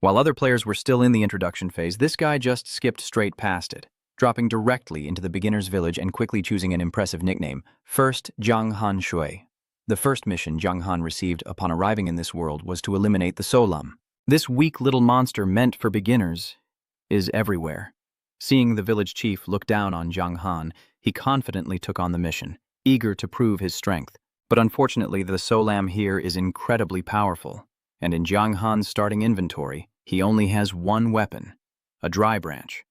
While other players were still in the introduction phase, this guy just skipped straight past it, dropping directly into the beginner's village and quickly choosing an impressive nickname, First Jiang Han Shui. The first mission Jiang Han received upon arriving in this world was to eliminate the Solam. This weak little monster meant for beginners is everywhere. Seeing the village chief look down on Jiang Han, he confidently took on the mission, eager to prove his strength. But unfortunately, the Solam here is incredibly powerful, and in Jiang Han's starting inventory, he only has one weapon, a dry branch.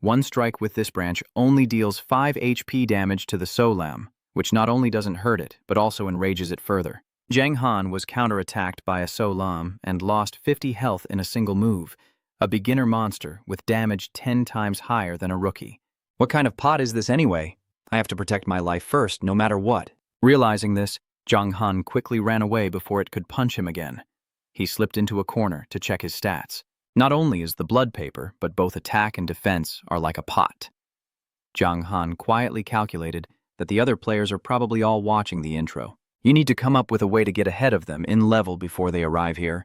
One strike with this branch only deals 5 HP damage to the Solam, which not only doesn't hurt it, but also enrages it further. Jiang Han was counterattacked by a Solam and lost 50 health in a single move, a beginner monster with damage 10 times higher than a rookie. What kind of pot is this anyway? I have to protect my life first, no matter what. Realizing this, Jiang Han quickly ran away before it could punch him again. He slipped into a corner to check his stats. Not only is the blood paper, but both attack and defense are like a pot. Jiang Han quietly calculated that the other players are probably all watching the intro. You need to come up with a way to get ahead of them in level before they arrive here.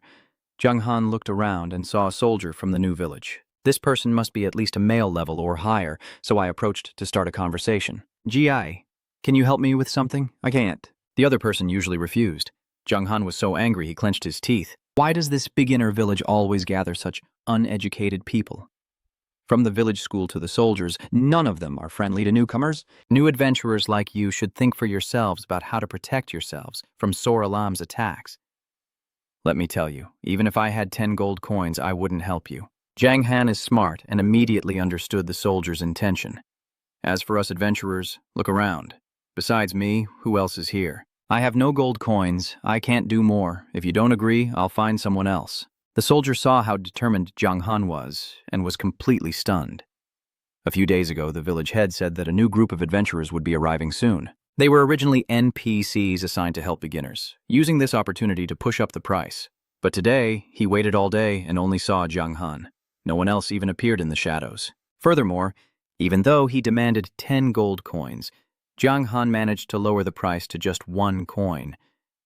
Jiang Han looked around and saw a soldier from the new village. This person must be at least a male level or higher, so I approached to start a conversation. Gi, can you help me with something? I can't. The other person usually refused. Jiang Han was so angry he clenched his teeth. Why does this beginner village always gather such uneducated people? From the village school to the soldiers, none of them are friendly to newcomers. New adventurers like you should think for yourselves about how to protect yourselves from Solam's attacks. Let me tell you, even if I had 10 gold coins, I wouldn't help you. Jiang Han is smart and immediately understood the soldier's intention. As for us adventurers, look around. Besides me, who else is here? I have no gold coins. I can't do more. If you don't agree, I'll find someone else. The soldier saw how determined Jiang Han was and was completely stunned. A few days ago, the village head said that a new group of adventurers would be arriving soon. They were originally NPCs assigned to help beginners, using this opportunity to push up the price. But today, he waited all day and only saw Jiang Han. No one else even appeared in the shadows. Furthermore, even though he demanded 10 gold coins, Jiang Han managed to lower the price to just 1 coin.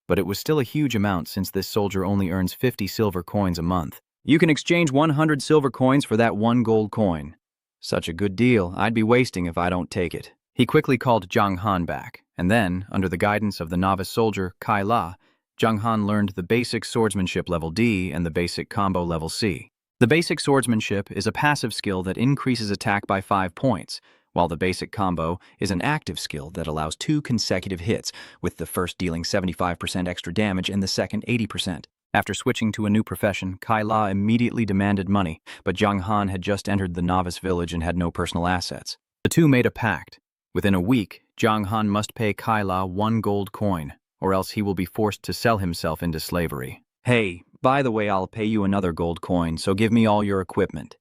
But it was still a huge amount since this soldier only earns 50 silver coins a month. You can exchange 100 silver coins for that 1 gold coin. Such a good deal, I'd be wasting if I don't take it. He quickly called Jiang Han back, and then, under the guidance of the novice soldier, Kai La, Jiang Han learned the basic swordsmanship level D and the basic combo level C. The basic swordsmanship is a passive skill that increases attack by 5 points, while the basic combo is an active skill that allows 2 consecutive hits, with the first dealing 75% extra damage and the second 80%. After switching to a new profession, Kai La immediately demanded money, but Jiang Han had just entered the novice village and had no personal assets. The two made a pact. Within a week, Jiang Han must pay Kai La 1 gold coin, or else he will be forced to sell himself into slavery. Hey, by the way, I'll pay you another gold coin, so give me all your equipment.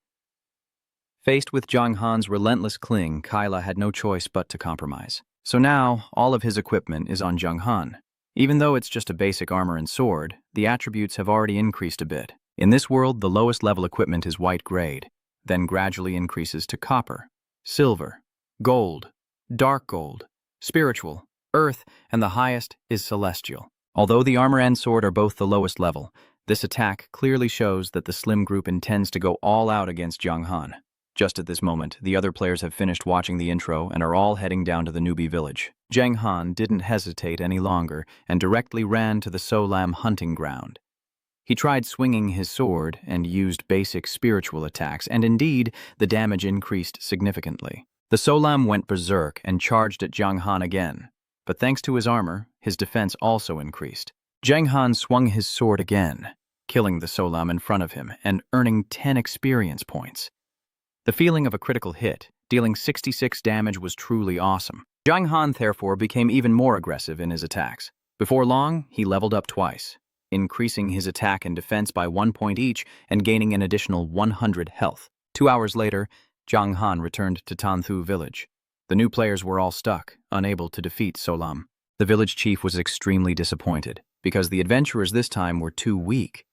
Faced with Jiang Han's relentless cling, Kai La had no choice but to compromise. So now, all of his equipment is on Jiang Han. Even though it's just a basic armor and sword, the attributes have already increased a bit. In this world, the lowest level equipment is white grade, then gradually increases to copper, silver, gold, dark gold, spiritual, earth, and the highest is celestial. Although the armor and sword are both the lowest level, this attack clearly shows that the Slim group intends to go all out against Jiang Han. Just at this moment, the other players have finished watching the intro and are all heading down to the Newbie village. Jiang Han didn't hesitate any longer and directly ran to the Solam hunting ground. He tried swinging his sword and used basic spiritual attacks, and indeed, the damage increased significantly. The Solam went berserk and charged at Jiang Han again, but thanks to his armor, his defense also increased. Jiang Han swung his sword again, killing the Solam in front of him and earning 10 experience points. The feeling of a critical hit, dealing 66 damage, was truly awesome. Jiang Han therefore became even more aggressive in his attacks. Before long, he leveled up twice, increasing his attack and defense by 1 point each and gaining an additional 100 health. 2 hours later, Jiang Han returned to Tanthu village. The new players were all stuck, unable to defeat Solam. The village chief was extremely disappointed, because the adventurers this time were too weak.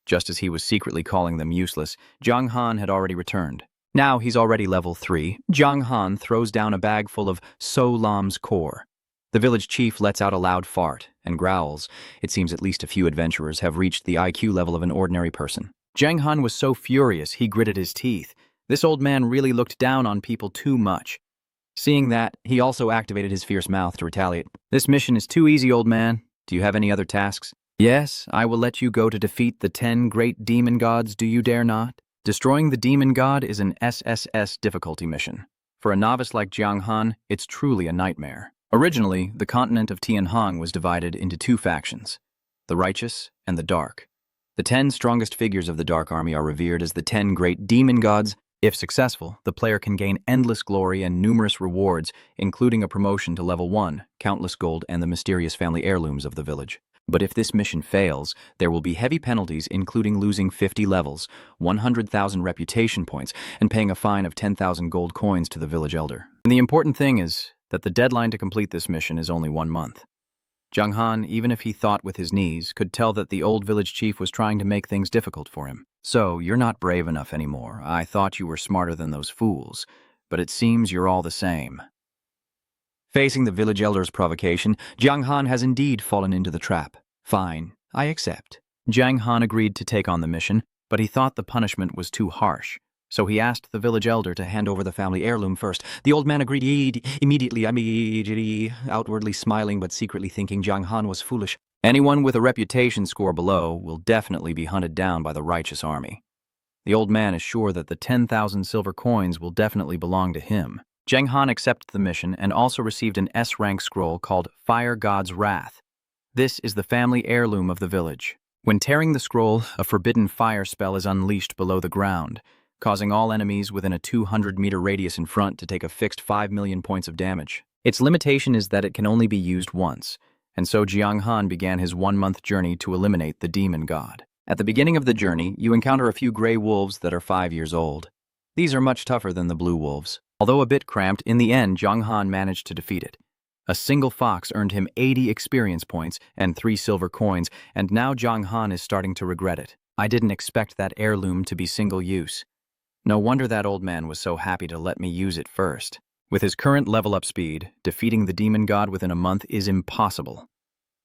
Just as he was secretly calling them useless, Jiang Han had already returned. Now he's already level 3. Jiang Han throws down a bag full of Solam's core. The village chief lets out a loud fart and growls. It seems at least a few adventurers have reached the IQ level of an ordinary person. Jiang Han was so furious he gritted his teeth. This old man really looked down on people too much. Seeing that, he also activated his fierce mouth to retaliate. This mission is too easy, old man. Do you have any other tasks? Yes, I will let you go to defeat the 10 great demon gods, do you dare not? Destroying the demon god is an SSS difficulty mission. For a novice like Jiang Han, it's truly a nightmare. Originally, the continent of Tianhong was divided into two factions, the righteous and the dark. The 10 strongest figures of the Dark Army are revered as the 10 great demon gods. If successful, the player can gain endless glory and numerous rewards, including a promotion to level 1, countless gold, and the mysterious family heirlooms of the village. But if this mission fails, there will be heavy penalties, including losing 50 levels, 100,000 reputation points, and paying a fine of 10,000 gold coins to the village elder. And the important thing is that the deadline to complete this mission is only 1 month. Jiang Han, even if he thought with his knees, could tell that the old village chief was trying to make things difficult for him. So, you're not brave enough anymore. I thought you were smarter than those fools, but it seems you're all the same. Facing the village elder's provocation, Jiang Han has indeed fallen into the trap. Fine, I accept. Jiang Han agreed to take on the mission, but he thought the punishment was too harsh. So he asked the village elder to hand over the family heirloom first. The old man agreed immediately, outwardly smiling but secretly thinking Jiang Han was foolish. Anyone with a reputation score below will definitely be hunted down by the righteous army. The old man is sure that the 10,000 silver coins will definitely belong to him. Jiang Han accepted the mission and also received an S-rank scroll called Fire God's Wrath. This is the family heirloom of the village. When tearing the scroll, a forbidden fire spell is unleashed below the ground, causing all enemies within a 200-meter radius in front to take a fixed 5 million points of damage. Its limitation is that it can only be used once, and so Jiang Han began his 1-month journey to eliminate the demon god. At the beginning of the journey, you encounter a few gray wolves that are 5 years old. These are much tougher than the blue wolves. Although a bit cramped, in the end, Jiang Han managed to defeat it. A single fox earned him 80 experience points and 3 silver coins, and now Jiang Han is starting to regret it. I didn't expect that heirloom to be single use. No wonder that old man was so happy to let me use it first. With his current level-up speed, defeating the demon god within a month is impossible.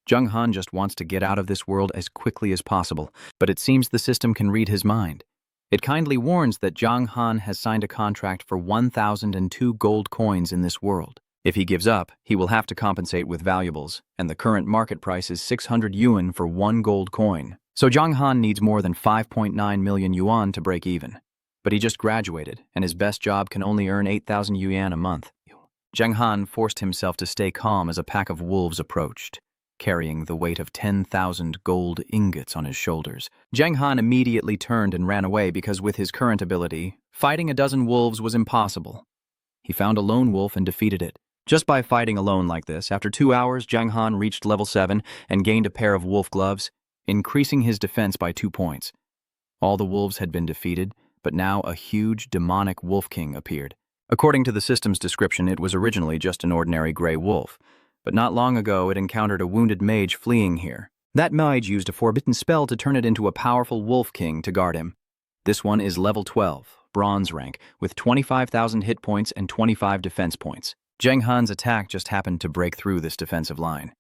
Jiang Han just wants to get out of this world as quickly as possible, but it seems the system can read his mind. It kindly warns that Jiang Han has signed a contract for 1,002 gold coins in this world. If he gives up, he will have to compensate with valuables, and the current market price is 600 yuan for 1 gold coin. So Jiang Han needs more than 5.9 million yuan to break even. But he just graduated, and his best job can only earn 8,000 yuan a month. Jiang Han forced himself to stay calm as a pack of wolves approached, carrying the weight of 10,000 gold ingots on his shoulders. Jiang Han immediately turned and ran away because with his current ability, fighting a dozen wolves was impossible. He found a lone wolf and defeated it. Just by fighting alone like this, after 2 hours, Jiang Han reached level 7 and gained a pair of wolf gloves, increasing his defense by 2 points. All the wolves had been defeated, but now a huge demonic wolf king appeared. According to the system's description, it was originally just an ordinary gray wolf, but not long ago it encountered a wounded mage fleeing here. That mage used a forbidden spell to turn it into a powerful wolf king to guard him. This one is level 12, bronze rank, with 25,000 hit points and 25 defense points. Jiang Han's attack just happened to break through this defensive line.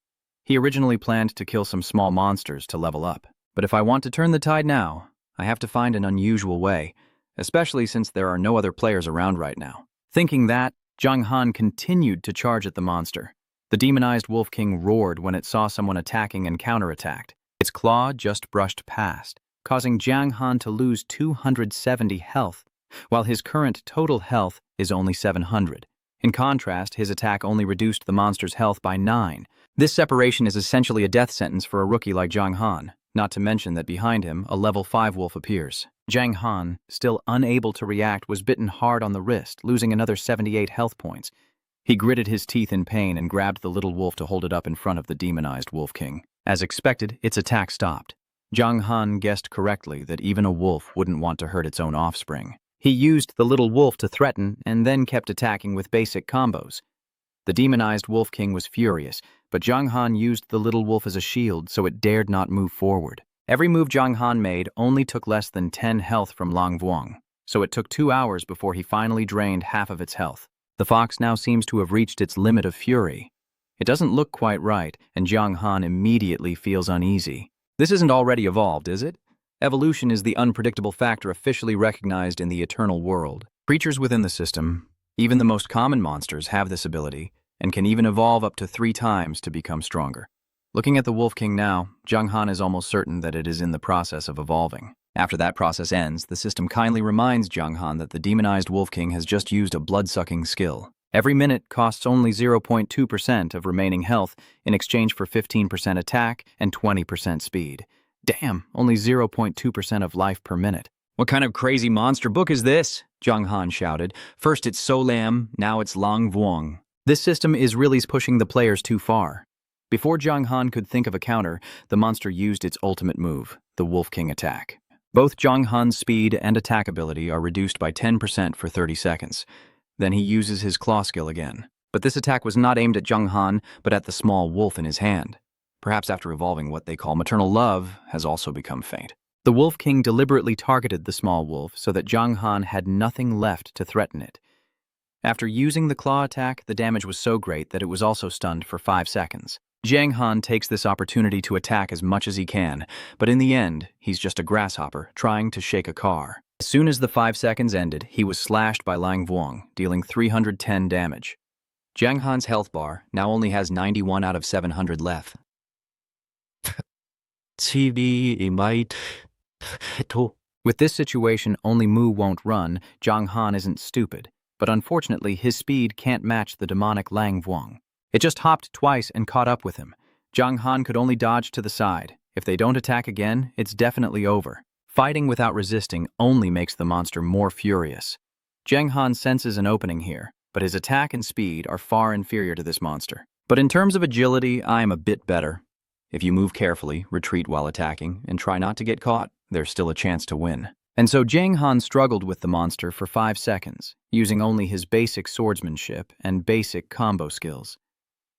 He originally planned to kill some small monsters to level up, but if I want to turn the tide now, I have to find an unusual way, especially since there are no other players around right now. Thinking that, Jiang Han continued to charge at the monster. The demonized Wolf King roared when it saw someone attacking and counterattacked. Its claw just brushed past, causing Jiang Han to lose 270 health, while his current total health is only 700. In contrast, his attack only reduced the monster's health by 9. This separation is essentially a death sentence for a rookie like Jiang Han, not to mention that behind him, a level 5 wolf appears. Jiang Han, still unable to react, was bitten hard on the wrist, losing another 78 health points. He gritted his teeth in pain and grabbed the little wolf to hold it up in front of the demonized Wolf King. As expected, its attack stopped. Jiang Han guessed correctly that even a wolf wouldn't want to hurt its own offspring. He used the little wolf to threaten and then kept attacking with basic combos. The demonized Wolf King was furious, but Jiang Han used the little wolf as a shield so it dared not move forward. Every move Jiang Han made only took less than 10 health from Longvuk, so it took 2 hours before he finally drained half of its health. The fox now seems to have reached its limit of fury. It doesn't look quite right, and Jiang Han immediately feels uneasy. This isn't already evolved, is it? Evolution is the unpredictable factor officially recognized in the eternal world. Creatures within the system, even the most common monsters, have this ability and can even evolve up to 3 times to become stronger. Looking at the Wolf King now, Jung Han is almost certain that it is in the process of evolving. After that process ends, the system kindly reminds Jung Han that the demonized Wolf King has just used a blood-sucking skill. Every minute costs only 0.2% of remaining health in exchange for 15% attack and 20% speed. Damn, only 0.2% of life per minute. What kind of crazy monster book is this? Jung Han shouted. First it's So Lam, now it's Longvuk. This system is really pushing the players too far. Before Jung Han could think of a counter, the monster used its ultimate move, the Wolf King attack. Both Jung Han's speed and attack ability are reduced by 10% for 30 seconds. Then he uses his claw skill again. But this attack was not aimed at Jung Han, but at the small wolf in his hand. Perhaps after evolving, what they call maternal love has also become faint. The Wolf King deliberately targeted the small wolf so that Jung Han had nothing left to threaten it. After using the claw attack, the damage was so great that it was also stunned for 5 seconds. Jung Han takes this opportunity to attack as much as he can, but in the end, he's just a grasshopper trying to shake a car. As soon as the 5 seconds ended, he was slashed by Longvuk, dealing 310 damage. Jung Han's health bar now only has 91 out of 700 left. With this situation, only Mu won't run. Jung Han isn't stupid, but unfortunately his speed can't match the demonic Longvuk. It just hopped twice and caught up with him. Jung Han could only dodge to the side. If they don't attack again, it's definitely over. Fighting without resisting only makes the monster more furious. Jung Han senses an opening here, but his attack and speed are far inferior to this monster. But in terms of agility, I am a bit better. If you move carefully, retreat while attacking, and try not to get caught, there's still a chance to win. And so Jung Han struggled with the monster for 5 seconds, using only his basic swordsmanship and basic combo skills.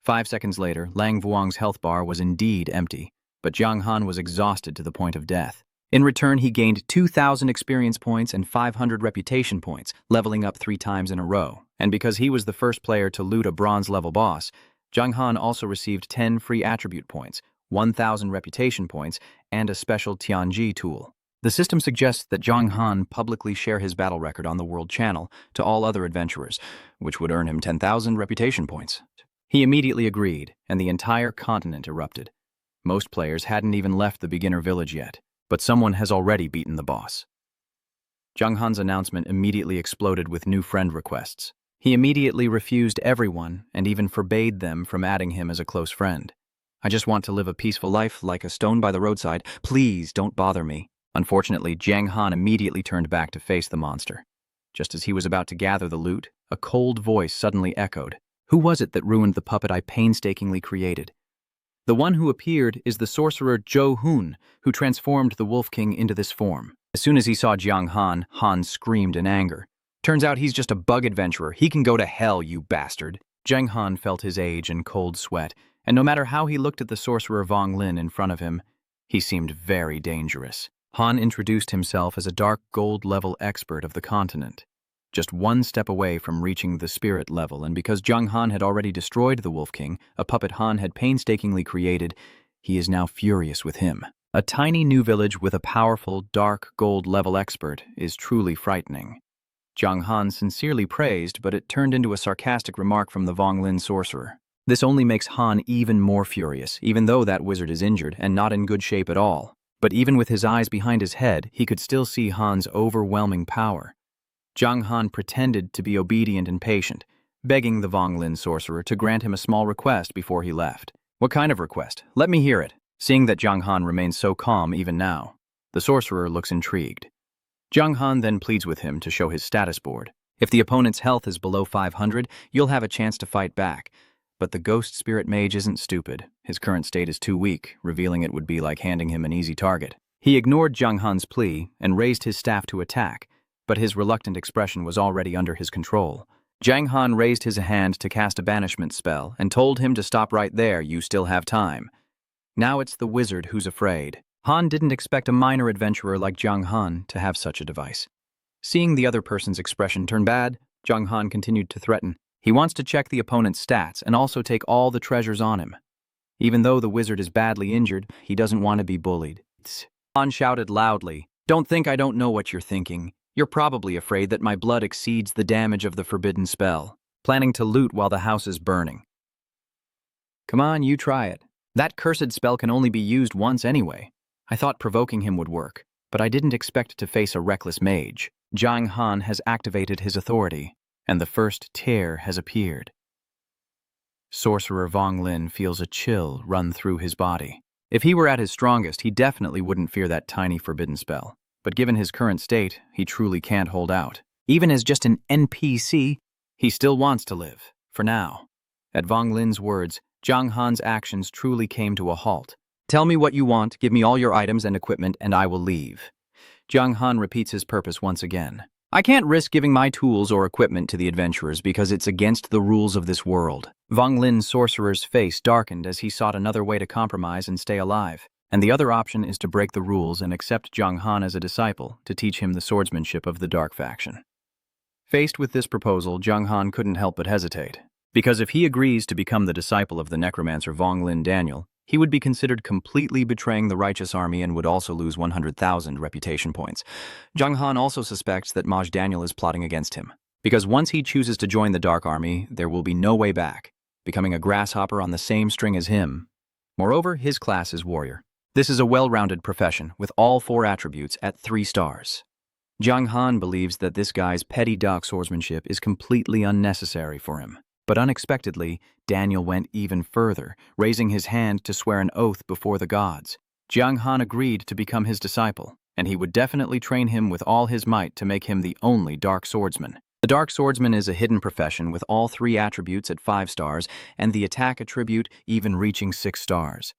5 seconds later, Longvuk's health bar was indeed empty, but Jung Han was exhausted to the point of death. In return, he gained 2,000 experience points and 500 reputation points, leveling up 3 times in a row. And because he was the first player to loot a bronze-level boss, Jung Han also received 10 free attribute points, 1,000 reputation points, and a special Tianji tool. The system suggests that Jung Han publicly share his battle record on the World Channel to all other adventurers, which would earn him 10,000 reputation points. He immediately agreed, and the entire continent erupted. Most players hadn't even left the beginner village yet, but someone has already beaten the boss. Jung Han's announcement immediately exploded with new friend requests. He immediately refused everyone and even forbade them from adding him as a close friend. I just want to live a peaceful life like a stone by the roadside. Please don't bother me. Unfortunately, Jung Han immediately turned back to face the monster. Just as he was about to gather the loot, a cold voice suddenly echoed. Who was it that ruined the puppet I painstakingly created? The one who appeared is the sorcerer Jo Hoon, who transformed the Wolf King into this form. As soon as he saw Jung Han, Han screamed in anger. Turns out he's just a bug adventurer. He can go to hell, you bastard. Jung Han felt his age and cold sweat, and no matter how he looked at the sorcerer Vong Lin in front of him, he seemed very dangerous. Han introduced himself as a dark gold level expert of the continent, just 1 step away from reaching the spirit level, and because Jung Han had already destroyed the Wolf King, a puppet Han had painstakingly created, he is now furious with him. A tiny new village with a powerful dark gold level expert is truly frightening. Jung Han sincerely praised, but it turned into a sarcastic remark from the Vong Lin sorcerer. This only makes Han even more furious, even though that wizard is injured and not in good shape at all. But even with his eyes behind his head, he could still see Han's overwhelming power. Jung Han pretended to be obedient and patient, begging the Vong Lin sorcerer to grant him a small request before he left. What kind of request? Let me hear it. Seeing that Jung Han remains so calm even now, the sorcerer looks intrigued. Jung Han then pleads with him to show his status board. If the opponent's health is below 500, you'll have a chance to fight back. But the ghost spirit mage isn't stupid. His current state is too weak, revealing it would be like handing him an easy target. He ignored Jung Han's plea and raised his staff to attack, but his reluctant expression was already under his control. Jung Han raised his hand to cast a banishment spell and told him to stop right there, you still have time. Now it's the wizard who's afraid. Han didn't expect a minor adventurer like Jung Han to have such a device. Seeing the other person's expression turn bad, Jung Han continued to threaten. He wants to check the opponent's stats and also take all the treasures on him. Even though the wizard is badly injured, he doesn't want to be bullied. Han shouted loudly, "Don't think I don't know what you're thinking. You're probably afraid that my blood exceeds the damage of the forbidden spell, planning to loot while the house is burning. Come on, you try it. That cursed spell can only be used once anyway. I thought provoking him would work, but I didn't expect to face a reckless mage. Jiang Han has activated his authority, and the first tear has appeared." Sorcerer Vong Lin feels a chill run through his body. If he were at his strongest, he definitely wouldn't fear that tiny forbidden spell. But given his current state, he truly can't hold out. Even as just an NPC, he still wants to live, for now. At Vong Lin's words, Jiang Han's actions truly came to a halt. "Tell me what you want, give me all your items and equipment, and I will leave." Jiang Han repeats his purpose once again. "I can't risk giving my tools or equipment to the adventurers because it's against the rules of this world." Vong Lin's sorcerer's face darkened as he sought another way to compromise and stay alive. And the other option is to break the rules and accept Jiang Han as a disciple to teach him the swordsmanship of the Dark Faction. Faced with this proposal, Jiang Han couldn't help but hesitate. Because if he agrees to become the disciple of the necromancer Vong Lin Daniel, he would be considered completely betraying the righteous army and would also lose 100,000 reputation points. Jiang Han also suspects that Maj Daniel is plotting against him. Because once he chooses to join the Dark Army, there will be no way back, becoming a grasshopper on the same string as him. Moreover, his class is warrior. This is a well-rounded profession, with all 4 attributes at 3 stars. Jiang Han believes that this guy's petty dark swordsmanship is completely unnecessary for him. But unexpectedly, Daniel went even further, raising his hand to swear an oath before the gods. Jiang Han agreed to become his disciple, and he would definitely train him with all his might to make him the only dark swordsman. The dark swordsman is a hidden profession with all 3 attributes at 5 stars, and the attack attribute even reaching 6 stars.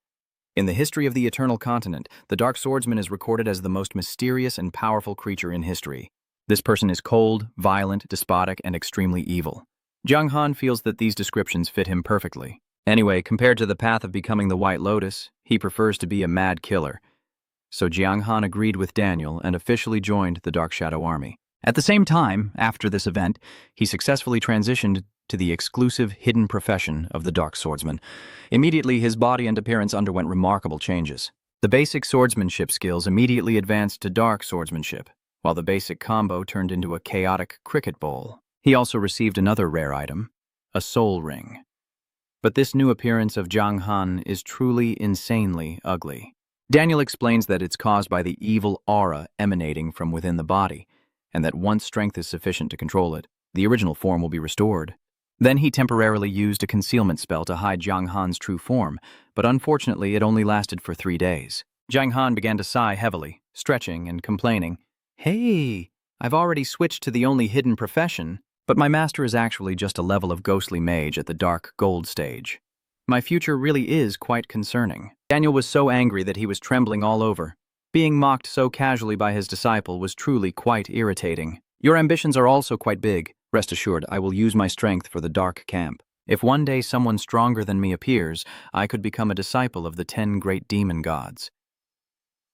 In the history of the Eternal Continent, the Dark Swordsman is recorded as the most mysterious and powerful creature in history. This person is cold, violent, despotic, and extremely evil. Jiang Han feels that these descriptions fit him perfectly. Anyway, compared to the path of becoming the White Lotus, he prefers to be a mad killer. So Jiang Han agreed with Daniel and officially joined the Dark Shadow Army. At the same time, after this event, he successfully transitioned to the exclusive hidden profession of the Dark Swordsman. Immediately, his body and appearance underwent remarkable changes. The basic swordsmanship skills immediately advanced to dark swordsmanship, while the basic combo turned into a chaotic cricket bowl. He also received another rare item, a soul ring. But this new appearance of Jiang Han is truly insanely ugly. Daniel explains that it's caused by the evil aura emanating from within the body, and that once strength is sufficient to control it, the original form will be restored. Then he temporarily used a concealment spell to hide Jiang Han's true form, but unfortunately it only lasted for 3 days. Jiang Han began to sigh heavily, stretching and complaining. "Hey, I've already switched to the only hidden profession, but my master is actually just a level of ghostly mage at the dark gold stage. My future really is quite concerning." Daniel was so angry that he was trembling all over. Being mocked so casually by his disciple was truly quite irritating. "Your ambitions are also quite big. Rest assured, I will use my strength for the dark camp. If one day someone stronger than me appears, I could become a disciple of the 10 great demon gods."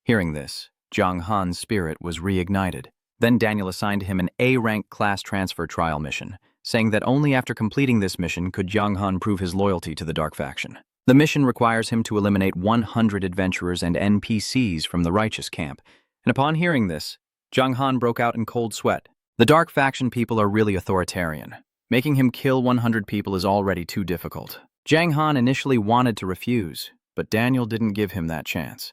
Hearing this, Jiang Han's spirit was reignited. Then Daniel assigned him an A-rank class transfer trial mission, saying that only after completing this mission could Jiang Han prove his loyalty to the Dark Faction. The mission requires him to eliminate 100 adventurers and NPCs from the righteous camp, and upon hearing this, Jiang Han broke out in cold sweat. The Dark Faction people are really authoritarian. Making him kill 100 people is already too difficult. Jiang Han initially wanted to refuse, but Daniel didn't give him that chance.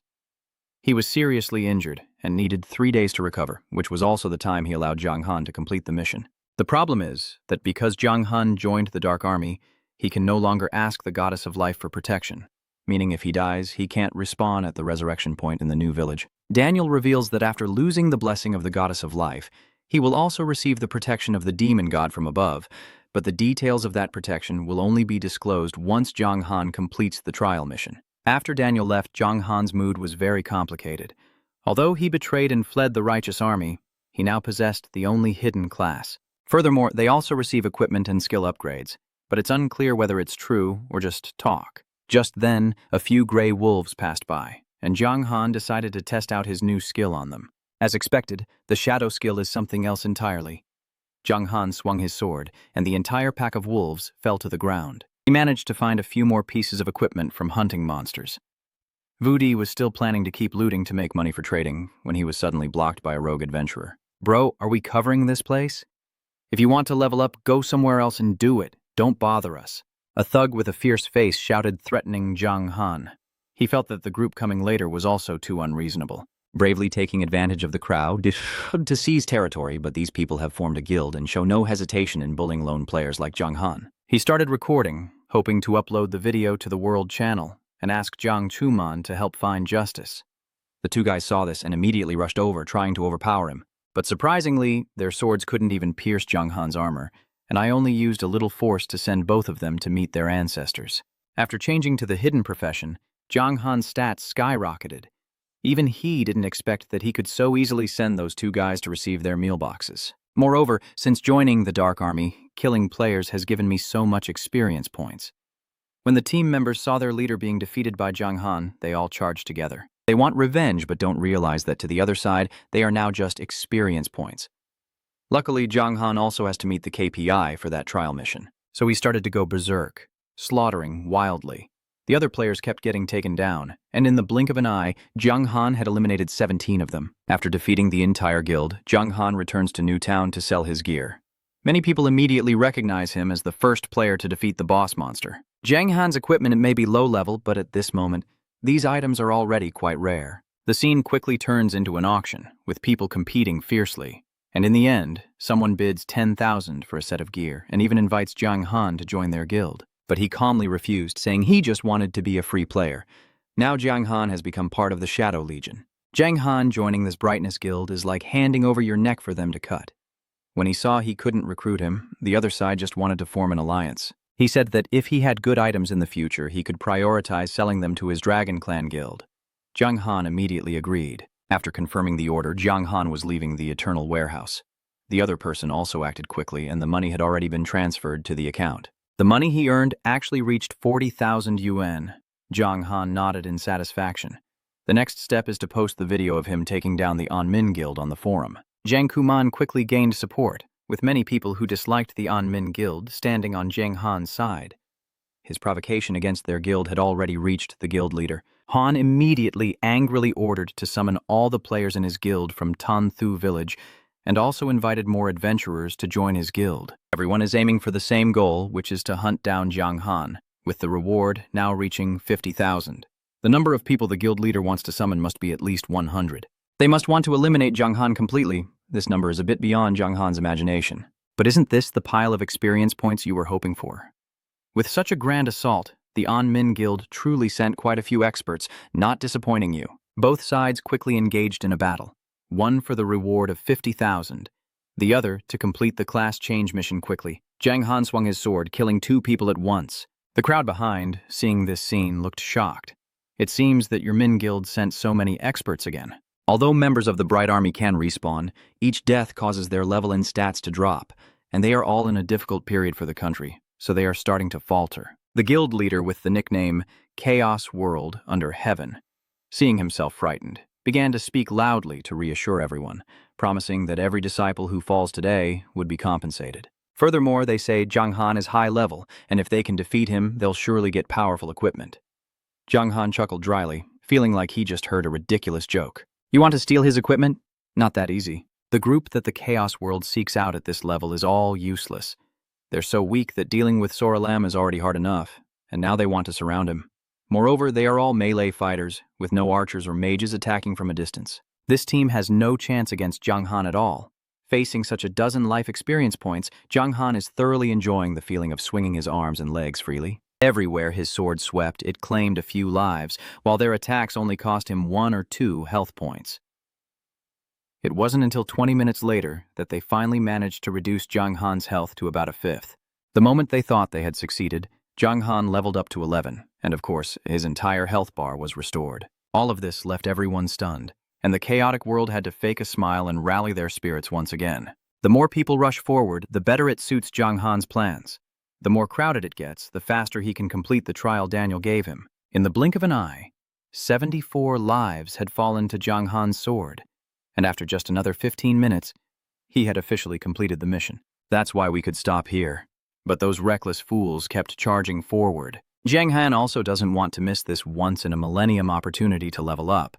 He was seriously injured and needed 3 days to recover, which was also the time he allowed Jiang Han to complete the mission. The problem is that because Jiang Han joined the Dark Army, he can no longer ask the Goddess of Life for protection, meaning if he dies, he can't respawn at the resurrection point in the new village. Daniel reveals that after losing the blessing of the Goddess of Life, he will also receive the protection of the demon god from above, but the details of that protection will only be disclosed once Jiang Han completes the trial mission. After Daniel left, Jiang Han's mood was very complicated. Although he betrayed and fled the righteous army, he now possessed the only hidden class. Furthermore, they also receive equipment and skill upgrades, but it's unclear whether it's true or just talk. Just then, a few gray wolves passed by, and Jiang Han decided to test out his new skill on them. As expected, the shadow skill is something else entirely. Jiang Han swung his sword, and the entire pack of wolves fell to the ground. He managed to find a few more pieces of equipment from hunting monsters. Vudi was still planning to keep looting to make money for trading when he was suddenly blocked by a rogue adventurer. Bro, are we covering this place? If you want to level up, go somewhere else and do it. Don't bother us. A thug with a fierce face shouted, threatening Zhang Han. He felt that the group coming later was also too unreasonable. Bravely taking advantage of the crowd to seize territory, but these people have formed a guild and show no hesitation in bullying lone players like Zhang Han. He started recording, hoping to upload the video to the world channel and ask Jiang Chuman to help find justice. The two guys saw this and immediately rushed over, trying to overpower him. But surprisingly, their swords couldn't even pierce Zhang Han's armor, and I only used a little force to send both of them to meet their ancestors. After changing to the hidden profession, Zhang Han's stats skyrocketed. Even he didn't expect that he could so easily send those two guys to receive their meal boxes. Moreover, since joining the Dark Army, killing players has given me so much experience points. When the team members saw their leader being defeated by Zhang Han, they all charged together. They want revenge but don't realize that to the other side, they are now just experience points. Luckily, Zhang Han also has to meet the KPI for that trial mission, so he started to go berserk, slaughtering wildly. The other players kept getting taken down, and in the blink of an eye, Zhang Han had eliminated 17 of them. After defeating the entire guild, Zhang Han returns to New Town to sell his gear. Many people immediately recognize him as the first player to defeat the boss monster. Zhang Han's equipment may be low level, but at this moment, these items are already quite rare. The scene quickly turns into an auction, with people competing fiercely. And in the end, someone bids 10,000 for a set of gear and even invites Zhang Han to join their guild. But he calmly refused, saying he just wanted to be a free player. Now Zhang Han has become part of the Shadow Legion. Zhang Han joining this Brightness Guild is like handing over your neck for them to cut. When he saw he couldn't recruit him, the other side just wanted to form an alliance. He said that if he had good items in the future, he could prioritize selling them to his Dragon Clan Guild. Zhang Han immediately agreed. After confirming the order, Zhang Han was leaving the Eternal Warehouse. The other person also acted quickly, and the money had already been transferred to the account. The money he earned actually reached 40,000 yuan. Zhang Han nodded in satisfaction. The next step is to post the video of him taking down the Anmin Guild on the forum. Zhang Kuman quickly gained support, with many people who disliked the Anmin Guild standing on Zhang Han's side. His provocation against their guild had already reached the guild leader. Han immediately angrily ordered to summon all the players in his guild from Tanthu village, and also invited more adventurers to join his guild. Everyone is aiming for the same goal, which is to hunt down Zhang Han, with the reward now reaching 50,000. The number of people the guild leader wants to summon must be at least 100. They must want to eliminate Zhang Han completely. This number is a bit beyond Zhang Han's imagination. But isn't this the pile of experience points you were hoping for? With such a grand assault, the Anmin Guild truly sent quite a few experts, not disappointing you. Both sides quickly engaged in a battle. One for the reward of 50,000, the other to complete the class change mission quickly. Zhang Han swung his sword, killing 2 people at once. The crowd behind, seeing this scene, looked shocked. It seems that your Min Guild sent so many experts again. Although members of the Bright Army can respawn, each death causes their level and stats to drop, and they are all in a difficult period for the country, so they are starting to falter. The guild leader with the nickname Chaos World Under Heaven, seeing himself frightened, began to speak loudly to reassure everyone, promising that every disciple who falls today would be compensated. Furthermore, they say Zhang Han is high level, and if they can defeat him, they'll surely get powerful equipment. Zhang Han chuckled dryly, feeling like he just heard a ridiculous joke. You want to steal his equipment? Not that easy. The group that the Chaos World seeks out at this level is all useless. They're so weak that dealing with Soralam is already hard enough, and now they want to surround him. Moreover, they are all melee fighters, with no archers or mages attacking from a distance. This team has no chance against Zhang Han at all. Facing such a dozen life experience points, Zhang Han is thoroughly enjoying the feeling of swinging his arms and legs freely. Everywhere his sword swept, it claimed a few lives, while their attacks only cost him 1 or 2 health points. It wasn't until 20 minutes later that they finally managed to reduce Zhang Han's health to about 1/5. The moment they thought they had succeeded, Zhang Han leveled up to 11, and of course, his entire health bar was restored. All of this left everyone stunned, and the chaotic world had to fake a smile and rally their spirits once again. The more people rush forward, the better it suits Zhang Han's plans. The more crowded it gets, the faster he can complete the trial Daniel gave him. In the blink of an eye, 74 lives had fallen to Zhang Han's sword, and after just another 15 minutes, he had officially completed the mission. That's why we could stop here. But those reckless fools kept charging forward. Jiang Han also doesn't want to miss this once-in-a-millennium opportunity to level up,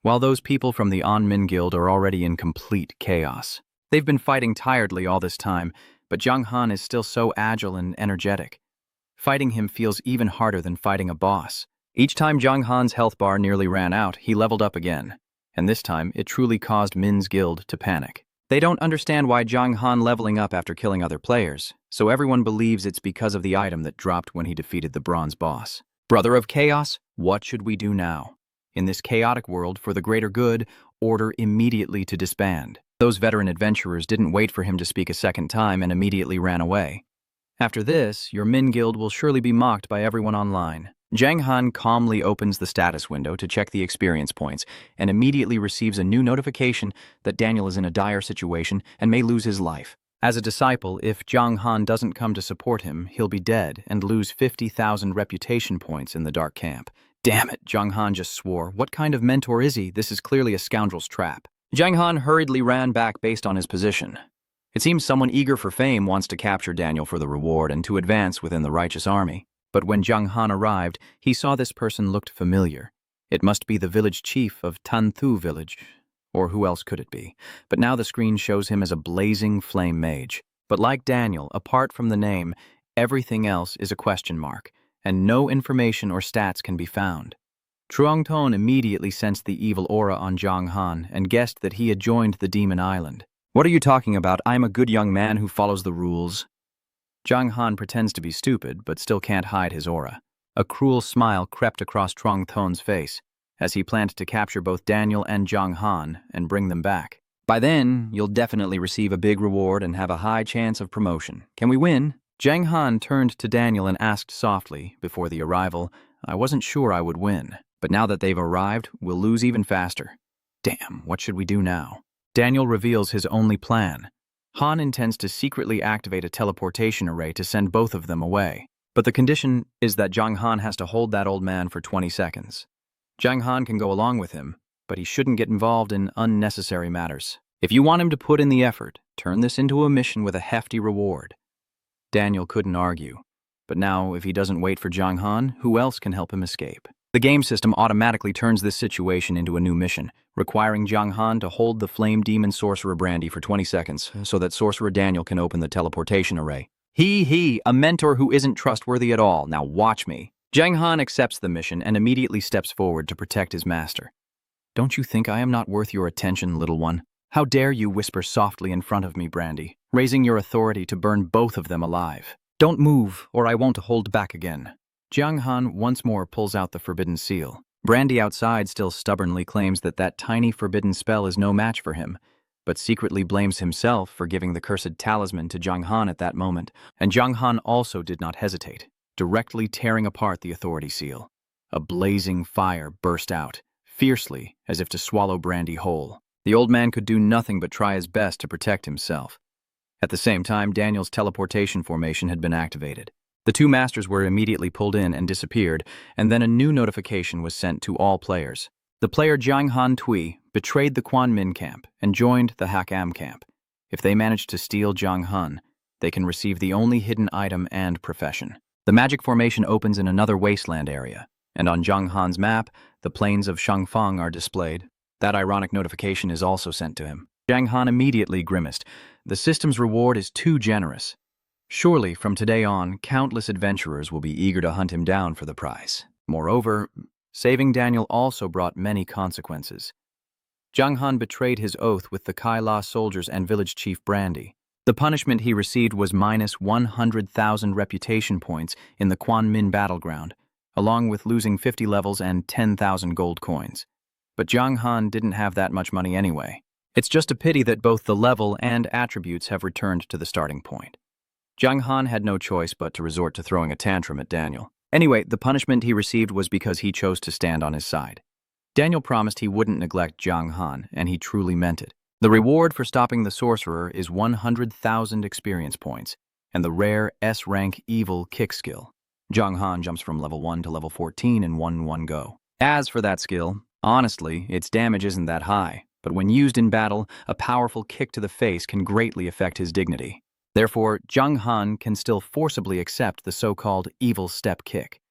while those people from the On Min Guild are already in complete chaos. They've been fighting tiredly all this time, but Jiang Han is still so agile and energetic. Fighting him feels even harder than fighting a boss. Each time Jiang Han's health bar nearly ran out, he leveled up again, and this time it truly caused Min's guild to panic. They don't understand why Jiang Han leveling up after killing other players, so everyone believes it's because of the item that dropped when he defeated the bronze boss. Brother of Chaos, what should we do now? In this chaotic world, for the greater good, order immediately to disband. Those veteran adventurers didn't wait for him to speak a second time and immediately ran away. After this, your Min Guild will surely be mocked by everyone online. Jiang Han calmly opens the status window to check the experience points and immediately receives a new notification that Daniel is in a dire situation and may lose his life. As a disciple, if Jiang Han doesn't come to support him, he'll be dead and lose 50,000 reputation points in the dark camp. Damn it, Jiang Han just swore. What kind of mentor is he? This is clearly a scoundrel's trap. Jiang Han hurriedly ran back based on his position. It seems someone eager for fame wants to capture Daniel for the reward and to advance within the righteous army. But when Jiang Han arrived, he saw this person looked familiar. It must be the village chief of Tanthu village, or who else could it be? But now the screen shows him as a blazing flame mage. But like Daniel, apart from the name, everything else is a question mark, and no information or stats can be found. Truong Ton immediately sensed the evil aura on Jiang Han and guessed that he had joined the Demon Island. What are you talking about? I'm a good young man who follows the rules. Jiang Han pretends to be stupid, but still can't hide his aura. A cruel smile crept across Truong Ton's face, as he planned to capture both Daniel and Jiang Han and bring them back. By then, you'll definitely receive a big reward and have a high chance of promotion. Can we win? Jiang Han turned to Daniel and asked softly, before the arrival, I wasn't sure I would win, but now that they've arrived, we'll lose even faster. Damn, what should we do now? Daniel reveals his only plan. Han intends to secretly activate a teleportation array to send both of them away. But the condition is that Jiang Han has to hold that old man for 20 seconds. Jiang Han can go along with him, but he shouldn't get involved in unnecessary matters. If you want him to put in the effort, turn this into a mission with a hefty reward. Daniel couldn't argue. But now, if he doesn't wait for Jiang Han, who else can help him escape? The game system automatically turns this situation into a new mission, requiring Jiang Han to hold the Flame Demon Sorcerer Brandy for 20 seconds so that Sorcerer Daniel can open the teleportation array. A mentor who isn't trustworthy at all. Now watch me. Jiang Han accepts the mission and immediately steps forward to protect his master. Don't you think I am not worth your attention, little one? How dare you whisper softly in front of me, Brandy, raising your authority to burn both of them alive. Don't move, or I won't hold back again. Jiang Han once more pulls out the forbidden seal. Brandy outside still stubbornly claims that that tiny forbidden spell is no match for him, but secretly blames himself for giving the cursed talisman to Jiang Han at that moment, and Jiang Han also did not hesitate, directly tearing apart the authority seal. A blazing fire burst out, fiercely, as if to swallow Brandy whole. The old man could do nothing but try his best to protect himself. At the same time, Daniel's teleportation formation had been activated. The two masters were immediately pulled in and disappeared, and then a new notification was sent to all players. The player Jiang Han Tui betrayed the Quan Min camp and joined the Hakam camp. If they manage to steal Jiang Han, they can receive the only hidden item and profession. The magic formation opens in another wasteland area, and on Jiang Han's map, the plains of Shangfang are displayed. That ironic notification is also sent to him. Jiang Han immediately grimaced. The system's reward is too generous. Surely, from today on, countless adventurers will be eager to hunt him down for the prize. Moreover, saving Daniel also brought many consequences. Jiang Han betrayed his oath with the Kai La soldiers and village chief Brandy. The punishment he received was minus 100,000 reputation points in the Quan Min battleground, along with losing 50 levels and 10,000 gold coins. But Jiang Han didn't have that much money anyway. It's just a pity that both the level and attributes have returned to the starting point. Jiang Han had no choice but to resort to throwing a tantrum at Daniel. Anyway, the punishment he received was because he chose to stand on his side. Daniel promised he wouldn't neglect Jiang Han, and he truly meant it. The reward for stopping the sorcerer is 100,000 experience points, and the rare S-rank evil kick skill. Jiang Han jumps from level 1 to level 14 in one go. As for that skill, honestly, its damage isn't that high, but when used in battle, a powerful kick to the face can greatly affect his dignity. Therefore, Jiang Han can still forcibly accept the so-called evil step kick.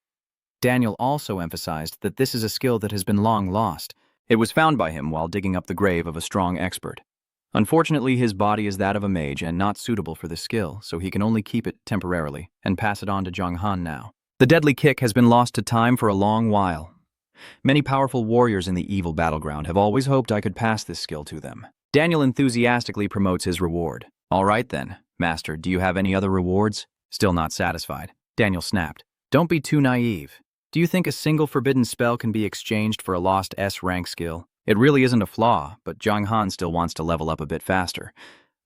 Daniel also emphasized that this is a skill that has been long lost. It was found by him while digging up the grave of a strong expert. Unfortunately, his body is that of a mage and not suitable for this skill, so he can only keep it temporarily and pass it on to Zhang Han now. The deadly kick has been lost to time for a long while. Many powerful warriors in the evil battleground have always hoped I could pass this skill to them. Daniel enthusiastically promotes his reward. All right then, Master, do you have any other rewards? Still not satisfied. Daniel snapped. Don't be too naive. Do you think a single forbidden spell can be exchanged for a lost S-rank skill? It really isn't a flaw, but Zhang Han still wants to level up a bit faster.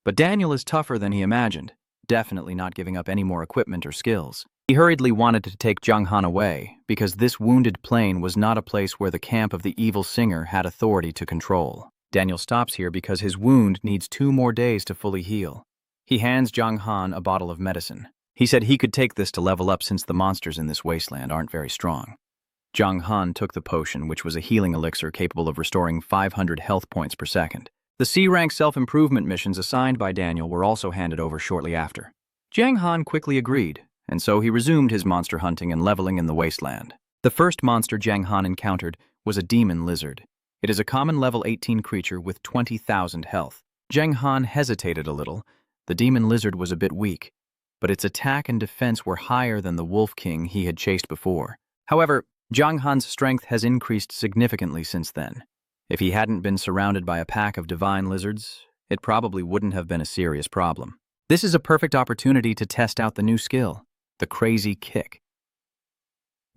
But Daniel is tougher than he imagined, definitely not giving up any more equipment or skills. He hurriedly wanted to take Zhang Han away, because this wounded plain was not a place where the camp of the evil singer had authority to control. Daniel stops here because his wound needs 2 more days to fully heal. He hands Zhang Han a bottle of medicine. He said he could take this to level up since the monsters in this wasteland aren't very strong. Zhang Han took the potion, which was a healing elixir capable of restoring 500 health points per second. The C-rank self-improvement missions assigned by Daniel were also handed over shortly after. Zhang Han quickly agreed, and so he resumed his monster hunting and leveling in the wasteland. The first monster Zhang Han encountered was a demon lizard. It is a common level 18 creature with 20,000 health. Zhang Han hesitated a little. The demon lizard was a bit weak, but its attack and defense were higher than the wolf king he had chased before. However, Zhang Han's strength has increased significantly since then. If he hadn't been surrounded by a pack of divine lizards, it probably wouldn't have been a serious problem. This is a perfect opportunity to test out the new skill, the crazy kick.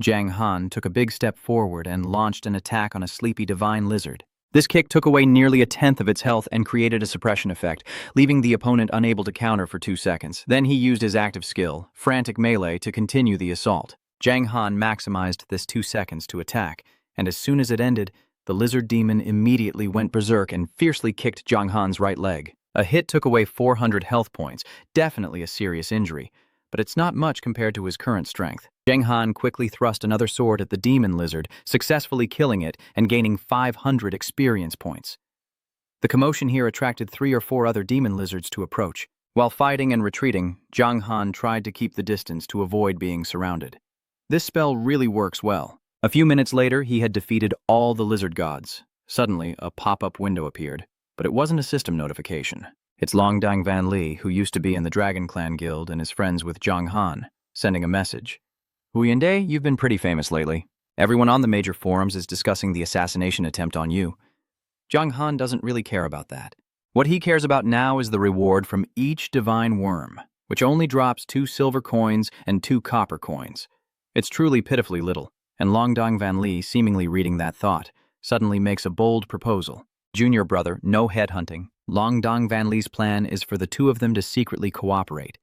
Zhang Han took a big step forward and launched an attack on a sleepy divine lizard. This kick took away nearly 1/10 of its health and created a suppression effect, leaving the opponent unable to counter for 2 seconds. Then he used his active skill, frantic melee, to continue the assault. Zhang Han maximized this 2 seconds to attack, and as soon as it ended, the lizard demon immediately went berserk and fiercely kicked Zhang Han's right leg. A hit took away 400 health points, definitely a serious injury, but it's not much compared to his current strength. Zhang Han quickly thrust another sword at the demon lizard, successfully killing it and gaining 500 experience points. The commotion here attracted 3 or 4 other demon lizards to approach. While fighting and retreating, Zhang Han tried to keep the distance to avoid being surrounded. This spell really works well. A few minutes later, he had defeated all the lizard gods. Suddenly, a pop-up window appeared, but it wasn't a system notification. It's Longdang Van Li, who used to be in the Dragon Clan Guild and is friends with Zhang Han, sending a message. Huyende, you've been pretty famous lately. Everyone on the major forums is discussing the assassination attempt on you. Zhang Han doesn't really care about that. What he cares about now is the reward from each divine worm, which only drops 2 silver coins and 2 copper coins. It's truly pitifully little, and Longdang Van Li, seemingly reading that thought, suddenly makes a bold proposal. Junior brother, no headhunting. Longdang Van Li's plan is for the 2 of them to secretly cooperate.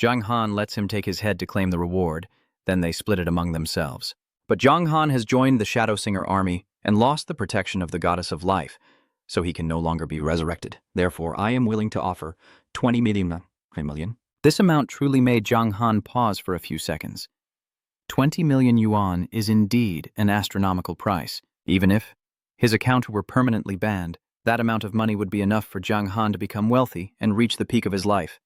Zhang Han lets him take his head to claim the reward, then they split it among themselves. But Zhang Han has joined the Shadow Singer army and lost the protection of the goddess of life, so he can no longer be resurrected. Therefore, I am willing to offer 20 million. This amount truly made Zhang Han pause for a few seconds. 20 million yuan is indeed an astronomical price. Even if his account were permanently banned, that amount of money would be enough for Zhang Han to become wealthy and reach the peak of his life.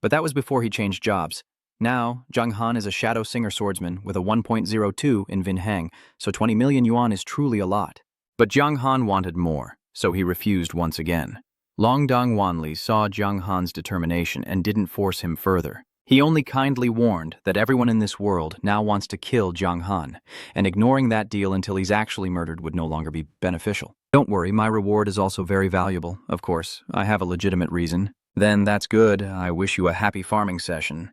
But that was before he changed jobs. Now, Zhang Han is a Shadow Singer swordsman with a 1.02 in Vinhang, so 20 million yuan is truly a lot. But Zhang Han wanted more, so he refused once again. Longdang Wanli saw Zhang Han's determination and didn't force him further. He only kindly warned that everyone in this world now wants to kill Zhang Han, and ignoring that deal until he's actually murdered would no longer be beneficial. Don't worry, my reward is also very valuable. Of course, I have a legitimate reason. Then that's good. I wish you a happy farming session.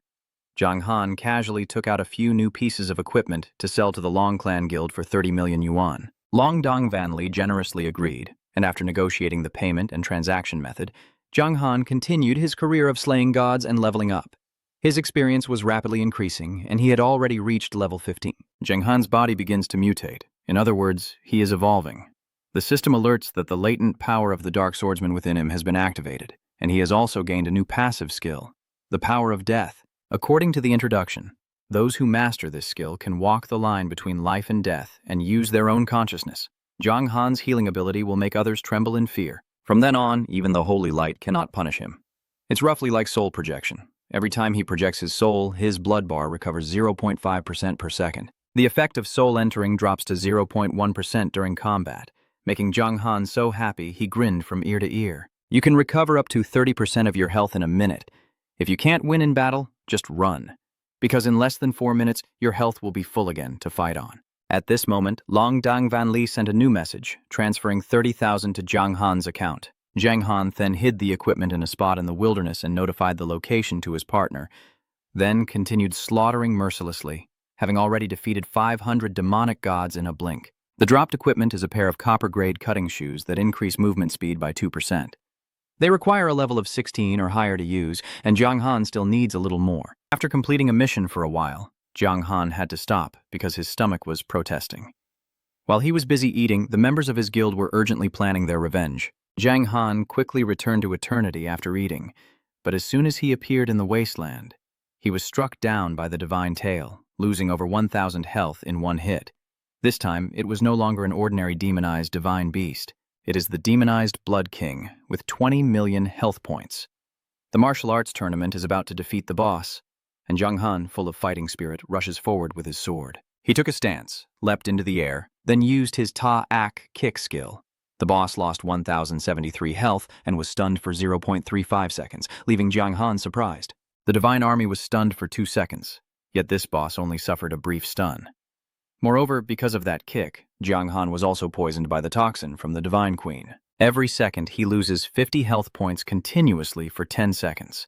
Zhang Han casually took out a few new pieces of equipment to sell to the Long Clan Guild for 30 million yuan. Longdang Van Li generously agreed, and after negotiating the payment and transaction method, Zhang Han continued his career of slaying gods and leveling up. His experience was rapidly increasing, and he had already reached level 15. Zhang Han's body begins to mutate. In other words, he is evolving. The system alerts that the latent power of the Dark Swordsman within him has been activated, and he has also gained a new passive skill, the power of death. According to the introduction, those who master this skill can walk the line between life and death and use their own consciousness. Zhang Han's healing ability will make others tremble in fear. From then on, even the holy light cannot punish him. It's roughly like soul projection. Every time he projects his soul, his blood bar recovers 0.5% per second. The effect of soul entering drops to 0.1% during combat, making Zhang Han so happy he grinned from ear to ear. You can recover up to 30% of your health in a minute. If you can't win in battle, just run. Because in less than 4 minutes, your health will be full again to fight on. At this moment, Long Dang Van Li sent a new message, transferring 30,000 to Zhang Han's account. Zhang Han then hid the equipment in a spot in the wilderness and notified the location to his partner, then continued slaughtering mercilessly, having already defeated 500 demonic gods in a blink. The dropped equipment is a pair of copper-grade cutting shoes that increase movement speed by 2%. They require a level of 16 or higher to use, and Zhang Han still needs a little more. After completing a mission for a while, Zhang Han had to stop because his stomach was protesting. While he was busy eating, the members of his guild were urgently planning their revenge. Zhang Han quickly returned to eternity after eating, but as soon as he appeared in the wasteland, he was struck down by the divine tail, losing over 1,000 health in one hit. This time, it was no longer an ordinary demonized divine beast. It is the demonized Blood King, with 20 million health points. The martial arts tournament is about to defeat the boss, and Zhang Han, full of fighting spirit, rushes forward with his sword. He took a stance, leapt into the air, then used his Ta-Ak kick skill. The boss lost 1,073 health and was stunned for 0.35 seconds, leaving Zhang Han surprised. The divine army was stunned for 2 seconds, yet this boss only suffered a brief stun. Moreover, because of that kick, Zhang Han was also poisoned by the toxin from the Divine Queen. Every second, he loses 50 health points continuously for 10 seconds.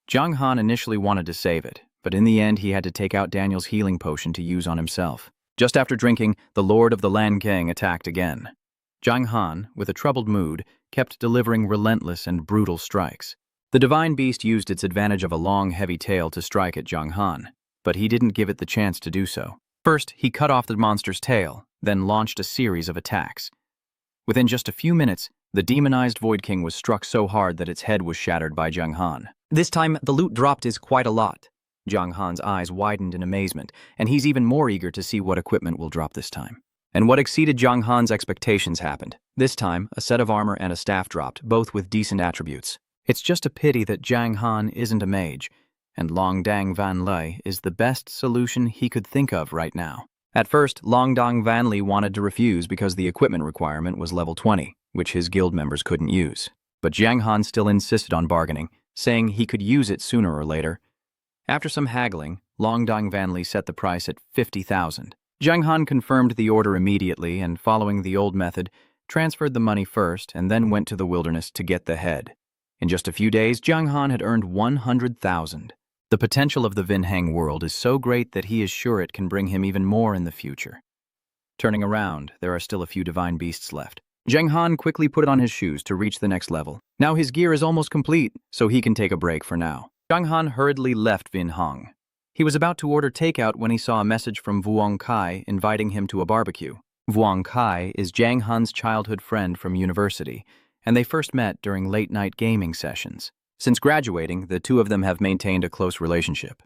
Zhang Han initially wanted to save it, but in the end he had to take out Daniel's healing potion to use on himself. Just after drinking, the Lord of the Lan Gang attacked again. Zhang Han, with a troubled mood, kept delivering relentless and brutal strikes. The divine beast used its advantage of a long, heavy tail to strike at Zhang Han, but he didn't give it the chance to do so. First, he cut off the monster's tail, then launched a series of attacks. Within just a few minutes, the demonized Void King was struck so hard that its head was shattered by Zhang Han. This time, the loot dropped is quite a lot. Zhang Han's eyes widened in amazement, and he's even more eager to see what equipment will drop this time. And what exceeded Zhang Han's expectations happened. This time, a set of armor and a staff dropped, both with decent attributes. It's just a pity that Zhang Han isn't a mage, and Long Dang Van Li is the best solution he could think of right now. At first, Long Dang Van Li wanted to refuse because the equipment requirement was level 20, which his guild members couldn't use. But Zhang Han still insisted on bargaining, saying he could use it sooner or later. After some haggling, Long Dang Van Li set the price at 50,000. Zhang Han confirmed the order immediately and, following the old method, transferred the money first and then went to the wilderness to get the head. In just a few days, Zhang Han had earned 100,000. The potential of the Vinhang world is so great that he is sure it can bring him even more in the future. Turning around, there are still a few divine beasts left. Zhang Han quickly put on his shoes to reach the next level. Now his gear is almost complete, so he can take a break for now. Zhang Han hurriedly left Vinhang. He was about to order takeout when he saw a message from Vuong Kai inviting him to a barbecue. Vuong Kai is Zhang Han's childhood friend from university, and they first met during late-night gaming sessions. Since graduating, the two of them have maintained a close relationship.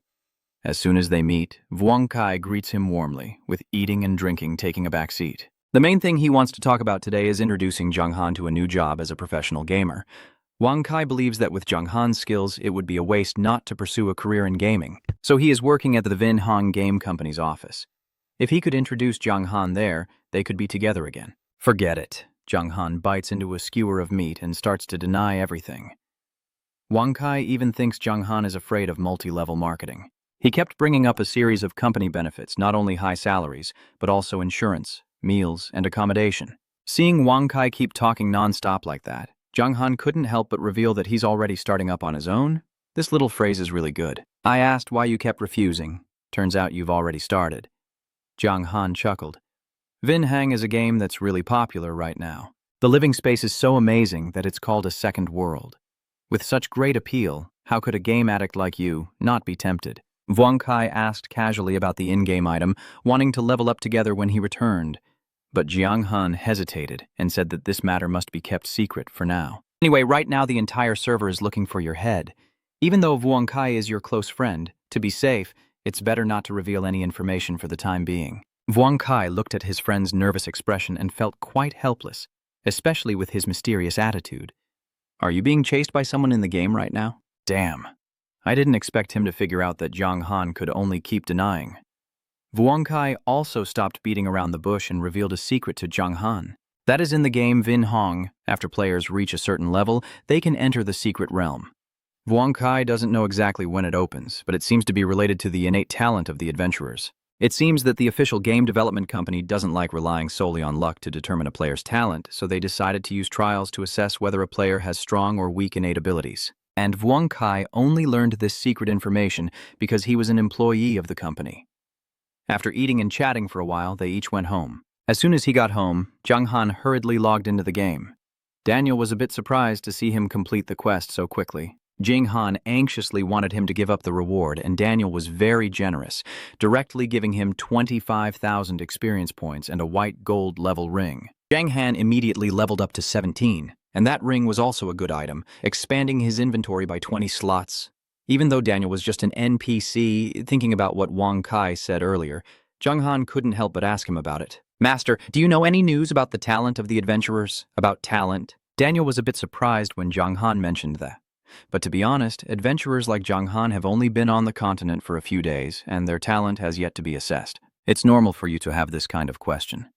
As soon as they meet, Vuong Kai greets him warmly, with eating and drinking taking a back seat. The main thing he wants to talk about today is introducing Zhang Han to a new job as a professional gamer. Vuong Kai believes that with Zhang Han's skills, it would be a waste not to pursue a career in gaming, so he is working at the Vinhang Game Company's office. If he could introduce Zhang Han there, they could be together again. Forget it. Zhang Han bites into a skewer of meat and starts to deny everything. Vuong Kai even thinks Zhang Han is afraid of multi-level marketing. He kept bringing up a series of company benefits, not only high salaries, but also insurance, meals, and accommodation. Seeing Vuong Kai keep talking non-stop like that, Zhang Han couldn't help but reveal that he's already starting up on his own. This little phrase is really good. I asked why you kept refusing. Turns out you've already started. Zhang Han chuckled. Vinhang is a game that's really popular right now. The living space is so amazing that it's called a second world. With such great appeal, how could a game addict like you not be tempted? Vuong Kai asked casually about the in-game item, wanting to level up together when he returned. But Zhang Han hesitated and said that this matter must be kept secret for now. Anyway, right now the entire server is looking for your head. Even though Vuong Kai is your close friend, to be safe, it's better not to reveal any information for the time being. Vuong Kai looked at his friend's nervous expression and felt quite helpless, especially with his mysterious attitude. Are you being chased by someone in the game right now? Damn. I didn't expect him to figure out that Zhang Han could only keep denying. Vuongkai also stopped beating around the bush and revealed a secret to Zhang Han. That is in the game Vin Hong, after players reach a certain level, they can enter the secret realm. Vuongkai doesn't know exactly when it opens, but it seems to be related to the innate talent of the adventurers. It seems that the official game development company doesn't like relying solely on luck to determine a player's talent, so they decided to use trials to assess whether a player has strong or weak innate abilities. And Vuongkai only learned this secret information because he was an employee of the company. After eating and chatting for a while, they each went home. As soon as he got home, Zhang Han hurriedly logged into the game. Daniel was a bit surprised to see him complete the quest so quickly. Jing Han anxiously wanted him to give up the reward, and Daniel was very generous, directly giving him 25,000 experience points and a white gold level ring. Zhang Han immediately leveled up to 17, and that ring was also a good item, expanding his inventory by 20 slots. Even though Daniel was just an NPC, thinking about what Wang Kai said earlier, Zhang Han couldn't help but ask him about it. "Master, do you know any news about the talent of the adventurers? About talent?" Daniel was a bit surprised when Zhang Han mentioned that. But to be honest, adventurers like Zhang Han have only been on the continent for a few days, and their talent has yet to be assessed. It's normal for you to have this kind of question.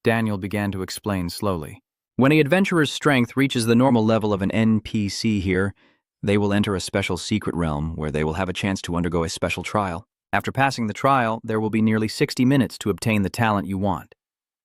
Daniel began to explain slowly. When an adventurer's strength reaches the normal level of an NPC here, they will enter a special secret realm where they will have a chance to undergo a special trial. After passing the trial, there will be nearly 60 minutes to obtain the talent you want.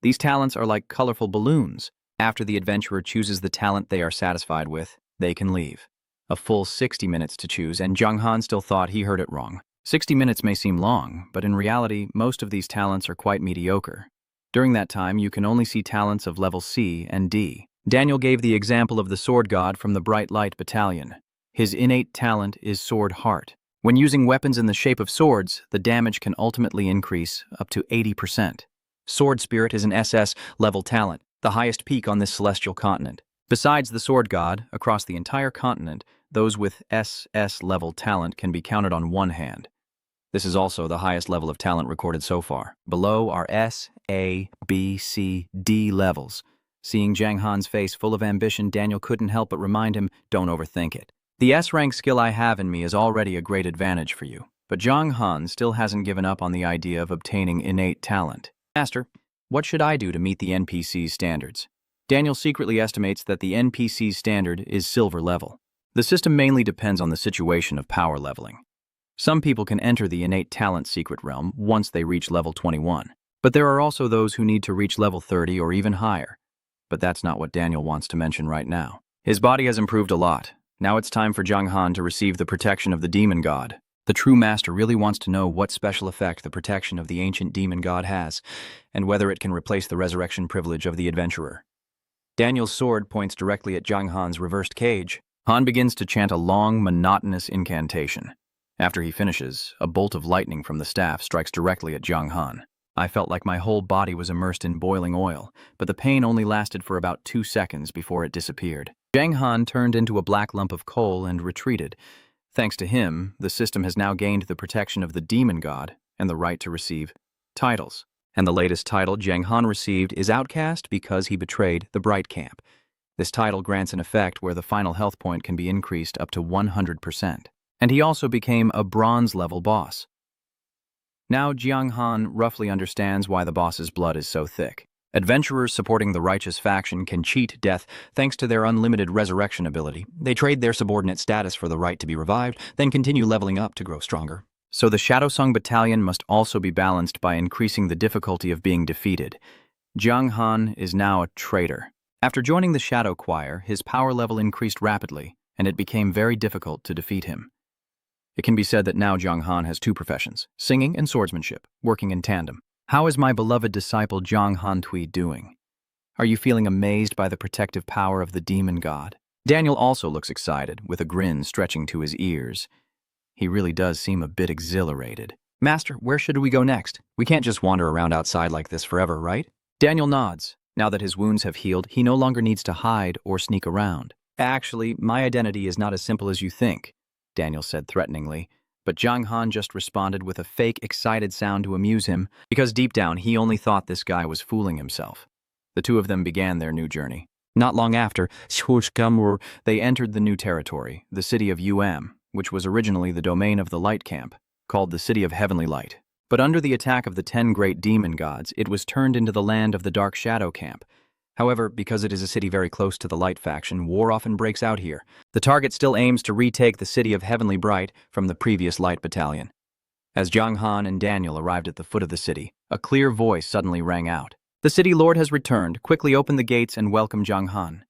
These talents are like colorful balloons. After the adventurer chooses the talent they are satisfied with, they can leave. A full 60 minutes to choose, and Zhang Han still thought he heard it wrong. 60 minutes may seem long, but in reality, most of these talents are quite mediocre. During that time, you can only see talents of level C and D. Daniel gave the example of the sword god from the Bright Light Battalion. His innate talent is Sword Heart. When using weapons in the shape of swords, the damage can ultimately increase up to 80%. Sword Spirit is an SS level talent, the highest peak on this celestial continent. Besides the sword god, across the entire continent, those with SS level talent can be counted on one hand. This is also the highest level of talent recorded so far. Below are S, A, B, C, D levels. Seeing Zhang Han's face full of ambition, Daniel couldn't help but remind him, don't overthink it. The S-rank skill I have in me is already a great advantage for you. But Zhang Han still hasn't given up on the idea of obtaining innate talent. Master, what should I do to meet the NPC's standards? Daniel secretly estimates that the NPC's standard is silver level. The system mainly depends on the situation of power leveling. Some people can enter the innate talent secret realm once they reach level 21, but there are also those who need to reach level 30 or even higher. But that's not what Daniel wants to mention right now. His body has improved a lot. Now it's time for Zhang Han to receive the protection of the demon god. The true master really wants to know what special effect the protection of the ancient demon god has, and whether it can replace the resurrection privilege of the adventurer. Daniel's sword points directly at Zhang Han's reversed cage. Han begins to chant a long, monotonous incantation. After he finishes, a bolt of lightning from the staff strikes directly at Zhang Han. I felt like my whole body was immersed in boiling oil, but the pain only lasted for about 2 seconds before it disappeared. Zhang Han turned into a black lump of coal and retreated. Thanks to him, the system has now gained the protection of the demon god and the right to receive titles. And the latest title Zhang Han received is Outcast because he betrayed the Bright Camp. This title grants an effect where the final health point can be increased up to 100%. And he also became a bronze-level boss. Now Zhang Han roughly understands why the boss's blood is so thick. Adventurers supporting the righteous faction can cheat death thanks to their unlimited resurrection ability. They trade their subordinate status for the right to be revived, then continue leveling up to grow stronger. So the Shadow Song Battalion must also be balanced by increasing the difficulty of being defeated. Zhang Han is now a traitor. After joining the Shadow Choir, his power level increased rapidly, and it became very difficult to defeat him. It can be said that now Zhang Han has 2 professions, singing and swordsmanship, working in tandem. How is my beloved disciple Zhang Hantui doing? Are you feeling amazed by the protective power of the demon god? Daniel also looks excited, with a grin stretching to his ears. He really does seem a bit exhilarated. Master, where should we go next? We can't just wander around outside like this forever, right? Daniel nods. Now that his wounds have healed, he no longer needs to hide or sneak around. Actually, my identity is not as simple as you think, Daniel said threateningly. But Zhang Han just responded with a fake, excited sound to amuse him, because deep down he only thought this guy was fooling himself. The two of them began their new journey. Not long after, they entered the new territory, the city of UM, which was originally the domain of the Light Camp, called the City of Heavenly Light. But under the attack of the 10 great demon gods, it was turned into the land of the Dark Shadow Camp. However, because it is a city very close to the Light faction, war often breaks out here. The target still aims to retake the city of Heavenly Bright from the previous Light Battalion. As Jung Han and Daniel arrived at the foot of the city, a clear voice suddenly rang out. The city lord has returned. Quickly open the gates and welcome Jung Han.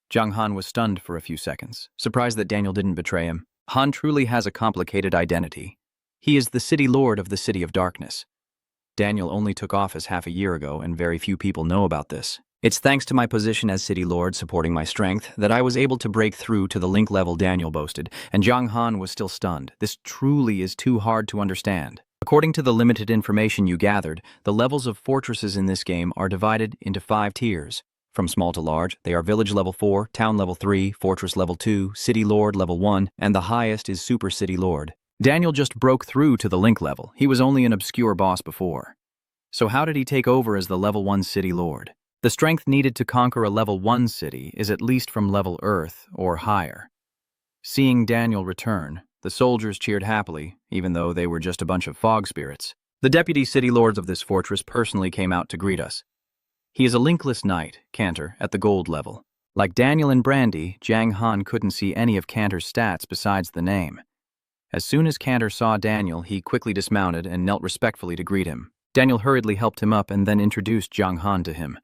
Jung Han was stunned for a few seconds, surprised that Daniel didn't betray him. Han truly has a complicated identity. He is the city lord of the City of Darkness. Daniel only took office half a year ago, and very few people know about this. It's thanks to my position as City Lord supporting my strength that I was able to break through to the link level Daniel boasted, and Jung Han was still stunned. This truly is too hard to understand. According to the limited information you gathered, the levels of fortresses in this game are divided into 5 tiers. From small to large, they are Village Level 4, Town Level 3, Fortress Level 2, City Lord Level 1, and the highest is Super City Lord. Daniel just broke through to the link level. He was only an obscure boss before. So how did he take over as the Level 1 City Lord? The strength needed to conquer a Level 1 city is at least from Level Earth or higher. Seeing Daniel return, the soldiers cheered happily, even though they were just a bunch of fog spirits. The deputy city lords of this fortress personally came out to greet us. He is a linkless knight, Cantor, at the gold level. Like Daniel and Brandy, Jang Han couldn't see any of Cantor's stats besides the name. As soon as Cantor saw Daniel, he quickly dismounted and knelt respectfully to greet him. Daniel hurriedly helped him up and then introduced Jung Han to him.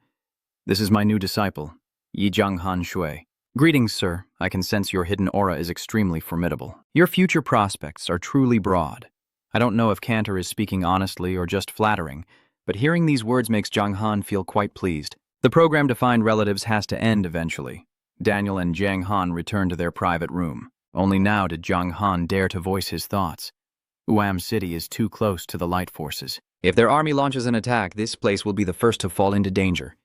This is my new disciple, Yi Jung Han Shui. Greetings, sir. I can sense your hidden aura is extremely formidable. Your future prospects are truly broad. I don't know if Cantor is speaking honestly or just flattering, but hearing these words makes Jung Han feel quite pleased. The program to find relatives has to end eventually. Daniel and Jang Han returned to their private room. Only now did Jung Han dare to voice his thoughts. Uam City is too close to the light forces. If their army launches an attack, this place will be the first to fall into danger.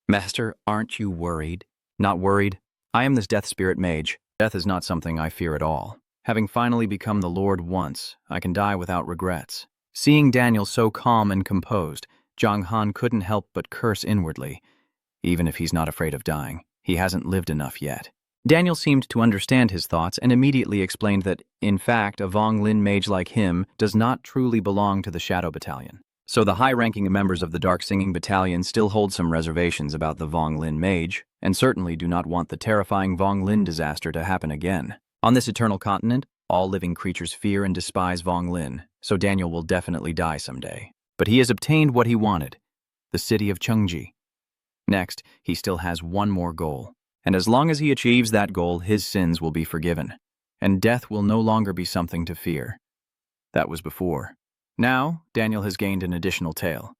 Master, aren't you worried? Not worried. I am this death spirit mage. Death is not something I fear at all. Having finally become the Lord once, I can die without regrets. Seeing Daniel so calm and composed, Jung Han couldn't help but curse inwardly. Even if he's not afraid of dying, he hasn't lived enough yet. Daniel seemed to understand his thoughts and immediately explained that, in fact, a Vong Lin mage like him does not truly belong to the Shadow Battalion. So the high-ranking members of the Dark Singing Battalion still hold some reservations about the Vong Lin mage, and certainly do not want the terrifying Vong Lin disaster to happen again. On this eternal continent, all living creatures fear and despise Vong Lin, so Daniel will definitely die someday. But he has obtained what he wanted, the city of Chengji. Next, he still has one more goal. And as long as he achieves that goal, his sins will be forgiven, and death will no longer be something to fear. That was before. Now, Daniel has gained an additional tail,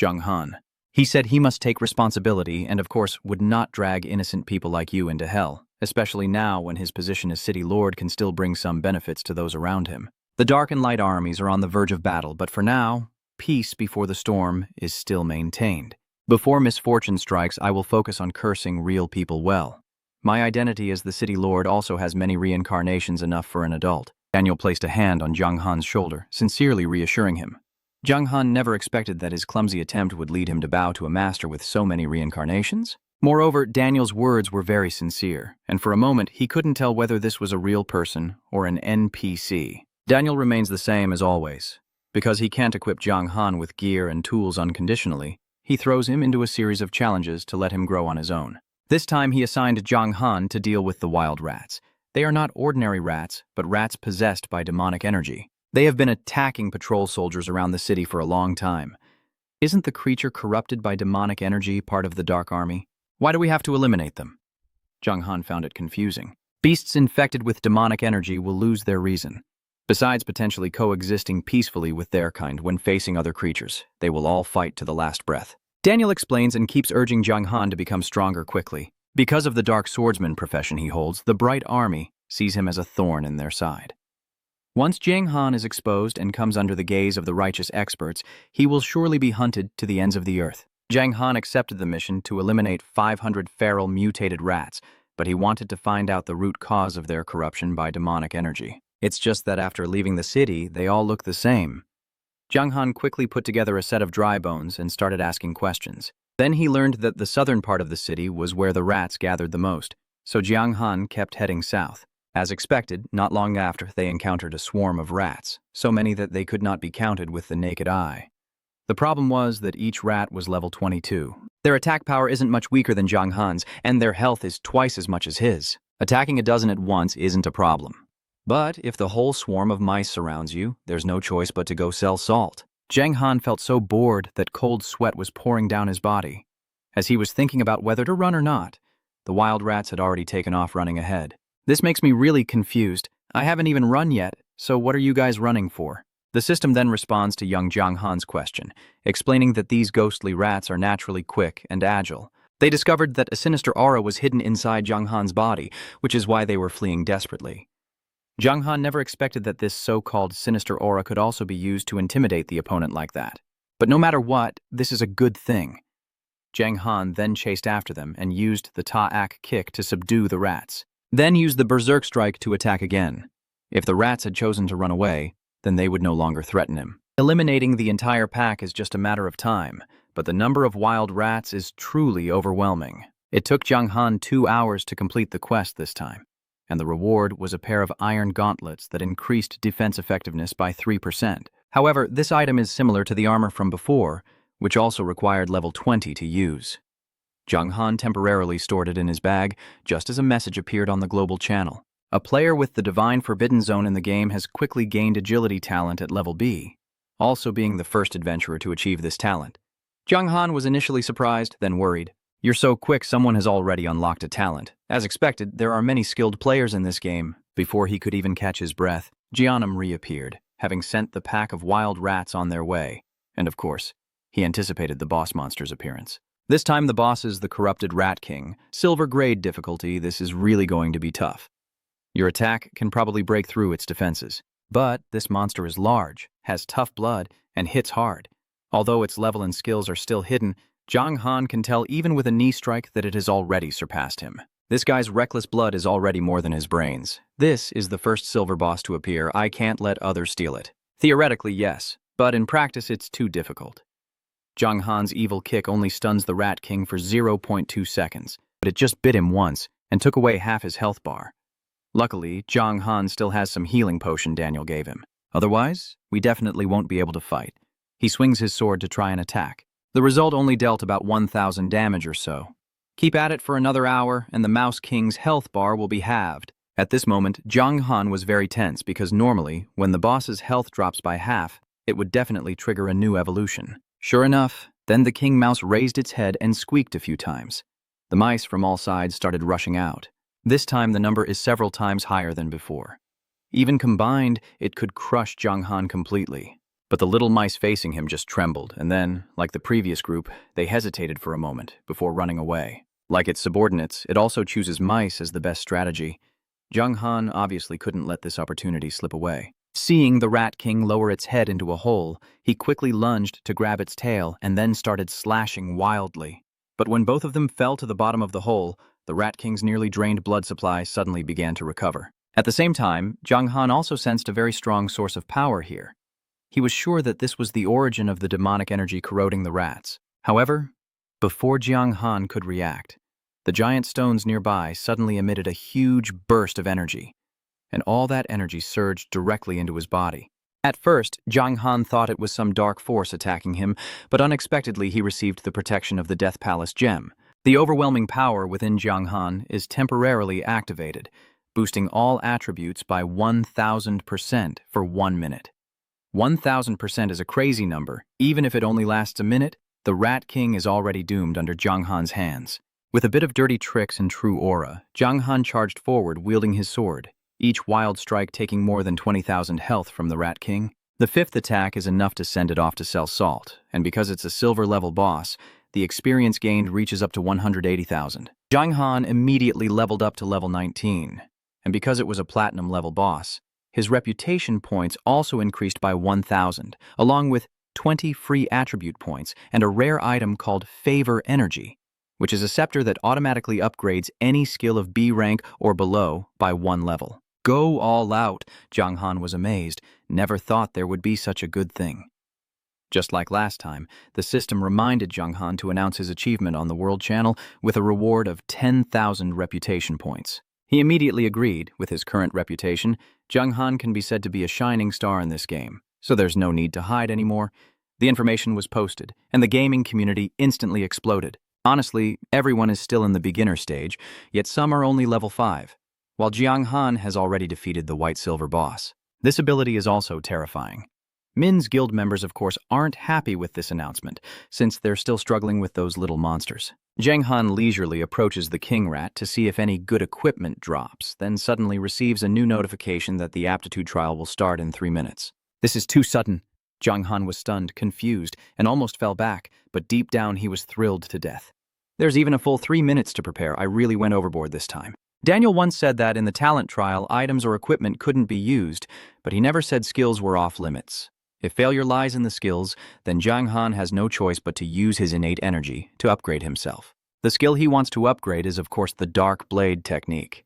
Jung Han. He said he must take responsibility and, of course, would not drag innocent people like you into hell, especially now when his position as City Lord can still bring some benefits to those around him. The Dark and Light armies are on the verge of battle, but for now, peace before the storm is still maintained. Before misfortune strikes, I will focus on cursing real people well. My identity as the City Lord also has many reincarnations enough for an adult. Daniel placed a hand on Jung Han's shoulder, sincerely reassuring him. Jung Han never expected that his clumsy attempt would lead him to bow to a master with so many reincarnations. Moreover, Daniel's words were very sincere, and for a moment he couldn't tell whether this was a real person or an NPC. Daniel remains the same as always. Because he can't equip Jung Han with gear and tools unconditionally, he throws him into a series of challenges to let him grow on his own. This time he assigned Jung Han to deal with the wild rats. They are not ordinary rats, but rats possessed by demonic energy. They have been attacking patrol soldiers around the city for a long time. Isn't the creature corrupted by demonic energy part of the Dark Army? Why do we have to eliminate them? Jung Han found it confusing. Beasts infected with demonic energy will lose their reason. Besides potentially coexisting peacefully with their kind when facing other creatures, they will all fight to the last breath. Daniel explains and keeps urging Jung Han to become stronger quickly. Because of the dark swordsman profession he holds, the Bright Army sees him as a thorn in their side. Once Jang Han is exposed and comes under the gaze of the righteous experts, he will surely be hunted to the ends of the earth. Jang Han accepted the mission to eliminate 500 feral mutated rats, but he wanted to find out the root cause of their corruption by demonic energy. It's just that after leaving the city, they all look the same. Jung Han quickly put together a set of dry bones and started asking questions. Then he learned that the southern part of the city was where the rats gathered the most, so Jung Han kept heading south. As expected, not long after, they encountered a swarm of rats, so many that they could not be counted with the naked eye. The problem was that each rat was level 22. Their attack power isn't much weaker than Zhang Han's, and their health is twice as much as his. Attacking a dozen at once isn't a problem. But if the whole swarm of mice surrounds you, there's no choice but to go sell salt. Zhang Han felt so bored that cold sweat was pouring down his body. As he was thinking about whether to run or not, the wild rats had already taken off running ahead. This makes me really confused. I haven't even run yet, so what are you guys running for? The system then responds to young Zhang Han's question, explaining that these ghostly rats are naturally quick and agile. They discovered that a sinister aura was hidden inside Zhang Han's body, which is why they were fleeing desperately. Zhang Han never expected that this so-called sinister aura could also be used to intimidate the opponent like that. But no matter what, this is a good thing. Zhang Han then chased after them and used the Ta-Ak kick to subdue the rats. Then used the Berserk Strike to attack again. If the rats had chosen to run away, then they would no longer threaten him. Eliminating the entire pack is just a matter of time, but the number of wild rats is truly overwhelming. It took Zhang Han 2 hours to complete the quest this time, and the reward was a pair of iron gauntlets that increased defense effectiveness by 3%. However, this item is similar to the armor from before, which also required level 20 to use. Zhang Han temporarily stored it in his bag, just as a message appeared on the global channel. A player with the Divine Forbidden Zone in the game has quickly gained agility talent at level B, also being the first adventurer to achieve this talent. Zhang Han was initially surprised, then worried. You're so quick, someone has already unlocked a talent. As expected, there are many skilled players in this game. Before he could even catch his breath, Jiannim reappeared, having sent the pack of wild rats on their way. And of course, he anticipated the boss monster's appearance. This time the boss is the corrupted Rat King. Silver grade difficulty, this is really going to be tough. Your attack can probably break through its defenses. But this monster is large, has tough blood, and hits hard. Although its level and skills are still hidden, Zhang Han can tell even with a knee strike that it has already surpassed him. This guy's reckless blood is already more than his brains. This is the first silver boss to appear. I can't let others steal it. Theoretically, yes, but in practice it's too difficult. Zhang Han's evil kick only stuns the Rat King for 0.2 seconds, but it just bit him once and took away half his health bar. Luckily, Zhang Han still has some healing potion Daniel gave him. Otherwise, we definitely won't be able to fight. He swings his sword to try and attack. The result only dealt about 1,000 damage or so. Keep at it for another hour, and the Mouse King's health bar will be halved. At this moment, Zhang Han was very tense because normally, when the boss's health drops by half, it would definitely trigger a new evolution. Sure enough, then the king mouse raised its head and squeaked a few times. The mice from all sides started rushing out. This time the number is several times higher than before. Even combined, it could crush Zhang Han completely. But the little mice facing him just trembled, and then, like the previous group, they hesitated for a moment before running away. Like its subordinates, it also chooses mice as the best strategy. Zhang Han obviously couldn't let this opportunity slip away. Seeing the Rat King lower its head into a hole, he quickly lunged to grab its tail and then started slashing wildly. But when both of them fell to the bottom of the hole, the Rat King's nearly drained blood supply suddenly began to recover. At the same time, Zhang Han also sensed a very strong source of power here. He was sure that this was the origin of the demonic energy corroding the rats. However, before Zhang Han could react, the giant stones nearby suddenly emitted a huge burst of energy, and all that energy surged directly into his body. At first, Zhang Han thought it was some dark force attacking him, but unexpectedly he received the protection of the Death Palace gem. The overwhelming power within Zhang Han is temporarily activated, boosting all attributes by 1,000% for 1 minute. 1,000% is a crazy number. Even if it only lasts a minute, the Rat King is already doomed under Zhang Han's hands. With a bit of dirty tricks and true aura, Zhang Han charged forward wielding his sword, each wild strike taking more than 20,000 health from the Rat King. The fifth attack is enough to send it off to sell salt, and because it's a silver-level boss, the experience gained reaches up to 180,000. Zhang Han immediately leveled up to level 19, and because it was a platinum-level boss, his reputation points also increased by 1,000, along with 20 free attribute points and a rare item called Favor Energy, which is a scepter that automatically upgrades any skill of B rank or below by 1 level. Go all out, Zhang Han was amazed, never thought there would be such a good thing. Just like last time, the system reminded Zhang Han to announce his achievement on the World Channel with a reward of 10,000 reputation points. He immediately agreed. With his current reputation, Jung Han can be said to be a shining star in this game, so there's no need to hide anymore. The information was posted, and the gaming community instantly exploded. Honestly, everyone is still in the beginner stage, yet some are only level 5, while Jiang Han has already defeated the white-silver boss. This ability is also terrifying. Min's guild members, of course, aren't happy with this announcement, since they're still struggling with those little monsters. Jiang Han leisurely approaches the king rat to see if any good equipment drops, then suddenly receives a new notification that the aptitude trial will start in 3 minutes. This is too sudden. Jiang Han was stunned, confused, and almost fell back, but deep down he was thrilled to death. There's even a full 3 minutes to prepare. I really went overboard this time. Daniel once said that in the talent trial, items or equipment couldn't be used, but he never said skills were off limits. If failure lies in the skills, then Jiang Han has no choice but to use his innate energy to upgrade himself. The skill he wants to upgrade is, of course, the dark blade technique.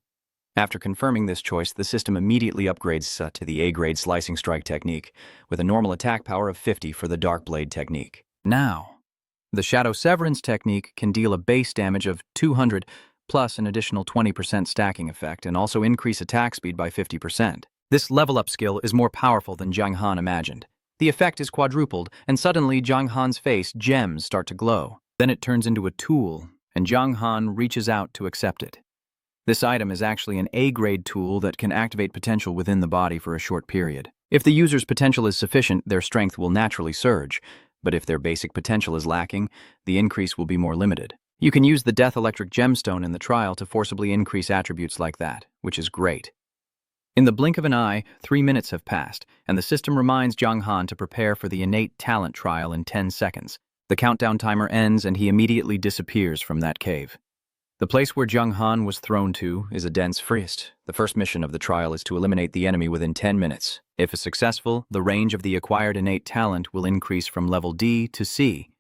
After confirming this choice, the system immediately upgrades to the A-grade slicing strike technique, with a normal attack power of 50 for the dark blade technique. Now, the Shadow Severance technique can deal a base damage of 200 plus an additional 20% stacking effect and also increase attack speed by 50%. This level-up skill is more powerful than Jiang Han imagined. The effect is quadrupled, and suddenly Jiang Han's face gems start to glow. Then it turns into a tool, and Jiang Han reaches out to accept it. This item is actually an A-grade tool that can activate potential within the body for a short period. If the user's potential is sufficient, their strength will naturally surge, but if their basic potential is lacking, the increase will be more limited. You can use the Death Electric Gemstone in the trial to forcibly increase attributes like that, which is great. In the blink of an eye, 3 minutes have passed, and the system reminds Jiang Han to prepare for the innate talent trial in 10 seconds. The countdown timer ends, and he immediately disappears from that cave. The place where Jiang Han was thrown to is a dense forest. The first mission of the trial is to eliminate the enemy within 10 minutes. If successful, the range of the acquired innate talent will increase from level D to C.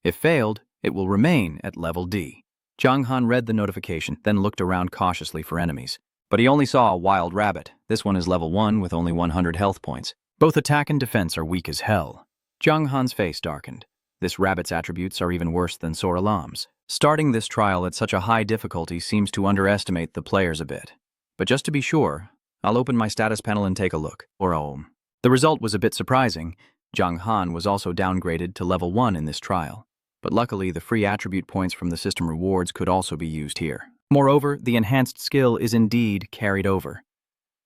If failed, it will remain at level D. Jiang Han read the notification, then looked around cautiously for enemies. But he only saw a wild rabbit. This one is level 1 with only 100 health points. Both attack and defense are weak as hell. Jiang Han's face darkened. This rabbit's attributes are even worse than Soralam's. Starting this trial at such a high difficulty seems to underestimate the players a bit. But just to be sure, I'll open my status panel and take a look. The result was a bit surprising. Jiang Han was also downgraded to level 1 in this trial. But luckily, the free attribute points from the system rewards could also be used here. Moreover, the enhanced skill is indeed carried over.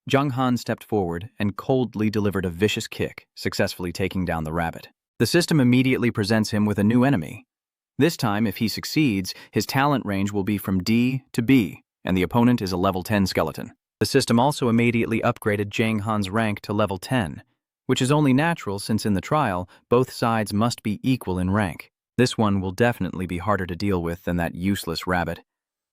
Jiang Han stepped forward and coldly delivered a vicious kick, successfully taking down the rabbit. The system immediately presents him with a new enemy. This time, if he succeeds, his talent range will be from D to B, and the opponent is a level 10 skeleton. The system also immediately upgraded Jiang Han's rank to level 10, which is only natural since in the trial, both sides must be equal in rank. This one will definitely be harder to deal with than that useless rabbit.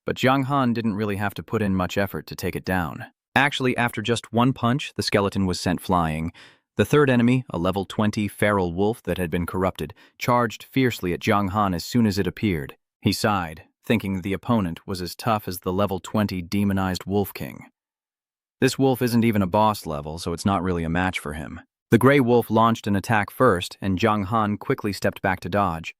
But Jiang Han didn't really have to put in much effort to take it down. Actually, after just one punch, the skeleton was sent flying. The third enemy, a level 20 feral wolf that had been corrupted, charged fiercely at Jiang Han as soon as it appeared. He sighed, thinking the opponent was as tough as the level 20 demonized Wolf King. This wolf isn't even a boss level, so it's not really a match for him. The gray wolf launched an attack first, and Jiang Han quickly stepped back to dodge.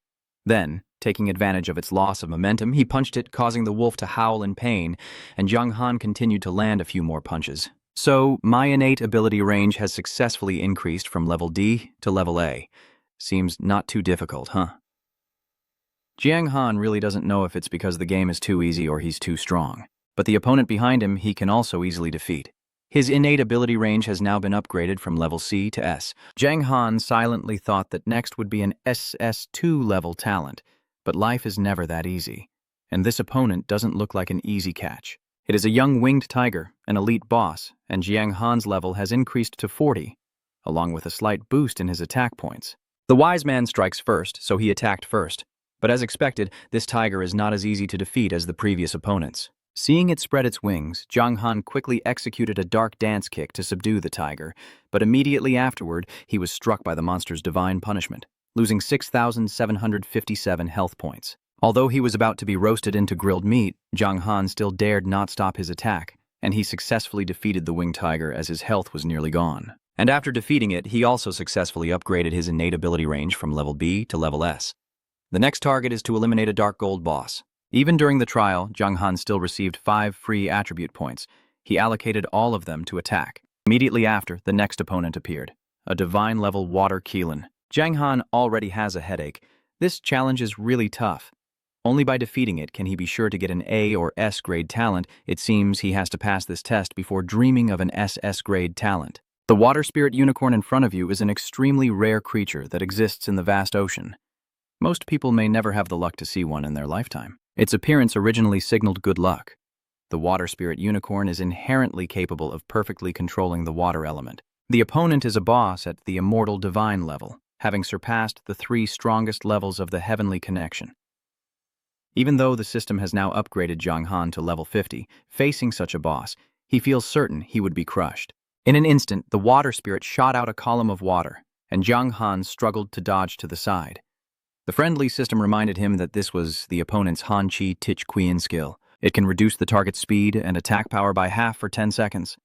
Then, taking advantage of its loss of momentum, he punched it, causing the wolf to howl in pain, and Jiang Han continued to land a few more punches. So, my innate ability range has successfully increased from level D to level A. Seems not too difficult, huh? Jiang Han really doesn't know if it's because the game is too easy or he's too strong. But the opponent behind him he can also easily defeat. His innate ability range has now been upgraded from level C to S. Jiang Han silently thought that next would be an SS2 level talent, but life is never that easy, and this opponent doesn't look like an easy catch. It is a young winged tiger, an elite boss, and Jiang Han's level has increased to 40, along with a slight boost in his attack points. The wise man strikes first, so he attacked first, but as expected, this tiger is not as easy to defeat as the previous opponents. Seeing it spread its wings, Jiang Han quickly executed a dark dance kick to subdue the tiger, but immediately afterward, he was struck by the monster's divine punishment, losing 6,757 health points. Although he was about to be roasted into grilled meat, Jiang Han still dared not stop his attack, and he successfully defeated the winged tiger as his health was nearly gone. And after defeating it, he also successfully upgraded his innate ability range from level B to level S. The next target is to eliminate a dark gold boss. Even during the trial, Zhang Han still received 5 free attribute points. He allocated all of them to attack. Immediately after, the next opponent appeared. A divine-level water Keelan. Zhang Han already has a headache. This challenge is really tough. Only by defeating it can he be sure to get an A or S grade talent. It seems he has to pass this test before dreaming of an SS grade talent. The water spirit unicorn in front of you is an extremely rare creature that exists in the vast ocean. Most people may never have the luck to see one in their lifetime. Its appearance originally signaled good luck. The water spirit unicorn is inherently capable of perfectly controlling the water element. The opponent is a boss at the immortal divine level, having surpassed the 3 strongest levels of the heavenly connection. Even though the system has now upgraded Zhang Han to level 50, facing such a boss, he feels certain he would be crushed. In an instant, the water spirit shot out a column of water, and Zhang Han struggled to dodge to the side. The friendly system reminded him that this was the opponent's Han Chi Tich Qian skill. It can reduce the target's speed and attack power by half for 10 seconds.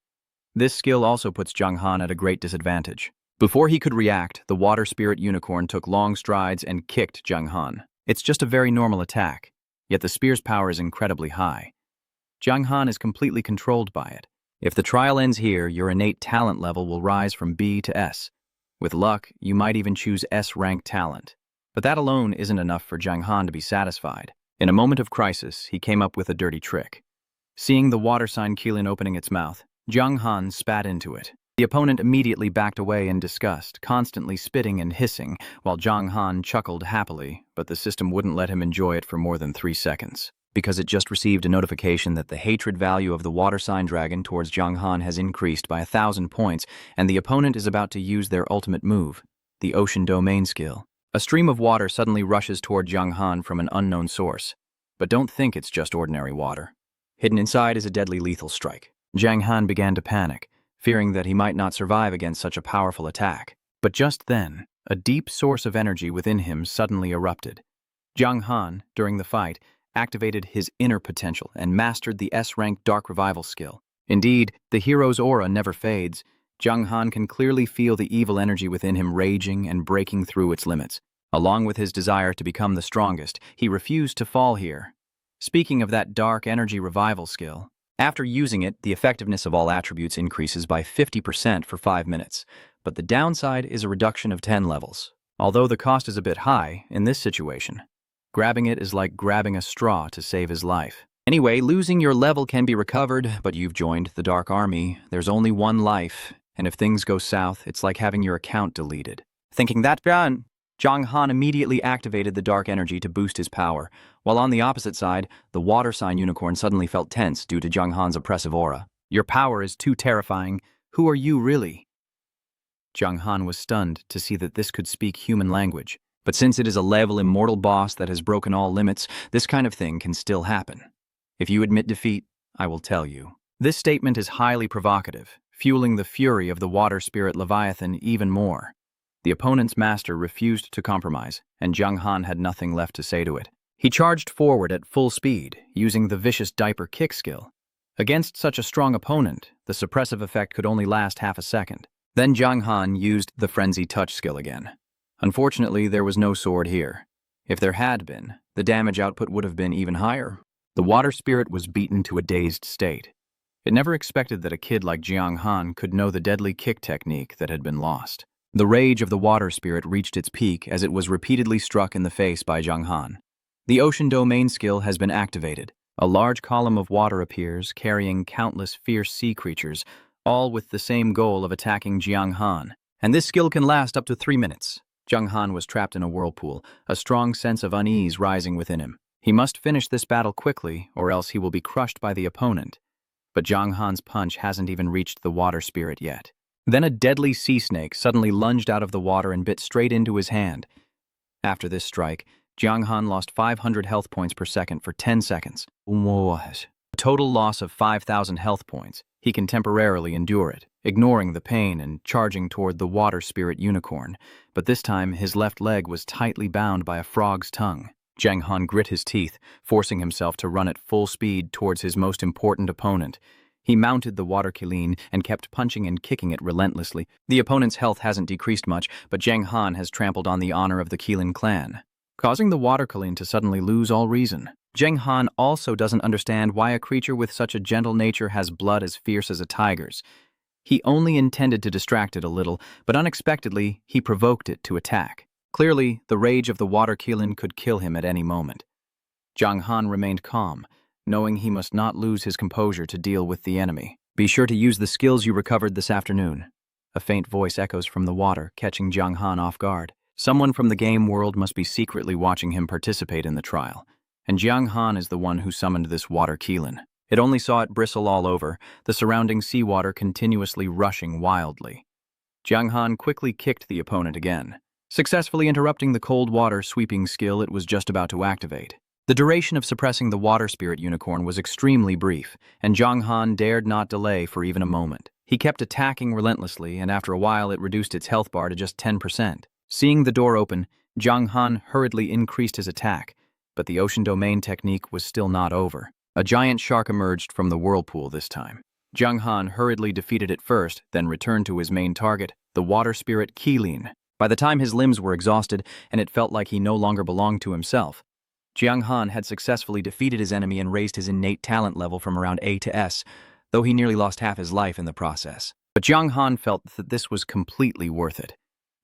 This skill also puts Zhang Han at a great disadvantage. Before he could react, the water spirit unicorn took long strides and kicked Zhang Han. It's just a very normal attack, yet the spear's power is incredibly high. Zhang Han is completely controlled by it. If the trial ends here, your innate talent level will rise from B to S. With luck, you might even choose S-rank talent. But that alone isn't enough for Zhang Han to be satisfied. In a moment of crisis, he came up with a dirty trick. Seeing the water sign Keelan opening its mouth, Zhang Han spat into it. The opponent immediately backed away in disgust, constantly spitting and hissing, while Zhang Han chuckled happily, but the system wouldn't let him enjoy it for more than 3 seconds. Because it just received a notification that the hatred value of the water sign dragon towards Zhang Han has increased by 1,000 points, and the opponent is about to use their ultimate move, the ocean domain skill. A stream of water suddenly rushes toward Zhang Han from an unknown source. But don't think it's just ordinary water. Hidden inside is a deadly lethal strike. Zhang Han began to panic, fearing that he might not survive against such a powerful attack. But just then, a deep source of energy within him suddenly erupted. Zhang Han, during the fight, activated his inner potential and mastered the S-rank Dark Revival skill. Indeed, the hero's aura never fades. Zhang Han can clearly feel the evil energy within him raging and breaking through its limits. Along with his desire to become the strongest, he refused to fall here. Speaking of that Dark Energy Revival skill, after using it, the effectiveness of all attributes increases by 50% for 5 minutes, but the downside is a reduction of 10 levels. Although the cost is a bit high in this situation, grabbing it is like grabbing a straw to save his life. Anyway, losing your level can be recovered, but you've joined the Dark Army. There's only one life, and if things go south, it's like having your account deleted. Thinking that done, Zhang Han immediately activated the dark energy to boost his power, while on the opposite side, the water sign unicorn suddenly felt tense due to Zhang Han's oppressive aura. Your power is too terrifying. Who are you really? Zhang Han was stunned to see that this could speak human language. But since it is a level immortal boss that has broken all limits, this kind of thing can still happen. If you admit defeat, I will tell you. This statement is highly provocative, fueling the fury of the water spirit Leviathan even more. The opponent's master refused to compromise, and Zhang Han had nothing left to say to it. He charged forward at full speed, using the vicious diaper kick skill. Against such a strong opponent, the suppressive effect could only last half a second. Then Zhang Han used the frenzy touch skill again. Unfortunately, there was no sword here. If there had been, the damage output would have been even higher. The water spirit was beaten to a dazed state. It never expected that a kid like Zhang Han could know the deadly kick technique that had been lost. The rage of the water spirit reached its peak as it was repeatedly struck in the face by Zhang Han. The ocean domain skill has been activated. A large column of water appears, carrying countless fierce sea creatures, all with the same goal of attacking Zhang Han. And this skill can last up to 3 minutes. Zhang Han was trapped in a whirlpool, a strong sense of unease rising within him. He must finish this battle quickly, or else he will be crushed by the opponent. But Zhang Han's punch hasn't even reached the water spirit yet. Then a deadly sea snake suddenly lunged out of the water and bit straight into his hand. After this strike, Zhang Han lost 500 health points per second for 10 seconds. A total loss of 5,000 health points. He can temporarily endure it, ignoring the pain and charging toward the water spirit unicorn. But this time, his left leg was tightly bound by a frog's tongue. Zhang Han grit his teeth, forcing himself to run at full speed towards his most important opponent. He mounted the water Keelan and kept punching and kicking it relentlessly. The opponent's health hasn't decreased much, but Zhang Han has trampled on the honor of the Keelan clan, causing the water Keelan to suddenly lose all reason. Zheng Han also doesn't understand why a creature with such a gentle nature has blood as fierce as a tiger's. He only intended to distract it a little, but unexpectedly, he provoked it to attack. Clearly, the rage of the water Keelan could kill him at any moment. Zhang Han remained calm, knowing he must not lose his composure to deal with the enemy. Be sure to use the skills you recovered this afternoon. A faint voice echoes from the water, catching Zhang Han off guard. Someone from the game world must be secretly watching him participate in the trial, and Zhang Han is the one who summoned this water Keelan. It only saw it bristle all over, the surrounding seawater continuously rushing wildly. Zhang Han quickly kicked the opponent again, successfully interrupting the cold water sweeping skill it was just about to activate. The duration of suppressing the water spirit unicorn was extremely brief, and Zhang Han dared not delay for even a moment. He kept attacking relentlessly, and after a while it reduced its health bar to just 10%. Seeing the door open, Zhang Han hurriedly increased his attack, but the ocean domain technique was still not over. A giant shark emerged from the whirlpool this time. Zhang Han hurriedly defeated it first, then returned to his main target, the water spirit Keelan. By the time his limbs were exhausted and it felt like he no longer belonged to himself, Zhang Han had successfully defeated his enemy and raised his innate talent level from around A to S, though he nearly lost half his life in the process. But Zhang Han felt that this was completely worth it.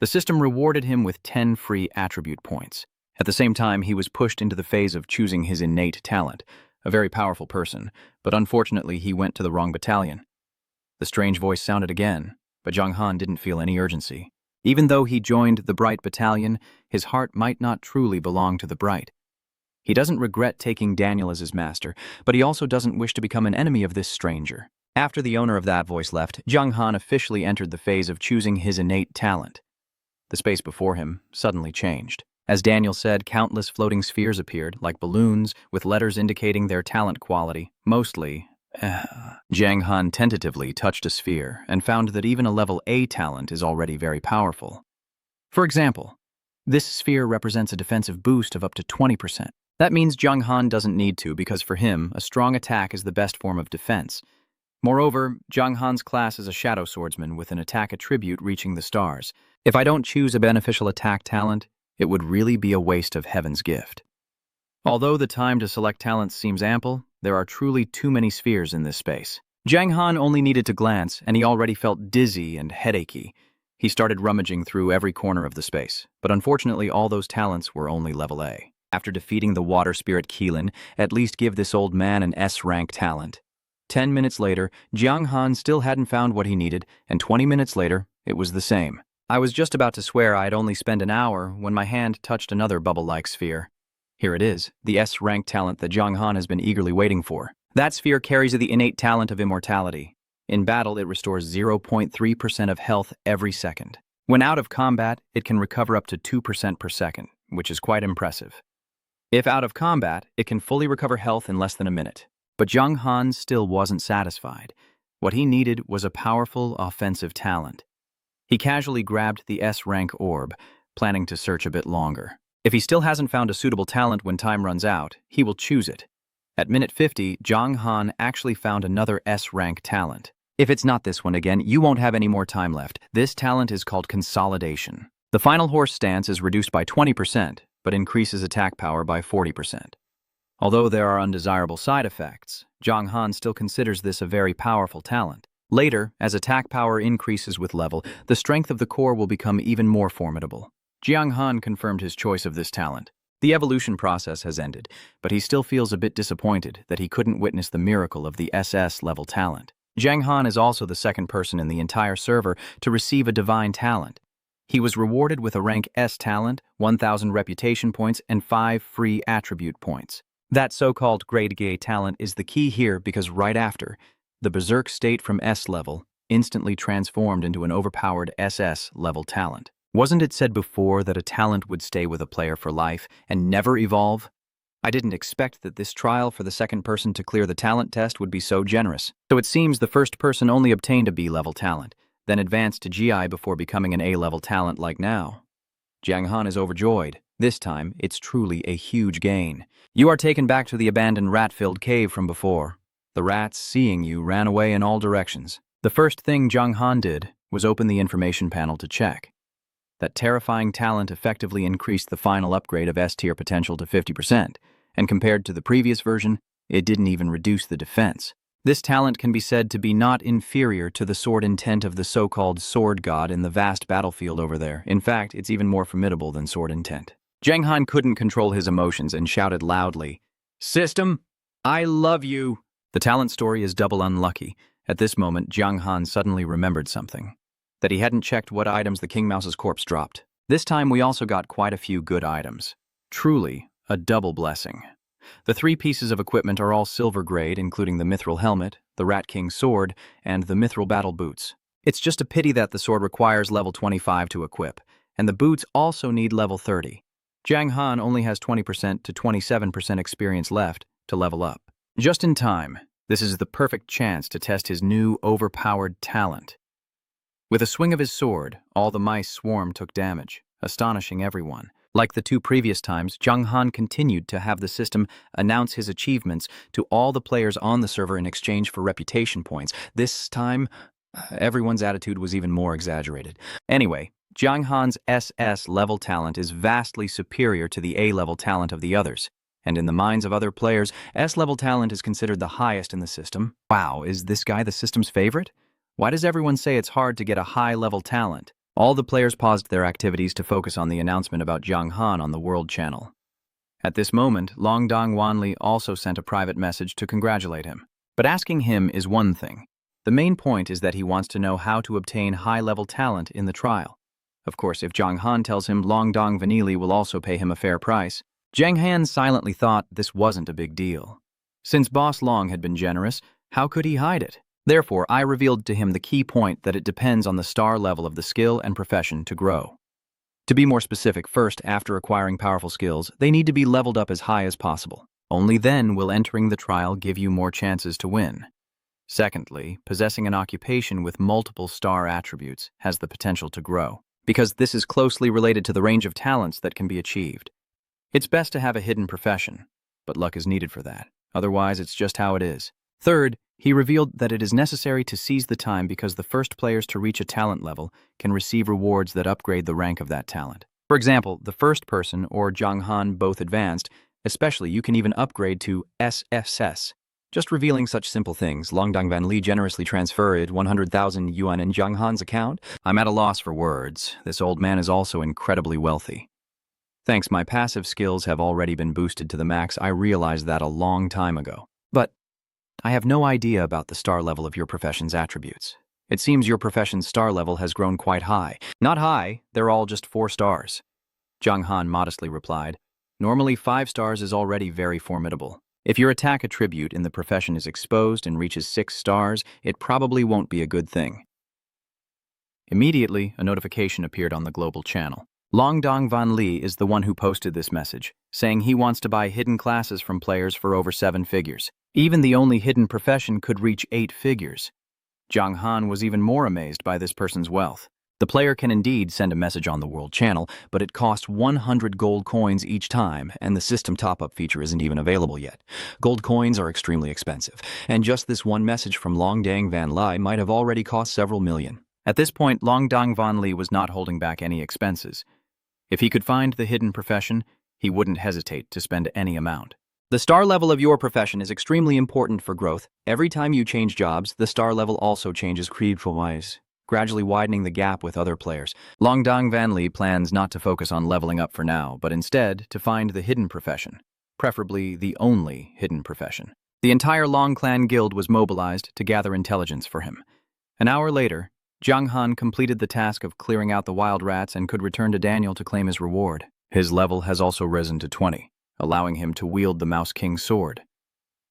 The system rewarded him with 10 free attribute points. At the same time, he was pushed into the phase of choosing his innate talent, a very powerful person, but unfortunately he went to the wrong battalion. The strange voice sounded again, but Zhang Han didn't feel any urgency. Even though he joined the Bright Battalion, his heart might not truly belong to the Bright. He doesn't regret taking Daniel as his master, but he also doesn't wish to become an enemy of this stranger. After the owner of that voice left, Zhang Han officially entered the phase of choosing his innate talent. The space before him suddenly changed. As Daniel said, countless floating spheres appeared, like balloons, with letters indicating their talent quality, mostly. Zhang Han tentatively touched a sphere and found that even a level A talent is already very powerful. For example, this sphere represents a defensive boost of up to 20%. That means Zhang Han doesn't need to, because for him, a strong attack is the best form of defense. Moreover, Zhang Han's class is a shadow swordsman with an attack attribute reaching the stars. If I don't choose a beneficial attack talent, it would really be a waste of heaven's gift. Although the time to select talents seems ample, there are truly too many spheres in this space. Zhang Han only needed to glance, and he already felt dizzy and headachy. He started rummaging through every corner of the space, but unfortunately all those talents were only level A. After defeating the water spirit Keelan, at least give this old man an S-rank talent. 10 minutes later, Zhang Han still hadn't found what he needed, and 20 minutes later, it was the same. I was just about to swear I'd only spend an hour when my hand touched another bubble-like sphere. Here it is, the S-rank talent that Zhang Han has been eagerly waiting for. That sphere carries the innate talent of immortality. In battle, it restores 0.3% of health every second. When out of combat, it can recover up to 2% per second, which is quite impressive. If out of combat, it can fully recover health in less than a minute. But Zhang Han still wasn't satisfied. What he needed was a powerful offensive talent. He casually grabbed the S-rank orb, planning to search a bit longer. If he still hasn't found a suitable talent when time runs out, he will choose it. At minute 50, Zhang Han actually found another S-rank talent. If it's not this one again, you won't have any more time left. This talent is called Consolidation. The final horse stance is reduced by 20%, but increases attack power by 40%. Although there are undesirable side effects, Zhang Han still considers this a very powerful talent. Later, as attack power increases with level, the strength of the core will become even more formidable. Zhang Han confirmed his choice of this talent. The evolution process has ended, but he still feels a bit disappointed that he couldn't witness the miracle of the SS-level talent. Zhang Han is also the second person in the entire server to receive a divine talent. He was rewarded with a rank S talent, 1,000 reputation points, and 5 free attribute points. That so-called grade A talent is the key here because right after, the Berserk state from S level instantly transformed into an overpowered SS level talent. Wasn't it said before that a talent would stay with a player for life and never evolve? I didn't expect that this trial for the second person to clear the talent test would be so generous. So it seems the first person only obtained a B-level talent, then advanced to GI before becoming an A-level talent like now. Zhang Han is overjoyed. This time, it's truly a huge gain. You are taken back to the abandoned rat-filled cave from before. The rats, seeing you, ran away in all directions. The first thing Zhang Han did was open the information panel to check. That terrifying talent effectively increased the final upgrade of S-tier potential to 50%, and compared to the previous version, it didn't even reduce the defense. This talent can be said to be not inferior to the sword intent of the so-called sword god in the vast battlefield over there. In fact, it's even more formidable than sword intent. Zhang Han couldn't control his emotions and shouted loudly, "System, I love you!" The talent story is double unlucky. At this moment, Zhang Han suddenly remembered something. That he hadn't checked what items the King Mouse's corpse dropped. This time we also got quite a few good items. Truly, a double blessing. The 3 pieces of equipment are all silver grade, including the mithril helmet, the Rat King's sword, and the mithril battle boots. It's just a pity that the sword requires level 25 to equip, and the boots also need level 30. Zhang Han only has 20% to 27% experience left to level up. Just in time, this is the perfect chance to test his new overpowered talent. With a swing of his sword, all the mice swarm took damage, astonishing everyone. Like the 2 previous times, Zhang Han continued to have the system announce his achievements to all the players on the server in exchange for reputation points. This time, everyone's attitude was even more exaggerated. Anyway, Zhang Han's SS level talent is vastly superior to the A level talent of the others, and in the minds of other players, S level talent is considered the highest in the system. Wow, is this guy the system's favorite? Why does everyone say it's hard to get a high level talent? All the players paused their activities to focus on the announcement about Zhang Han on the World Channel. At this moment, Longdong Wanli also sent a private message to congratulate him. But asking him is one thing. The main point is that he wants to know how to obtain high-level talent in the trial. Of course, if Zhang Han tells him Longdong Vanili will also pay him a fair price, Zhang Han silently thought this wasn't a big deal. Since Boss Long had been generous, how could he hide it? Therefore, I revealed to him the key point that it depends on the star level of the skill and profession to grow. To be more specific, first, after acquiring powerful skills, they need to be leveled up as high as possible. Only then will entering the trial give you more chances to win. Secondly, possessing an occupation with multiple star attributes has the potential to grow, because this is closely related to the range of talents that can be achieved. It's best to have a hidden profession, but luck is needed for that. Otherwise, it's just how it is. Third, he revealed that it is necessary to seize the time because the first players to reach a talent level can receive rewards that upgrade the rank of that talent. For example, the first person or Zhang Han both advanced, especially you can even upgrade to SSS. Just revealing such simple things, Longdong Vanli generously transferred 100,000 yuan in Zhang Han's account. I'm at a loss for words. This old man is also incredibly wealthy. Thanks, my passive skills have already been boosted to the max. I realized that a long time ago. But I have no idea about the star level of your profession's attributes. It seems your profession's star level has grown quite high. Not high, they're all just 4 stars. Zhang Han modestly replied, normally 5 stars is already very formidable. If your attack attribute in the profession is exposed and reaches 6 stars, it probably won't be a good thing. Immediately, a notification appeared on the global channel. Longdong Vanli is the one who posted this message, saying he wants to buy hidden classes from players for over 7 figures. Even the only hidden profession could reach 8 figures. Zhang Han was even more amazed by this person's wealth. The player can indeed send a message on the World Channel, but it costs 100 gold coins each time, and the system top-up feature isn't even available yet. Gold coins are extremely expensive, and just this one message from Longdong Vanli might have already cost several million. At this point, Longdong Vanli was not holding back any expenses. If he could find the hidden profession, he wouldn't hesitate to spend any amount. The star level of your profession is extremely important for growth. Every time you change jobs, the star level also changes creed-wise, gradually widening the gap with other players. Longdong Vanli plans not to focus on leveling up for now, but instead to find the hidden profession, preferably the only hidden profession. The entire Long Clan guild was mobilized to gather intelligence for him. An hour later, Zhang Han completed the task of clearing out the wild rats and could return to Daniel to claim his reward. His level has also risen to 20, allowing him to wield the Mouse King's sword.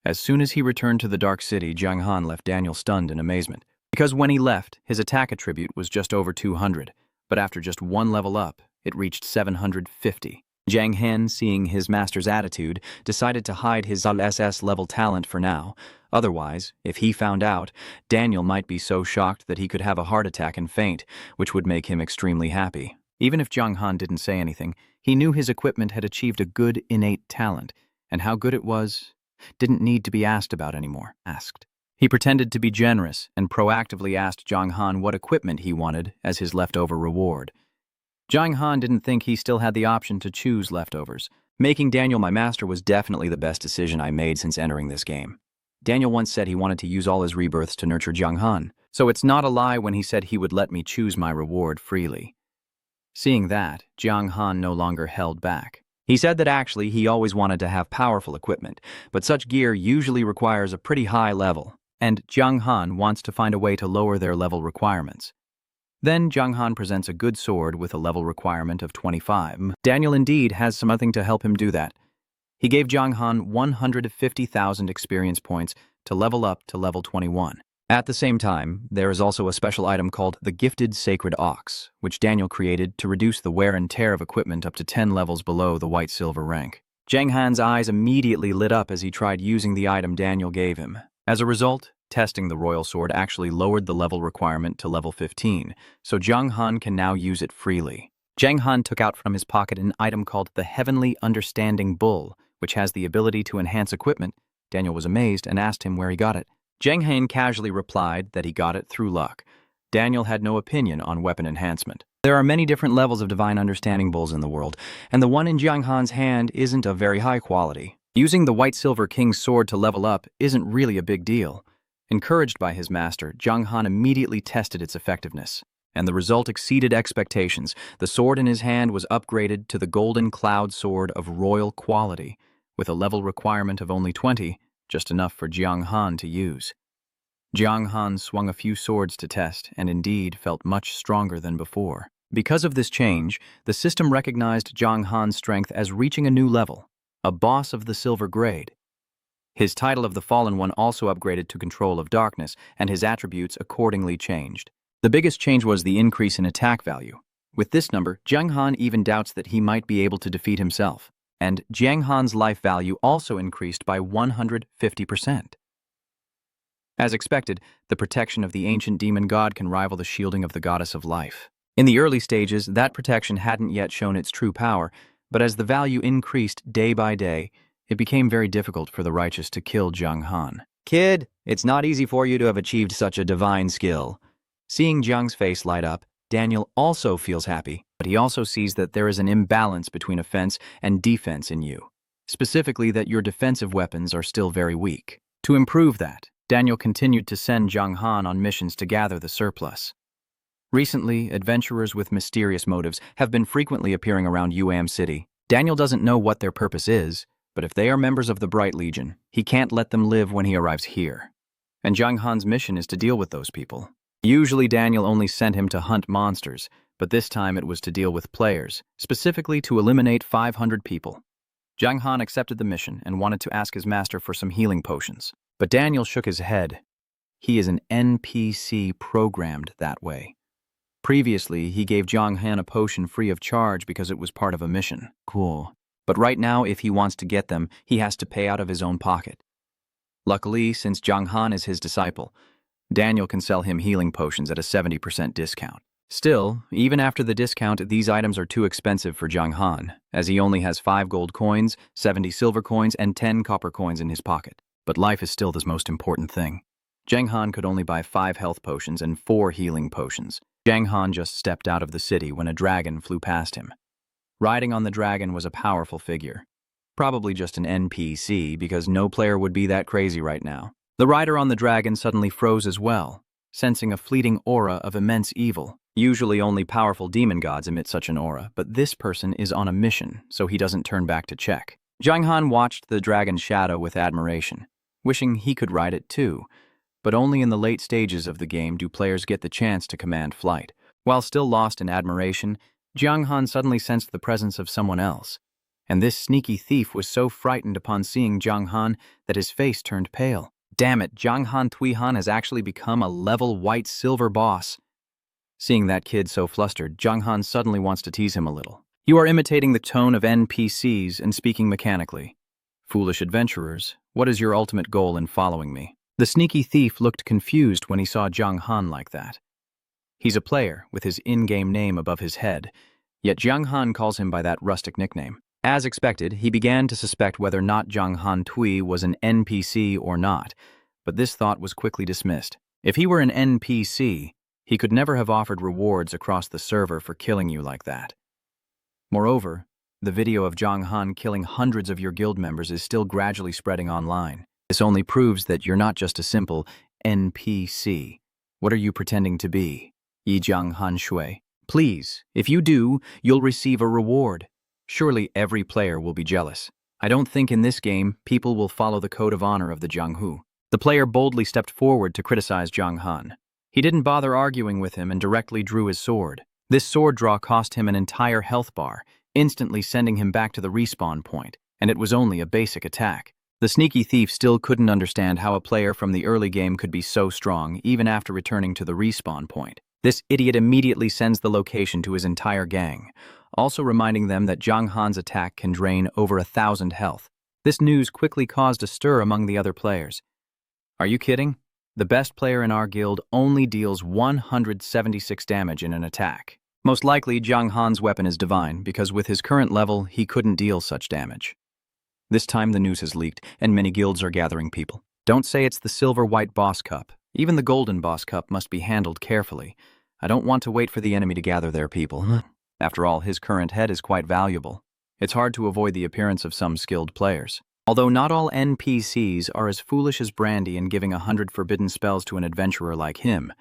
As soon as he returned to the Dark City, Zhang Han left Daniel stunned in amazement, because when he left, his attack attribute was just over 200, but after just 1 level up, it reached 750. Zhang Han, seeing his master's attitude, decided to hide his SS level talent for now. Otherwise, if he found out, Daniel might be so shocked that he could have a heart attack and faint, which would make him extremely happy. Even if Zhang Han didn't say anything, he knew his equipment had achieved a good innate talent, and how good it was didn't need to be asked about anymore. He pretended to be generous and proactively asked Zhang Han what equipment he wanted as his leftover reward. Zhang Han didn't think he still had the option to choose leftovers, Making Daniel my master was definitely the best decision I made since entering this game. Daniel once said he wanted to use all his rebirths to nurture Jiang Han, so it's not a lie when he said he would let me choose my reward freely. Seeing that, Jiang Han no longer held back. He said that actually he always wanted to have powerful equipment, but such gear usually requires a pretty high level, and Jiang Han wants to find a way to lower their level requirements. Then Jiang Han presents a good sword with a level requirement of 25. Daniel indeed has something to help him do that. He gave Jiang Han 150,000 experience points to level up to level 21. At the same time, there is also a special item called the Gifted Sacred Ox, which Daniel created to reduce the wear and tear of equipment up to 10 levels below the white-silver rank. Jiang Han's eyes immediately lit up as he tried using the item Daniel gave him. As a result, testing the royal sword actually lowered the level requirement to level 15, so Jiang Han can now use it freely. Jiang Han took out from his pocket an item called the Heavenly Understanding Bull, which has the ability to enhance equipment. Daniel was amazed and asked him where he got it. Jiang Han casually replied that he got it through luck. Daniel had no opinion on weapon enhancement. There are many different levels of Divine Understanding Bulls in the world, and the one in Jiang Han's hand isn't of very high quality. Using the White Silver King's sword to level up isn't really a big deal. Encouraged by his master, Jiang Han immediately tested its effectiveness, and the result exceeded expectations. The sword in his hand was upgraded to the Golden Cloud Sword of royal quality, with a level requirement of only 20, just enough for Jiang Han to use. Jiang Han swung a few swords to test, and indeed felt much stronger than before. Because of this change, the system recognized Jiang Han's strength as reaching a new level, a boss of the silver grade. His title of the Fallen One also upgraded to Control of Darkness, and his attributes accordingly changed. The biggest change was the increase in attack value. With this number, Jiang Han even doubts that he might be able to defeat himself, and Jiang Han's life value also increased by 150%. As expected, the protection of the ancient demon god can rival the shielding of the goddess of life. In the early stages, that protection hadn't yet shown its true power, but as the value increased day by day, it became very difficult for the righteous to kill Jiang Han. "Kid, it's not easy for you to have achieved such a divine skill." Seeing Jiang's face light up, Daniel also feels happy, but he also sees that there is an imbalance between offense and defense in you. Specifically that your defensive weapons are still very weak. To improve that, Daniel continued to send Jiang Han on missions to gather the surplus. Recently, adventurers with mysterious motives have been frequently appearing around Yuam City. Daniel doesn't know what their purpose is, but if they are members of the Bright Legion, he can't let them live when he arrives here. And Jiang Han's mission is to deal with those people. Usually Daniel only sent him to hunt monsters, but this time it was to deal with players, specifically to eliminate 500 people. Jiang Han accepted the mission and wanted to ask his master for some healing potions, but Daniel shook his head. He is an NPC programmed that way. Previously, he gave Jiang Han a potion free of charge because it was part of a mission. Cool. But right now, if he wants to get them, he has to pay out of his own pocket. Luckily, since Jiang Han is his disciple, Daniel can sell him healing potions at a 70% discount. Still, even after the discount, these items are too expensive for Jiang Han, as he only has 5 gold coins, 70 silver coins, and 10 copper coins in his pocket. But life is still the most important thing. Jiang Han could only buy 5 health potions and 4 healing potions. Jiang Han just stepped out of the city when a dragon flew past him. Riding on the dragon was a powerful figure. Probably just an NPC, because no player would be that crazy right now. The rider on the dragon suddenly froze as well, sensing a fleeting aura of immense evil. Usually only powerful demon gods emit such an aura, but this person is on a mission, so he doesn't turn back to check. Jiang Han watched the dragon's shadow with admiration, wishing he could ride it too, but only in the late stages of the game do players get the chance to command flight. While still lost in admiration, Jiang Han suddenly sensed the presence of someone else, and this sneaky thief was so frightened upon seeing Jiang Han that his face turned pale. Damn it, Jiang Han Tui Han has actually become a level white-silver boss. Seeing that kid so flustered, Jiang Han suddenly wants to tease him a little. "You are imitating the tone of NPCs and speaking mechanically. Foolish adventurers, what is your ultimate goal in following me?" The sneaky thief looked confused when he saw Jiang Han like that. He's a player with his in-game name above his head, yet Jiang Han calls him by that rustic nickname. As expected, he began to suspect whether or not Jiang Han Tui was an NPC or not, but this thought was quickly dismissed. If he were an NPC, he could never have offered rewards across the server for killing you like that. Moreover, The video of Zhang Han killing hundreds of your guild members is still gradually spreading online. This only proves that you're not just a simple NPC. What are you pretending to be? Yi Jiang Han Shui. Please, if you do, you'll receive a reward. Surely every player will be jealous. I don't think in this game people will follow the code of honor of the Jianghu. The player boldly stepped forward to criticize Zhang Han. He didn't bother arguing with him and directly drew his sword. This sword draw cost him an entire health bar, instantly sending him back to the respawn point, and it was only a basic attack. The sneaky thief still couldn't understand how a player from the early game could be so strong even after returning to the respawn point. This idiot immediately sends the location to his entire gang, also reminding them that Zhang Han's attack can drain over 1,000 health. This news quickly caused a stir among the other players. Are you kidding? The best player in our guild only deals 176 damage in an attack. Most likely, Zhang Han's weapon is divine, because with his current level, he couldn't deal such damage. This time the news has leaked, and many guilds are gathering people. Don't say it's the silver-white boss cup. Even the golden boss cup must be handled carefully. I don't want to wait for the enemy to gather their people. After all, his current head is quite valuable. It's hard to avoid the appearance of some skilled players. Although not all NPCs are as foolish as Brandy in giving 100 forbidden spells to an adventurer like him,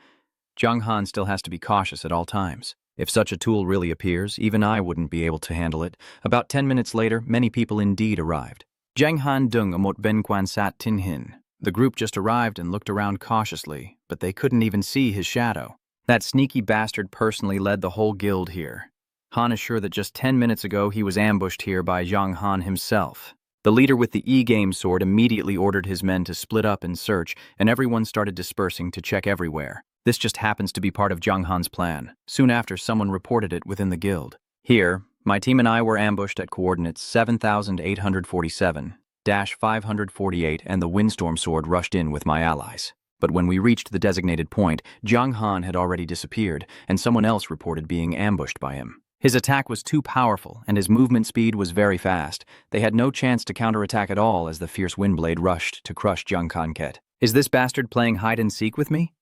Zhang Han still has to be cautious at all times. If such a tool really appears, even I wouldn't be able to handle it. About 10 minutes later, many people indeed arrived. Zhang Han Dung amot ben quan sat tin hin. The group just arrived and looked around cautiously, but they couldn't even see his shadow. That sneaky bastard personally led the whole guild here. Han is sure that just 10 minutes ago he was ambushed here by Zhang Han himself. The leader with the E-game sword immediately ordered his men to split up and search, and everyone started dispersing to check everywhere. This just happens to be part of Zhang Han's plan. Soon after, someone reported it within the guild. Here, my team and I were ambushed at coordinates 7,847-548, and the windstorm sword rushed in with my allies. But when we reached the designated point, Zhang Han had already disappeared, and someone else reported being ambushed by him. His attack was too powerful, and his movement speed was very fast. They had no chance to counterattack at all as the fierce windblade rushed to crush Zhang Kanket. Is this bastard playing hide-and-seek with me?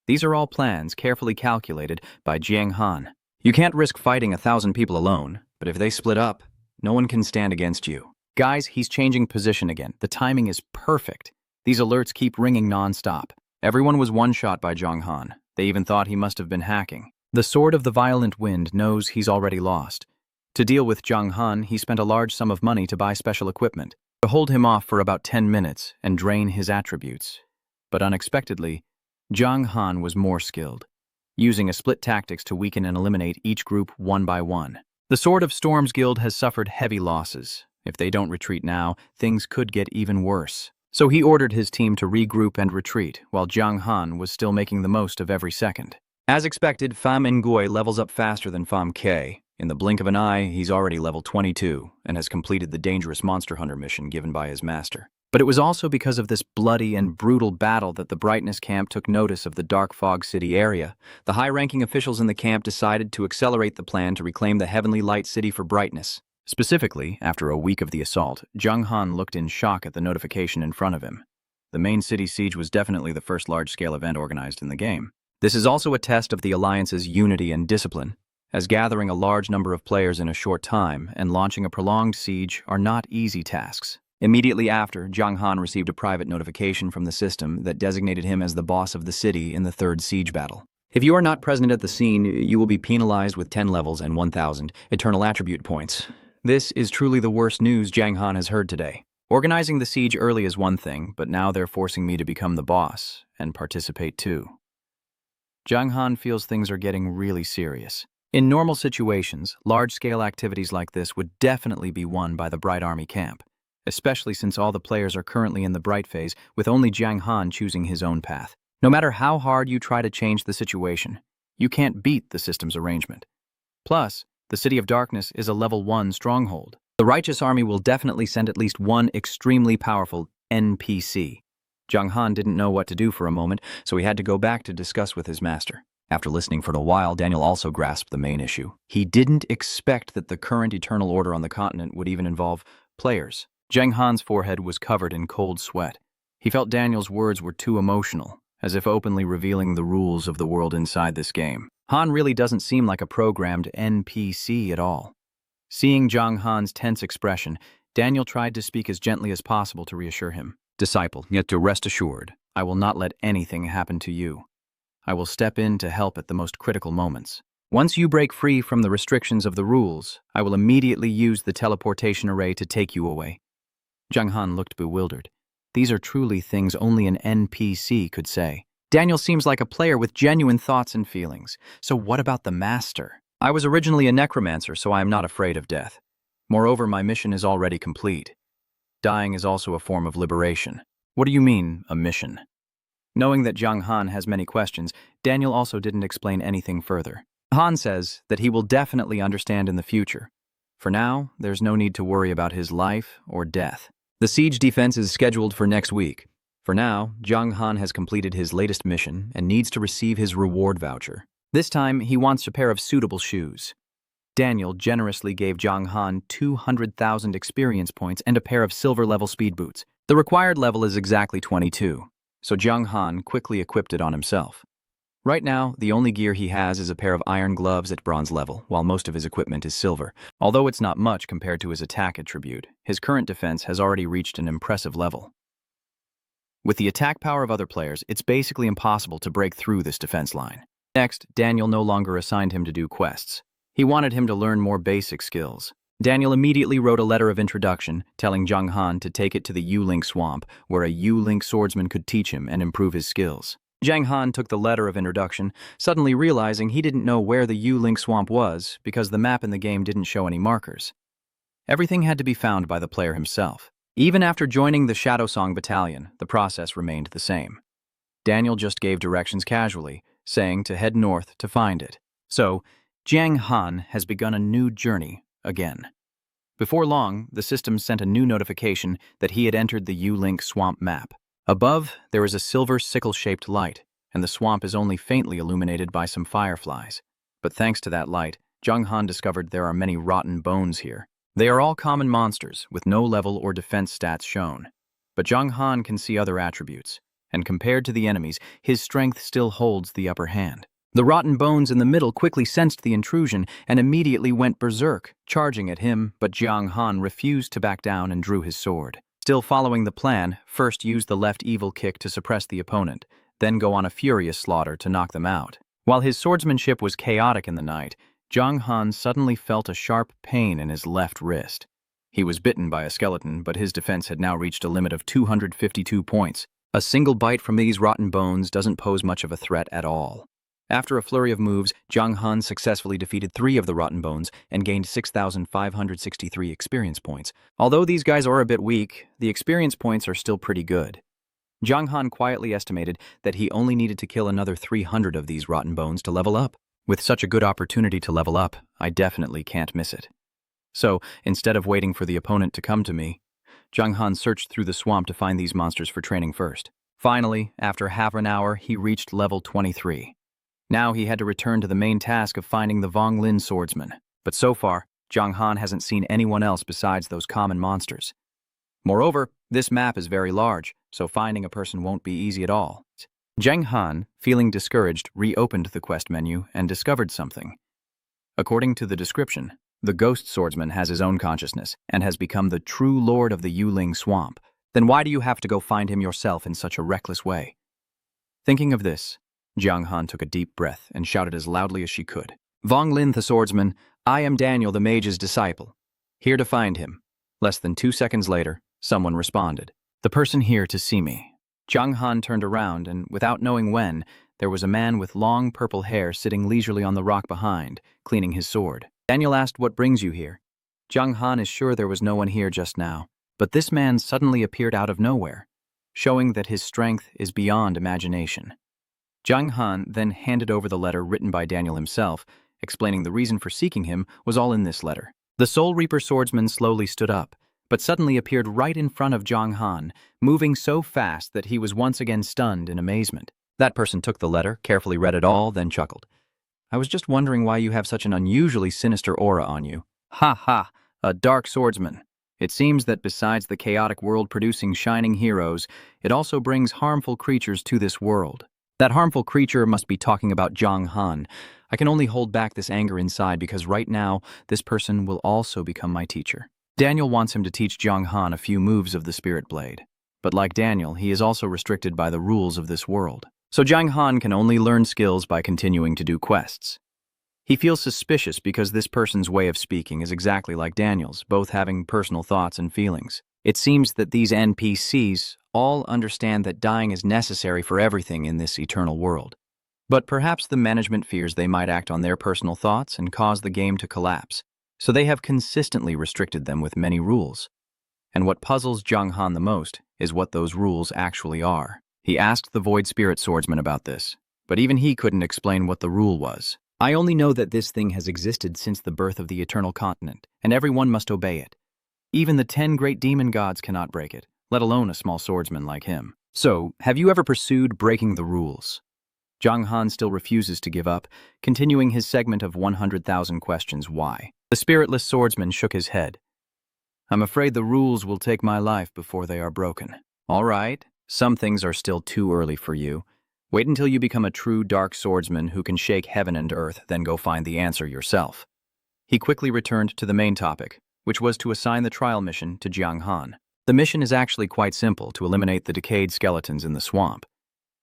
These are all plans carefully calculated by Jiang Han. You can't risk fighting 1,000 people alone, but if they split up, no one can stand against you. Guys, he's changing position again. The timing is perfect. These alerts keep ringing non-stop. Everyone was one-shot by Zhang Han. They even thought he must have been hacking. The Sword of the Violent Wind knows he's already lost. To deal with Zhang Han, he spent a large sum of money to buy special equipment, to hold him off for about 10 minutes and drain his attributes. But unexpectedly, Zhang Han was more skilled, using a split tactics to weaken and eliminate each group one by one. The Sword of Storms Guild has suffered heavy losses. If they don't retreat now, things could get even worse. So he ordered his team to regroup and retreat, while Zhang Han was still making the most of every second. As expected, Pham Nguyen levels up faster than Pham K. In the blink of an eye, he's already level 22 and has completed the dangerous monster hunter mission given by his master. But it was also because of this bloody and brutal battle that the Brightness camp took notice of the Dark Fog City area. The high-ranking officials in the camp decided to accelerate the plan to reclaim the Heavenly Light City for Brightness. Specifically, after a week of the assault, Zhang Han looked in shock at the notification in front of him. The main city siege was definitely the first large-scale event organized in the game. This is also a test of the Alliance's unity and discipline, as gathering a large number of players in a short time and launching a prolonged siege are not easy tasks. Immediately after, Zhang Han received a private notification from the system that designated him as the boss of the city in the third siege battle. If you are not present at the scene, you will be penalized with 10 levels and 1,000 eternal attribute points. This is truly the worst news Zhang Han has heard today. Organizing the siege early is one thing, but now they're forcing me to become the boss and participate too. Zhang Han feels things are getting really serious. In normal situations, large-scale activities like this would definitely be won by the Bright Army camp, especially since all the players are currently in the Bright phase, with only Zhang Han choosing his own path. No matter how hard you try to change the situation, you can't beat the system's arrangement. Plus, the City of Darkness is a level 1 stronghold. The Righteous Army will definitely send at least one extremely powerful NPC. Zhang Han didn't know what to do for a moment, so he had to go back to discuss with his master. After listening for a while, Daniel also grasped the main issue. He didn't expect that the current Eternal Order on the continent would even involve players. Zhang Han's forehead was covered in cold sweat. He felt Daniel's words were too emotional, as if openly revealing the rules of the world inside this game. Han really doesn't seem like a programmed NPC at all. Seeing Zhang Han's tense expression, Daniel tried to speak as gently as possible to reassure him. Disciple, yet to rest assured, I will not let anything happen to you. I will step in to help at the most critical moments. Once you break free from the restrictions of the rules, I will immediately use the teleportation array to take you away. Zhang Han looked bewildered. These are truly things only an NPC could say. Daniel seems like a player with genuine thoughts and feelings. So what about the master? I was originally a necromancer, so I am not afraid of death. Moreover, my mission is already complete. Dying is also a form of liberation. What do you mean, a mission? Knowing that Zhang Han has many questions, Daniel also didn't explain anything further. Han says that he will definitely understand in the future. For now, there's no need to worry about his life or death. The siege defense is scheduled for next week. For now, Zhang Han has completed his latest mission and needs to receive his reward voucher. This time, he wants a pair of suitable shoes. Daniel generously gave Zhang Han 200,000 experience points and a pair of silver-level speed boots. The required level is exactly 22, so Zhang Han quickly equipped it on himself. Right now, the only gear he has is a pair of iron gloves at bronze level, while most of his equipment is silver. Although it's not much compared to his attack attribute, his current defense has already reached an impressive level. With the attack power of other players, it's basically impossible to break through this defense line. Next, Daniel no longer assigned him to do quests. He wanted him to learn more basic skills. Daniel immediately wrote a letter of introduction, telling Zhang Han to take it to the U-Link swamp, where a U-Link swordsman could teach him and improve his skills. Zhang Han took the letter of introduction, suddenly realizing he didn't know where the U-Link swamp was because the map in the game didn't show any markers. Everything had to be found by the player himself. Even after joining the Shadow Song Battalion, the process remained the same. Daniel just gave directions casually, saying to head north to find it. So, Zhang Han has begun a new journey again. Before long, the system sent a new notification that he had entered the U-Link swamp map. Above, there is a silver sickle-shaped light, and the swamp is only faintly illuminated by some fireflies. But thanks to that light, Zhang Han discovered there are many rotten bones here. They are all common monsters, with no level or defense stats shown. But Zhang Han can see other attributes, and compared to the enemies, his strength still holds the upper hand. The rotten bones in the middle quickly sensed the intrusion and immediately went berserk, charging at him, but Zhang Han refused to back down and drew his sword. Still following the plan, first use the left evil kick to suppress the opponent, then go on a furious slaughter to knock them out. While his swordsmanship was chaotic in the night, Zhang Han suddenly felt a sharp pain in his left wrist. He was bitten by a skeleton, but his defense had now reached a limit of 252 points. A single bite from these rotten bones doesn't pose much of a threat at all. After a flurry of moves, Zhang Han successfully defeated 3 of the rotten bones and gained 6,563 experience points. Although these guys are a bit weak, the experience points are still pretty good. Zhang Han quietly estimated that he only needed to kill another 300 of these rotten bones to level up. With such a good opportunity to level up, I definitely can't miss it. So, instead of waiting for the opponent to come to me, Zhang Han searched through the swamp to find these monsters for training first. Finally, after half an hour, he reached level 23. Now he had to return to the main task of finding the Vonglin swordsman. But so far, Zhang Han hasn't seen anyone else besides those common monsters. Moreover, this map is very large, so finding a person won't be easy at all. Zhang Han, feeling discouraged, reopened the quest menu and discovered something. According to the description, the ghost swordsman has his own consciousness and has become the true lord of the Yuling swamp. Then why do you have to go find him yourself in such a reckless way? Thinking of this, Zhang Han took a deep breath and shouted as loudly as she could. Vonglin the swordsman, I am Daniel the mage's disciple. Here to find him. Less than 2 seconds later, someone responded. The person here to see me. Zhang Han turned around and, without knowing when, there was a man with long purple hair sitting leisurely on the rock behind, cleaning his sword. Daniel asked what brings you here. Zhang Han is sure there was no one here just now, but this man suddenly appeared out of nowhere, showing that his strength is beyond imagination. Zhang Han then handed over the letter written by Daniel himself, explaining the reason for seeking him was all in this letter. The Soul Reaper swordsman slowly stood up, but suddenly appeared right in front of Zhang Han, moving so fast that he was once again stunned in amazement. That person took the letter, carefully read it all, then chuckled. I was just wondering why you have such an unusually sinister aura on you. Ha ha, a dark swordsman. It seems that besides the chaotic world producing shining heroes, it also brings harmful creatures to this world. That harmful creature must be talking about Zhang Han. I can only hold back this anger inside because right now, this person will also become my teacher. Daniel wants him to teach Jiang Han a few moves of the Spirit Blade. But like Daniel, he is also restricted by the rules of this world. So Jiang Han can only learn skills by continuing to do quests. He feels suspicious because this person's way of speaking is exactly like Daniel's, both having personal thoughts and feelings. It seems that these NPCs all understand that dying is necessary for everything in this eternal world. But perhaps the management fears they might act on their personal thoughts and cause the game to collapse, so they have consistently restricted them with many rules. And what puzzles Jiang Han the most is what those rules actually are. He asked the Void Spirit Swordsman about this, but even he couldn't explain what the rule was. I only know that this thing has existed since the birth of the Eternal Continent, and everyone must obey it. Even the 10 great demon gods cannot break it, let alone a small swordsman like him. So, have you ever pursued breaking the rules? Jiang Han still refuses to give up, continuing his segment of 100,000 questions why. The spiritless swordsman shook his head. I'm afraid the rules will take my life before they are broken. All right, some things are still too early for you. Wait until you become a true dark swordsman who can shake heaven and earth, then go find the answer yourself. He quickly returned to the main topic, which was to assign the trial mission to Jiang Han. The mission is actually quite simple, to eliminate the decayed skeletons in the swamp.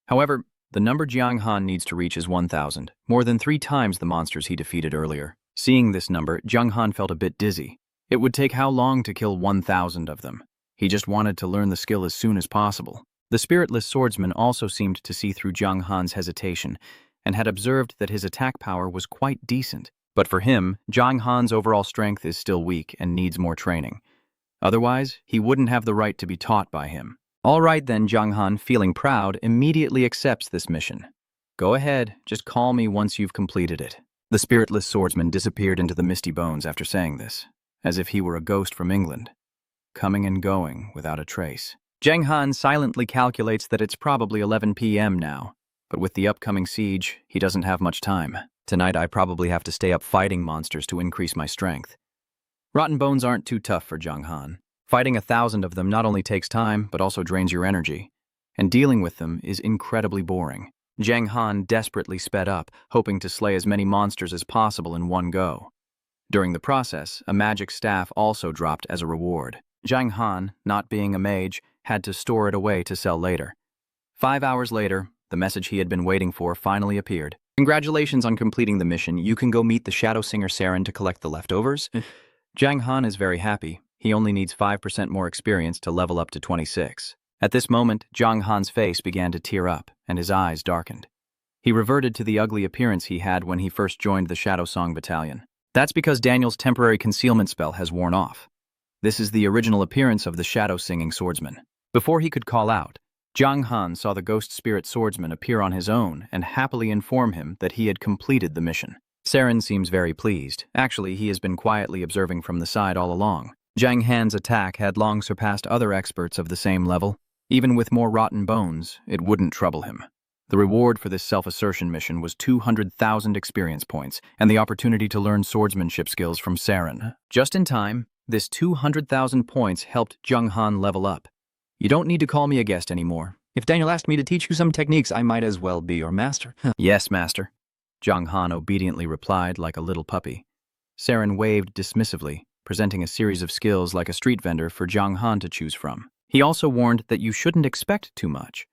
However, the number Jiang Han needs to reach is 1,000, more than 3 times the monsters he defeated earlier. Seeing this number, Jiang Han felt a bit dizzy. It would take how long to kill 1,000 of them? He just wanted to learn the skill as soon as possible. The spiritless swordsman also seemed to see through Jiang Han's hesitation and had observed that his attack power was quite decent. But for him, Jiang Han's overall strength is still weak and needs more training. Otherwise, he wouldn't have the right to be taught by him. All right then, Jiang Han, feeling proud, immediately accepts this mission. Go ahead, just call me once you've completed it. The spiritless swordsman disappeared into the misty bones after saying this, as if he were a ghost from England, coming and going without a trace. Jiang Han silently calculates that it's probably 11 p.m. now, but with the upcoming siege, he doesn't have much time. Tonight I probably have to stay up fighting monsters to increase my strength. Rotten bones aren't too tough for Jiang Han. Fighting 1,000 of them not only takes time, but also drains your energy, and dealing with them is incredibly boring. Jiang Han desperately sped up, hoping to slay as many monsters as possible in one go. During the process, a magic staff also dropped as a reward. Jiang Han, not being a mage, had to store it away to sell later. 5 hours later, the message he had been waiting for finally appeared. Congratulations on completing the mission. You can go meet the shadow singer Sarin to collect the leftovers. Jiang Han is very happy. He only needs 5% more experience to level up to 26. At this moment, Jiang Han's face began to tear up, and his eyes darkened. He reverted to the ugly appearance he had when he first joined the Shadow Song Battalion. That's because Daniel's temporary concealment spell has worn off. This is the original appearance of the shadow-singing swordsman. Before he could call out, Jiang Han saw the ghost spirit swordsman appear on his own and happily inform him that he had completed the mission. Sarin seems very pleased. Actually, he has been quietly observing from the side all along. Jiang Han's attack had long surpassed other experts of the same level. Even with more rotten bones, it wouldn't trouble him. The reward for this self-assertion mission was 200,000 experience points and the opportunity to learn swordsmanship skills from Sarin. Just in time, this 200,000 points helped Jiang Han level up. You don't need to call me a guest anymore. If Daniel asked me to teach you some techniques, I might as well be your master. Yes, master. Jiang Han obediently replied like a little puppy. Sarin waved dismissively, presenting a series of skills like a street vendor for Jiang Han to choose from. He also warned that you shouldn't expect too much.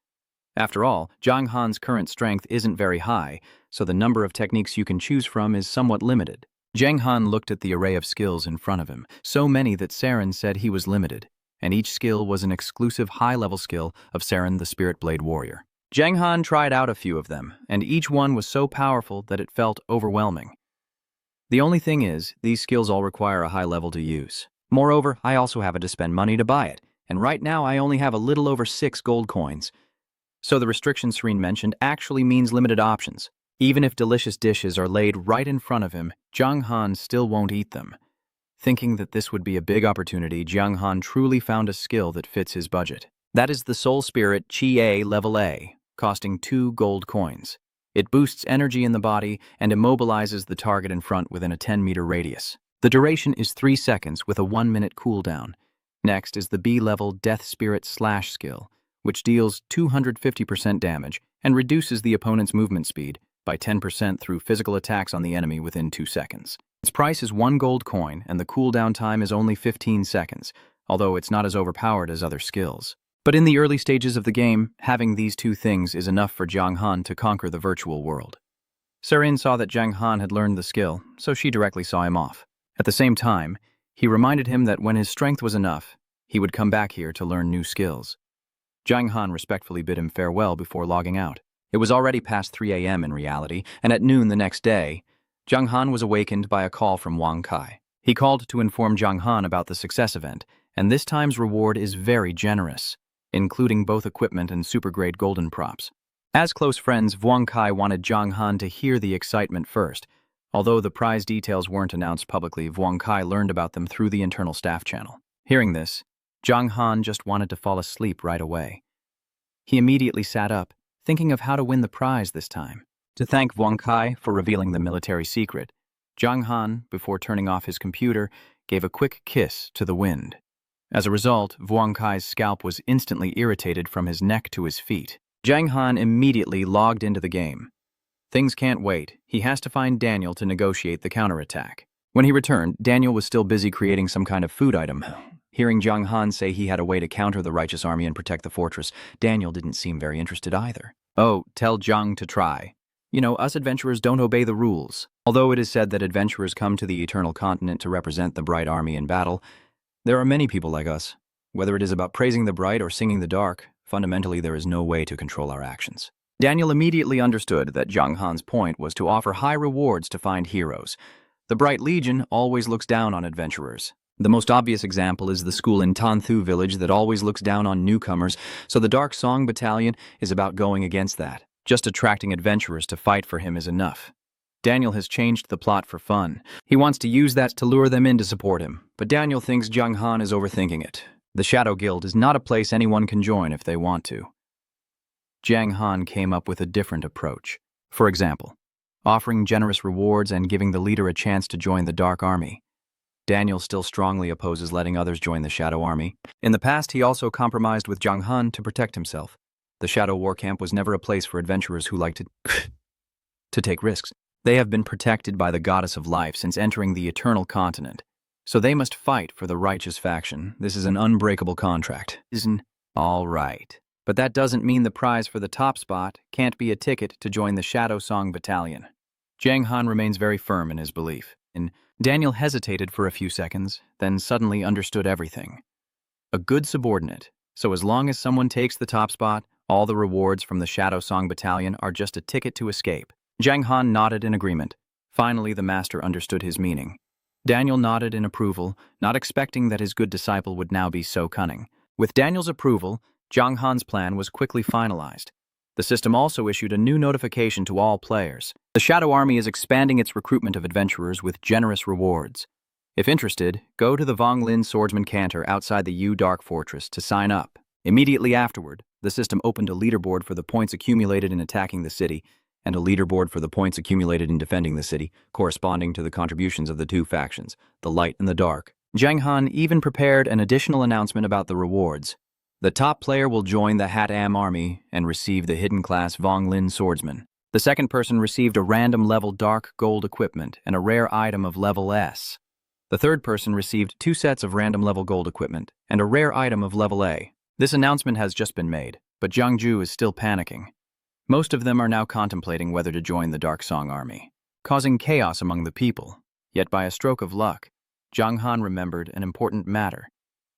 After all, Jiang Han's current strength isn't very high, so the number of techniques you can choose from is somewhat limited. Jiang Han looked at the array of skills in front of him, so many that Sarin said he was limited, and each skill was an exclusive high-level skill of Sarin the Spirit Blade Warrior. Jiang Han tried out a few of them, and each one was so powerful that it felt overwhelming. The only thing is, these skills all require a high level to use. Moreover, I also have to spend money to buy it, and right now I only have a little over 6 gold coins. So the restriction Sarin mentioned actually means limited options. Even if delicious dishes are laid right in front of him, Jiang Han still won't eat them. Thinking that this would be a big opportunity, Jiang Han truly found a skill that fits his budget. That is the Soul Spirit Chi A Level A, costing 2 gold coins. It boosts energy in the body and immobilizes the target in front within a 10-meter radius. The duration is 3 seconds with a 1-minute cooldown. Next is the B-level Death Spirit Slash skill, which deals 250% damage and reduces the opponent's movement speed, by 10% through physical attacks on the enemy within 2 seconds. Its price is 1 gold coin, and the cooldown time is only 15 seconds, although it's not as overpowered as other skills. But in the early stages of the game, having these 2 things is enough for Jiang Han to conquer the virtual world. Sarin saw that Jiang Han had learned the skill, so she directly saw him off. At the same time, he reminded him that when his strength was enough, he would come back here to learn new skills. Jiang Han respectfully bid him farewell before logging out. It was already past 3 a.m. in reality, and at noon the next day, Jiang Han was awakened by a call from Wang Kai. He called to inform Jiang Han about the success event, and this time's reward is very generous, including both equipment and super-grade golden props. As close friends, Wang Kai wanted Jiang Han to hear the excitement first. Although the prize details weren't announced publicly, Wang Kai learned about them through the internal staff channel. Hearing this, Jiang Han just wanted to fall asleep right away. He immediately sat up, thinking of how to win the prize this time. To thank Wang Kai for revealing the military secret, Jiang Han, before turning off his computer, gave a quick kiss to the wind. As a result, Wang Kai's scalp was instantly irritated from his neck to his feet. Jiang Han immediately logged into the game. Things can't wait. He has to find Daniel to negotiate the counterattack. When he returned, Daniel was still busy creating some kind of food item. Hearing Jiang Han say he had a way to counter the righteous army and protect the fortress, Daniel didn't seem very interested either. Oh, tell Jiang to try. You know, us adventurers don't obey the rules. Although it is said that adventurers come to the Eternal Continent to represent the Bright Army in battle, there are many people like us. Whether it is about praising the bright or singing the dark, fundamentally there is no way to control our actions. Daniel immediately understood that Jiang Han's point was to offer high rewards to find heroes. The Bright Legion always looks down on adventurers. The most obvious example is the school in Tanthu village that always looks down on newcomers, so the Dark Song Battalion is about going against that. Just attracting adventurers to fight for him is enough. Daniel has changed the plot for fun. He wants to use that to lure them in to support him, but Daniel thinks Jiang Han is overthinking it. The Shadow Guild is not a place anyone can join if they want to. Jiang Han came up with a different approach. For example, offering generous rewards and giving the leader a chance to join the Dark Army. Daniel still strongly opposes letting others join the Shadow Army. In the past, he also compromised with Jiang Han to protect himself. The Shadow War Camp was never a place for adventurers who like to take risks. They have been protected by the Goddess of Life since entering the Eternal Continent, so they must fight for the righteous faction. This is an unbreakable contract. Isn't all right. But that doesn't mean the prize for the top spot can't be a ticket to join the Shadow Song Battalion. Jiang Han remains very firm in his belief. Daniel hesitated for a few seconds, then suddenly understood everything. A good subordinate, so as long as someone takes the top spot, all the rewards from the Shadow Song Battalion are just a ticket to escape. Jiang Han nodded in agreement. Finally, the master understood his meaning. Daniel nodded in approval, not expecting that his good disciple would now be so cunning. With Daniel's approval, Jiang Han's plan was quickly finalized. The system also issued a new notification to all players. The Shadow Army is expanding its recruitment of adventurers with generous rewards. If interested, go to the Vonglin Swordsman Cantor outside the Yu Dark Fortress to sign up. Immediately afterward, the system opened a leaderboard for the points accumulated in attacking the city, and a leaderboard for the points accumulated in defending the city, corresponding to the contributions of the 2 factions, the light and the dark. Jiang Han even prepared an additional announcement about the rewards. The top player will join the Hat Am Army and receive the hidden class Vonglin Swordsman. The second person received a random level dark gold equipment and a rare item of level S. The third person received 2 sets of random level gold equipment and a rare item of level A. This announcement has just been made, but Jiangju is still panicking. Most of them are now contemplating whether to join the Dark Song Army, causing chaos among the people. Yet by a stroke of luck, Jiang Han remembered an important matter.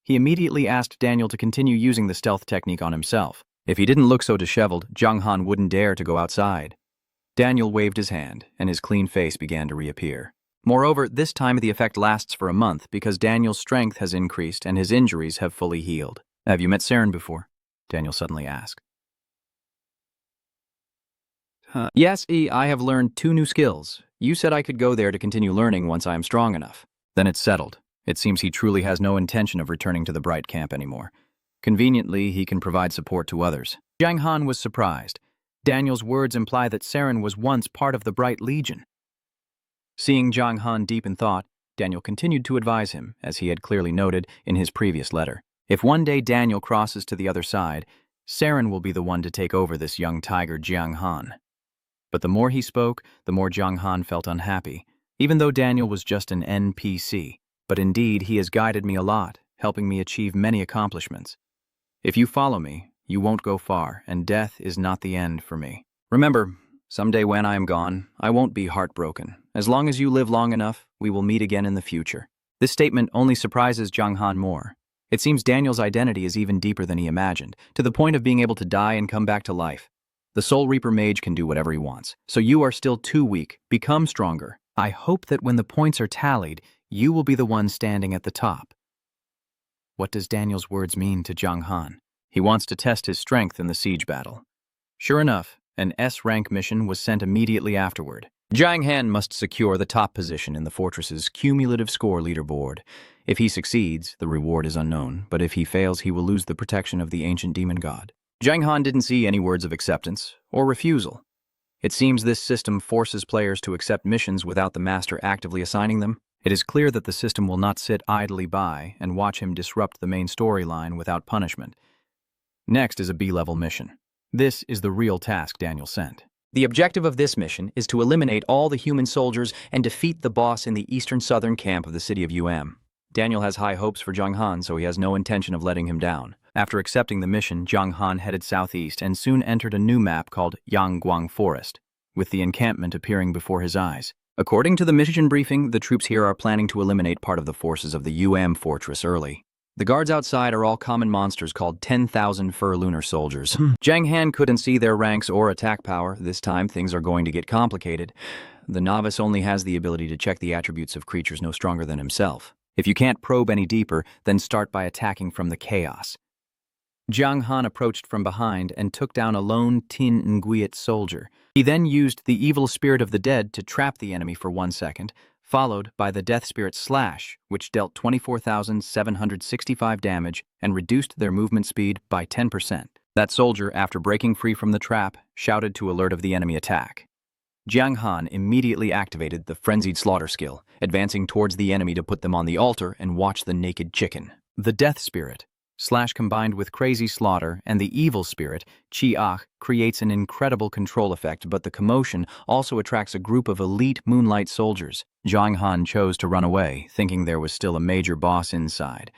He immediately asked Daniel to continue using the stealth technique on himself. If he didn't look so disheveled, Jiang Han wouldn't dare to go outside. Daniel waved his hand, and his clean face began to reappear. Moreover, this time the effect lasts for a month because Daniel's strength has increased and his injuries have fully healed. Have you met Sarin before? Daniel suddenly asked. Yes, I have learned 2 new skills. You said I could go there to continue learning once I am strong enough. Then it's settled. It seems he truly has no intention of returning to the Bright Camp anymore. Conveniently, he can provide support to others. Jiang Han was surprised. Daniel's words imply that Sarin was once part of the Bright Legion. Seeing Jiang Han deep in thought, Daniel continued to advise him, as he had clearly noted in his previous letter. If one day Daniel crosses to the other side, Sarin will be the one to take over this young tiger Jiang Han. But the more he spoke, the more Jiang Han felt unhappy, even though Daniel was just an NPC. But indeed, he has guided me a lot, helping me achieve many accomplishments. If you follow me, you won't go far, and death is not the end for me. Remember, someday when I am gone, I won't be heartbroken. As long as you live long enough, we will meet again in the future. This statement only surprises Jiang Han more. It seems Daniel's identity is even deeper than he imagined, to the point of being able to die and come back to life. The Soul Reaper mage can do whatever he wants, so you are still too weak. Become stronger. I hope that when the points are tallied, you will be the one standing at the top. What does Daniel's words mean to Jiang Han? He wants to test his strength in the siege battle. Sure enough, an S-rank mission was sent immediately afterward. Jiang Han must secure the top position in the fortress's cumulative score leaderboard. If he succeeds, the reward is unknown, but if he fails, he will lose the protection of the ancient demon god. Jiang Han didn't see any words of acceptance or refusal. It seems this system forces players to accept missions without the master actively assigning them. It is clear that the system will not sit idly by and watch him disrupt the main storyline without punishment. Next is a B-level mission. This is the real task Daniel sent. The objective of this mission is to eliminate all the human soldiers and defeat the boss in the eastern-southern camp of the city of Daniel has high hopes for Jiang Han, so he has no intention of letting him down. After accepting the mission, Jiang Han headed southeast and soon entered a new map called Yangguang Forest, with the encampment appearing before his eyes. According to the mission briefing, the troops here are planning to eliminate part of the forces of the fortress early. The guards outside are all common monsters called 10,000 Fur Lunar Soldiers. Jiang Han couldn't see their ranks or attack power. This time, things are going to get complicated. The novice only has the ability to check the attributes of creatures no stronger than himself. If you can't probe any deeper, then start by attacking from the chaos. Jiang Han approached from behind and took down a lone Tin Nguyen soldier. He then used the evil spirit of the dead to trap the enemy for 1 second, followed by the death spirit Slash, which dealt 24,765 damage and reduced their movement speed by 10%. That soldier, after breaking free from the trap, shouted to alert of the enemy attack. Jiang Han immediately activated the frenzied slaughter skill, advancing towards the enemy to put them on the altar and watch the naked chicken. The death spirit, Slash combined with crazy slaughter and the evil spirit, Chi-Ah, creates an incredible control effect, but the commotion also attracts a group of elite moonlight soldiers. Jiang Han chose to run away, thinking there was still a major boss inside.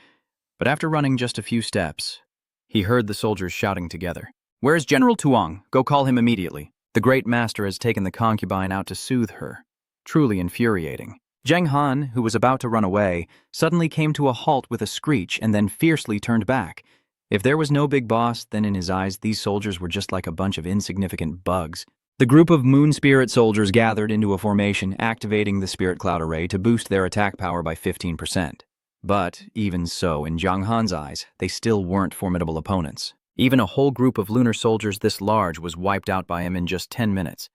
But after running just a few steps, he heard the soldiers shouting together. "Where's General Tuong? Go call him immediately. The great master has taken the concubine out to soothe her." Truly infuriating. Jiang Han, who was about to run away, suddenly came to a halt with a screech and then fiercely turned back. If there was no big boss, then in his eyes these soldiers were just like a bunch of insignificant bugs. The group of moon spirit soldiers gathered into a formation, activating the spirit cloud array to boost their attack power by 15%. But, even so, in Jiang Han's eyes, they still weren't formidable opponents. Even a whole group of lunar soldiers this large was wiped out by him in just 10 minutes.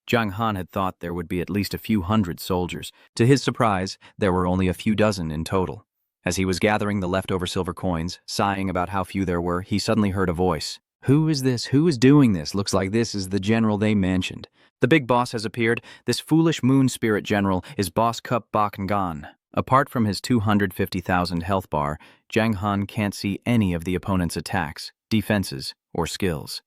Jiang Han had thought there would be at least a few hundred soldiers. To his surprise, there were only a few dozen in total. As he was gathering the leftover silver coins, sighing about how few there were, he suddenly heard a voice. "Who is this? Who is doing this? Looks like this is the general they mentioned. The big boss has appeared. This foolish moon spirit general is Boss Cup Bak Ngan." Apart from his 250,000 health bar, Jiang Han can't see any of the opponent's attacks, defenses, or skills.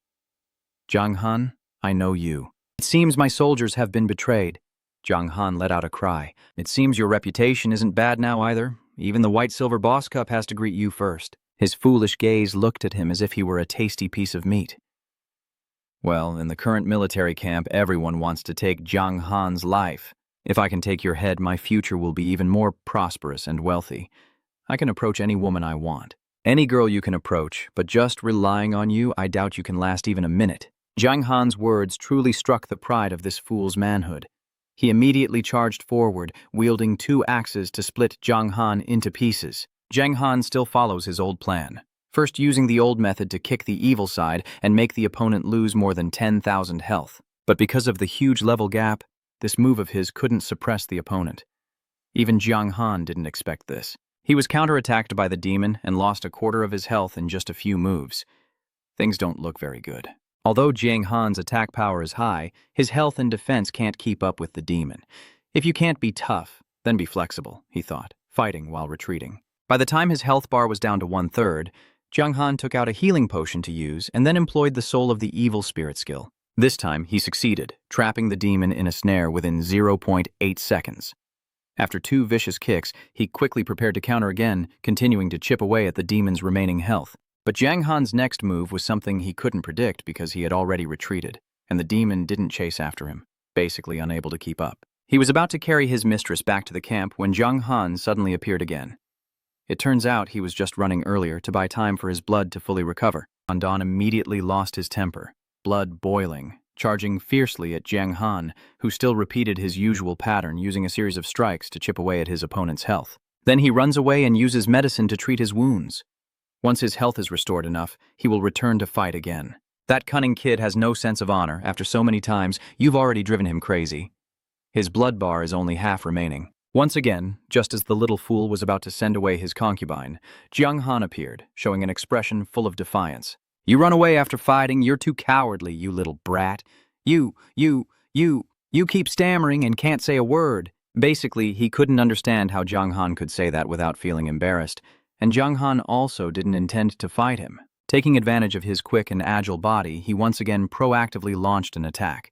"Jiang Han, I know you. It seems my soldiers have been betrayed." Jiang Han let out a cry. "It seems your reputation isn't bad now either. Even the White Silver Boss Cup has to greet you first." His foolish gaze looked at him as if he were a tasty piece of meat. "Well, in the current military camp, everyone wants to take Jiang Han's life. If I can take your head, my future will be even more prosperous and wealthy. I can approach any woman I want. Any girl you can approach, but just relying on you, I doubt you can last even a minute." Jiang Han's words truly struck the pride of this fool's manhood. He immediately charged forward, wielding 2 axes to split Jiang Han into pieces. Jiang Han still follows his old plan, first using the old method to kick the evil side and make the opponent lose more than 10,000 health. But because of the huge level gap, this move of his couldn't suppress the opponent. Even Jiang Han didn't expect this. He was counterattacked by the demon and lost a quarter of his health in just a few moves. Things don't look very good. Although Jiang Han's attack power is high, his health and defense can't keep up with the demon. If you can't be tough, then be flexible, he thought, fighting while retreating. By the time his health bar was down to 1/3, Jiang Han took out a healing potion to use and then employed the Soul of the Evil Spirit skill. This time, he succeeded, trapping the demon in a snare within 0.8 seconds. After 2 vicious kicks, he quickly prepared to counter again, continuing to chip away at the demon's remaining health. But Jiang Han's next move was something he couldn't predict because he had already retreated, and the demon didn't chase after him, basically unable to keep up. He was about to carry his mistress back to the camp when Jiang Han suddenly appeared again. It turns out he was just running earlier to buy time for his blood to fully recover. Don immediately lost his temper, blood boiling, charging fiercely at Jiang Han, who still repeated his usual pattern, using a series of strikes to chip away at his opponent's health. Then he runs away and uses medicine to treat his wounds. Once his health is restored enough, he will return to fight again. That cunning kid has no sense of honor. After so many times, you've already driven him crazy. His blood bar is only half remaining. Once again, just as the little fool was about to send away his concubine, Jiang Han appeared, showing an expression full of defiance. You run away after fighting, you're too cowardly, you little brat. You keep stammering and can't say a word. Basically, he couldn't understand how Jiang Han could say that without feeling embarrassed, and Jiang Han also didn't intend to fight him. Taking advantage of his quick and agile body, he once again proactively launched an attack.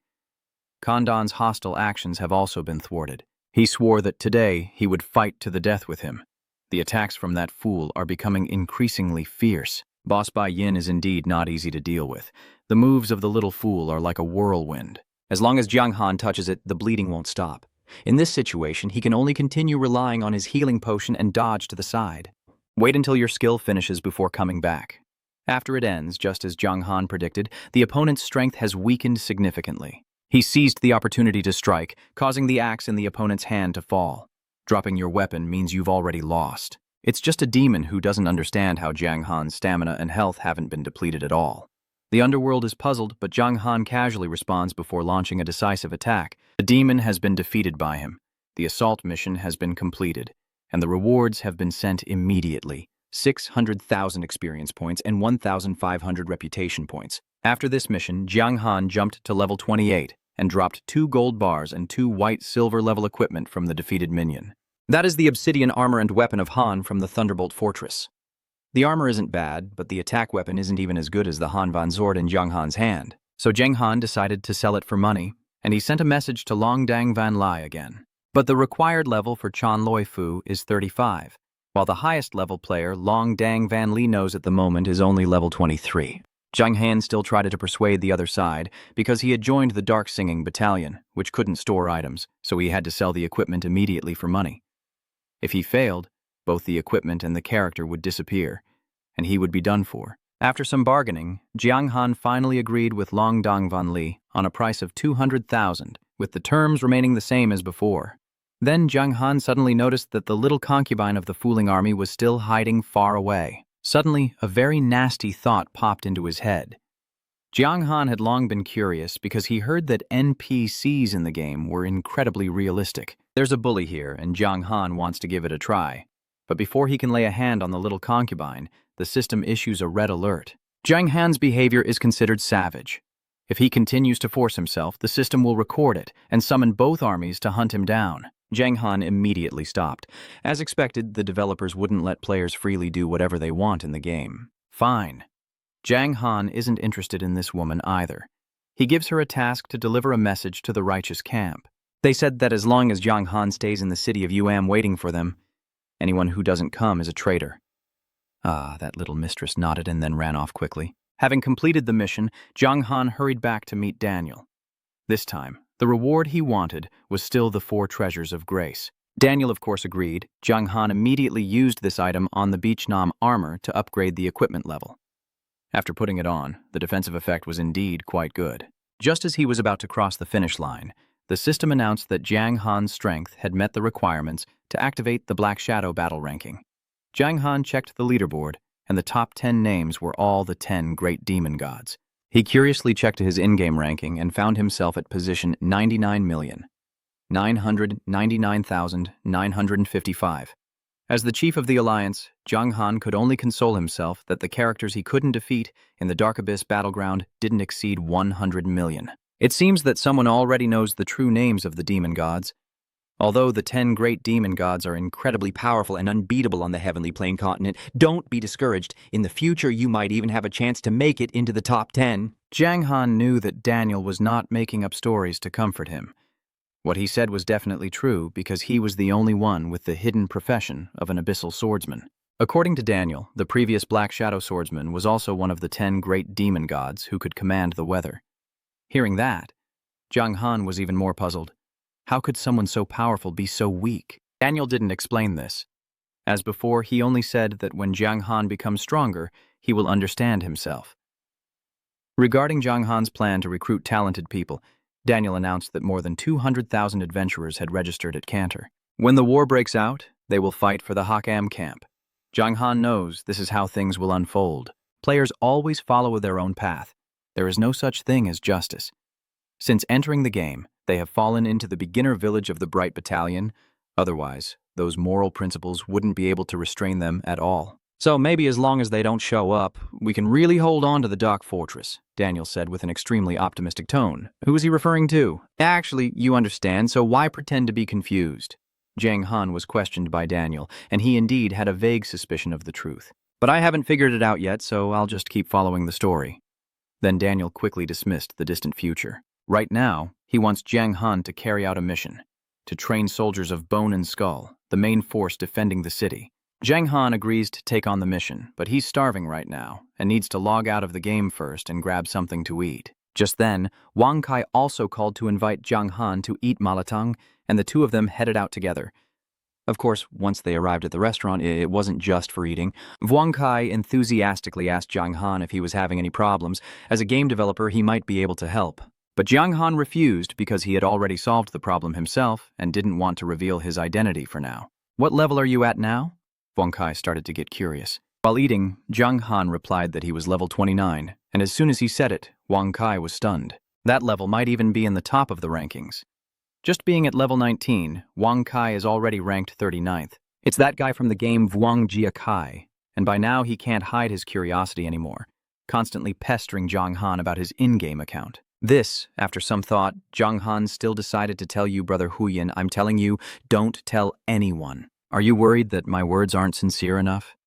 Kandon's hostile actions have also been thwarted. He swore that today he would fight to the death with him. The attacks from that fool are becoming increasingly fierce. Boss Bai Yin is indeed not easy to deal with. The moves of the little fool are like a whirlwind. As long as Jiang Han touches it, the bleeding won't stop. In this situation, he can only continue relying on his healing potion and dodge to the side. Wait until your skill finishes before coming back. After it ends, just as Jiang Han predicted, the opponent's strength has weakened significantly. He seized the opportunity to strike, causing the axe in the opponent's hand to fall. Dropping your weapon means you've already lost. It's just a demon who doesn't understand how Jiang Han's stamina and health haven't been depleted at all. The underworld is puzzled, but Jiang Han casually responds before launching a decisive attack. The demon has been defeated by him. The assault mission has been completed, and the rewards have been sent immediately. 600,000 experience points and 1,500 reputation points. After this mission, Jiang Han jumped to level 28 and dropped 2 gold bars and 2 white-silver level equipment from the defeated minion. That is the obsidian armor and weapon of Han from the Thunderbolt Fortress. The armor isn't bad, but the attack weapon isn't even as good as the Han Van Sword in Jiang Han's hand. So Jiang Han decided to sell it for money, and he sent a message to Long Dang Van Lai again. But the required level for Chan Loi Fu is 35, while the highest level player Long Dang Van Li knows at the moment is only level 23. Jiang Han still tried to persuade the other side because he had joined the Dark Singing Battalion, which couldn't store items, so he had to sell the equipment immediately for money. If he failed, both the equipment and the character would disappear, and he would be done for. After some bargaining, Jiang Han finally agreed with Long Dang Van Li on a price of 200,000, with the terms remaining the same as before. Then Jiang Han suddenly noticed that the little concubine of the fooling army was still hiding far away. Suddenly, a very nasty thought popped into his head. Jiang Han had long been curious because he heard that NPCs in the game were incredibly realistic. There's a bully here, and Jiang Han wants to give it a try. But before he can lay a hand on the little concubine, the system issues a red alert. Jiang Han's behavior is considered savage. If he continues to force himself, the system will record it and summon both armies to hunt him down. Jiang Han immediately stopped. As expected, the developers wouldn't let players freely do whatever they want in the game. Fine. Jiang Han isn't interested in this woman either. He gives her a task to deliver a message to the righteous camp. They said that as long as Jiang Han stays in the city of Yuan waiting for them, anyone who doesn't come is a traitor. That little mistress nodded and then ran off quickly. Having completed the mission, Jiang Han hurried back to meet Daniel. This time, the reward he wanted was still the 4 treasures of grace. Daniel, of course, agreed. Jiang Han immediately used this item on the Beach Nam armor to upgrade the equipment level. After putting it on, the defensive effect was indeed quite good. Just as he was about to cross the finish line, the system announced that Jiang Han's strength had met the requirements to activate the Black Shadow battle ranking. Jiang Han checked the leaderboard, and the top 10 names were all the 10 great demon gods. He curiously checked his in-game ranking and found himself at position 99,999,955. As the chief of the alliance, Jiang Han could only console himself that the characters he couldn't defeat in the Dark Abyss battleground didn't exceed 100 million. It seems that someone already knows the true names of the demon gods. Although the 10 great demon gods are incredibly powerful and unbeatable on the Heavenly Plane continent, don't be discouraged. In the future, you might even have a chance to make it into the top 10. Jiang Han knew that Daniel was not making up stories to comfort him. What he said was definitely true because he was the only one with the hidden profession of an abyssal swordsman. According to Daniel, the previous Black Shadow swordsman was also one of the 10 great demon gods who could command the weather. Hearing that, Jiang Han was even more puzzled. How could someone so powerful be so weak? Daniel didn't explain this. As before, he only said that when Jiang Han becomes stronger, he will understand himself. Regarding Jiang Han's plan to recruit talented people, Daniel announced that more than 200,000 adventurers had registered at Cantor. When the war breaks out, they will fight for the Hakam camp. Jiang Han knows this is how things will unfold. Players always follow their own path. There is no such thing as justice. Since entering the game, they have fallen into the beginner village of the Bright Battalion. Otherwise, those moral principles wouldn't be able to restrain them at all. So maybe as long as they don't show up, we can really hold on to the Dark Fortress, Daniel said with an extremely optimistic tone. Who is he referring to? Actually, you understand, so why pretend to be confused? Jiang Han was questioned by Daniel, and he indeed had a vague suspicion of the truth. But I haven't figured it out yet, so I'll just keep following the story. Then Daniel quickly dismissed the distant future. Right now, he wants Jiang Han to carry out a mission, to train soldiers of Bone and Skull, the main force defending the city. Jiang Han agrees to take on the mission, but he's starving right now and needs to log out of the game first and grab something to eat. Just then, Wang Kai also called to invite Jiang Han to eat malatang, and the two of them headed out together. Of course, once they arrived at the restaurant, it wasn't just for eating. Wang Kai enthusiastically asked Jiang Han if he was having any problems. As a game developer, he might be able to help. But Jiang Han refused because he had already solved the problem himself and didn't want to reveal his identity for now. What level are you at now? Wang Kai started to get curious. While eating, Jiang Han replied that he was level 29, and as soon as he said it, Wang Kai was stunned. That level might even be in the top of the rankings. Just being at level 19, Wang Kai is already ranked 39th. It's that guy from the game Vuang Jia Kai, and by now he can't hide his curiosity anymore, constantly pestering Jiang Han about his in-game account. This, after some thought, Jiang Han still decided to tell you, Brother Huyan, I'm telling you, don't tell anyone. Are you worried that my words aren't sincere enough?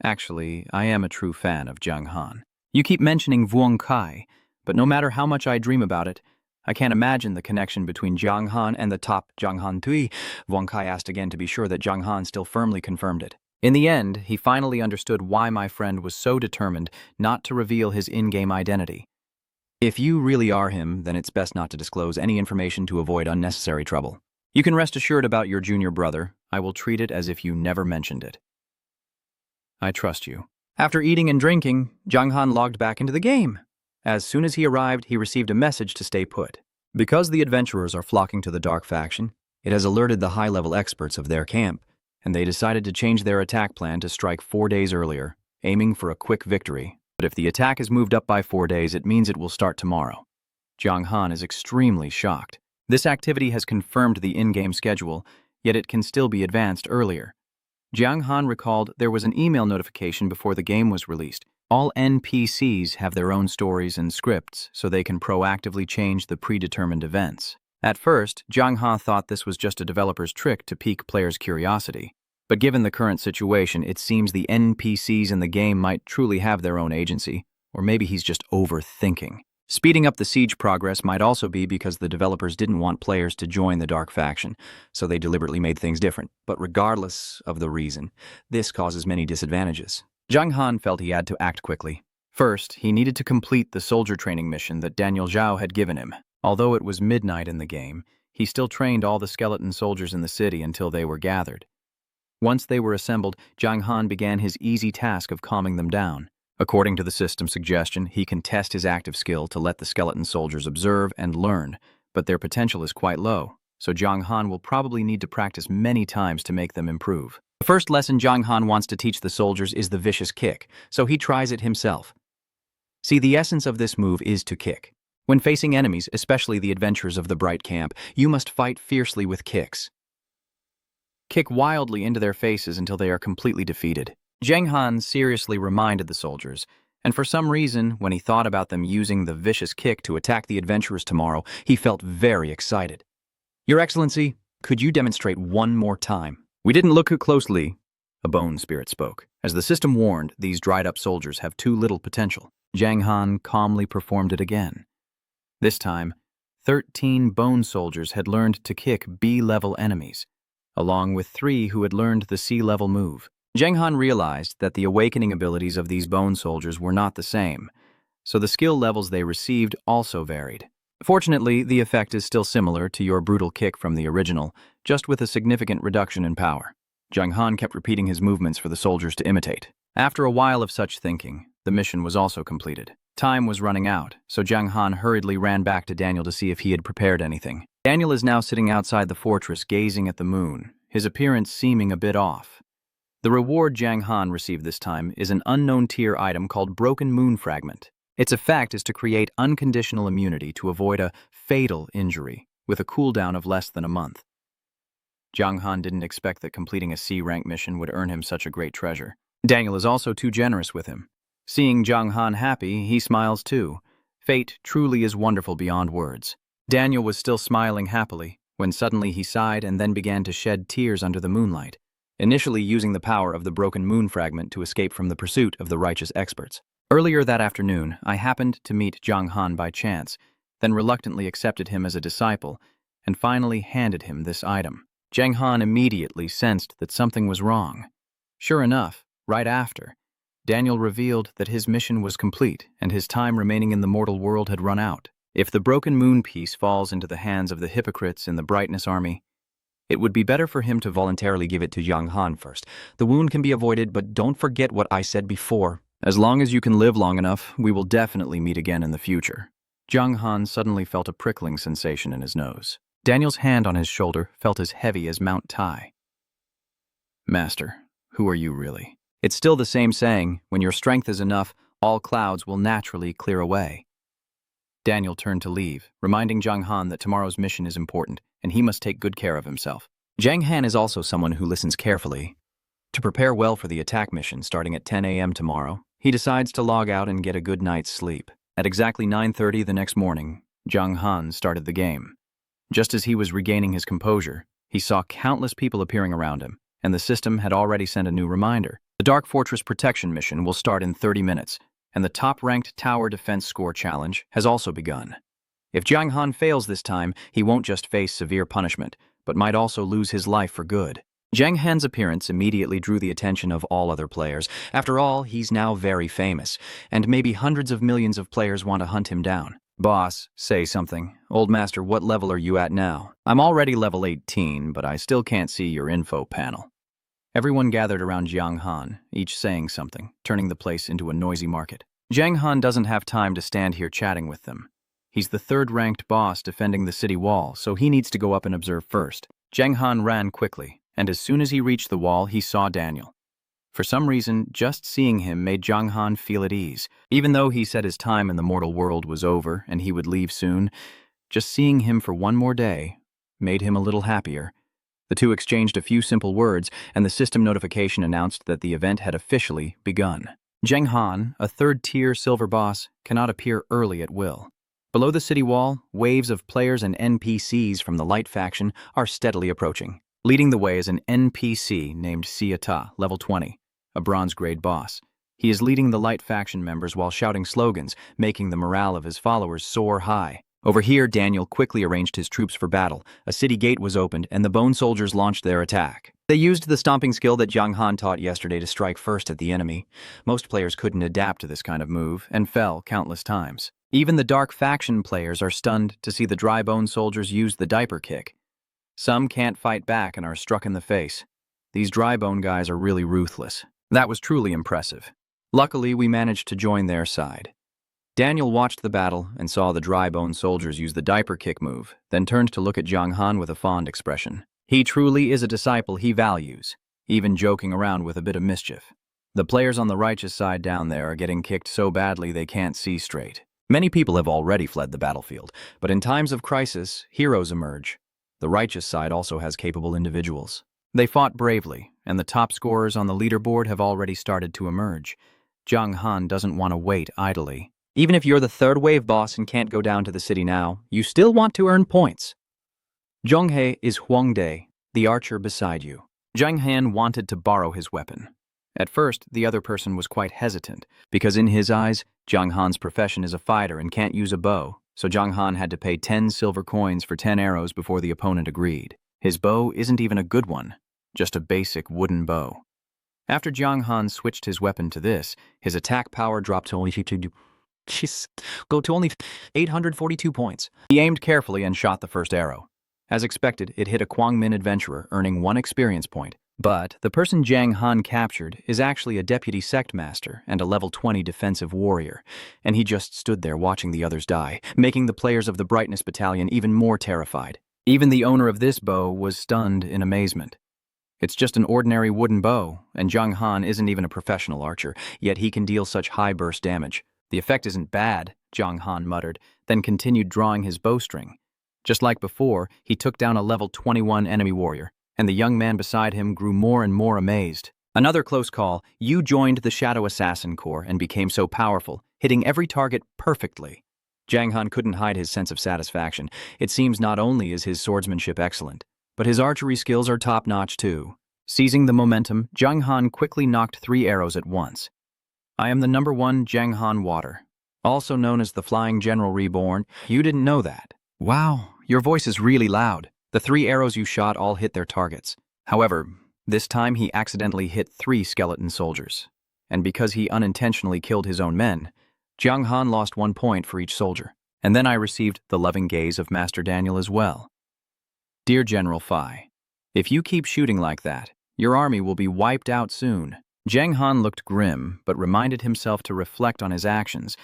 Actually, I am a true fan of Jiang Han. You keep mentioning Vuong Kai, but no matter how much I dream about it, I can't imagine the connection between Jiang Han and the top Jiang Han Tui. Vuong Kai asked again to be sure that Jiang Han still firmly confirmed it. In the end, he finally understood why my friend was so determined not to reveal his in-game identity. If you really are him, then it's best not to disclose any information to avoid unnecessary trouble. You can rest assured about your junior brother. I will treat it as if you never mentioned it. I trust you. After eating and drinking, Jiang Han logged back into the game. As soon as he arrived, he received a message to stay put. Because the adventurers are flocking to the Dark Faction, it has alerted the high-level experts of their camp, and they decided to change their attack plan to strike 4 days earlier, aiming for a quick victory. But if the attack is moved up by 4 days, it means it will start tomorrow. Jiang Han is extremely shocked. This activity has confirmed the in-game schedule, yet it can still be advanced earlier. Jiang Han recalled there was an email notification before the game was released. All NPCs have their own stories and scripts, so they can proactively change the predetermined events. At first, Jiang Han thought this was just a developer's trick to pique players' curiosity. But given the current situation, it seems the NPCs in the game might truly have their own agency, or maybe he's just overthinking. Speeding up the siege progress might also be because the developers didn't want players to join the Dark Faction, so they deliberately made things different. But regardless of the reason, this causes many disadvantages. Jiang Han felt he had to act quickly. First, he needed to complete the soldier training mission that Daniel Zhao had given him. Although it was midnight in the game, he still trained all the skeleton soldiers in the city until they were gathered. Once they were assembled, Jiang Han began his easy task of calming them down. According to the system suggestion, he can test his active skill to let the skeleton soldiers observe and learn, but their potential is quite low, so Jiang Han will probably need to practice many times to make them improve. The first lesson Jiang Han wants to teach the soldiers is the vicious kick, so he tries it himself. See, the essence of this move is to kick. When facing enemies, especially the adventurers of the Bright Camp, you must fight fiercely with kicks. Kick wildly into their faces until they are completely defeated. Jiang Han seriously reminded the soldiers, and for some reason, when he thought about them using the vicious kick to attack the adventurers tomorrow, he felt very excited. Your Excellency, could you demonstrate one more time? We didn't look closely, a bone spirit spoke. As the system warned, these dried-up soldiers have too little potential. Zhang Han calmly performed it again. This time, 13 bone soldiers had learned to kick B-level enemies, along with 3 who had learned the C-level move. Zhang Han realized that the awakening abilities of these bone soldiers were not the same, so the skill levels they received also varied. Fortunately, the effect is still similar to your brutal kick from the original, just with a significant reduction in power. Zhang Han kept repeating his movements for the soldiers to imitate. After a while of such thinking, the mission was also completed. Time was running out, so Zhang Han hurriedly ran back to Daniel to see if he had prepared anything. Daniel is now sitting outside the fortress gazing at the moon, his appearance seeming a bit off. The reward Zhang Han received this time is an unknown tier item called Broken Moon Fragment. Its effect is to create unconditional immunity to avoid a fatal injury, with a cooldown of less than a month. Zhang Han didn't expect that completing a C-rank mission would earn him such a great treasure. Daniel is also too generous with him. Seeing Zhang Han happy, he smiles too. Fate truly is wonderful beyond words. Daniel was still smiling happily, when suddenly he sighed and then began to shed tears under the moonlight, initially using the power of the Broken Moon Fragment to escape from the pursuit of the righteous experts. Earlier that afternoon, I happened to meet Zhang Han by chance, then reluctantly accepted him as a disciple, and finally handed him this item. Zhang Han immediately sensed that something was wrong. Sure enough, right after, Daniel revealed that his mission was complete and his time remaining in the mortal world had run out. If the Broken Moon piece falls into the hands of the hypocrites in the Brightness Army, it would be better for him to voluntarily give it to Zhang Han first. The wound can be avoided, but don't forget what I said before. As long as you can live long enough, we will definitely meet again in the future. Zhang Han suddenly felt a prickling sensation in his nose. Daniel's hand on his shoulder felt as heavy as Mount Tai. Master, who are you really? It's still the same saying, when your strength is enough, all clouds will naturally clear away. Daniel turned to leave, reminding Zhang Han that tomorrow's mission is important, and he must take good care of himself. Zhang Han is also someone who listens carefully. To prepare well for the attack mission starting at 10 a.m. tomorrow, he decides to log out and get a good night's sleep. At exactly 9:30 the next morning, Zhang Han started the game. Just as he was regaining his composure, he saw countless people appearing around him, and the system had already sent a new reminder. The Dark Fortress Protection mission will start in 30 minutes, and the top-ranked Tower Defense Score Challenge has also begun. If Zhang Han fails this time, he won't just face severe punishment, but might also lose his life for good. Zhang Han's appearance immediately drew the attention of all other players. After all, he's now very famous, and maybe hundreds of millions of players want to hunt him down. Boss, say something. Old Master, what level are you at now? I'm already level 18, but I still can't see your info panel. Everyone gathered around Zhang Han, each saying something, turning the place into a noisy market. Zhang Han doesn't have time to stand here chatting with them. He's the third-ranked boss defending the city wall, so he needs to go up and observe first. Zhang Han ran quickly, and as soon as he reached the wall, he saw Daniel. For some reason, just seeing him made Zhang Han feel at ease. Even though he said his time in the mortal world was over and he would leave soon, just seeing him for one more day made him a little happier. The two exchanged a few simple words, and the system notification announced that the event had officially begun. Zhang Han, a third-tier silver boss, cannot appear early at will. Below the city wall, waves of players and NPCs from the Light faction are steadily approaching. Leading the way is an NPC named Siata, level 20, a bronze-grade boss. He is leading the Light faction members while shouting slogans, making the morale of his followers soar high. Over here, Daniel quickly arranged his troops for battle. A city gate was opened, and the bone soldiers launched their attack. They used the stomping skill that Zhang Han taught yesterday to strike first at the enemy. Most players couldn't adapt to this kind of move, and fell countless times. Even the Dark faction players are stunned to see the dry bone soldiers use the diaper kick. Some can't fight back and are struck in the face. These dry bone guys are really ruthless. That was truly impressive. Luckily, we managed to join their side. Daniel watched the battle and saw the dry bone soldiers use the diaper kick move, then turned to look at Zhang Han with a fond expression. He truly is a disciple he values, even joking around with a bit of mischief. The players on the righteous side down there are getting kicked so badly they can't see straight. Many people have already fled the battlefield, but in times of crisis, heroes emerge. The righteous side also has capable individuals. They fought bravely, and the top scorers on the leaderboard have already started to emerge. Zhang Han doesn't want to wait idly. Even if you're the third wave boss and can't go down to the city now, you still want to earn points. Zhonghe is Huangde, the archer beside you. Zhang Han wanted to borrow his weapon. At first, the other person was quite hesitant, because in his eyes, Jiang Han's profession is a fighter and can't use a bow, so Jiang Han had to pay 10 silver coins for 10 arrows before the opponent agreed. His bow isn't even a good one, just a basic wooden bow. After Jiang Han switched his weapon to this, his attack power dropped to only 842 points. He aimed carefully and shot the first arrow. As expected, it hit a Kwangmin adventurer, earning 1 experience point. But the person Jiang Han captured is actually a deputy sect master and a level 20 defensive warrior, and he just stood there watching the others die, making the players of the Brightness Battalion even more terrified. Even the owner of this bow was stunned in amazement. It's just an ordinary wooden bow, and Jiang Han isn't even a professional archer, yet he can deal such high burst damage. The effect isn't bad, Jiang Han muttered, then continued drawing his bowstring. Just like before, he took down a level 21 enemy warrior, and the young man beside him grew more and more amazed. Another close call, you joined the Shadow Assassin Corps and became so powerful, hitting every target perfectly. Jiang Han couldn't hide his sense of satisfaction. It seems not only is his swordsmanship excellent, but his archery skills are top-notch too. Seizing the momentum, Jiang Han quickly knocked 3 arrows at once. I am the #1 Jiang Han Water, also known as the Flying General Reborn. You didn't know that. Wow, your voice is really loud. The 3 arrows you shot all hit their targets. However, this time he accidentally hit 3 skeleton soldiers. And because he unintentionally killed his own men, Jiang Han lost 1 point for each soldier. And then I received the loving gaze of Master Daniel as well. Dear General Fai, if you keep shooting like that, your army will be wiped out soon. Jiang Han looked grim, but reminded himself to reflect on his actions.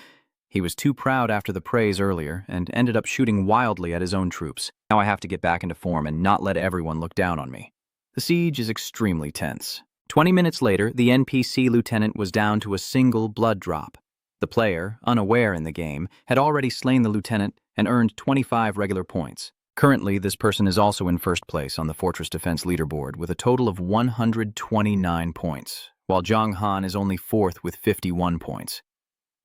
He was too proud after the praise earlier and ended up shooting wildly at his own troops. Now I have to get back into form and not let everyone look down on me. The siege is extremely tense. 20 minutes later, the NPC lieutenant was down to a single blood drop. The player, unaware in the game, had already slain the lieutenant and earned 25 regular points. Currently, this person is also in first place on the Fortress Defense leaderboard with a total of 129 points, while Jiang Han is only 4th with 51 points.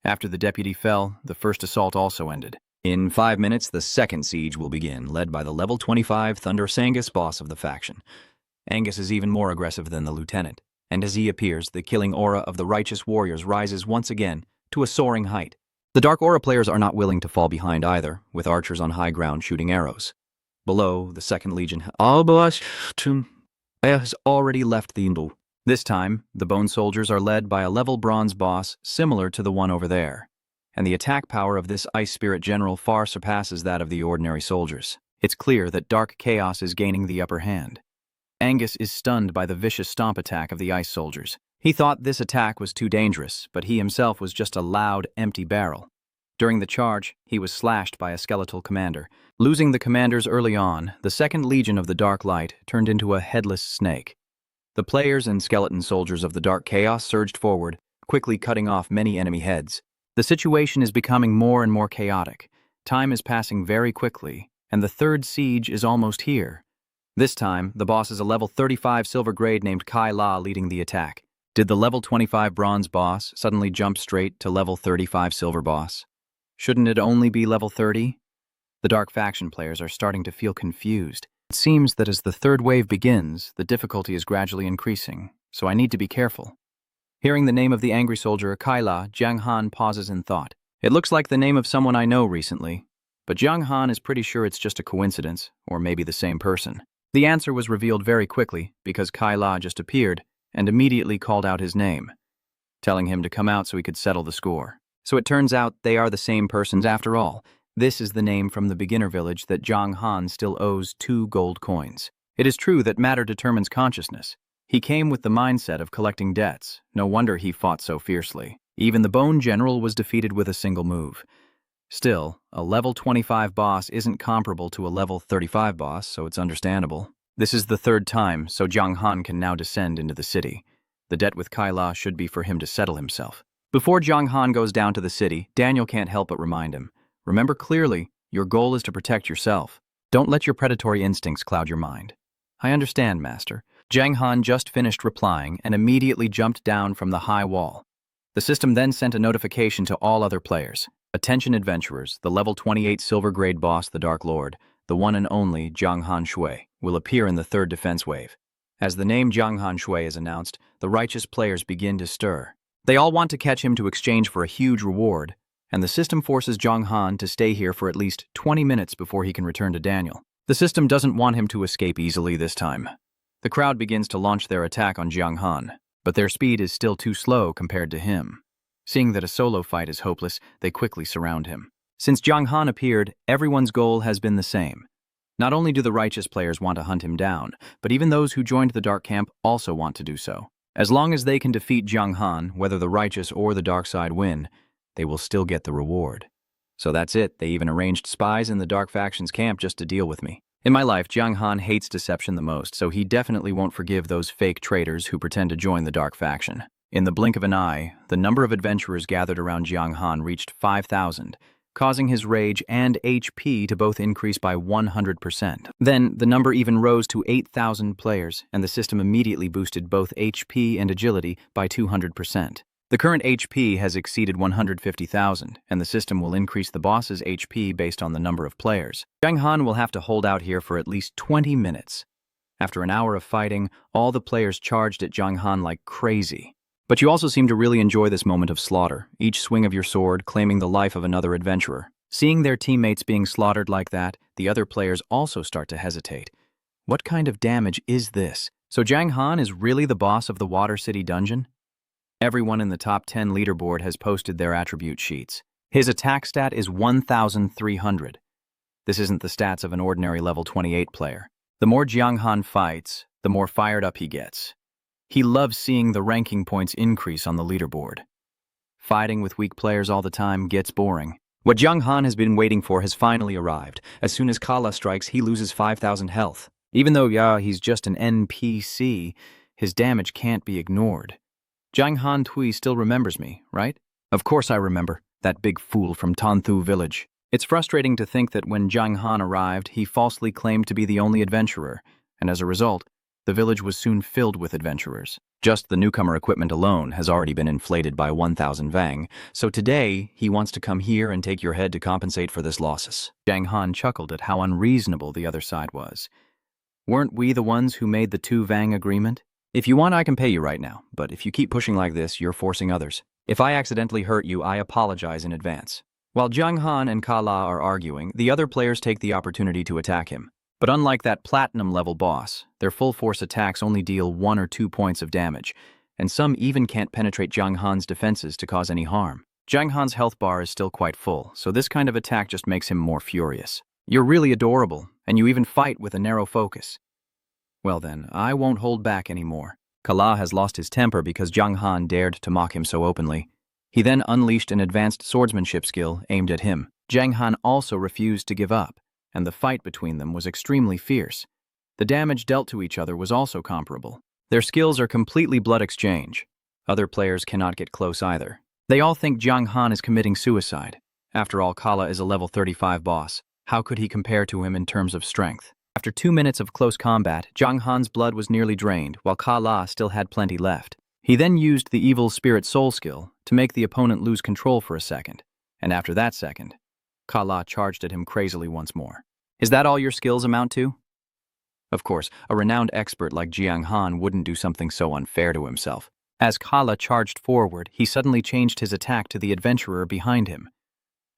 After the deputy fell, the first assault also ended. In 5 minutes, the second siege will begin, led by the level 25 Thunder Sangus boss of the faction. Angus is even more aggressive than the lieutenant, and as he appears, the killing aura of the righteous warriors rises once again to a soaring height. The Dark Aura players are not willing to fall behind either, with archers on high ground shooting arrows. Below, the Second Legion has already left the Indul. This time, the Bone Soldiers are led by a level bronze boss similar to the one over there, and the attack power of this Ice Spirit General far surpasses that of the ordinary soldiers. It's clear that Dark Chaos is gaining the upper hand. Angus is stunned by the vicious stomp attack of the Ice Soldiers. He thought this attack was too dangerous, but he himself was just a loud, empty barrel. During the charge, he was slashed by a skeletal commander. Losing the commanders early on, the Second Legion of the Dark Light turned into a headless snake. The players and skeleton soldiers of the Dark Chaos surged forward, quickly cutting off many enemy heads. The situation is becoming more and more chaotic. Time is passing very quickly, and the third siege is almost here. This time, the boss is a level 35 silver grade named Kai La leading the attack. Did the level 25 bronze boss suddenly jump straight to level 35 silver boss? Shouldn't it only be level 30? The Dark Faction players are starting to feel confused. It seems that as the third wave begins, the difficulty is gradually increasing, so I need to be careful. Hearing the name of the angry soldier, Kaila, Jiang Han pauses in thought. It looks like the name of someone I know recently, but Jiang Han is pretty sure it's just a coincidence, or maybe the same person. The answer was revealed very quickly because Kaila just appeared and immediately called out his name, telling him to come out so he could settle the score. So it turns out they are the same persons after all. This is the name from the beginner village that Jiang Han still owes 2 gold coins. It is true that matter determines consciousness. He came with the mindset of collecting debts. No wonder he fought so fiercely. Even the Bone General was defeated with a single move. Still, a level 25 boss isn't comparable to a level 35 boss, so it's understandable. This is the third time, so Jiang Han can now descend into the city. The debt with Kaila should be for him to settle himself. Before Jiang Han goes down to the city, Daniel can't help but remind him. Remember clearly, your goal is to protect yourself. Don't let your predatory instincts cloud your mind. I understand, Master. Jiang Han just finished replying and immediately jumped down from the high wall. The system then sent a notification to all other players. Attention adventurers, the level 28 silver grade boss, the Dark Lord, the one and only Jiang Han Shui, will appear in the third defense wave. As the name Jiang Han Shui is announced, the righteous players begin to stir. They all want to catch him to exchange for a huge reward, and the system forces Jiang Han to stay here for at least 20 minutes before he can return to Daniel. The system doesn't want him to escape easily this time. The crowd begins to launch their attack on Jiang Han, but their speed is still too slow compared to him. Seeing that a solo fight is hopeless, they quickly surround him. Since Jiang Han appeared, everyone's goal has been the same. Not only do the righteous players want to hunt him down, but even those who joined the dark camp also want to do so. As long as they can defeat Jiang Han, whether the righteous or the dark side win, they will still get the reward. So that's it, they even arranged spies in the dark faction's camp just to deal with me. In my life, Jiang Han hates deception the most, so he definitely won't forgive those fake traitors who pretend to join the dark faction. In the blink of an eye, the number of adventurers gathered around Jiang Han reached 5,000, causing his rage and HP to both increase by 100%. Then, the number even rose to 8,000 players, and the system immediately boosted both HP and agility by 200%. The current HP has exceeded 150,000, and the system will increase the boss's HP based on the number of players. Jiang Han will have to hold out here for at least 20 minutes. After an hour of fighting, all the players charged at Jiang Han like crazy. But you also seem to really enjoy this moment of slaughter, each swing of your sword claiming the life of another adventurer. Seeing their teammates being slaughtered like that, the other players also start to hesitate. What kind of damage is this? So Jiang Han is really the boss of the Water City dungeon? Everyone in the top 10 leaderboard has posted their attribute sheets. His attack stat is 1,300. This isn't the stats of an ordinary level 28 player. The more Jiang Han fights, the more fired up he gets. He loves seeing the ranking points increase on the leaderboard. Fighting with weak players all the time gets boring. What Jiang Han has been waiting for has finally arrived. As soon as Kala strikes, he loses 5,000 health. Even though, he's just an NPC, his damage can't be ignored. Jiang Han Tui still remembers me, right? Of course I remember, that big fool from Tanthu village. It's frustrating to think that when Jiang Han arrived, he falsely claimed to be the only adventurer, and as a result, the village was soon filled with adventurers. Just the newcomer equipment alone has already been inflated by 1,000 Vang, so today he wants to come here and take your head to compensate for this losses. Jiang Han chuckled at how unreasonable the other side was. Weren't we the ones who made the 2 Vang agreement? If you want, I can pay you right now, but if you keep pushing like this, you're forcing others. If I accidentally hurt you, I apologize in advance. While Jiang Han and Kala are arguing, the other players take the opportunity to attack him. But unlike that platinum-level boss, their full-force attacks only deal 1 or 2 points of damage, and some even can't penetrate Jiang Han's defenses to cause any harm. Jiang Han's health bar is still quite full, so this kind of attack just makes him more furious. You're really adorable, and you even fight with a narrow focus. Well then, I won't hold back anymore. Kala has lost his temper because Jiang Han dared to mock him so openly. He then unleashed an advanced swordsmanship skill aimed at him. Jiang Han also refused to give up, and the fight between them was extremely fierce. The damage dealt to each other was also comparable. Their skills are completely blood exchange. Other players cannot get close either. They all think Jiang Han is committing suicide. After all, Kala is a level 35 boss. How could he compare to him in terms of strength? After 2 minutes of close combat, Jiang Han's blood was nearly drained, while Kala still had plenty left. He then used the Evil Spirit Soul skill to make the opponent lose control for a second, and after that second, Kala charged at him crazily once more. Is that all your skills amount to? Of course, a renowned expert like Jiang Han wouldn't do something so unfair to himself. As Kala charged forward, he suddenly changed his attack to the adventurer behind him.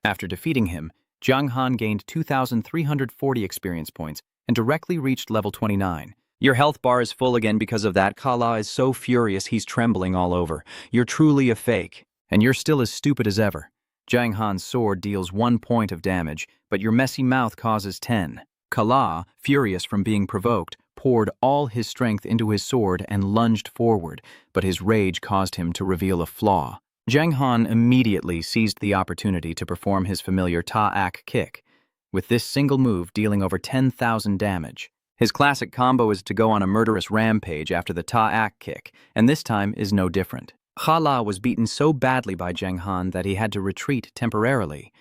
After defeating him, Jiang Han gained 2,340 experience points and directly reached level 29. Your health bar is full again because of that. Kala is so furious he's trembling all over. You're truly a fake, and you're still as stupid as ever. Jiang Han's sword deals 1 point of damage, but your messy mouth causes 10. Kala, furious from being provoked, poured all his strength into his sword and lunged forward, but his rage caused him to reveal a flaw. Jiang Han immediately seized the opportunity to perform his familiar Ta-Ak kick, with this single move dealing over 10,000 damage. His classic combo is to go on a murderous rampage after the Ta-Ak kick, and this time is no different. Kala was beaten so badly by Jiang Han that he had to retreat temporarily.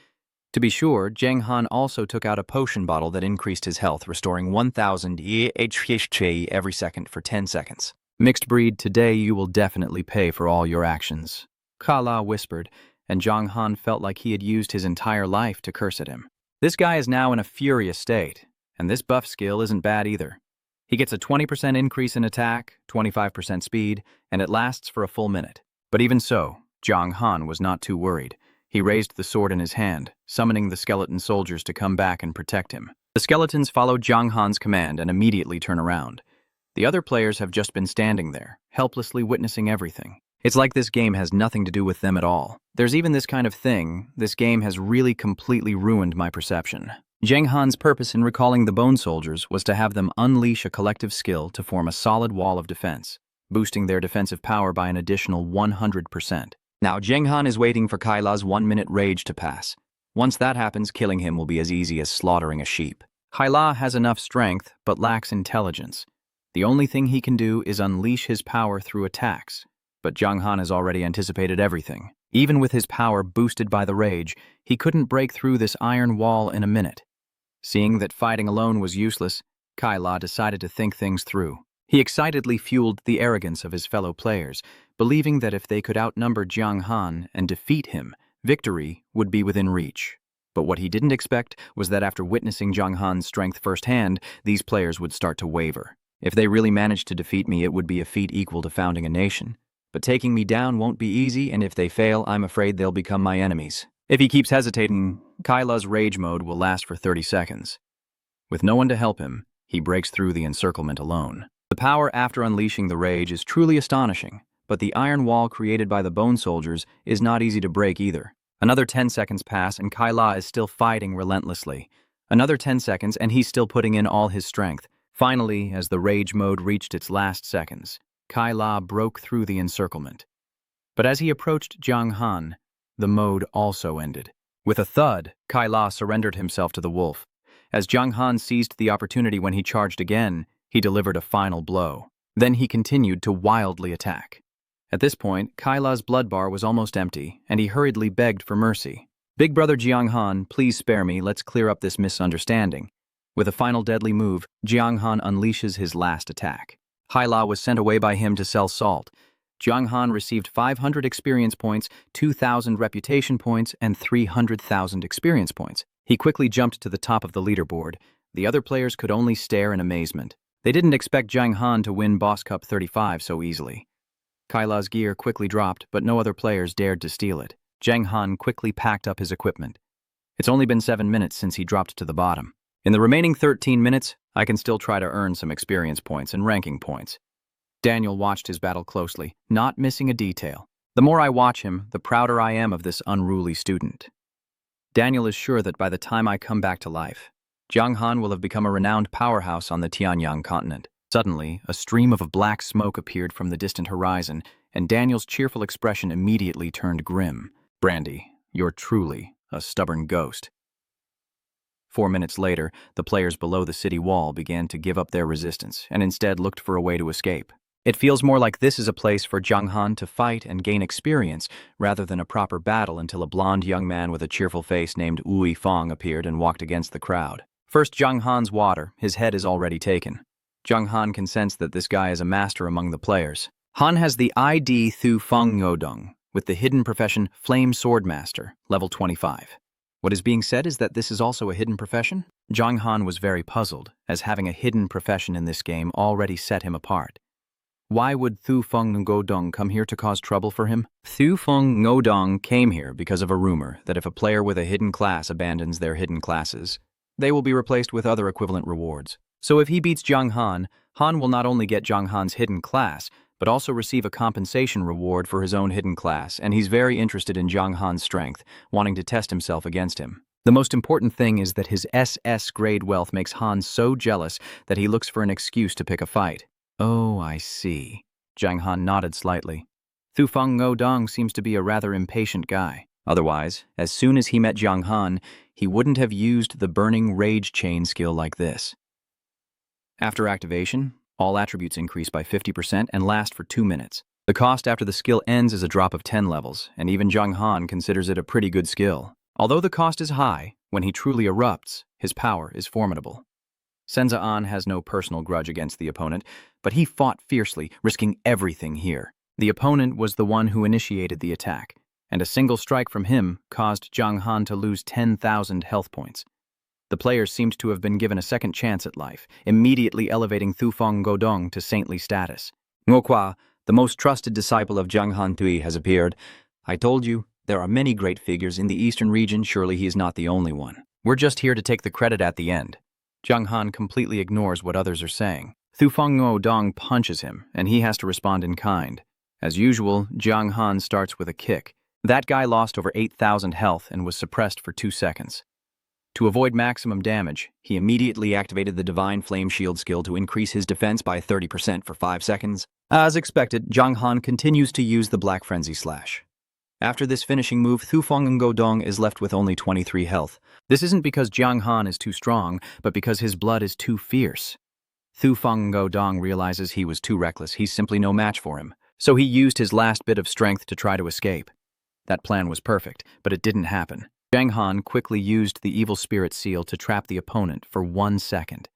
To be sure, Jiang Han also took out a potion bottle that increased his health, restoring 1,000 HP every second for 10 seconds. Mixed breed, today you will definitely pay for all your actions. Kala whispered, and Jiang Han felt like he had used his entire life to curse at him. This guy is now in a furious state, and this buff skill isn't bad either. He gets a 20% increase in attack, 25% speed, and it lasts for a full minute. But even so, Zhang Han was not too worried. He raised the sword in his hand, summoning the skeleton soldiers to come back and protect him. The skeletons follow Zhang Han's command and immediately turn around. The other players have just been standing there, helplessly witnessing everything. It's like this game has nothing to do with them at all. There's even this kind of thing. This game has really completely ruined my perception. Zhang Han's purpose in recalling the Bone Soldiers was to have them unleash a collective skill to form a solid wall of defense, boosting their defensive power by an additional 100%. Now Zhang Han is waiting for Kaila's 1-minute rage to pass. Once that happens, killing him will be as easy as slaughtering a sheep. Kaila has enough strength, but lacks intelligence. The only thing he can do is unleash his power through attacks. But Zhang Han has already anticipated everything. Even with his power boosted by the rage, he couldn't break through this iron wall in a minute. Seeing that fighting alone was useless, Kaila decided to think things through. He excitedly fueled the arrogance of his fellow players, believing that if they could outnumber Zhang Han and defeat him, victory would be within reach. But what he didn't expect was that after witnessing Zhang Han's strength firsthand, these players would start to waver. If they really managed to defeat me, it would be a feat equal to founding a nation. But taking me down won't be easy, and if they fail, I'm afraid they'll become my enemies. If he keeps hesitating, Kaila's rage mode will last for 30 seconds. With no one to help him, he breaks through the encirclement alone. The power after unleashing the rage is truly astonishing, but the iron wall created by the Bone Soldiers is not easy to break either. Another 10 seconds pass and Kaila is still fighting relentlessly. Another 10 seconds and he's still putting in all his strength. Finally, as the rage mode reached its last seconds, Kaila broke through the encirclement. But as he approached Zhang Han, the mode also ended. With a thud, Kaila surrendered himself to the wolf. As Zhang Han seized the opportunity when he charged again, he delivered a final blow. Then he continued to wildly attack. At this point, Kaila's blood bar was almost empty, and he hurriedly begged for mercy. "Big brother Zhang Han, please spare me, let's clear up this misunderstanding." With a final deadly move, Zhang Han unleashes his last attack. Kaila was sent away by him to sell salt. Zhang Han received 500 experience points, 2,000 reputation points, and 300,000 experience points. He quickly jumped to the top of the leaderboard. The other players could only stare in amazement. They didn't expect Zhang Han to win Boss Cup 35 so easily. Kaila's gear quickly dropped, but no other players dared to steal it. Zhang Han quickly packed up his equipment. It's only been 7 minutes since he dropped to the bottom. In the remaining 13 minutes, I can still try to earn some experience points and ranking points. Daniel watched his battle closely, not missing a detail. The more I watch him, the prouder I am of this unruly student. Daniel is sure that by the time I come back to life, Zhang Han will have become a renowned powerhouse on the Tianyang continent. Suddenly, a stream of black smoke appeared from the distant horizon, and Daniel's cheerful expression immediately turned grim. "Brandy, you're truly a stubborn ghost." 4 minutes later, the players below the city wall began to give up their resistance and instead looked for a way to escape. It feels more like this is a place for Zhang Han to fight and gain experience rather than a proper battle until a blonde young man with a cheerful face named Ui Fong appeared and walked against the crowd. First Zhang Han's water, his head is already taken. Zhang Han can sense that this guy is a master among the players. Han has the ID Thu Feng Ngodong, with the hidden profession Flame Swordmaster, level 25. What is being said is that this is also a hidden profession? Zhang Han was very puzzled, as having a hidden profession in this game already set him apart. Why would Thu Feng Ngodong come here to cause trouble for him? Thu Feng Ngodong came here because of a rumor that if a player with a hidden class abandons their hidden classes, they will be replaced with other equivalent rewards. So if he beats Zhang Han, Han will not only get Zhang Han's hidden class, but also receive a compensation reward for his own hidden class, and he's very interested in Zhang Han's strength, wanting to test himself against him. The most important thing is that his SS grade wealth makes Han so jealous that he looks for an excuse to pick a fight. Oh, I see. Zhang Han nodded slightly. Thu Feng Ngodong seems to be a rather impatient guy. Otherwise, as soon as he met Zhang Han, he wouldn't have used the burning rage chain skill like this. After activation, all attributes increase by 50% and last for 2 minutes. The cost after the skill ends is a drop of 10 levels, and even Zhang Han considers it a pretty good skill. Although the cost is high, when he truly erupts, his power is formidable. Senza An has no personal grudge against the opponent, but he fought fiercely, risking everything here. The opponent was the one who initiated the attack, and a single strike from him caused Zhang Han to lose 10,000 health points. The players seemed to have been given a second chance at life, immediately elevating Thufeng Godong to saintly status. Ngokwa, the most trusted disciple of Zhang Han Tui, has appeared. I told you, there are many great figures in the eastern region, surely he is not the only one. We're just here to take the credit at the end. Zhang Han completely ignores what others are saying. Thufeng Godong punches him, and he has to respond in kind. As usual, Zhang Han starts with a kick. That guy lost over 8,000 health and was suppressed for 2 seconds. To avoid maximum damage, he immediately activated the Divine Flame Shield skill to increase his defense by 30% for 5 seconds. As expected, Zhang Han continues to use the Black Frenzy Slash. After this finishing move, Thufeng Godong is left with only 23 health. This isn't because Zhang Han is too strong, but because his blood is too fierce. Thufeng Godong realizes he was too reckless. He's simply no match for him. So he used his last bit of strength to try to escape. That plan was perfect, but it didn't happen. Zhang Han quickly used the Evil Spirit Seal to trap the opponent for 1 second.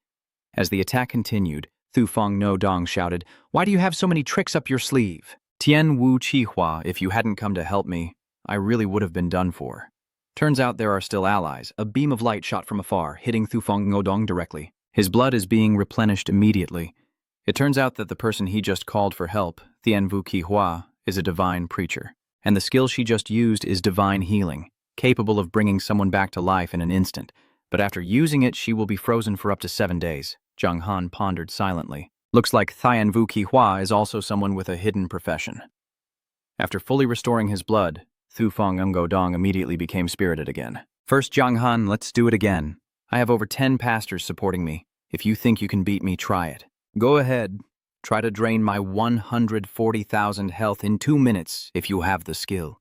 As the attack continued, Thufeng Godong shouted, "Why do you have so many tricks up your sleeve? Tian Wu Qihua, if you hadn't come to help me, I really would have been done for." Turns out there are still allies. A beam of light shot from afar, hitting Thufeng Godong directly. His blood is being replenished immediately. It turns out that the person he just called for help, Tian Wu Qihua, is a divine preacher. And the skill she just used is divine healing, capable of bringing someone back to life in an instant. But after using it, she will be frozen for up to 7 days. Zhang Han pondered silently. Looks like Tian Wu Qihua is also someone with a hidden profession. After fully restoring his blood, Thufeng Godong immediately became spirited again. "First, Zhang Han, let's do it again. I have over 10 pastors supporting me. If you think you can beat me, try it. Go ahead. Try to drain my 140,000 health in 2 minutes if you have the skill."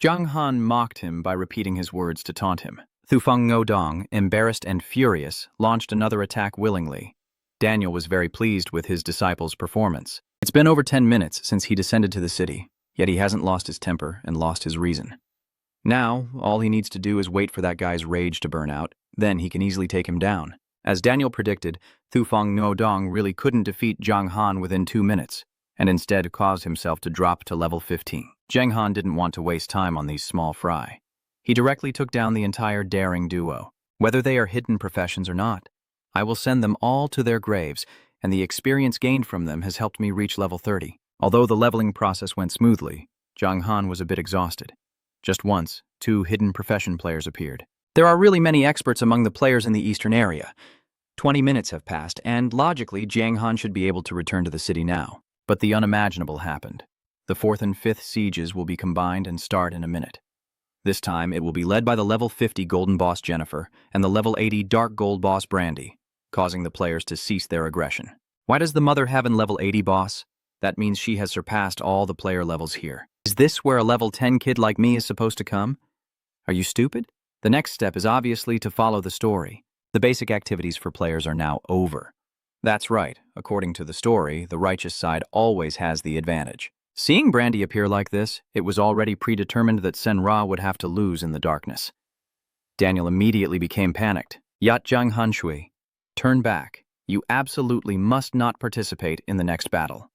Zhang Han mocked him by repeating his words to taunt him. Thufeng Godong, embarrassed and furious, launched another attack willingly. Daniel was very pleased with his disciple's performance. It's been over 10 minutes since he descended to the city, yet he hasn't lost his temper and lost his reason. Now, all he needs to do is wait for that guy's rage to burn out, then he can easily take him down. As Daniel predicted, Thufeng Godong really couldn't defeat Zhang Han within 2 minutes, and instead caused himself to drop to level 15. Zhang Han didn't want to waste time on these small fry. He directly took down the entire daring duo. Whether they are hidden professions or not, I will send them all to their graves, and the experience gained from them has helped me reach level 30. Although the leveling process went smoothly, Zhang Han was a bit exhausted. Just once, 2 hidden profession players appeared. There are really many experts among the players in the eastern area. 20 minutes have passed, and logically, Zhang Han should be able to return to the city now. But the unimaginable happened. The 4th and 5th sieges will be combined and start in a minute. This time, it will be led by the level 50 Golden Boss Jennifer and the level 80 Dark Gold Boss Brandy, causing the players to cease their aggression. Why does the mother have an level 80 boss? That means she has surpassed all the player levels here. Is this where a level 10 kid like me is supposed to come? Are you stupid? The next step is obviously to follow the story. The basic activities for players are now over. That's right, according to the story, the righteous side always has the advantage. Seeing Brandy appear like this, it was already predetermined that Senra would have to lose in the darkness. Daniel immediately became panicked. Yat Zhang Hanshui, turn back. You absolutely must not participate in the next battle.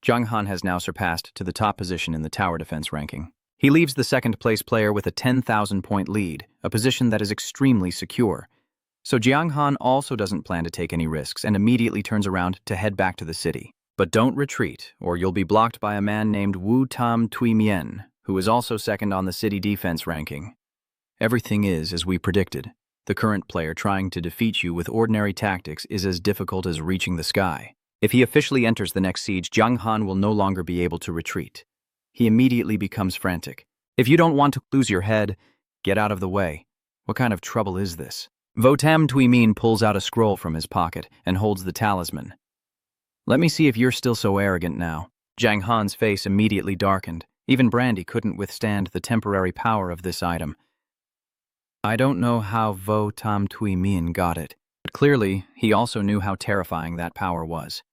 Zhang Han has now surpassed to the top position in the tower defense ranking. He leaves the second-place player with a 10,000-point lead, a position that is extremely secure. So Zhang Han also doesn't plan to take any risks and immediately turns around to head back to the city. But don't retreat, or you'll be blocked by a man named Wu Tam Tui Mien, who is also second on the city defense ranking. Everything is as we predicted. The current player trying to defeat you with ordinary tactics is as difficult as reaching the sky. If he officially enters the next siege, Zhang Han will no longer be able to retreat. He immediately becomes frantic. If you don't want to lose your head, get out of the way. What kind of trouble is this? Votam Tui Mien pulls out a scroll from his pocket and holds the talisman. Let me see if you're still so arrogant now. Zhang Han's face immediately darkened. Even Brandy couldn't withstand the temporary power of this item. I don't know how Vo Tam Tui Mien got it, but clearly he also knew how terrifying that power was.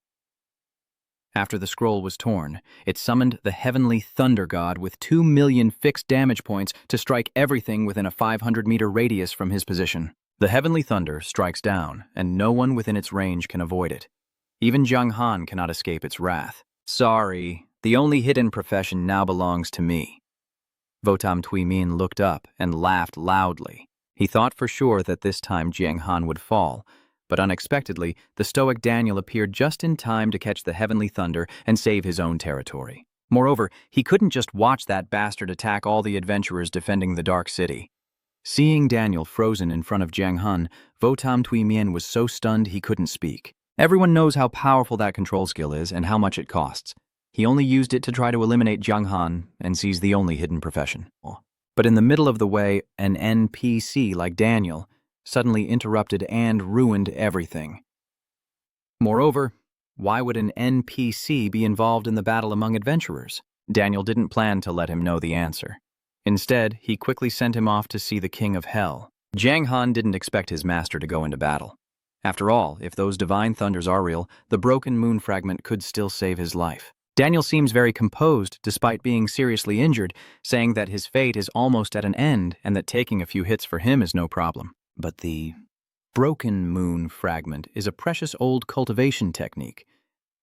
After the scroll was torn, it summoned the heavenly thunder god with 2 million fixed damage points to strike everything within a 500-meter radius from his position. The heavenly thunder strikes down, and no one within its range can avoid it. Even Zhang Han cannot escape its wrath. Sorry, the only hidden profession now belongs to me. Votam Tui Mien looked up and laughed loudly. He thought for sure that this time Jiang Han would fall, but unexpectedly, the stoic Daniel appeared just in time to catch the heavenly thunder and save his own territory. Moreover, he couldn't just watch that bastard attack all the adventurers defending the Dark City. Seeing Daniel frozen in front of Jiang Han, Votam Tui Mien was so stunned he couldn't speak. Everyone knows how powerful that control skill is and how much it costs. He only used it to try to eliminate Jiang Han and seize the only hidden profession. But in the middle of the way, an NPC like Daniel suddenly interrupted and ruined everything. Moreover, why would an NPC be involved in the battle among adventurers? Daniel didn't plan to let him know the answer. Instead, he quickly sent him off to see the King of Hell. Jiang Han didn't expect his master to go into battle. After all, if those divine thunders are real, the broken moon fragment could still save his life. Daniel seems very composed despite being seriously injured, saying that his fate is almost at an end and that taking a few hits for him is no problem. But the broken moon fragment is a precious old cultivation technique,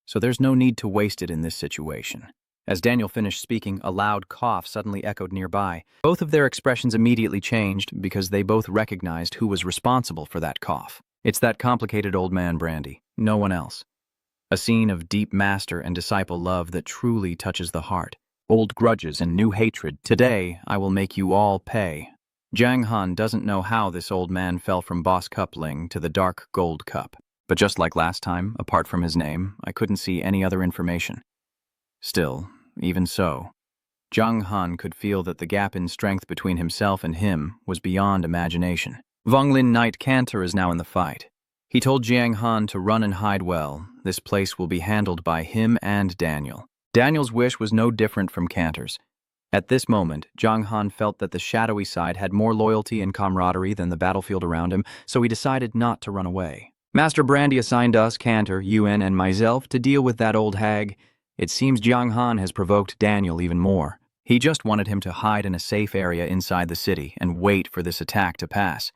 so there's no need to waste it in this situation. As Daniel finished speaking, a loud cough suddenly echoed nearby. Both of their expressions immediately changed because they both recognized who was responsible for that cough. It's that complicated old man Brandy, no one else. A scene of deep master and disciple love that truly touches the heart. Old grudges and new hatred. Today, I will make you all pay. Jiang Han doesn't know how this old man fell from Boss Coupling to the Dark Gold Cup. But just like last time, apart from his name, I couldn't see any other information. Still, even so, Jiang Han could feel that the gap in strength between himself and him was beyond imagination. Vonglin Knight Cantor is now in the fight. He told Jiang Han to run and hide well. This place will be handled by him and Daniel. Daniel's wish was no different from Cantor's. At this moment, Jiang Han felt that the shadowy side had more loyalty and camaraderie than the battlefield around him, so he decided not to run away. Master Brandy assigned us, Cantor, Yuan, and myself to deal with that old hag. It seems Jiang Han has provoked Daniel even more. He just wanted him to hide in a safe area inside the city and wait for this attack to pass.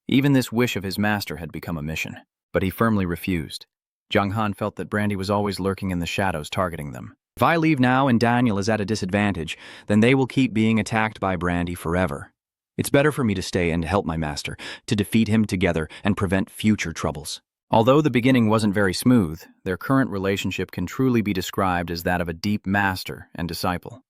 Even this wish of his master had become a mission, but he firmly refused. Jiang Han felt that Brandy was always lurking in the shadows, targeting them. If I leave now and Daniel is at a disadvantage, then they will keep being attacked by Brandy forever. It's better for me to stay and help my master, to defeat him together and prevent future troubles. Although the beginning wasn't very smooth, their current relationship can truly be described as that of a deep master and disciple.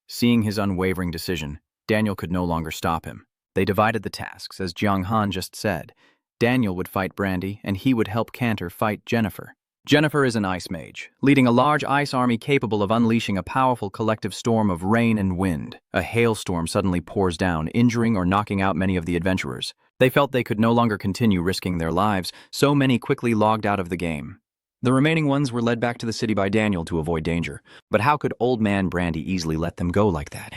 Seeing his unwavering decision, Daniel could no longer stop him. They divided the tasks, as Jiang Han just said. Daniel would fight Brandy, and he would help Cantor fight Jennifer. Jennifer is an ice mage, leading a large ice army capable of unleashing a powerful collective storm of rain and wind. A hailstorm suddenly pours down, injuring or knocking out many of the adventurers. They felt they could no longer continue risking their lives, so many quickly logged out of the game. The remaining ones were led back to the city by Daniel to avoid danger. But how could old man Brandy easily let them go like that?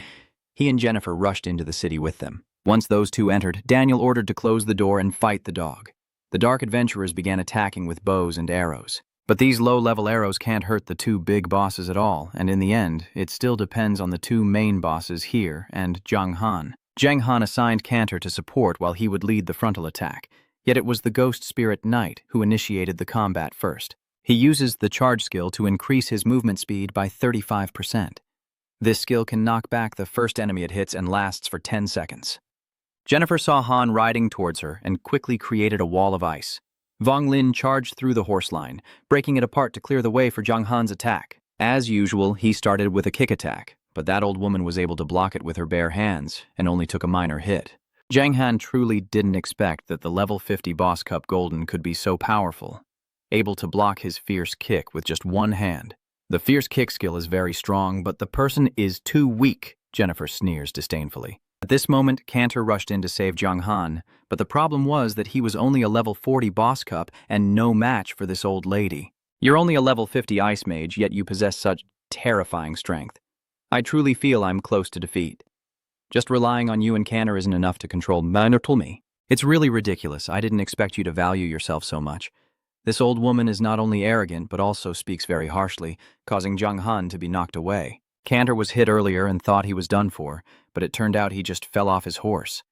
He and Jennifer rushed into the city with them. Once those two entered, Daniel ordered to close the door and fight the dog. The dark adventurers began attacking with bows and arrows. But these low-level arrows can't hurt the two big bosses at all, and in the end, it still depends on the two main bosses here and Jiang Han. Jiang Han assigned Cantor to support while he would lead the frontal attack, yet it was the Ghost Spirit Knight who initiated the combat first. He uses the charge skill to increase his movement speed by 35%. This skill can knock back the first enemy it hits and lasts for 10 seconds. Jennifer saw Han riding towards her and quickly created a wall of ice. Vong Lin charged through the horse line, breaking it apart to clear the way for Jiang Han's attack. As usual, he started with a kick attack, but that old woman was able to block it with her bare hands and only took a minor hit. Jiang Han truly didn't expect that the level 50 Boss Cup Golden could be so powerful, able to block his fierce kick with just one hand. The fierce kick skill is very strong, but the person is too weak, Jennifer sneers disdainfully. At this moment, Cantor rushed in to save Jiang Han, but the problem was that he was only a level 40 Boss Cup and no match for this old lady. You're only a level 50 Ice Mage, yet you possess such terrifying strength. I truly feel I'm close to defeat. Just relying on you and Cantor isn't enough to control me. It's really ridiculous. I didn't expect you to value yourself so much. This old woman is not only arrogant, but also speaks very harshly, causing Jiang Han to be knocked away. Cantor was hit earlier and thought he was done for, but it turned out he just fell off his horse.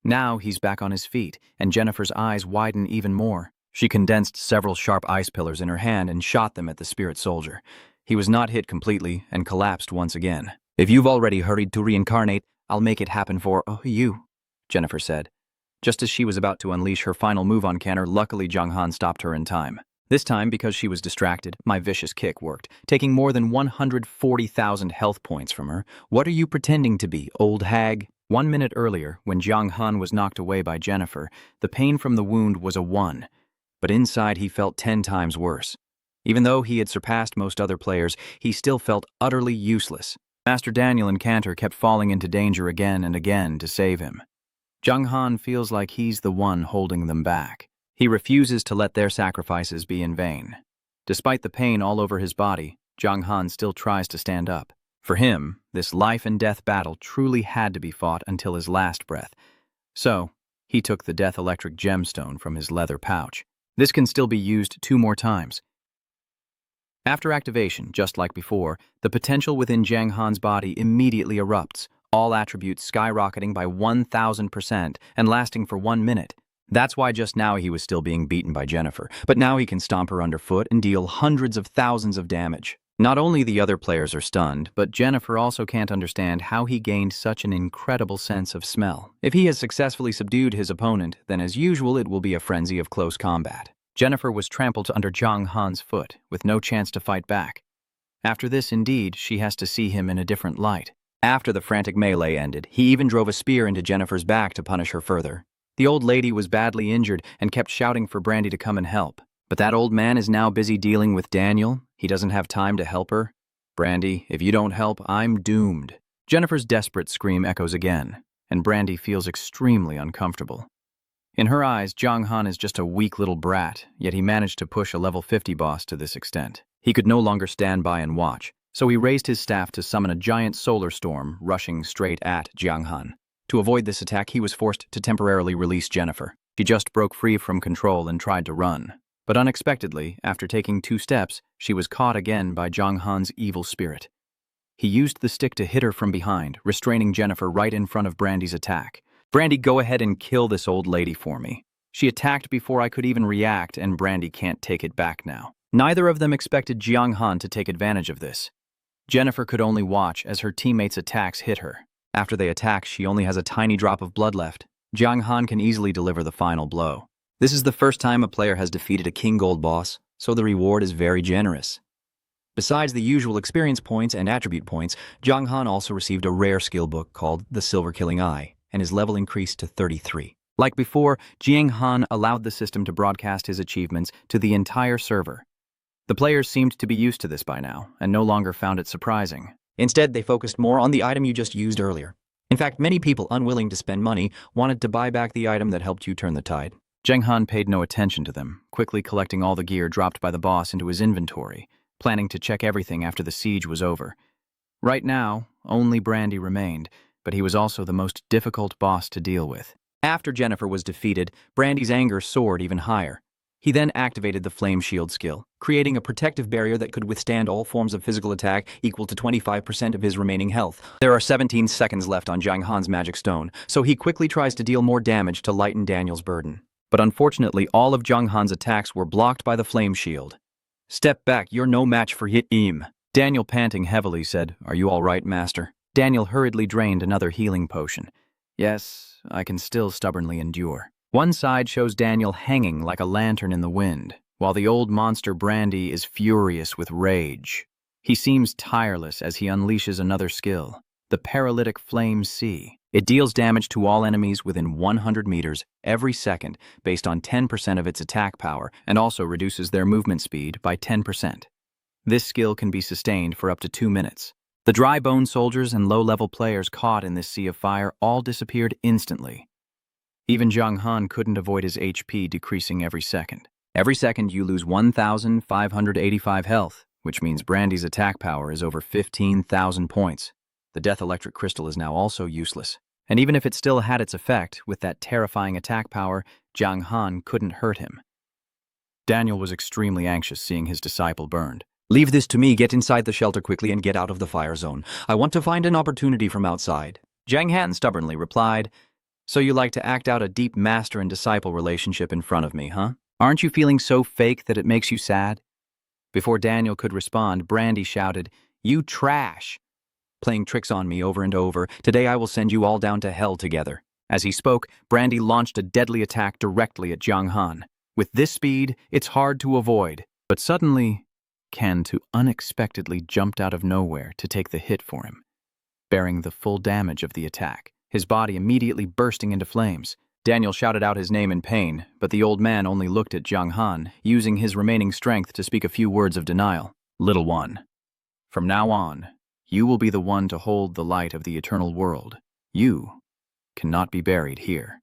Now he's back on his feet, and Jennifer's eyes widen even more. She condensed several sharp ice pillars in her hand and shot them at the spirit soldier. He was not hit completely and collapsed once again. If you've already hurried to reincarnate, I'll make it happen for you, Jennifer said. Just as she was about to unleash her final move on Canner, luckily Zhang Han stopped her in time. This time, because she was distracted, my vicious kick worked, taking more than 140,000 health points from her. What are you pretending to be, old hag? 1 minute earlier, when Zhang Han was knocked away by Jennifer, the pain from the wound was a 1. But inside he felt 10 times worse. Even though he had surpassed most other players, he still felt utterly useless. Master Daniel and Cantor kept falling into danger again and again to save him. Zhang Han feels like he's the one holding them back. He refuses to let their sacrifices be in vain. Despite the pain all over his body, Zhang Han still tries to stand up. For him, this life-and-death battle truly had to be fought until his last breath. So, he took the Death Electric Gemstone from his leather pouch. This can still be used 2 more times. After activation, just like before, the potential within Zhang Han's body immediately erupts, all attributes skyrocketing by 1,000% and lasting for 1 minute. That's why just now he was still being beaten by Jennifer, but now he can stomp her underfoot and deal hundreds of thousands of damage. Not only the other players are stunned, but Jennifer also can't understand how he gained such an incredible sense of smell. If he has successfully subdued his opponent, then as usual it will be a frenzy of close combat. Jennifer was trampled under Zhang Han's foot, with no chance to fight back. After this, indeed, she has to see him in a different light. After the frantic melee ended, he even drove a spear into Jennifer's back to punish her further. The old lady was badly injured and kept shouting for Brandy to come and help. But that old man is now busy dealing with Daniel. He doesn't have time to help her. Brandy, if you don't help, I'm doomed. Jennifer's desperate scream echoes again, and Brandy feels extremely uncomfortable. In her eyes, Zhang Han is just a weak little brat, yet he managed to push a level 50 boss to this extent. He could no longer stand by and watch, so he raised his staff to summon a giant solar storm rushing straight at Zhang Han. To avoid this attack, he was forced to temporarily release Jennifer. She just broke free from control and tried to run. But unexpectedly, after taking 2 steps, she was caught again by Zhang Han's evil spirit. He used the stick to hit her from behind, restraining Jennifer right in front of Brandy's attack. Brandy, go ahead and kill this old lady for me. She attacked before I could even react, and Brandy can't take it back now. Neither of them expected Zhang Han to take advantage of this. Jennifer could only watch as her teammates' attacks hit her. After they attack, she only has a tiny drop of blood left. Zhang Han can easily deliver the final blow. This is the first time a player has defeated a King Gold boss, so the reward is very generous. Besides the usual experience points and attribute points, Zhang Han also received a rare skill book called the Silver Killing Eye, and his level increased to 33. Like before, Zhang Han allowed the system to broadcast his achievements to the entire server. The players seemed to be used to this by now, and no longer found it surprising. Instead, they focused more on the item you just used earlier. In fact, many people unwilling to spend money wanted to buy back the item that helped you turn the tide. Zhang Han paid no attention to them, quickly collecting all the gear dropped by the boss into his inventory, planning to check everything after the siege was over. Right now, only Brandy remained, but he was also the most difficult boss to deal with. After Jennifer was defeated, Brandy's anger soared even higher. He then activated the Flame Shield skill, creating a protective barrier that could withstand all forms of physical attack equal to 25% of his remaining health. There are 17 seconds left on Zhang Han's magic stone, so he quickly tries to deal more damage to lighten Daniel's burden. But unfortunately, all of Zhang Han's attacks were blocked by the Flame Shield. "Step back, you're no match for him." Daniel, panting heavily, said, "Are you all right, master?" Daniel hurriedly drained another healing potion. "Yes, I can still stubbornly endure." One side shows Daniel hanging like a lantern in the wind, while the old monster Brandy is furious with rage. He seems tireless as he unleashes another skill, the Paralytic Flame Sea. It deals damage to all enemies within 100 meters every second based on 10% of its attack power, and also reduces their movement speed by 10%. This skill can be sustained for up to 2 minutes. The dry bone soldiers and low-level players caught in this sea of fire all disappeared instantly. Even Zhang Han couldn't avoid his HP decreasing every second. Every second you lose 1,585 health, which means Brandy's attack power is over 15,000 points. The Death Electric Crystal is now also useless. And even if it still had its effect, with that terrifying attack power, Zhang Han couldn't hurt him. Daniel was extremely anxious seeing his disciple burned. "Leave this to me, get inside the shelter quickly and get out of the fire zone. I want to find an opportunity from outside." Zhang Han stubbornly replied, "So you like to act out a deep master and disciple relationship in front of me, huh? Aren't you feeling so fake that it makes you sad?" Before Daniel could respond, Brandy shouted, "You trash! Playing tricks on me over and over. Today I will send you all down to hell together." As he spoke, Brandy launched a deadly attack directly at Jiang Han. With this speed, it's hard to avoid. But suddenly, Cantu unexpectedly jumped out of nowhere to take the hit for him, bearing the full damage of the attack, his body immediately bursting into flames. Daniel shouted out his name in pain, but the old man only looked at Jiang Han, using his remaining strength to speak a few words of denial. "Little one, from now on, you will be the one to hold the light of the eternal world. You cannot be buried here."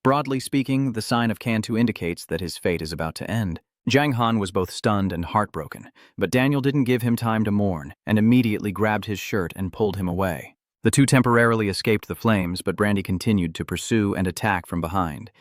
Broadly speaking, the sign of Cantu indicates that his fate is about to end. Jiang Han was both stunned and heartbroken, but Daniel didn't give him time to mourn and immediately grabbed his shirt and pulled him away. The two temporarily escaped the flames, but Brandy continued to pursue and attack from behind.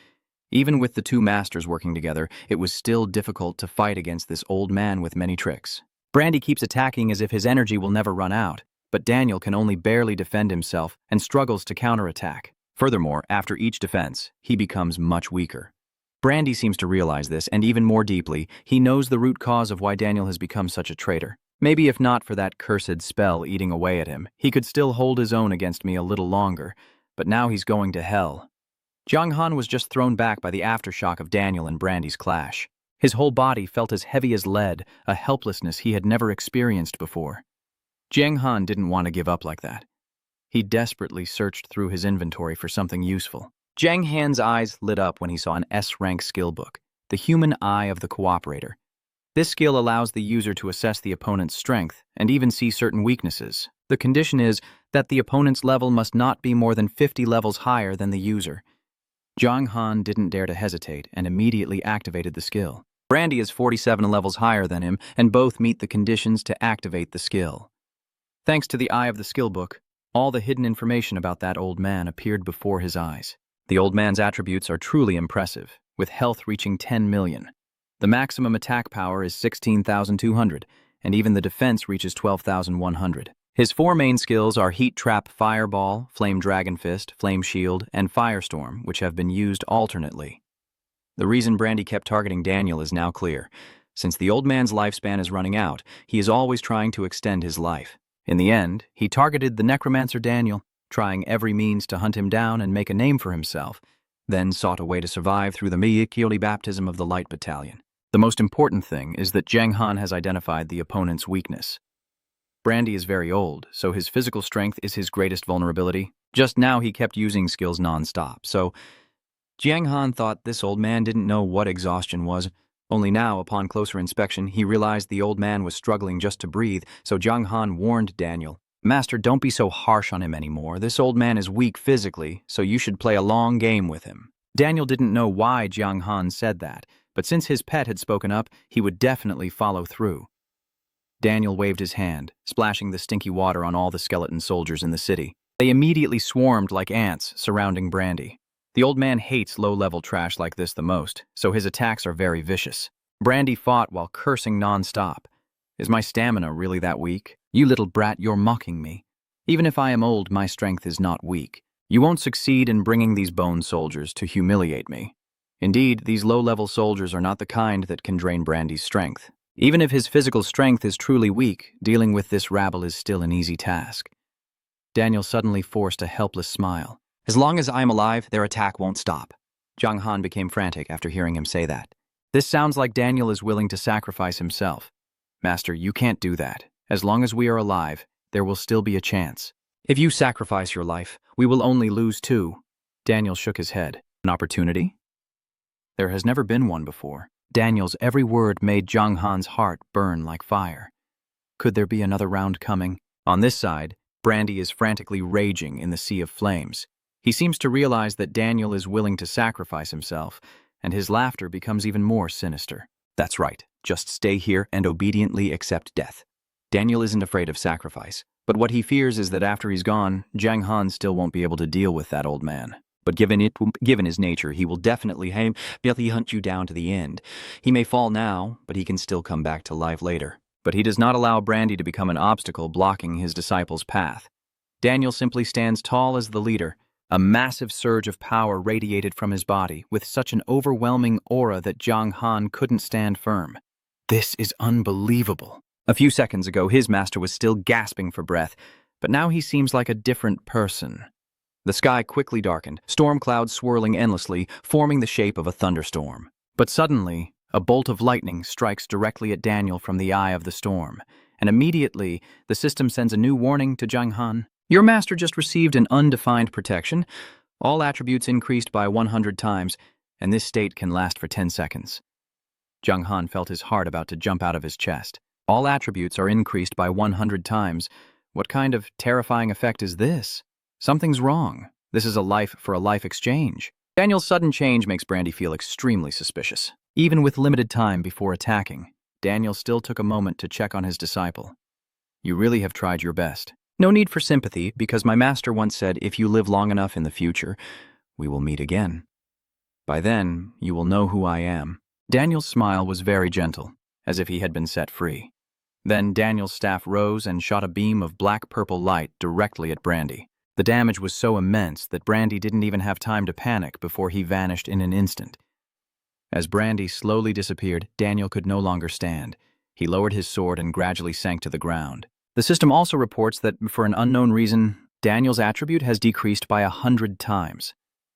Even with the two masters working together, it was still difficult to fight against this old man with many tricks. Brandy keeps attacking as if his energy will never run out, but Daniel can only barely defend himself and struggles to counterattack. Furthermore, after each defense, he becomes much weaker. Brandy seems to realize this, and even more deeply, he knows the root cause of why Daniel has become such a traitor. Maybe if not for that cursed spell eating away at him, he could still hold his own against me a little longer, but now he's going to hell. Jiang Han was just thrown back by the aftershock of Daniel and Brandy's clash. His whole body felt as heavy as lead, a helplessness he had never experienced before. Jiang Han didn't want to give up like that. He desperately searched through his inventory for something useful. Jiang Han's eyes lit up when he saw an S-rank skill book, the human eye of the cooperator. This skill allows the user to assess the opponent's strength and even see certain weaknesses. The condition is that the opponent's level must not be more than 50 levels higher than the user. Jiang Han didn't dare to hesitate and immediately activated the skill. Brandy is 47 levels higher than him, and both meet the conditions to activate the skill. Thanks to the eye of the skill book, all the hidden information about that old man appeared before his eyes. The old man's attributes are truly impressive, with health reaching 10 million. The maximum attack power is 16,200, and even the defense reaches 12,100. His four main skills are Heat Trap Fireball, Flame Dragon Fist, Flame Shield, and Firestorm, which have been used alternately. The reason Brandy kept targeting Daniel is now clear. Since the old man's lifespan is running out, he is always trying to extend his life. In the end, he targeted the necromancer Daniel, trying every means to hunt him down and make a name for himself, then sought a way to survive through the Miyakili baptism of the Light Battalion. The most important thing is that Jiang Han has identified the opponent's weakness. Brandy is very old, so his physical strength is his greatest vulnerability. Just now he kept using skills non-stop, so Jiang Han thought this old man didn't know what exhaustion was. Only now, upon closer inspection, he realized the old man was struggling just to breathe, so Jiang Han warned Daniel, "Master, don't be so harsh on him anymore. This old man is weak physically, so you should play a long game with him." Daniel didn't know why Jiang Han said that, but since his pet had spoken up, he would definitely follow through. Daniel waved his hand, splashing the stinky water on all the skeleton soldiers in the city. They immediately swarmed like ants surrounding Brandy. The old man hates low-level trash like this the most, so his attacks are very vicious. Brandy fought while cursing non-stop. "Is my stamina really that weak? You little brat, you're mocking me. Even if I am old, my strength is not weak. You won't succeed in bringing these bone soldiers to humiliate me." Indeed, these low-level soldiers are not the kind that can drain Brandy's strength. Even if his physical strength is truly weak, dealing with this rabble is still an easy task. Daniel suddenly forced a helpless smile. "As long as I'm alive, their attack won't stop." Jiang Han became frantic after hearing him say that. This sounds like Daniel is willing to sacrifice himself. "Master, you can't do that. As long as we are alive, there will still be a chance. If you sacrifice your life, we will only lose too." Daniel shook his head. "An opportunity?" There has never been one before. Daniel's every word made Jiang Han's heart burn like fire. Could there be another round coming? On this side, Brandy is frantically raging in the sea of flames. He seems to realize that Daniel is willing to sacrifice himself, and his laughter becomes even more sinister. "That's right. Just stay here and obediently accept death." Daniel isn't afraid of sacrifice, but what he fears is that after he's gone, Jiang Han still won't be able to deal with that old man. But given his nature, he will definitely hunt you down to the end. He may fall now, but he can still come back to life later. But he does not allow Brandy to become an obstacle blocking his disciples' path. Daniel simply stands tall as the leader. A massive surge of power radiated from his body, with such an overwhelming aura that Jiang Han couldn't stand firm. This is unbelievable. A few seconds ago, his master was still gasping for breath, but now he seems like a different person. The sky quickly darkened, storm clouds swirling endlessly, forming the shape of a thunderstorm. But suddenly, a bolt of lightning strikes directly at Daniel from the eye of the storm, and immediately, the system sends a new warning to Zhang Han. Your master just received an undefined protection. All attributes increased by 100 times, and this state can last for 10 seconds. Zhang Han felt his heart about to jump out of his chest. All attributes are increased by 100 times. What kind of terrifying effect is this? Something's wrong. This is a life-for-a-life exchange. Daniel's sudden change makes Brandy feel extremely suspicious. Even with limited time before attacking, Daniel still took a moment to check on his disciple. You really have tried your best. No need for sympathy, because my master once said, if you live long enough in the future, we will meet again. By then, you will know who I am. Daniel's smile was very gentle, as if he had been set free. Then Daniel's staff rose and shot a beam of black-purple light directly at Brandy. The damage was so immense that Brandy didn't even have time to panic before he vanished in an instant. As Brandy slowly disappeared, Daniel could no longer stand. He lowered his sword and gradually sank to the ground. The system also reports that, for an unknown reason, Daniel's attribute has decreased by 100 times.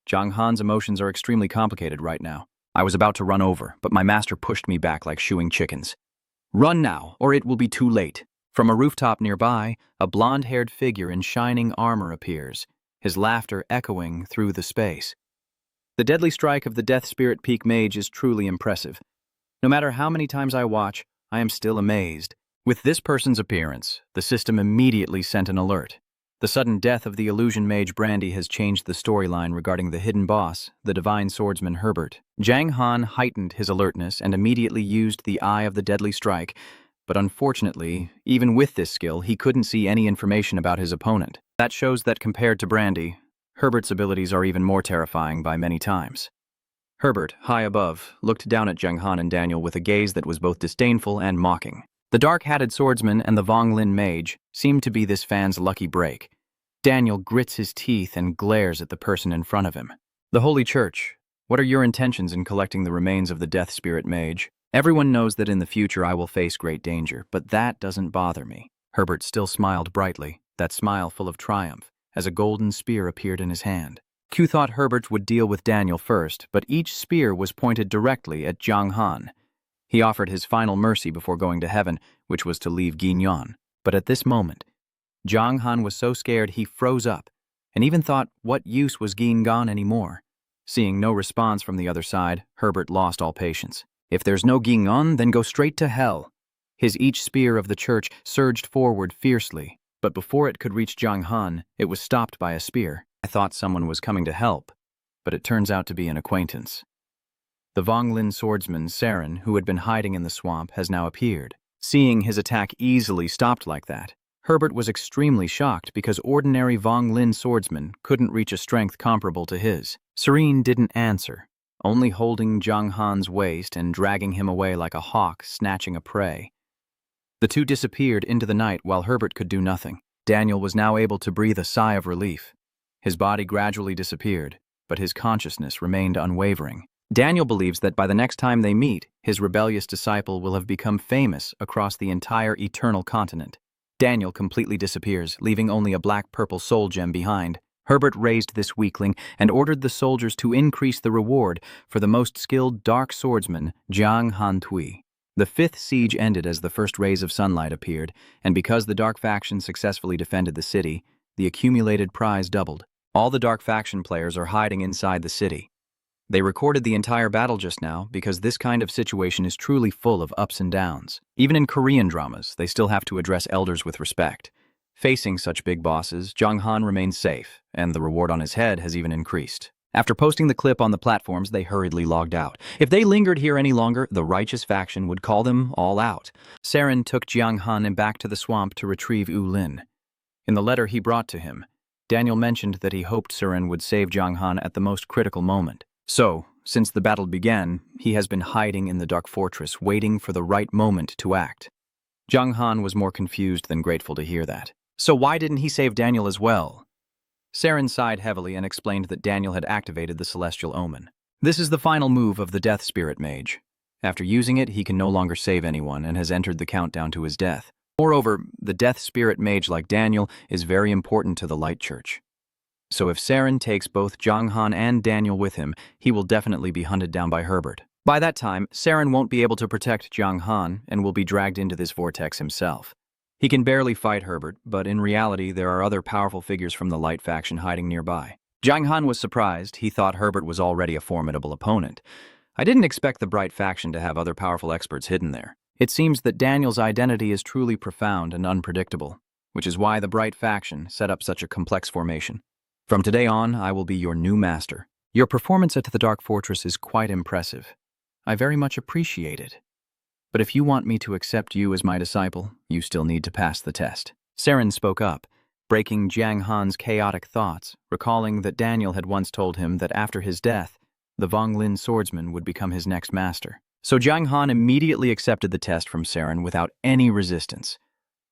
Zhang Han's emotions are extremely complicated right now. I was about to run over, but my master pushed me back like shooing chickens. Run now, or it will be too late. From a rooftop nearby, a blonde-haired figure in shining armor appears, his laughter echoing through the space. The deadly strike of the Death Spirit Peak Mage is truly impressive. No matter how many times I watch, I am still amazed. With this person's appearance, the system immediately sent an alert. The sudden death of the illusion mage Brandy has changed the storyline regarding the hidden boss, the divine swordsman Herbert. Zhang Han heightened his alertness and immediately used the Eye of the Deadly Strike, but unfortunately, even with this skill, he couldn't see any information about his opponent. That shows that compared to Brandy, Herbert's abilities are even more terrifying by many times. Herbert, high above, looked down at Zhang Han and Daniel with a gaze that was both disdainful and mocking. The dark-hatted swordsman and the Vonglin mage seemed to be this fan's lucky break. Daniel grits his teeth and glares at the person in front of him. The Holy Church, what are your intentions in collecting the remains of the Death Spirit Mage? Everyone knows that in the future I will face great danger, but that doesn't bother me. Herbert still smiled brightly, that smile full of triumph, as a golden spear appeared in his hand. Q thought Herbert would deal with Daniel first, but each spear was pointed directly at Zhang Han. He offered his final mercy before going to heaven, which was to leave Guignon. But at this moment, Zhang Han was so scared he froze up, and even thought what use was Guignon anymore. Seeing no response from the other side, Herbert lost all patience. If there's no Guignon, then go straight to hell. His each spear of the church surged forward fiercely, but before it could reach Zhang Han, it was stopped by a spear. I thought someone was coming to help, but it turns out to be an acquaintance. The Vonglin swordsman, Sarin, who had been hiding in the swamp, has now appeared. Seeing his attack easily stopped like that, Herbert was extremely shocked because ordinary Vonglin swordsmen couldn't reach a strength comparable to his. Sarin didn't answer, only holding Zhang Han's waist and dragging him away like a hawk snatching a prey. The two disappeared into the night while Herbert could do nothing. Daniel was now able to breathe a sigh of relief. His body gradually disappeared, but his consciousness remained unwavering. Daniel believes that by the next time they meet, his rebellious disciple will have become famous across the entire eternal continent. Daniel completely disappears, leaving only a black-purple soul gem behind. Herbert raised this weakling and ordered the soldiers to increase the reward for the most skilled dark swordsman, Zhang Han Tui. The fifth siege ended as the first rays of sunlight appeared, and because the dark faction successfully defended the city, the accumulated prize doubled. All the dark faction players are hiding inside the city. They recorded the entire battle just now because this kind of situation is truly full of ups and downs. Even in Korean dramas, they still have to address elders with respect. Facing such big bosses, Zhang Han remains safe, and the reward on his head has even increased. After posting the clip on the platforms, they hurriedly logged out. If they lingered here any longer, the righteous faction would call them all out. Sarin took Zhang Han back to the swamp to retrieve Yu Lin. In the letter he brought to him, Daniel mentioned that he hoped Sarin would save Zhang Han at the most critical moment. So, since the battle began, he has been hiding in the dark fortress, waiting for the right moment to act. Zhang Han was more confused than grateful to hear that. So why didn't he save Daniel as well? Sarin sighed heavily and explained that Daniel had activated the Celestial Omen. This is the final move of the Death Spirit Mage. After using it, he can no longer save anyone and has entered the countdown to his death. Moreover, the Death Spirit Mage like Daniel is very important to the Light Church. So if Sarin takes both Zhang Han and Daniel with him, he will definitely be hunted down by Herbert. By that time, Sarin won't be able to protect Zhang Han and will be dragged into this vortex himself. He can barely fight Herbert, but in reality there are other powerful figures from the Light faction hiding nearby. Zhang Han was surprised. He thought Herbert was already a formidable opponent. I didn't expect the Bright faction to have other powerful experts hidden there. It seems that Daniel's identity is truly profound and unpredictable, which is why the Bright faction set up such a complex formation. From today on, I will be your new master. Your performance at the Dark Fortress is quite impressive. I very much appreciate it. But if you want me to accept you as my disciple, you still need to pass the test. Sarin spoke up, breaking Zhang Han's chaotic thoughts, recalling that Daniel had once told him that after his death, the Vonglin swordsman would become his next master. So Zhang Han immediately accepted the test from Sarin without any resistance.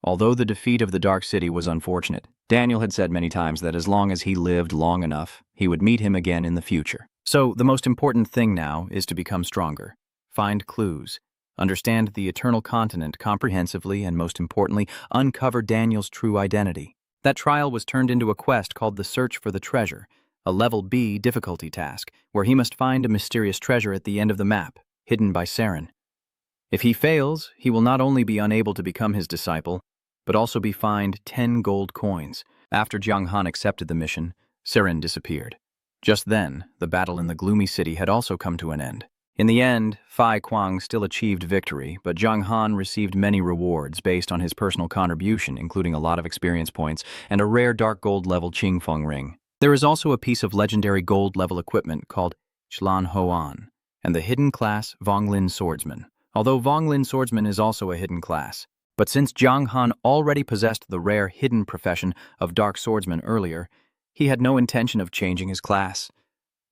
Although the defeat of the Dark City was unfortunate, Daniel had said many times that as long as he lived long enough, he would meet him again in the future. So the most important thing now is to become stronger, find clues, understand the Eternal Continent comprehensively, and most importantly, uncover Daniel's true identity. That trial was turned into a quest called the Search for the Treasure, a level B difficulty task, where he must find a mysterious treasure at the end of the map, hidden by Sarin. If he fails, he will not only be unable to become his disciple, but also be fined 10 gold coins. After Zhang Han accepted the mission, Sarin disappeared. Just then, the battle in the gloomy city had also come to an end. In the end, Fai Kuang still achieved victory, but Zhang Han received many rewards based on his personal contribution, including a lot of experience points and a rare dark gold level Qingfeng ring. There is also a piece of legendary gold level equipment called Chlan Hoan, and the hidden class Vonglin Swordsman. Although Vonglin Swordsman is also a hidden class. But since Zhang Han already possessed the rare hidden profession of Dark Swordsman earlier, he had no intention of changing his class.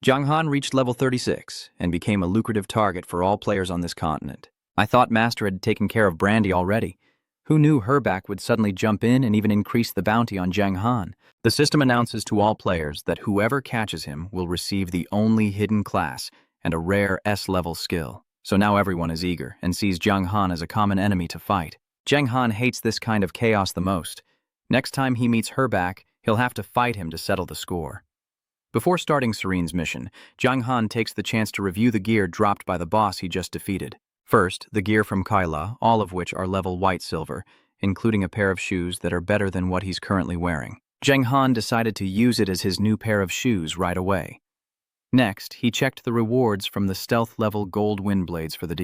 Zhang Han reached level 36 and became a lucrative target for all players on this continent. I thought Master had taken care of Brandy already. Who knew Herback would suddenly jump in and even increase the bounty on Zhang Han? The system announces to all players that whoever catches him will receive the only hidden class and a rare S-level skill. So now everyone is eager and sees Zhang Han as a common enemy to fight. Zhang Han hates this kind of chaos the most. Next time he meets Herback, he'll have to fight him to settle the score. Before starting Sarin's mission, Zhang Han takes the chance to review the gear dropped by the boss he just defeated. First, the gear from Kaila, all of which are level white-silver, including a pair of shoes that are better than what he's currently wearing. Zhang Han decided to use it as his new pair of shoes right away. Next, he checked the rewards from the stealth-level gold wind blades for the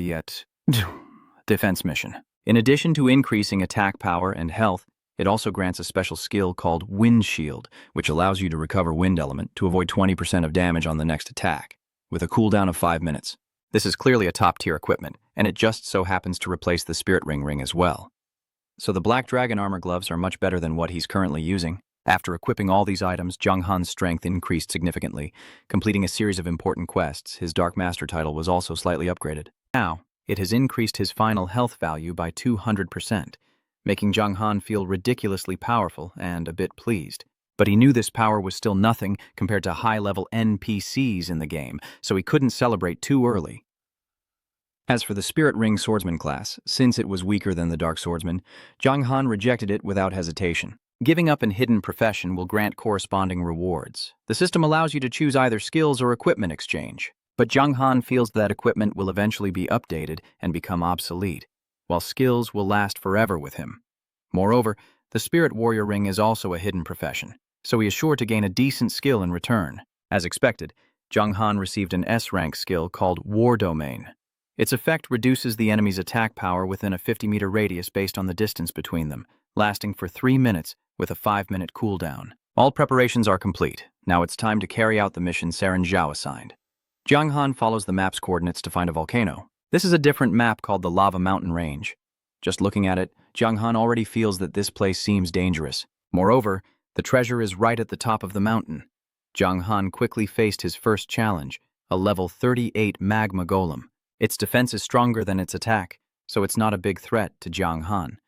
defense mission. In addition to increasing attack power and health, it also grants a special skill called Wind Shield, which allows you to recover wind element to avoid 20% of damage on the next attack, with a cooldown of 5 minutes. This is clearly a top-tier equipment, and it just so happens to replace the Spirit ring as well. So the Black Dragon armor gloves are much better than what he's currently using. After equipping all these items, Zhang Han's strength increased significantly. Completing a series of important quests, his Dark Master title was also slightly upgraded. Now, it has increased his final health value by 200%, making Zhang Han feel ridiculously powerful and a bit pleased. But he knew this power was still nothing compared to high-level NPCs in the game, so he couldn't celebrate too early. As for the Spirit Ring Swordsman class, since it was weaker than the Dark Swordsman, Zhang Han rejected it without hesitation. Giving up an hidden profession will grant corresponding rewards. The system allows you to choose either skills or equipment exchange. But Zhang Han feels that equipment will eventually be updated and become obsolete, while skills will last forever with him. Moreover, the Spirit Warrior Ring is also a hidden profession, so he is sure to gain a decent skill in return. As expected, Zhang Han received an S-rank skill called War Domain. Its effect reduces the enemy's attack power within a 50-meter radius based on the distance between them, lasting for 3 minutes with a 5-minute cooldown. All preparations are complete. Now it's time to carry out the mission Sarin Zhao assigned. Zhang Han follows the map's coordinates to find a volcano. This is a different map called the Lava Mountain Range. Just looking at it, Zhang Han already feels that this place seems dangerous. Moreover, the treasure is right at the top of the mountain. Zhang Han quickly faced his first challenge, a level 38 magma golem. Its defense is stronger than its attack, so it's not a big threat to Zhang Han.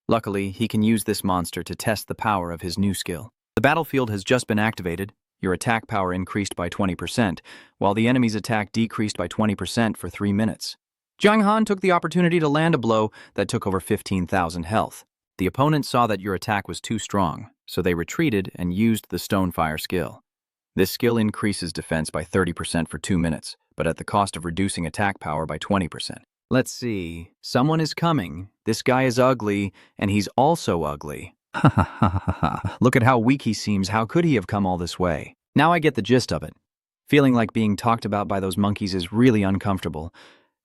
Luckily, he can use this monster to test the power of his new skill. The battlefield has just been activated. Your attack power increased by 20%, while the enemy's attack decreased by 20% for 3 minutes. Zhang Han took the opportunity to land a blow that took over 15,000 health. The opponent saw that your attack was too strong, so they retreated and used the Stonefire skill. This skill increases defense by 30% for 2 minutes, but at the cost of reducing attack power by 20%. Let's see. Someone is coming. This guy is ugly, and he's also ugly. Ha ha ha ha ha. Look at how weak he seems. How could he have come all this way? Now I get the gist of it. Feeling like being talked about by those monkeys is really uncomfortable.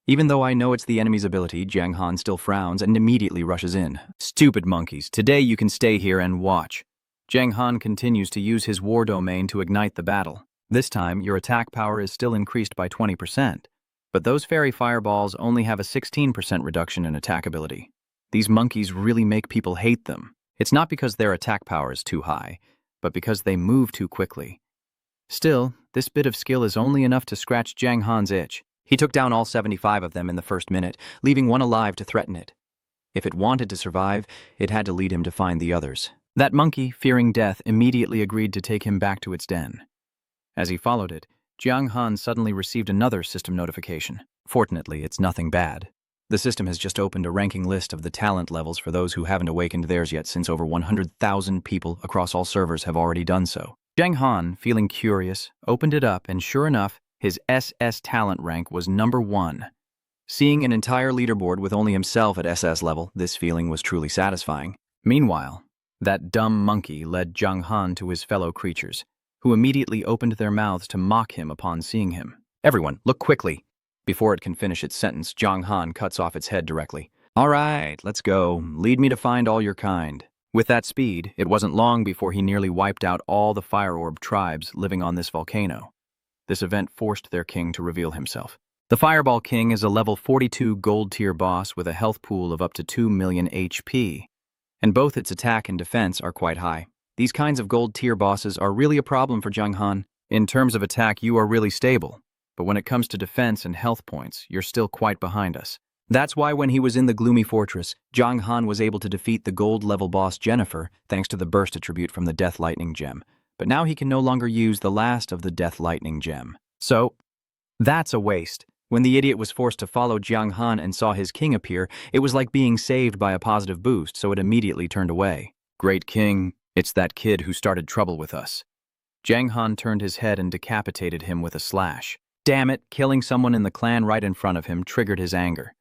Even though I know it's the enemy's ability, Jiang Han still frowns and immediately rushes in. Stupid monkeys. Today you can stay here and watch. Jiang Han continues to use his war domain to ignite the battle. This time, your attack power is still increased by 20%. But those fairy fireballs only have a 16% reduction in attack ability. These monkeys really make people hate them. It's not because their attack power is too high, but because they move too quickly. Still, this bit of skill is only enough to scratch Jiang Han's itch. He took down all 75 of them in the first minute, leaving one alive to threaten it. If it wanted to survive, it had to lead him to find the others. That monkey, fearing death, immediately agreed to take him back to its den. As he followed it, Jiang Han suddenly received another system notification. Fortunately, it's nothing bad. The system has just opened a ranking list of the talent levels for those who haven't awakened theirs yet, since over 100,000 people across all servers have already done so. Jiang Han, feeling curious, opened it up, and sure enough, his SS talent rank was number 1. Seeing an entire leaderboard with only himself at SS level, this feeling was truly satisfying. Meanwhile, that dumb monkey led Jiang Han to his fellow creatures, who immediately opened their mouths to mock him upon seeing him. Everyone, look quickly! Before it can finish its sentence, Jiang Han cuts off its head directly. All right, let's go. Lead me to find all your kind. With that speed, it wasn't long before he nearly wiped out all the Fire Orb tribes living on this volcano. This event forced their king to reveal himself. The Fireball King is a level 42 gold tier boss with a health pool of up to 2 million HP, and both its attack and defense are quite high. These kinds of gold tier bosses are really a problem for Jiang Han. In terms of attack, you are really stable, but when it comes to defense and health points, you're still quite behind us. That's why when he was in the Gloomy Fortress, Jiang Han was able to defeat the gold level boss Jennifer thanks to the burst attribute from the Death Lightning Gem. But now he can no longer use the last of the Death Lightning Gem. So, that's a waste. When the idiot was forced to follow Jiang Han and saw his king appear, it was like being saved by a positive boost, so it immediately turned away. Great king, it's that kid who started trouble with us. Jiang Han turned his head and decapitated him with a slash. Damn it, killing someone in the clan right in front of him triggered his anger.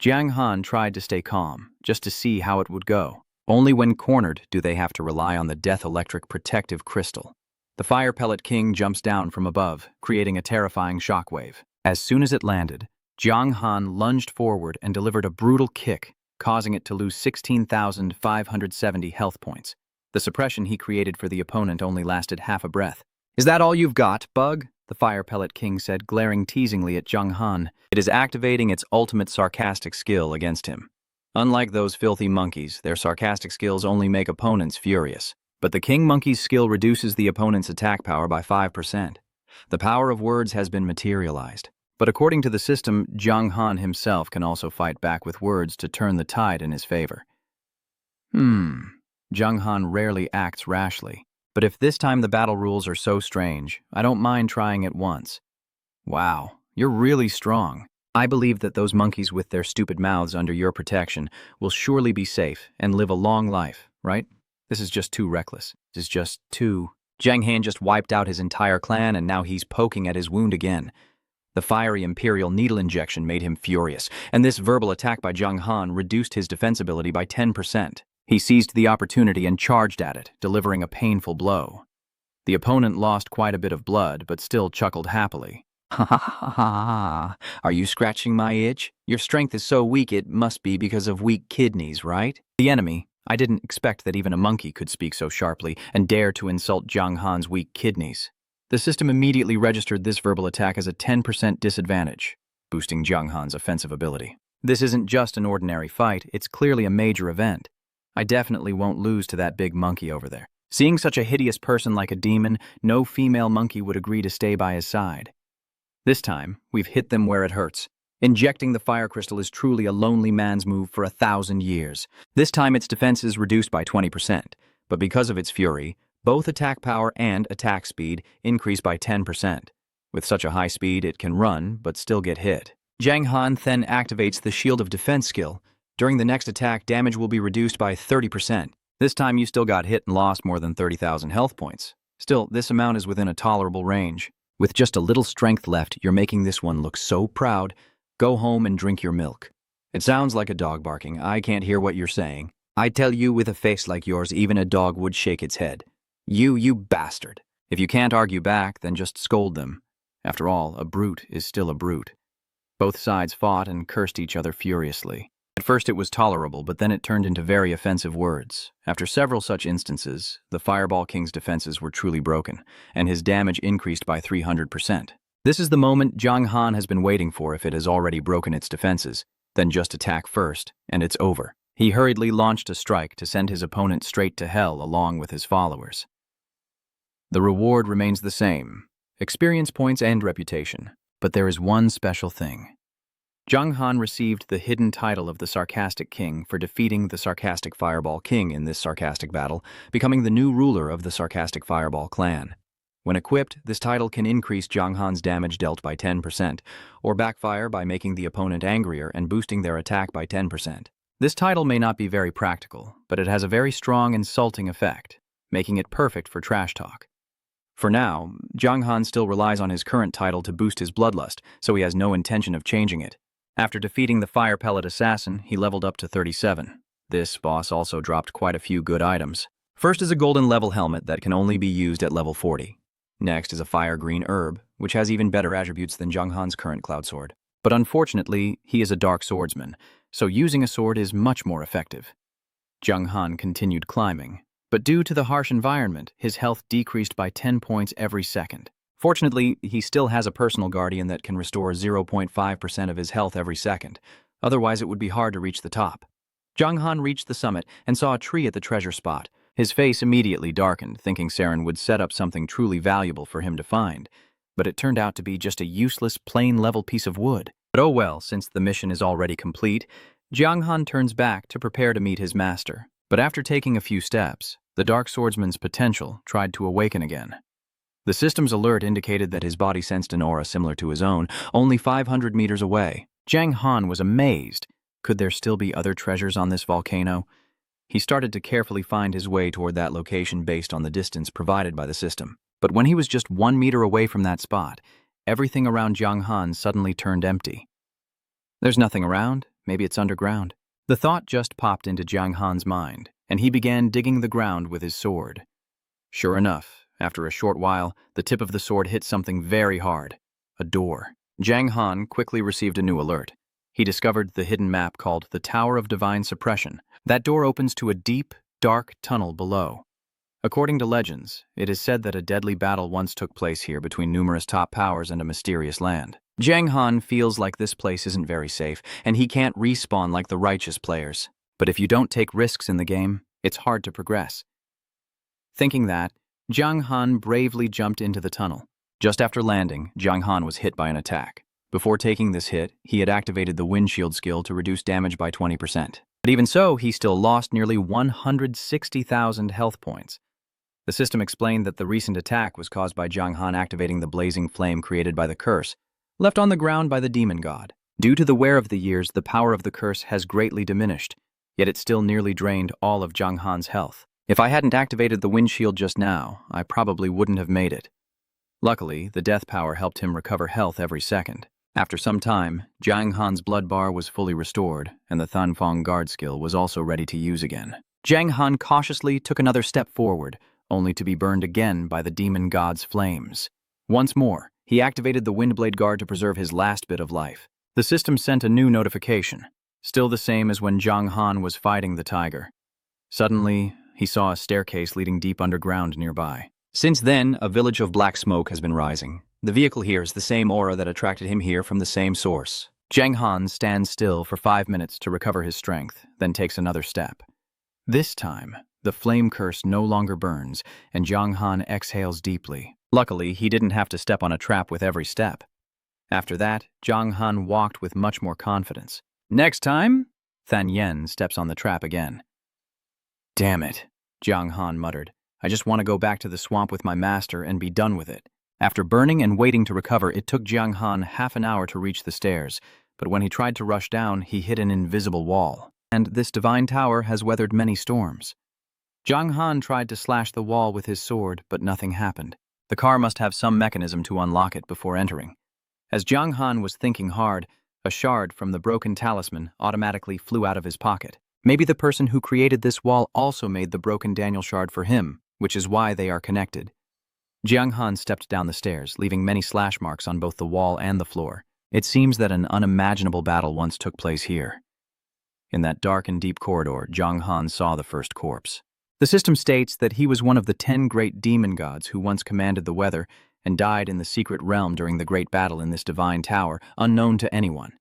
Jiang Han tried to stay calm, just to see how it would go. Only when cornered do they have to rely on the Death Electric Protective Crystal. The Fire Pellet King jumps down from above, creating a terrifying shockwave. As soon as it landed, Jiang Han lunged forward and delivered a brutal kick, causing it to lose 16,570 health points. The suppression he created for the opponent only lasted half a breath. Is that all you've got, Bug? The Fire Pellet King said, glaring teasingly at Jiang Han. It is activating its ultimate sarcastic skill against him. Unlike those filthy monkeys, their sarcastic skills only make opponents furious. But the King Monkey's skill reduces the opponent's attack power by 5%. The power of words has been materialized. But according to the system, Jiang Han himself can also fight back with words to turn the tide in his favor. Jiang Han rarely acts rashly. But if this time the battle rules are so strange, I don't mind trying it once. Wow, you're really strong. I believe that those monkeys with their stupid mouths under your protection will surely be safe and live a long life, right? This is just too reckless. This is just too... Jiang Han just wiped out his entire clan and now he's poking at his wound again. The fiery Imperial Needle injection made him furious, and this verbal attack by Jiang Han reduced his defense ability by 10%. He seized the opportunity and charged at it, delivering a painful blow. The opponent lost quite a bit of blood, but still chuckled happily. Ha ha ha ha. Are you scratching my itch? Your strength is so weak it must be because of weak kidneys, right? The enemy. I didn't expect that even a monkey could speak so sharply and dare to insult Jiang Han's weak kidneys. The system immediately registered this verbal attack as a 10% disadvantage, boosting Jiang Han's offensive ability. This isn't just an ordinary fight, it's clearly a major event. I definitely won't lose to that big monkey over there. Seeing such a hideous person like a demon, no female monkey would agree to stay by his side. This time, we've hit them where it hurts. Injecting the fire crystal is truly a lonely man's move for 1,000 years. This time its defense is reduced by 20%, but because of its fury, both attack power and attack speed increase by 10%. With such a high speed, it can run, but still get hit. Jiang Han then activates the Shield of Defense skill, During the next attack, damage will be reduced by 30%. This time you still got hit and lost more than 30,000 health points. Still, this amount is within a tolerable range. With just a little strength left, you're making this one look so proud. Go home and drink your milk. It sounds like a dog barking. I can't hear what you're saying. I tell you, with a face like yours, even a dog would shake its head. You bastard. If you can't argue back, then just scold them. After all, a brute is still a brute. Both sides fought and cursed each other furiously. At first it was tolerable, but then it turned into very offensive words. After several such instances, the Fireball King's defenses were truly broken, and his damage increased by 300%. This is the moment Zhang Han has been waiting for if it has already broken its defenses. Then just attack first, and it's over. He hurriedly launched a strike to send his opponent straight to hell along with his followers. The reward remains the same, experience points and reputation, but there is one special thing. Zhang Han received the hidden title of the Sarcastic King for defeating the Sarcastic Fireball King in this sarcastic battle, becoming the new ruler of the Sarcastic Fireball clan. When equipped, this title can increase Zhang Han's damage dealt by 10%, or backfire by making the opponent angrier and boosting their attack by 10%. This title may not be very practical, but it has a very strong insulting effect, making it perfect for trash talk. For now, Zhang Han still relies on his current title to boost his bloodlust, so he has no intention of changing it. After defeating the Fire Pellet Assassin, he leveled up to 37. This boss also dropped quite a few good items. First is a golden level helmet that can only be used at level 40. Next is a fire green herb, which has even better attributes than Zhang Han's current cloud sword. But unfortunately, he is a dark swordsman, so using a sword is much more effective. Zhang Han continued climbing, but due to the harsh environment, his health decreased by 10 points every second. Fortunately, he still has a personal guardian that can restore 0.5% of his health every second. Otherwise, it would be hard to reach the top. Zhang Han reached the summit and saw a tree at the treasure spot. His face immediately darkened, thinking Sarin would set up something truly valuable for him to find. But it turned out to be just a useless, plain-level piece of wood. But oh well, since the mission is already complete, Zhang Han turns back to prepare to meet his master. But after taking a few steps, the Dark Swordsman's potential tried to awaken again. The system's alert indicated that his body sensed an aura similar to his own, only 500 meters away. Zhang Han was amazed. Could there still be other treasures on this volcano? He started to carefully find his way toward that location based on the distance provided by the system. But when he was just 1 meter away from that spot, everything around Zhang Han suddenly turned empty. There's nothing around. Maybe it's underground. The thought just popped into Zhang Han's mind, and he began digging the ground with his sword. Sure enough, after a short while, the tip of the sword hit something very hard. A door. Zhang Han quickly received a new alert. He discovered the hidden map called the Tower of Divine Suppression. That door opens to a deep, dark tunnel below. According to legends, it is said that a deadly battle once took place here between numerous top powers and a mysterious land. Zhang Han feels like this place isn't very safe, and he can't respawn like the righteous players. But if you don't take risks in the game, it's hard to progress. Thinking that, Zhang Han bravely jumped into the tunnel. Just after landing, Zhang Han was hit by an attack. Before taking this hit, he had activated the windshield skill to reduce damage by 20%. But even so, he still lost nearly 160,000 health points. The system explained that the recent attack was caused by Zhang Han activating the blazing flame created by the curse, left on the ground by the demon god. Due to the wear of the years, the power of the curse has greatly diminished, yet it still nearly drained all of Zhang Han's health. If I hadn't activated the windshield just now, I probably wouldn't have made it. Luckily, the death power helped him recover health every second. After some time, Zhang Han's blood bar was fully restored, and the Thanfeng guard skill was also ready to use again. Zhang Han cautiously took another step forward, only to be burned again by the demon god's flames. Once more, he activated the Windblade guard to preserve his last bit of life. The system sent a new notification, still the same as when Zhang Han was fighting the tiger. Suddenly, he saw a staircase leading deep underground nearby. Since then, a village of black smoke has been rising. The vehicle here is the same aura that attracted him here from the same source. Zhang Han stands still for 5 minutes to recover his strength, then takes another step. This time, the flame curse no longer burns, and Zhang Han exhales deeply. Luckily, he didn't have to step on a trap with every step. After that, Zhang Han walked with much more confidence. Next time, Than Yen steps on the trap again. Damn it, Zhang Han muttered. I just want to go back to the swamp with my master and be done with it. After burning and waiting to recover, it took Zhang Han half an hour to reach the stairs, but when he tried to rush down, he hit an invisible wall. and this divine tower has weathered many storms. Zhang Han tried to slash the wall with his sword, but nothing happened. The car must have some mechanism to unlock it before entering. As Zhang Han was thinking hard, a shard from the broken talisman automatically flew out of his pocket. Maybe the person who created this wall also made the broken Daniel shard for him, which is why they are connected. Zhang Han stepped down the stairs, leaving many slash marks on both the wall and the floor. It seems that an unimaginable battle once took place here. In that dark and deep corridor, Zhang Han saw the first corpse. The system states that he was one of the 10 great demon gods who once commanded the weather and died in the secret realm during the great battle in this divine tower, unknown to anyone.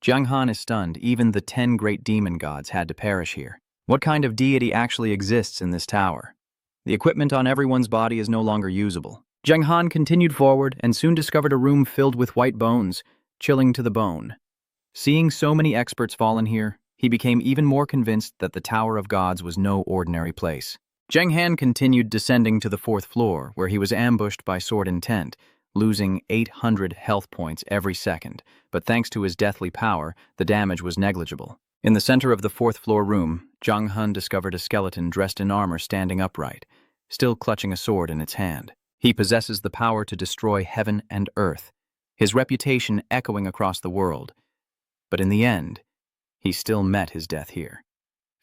Zhang Han is stunned. Even the 10 great demon gods had to perish here. What kind of deity actually exists in this tower? The equipment on everyone's body is no longer usable. Zhang Han continued forward and soon discovered a room filled with white bones, chilling to the bone. Seeing so many experts fallen here, he became even more convinced that the Tower of Gods was no ordinary place. Zhang Han continued descending to the 4th floor, where he was ambushed by Sword Intent, losing 800 health points every second, but thanks to his deathly power, the damage was negligible. In the center of the 4th floor room, Zhang Han discovered a skeleton dressed in armor standing upright, still clutching a sword in its hand. He possesses the power to destroy heaven and earth, his reputation echoing across the world. But in the end, he still met his death here.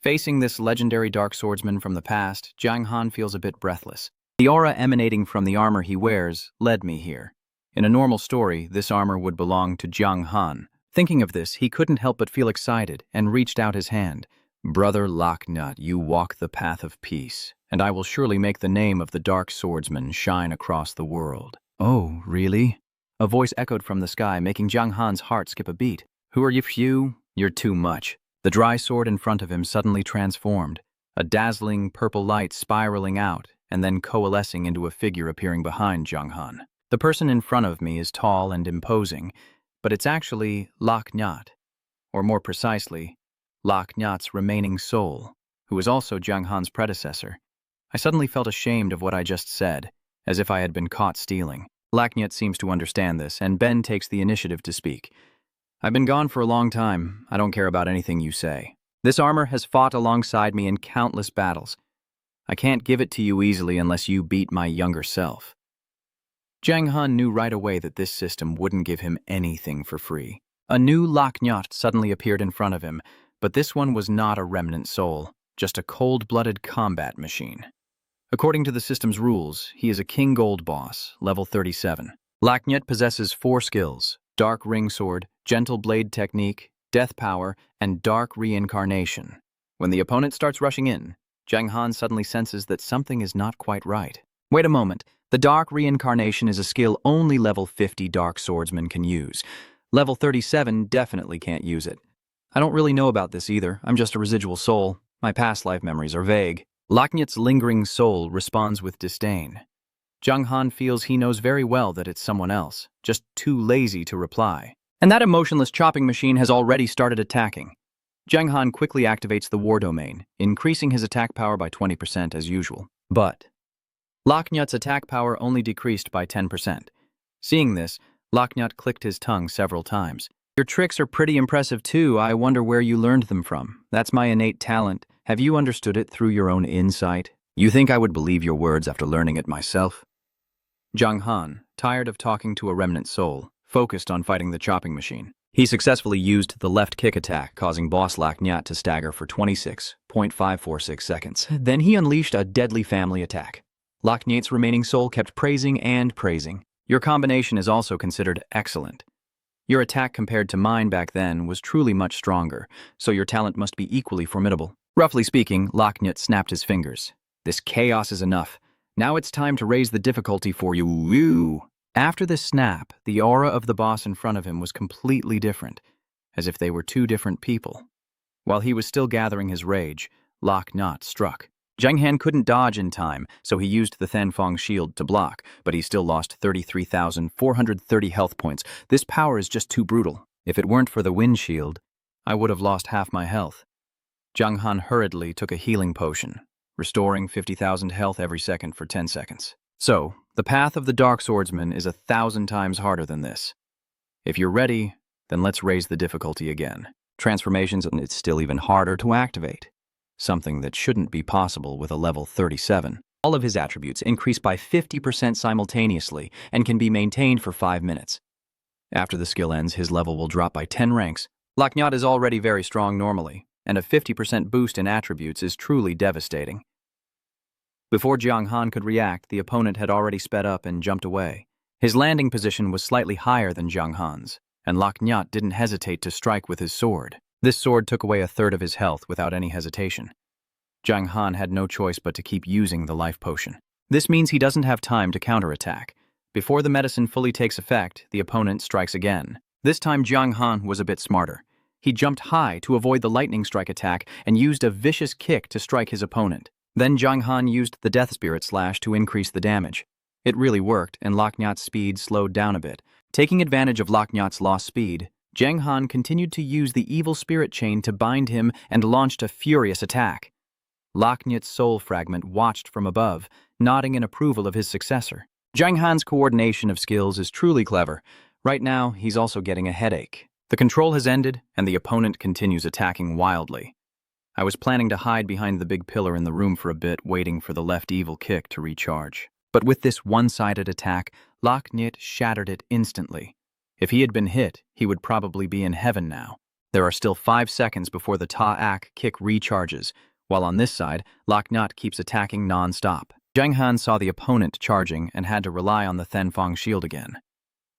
Facing this legendary dark swordsman from the past, Zhang Han feels a bit breathless. The aura emanating from the armor he wears led me here. In a normal story, this armor would belong to Zhang Han. Thinking of this, he couldn't help but feel excited and reached out his hand. "Brother Locknut, you walk the path of peace, and I will surely make the name of the dark swordsman shine across the world." "Oh, really?" A voice echoed from the sky, making Zhang Han's heart skip a beat. "Who are you? You're too much." The dry sword in front of him suddenly transformed, a dazzling purple light spiraling out and then coalescing into a figure appearing behind Zhang Han. The person in front of me is tall and imposing, but it's actually Locknut, or more precisely, Locknut's remaining soul, who is also Zhang Han's predecessor. I suddenly felt ashamed of what I just said, as if I had been caught stealing. Locknut seems to understand this, and Ben takes the initiative to speak. "I've been gone for a long time. I don't care about anything you say. This armor has fought alongside me in countless battles. I can't give it to you easily unless you beat my younger self." Zhang Han knew right away that this system wouldn't give him anything for free. A new Locknut suddenly appeared in front of him, but this one was not a remnant soul, just a cold-blooded combat machine. According to the system's rules, he is a King Gold boss, level 37. Locknut possesses 4 skills: Dark Ring Sword, Gentle Blade Technique, Death Power, and Dark Reincarnation. When the opponent starts rushing in, Zhang Han suddenly senses that something is not quite right. Wait a moment, the Dark Reincarnation is a skill only level 50 Dark Swordsmen can use. Level 37 definitely can't use it. I don't really know about this either. I'm just a residual soul. My past life memories are vague. Locknut's lingering soul responds with disdain. Zhang Han feels he knows very well that it's someone else, just too lazy to reply. And that emotionless chopping machine has already started attacking. Zhang Han quickly activates the war domain, increasing his attack power by 20% as usual. But Locknut's attack power only decreased by 10%. Seeing this, Locknut clicked his tongue several times. "Your tricks are pretty impressive too. I wonder where you learned them from. That's my innate talent. Have you understood it through your own insight? You think I would believe your words after learning it myself?" Zhang Han, tired of talking to a remnant soul, focused on fighting the chopping machine. He successfully used the left kick attack, causing boss Locknut to stagger for 26.546 seconds. Then he unleashed a deadly family attack. Locknut's remaining soul kept praising and praising. "Your combination is also considered excellent. Your attack compared to mine back then was truly much stronger, so your talent must be equally formidable." Roughly speaking, Locknut snapped his fingers. "This chaos is enough. Now it's time to raise the difficulty for you." Woo! After this snap, the aura of the boss in front of him was completely different, as if they were 2 different people. While he was still gathering his rage, Locknut struck. Zhang Han couldn't dodge in time, so he used the Thanfeng shield to block, but he still lost 33,430 health points. This power is just too brutal. If it weren't for the wind shield, I would have lost half my health. Zhang Han hurriedly took a healing potion, restoring 50,000 health every second for 10 seconds. So, the path of the Dark Swordsman is 1,000 times harder than this. If you're ready, then let's raise the difficulty again. Transformations, and it's still even harder to activate. Something that shouldn't be possible with a level 37. All of his attributes increase by 50% simultaneously and can be maintained for 5 minutes. After the skill ends, his level will drop by 10 ranks. Locknyot is already very strong normally, and a 50% boost in attributes is truly devastating. Before Jiang Han could react, the opponent had already sped up and jumped away. His landing position was slightly higher than Jiang Han's, and Locknyot didn't hesitate to strike with his sword. This sword took away a third of his health without any hesitation. Jiang Han had no choice but to keep using the life potion. This means he doesn't have time to counterattack. Before the medicine fully takes effect, the opponent strikes again. This time Jiang Han was a bit smarter. He jumped high to avoid the lightning strike attack and used a vicious kick to strike his opponent. Then Jiang Han used the Death Spirit Slash to increase the damage. It really worked, and Locknyot's speed slowed down a bit. Taking advantage of Locknyot's lost speed, Jiang Han continued to use the Evil Spirit Chain to bind him and launched a furious attack. Locknyot's soul fragment watched from above, nodding in approval of his successor. Jiang Han's coordination of skills is truly clever. Right now, he's also getting a headache. The control has ended, and the opponent continues attacking wildly. I was planning to hide behind the big pillar in the room for a bit, waiting for the left evil kick to recharge. But with this one-sided attack, Locknyot shattered it instantly. If he had been hit, he would probably be in heaven now. There are still 5 seconds before the Ta-Ak kick recharges, while on this side, Locknyot keeps attacking non-stop. Jiang Han saw the opponent charging and had to rely on the Thenfang shield again.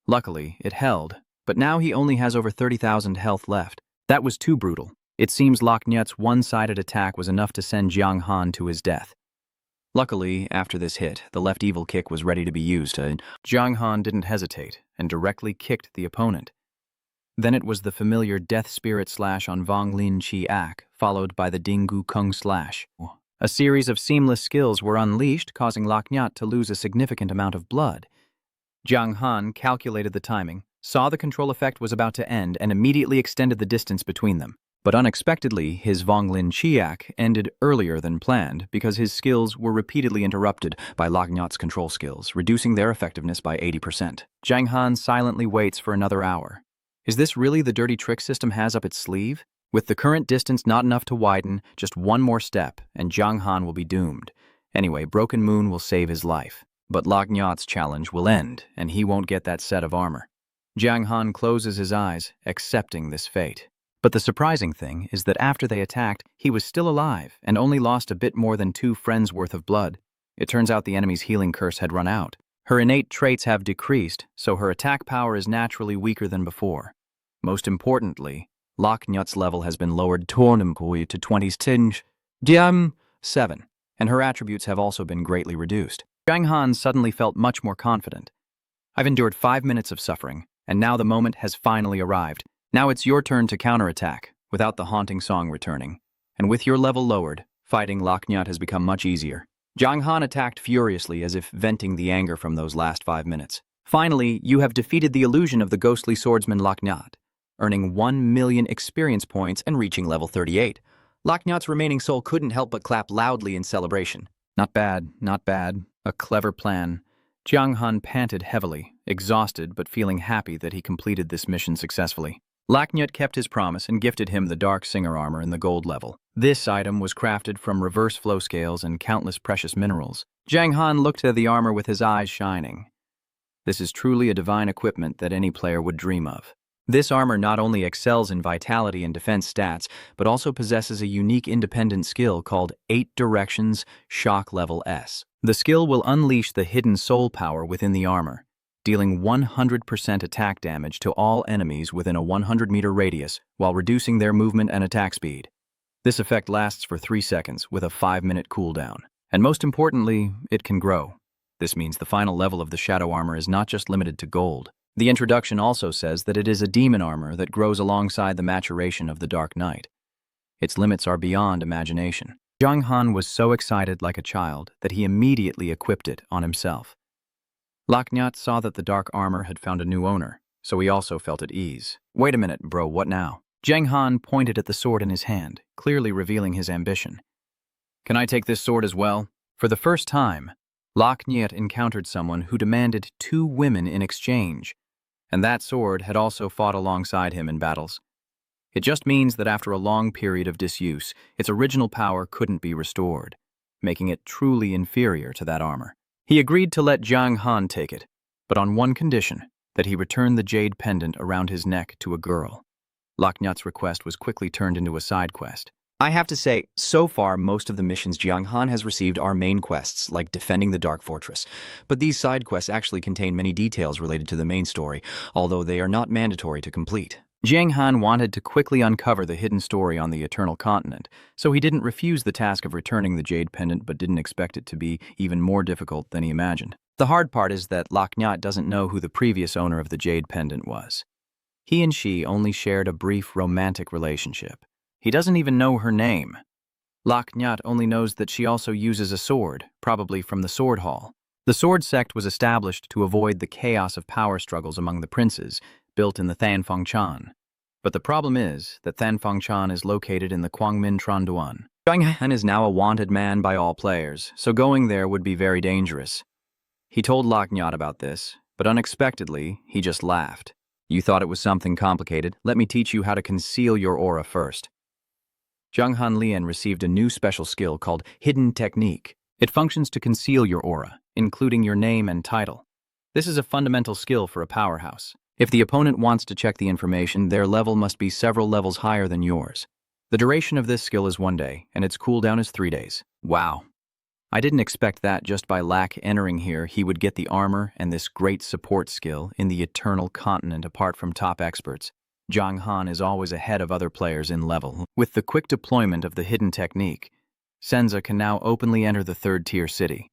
Luckily, it held, but now he only has over 30,000 health left. That was too brutal. It seems Locknyot's one-sided attack was enough to send Jiang Han to his death. Luckily, after this hit, the left evil kick was ready to be used, and Jiang Han didn't hesitate and directly kicked the opponent. Then it was the familiar Death Spirit Slash on Vong Lin Chi Ak, followed by the Dingu Kung Slash. A series of seamless skills were unleashed, causing Locknyot to lose a significant amount of blood. Jiang Han calculated the timing, saw the control effect was about to end, and immediately extended the distance between them. But unexpectedly, his Vong Lin Chiak ended earlier than planned because his skills were repeatedly interrupted by Locknyot's control skills, reducing their effectiveness by 80%. Jiang Han silently waits for another hour. Is this really the dirty trick system has up its sleeve? With the current distance not enough to widen, just one more step, and Jiang Han will be doomed. Anyway, Broken Moon will save his life. But Locknyot's challenge will end, and he won't get that set of armor. Jiang Han closes his eyes, accepting this fate. But the surprising thing is that after they attacked, he was still alive and only lost a bit more than 2 friends' worth of blood. It turns out the enemy's healing curse had run out. Her innate traits have decreased, so her attack power is naturally weaker than before. Most importantly, Locknyot's level has been lowered to 7, and her attributes have also been greatly reduced. Jiang Han suddenly felt much more confident. I've endured 5 minutes of suffering, and now the moment has finally arrived. Now it's your turn to counterattack, without the haunting song returning. And with your level lowered, fighting Locknyot has become much easier. Jiang Han attacked furiously as if venting the anger from those last 5 minutes. Finally, you have defeated the illusion of the ghostly swordsman Locknyot, earning 1 million experience points and reaching level 38. Locknyot's remaining soul couldn't help but clap loudly in celebration. Not bad, not bad. A clever plan. Jiang Han panted heavily, exhausted but feeling happy that he completed this mission successfully. Locknyot kept his promise and gifted him the Dark Singer armor in the gold level. This item was crafted from reverse flow scales and countless precious minerals. Jiang Han looked at the armor with his eyes shining. This is truly a divine equipment that any player would dream of. This armor not only excels in vitality and defense stats, but also possesses a unique independent skill called 8 Directions Shock Level S. The skill will unleash the hidden soul power within the armor, dealing 100% attack damage to all enemies within a 100-meter radius while reducing their movement and attack speed. This effect lasts for 3 seconds with a 5-minute cooldown. And most importantly, it can grow. This means the final level of the shadow armor is not just limited to gold. The introduction also says that it is a demon armor that grows alongside the maturation of the Dark Knight. Its limits are beyond imagination. Jiang Han was so excited like a child that he immediately equipped it on himself. Locknyot saw that the dark armor had found a new owner, so he also felt at ease. Wait a minute, bro, what now? Jiang Han pointed at the sword in his hand, clearly revealing his ambition. Can I take this sword as well? For the first time, Locknyot encountered someone who demanded 2 women in exchange, and that sword had also fought alongside him in battles. It just means that after a long period of disuse, its original power couldn't be restored, making it truly inferior to that armor. He agreed to let Jiang Han take it, but on one condition, that he return the jade pendant around his neck to a girl. Locknyot's request was quickly turned into a side quest. I have to say, so far most of the missions Jiang Han has received are main quests, like defending the Dark Fortress. But these side quests actually contain many details related to the main story, although they are not mandatory to complete. Jiang Han wanted to quickly uncover the hidden story on the Eternal Continent, so he didn't refuse the task of returning the jade pendant but didn't expect it to be even more difficult than he imagined. The hard part is that Locknyot doesn't know who the previous owner of the jade pendant was. He and she only shared a brief romantic relationship. He doesn't even know her name. Locknyot only knows that she also uses a sword, probably from the Sword Hall. The sword sect was established to avoid the chaos of power struggles among the princes, built in the Thanfengchan. But the problem is that Thanfengchan is located in the Kwangmin Tranduan. Jiang Han is now a wanted man by all players, so going there would be very dangerous. He told Locknyot about this, but unexpectedly, he just laughed. You thought it was something complicated? Let me teach you how to conceal your aura first. Jiang Han Lian received a new special skill called Hidden Technique. It functions to conceal your aura, including your name and title. This is a fundamental skill for a powerhouse. If the opponent wants to check the information, their level must be several levels higher than yours. The duration of this skill is 1 day, and its cooldown is 3 days. Wow. I didn't expect that just by Lack entering here he would get the armor and this great support skill in the Eternal Continent apart from top experts. Jiang Han is always ahead of other players in level. With the quick deployment of the hidden technique, Senza can now openly enter the 3rd-tier city.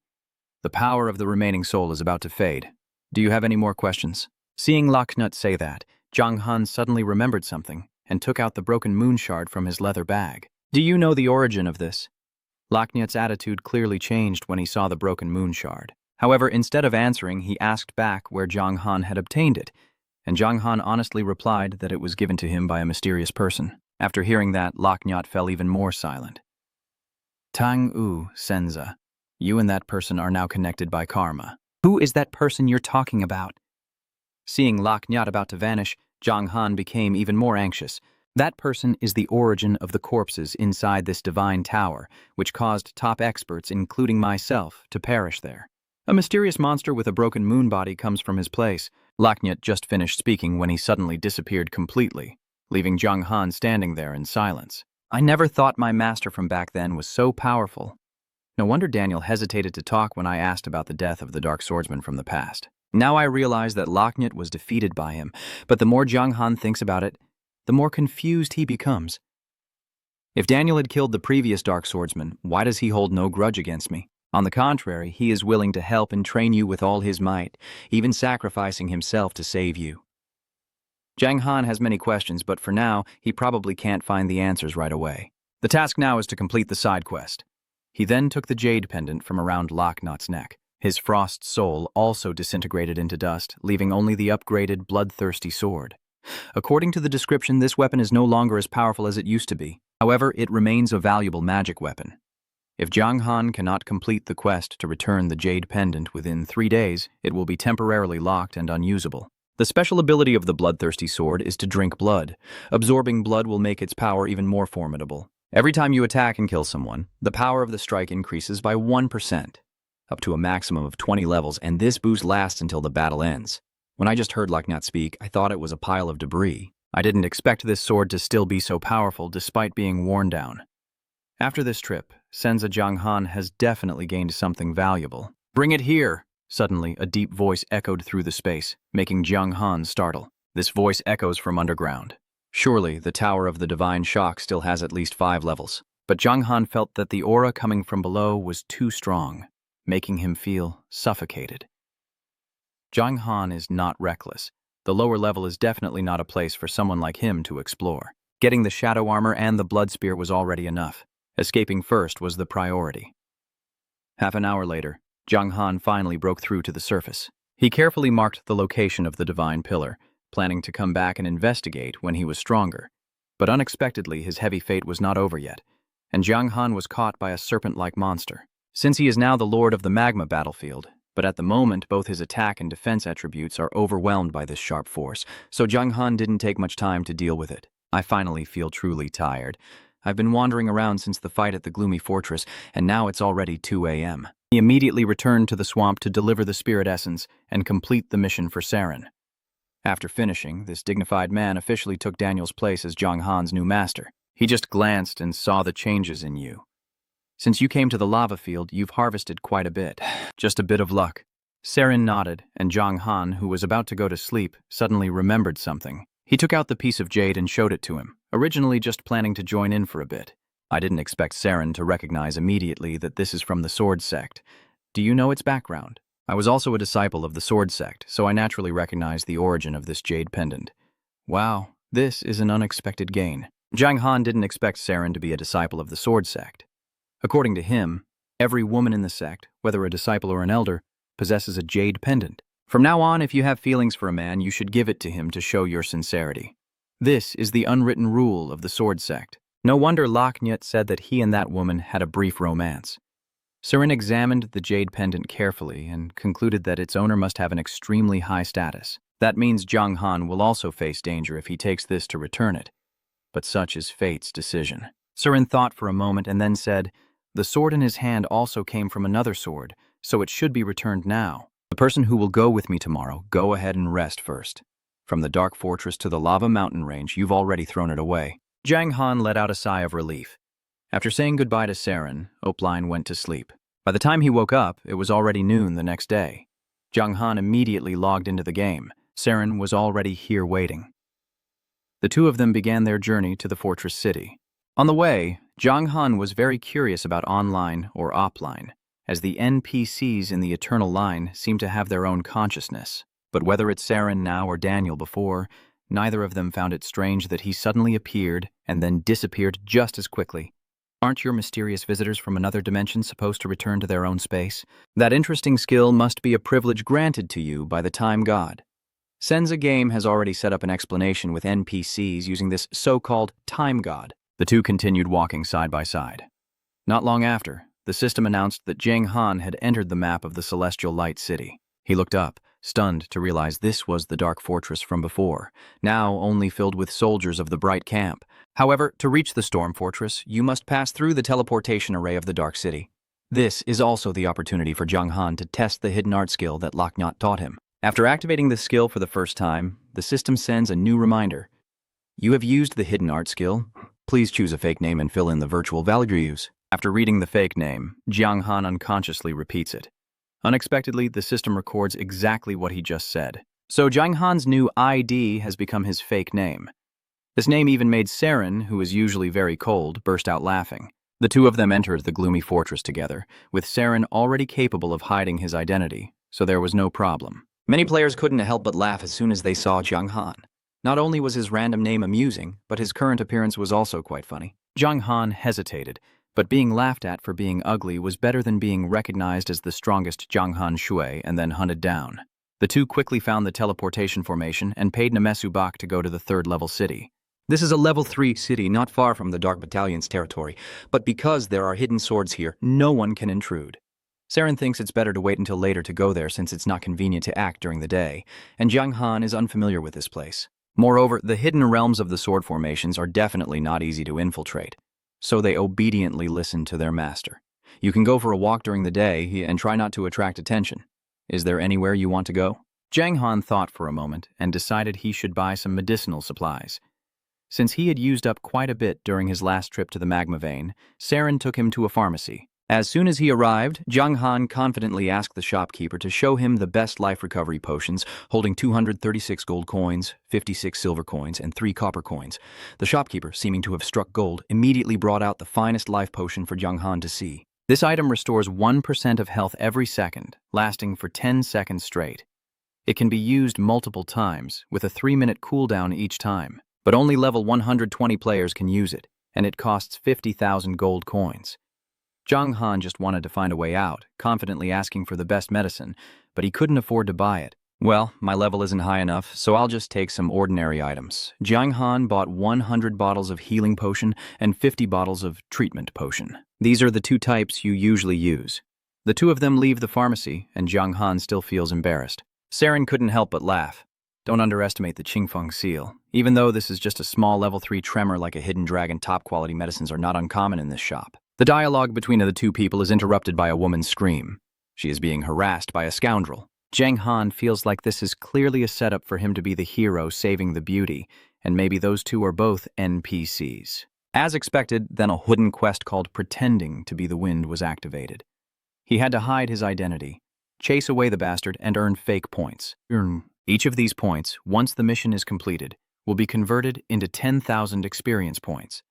The power of the remaining soul is about to fade. Do you have any more questions? Seeing Locknyot say that, Jiang Han suddenly remembered something and took out the broken moon shard from his leather bag. Do you know the origin of this? Locknyot's attitude clearly changed when he saw the broken moon shard. However, instead of answering, he asked back where Jiang Han had obtained it, and Jiang Han honestly replied that it was given to him by a mysterious person. After hearing that, Locknyot fell even more silent. Tang U, Senza, you and that person are now connected by karma. Who is that person you're talking about? Seeing Locknyot about to vanish, Jiang Han became even more anxious. That person is the origin of the corpses inside this divine tower, which caused top experts, including myself, to perish there. A mysterious monster with a broken moon body comes from his place. Locknyot just finished speaking when he suddenly disappeared completely, leaving Jiang Han standing there in silence. I never thought my master from back then was so powerful. No wonder Daniel hesitated to talk when I asked about the death of the Dark Swordsman from the past. Now I realize that Locknyot was defeated by him, but the more Jiang Han thinks about it, the more confused he becomes. If Daniel had killed the previous Dark Swordsman, why does he hold no grudge against me? On the contrary, he is willing to help and train you with all his might, even sacrificing himself to save you. Jiang Han has many questions, but for now, he probably can't find the answers right away. The task now is to complete the side quest. He then took the jade pendant from around Locknyot's neck. His frost soul also disintegrated into dust, leaving only the upgraded, bloodthirsty sword. According to the description, this weapon is no longer as powerful as it used to be. However, it remains a valuable magic weapon. If Jiang Han cannot complete the quest to return the jade pendant within 3 days, it will be temporarily locked and unusable. The special ability of the bloodthirsty sword is to drink blood. Absorbing blood will make its power even more formidable. Every time you attack and kill someone, the power of the strike increases by 1%, up to a maximum of 20 levels, and this boost lasts until the battle ends. When I just heard Locknyot speak, I thought it was a pile of debris. I didn't expect this sword to still be so powerful despite being worn down. After this trip, Senza Jiang Han has definitely gained something valuable. Bring it here! Suddenly, a deep voice echoed through the space, making Jiang Han startle. This voice echoes from underground. Surely, the Tower of the Divine Shock still has at least 5 levels. But Jiang Han felt that the aura coming from below was too strong, making him feel suffocated. Jiang Han is not reckless. The lower level is definitely not a place for someone like him to explore. Getting the shadow armor and the blood spear was already enough. Escaping first was the priority. Half an hour later, Jiang Han finally broke through to the surface. He carefully marked the location of the divine pillar, planning to come back and investigate when he was stronger. But unexpectedly, his heavy fate was not over yet, and Jiang Han was caught by a serpent-like monster. Since he is now the lord of the magma battlefield, but at the moment both his attack and defense attributes are overwhelmed by this sharp force, so Jiang Han didn't take much time to deal with it. I finally feel truly tired. I've been wandering around since the fight at the gloomy fortress, and now it's already 2 a.m. He immediately returned to the swamp to deliver the spirit essence and complete the mission for Sarin. After finishing, this dignified man officially took Daniel's place as Zhang Han's new master. He just glanced and saw the changes in you. Since you came to the lava field, you've harvested quite a bit. Just a bit of luck. Sarin nodded, and Zhang Han, who was about to go to sleep, suddenly remembered something. He took out the piece of jade and showed it to him, originally just planning to join in for a bit. I didn't expect Sarin to recognize immediately that this is from the Sword Sect. Do you know its background? I was also a disciple of the Sword Sect, so I naturally recognized the origin of this jade pendant. Wow, this is an unexpected gain. Zhang Han didn't expect Sarin to be a disciple of the Sword Sect. According to him, every woman in the sect, whether a disciple or an elder, possesses a jade pendant. From now on, if you have feelings for a man, you should give it to him to show your sincerity. This is the unwritten rule of the Sword Sect. No wonder Lock Nyut said that he and that woman had a brief romance. Sarin examined the jade pendant carefully and concluded that its owner must have an extremely high status. That means Zhang Han will also face danger if he takes this to return it. But such is fate's decision. Sarin thought for a moment and then said, "The sword in his hand also came from another sword, so it should be returned now. The person who will go with me tomorrow, go ahead and rest first. From the dark fortress to the lava mountain range, you've already thrown it away." Zhang Han let out a sigh of relief. After saying goodbye to Sarin, Opline went to sleep. By the time he woke up, it was already noon the next day. Zhang Han immediately logged into the game. Sarin was already here waiting. The two of them began their journey to the fortress city. On the way, Zhang Han was very curious about online or offline, as the NPCs in the Eternal Line seem to have their own consciousness. But whether it's Sarin now or Daniel before, neither of them found it strange that he suddenly appeared and then disappeared just as quickly. Aren't your mysterious visitors from another dimension supposed to return to their own space? That interesting skill must be a privilege granted to you by the Time God. Senza Game has already set up an explanation with NPCs using this so-called Time God. The two continued walking side by side. Not long after, the system announced that Zhang Han had entered the map of the Celestial Light City. He looked up, stunned to realize this was the dark fortress from before, now only filled with soldiers of the Bright Camp. However, to reach the Storm Fortress, you must pass through the teleportation array of the Dark City. This is also the opportunity for Zhang Han to test the hidden art skill that Lock Nyut taught him. After activating the skill for the first time, the system sends a new reminder. You have used the hidden art skill. Please choose a fake name and fill in the virtual values. After reading the fake name, Zhang Han unconsciously repeats it. Unexpectedly, the system records exactly what he just said. So Zhang Han's new ID has become his fake name. This name even made Sarin, who is usually very cold, burst out laughing. The two of them entered the gloomy fortress together, with Sarin already capable of hiding his identity, so there was no problem. Many players couldn't help but laugh as soon as they saw Zhang Han. Not only was his random name amusing, but his current appearance was also quite funny. Zhang Han hesitated, but being laughed at for being ugly was better than being recognized as the strongest Zhang Han Shui and then hunted down. The two quickly found the teleportation formation and paid Nemesu Bak to go to the third-level city. This is a level 3 city not far from the Dark Battalion's territory, but because there are hidden swords here, no one can intrude. Sarin thinks it's better to wait until later to go there since it's not convenient to act during the day, and Zhang Han is unfamiliar with this place. Moreover, the hidden realms of the sword formations are definitely not easy to infiltrate, so they obediently listen to their master. You can go for a walk during the day and try not to attract attention. Is there anywhere you want to go? Zhang Han thought for a moment and decided he should buy some medicinal supplies. Since he had used up quite a bit during his last trip to the magma vein, Sarin took him to a pharmacy. As soon as he arrived, Zhang Han confidently asked the shopkeeper to show him the best life recovery potions, holding 236 gold coins, 56 silver coins, and 3 copper coins. The shopkeeper, seeming to have struck gold, immediately brought out the finest life potion for Zhang Han to see. This item restores 1% of health every second, lasting for 10 seconds straight. It can be used multiple times, with a 3-minute cooldown each time. But only level 120 players can use it, and it costs 50,000 gold coins. Zhang Han just wanted to find a way out, confidently asking for the best medicine, but he couldn't afford to buy it. Well, my level isn't high enough, so I'll just take some ordinary items. Zhang Han bought 100 bottles of healing potion and 50 bottles of treatment potion. These are the two types you usually use. The two of them leave the pharmacy, and Zhang Han still feels embarrassed. Sarin couldn't help but laugh. Don't underestimate the Qingfeng seal. Even though this is just a small level 3 tremor like a hidden dragon, top-quality medicines are not uncommon in this shop. The dialogue between the two people is interrupted by a woman's scream. She is being harassed by a scoundrel. Zhang Han feels like this is clearly a setup for him to be the hero saving the beauty, and maybe those two are both NPCs. As expected, then a hidden quest called Pretending to be the Wind was activated. He had to hide his identity, chase away the bastard, and earn fake points. Each of these points, once the mission is completed, will be converted into 10,000 experience points.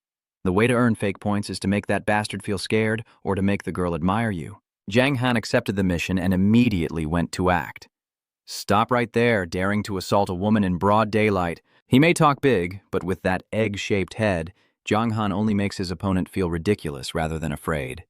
The way to earn fake points is to make that bastard feel scared or to make the girl admire you. Zhang Han accepted the mission and immediately went to act. Stop right there, daring to assault a woman in broad daylight. He may talk big, but with that egg-shaped head, Zhang Han only makes his opponent feel ridiculous rather than afraid.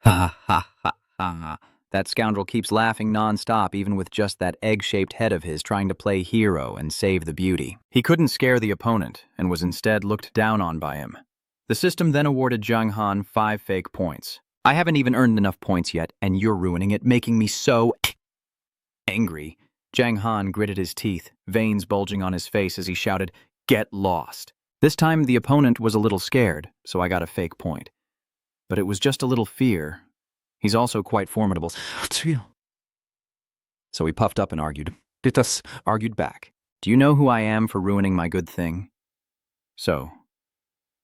Ha ha ha ha. That scoundrel keeps laughing non-stop even with just that egg-shaped head of his trying to play hero and save the beauty. He couldn't scare the opponent and was instead looked down on by him. The system then awarded Zhang Han 5 fake points. I haven't even earned enough points yet, and you're ruining it, making me so angry. Zhang Han gritted his teeth, veins bulging on his face as he shouted, "Get lost." This time the opponent was a little scared, so I got a fake point. But it was just a little fear. He's also quite formidable. So he puffed up and argued. Titus argued back. Do you know who I am for ruining my good thing? So,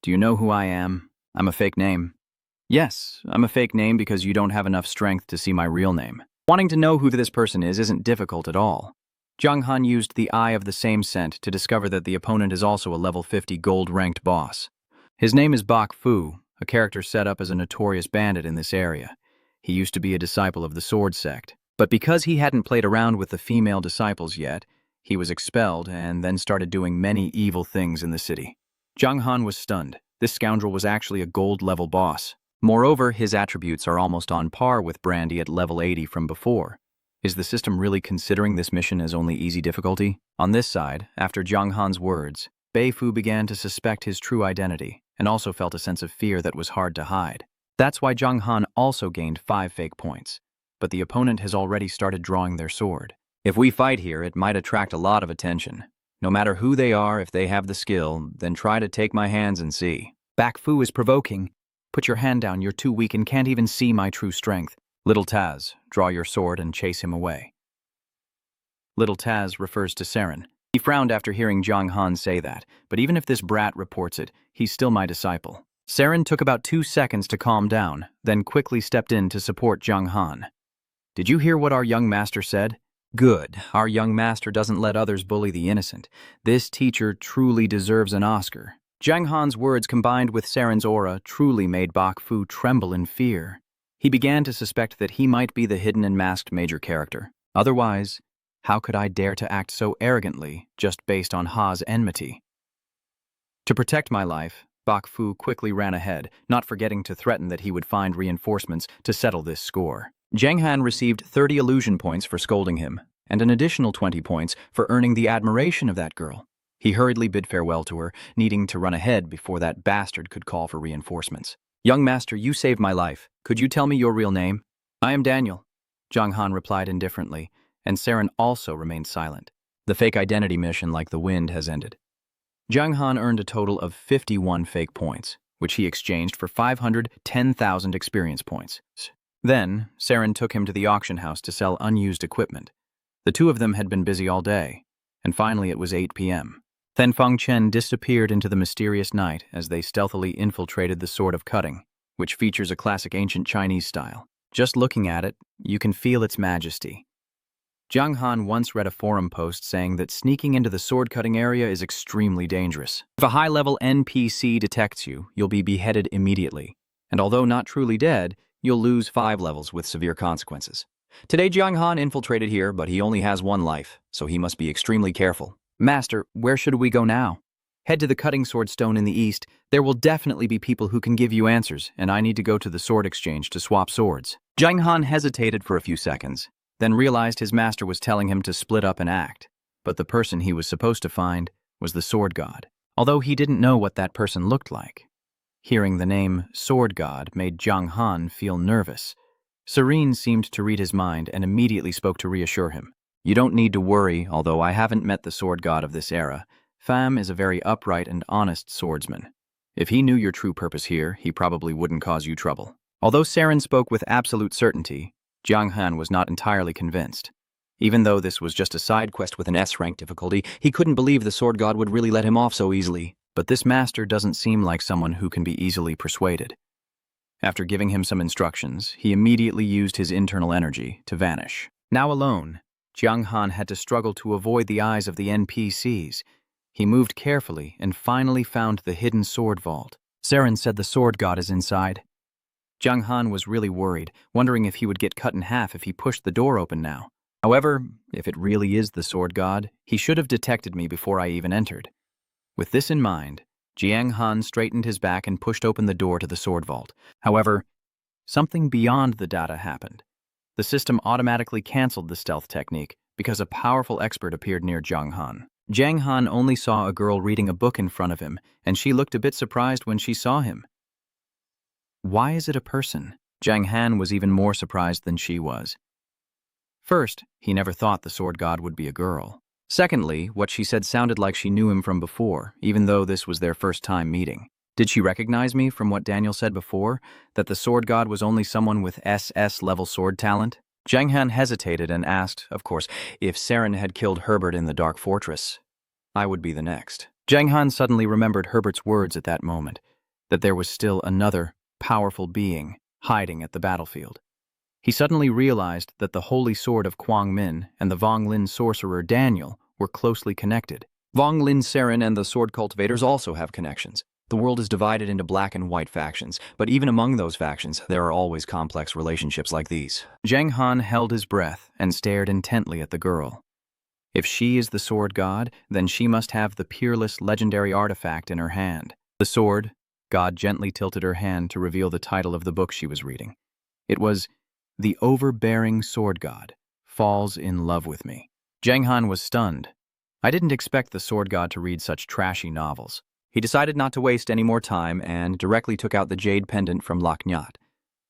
do you know who I am? I'm a fake name. Yes, I'm a fake name because you don't have enough strength to see my real name. Wanting to know who this person is isn't difficult at all. Zhang Han used the Eye of the Same Scent to discover that the opponent is also a level 50 gold-ranked boss. His name is Bak Fu, a character set up as a notorious bandit in this area. He used to be a disciple of the Sword Sect, but because he hadn't played around with the female disciples yet, he was expelled and then started doing many evil things in the city. Zhang Han was stunned. This scoundrel was actually a gold-level boss. Moreover, his attributes are almost on par with Brandy at level 80 from before. Is the system really considering this mission as only easy difficulty? On this side, after Zhang Han's words, Bei Fu began to suspect his true identity and also felt a sense of fear that was hard to hide. That's why Zhang Han also gained 5 fake points, but the opponent has already started drawing their sword. If we fight here, it might attract a lot of attention. No matter who they are, if they have the skill, then try to take my hands and see. Bak Fu is provoking. Put your hand down, you're too weak and can't even see my true strength. Little Taz, draw your sword and chase him away. Little Taz refers to Sarin. He frowned after hearing Zhang Han say that, but even if this brat reports it, he's still my disciple. Sarin took about 2 seconds to calm down, then quickly stepped in to support Zhang Han. Did you hear what our young master said? Good, our young master doesn't let others bully the innocent. This teacher truly deserves an Oscar. Zhang Han's words combined with Sarin's aura truly made Bak Fu tremble in fear. He began to suspect that he might be the hidden and masked major character. Otherwise, how could I dare to act so arrogantly just based on Ha's enmity? To protect my life, Bak Fu quickly ran ahead, not forgetting to threaten that he would find reinforcements to settle this score. Zhang Han received 30 illusion points for scolding him, and an additional 20 points for earning the admiration of that girl. He hurriedly bid farewell to her, needing to run ahead before that bastard could call for reinforcements. Young master, you saved my life. Could you tell me your real name? I am Daniel, Zhang Han replied indifferently, and Sarin also remained silent. The fake identity mission like the wind has ended. Zhang Han earned a total of 51 fake points, which he exchanged for 510,000 experience points. Then, Sarin took him to the auction house to sell unused equipment. The two of them had been busy all day, and finally it was 8 p.m. Then Feng Chen disappeared into the mysterious night as they stealthily infiltrated the Sword of Cutting, which features a classic ancient Chinese style. Just looking at it, you can feel its majesty. Zhang Han once read a forum post saying that sneaking into the sword-cutting area is extremely dangerous. If a high-level NPC detects you, you'll be beheaded immediately. And although not truly dead, you'll lose 5 levels with severe consequences. Today Zhang Han infiltrated here, but he only has 1 life, so he must be extremely careful. Master, where should we go now? Head to the cutting sword stone in the east. There will definitely be people who can give you answers, and I need to go to the sword exchange to swap swords. Zhang Han hesitated for a few seconds, then realized his master was telling him to split up and act. But the person he was supposed to find was the sword god, although he didn't know what that person looked like. Hearing the name Sword God made Zhang Han feel nervous. Sarin seemed to read his mind and immediately spoke to reassure him. You don't need to worry, although I haven't met the sword god of this era. Pham is a very upright and honest swordsman. If he knew your true purpose here, he probably wouldn't cause you trouble. Although Sarin spoke with absolute certainty, Jiang Han was not entirely convinced. Even though this was just a side quest with an S-rank difficulty, he couldn't believe the sword god would really let him off so easily. But this master doesn't seem like someone who can be easily persuaded. After giving him some instructions, he immediately used his internal energy to vanish. Now alone, Jiang Han had to struggle to avoid the eyes of the NPCs. He moved carefully and finally found the hidden sword vault. Sarin said the sword god is inside. Jiang Han was really worried, wondering if he would get cut in half if he pushed the door open now. However, if it really is the sword god, he should have detected me before I even entered. With this in mind, Jiang Han straightened his back and pushed open the door to the sword vault. However, something beyond the data happened. The system automatically canceled the stealth technique because a powerful expert appeared near Jiang Han. Jiang Han only saw a girl reading a book in front of him, and she looked a bit surprised when she saw him. Why is it a person? Jiang Han was even more surprised than she was. First, he never thought the sword god would be a girl. Secondly, what she said sounded like she knew him from before, even though this was their first time meeting. Did she recognize me from what Daniel said before, that the sword god was only someone with SS-level sword talent? Jiang Han hesitated and asked, of course, if Sarin had killed Herbert in the Dark Fortress. I would be the next. Jiang Han suddenly remembered Herbert's words at that moment, that there was still another powerful being hiding at the battlefield. He suddenly realized that the holy sword of Kwang Min and the Vong Lin sorcerer Daniel were closely connected. Vong Lin Sarin and the sword cultivators also have connections. The world is divided into black and white factions, but even among those factions, there are always complex relationships like these. Jiang Han held his breath and stared intently at the girl. If she is the sword god, then she must have the peerless legendary artifact in her hand. The sword god gently tilted her hand to reveal the title of the book she was reading. It was The Overbearing Sword God Falls in Love with Me. Jiang Han was stunned. I didn't expect the sword god to read such trashy novels. He decided not to waste any more time and directly took out the jade pendant from Lac Nyat.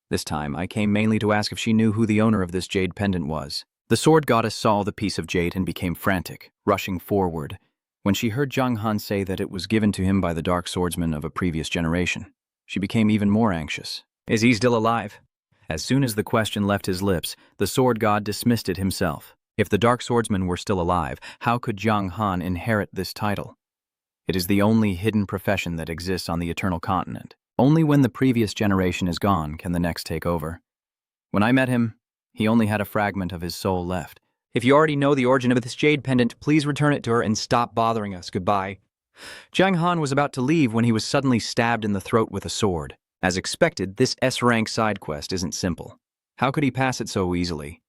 This time, I came mainly to ask if she knew who the owner of this jade pendant was. The sword goddess saw the piece of jade and became frantic, rushing forward, when she heard Jiang Han say that it was given to him by the dark swordsman of a previous generation. She became even more anxious. Is he still alive? As soon as the question left his lips, the sword god dismissed it himself. If the dark swordsman were still alive, how could Jiang Han inherit this title? It is the only hidden profession that exists on the Eternal Continent. Only when the previous generation is gone can the next take over. When I met him, he only had a fragment of his soul left. If you already know the origin of this jade pendant, please return it to her and stop bothering us. Goodbye. Jiang Han was about to leave when he was suddenly stabbed in the throat with a sword. As expected, this S-rank side quest isn't simple. How could he pass it so easily?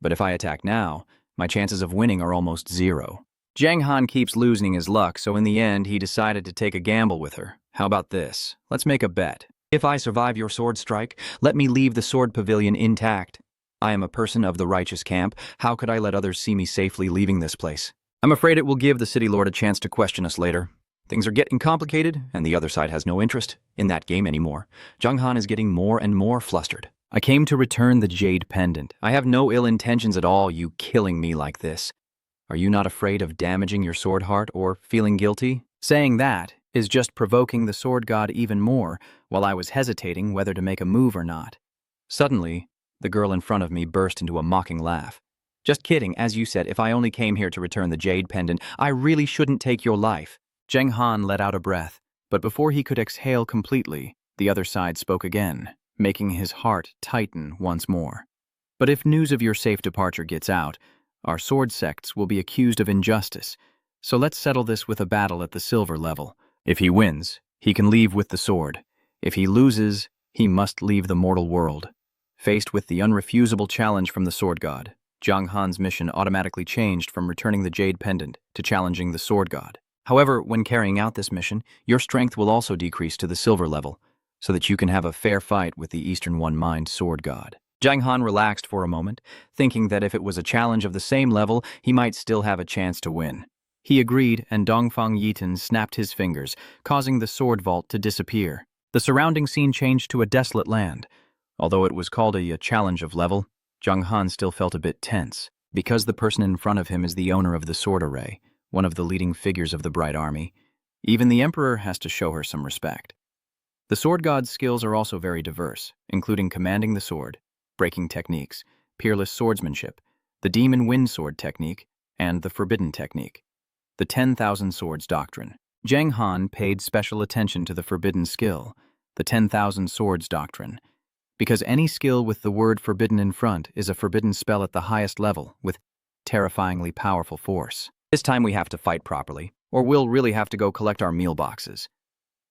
But if I attack now, my chances of winning are almost zero. Jiang Han keeps losing his luck, so in the end, he decided to take a gamble with her. How about this? Let's make a bet. If I survive your sword strike, let me leave the sword pavilion intact. I am a person of the righteous camp. How could I let others see me safely leaving this place? I'm afraid it will give the city lord a chance to question us later. Things are getting complicated, and the other side has no interest in that game anymore. Jiang Han is getting more and more flustered. I came to return the jade pendant. I have no ill intentions at all, you killing me like this. Are you not afraid of damaging your sword heart or feeling guilty? Saying that is just provoking the sword god even more while I was hesitating whether to make a move or not. Suddenly, the girl in front of me burst into a mocking laugh. Just kidding, as you said, if I only came here to return the jade pendant, I really shouldn't take your life. Jiang Han let out a breath, but before he could exhale completely, the other side spoke again, making his heart tighten once more. But if news of your safe departure gets out, our sword sects will be accused of injustice, so let's settle this with a battle at the silver level. If he wins, he can leave with the sword. If he loses, he must leave the mortal world. Faced with the unrefusable challenge from the sword god, Jiang Han's mission automatically changed from returning the jade pendant to challenging the sword god. However, when carrying out this mission, your strength will also decrease to the silver level, so that you can have a fair fight with the Eastern One-Mind sword god. Jiang Han relaxed for a moment, thinking that if it was a challenge of the same level, he might still have a chance to win. He agreed, and Dongfang Yitan snapped his fingers, causing the sword vault to disappear. The surrounding scene changed to a desolate land. Although it was called a challenge of level, Jiang Han still felt a bit tense. Because the person in front of him is the owner of the sword array, one of the leading figures of the Bright Army, even the Emperor has to show her some respect. The sword god's skills are also very diverse, including commanding the sword, breaking techniques, peerless swordsmanship, the demon wind sword technique, and the forbidden technique. The 10,000 Swords Doctrine. Zhang Han paid special attention to the forbidden skill, the 10,000 Swords Doctrine, because any skill with the word forbidden in front is a forbidden spell at the highest level with terrifyingly powerful force. This time we have to fight properly, or we'll really have to go collect our meal boxes.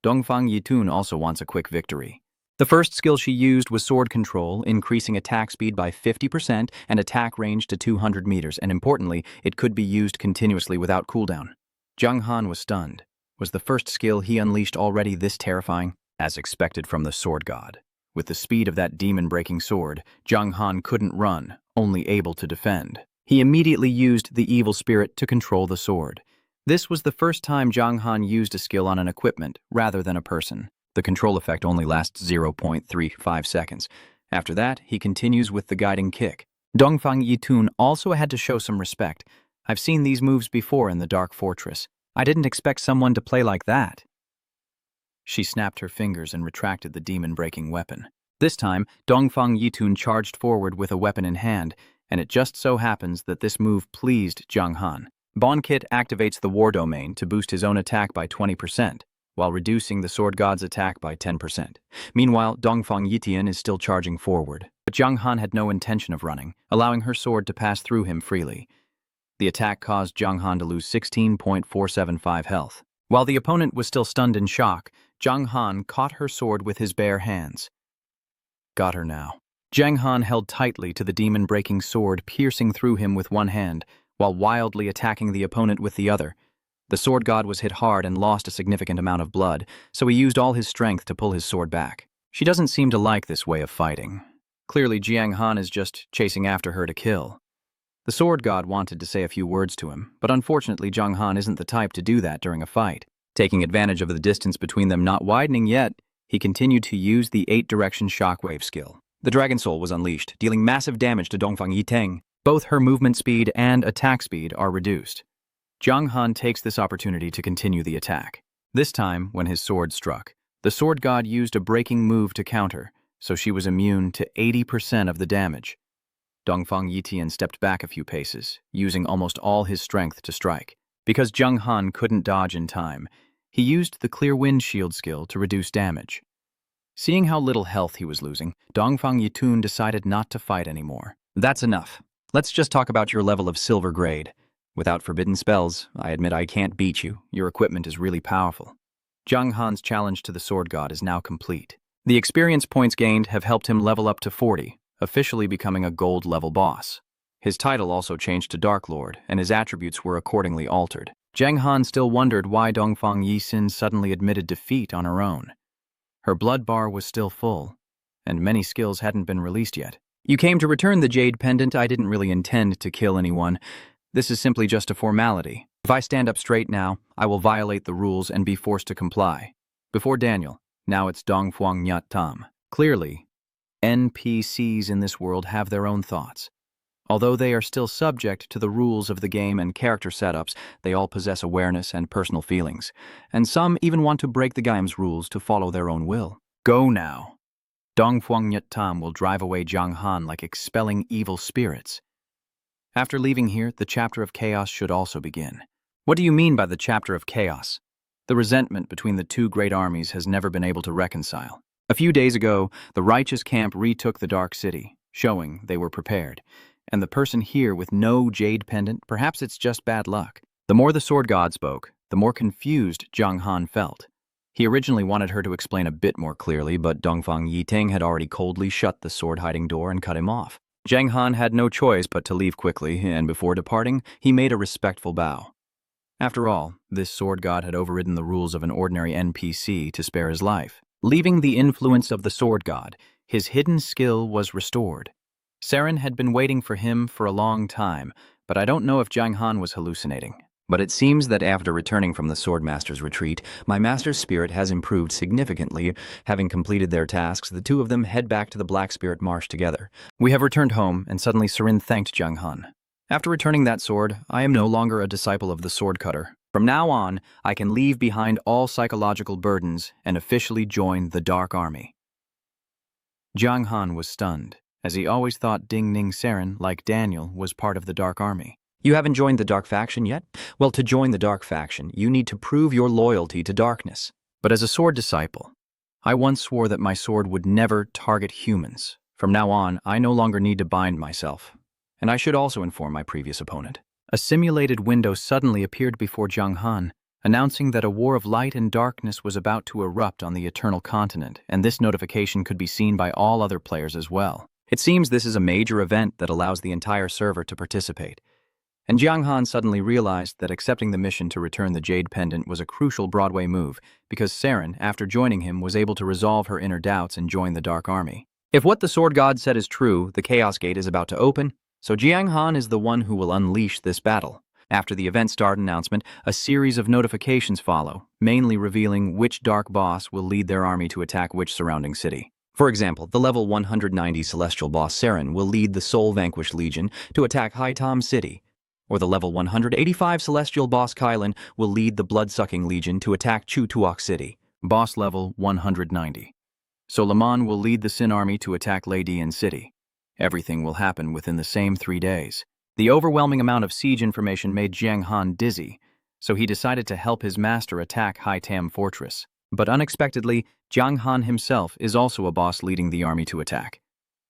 Dongfang Yitun also wants a quick victory. The first skill she used was sword control, increasing attack speed by 50% and attack range to 200 meters, and importantly, it could be used continuously without cooldown. Zhang Han was stunned. Was the first skill he unleashed already this terrifying? As expected from the sword god. With the speed of that demon-breaking sword, Zhang Han couldn't run, only able to defend. He immediately used the evil spirit to control the sword. This was the first time Zhang Han used a skill on an equipment rather than a person. The control effect only lasts 0.35 seconds. After that, he continues with the guiding kick. Dongfang Yitun also had to show some respect. I've seen these moves before in the Dark Fortress. I didn't expect someone to play like that. She snapped her fingers and retracted the demon-breaking weapon. This time, Dongfang Yitun charged forward with a weapon in hand, and it just so happens that this move pleased Zhang Han. Bon Kit activates the War Domain to boost his own attack by 20%, while reducing the Sword God's attack by 10%. Meanwhile, Dongfang Yitian is still charging forward, but Zhang Han had no intention of running, allowing her sword to pass through him freely. The attack caused Zhang Han to lose 16.475 health. While the opponent was still stunned in shock, Zhang Han caught her sword with his bare hands. Got her now. Zhang Han held tightly to the demon-breaking sword, piercing through him with one hand, while wildly attacking the opponent with the other. The sword god was hit hard and lost a significant amount of blood, so he used all his strength to pull his sword back. She doesn't seem to like this way of fighting. Clearly, Zhang Han is just chasing after her to kill. The sword god wanted to say a few words to him, but unfortunately Zhang Han isn't the type to do that during a fight. Taking advantage of the distance between them not widening yet, he continued to use the 8-direction shockwave skill. The Dragon Soul was unleashed, dealing massive damage to Dongfang Yiteng. Both her movement speed and attack speed are reduced. Zhang Han takes this opportunity to continue the attack. This time, when his sword struck, the sword god used a breaking move to counter, so she was immune to 80% of the damage. Dongfang Yitian stepped back a few paces, using almost all his strength to strike. Because Zhang Han couldn't dodge in time, he used the Clear Wind Shield skill to reduce damage. Seeing how little health he was losing, Dongfang Yitun decided not to fight anymore. That's enough. Let's just talk about your level of silver grade. Without forbidden spells, I admit I can't beat you. Your equipment is really powerful. Zhang Han's challenge to the sword god is now complete. The experience points gained have helped him level up to 40, officially becoming a gold-level boss. His title also changed to Dark Lord, and his attributes were accordingly altered. Zhang Han still wondered why Dongfang Yixin suddenly admitted defeat on her own. Her blood bar was still full, and many skills hadn't been released yet. You came to return the Jade Pendant. I didn't really intend to kill anyone. This is simply just a formality. If I stand up straight now, I will violate the rules and be forced to comply. Before Daniel, now it's Dongfuang Nyat Tam. Clearly, NPCs in this world have their own thoughts. Although they are still subject to the rules of the game and character setups, they all possess awareness and personal feelings, and some even want to break the game's rules to follow their own will. Go now. Dongfuang Nyat Tam will drive away Zhang Han like expelling evil spirits. After leaving here, the chapter of chaos should also begin. What do you mean by the chapter of chaos? The resentment between the two great armies has never been able to reconcile. A few days ago, the righteous camp retook the Dark City, showing they were prepared. And the person here with no jade pendant, perhaps it's just bad luck. The more the sword god spoke, the more confused Zhang Han felt. He originally wanted her to explain a bit more clearly, but Dongfang Yiteng had already coldly shut the sword-hiding door and cut him off. Zhang Han had no choice but to leave quickly, and before departing, he made a respectful bow. After all, this sword god had overridden the rules of an ordinary NPC to spare his life. Leaving the influence of the sword god, his hidden skill was restored. Sarin had been waiting for him for a long time, but I don't know if Zhang Han was hallucinating. But it seems that after returning from the Swordmaster's retreat, my master's spirit has improved significantly. Having completed their tasks, the two of them head back to the Black Spirit Marsh together. We have returned home, and suddenly Sarin thanked Zhang Han. After returning that sword, I am no longer a disciple of the sword cutter. From now on, I can leave behind all psychological burdens and officially join the Dark Army. Jiang Han was stunned, as he always thought Ding Ning Sarin, like Daniel, was part of the Dark Army. You haven't joined the Dark Faction yet? Well, to join the Dark Faction, you need to prove your loyalty to darkness. But as a sword disciple, I once swore that my sword would never target humans. From now on, I no longer need to bind myself. And I should also inform my previous opponent. A simulated window suddenly appeared before Jiang Han, announcing that a war of light and darkness was about to erupt on the Eternal Continent, and this notification could be seen by all other players as well. It seems this is a major event that allows the entire server to participate. And Jiang Han suddenly realized that accepting the mission to return the Jade Pendant was a crucial Broadway move, because Sarin, after joining him, was able to resolve her inner doubts and join the Dark Army. If what the Sword God said is true, the Chaos Gate is about to open, so Jiang Han is the one who will unleash this battle. After the event start announcement, a series of notifications follow, mainly revealing which dark boss will lead their army to attack which surrounding city. For example, the level 190 Celestial boss Sarin will lead the Soul Vanquished Legion to attack Haitam City, or the level 185 Celestial boss Kylan will lead the Blood-Sucking Legion to attack Chutuok City. Boss level 190. Soliman will lead the Sin Army to attack Leidian City. Everything will happen within the same 3 days. The overwhelming amount of siege information made Jiang Han dizzy, so he decided to help his master attack Haitam Fortress. But unexpectedly, Jiang Han himself is also a boss leading the army to attack.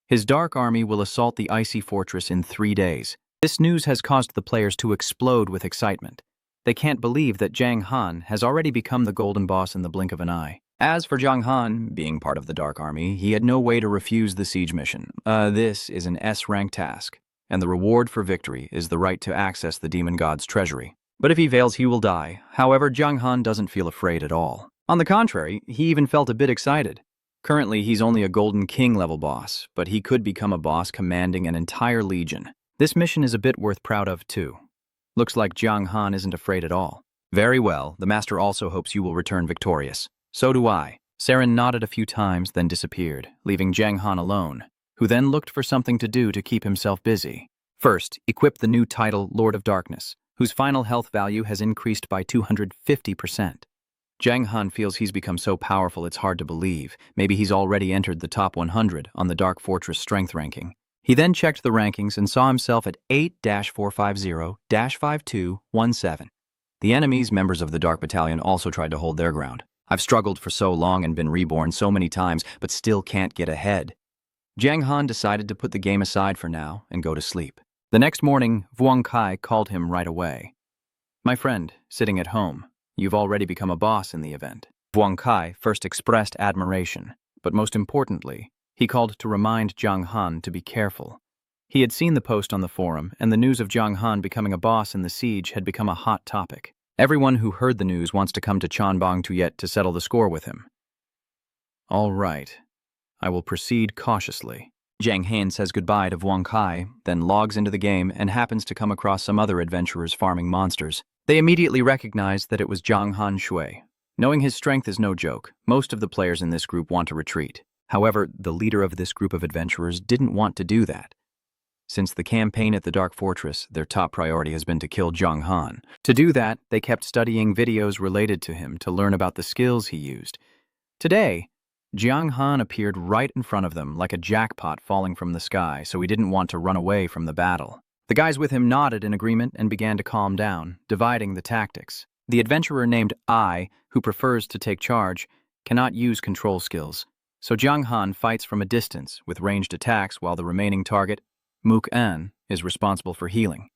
His Dark Army will assault the Icy Fortress in 3 days. This news has caused the players to explode with excitement. They can't believe that Jiang Han has already become the golden boss in the blink of an eye. As for Jiang Han, being part of the Dark Army, he had no way to refuse the siege mission. This is an S-rank task, and the reward for victory is the right to access the demon god's treasury. But if he fails, he will die. However, Jiang Han doesn't feel afraid at all. On the contrary, he even felt a bit excited. Currently, he's only a Golden King level boss, but he could become a boss commanding an entire legion. This mission is a bit worth proud of, too. Looks like Jiang Han isn't afraid at all. Very well, the master also hopes you will return victorious. So do I. Sarin nodded a few times, then disappeared, leaving Jiang Han alone, who then looked for something to do to keep himself busy. First, equip the new title Lord of Darkness, whose final health value has increased by 250%. Jiang Han feels he's become so powerful it's hard to believe. Maybe he's already entered the top 100 on the Dark Fortress strength ranking. He then checked the rankings and saw himself at 8-450-5217. The enemies, members of the Dark Battalion, also tried to hold their ground. I've struggled for so long and been reborn so many times, but still can't get ahead. Jiang Han decided to put the game aside for now and go to sleep. The next morning, Vuong Kai called him right away. My friend, sitting at home, you've already become a boss in the event. Vuong Kai first expressed admiration, but most importantly, he called to remind Jiang Han to be careful. He had seen the post on the forum, and the news of Jiang Han becoming a boss in the siege had become a hot topic. Everyone who heard the news wants to come to Chanbong Tuyet to settle the score with him. All right. I will proceed cautiously. Jiang Han says goodbye to Vuong Kai, then logs into the game and happens to come across some other adventurers farming monsters. They immediately recognize that it was Jiang Han Shui. Knowing his strength is no joke, most of the players in this group want to retreat. However, the leader of this group of adventurers didn't want to do that. Since the campaign at the Dark Fortress, their top priority has been to kill Jiang Han. To do that, they kept studying videos related to him to learn about the skills he used. Today, Jiang Han appeared right in front of them like a jackpot falling from the sky, so he didn't want to run away from the battle. The guys with him nodded in agreement and began to calm down, dividing the tactics. The adventurer named Ai, who prefers to take charge, cannot use control skills, so Jiang Han fights from a distance with ranged attacks while the remaining target, Mook An, is responsible for healing.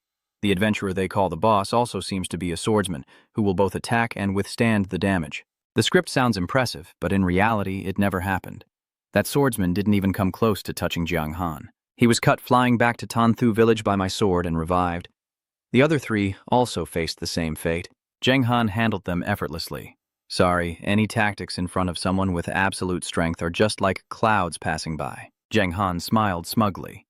The adventurer they call the boss also seems to be a swordsman, who will both attack and withstand the damage. The script sounds impressive, but in reality, it never happened. That swordsman didn't even come close to touching Jiang Han. He was cut flying back to Tanthu village by my sword and revived. The other 3 also faced the same fate. Jiang Han handled them effortlessly. Sorry, any tactics in front of someone with absolute strength are just like clouds passing by. Jiang Han smiled smugly.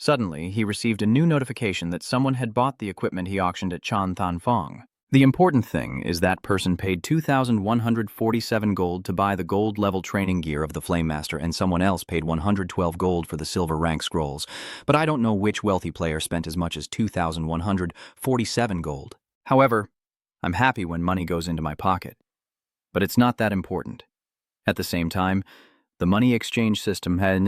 Suddenly, he received a new notification that someone had bought the equipment he auctioned at Chan Than Fong. The important thing is that person paid 2,147 gold to buy the gold-level training gear of the Flame Master, and someone else paid 112 gold for the silver rank scrolls. But I don't know which wealthy player spent as much as 2,147 gold. However, I'm happy when money goes into my pocket. But it's not that important. At the same time, the money exchange system has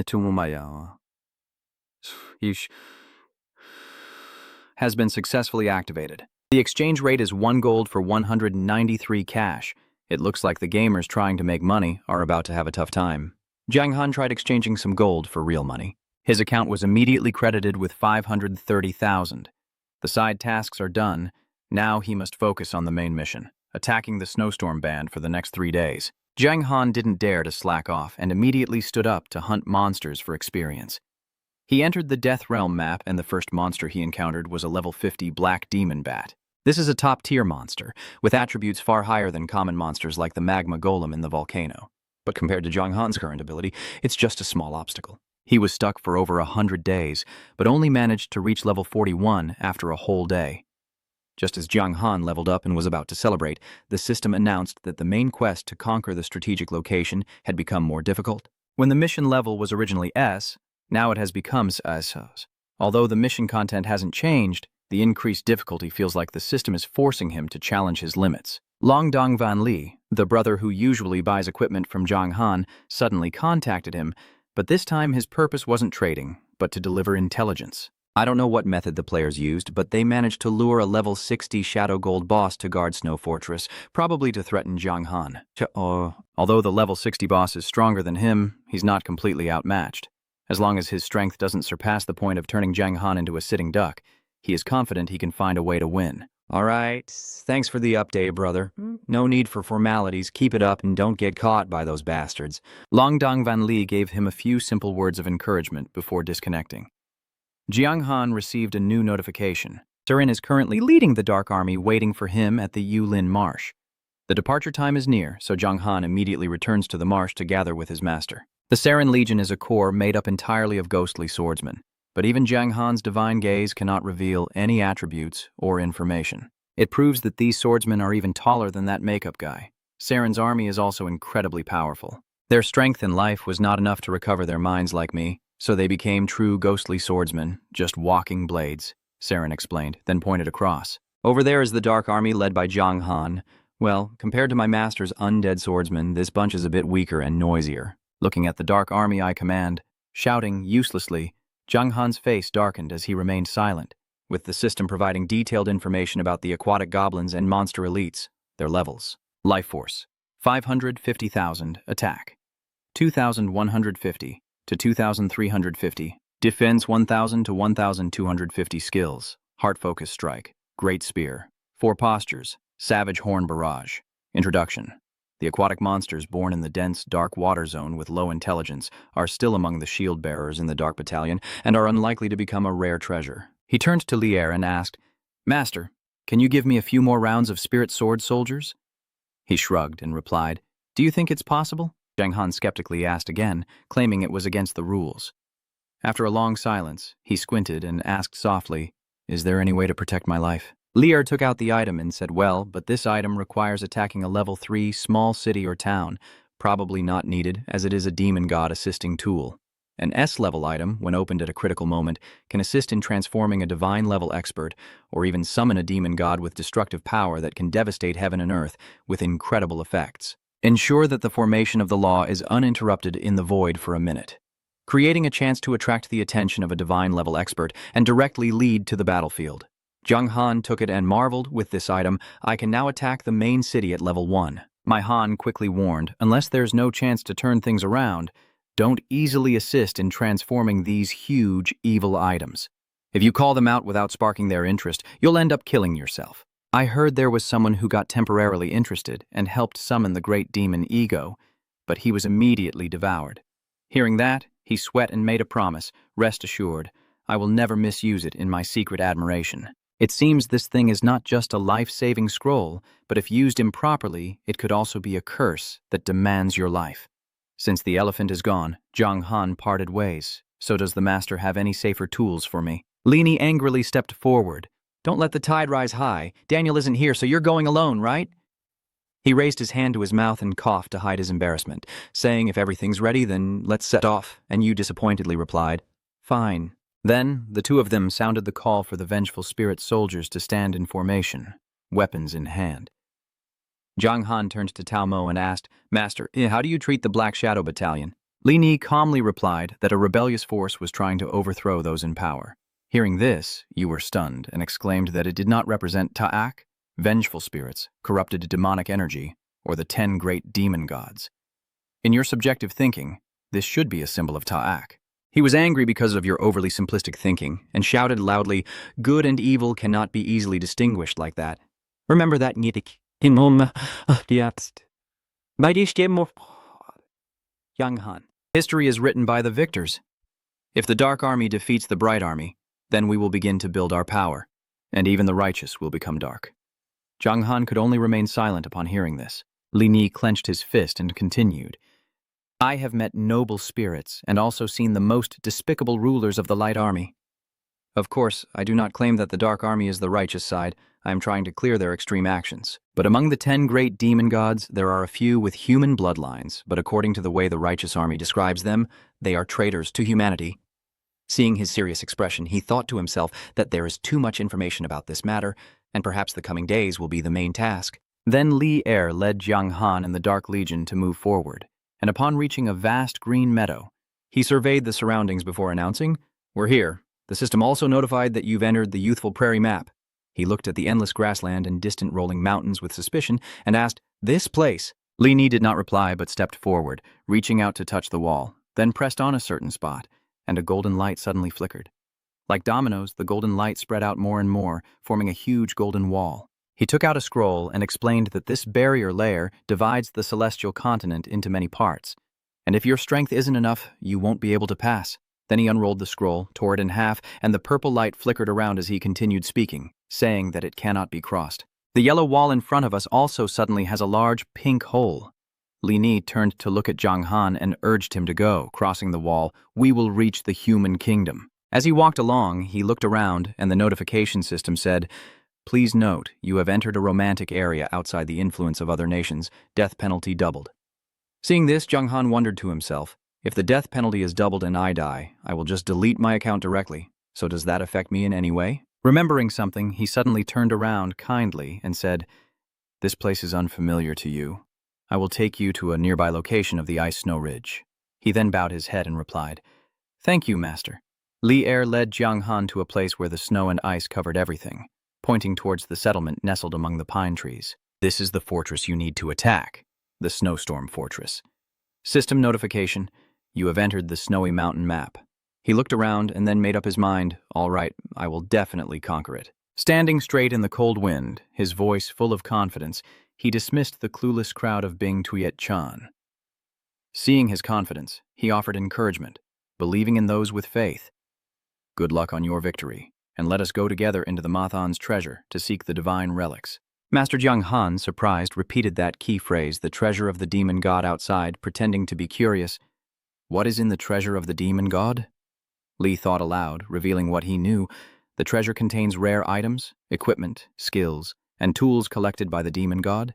been successfully activated. The exchange rate is 1 gold for 193 cash. It looks like the gamers trying to make money are about to have a tough time. Jiang Han tried exchanging some gold for real money. His account was immediately credited with 530,000. The side tasks are done. Now he must focus on the main mission, attacking the snowstorm band for the next 3 days. Jiang Han didn't dare to slack off and immediately stood up to hunt monsters for experience. He entered the Death Realm map, and the first monster he encountered was a level 50 black demon bat. This is a top-tier monster, with attributes far higher than common monsters like the magma golem in the volcano. But compared to Jiang Han's current ability, it's just a small obstacle. He was stuck for over 100 days, but only managed to reach level 41 after a whole day. Just as Jiang Han leveled up and was about to celebrate, the system announced that the main quest to conquer the strategic location had become more difficult. When the mission level was originally S, now it has become SS. Although the mission content hasn't changed, the increased difficulty feels like the system is forcing him to challenge his limits. Longdong Van Li, the brother who usually buys equipment from Jiang Han, suddenly contacted him, but this time his purpose wasn't trading, but to deliver intelligence. I don't know what method the players used, but they managed to lure a level 60 Shadow Gold boss to guard Snow Fortress, probably to threaten Jiang Han. Although the level 60 boss is stronger than him, he's not completely outmatched. As long as his strength doesn't surpass the point of turning Jiang Han into a sitting duck, he is confident he can find a way to win. All right, thanks for the update, brother. No need for formalities, keep it up and don't get caught by those bastards. Longdong Van Li gave him a few simple words of encouragement before disconnecting. Jiang Han received a new notification. Sarin is currently leading the Dark Army, waiting for him at the Yulin Marsh. The departure time is near, so Jiang Han immediately returns to the marsh to gather with his master. The Sarin Legion is a corps made up entirely of ghostly swordsmen. But even Jiang Han's divine gaze cannot reveal any attributes or information. It proves that these swordsmen are even taller than that makeup guy. Sarin's army is also incredibly powerful. Their strength in life was not enough to recover their minds like me, so they became true ghostly swordsmen, just walking blades, Sarin explained, then pointed across. Over there is the Dark Army led by Jiang Han. Well, compared to my master's undead swordsmen, this bunch is a bit weaker and noisier. Looking at the Dark Army I command, shouting uselessly, Jiang Han's face darkened as he remained silent, with the system providing detailed information about the aquatic goblins and monster elites, their levels. Life Force, 550,000, Attack, 2,150 to 2,350, Defense 1,000 to 1,250 Skills, Heart Focus Strike, Great Spear, 4 Postures, Savage Horn Barrage. Introduction. The aquatic monsters born in the dense, dark water zone with low intelligence are still among the shield bearers in the Dark Battalion and are unlikely to become a rare treasure. He turned to Lier and asked, "Master, can you give me a few more rounds of Spirit Sword soldiers?" He shrugged and replied, "Do you think it's possible?" Jiang Han skeptically asked again, claiming it was against the rules. After a long silence, he squinted and asked softly, "Is there any way to protect my life?" Lier took out the item and said, "Well, but this item requires attacking a level 3 small city or town, probably not needed as it is a demon god assisting tool. An S-level item, when opened at a critical moment, can assist in transforming a divine-level expert or even summon a demon god with destructive power that can devastate heaven and earth with incredible effects. Ensure that the formation of the law is uninterrupted in the void for a minute, creating a chance to attract the attention of a divine-level expert and directly lead to the battlefield. Jiang Han took it and marveled, with this item, I can now attack the main city at level 1. My Han quickly warned, unless there's no chance to turn things around, don't easily assist in transforming these huge, evil items. If you call them out without sparking their interest, you'll end up killing yourself. I heard there was someone who got temporarily interested and helped summon the great demon Ego, but he was immediately devoured. Hearing that, he sweat and made a promise, rest assured, I will never misuse it in my secret admiration. It seems this thing is not just a life-saving scroll, but if used improperly, it could also be a curse that demands your life. Since the elephant is gone, Jiang Han parted ways. So does the master have any safer tools for me? Lini angrily stepped forward. Don't let the tide rise high. Daniel isn't here, so you're going alone, right? He raised his hand to his mouth and coughed to hide his embarrassment, saying if everything's ready, then let's set off, and Yu disappointedly replied, Fine. Then, the two of them sounded the call for the vengeful spirit soldiers to stand in formation, weapons in hand. Zhang Han turned to Tao Mo and asked, Master, how do you treat the Black Shadow Battalion? Li Ni calmly replied that a rebellious force was trying to overthrow those in power. Hearing this, Yu were stunned and exclaimed that it did not represent Ta'ak, vengeful spirits, corrupted demonic energy, or the 10 great demon gods. In your subjective thinking, this should be a symbol of Ta'ak. He was angry because of your overly simplistic thinking and shouted loudly, Good and evil cannot be easily distinguished like that. Remember that, Young Han. History is written by the victors. If the Dark Army defeats the Bright Army, then we will begin to build our power, and even the righteous will become dark. Zhang Han could only remain silent upon hearing this. Li Ni clenched his fist and continued, I have met noble spirits and also seen the most despicable rulers of the Light Army. Of course, I do not claim that the Dark Army is the righteous side. I am trying to clear their extreme actions. But among the 10 great demon gods, there are a few with human bloodlines, but according to the way the righteous army describes them, they are traitors to humanity. Seeing his serious expression, he thought to himself that there is too much information about this matter, and perhaps the coming days will be the main task. Then Li Er led Zhang Han and the Dark Legion to move forward, and upon reaching a vast green meadow, he surveyed the surroundings before announcing, We're here. The system also notified that you've entered the youthful prairie map. He looked at the endless grassland and distant rolling mountains with suspicion and asked, This place? Li Ni did not reply but stepped forward, reaching out to touch the wall, then pressed on a certain spot, and a golden light suddenly flickered. Like dominoes, the golden light spread out more and more, forming a huge golden wall. He took out a scroll and explained that this barrier layer divides the celestial continent into many parts, and if your strength isn't enough, you won't be able to pass. Then he unrolled the scroll, tore it in half, and the purple light flickered around as he continued speaking, saying that it cannot be crossed. The yellow wall in front of us also suddenly has a large pink hole. Li Ni turned to look at Zhang Han and urged him to go, crossing the wall. We will reach the human kingdom. As he walked along, he looked around, and the notification system said, Please note, you have entered a romantic area outside the influence of other nations. Death penalty doubled. Seeing this, Zhang Han wondered to himself, if the death penalty is doubled and I die, I will just delete my account directly. So does that affect me in any way? Remembering something, he suddenly turned around kindly and said, This place is unfamiliar to you. I will take you to a nearby location of the ice snow ridge. He then bowed his head and replied, Thank you, Master. Li Er led Zhang Han to a place where the snow and ice covered everything, pointing towards the settlement nestled among the pine trees. This is the fortress you need to attack, the Snowstorm Fortress. System notification, you have entered the snowy mountain map. He looked around and then made up his mind, all right, I will definitely conquer it. Standing straight in the cold wind, his voice full of confidence, he dismissed the clueless crowd of Bing Tuyet Chan. Seeing his confidence, he offered encouragement, believing in those with faith. Good luck on your victory, and let us go together into the Mathan's treasure to seek the divine relics. Master Zhang Han, surprised, repeated that key phrase, the treasure of the demon god outside, pretending to be curious. What is in the treasure of the demon god? Li thought aloud, revealing what he knew. The treasure contains rare items, equipment, skills, and tools collected by the demon god,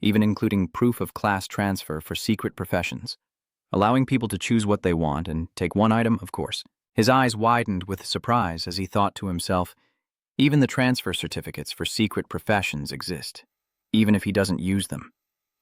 even including proof of class transfer for secret professions, allowing people to choose what they want and take one item, of course. His eyes widened with surprise as he thought to himself, even the transfer certificates for secret professions exist, even if he doesn't use them.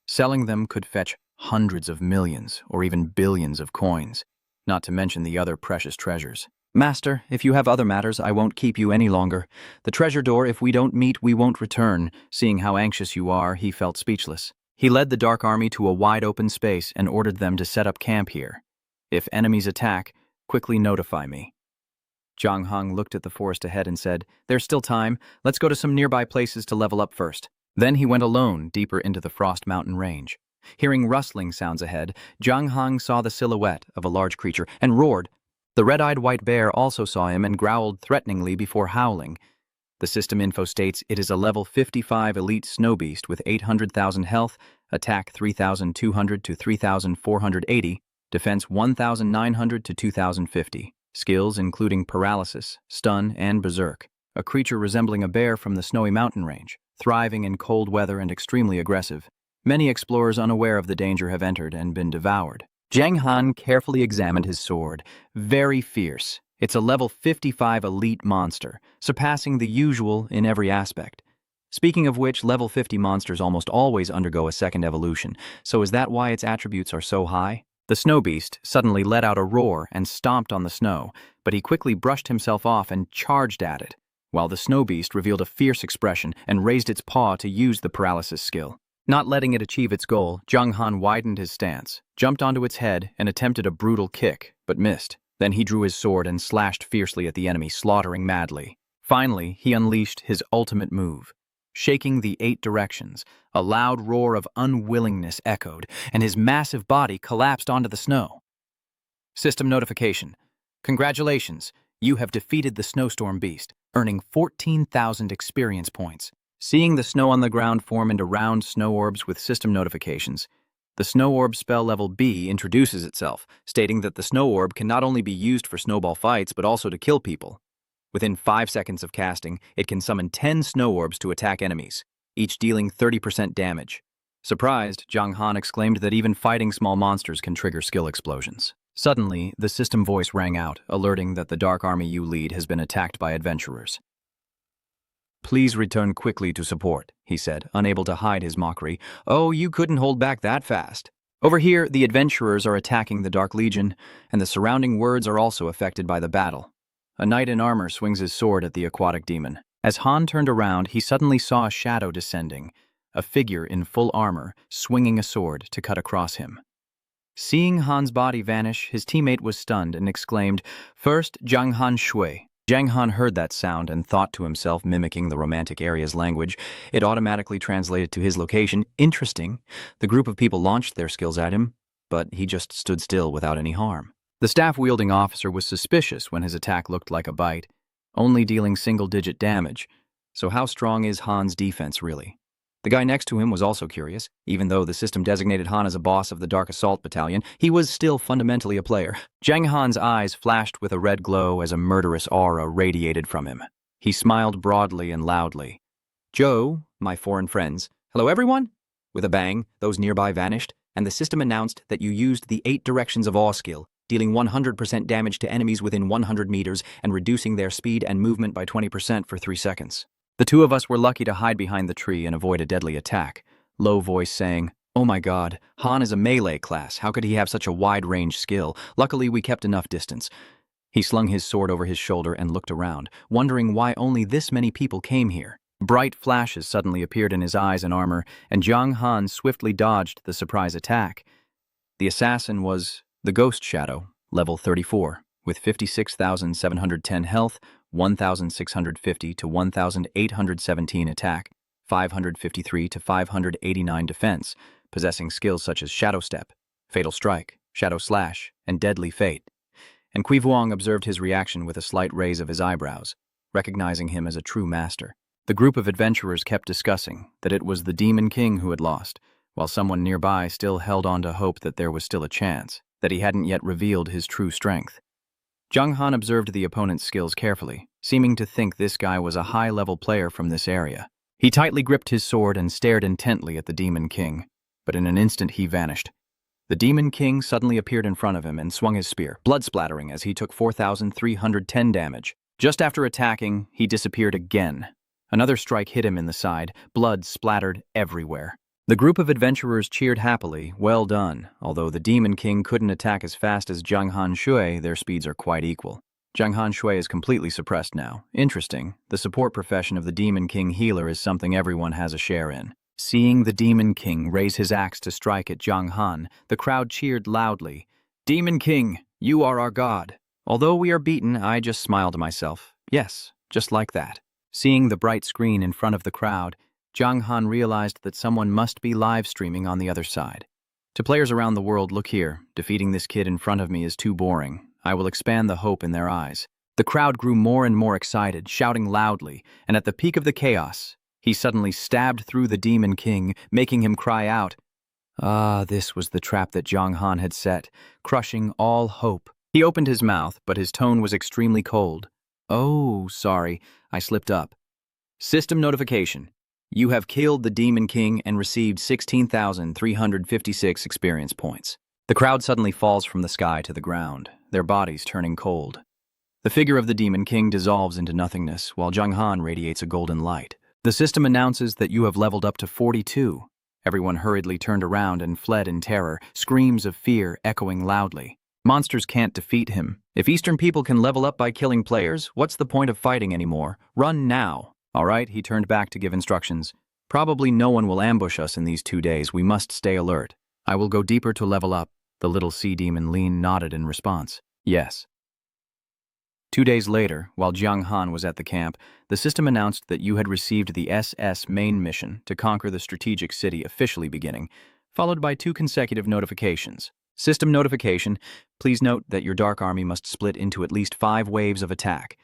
Selling them could fetch hundreds of millions or even billions of coins, not to mention the other precious treasures. Master, if you have other matters, I won't keep you any longer. The treasure door, if we don't meet, we won't return. Seeing how anxious you are, he felt speechless. He led the Dark Army to a wide open space and ordered them to set up camp here. If enemies attack, quickly notify me. Zhang Han looked at the forest ahead and said, There's still time. Let's go to some nearby places to level up first. Then he went alone deeper into the Frost Mountain range. Hearing rustling sounds ahead, Zhang Han saw the silhouette of a large creature and roared. The red-eyed white bear also saw him and growled threateningly before howling. The system info states it is a level 55 elite snow beast with 800,000 health, attack 3,200 to 3,480, defense 1,900 to 2,050, skills including paralysis, stun, and berserk. a creature resembling a bear from the snowy mountain range, thriving in cold weather and extremely aggressive. Many explorers unaware of the danger have entered and been devoured. Zhang Han carefully examined his sword. Very fierce. It's a level 55 elite monster, surpassing the usual in every aspect. Speaking of which, level 50 monsters almost always undergo a second evolution, so is that why its attributes are so high? The snow beast suddenly let out a roar and stomped on the snow, but he quickly brushed himself off and charged at it, while the snow beast revealed a fierce expression and raised its paw to use the paralysis skill. Not letting it achieve its goal, Zhang Han widened his stance, jumped onto its head, and attempted a brutal kick, but missed. Then he drew his sword and slashed fiercely at the enemy, slaughtering madly. Finally, he unleashed his ultimate move. Shaking the 8 directions, a loud roar of unwillingness echoed, and his massive body collapsed onto the snow. System notification. Congratulations, you have defeated the snowstorm beast, earning 14,000 experience points. Seeing the snow on the ground form into round snow orbs with system notifications, the snow orb spell level B introduces itself, stating that the snow orb can not only be used for snowball fights but also to kill people. Within 5 seconds of casting, it can summon 10 snow orbs to attack enemies, each dealing 30% damage. Surprised, Zhang Han exclaimed that even fighting small monsters can trigger skill explosions. Suddenly, the system voice rang out, alerting that the dark army you lead has been attacked by adventurers. Please return quickly to support, he said, unable to hide his mockery. Oh, you couldn't hold back that fast. Over here, the adventurers are attacking the Dark Legion, and the surrounding words are also affected by the battle. A knight in armor swings his sword at the aquatic demon. As Han turned around, he suddenly saw a shadow descending, a figure in full armor, swinging a sword to cut across him. Seeing Han's body vanish, his teammate was stunned and exclaimed, "First, Zhang Han Shui." Zhang Han heard that sound and thought to himself, mimicking the romantic area's language. It automatically translated to his location. Interesting. The group of people launched their skills at him, but he just stood still without any harm. The staff-wielding officer was suspicious when his attack looked like a bite, only dealing single-digit damage. So how strong is Han's defense, really? The guy next to him was also curious. Even though the system designated Han as a boss of the Dark Assault Battalion, he was still fundamentally a player. Zhang Han's eyes flashed with a red glow as a murderous aura radiated from him. He smiled broadly and loudly. "Joe, my foreign friends. Hello, everyone?" With a bang, those nearby vanished, and the system announced that you used the 8 directions of awe skill, dealing 100% damage to enemies within 100 meters and reducing their speed and movement by 20% for 3 seconds. The two of us were lucky to hide behind the tree and avoid a deadly attack. Low voice saying, "Oh my god, Han is a melee class. How could he have such a wide-range skill? Luckily, we kept enough distance." He slung his sword over his shoulder and looked around, wondering why only this many people came here. Bright flashes suddenly appeared in his eyes and armor, and Zhang Han swiftly dodged the surprise attack. The assassin was the Ghost Shadow, level 34, with 56,710 health, 1,650 to 1,817 attack, 553 to 589 defense, possessing skills such as Shadow Step, Fatal Strike, Shadow Slash, and Deadly Fate. And Kui Vuong observed his reaction with a slight raise of his eyebrows, recognizing him as a true master. The group of adventurers kept discussing that it was the Demon King who had lost, while someone nearby still held on to hope that there was still a chance, that he hadn't yet revealed his true strength. Zhang Han observed the opponent's skills carefully, seeming to think this guy was a high-level player from this area. He tightly gripped his sword and stared intently at the Demon King, but in an instant he vanished. The Demon King suddenly appeared in front of him and swung his spear, blood splattering as he took 4,310 damage. Just after attacking, he disappeared again. Another strike hit him in the side, blood splattered everywhere. The group of adventurers cheered happily, well done. Although the Demon King couldn't attack as fast as Zhang Han Shui, their speeds are quite equal. Zhang Han Shui is completely suppressed now. Interesting, the support profession of the Demon King healer is something everyone has a share in. Seeing the Demon King raise his axe to strike at Zhang Han, the crowd cheered loudly. "Demon King, you are our god." Although we are beaten, I just smiled to myself. Yes, just like that. Seeing the bright screen in front of the crowd, Zhang Han realized that someone must be live streaming on the other side. To players around the world, look here. Defeating this kid in front of me is too boring. I will expand the hope in their eyes. The crowd grew more and more excited, shouting loudly, and at the peak of the chaos, he suddenly stabbed through the Demon King, making him cry out. Ah, this was the trap that Zhang Han had set, crushing all hope. He opened his mouth, but his tone was extremely cold. Oh, sorry, I slipped up. System notification. You have killed the Demon King and received 16,356 experience points. The crowd suddenly falls from the sky to the ground, their bodies turning cold. The figure of the Demon King dissolves into nothingness, while Jung Han radiates a golden light. The system announces that you have leveled up to 42. Everyone hurriedly turned around and fled in terror, screams of fear echoing loudly. Monsters can't defeat him. If Eastern people can level up by killing players, what's the point of fighting anymore? Run now. All right, he turned back to give instructions. Probably no one will ambush us in these 2 days. We must stay alert. I will go deeper to level up. The little sea demon Lean nodded in response. Yes. 2 days later, while Jiang Han was at the camp, the system announced that you had received the SS main mission to conquer the strategic city officially beginning, followed by 2 consecutive notifications. System notification, please note that your Dark Army must split into at least 5 waves of attack.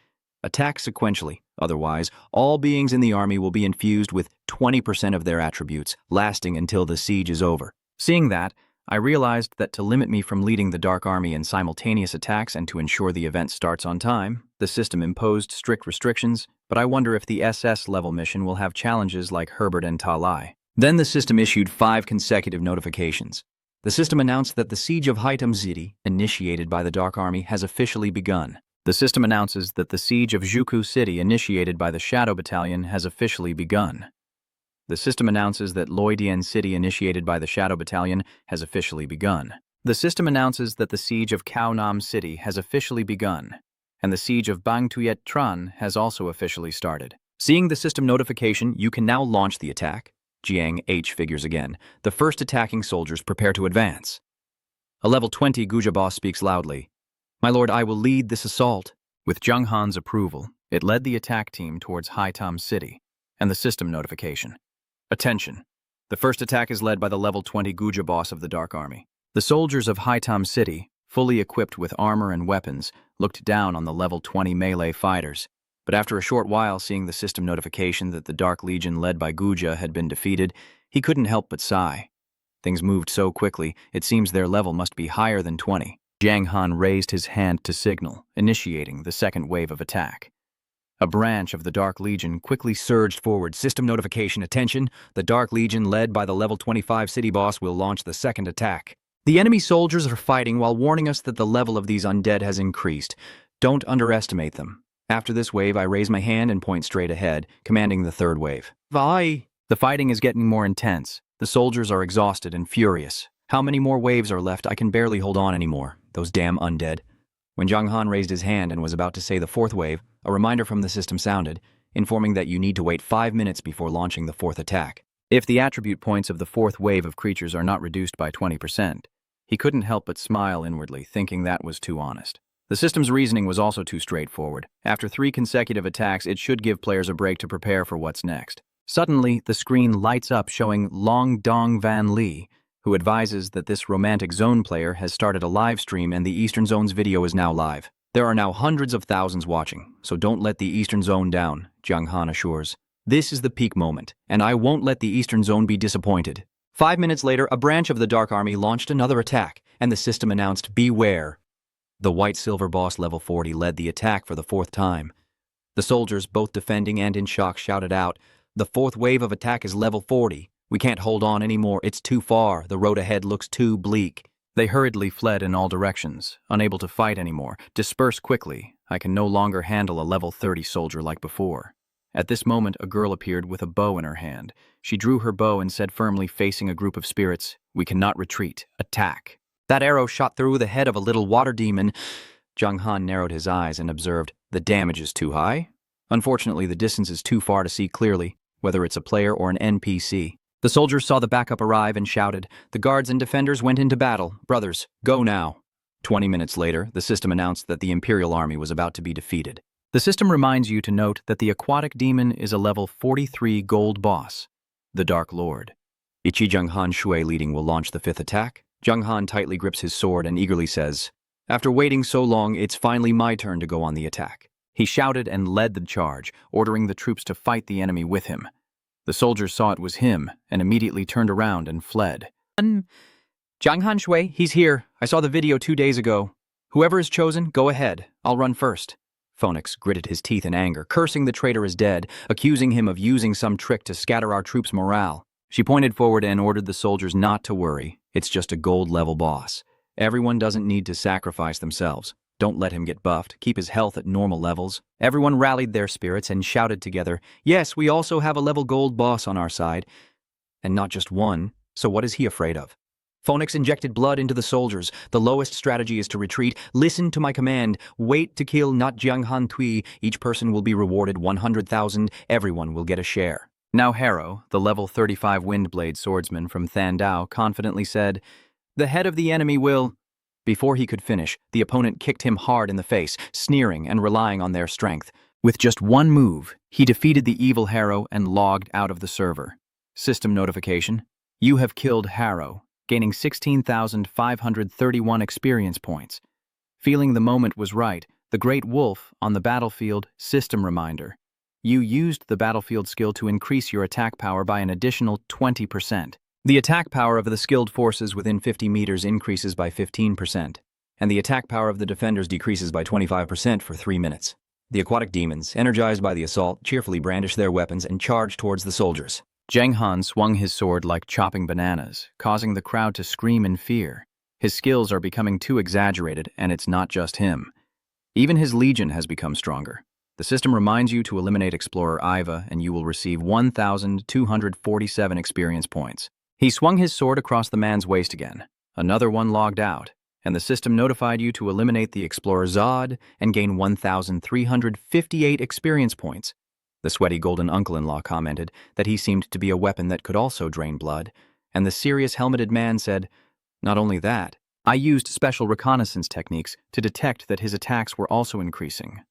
Attack sequentially, otherwise, all beings in the army will be infused with 20% of their attributes, lasting until the siege is over. Seeing that, I realized that to limit me from leading the Dark Army in simultaneous attacks and to ensure the event starts on time, the system imposed strict restrictions, but I wonder if the SS level mission will have challenges like Herbert and Ta Lai. Then the system issued 5 consecutive notifications. The system announced that the siege of Haitam City, initiated by the Dark Army, has officially begun. The system announces that the siege of Juku City, initiated by the Shadow Battalion, has officially begun. The system announces that Loidian City, initiated by the Shadow Battalion, has officially begun. The system announces that the siege of Kaonam City has officially begun, and the siege of Bang Tuyet Tran has also officially started. Seeing the system notification, you can now launch the attack. Jiang H figures again. The first attacking soldiers prepare to advance. A level 20 Guja boss speaks loudly. My lord, I will lead this assault. With Jung Han's approval, it led the attack team towards Haitam City, and the system notification. Attention! The first attack is led by the level 20 Guja boss of the Dark Army. The soldiers of Haitam City, fully equipped with armor and weapons, looked down on the level 20 melee fighters. But after a short while, seeing the system notification that the Dark Legion led by Guja had been defeated, he couldn't help but sigh. Things moved so quickly, it seems their level must be higher than 20. Jiang Han raised his hand to signal, initiating the second wave of attack. A branch of the Dark Legion quickly surged forward. System notification, attention, the Dark Legion led by the level 25 city boss will launch the second attack. The enemy soldiers are fighting while warning us that the level of these undead has increased. Don't underestimate them. After this wave, I raise my hand and point straight ahead, commanding the third wave. Vai! The fighting is getting more intense. The soldiers are exhausted and furious. How many more waves are left? I can barely hold on anymore. Those damn undead. When Jiang Han raised his hand and was about to say the fourth wave, a reminder from the system sounded, informing that you need to wait 5 minutes before launching the fourth attack. If the attribute points of the fourth wave of creatures are not reduced by 20%, he couldn't help but smile inwardly, thinking that was too honest. The system's reasoning was also too straightforward. After 3 consecutive attacks, it should give players a break to prepare for what's next. Suddenly, the screen lights up showing Long Dong Van Lee, who advises that this romantic zone player has started a live stream and the Eastern Zone's video is now live. There are now hundreds of thousands watching, so don't let the Eastern Zone down, Jiang Han assures. This is the peak moment, and I won't let the Eastern Zone be disappointed. 5 minutes later, a branch of the Dark Army launched another attack, and the system announced, beware. The White Silver boss level 40 led the attack for the 4th time. The soldiers, both defending and in shock, shouted out, the 4th wave of attack is level 40. We can't hold on anymore, it's too far, the road ahead looks too bleak. They hurriedly fled in all directions, unable to fight anymore. Disperse quickly, I can no longer handle a level 30 soldier like before. At this moment, a girl appeared with a bow in her hand. She drew her bow and said firmly, facing a group of spirits, we cannot retreat, attack. That arrow shot through the head of a little water demon. Jiang Han narrowed his eyes and observed, the damage is too high. Unfortunately, the distance is too far to see clearly, whether it's a player or an NPC. The soldiers saw the backup arrive and shouted. The guards and defenders went into battle. Brothers, go now. 20 minutes later, the system announced that the Imperial Army was about to be defeated. The system reminds you to note that the aquatic demon is a level 43 gold boss, the Dark Lord. Ichi Jiang Han Shui leading will launch the 5th attack. Jiang Han tightly grips his sword and eagerly says, after waiting so long, it's finally my turn to go on the attack. He shouted and led the charge, ordering the troops to fight the enemy with him. The soldiers saw it was him and immediately turned around and fled. Jiang Han Shui, he's here. I saw the video 2 days ago. Whoever is chosen, go ahead. I'll run first. Phoenix gritted his teeth in anger, cursing the traitor as dead, accusing him of using some trick to scatter our troops' morale. She pointed forward and ordered the soldiers not to worry. It's just a gold-level boss. Everyone doesn't need to sacrifice themselves. Don't let him get buffed. Keep his health at normal levels. Everyone rallied their spirits and shouted together, "Yes, we also have a level gold boss on our side." And not just one, so what is he afraid of? Phoenix injected blood into the soldiers. The lowest strategy is to retreat. Listen to my command. Wait to kill not Jianghan Tui. Each person will be rewarded 100,000. Everyone will get a share. Now Harrow, the level 35 Windblade swordsman from Thandao, confidently said, "The head of the enemy will—" Before he could finish, the opponent kicked him hard in the face, sneering and relying on their strength. With just one move, he defeated the evil Harrow and logged out of the server. System notification: you have killed Harrow, gaining 16,531 experience points. Feeling the moment was right, the Great Wolf on the battlefield system reminder. You used the battlefield skill to increase your attack power by an additional 20%. The attack power of the skilled forces within 50 meters increases by 15%, and the attack power of the defenders decreases by 25% for 3 minutes. The aquatic demons, energized by the assault, cheerfully brandish their weapons and charge towards the soldiers. Zheng Han swung his sword like chopping bananas, causing the crowd to scream in fear. His skills are becoming too exaggerated, and it's not just him. Even his legion has become stronger. The system reminds you to eliminate Explorer Iva, and you will receive 1,247 experience points. He swung his sword across the man's waist again. Another one logged out, and the system notified you to eliminate the Explorer Zod and gain 1,358 experience points. The sweaty golden uncle-in-law commented that he seemed to be a weapon that could also drain blood, and the serious helmeted man said, "Not only that, I used special reconnaissance techniques to detect that his attacks were also increasing."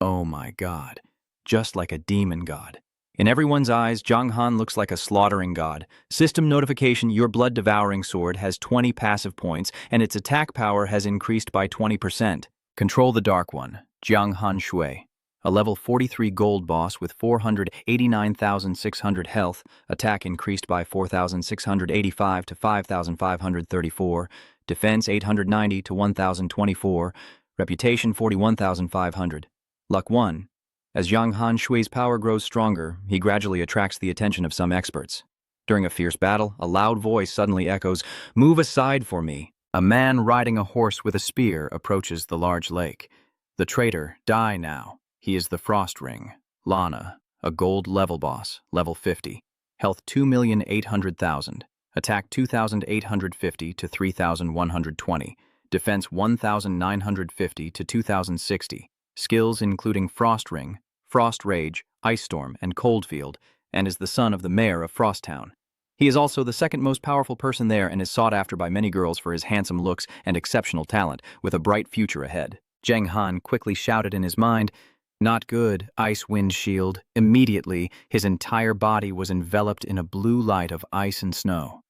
Oh my god, just like a demon god. In everyone's eyes, Zhang Han looks like a slaughtering god. System notification: your blood-devouring sword has 20 passive points, and its attack power has increased by 20%. Control the Dark One, Jiang Han Shui. A level 43 gold boss with 489,600 health, attack increased by 4,685 to 5,534, defense 890 to 1,024, reputation 41,500. Luck 1. As Jiang Han Shui's power grows stronger, he gradually attracts the attention of some experts. During a fierce battle, a loud voice suddenly echoes, "Move aside for me." A man riding a horse with a spear approaches the large lake. The traitor, die now. He is the Frost Ring. Lana, a gold level boss, level 50. Health 2,800,000. Attack 2,850 to 3,120. Defense 1,950 to 2,060. Skills including Frost Ring, Frost Rage, Ice Storm, and Coldfield, and is the son of the mayor of Frosttown. He is also the second most powerful person there and is sought after by many girls for his handsome looks and exceptional talent, with a bright future ahead. Zheng Han quickly shouted in his mind, "Not good, Ice Wind Shield." Immediately, his entire body was enveloped in a blue light of ice and snow.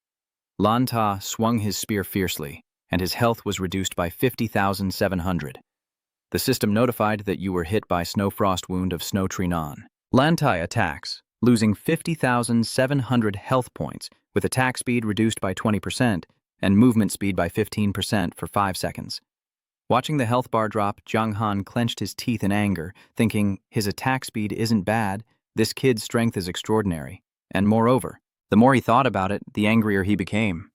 Lan Ta swung his spear fiercely, and his health was reduced by 50,700. The system notified that you were hit by Snow Frost Wound of Snow Tree Non. Lantai attacks, losing 50,700 health points, with attack speed reduced by 20% and movement speed by 15% for 5 seconds. Watching the health bar drop, Zhang Han clenched his teeth in anger, thinking, his attack speed isn't bad, this kid's strength is extraordinary. And moreover, the more he thought about it, the angrier he became.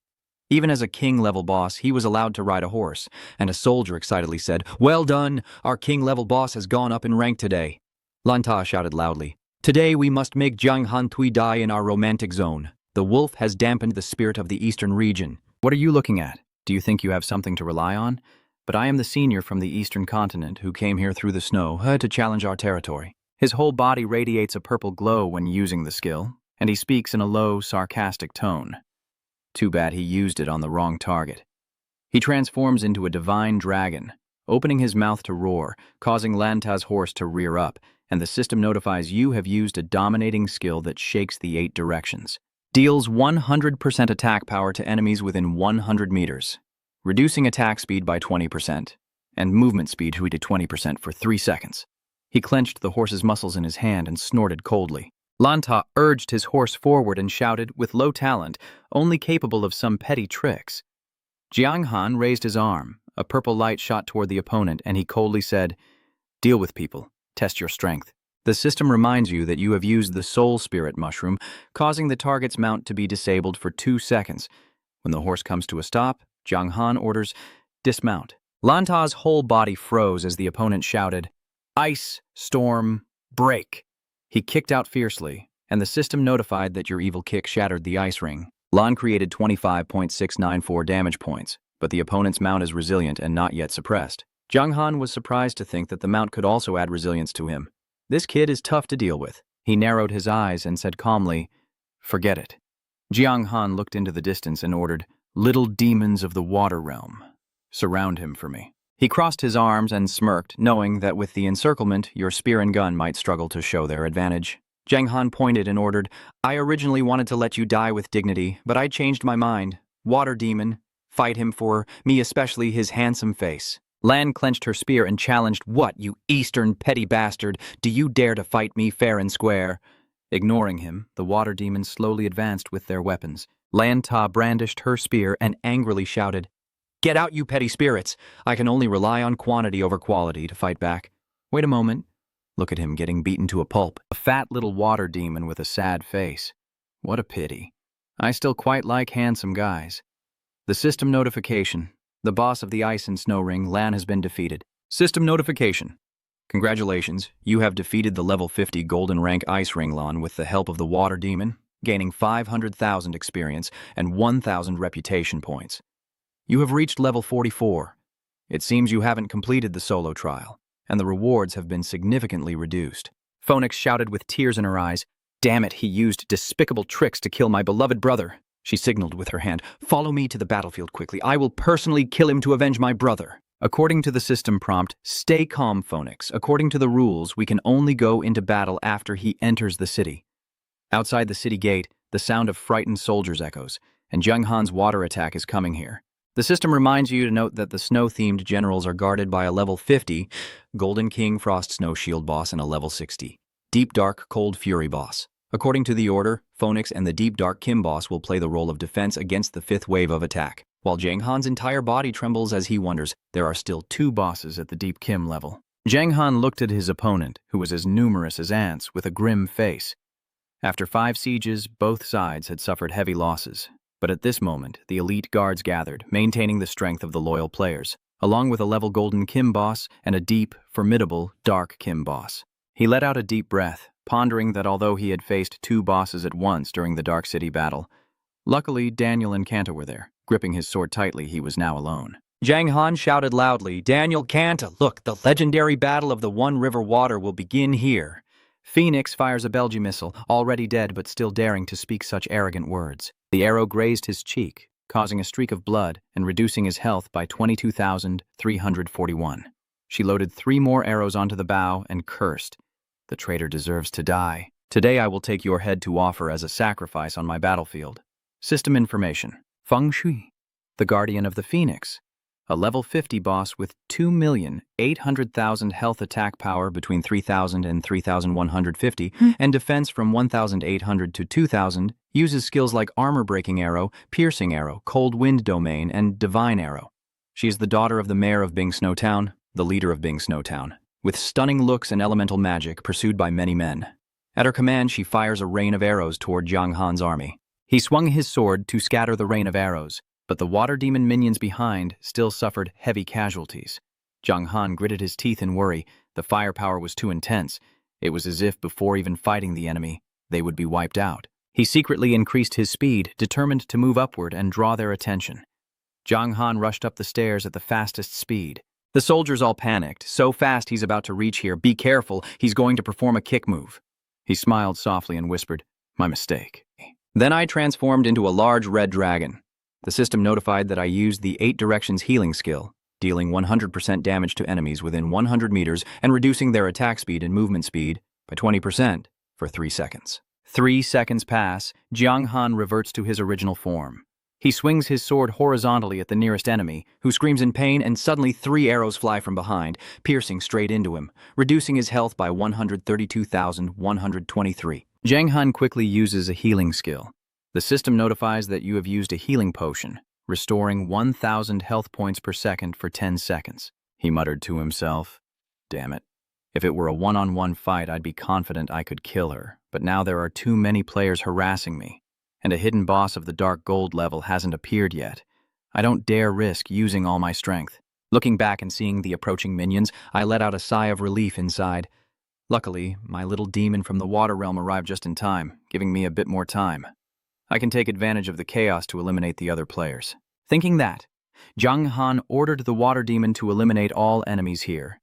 Even as a king-level boss, he was allowed to ride a horse, and a soldier excitedly said, "Well done! Our king-level boss has gone up in rank today." Lanta shouted loudly, "Today we must make Jiang Han Tui die in our romantic zone. The wolf has dampened the spirit of the eastern region." What are you looking at? Do you think you have something to rely on? But I am the senior from the eastern continent who came here through the snow to challenge our territory. His whole body radiates a purple glow when using the skill, and he speaks in a low, sarcastic tone. Too bad he used it on the wrong target. He transforms into a divine dragon, opening his mouth to roar, causing Lanta's horse to rear up, and the system notifies you have used a dominating skill that shakes the 8 directions. Deals 100% attack power to enemies within 100 meters, reducing attack speed by 20%, and movement speed to 20% for 3 seconds. He clenched the horse's muscles in his hand and snorted coldly. Lanta urged his horse forward and shouted, with low talent, only capable of some petty tricks. Jiang Han raised his arm. A purple light shot toward the opponent, and he coldly said, Deal with people. Test your strength. The system reminds you that you have used the Soul Spirit mushroom, causing the target's mount to be disabled for 2 seconds. When the horse comes to a stop, Jiang Han orders, dismount. Lan Ta's whole body froze as the opponent shouted, "Ice, storm, break." He kicked out fiercely, and the system notified that your evil kick shattered the ice ring. Lan created 25.694 damage points, but the opponent's mount is resilient and not yet suppressed. Jiang Han was surprised to think that the mount could also add resilience to him. This kid is tough to deal with. He narrowed his eyes and said calmly, "Forget it." Jiang Han looked into the distance and ordered, "Little demons of the water realm, surround him for me." He crossed his arms and smirked, knowing that with the encirclement, your spear and gun might struggle to show their advantage. Jiang Han pointed and ordered, "I originally wanted to let you die with dignity, but I changed my mind. Water demon, fight him for me, especially his handsome face." Lan clenched her spear and challenged, "What, you eastern petty bastard? Do you dare to fight me fair and square?" Ignoring him, the water demons slowly advanced with their weapons. Lan Ta brandished her spear and angrily shouted, "Get out, you petty spirits! I can only rely on quantity over quality to fight back." Wait a moment. Look at him getting beaten to a pulp. A fat little water demon with a sad face. What a pity. I still quite like handsome guys. The system notification. The boss of the Ice and Snow Ring, Lan, has been defeated. System notification. Congratulations, you have defeated the level 50 golden rank Ice Ring Lan with the help of the Water Demon, gaining 500,000 experience and 1,000 reputation points. You have reached level 44. It seems you haven't completed the solo trial, and the rewards have been significantly reduced. Phoenix shouted with tears in her eyes, "Damn it, he used despicable tricks to kill my beloved brother." She signaled with her hand, "Follow me to the battlefield quickly. I will personally kill him to avenge my brother." According to the system prompt, "Stay calm, Phoenix. According to the rules, we can only go into battle after he enters the city." Outside the city gate, the sound of frightened soldiers echoes, and Jiang Han's water attack is coming here. The system reminds you to note that the snow-themed generals are guarded by a level 50 Golden King Frost Snow Shield boss and a level 60 Deep Dark Cold Fury boss. According to the order, Phoenix and the Deep Dark Kim boss will play the role of defense against the 5th wave of attack. While Jiang Han's entire body trembles as he wonders, there are still 2 bosses at the Deep Kim level. Jiang Han looked at his opponent, who was as numerous as ants, with a grim face. After 5 sieges, both sides had suffered heavy losses. But at this moment, the elite guards gathered, maintaining the strength of the loyal players, along with a level Golden Kim boss and a deep, formidable, Dark Kim boss. He let out a deep breath, pondering that although he had faced 2 bosses at once during the Dark City battle, luckily Daniel and Kanta were there. Gripping his sword tightly, he was now alone. Jiang Han shouted loudly, "Daniel, Kanta, look, the legendary battle of the One River Water will begin here." Phoenix fires a Belgi missile, already dead but still daring to speak such arrogant words. The arrow grazed his cheek, causing a streak of blood and reducing his health by 22,341. She loaded 3 more arrows onto the bow and cursed, "The traitor deserves to die. Today I will take your head to offer as a sacrifice on my battlefield." System information. Feng Shui, the Guardian of the Phoenix, a level 50 boss with 2,800,000 health attack power between 3,000 and 3,150, and defense from 1,800 to 2,000, uses skills like Armor-Breaking Arrow, Piercing Arrow, Cold Wind Domain, and Divine Arrow. She is the daughter of the mayor of Bing Snow Town, the leader of Bing Snow Town, with stunning looks and elemental magic pursued by many men. At her command, she fires a rain of arrows toward Jiang Han's army. He swung his sword to scatter the rain of arrows, but the water demon minions behind still suffered heavy casualties. Jiang Han gritted his teeth in worry. The firepower was too intense. It was as if before even fighting the enemy, they would be wiped out. He secretly increased his speed, determined to move upward and draw their attention. Jiang Han rushed up the stairs at the fastest speed. The soldiers all panicked. "So fast he's about to reach here. Be careful, he's going to perform a kick move." He smiled softly and whispered, "My mistake." Then I transformed into a large red dragon. The system notified that I used the 8 Directions healing skill, dealing 100% damage to enemies within 100 meters and reducing their attack speed and movement speed by 20% for 3 seconds. 3 seconds pass, Jiang Han reverts to his original form. He swings his sword horizontally at the nearest enemy, who screams in pain, and suddenly 3 arrows fly from behind, piercing straight into him, reducing his health by 132,123. Jiang Han quickly uses a healing skill. The system notifies that you have used a healing potion, restoring 1,000 health points per second for 10 seconds. He muttered to himself, "Damn it." If it were a one-on-one fight, I'd be confident I could kill her, but now there are too many players harassing me, and a hidden boss of the dark gold level hasn't appeared yet. I don't dare risk using all my strength. Looking back and seeing the approaching minions, I let out a sigh of relief inside. Luckily, my little demon from the water realm arrived just in time, giving me a bit more time. I can take advantage of the chaos to eliminate the other players. Thinking that, Jung Han ordered the water demon to eliminate all enemies here,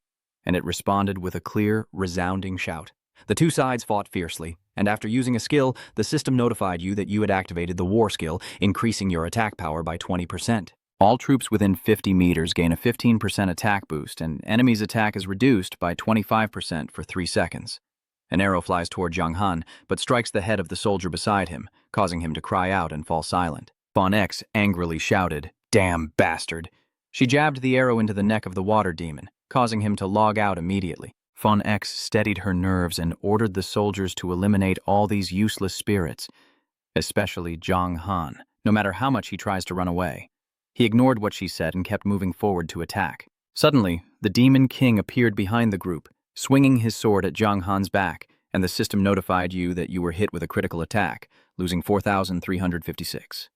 and it responded with a clear, resounding shout. The two sides fought fiercely, and after using a skill, the system notified you that you had activated the war skill, increasing your attack power by 20%. All troops within 50 meters gain a 15% attack boost, and enemy's attack is reduced by 25% for 3 seconds. An arrow flies toward Jung Han, but strikes the head of the soldier beside him, causing him to cry out and fall silent. Von X angrily shouted, "Damn bastard!" She jabbed the arrow into the neck of the water demon, causing him to log out immediately. Von X steadied her nerves and ordered the soldiers to eliminate all these useless spirits, especially Jung Han, no matter how much he tries to run away. He ignored what she said and kept moving forward to attack. Suddenly, the Demon King appeared behind the group, swinging his sword at Jung Han's back, and the system notified you that you were hit with a critical attack, losing 4,356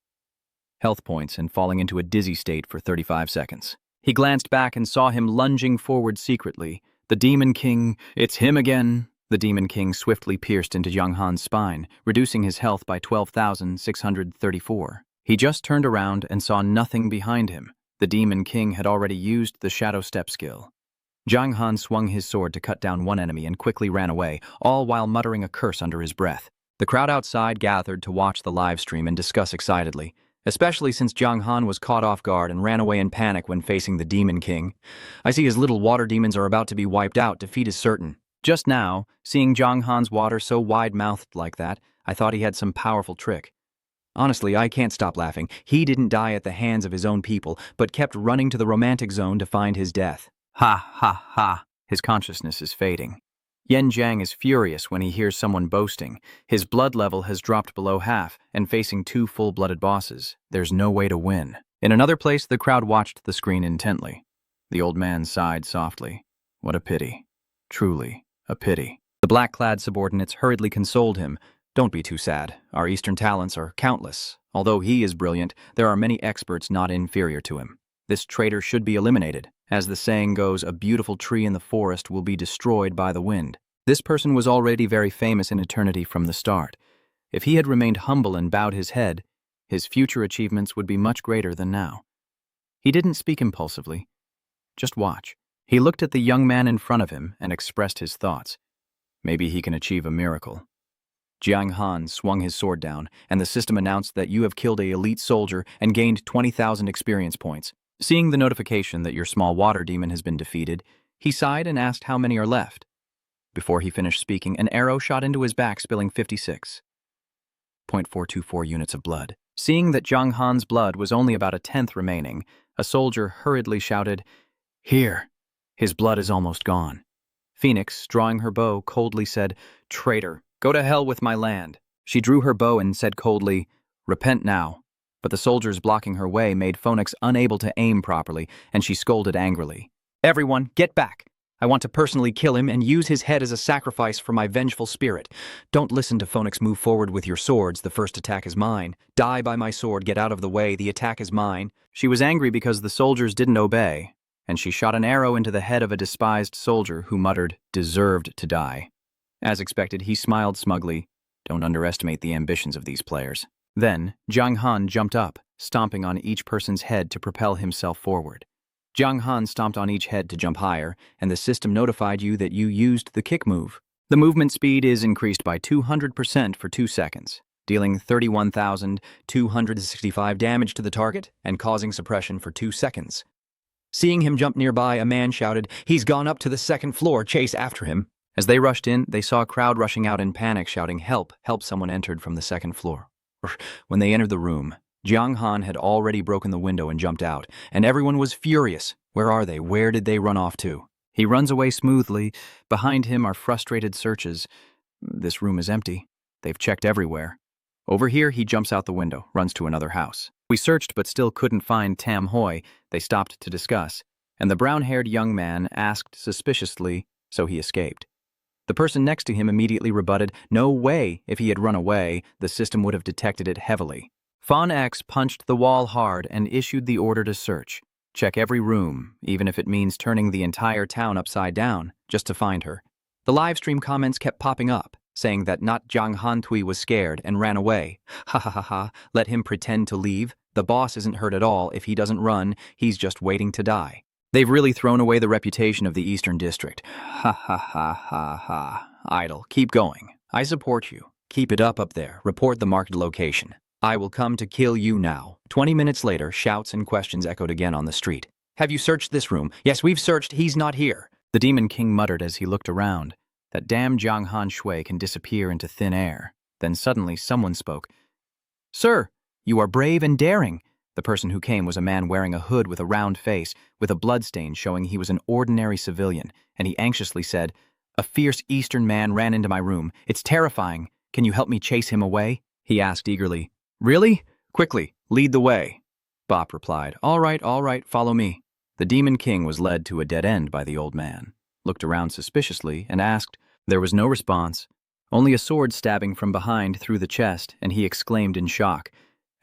health points and falling into a dizzy state for 35 seconds. He glanced back and saw him lunging forward secretly. The Demon King, "It's him again!" The Demon King swiftly pierced into Jung Han's spine, reducing his health by 12,634. He just turned around and saw nothing behind him. The Demon King had already used the Shadow Step skill. Jung Han swung his sword to cut down one enemy and quickly ran away, all while muttering a curse under his breath. The crowd outside gathered to watch the live stream and discuss excitedly, especially since Jung Han was caught off guard and ran away in panic when facing the Demon King. I see his little water demons are about to be wiped out. Defeat is certain. Just now, seeing Jung Han's water so wide-mouthed like that, I thought he had some powerful trick. Honestly, I can't stop laughing. He didn't die at the hands of his own people, but kept running to the romantic zone to find his death. Ha ha ha. His consciousness is fading. Yen Jiang is furious when he hears someone boasting. His blood level has dropped below half, and facing 2 full-blooded bosses, there's no way to win. In another place, the crowd watched the screen intently. The old man sighed softly. What a pity. Truly, a pity. The black-clad subordinates hurriedly consoled him. Don't be too sad. Our Eastern talents are countless. Although he is brilliant, there are many experts not inferior to him. This traitor should be eliminated. As the saying goes, a beautiful tree in the forest will be destroyed by the wind. This person was already very famous in eternity from the start. If he had remained humble and bowed his head, his future achievements would be much greater than now. He didn't speak impulsively. Just watch. He looked at the young man in front of him and expressed his thoughts. Maybe he can achieve a miracle. Jung Han swung his sword down, and the system announced that you have killed an elite soldier and gained 20,000 experience points. Seeing the notification that your small water demon has been defeated, he sighed and asked how many are left. Before he finished speaking, an arrow shot into his back, spilling 56.424 units of blood. Seeing that Jung Han's blood was only about a tenth remaining, a soldier hurriedly shouted, "Here, his blood is almost gone." Phoenix, drawing her bow, coldly said, "Traitor, go to hell with my land." She drew her bow and said coldly, "Repent now." But the soldiers blocking her way made Phoenix unable to aim properly, and she scolded angrily. "Everyone, get back! I want to personally kill him and use his head as a sacrifice for my vengeful spirit. Don't listen to Phoenix. Move forward with your swords. The first attack is mine. Die by my sword. Get out of the way. The attack is mine." She was angry because the soldiers didn't obey, and she shot an arrow into the head of a despised soldier who muttered, "Deserved to die." As expected, he smiled smugly. Don't underestimate the ambitions of these players. Then, Jung Han jumped up, stomping on each person's head to propel himself forward. Jung Han stomped on each head to jump higher, and the system notified you that you used the kick move. The movement speed is increased by 200% for 2 seconds, dealing 31,265 damage to the target and causing suppression for 2 seconds. Seeing him jump nearby, a man shouted, "He's gone up to the 2nd floor, chase after him." As they rushed in, they saw a crowd rushing out in panic, shouting, "Help, help!" Someone entered from the 2nd floor. When they entered the room, Jung Han had already broken the window and jumped out, and everyone was furious. Where are they? Where did they run off to? He runs away smoothly. Behind him are frustrated searches. This room is empty. They've checked everywhere. Over here, he jumps out the window, runs to another house. We searched but still couldn't find Tam Hoi. They stopped to discuss, and the brown-haired young man asked suspiciously, so he escaped. The person next to him immediately rebutted, no way, if he had run away, the system would have detected it heavily. Fawn X punched the wall hard and issued the order to search. Check every room, even if it means turning the entire town upside down, just to find her. The livestream comments kept popping up, saying that not Jiang Hantui was scared and ran away. Ha ha ha ha, let him pretend to leave. The boss isn't hurt at all if he doesn't run, he's just waiting to die. They've really thrown away the reputation of the Eastern District. Ha ha ha ha ha. Idle, keep going. I support you. Keep it up there. Report the marked location. I will come to kill you now. 20 minutes later, shouts and questions echoed again on the street. Have you searched this room? Yes, we've searched. He's not here. The Demon King muttered as he looked around. That damn Jiang Han Shui can disappear into thin air. Then suddenly someone spoke. Sir, you are brave and daring. The person who came was a man wearing a hood with a round face, with a bloodstain showing he was an ordinary civilian, and he anxiously said, A fierce Eastern man ran into my room. It's terrifying. Can you help me chase him away? He asked eagerly. Really? Quickly, lead the way. Bop replied, all right, follow me. The Demon King was led to a dead end by the old man, looked around suspiciously, and asked. There was no response, only a sword stabbing from behind through the chest, and he exclaimed in shock.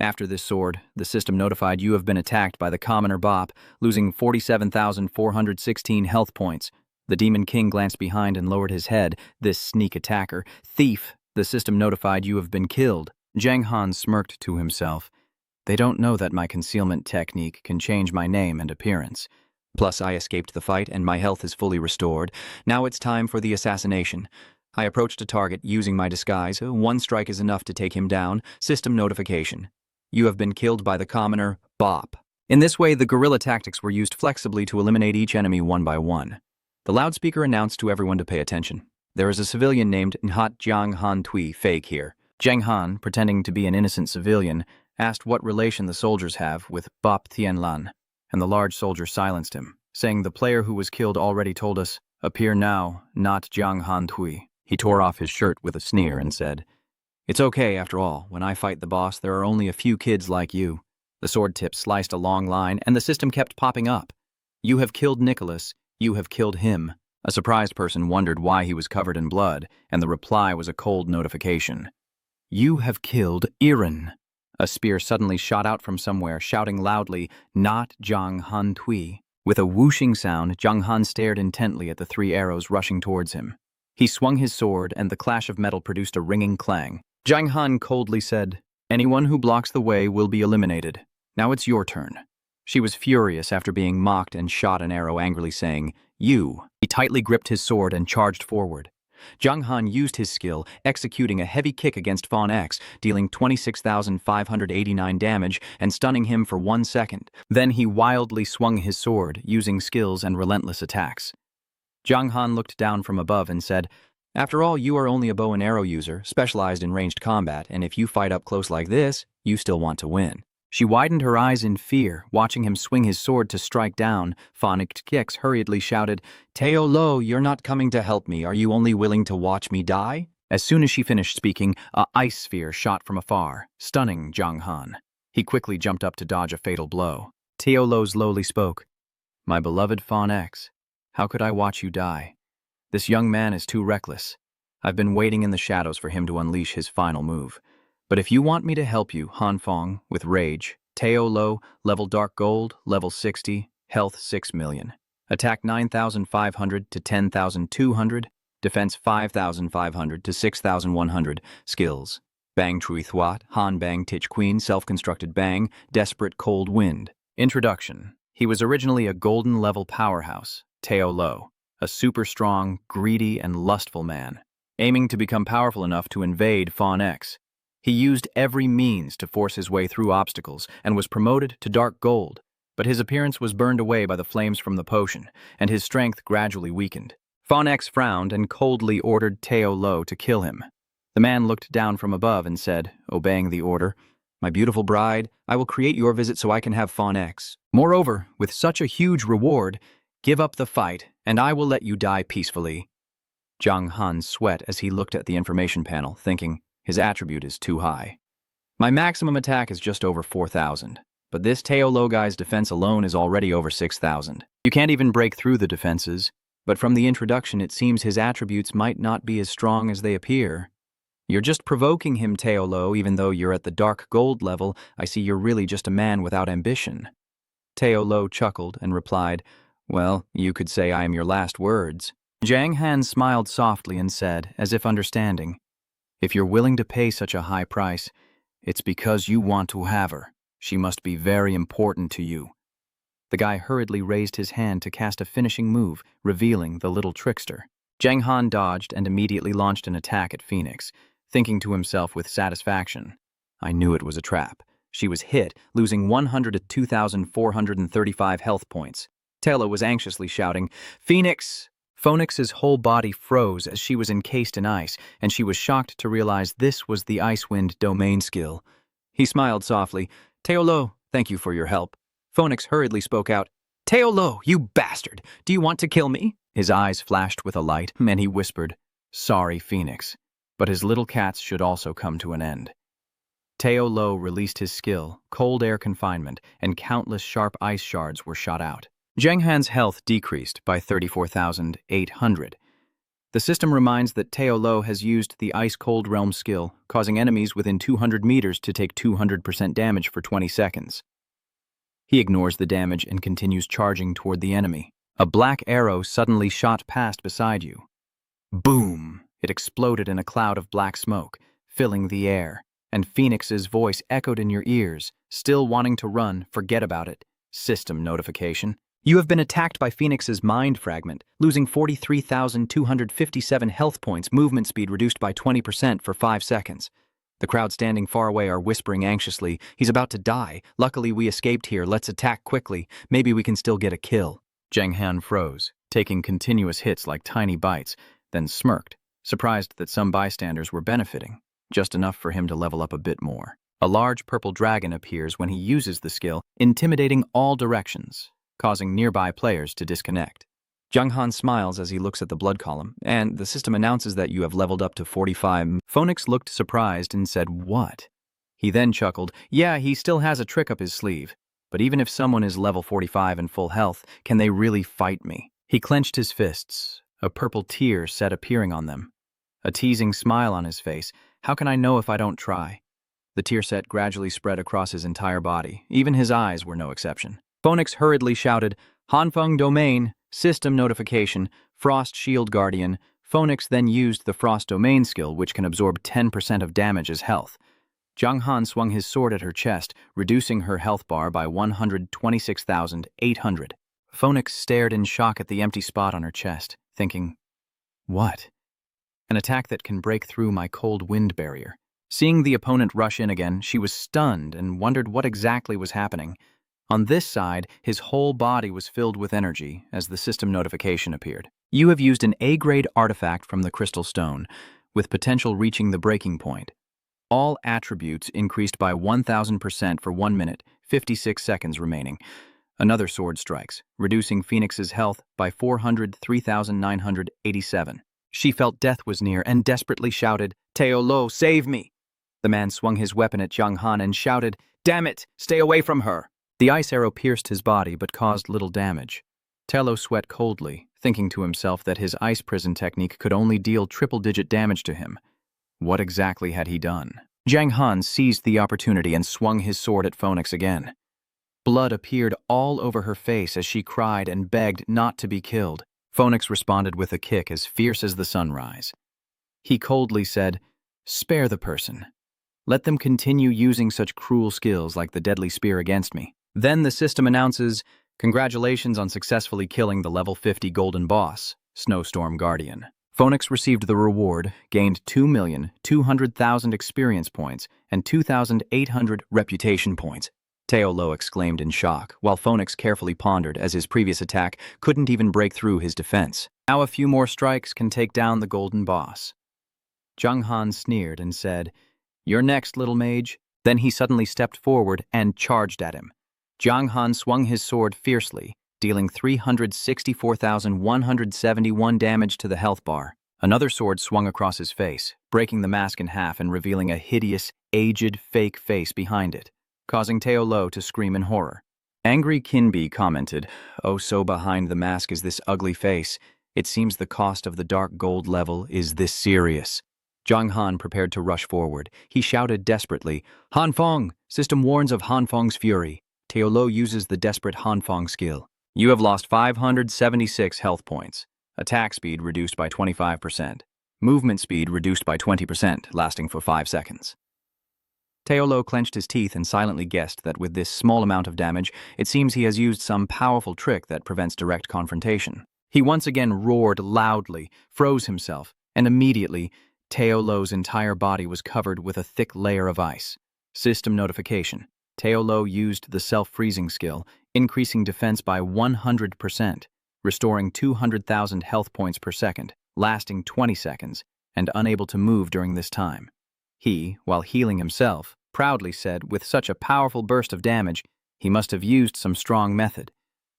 After this sword, the system notified you have been attacked by the commoner Bop, losing 47,416 health points. The Demon King glanced behind and lowered his head. This sneak attacker. Thief, the system notified you have been killed. Jiang Han smirked to himself. They don't know that my concealment technique can change my name and appearance. Plus, I escaped the fight and my health is fully restored. Now it's time for the assassination. I approached a target using my disguise. One strike is enough to take him down. System notification. You have been killed by the commoner, Bop. In this way, the guerrilla tactics were used flexibly to eliminate each enemy one by one. The loudspeaker announced to everyone to pay attention. There is a civilian named Nhat Jiang Han Tui fake here. Jiang Han, pretending to be an innocent civilian, asked what relation the soldiers have with Bop Tianlan, and the large soldier silenced him, saying the player who was killed already told us, appear now, not Jiang Han Tui. He tore off his shirt with a sneer and said, It's okay, after all. When I fight the boss, there are only a few kids like you. The sword tip sliced a long line, and the system kept popping up. You have killed Nicholas. You have killed him. A surprised person wondered why he was covered in blood, and the reply was a cold notification. You have killed Irin. A spear suddenly shot out from somewhere, shouting loudly, not Jiang Han Tui. With a whooshing sound, Jiang Han stared intently at the three arrows rushing towards him. He swung his sword, and the clash of metal produced a ringing clang. Jiang Han coldly said, Anyone who blocks the way will be eliminated. Now it's your turn. She was furious after being mocked and shot an arrow angrily saying, You. He tightly gripped his sword and charged forward. Jiang Han used his skill, executing a heavy kick against Fawn X, dealing 26,589 damage and stunning him for 1 second. Then he wildly swung his sword, using skills and relentless attacks. Jiang Han looked down from above and said, After all, you are only a bow and arrow user, specialized in ranged combat, and if you fight up close like this, you still want to win. She widened her eyes in fear, watching him swing his sword to strike down. Phonic Kix hurriedly shouted, Teo Lo, you're not coming to help me. Are you only willing to watch me die? As soon as she finished speaking, a ice sphere shot from afar, stunning Jiang Han. He quickly jumped up to dodge a fatal blow. Teo Lo slowly spoke, My beloved Fawn X, how could I watch you die? This young man is too reckless. I've been waiting in the shadows for him to unleash his final move. But if you want me to help you, Han Fong, with Rage, Teo Lo, level Dark Gold, level 60, health 6 million. Attack 9,500 to 10,200, defense 5,500 to 6,100, skills. Bang Trui Thwat, Han Bang Titch Queen, Self-Constructed Bang, Desperate Cold Wind. Introduction. He was originally a golden level powerhouse, Teo Lo, a super strong, greedy, and lustful man, aiming to become powerful enough to invade Fawn X. He used every means to force his way through obstacles and was promoted to Dark Gold, but his appearance was burned away by the flames from the potion, and his strength gradually weakened. Fawn X frowned and coldly ordered Teo Lo to kill him. The man looked down from above and said, obeying the order, My beautiful bride, I will create your visit so I can have Fawn X. Moreover, with such a huge reward, give up the fight, and I will let you die peacefully. Jiang Han sweat as he looked at the information panel, thinking, his attribute is too high. My maximum attack is just over 4,000, but this Teo Lo guy's defense alone is already over 6,000. You can't even break through the defenses. But from the introduction, it seems his attributes might not be as strong as they appear. You're just provoking him, Teolo. Even though you're at the dark gold level, I see you're really just a man without ambition. Teolo chuckled and replied, Well, you could say I am your last words. Jiang Han smiled softly and said, as if understanding, If you're willing to pay such a high price, it's because you want to have her. She must be very important to you. The guy hurriedly raised his hand to cast a finishing move, revealing the little trickster. Jiang Han dodged and immediately launched an attack at Phoenix, thinking to himself with satisfaction, I knew it was a trap. She was hit, losing 100 to 2,435 health points. Taylor was anxiously shouting, Phoenix! Phoenix's whole body froze as she was encased in ice, and she was shocked to realize this was the Icewind domain skill. He smiled softly. Teolo, thank you for your help. Phoenix hurriedly spoke out, Teolo, you bastard! Do you want to kill me? His eyes flashed with a light, and he whispered, Sorry, Phoenix, but his little cats should also come to an end. Teolo released his skill, cold air confinement, and countless sharp ice shards were shot out. Jiang Han's health decreased by 34,800. The system reminds that Teolo has used the Ice-Cold Realm skill, causing enemies within 200 meters to take 200% damage for 20 seconds. He ignores the damage and continues charging toward the enemy. A black arrow suddenly shot past beside you. Boom! It exploded in a cloud of black smoke, filling the air, and Phoenix's voice echoed in your ears, still wanting to run, forget about it. System notification. You have been attacked by Phoenix's mind fragment, losing 43,257 health points, movement speed reduced by 20% for 5 seconds. The crowd standing far away are whispering anxiously, He's about to die. Luckily we escaped here. Let's attack quickly. Maybe we can still get a kill. Jiang Han froze, taking continuous hits like tiny bites, then smirked, surprised that some bystanders were benefiting, just enough for him to level up a bit more. A large purple dragon appears when he uses the skill, intimidating all directions, causing nearby players to disconnect. Jiang Han smiles as he looks at the blood column, and the system announces that you have leveled up to 45. Phoenix looked surprised and said, What? He then chuckled, Yeah, he still has a trick up his sleeve. But even if someone is level 45 and full health, can they really fight me? He clenched his fists, a purple tear set appearing on them. A teasing smile on his face. How can I know if I don't try? The tear set gradually spread across his entire body. Even his eyes were no exception. Phoenix hurriedly shouted, Hanfeng Domain, System Notification, Frost Shield Guardian. Phoenix then used the Frost Domain skill, which can absorb 10% of damage as health. Jiang Han swung his sword at her chest, reducing her health bar by 126,800. Phoenix stared in shock at the empty spot on her chest, thinking, What? An attack that can break through my cold wind barrier. Seeing the opponent rush in again, she was stunned and wondered what exactly was happening. On this side, his whole body was filled with energy as the system notification appeared. You have used an A-grade artifact from the Crystal Stone, with potential reaching the breaking point. All attributes increased by 1,000% for 1 minute, 56 seconds remaining. Another sword strikes, reducing Phoenix's health by 403,987. She felt death was near and desperately shouted, Teolo, save me! The man swung his weapon at Jiang Han and shouted, Damn it, stay away from her! The ice arrow pierced his body but caused little damage. Teolo sweat coldly, thinking to himself that his ice prison technique could only deal triple-digit damage to him. What exactly had he done? Jiang Han seized the opportunity and swung his sword at Phoenix again. Blood appeared all over her face as she cried and begged not to be killed. Phoenix responded with a kick as fierce as the sunrise. He coldly said, Spare the person. Let them continue using such cruel skills like the deadly spear against me. Then the system announces, Congratulations on successfully killing the level 50 golden boss, Snowstorm Guardian. Phoenix received the reward, gained 2,200,000 experience points and 2,800 reputation points. Teolo exclaimed in shock, while Phoenix carefully pondered as his previous attack couldn't even break through his defense. Now a few more strikes can take down the golden boss. Jiang Han sneered and said, You're next, little mage. Then he suddenly stepped forward and charged at him. Jiang Han swung his sword fiercely, dealing 364,171 damage to the health bar. Another sword swung across his face, breaking the mask in half and revealing a hideous, aged, fake face behind it, causing Teolo to scream in horror. Angry Kinbi commented, Oh, so behind the mask is this ugly face. It seems the cost of the dark gold level is this serious. Zhang Han prepared to rush forward. He shouted desperately, Han Feng! System warns of Han Feng's fury. Teo Lo uses the desperate Han Feng skill. You have lost 576 health points. Attack speed reduced by 25%. Movement speed reduced by 20%, lasting for 5 seconds. Teo Lo clenched his teeth and silently guessed that with this small amount of damage, it seems he has used some powerful trick that prevents direct confrontation. He once again roared loudly, froze himself, and immediately, Teo Lo's entire body was covered with a thick layer of ice. System notification. Teo Lo used the self-freezing skill, increasing defense by 100%, restoring 200,000 health points per second, lasting 20 seconds, and unable to move during this time. He, while healing himself, proudly said, with such a powerful burst of damage, he must have used some strong method.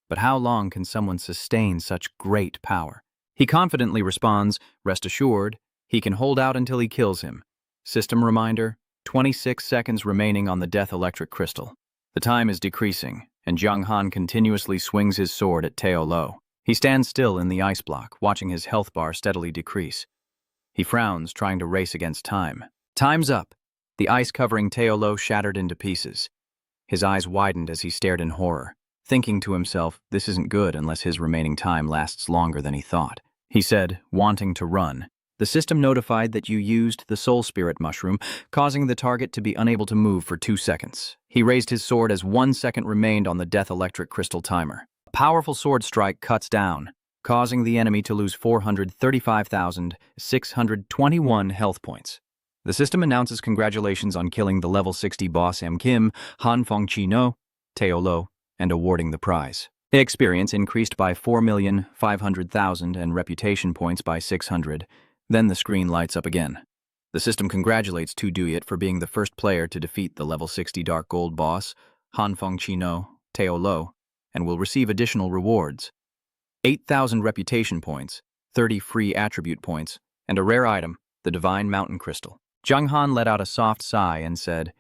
But how long can someone sustain such great power? He confidently responds, rest assured, he can hold out until he kills him. System reminder, 26 seconds remaining on the death electric crystal. The time is decreasing, and Zhang Han continuously swings his sword at Teo Lo. He stands still in the ice block, watching his health bar steadily decrease. He frowns, trying to race against time. Time's up. The ice covering Teo Lo shattered into pieces. His eyes widened as he stared in horror, thinking to himself, this isn't good unless his remaining time lasts longer than he thought. He said, wanting to run. The system notified that you used the Soul Spirit mushroom, causing the target to be unable to move for 2 seconds. He raised his sword as 1 second remained on the death electric crystal timer. A powerful sword strike cuts down, causing the enemy to lose 435,621 health points. The system announces congratulations on killing the level 60 boss M. Kim, Han Feng Chi No, Teo Lo, and awarding the prize. Experience increased by 4,500,000 and reputation points by 600. Then the screen lights up again. The system congratulates Tu Duyet for being the first player to defeat the level 60 Dark Gold boss, Han Feng Chi No, Teo Lo, and will receive additional rewards. 8,000 reputation points, 30 free attribute points, and a rare item, the Divine Mountain Crystal. Zhang Han let out a soft sigh and said,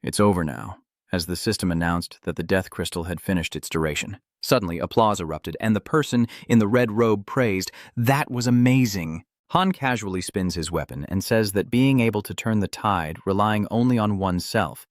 it's over now, as the system announced that the Death Crystal had finished its duration. Suddenly, applause erupted, and the person in the red robe praised, that was amazing. Han casually spins his weapon and says that being able to turn the tide relying only on oneself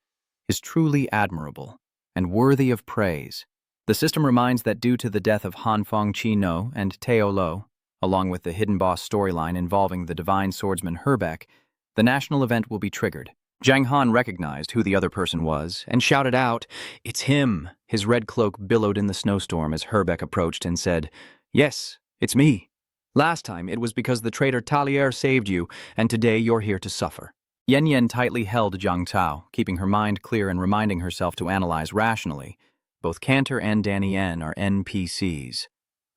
is truly admirable and worthy of praise. The system reminds that due to the death of Han Feng Chi No and Teo Lo, along with the hidden boss storyline involving the divine swordsman Herbeck, the national event will be triggered. Zhang Han recognized who the other person was and shouted out, it's him. His red cloak billowed in the snowstorm as Herbeck approached and said, yes, it's me. Last time it was because the traitor Talier saved you, and today you're here to suffer. Yen Yen tightly held Zhang Tao, keeping her mind clear and reminding herself to analyze rationally. Both Cantor and Danny Yen are NPCs.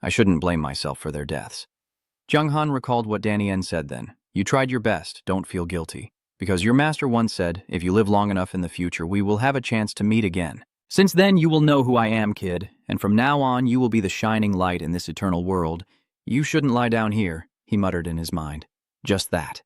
I shouldn't blame myself for their deaths. Zhang Han recalled what Danny Yen said then. You tried your best, don't feel guilty. Because your master once said, if you live long enough in the future, we will have a chance to meet again. Since then, you will know who I am, kid, and from now on, you will be the shining light in this eternal world. You shouldn't lie down here, he muttered in his mind. Just that.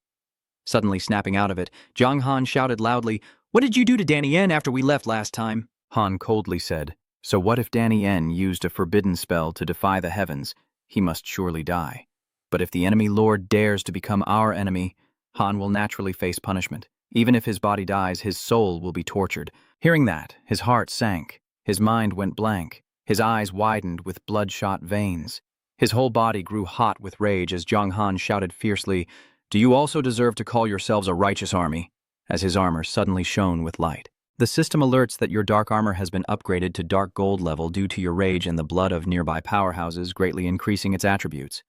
Suddenly snapping out of it, Zhang Han shouted loudly, what did you do to Danny Yen after we left last time? Han coldly said, so what if Danny Yen used a forbidden spell to defy the heavens? He must surely die. But if the enemy lord dares to become our enemy, Han will naturally face punishment. Even if his body dies, his soul will be tortured. Hearing that, his heart sank. His mind went blank. His eyes widened with bloodshot veins. His whole body grew hot with rage as Zhang Han shouted fiercely, do you also deserve to call yourselves a righteous army? As his armor suddenly shone with light. The system alerts that your dark armor has been upgraded to dark gold level due to your rage and the blood of nearby powerhouses, greatly increasing its attributes.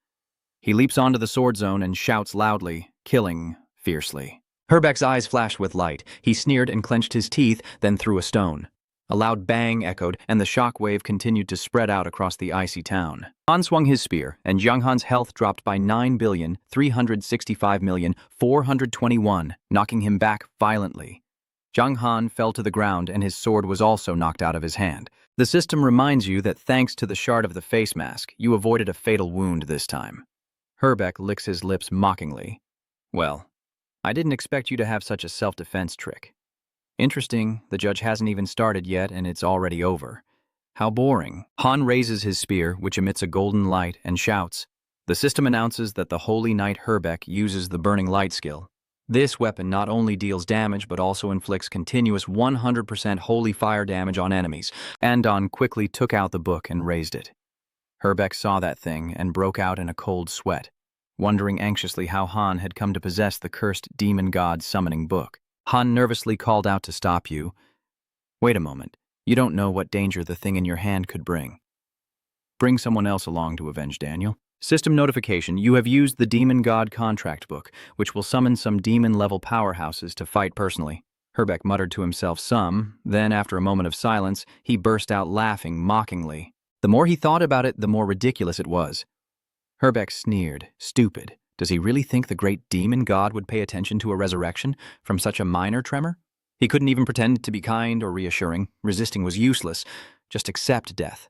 He leaps onto the sword zone and shouts loudly, killing fiercely. Herbeck's eyes flashed with light. He sneered and clenched his teeth, then threw a stone. A loud bang echoed, and the shock wave continued to spread out across the icy town. Han swung his spear, and Zhang Han's health dropped by 9,365,421, knocking him back violently. Zhang Han fell to the ground, and his sword was also knocked out of his hand. The system reminds you that thanks to the shard of the face mask, you avoided a fatal wound this time. Herbeck licks his lips mockingly. Well, I didn't expect you to have such a self-defense trick. Interesting, the judge hasn't even started yet and it's already over. How boring. Han raises his spear, which emits a golden light, and shouts, the The system announces that the Holy Knight Herbeck uses the Burning Light skill. This weapon not only deals damage but also inflicts continuous 100% holy fire damage on enemies. Andon quickly took out the book and raised it. Herbeck saw that thing and broke out in a cold sweat, wondering anxiously how Han had come to possess the cursed demon god summoning book. Han nervously called out to stop you. Wait a moment, you don't know what danger the thing in your hand could bring. Bring someone else along to avenge Daniel. System notification, you have used the demon god contract book, which will summon some demon-level powerhouses to fight personally. Herbeck muttered to himself some, then after a moment of silence, he burst out laughing mockingly. The more he thought about it, the more ridiculous it was. Herbeck sneered. Stupid. Does he really think the great demon god would pay attention to a resurrection from such a minor tremor? He couldn't even pretend to be kind or reassuring. Resisting was useless. Just accept death.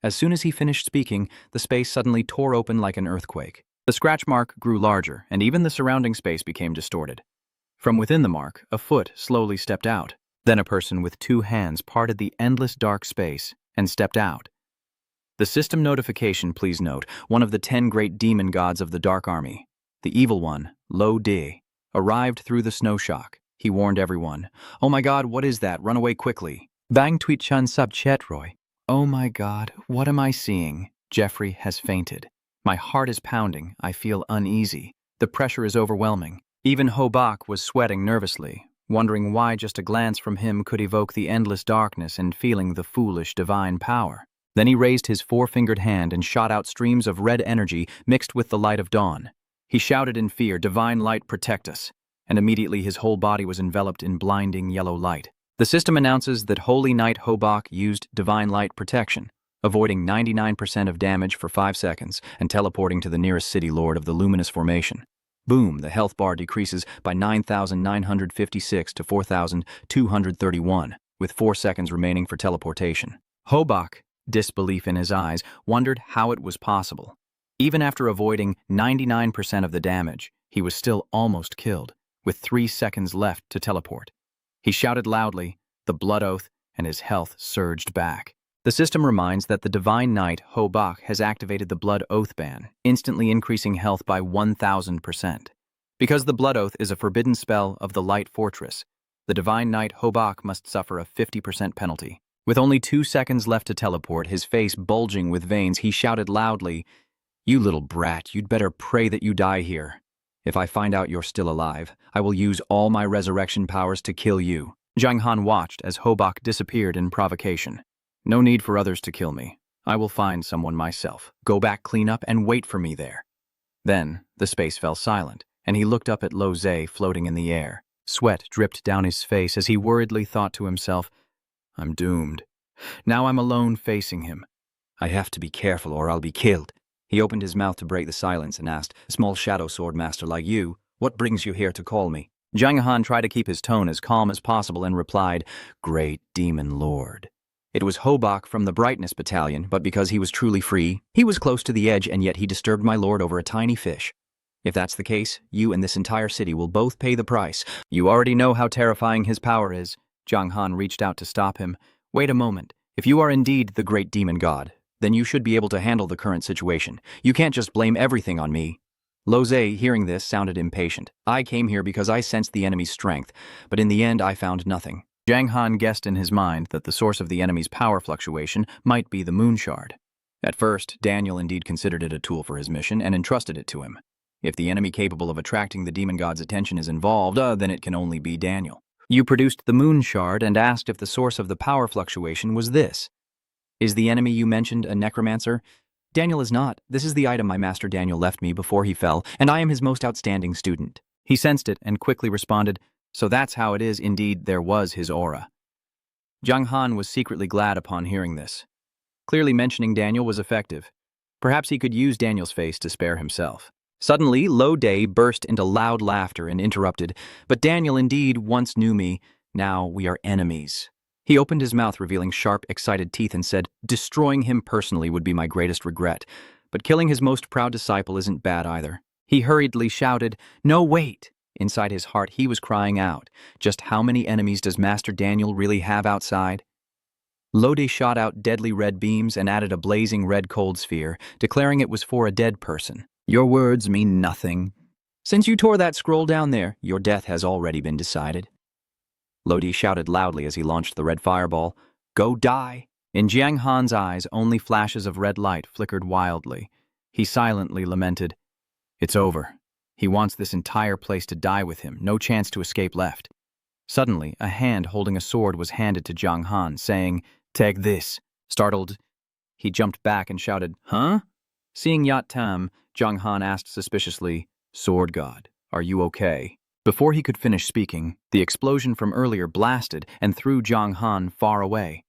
As soon as he finished speaking, the space suddenly tore open like an earthquake. The scratch mark grew larger, and even the surrounding space became distorted. From within the mark, a foot slowly stepped out. Then a person with 2 hands parted the endless dark space and stepped out. The system notification, please note, one of the 10 great demon gods of the Dark Army, the evil one, Lo De, arrived through the snow shock. He warned everyone. Oh my god, what is that? Run away quickly. Bang tweet chun sub chetroy. Oh my god, what am I seeing? Jeffrey has fainted. My heart is pounding. I feel uneasy. The pressure is overwhelming. Even Hobak was sweating nervously, wondering why just a glance from him could evoke the endless darkness and feeling the foolish divine power. Then he raised his 4-fingered hand and shot out streams of red energy mixed with the light of dawn. He shouted in fear, "Divine light, protect us." And immediately his whole body was enveloped in blinding yellow light. The system announces that Holy Knight Hobak used Divine Light Protection, avoiding 99% of damage for 5 seconds and teleporting to the nearest city lord of the Luminous Formation. Boom, the health bar decreases by 9,956 to 4,231, with 4 seconds remaining for teleportation. Hobak, disbelief in his eyes, wondered how it was possible. Even after avoiding 99% of the damage, he was still almost killed, with 3 seconds left to teleport. He shouted loudly, the blood oath, and his health surged back. The system reminds that the Divine Knight Hobak has activated the Blood Oath ban, instantly increasing health by 1,000%. Because the Blood Oath is a forbidden spell of the Light Fortress, the Divine Knight Hobak must suffer a 50% penalty. With only 2 seconds left to teleport, his face bulging with veins, he shouted loudly, "You little brat, you'd better pray that you die here. If I find out you're still alive, I will use all my resurrection powers to kill you." Zhang Han watched as Hobak disappeared in provocation. "No need for others to kill me. I will find someone myself. Go back, clean up, and wait for me there." Then, the space fell silent, and he looked up at Lo Zhe floating in the air. Sweat dripped down his face as he worriedly thought to himself, "I'm doomed. Now I'm alone facing him. I have to be careful or I'll be killed." He opened his mouth to break the silence and asked, "A small shadow sword master like you, what brings you here to call me?" Zhang Han tried to keep his tone as calm as possible and replied, "Great demon lord." It was Hobak from the Brightness Battalion, but because he was truly free, he was close to the edge and yet he disturbed my lord over a tiny fish. If that's the case, you and this entire city will both pay the price. You already know how terrifying his power is. Zhang Han reached out to stop him. Wait a moment. If you are indeed the great demon god, then you should be able to handle the current situation. You can't just blame everything on me. Lo Zhe, hearing this, sounded impatient. I came here because I sensed the enemy's strength, but in the end I found nothing. Zhang Han guessed in his mind that the source of the enemy's power fluctuation might be the moon shard. At first, Daniel indeed considered it a tool for his mission and entrusted it to him. If the enemy capable of attracting the demon god's attention is involved, then it can only be Daniel. You produced the moon shard and asked if the source of the power fluctuation was this. Is the enemy you mentioned a necromancer? Daniel is not. This is the item my master Daniel left me before he fell, and I am his most outstanding student. He sensed it and quickly responded, so that's how it is. Indeed, there was his aura. Zhang Han was secretly glad upon hearing this. Clearly mentioning Daniel was effective. Perhaps he could use Daniel's face to spare himself. Suddenly, Lo Day burst into loud laughter and interrupted, "But Daniel indeed once knew me. Now we are enemies." He opened his mouth, revealing sharp, excited teeth, and said, "Destroying him personally would be my greatest regret, but killing his most proud disciple isn't bad either." He hurriedly shouted, "No, wait!" Inside his heart, he was crying out, "Just how many enemies does Master Daniel really have outside?" Lodi shot out deadly red beams and added a blazing red cold sphere, declaring it was for a dead person. Your words mean nothing. Since you tore that scroll down there, your death has already been decided. Lodi shouted loudly as he launched the red fireball. Go die! In Jiang Han's eyes, only flashes of red light flickered wildly. He silently lamented, "It's over. He wants this entire place to die with him, no chance to escape left." Suddenly, a hand holding a sword was handed to Jiang Han, saying, "Take this." Startled, he jumped back and shouted, "Huh?" Seeing Yat Tam, Jiang Han asked suspiciously, "Sword God, are you okay?" Before he could finish speaking, the explosion from earlier blasted and threw Jiang Han far away.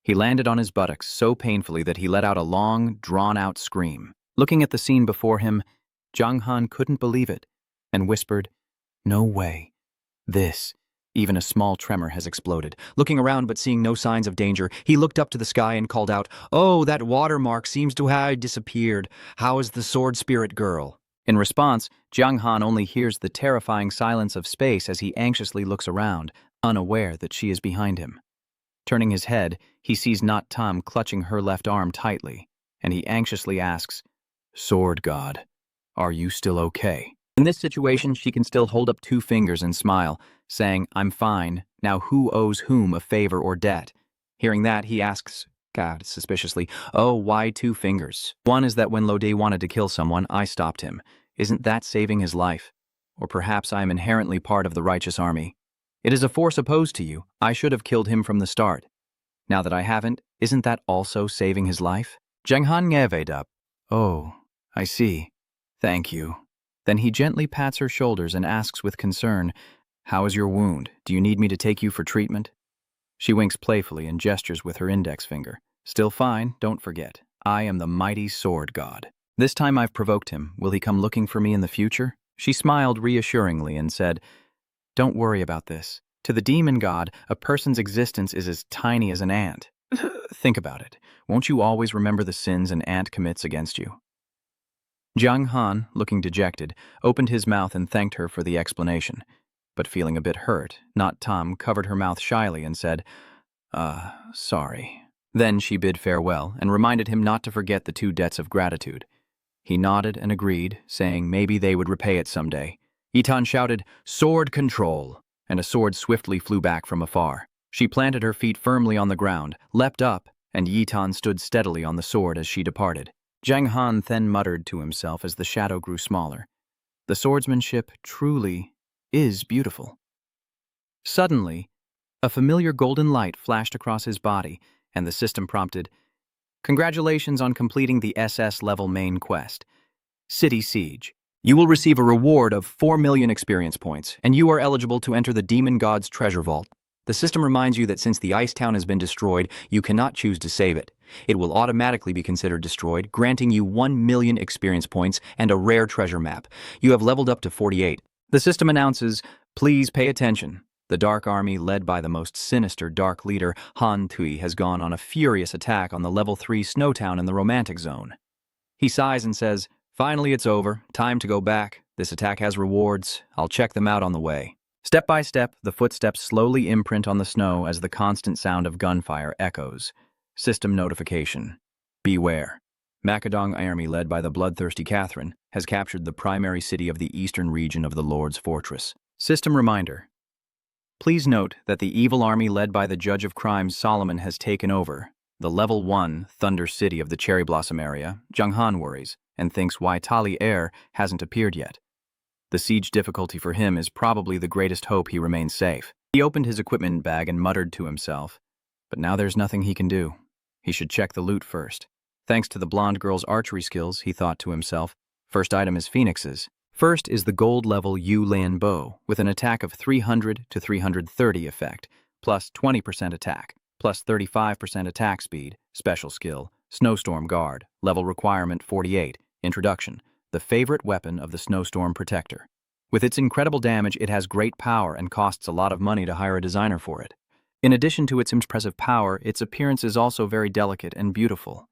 He landed on his buttocks so painfully that he let out a long, drawn-out scream. Looking at the scene before him, Jiang Han couldn't believe it and whispered, "No way. This." Even a small tremor has exploded. Looking around but seeing no signs of danger, he looked up to the sky and called out, "Oh, that watermark seems to have disappeared. How is the sword spirit girl?" In response, Jiang Han only hears the terrifying silence of space as he anxiously looks around, unaware that she is behind him. Turning his head, he sees Nat Tam clutching her left arm tightly, and he anxiously asks, "Sword God, are you still okay?" In this situation, she can still hold up 2 fingers and smile, saying, "I'm fine. Now who owes whom a favor or debt?" Hearing that, he asks, God, suspiciously, "Oh, why 2 fingers? One is that when Lodi wanted to kill someone, I stopped him. Isn't that saving his life? Or perhaps I am inherently part of the righteous army. It is a force opposed to you. I should have killed him from the start. Now that I haven't, isn't that also saving his life?" Jiang Han gave up. "Oh, I see. Thank you." Then he gently pats her shoulders and asks with concern, "How is your wound? Do you need me to take you for treatment?" She winks playfully and gestures with her index finger. "Still fine, don't forget. I am the mighty sword god. This time I've provoked him. Will he come looking for me in the future?" She smiled reassuringly and said, "Don't worry about this. To the demon god, a person's existence is as tiny as an ant. Think about it. Won't you always remember the sins an ant commits against you?" Jiang Han, looking dejected, opened his mouth and thanked her for the explanation. But feeling a bit hurt, Nat Tam covered her mouth shyly and said, Sorry." Then she bid farewell and reminded him not to forget the 2 debts of gratitude. He nodded and agreed, saying maybe they would repay it someday. Yitan shouted, "Sword control!" and a sword swiftly flew back from afar. She planted her feet firmly on the ground, leapt up, and Yitan stood steadily on the sword as she departed. Jiang Han then muttered to himself as the shadow grew smaller, "The swordsmanship truly is beautiful." Suddenly, a familiar golden light flashed across his body, and the system prompted, "Congratulations on completing the SS level main quest, City Siege. You will receive a reward of 4 million experience points, and you are eligible to enter the Demon God's treasure vault. The system reminds you that since the ice town has been destroyed, you cannot choose to save it. It will automatically be considered destroyed, granting you 1 million experience points and a rare treasure map. You have leveled up to 48. The system announces, please pay attention. The Dark Army, led by the most sinister Dark leader, Han Tui, has gone on a furious attack on the level 3 snow town in the Romantic Zone. He sighs and says, finally it's over. Time to go back. This attack has rewards. I'll check them out on the way. Step by step, the footsteps slowly imprint on the snow as the constant sound of gunfire echoes. System notification. Beware. Macedong army, led by the bloodthirsty Catherine, has captured the primary city of the eastern region of the Lord's Fortress. System reminder. Please note that the evil army led by the Judge of Crimes Solomon has taken over. The level 1 Thunder City of the Cherry Blossom area, Jiang Han worries and thinks why Tali Air hasn't appeared yet. The siege difficulty for him is probably the greatest hope he remains safe. He opened his equipment bag and muttered to himself, but now there's nothing he can do. He should check the loot first. Thanks to the blonde girl's archery skills, he thought to himself, first item is phoenixes. First is the gold level Yu Lan bow with an attack of 300 to 330 effect, plus 20% attack, plus 35% attack speed, special skill, snowstorm guard, level requirement 48, introduction. The favorite weapon of the Snowstorm Protector. With its incredible damage, it has great power and costs a lot of money to hire a designer for it. In addition to its impressive power, its appearance is also very delicate and beautiful.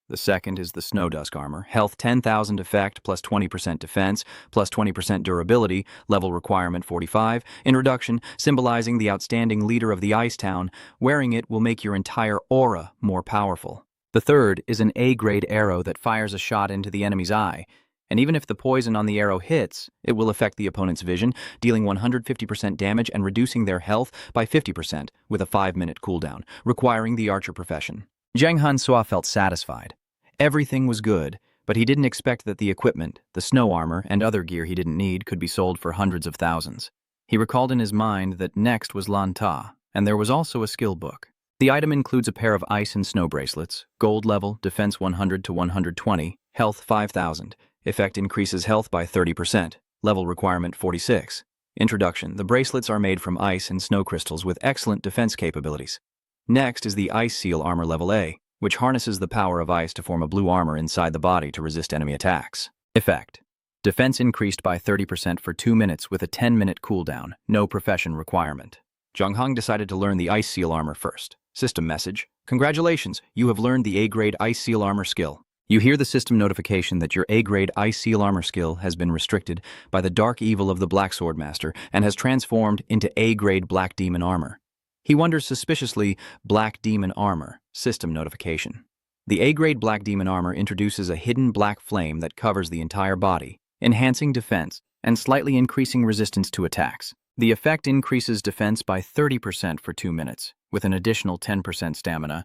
The second is the Snow Dusk armor, health 10,000 effect, plus 20% defense, plus 20% durability, level requirement 45, introduction, symbolizing the outstanding leader of the Ice Town. Wearing it will make your entire aura more powerful. The third is an A-grade arrow that fires a shot into the enemy's eye, and even if the poison on the arrow hits, it will affect the opponent's vision, dealing 150% damage and reducing their health by 50% with a 5-minute cooldown, requiring the archer profession. Zhang Hansua felt satisfied. Everything was good, but he didn't expect that the equipment, the snow armor, and other gear he didn't need could be sold for hundreds of thousands. He recalled in his mind that next was Lanta, and there was also a skill book. The item includes a pair of ice and snow bracelets, gold level, defense 100 to 120, health 5,000. Effect increases health by 30%. Level requirement 46. Introduction. The bracelets are made from ice and snow crystals with excellent defense capabilities. Next is the Ice Seal Armor Level A, which harnesses the power of ice to form a blue armor inside the body to resist enemy attacks. Effect. Defense increased by 30% for 2 minutes with a 10-minute cooldown. No profession requirement. Zhang Hong decided to learn the Ice Seal Armor first. System message. Congratulations, you have learned the A-grade Ice Seal Armor skill. You hear the system notification that your A-grade Ice Seal Armor skill has been restricted by the dark evil of the Black Swordmaster and has transformed into A-grade Black Demon Armor. He wonders suspiciously, Black Demon Armor, system notification. The A-grade Black Demon Armor introduces a hidden black flame that covers the entire body, enhancing defense and slightly increasing resistance to attacks. The effect increases defense by 30% for 2 minutes, with an additional 10% stamina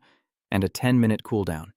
and a 10-minute cooldown.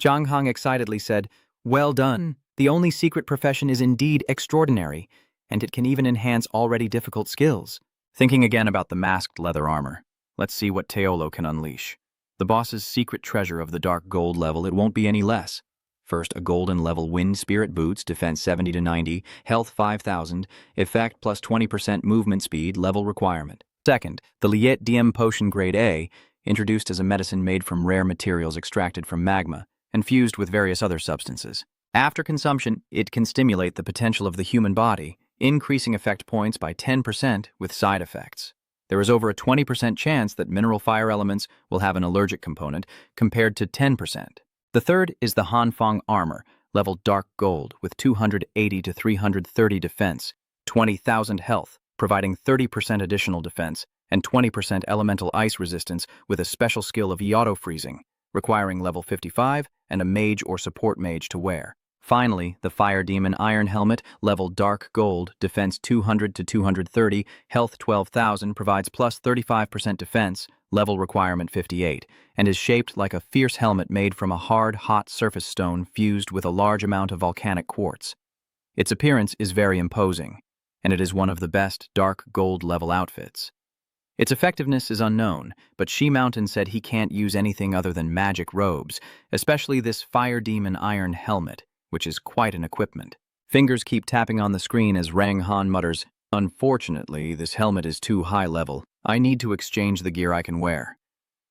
Zhang Hong excitedly said, "Well done. The only secret profession is indeed extraordinary, and it can even enhance already difficult skills." Thinking again about the masked leather armor, let's see what Teolo can unleash. The boss's secret treasure of the dark gold level, it won't be any less. First, a golden level wind spirit boots, defense 70 to 90, health 5,000, effect plus 20% movement speed, level requirement. Second, the Liet Diem potion grade A, introduced as a medicine made from rare materials extracted from magma and fused with various other substances. After consumption, it can stimulate the potential of the human body, increasing effect points by 10% with side effects. There is over a 20% chance that mineral fire elements will have an allergic component, compared to 10%. The third is the Hanfang armor, level dark gold, with 280 to 330 defense, 20,000 health, providing 30% additional defense, and 20% elemental ice resistance with a special skill of auto freezing, requiring level 55 and a mage or support mage to wear. Finally, the Fire Demon Iron Helmet, level Dark Gold, defense 200 to 230, health 12,000, provides plus 35% defense, level requirement 58, and is shaped like a fierce helmet made from a hard, hot surface stone fused with a large amount of volcanic quartz. Its appearance is very imposing, and it is one of the best dark gold level outfits. Its effectiveness is unknown, but She Mountain said he can't use anything other than magic robes, especially this Fire Demon Iron Helmet, which is quite an equipment. Fingers keep tapping on the screen as Rang Han mutters, "Unfortunately, this helmet is too high level. I need to exchange the gear I can wear."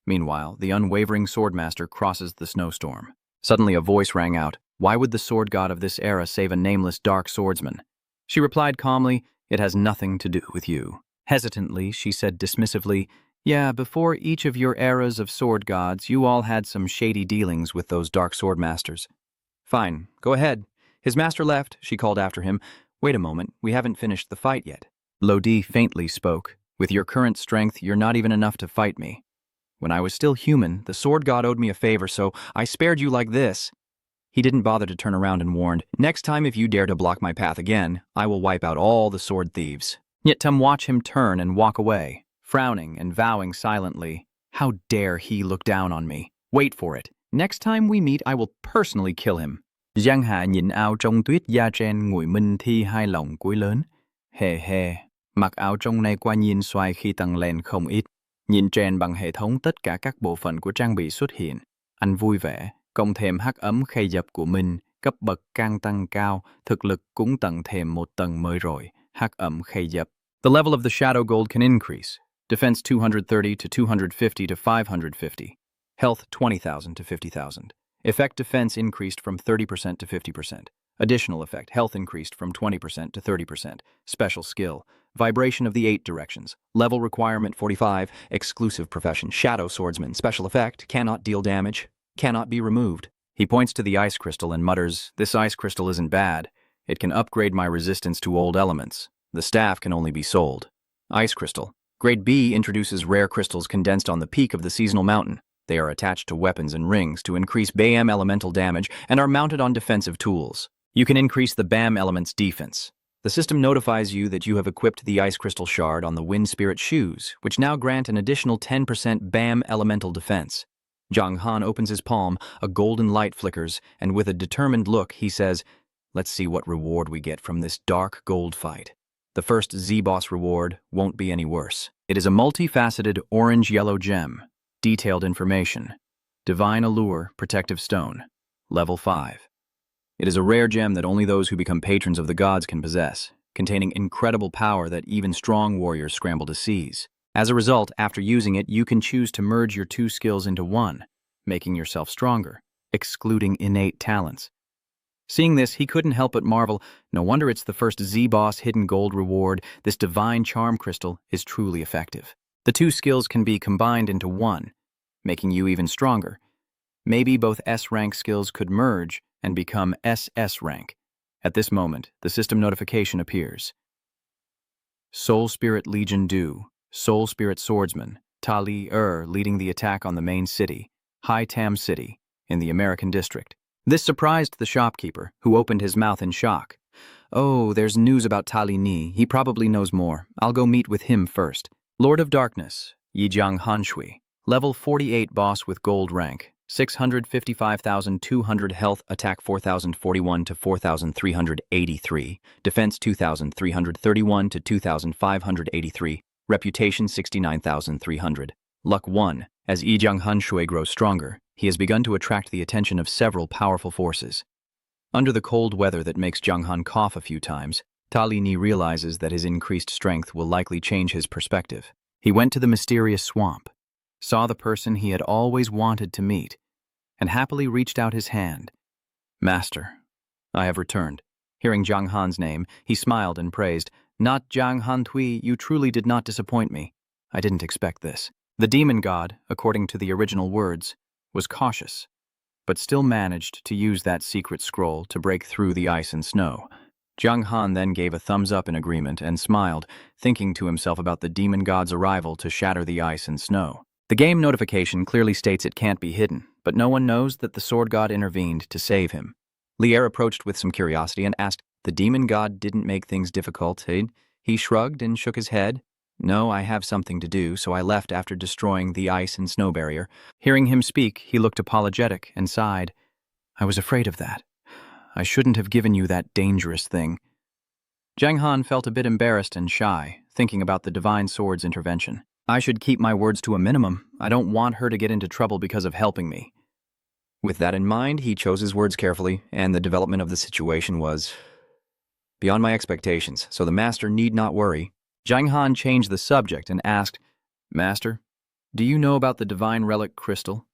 Meanwhile, the unwavering swordmaster crosses the snowstorm. Suddenly a voice rang out, "Why would the sword god of this era save a nameless dark swordsman?" She replied calmly, "It has nothing to do with you." Hesitantly, she said dismissively, "Yeah, before each of your eras of sword gods, you all had some shady dealings with those dark swordmasters." "Fine, go ahead." His master left, she called after him. "Wait a moment, we haven't finished the fight yet." Lodi faintly spoke, "With your current strength, you're not even enough to fight me. When I was still human, the sword god owed me a favor, so I spared you like this." He didn't bother to turn around and warned, "Next time if you dare to block my path again, I will wipe out all the sword thieves." Yet Tum watched him turn and walk away, frowning and vowing silently, "How dare he look down on me? Wait for it. Next time we meet, I will personally kill him." Giang Hạ nhìn áo trong tuyết da trên ngụy minh thi hai lòng cuối lớn. Hề hề, mặc áo trong này qua nhìn xoay khi tăng lên không ít. Nhìn trên bằng hệ thống tất cả các bộ phận của trang bị xuất hiện. Anh vui vẻ, cộng thêm hắc ấm khay dập của mình, cấp bậc càng tăng cao, thực lực cũng tăng thêm một tầng mới rồi. Hắc ấm khay dập. The level of the shadow gold can increase. Defense 230 to 250 to 550. Health 20,000 to 50,000. Effect defense increased from 30% to 50%. Additional effect, health increased from 20% to 30%. Special skill, vibration of the 8 directions. Level requirement 45, exclusive profession, shadow swordsman. Special effect, cannot deal damage, cannot be removed. He points to the ice crystal and mutters, "This ice crystal isn't bad. It can upgrade my resistance to old elements. The staff can only be sold." Ice crystal. Grade B introduces rare crystals condensed on the peak of the seasonal mountain. They are attached to weapons and rings to increase BAM elemental damage and are mounted on defensive tools. You can increase the BAM element's defense. The system notifies you that you have equipped the Ice Crystal Shard on the Wind Spirit shoes, which now grant an additional 10% BAM elemental defense. Zhang Han opens his palm, a golden light flickers, and with a determined look, he says, "Let's see what reward we get from this dark gold fight." The first Z-Boss reward won't be any worse. It is a multifaceted orange-yellow gem. Detailed information. Divine Allure, Protective Stone. Level 5. It is a rare gem that only those who become patrons of the gods can possess, containing incredible power that even strong warriors scramble to seize. As a result, after using it, you can choose to merge your two skills into one, making yourself stronger, excluding innate talents. Seeing this, he couldn't help but marvel. No wonder it's the first Z-Boss hidden gold reward. This divine charm crystal is truly effective. The two skills can be combined into one, making you even stronger. Maybe both S-rank skills could merge and become SS-rank. At this moment, the system notification appears. Soul Spirit Legion Du, Soul Spirit Swordsman, Ta Li leading the attack on the main city, Hai Tam City, in the American district. This surprised the shopkeeper, who opened his mouth in shock. "Oh, there's news about Ta Li Ni. He probably knows more. I'll go meet with him first." Lord of Darkness, Yijiang Hanshui, level 48 boss with gold rank, 655,200 health, attack 4,041 to 4,383, defense 2,331 to 2,583, reputation 69,300. Luck 1. As Yijiang Hanshui grows stronger, he has begun to attract the attention of several powerful forces. Under the cold weather that makes Zhang Han cough a few times, Ta Li Ni realizes that his increased strength will likely change his perspective. He went to the mysterious swamp, saw the person he had always wanted to meet, and happily reached out his hand. "Master, I have returned." Hearing Zhang Han's name, he smiled and praised, "Not Zhang Han Tui, you truly did not disappoint me. I didn't expect this." The demon god, according to the original words, was cautious, but still managed to use that secret scroll to break through the ice and snow. Zhang Han then gave a thumbs up in agreement and smiled, thinking to himself about the demon god's arrival to shatter the ice and snow. The game notification clearly states it can't be hidden, but no one knows that the sword god intervened to save him. Lier approached with some curiosity and asked, "The demon god didn't make things difficult, eh?" He shrugged and shook his head. "No, I have something to do, so I left after destroying the ice and snow barrier." Hearing him speak, he looked apologetic and sighed. "I was afraid of that. I shouldn't have given you that dangerous thing." Zhang Han felt a bit embarrassed and shy, thinking about the divine sword's intervention. "I should keep my words to a minimum. I don't want her to get into trouble because of helping me." With that in mind, he chose his words carefully, and the development of the situation was beyond my expectations, so the master need not worry. Zhang Han changed the subject and asked, "Master, do you know about the divine relic crystal?"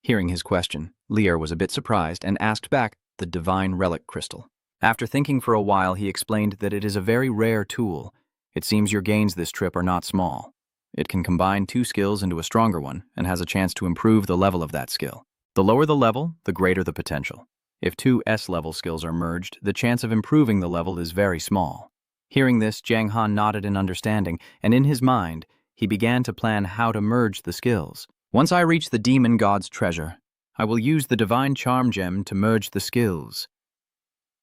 Hearing his question, Lier was a bit surprised and asked back, "The divine relic crystal." After thinking for a while, he explained that it is a very rare tool. It seems your gains this trip are not small. It can combine two skills into a stronger one and has a chance to improve the level of that skill. The lower the level, the greater the potential. If two S-level skills are merged, the chance of improving the level is very small. Hearing this, Zhang Han nodded in understanding, and in his mind, he began to plan how to merge the skills. "Once I reach the demon god's treasure, I will use the divine charm gem to merge the skills."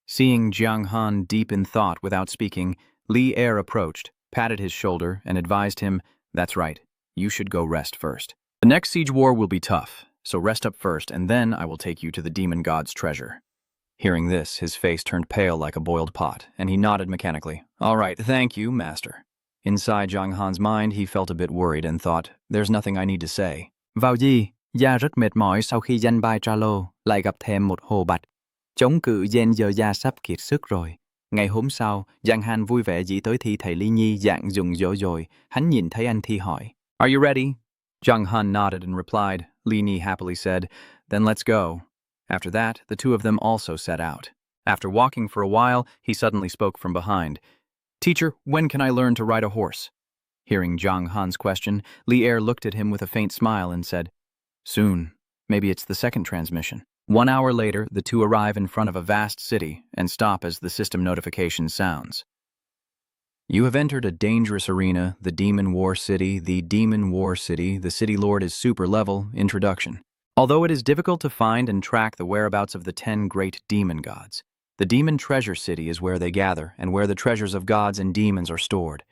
Seeing Zhang Han deep in thought without speaking, Lier approached, patted his shoulder, and advised him, "That's right, you should go rest first. The next siege war will be tough, so rest up first, and then I will take you to the demon god's treasure." Hearing this, his face turned pale like a boiled pot, and he nodded mechanically. "All right, thank you, master." Inside Zhang Han's mind, he felt a bit worried and thought, "There's nothing I need to say." Vào gì, da rất mệt mỏi sau khi danh bai Tralo, lại gặp thêm một hồ bạch. Chống cự Yen giờ da sắp kiệt sức rồi. Ngày hôm sau, Giang Han vui vẻ dĩ tới thi thầy Ly Nhi dạng dùng dỗ dồi, hắn nhìn thấy anh thi hỏi. "Are you ready?" Zhang Han nodded and replied. Li Ni happily said, "Then let's go." After that, the two of them also set out. After walking for a while, he suddenly spoke from behind. "Teacher, when can I learn to ride a horse?" Hearing Zhang Han's question, Lier looked at him with a faint smile and said, "Soon. Maybe it's the second transmission." 1 hour later, the two arrive in front of a vast city and stop as the system notification sounds. "You have entered a dangerous arena, the Demon War City. The Demon War City, the City Lord is super level. Introduction. Although it is difficult to find and track the whereabouts of the 10 great demon gods, The demon treasure city is where they gather and where the treasures of gods and demons are stored.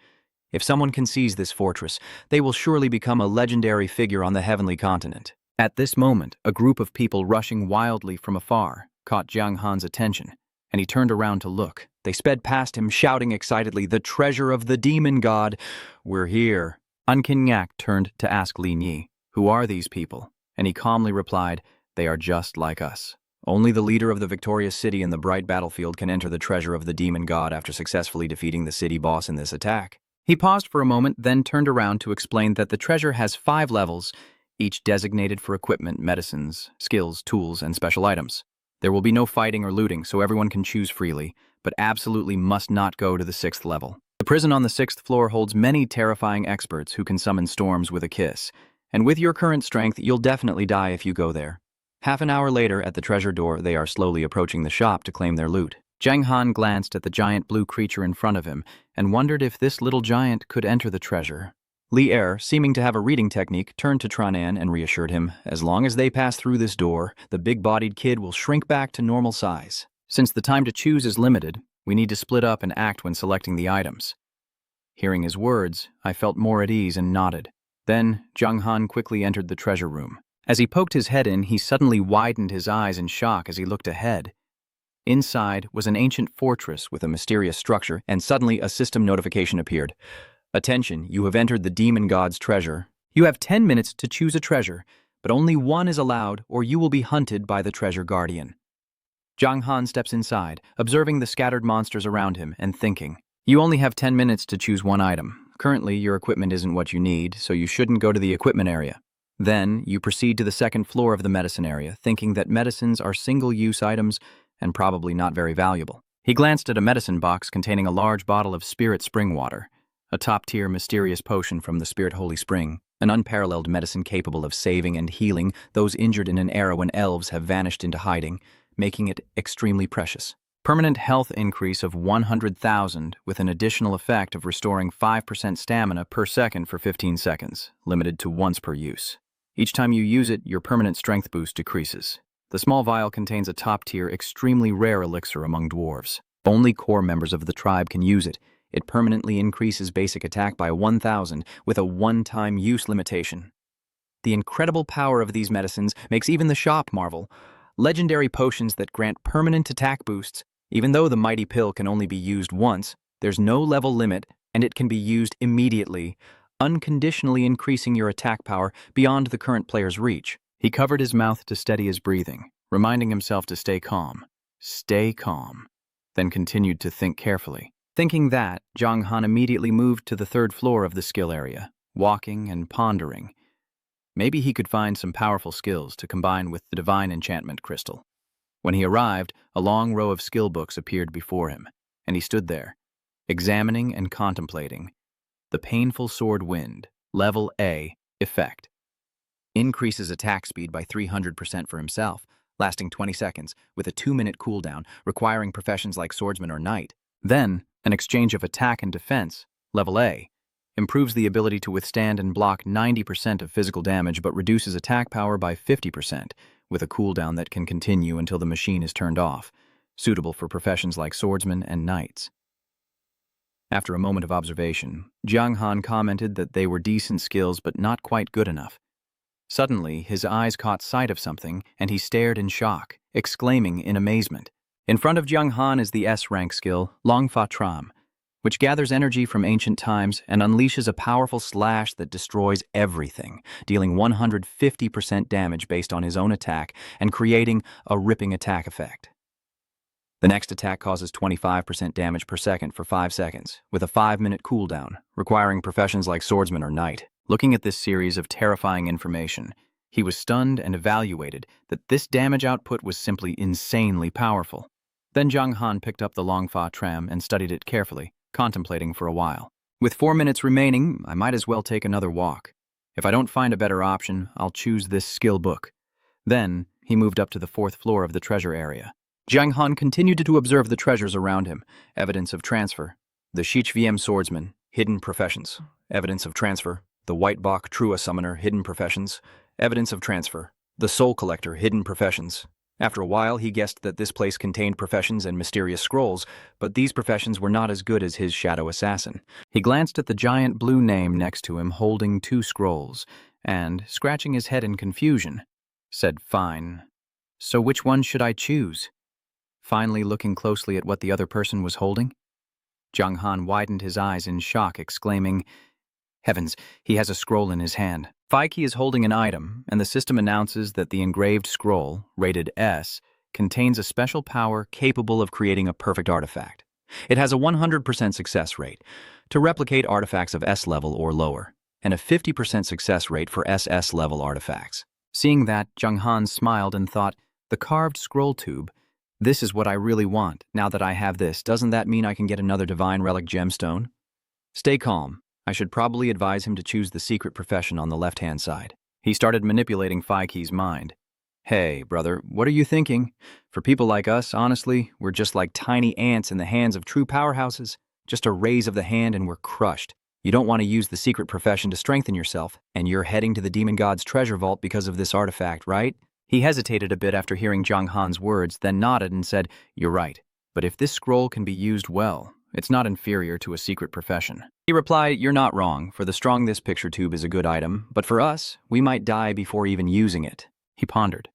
If someone can seize this fortress, they will surely become a legendary figure on the heavenly continent. At this moment, a group of people rushing wildly from afar caught Jiang Han's attention, and he turned around to look. They sped past him, shouting excitedly, "The treasure of the demon god! We're here!" Unkinyak turned to ask Li Yi, "Who are these people?" And he calmly replied, "They are just like us." Only the leader of the victorious city in the bright battlefield can enter the treasure of the demon god after successfully defeating the city boss in this attack. He paused for a moment, then turned around to explain that the treasure has 5 levels, each designated for equipment, medicines, skills, tools, and special items. There will be no fighting or looting, so everyone can choose freely, but absolutely must not go to the 6th level. The prison on the 6th floor holds many terrifying experts who can summon storms with a kiss, and with your current strength, you'll definitely die if you go there. Half an hour later, at the treasure door, they are slowly approaching the shop to claim their loot. Jiang Han glanced at the giant blue creature in front of him and wondered if this little giant could enter the treasure. Li Er, seeming to have a reading technique, turned to Tranan and reassured him, as long as they pass through this door, the big-bodied kid will shrink back to normal size. Since the time to choose is limited, we need to split up and act when selecting the items. Hearing his words, I felt more at ease and nodded. Then, Jiang Han quickly entered the treasure room. As he poked his head in, he suddenly widened his eyes in shock as he looked ahead. Inside was an ancient fortress with a mysterious structure, and suddenly a system notification appeared. "Attention, you have entered the demon god's treasure. You have 10 minutes to choose a treasure, but only one is allowed or you will be hunted by the treasure guardian." Jiang Han steps inside, observing the scattered monsters around him and thinking, "You only have 10 minutes to choose one item. Currently, your equipment isn't what you need, so you shouldn't go to the equipment area." Then, you proceed to the 2nd floor of the medicine area, thinking that medicines are single-use items and probably not very valuable. He glanced at a medicine box containing a large bottle of spirit spring water, a top-tier mysterious potion from the Spirit Holy Spring, an unparalleled medicine capable of saving and healing those injured in an era when elves have vanished into hiding, making it extremely precious. Permanent health increase of 100,000 with an additional effect of restoring 5% stamina per second for 15 seconds, limited to once per use. Each time you use it, your permanent strength boost decreases. The small vial contains a top-tier, extremely rare elixir among dwarves. Only core members of the tribe can use it. It permanently increases basic attack by 1,000 with a one-time use limitation. The incredible power of these medicines makes even the shop marvel. Legendary potions that grant permanent attack boosts. Even though the mighty pill can only be used once, there's no level limit, and it can be used immediately, unconditionally increasing your attack power beyond the current player's reach. He covered his mouth to steady his breathing, reminding himself to stay calm. Stay calm. Then continued to think carefully. Thinking that, Jiang Han immediately moved to the 3rd floor of the skill area, walking and pondering. Maybe he could find some powerful skills to combine with the divine enchantment crystal. When he arrived, a long row of skill books appeared before him, and he stood there, examining and contemplating. The Painful Sword Wind, Level A, Effect. Increases attack speed by 300% for himself, lasting 20 seconds, with a 2-minute cooldown, requiring professions like swordsman or knight. Then, an exchange of attack and defense, Level A, improves the ability to withstand and block 90% of physical damage but reduces attack power by 50%, with a cooldown that can continue until the machine is turned off, suitable for professions like swordsmen and knights. After a moment of observation, Jiang Han commented that they were decent skills but not quite good enough. Suddenly, his eyes caught sight of something, and he stared in shock, exclaiming in amazement. In front of Jiang Han is the S-rank skill, Longvuk, which gathers energy from ancient times and unleashes a powerful slash that destroys everything, dealing 150% damage based on his own attack and creating a ripping attack effect. The next attack causes 25% damage per second for 5 seconds, with a 5-minute cooldown, requiring professions like swordsman or knight. Looking at this series of terrifying information, he was stunned and evaluated that this damage output was simply insanely powerful. Then Jiang Han picked up the Longvuk and studied it carefully, contemplating for a while. With 4 minutes remaining, I might as well take another walk. If I don't find a better option, I'll choose this skill book. Then, he moved up to the 4th floor of the treasure area. Jiang Han continued to observe the treasures around him, evidence of transfer. The Shichvm swordsman, hidden professions. Evidence of transfer. The White Bach Trua summoner, hidden professions. Evidence of transfer. The soul collector, hidden professions. After a while, he guessed that this place contained professions and mysterious scrolls, but these professions were not as good as his shadow assassin. He glanced at the giant blue name next to him holding 2 scrolls, and, scratching his head in confusion, said, "Fine. So which one should I choose?" Finally looking closely at what the other person was holding, Jung Han widened his eyes in shock, exclaiming, "Heavens, he has a scroll in his hand." Faiki is holding an item, and the system announces that the engraved scroll, rated S, contains a special power capable of creating a perfect artifact. It has a 100% success rate to replicate artifacts of S level or lower, and a 50% success rate for SS level artifacts. Seeing that, Jung Han smiled and thought, the carved scroll tube, this is what I really want. Now that I have this, Doesn't that mean I can get another divine relic gemstone? Stay calm. I should probably advise him to choose the secret profession on the left-hand side. he started manipulating Faiki's mind. Hey, brother, what are you thinking? For people like us, honestly, we're just like tiny ants in the hands of true powerhouses. Just a raise of the hand and we're crushed. You don't want to use the secret profession to strengthen yourself, and you're heading to the demon god's treasure vault because of this artifact, right? He hesitated a bit after hearing Jung Han's words, then nodded and said, "You're right. But if this scroll can be used well, it's not inferior to a secret profession." He replied, "You're not wrong. For the strong, this picture tube is a good item, but for us, we might die before even using it." He pondered,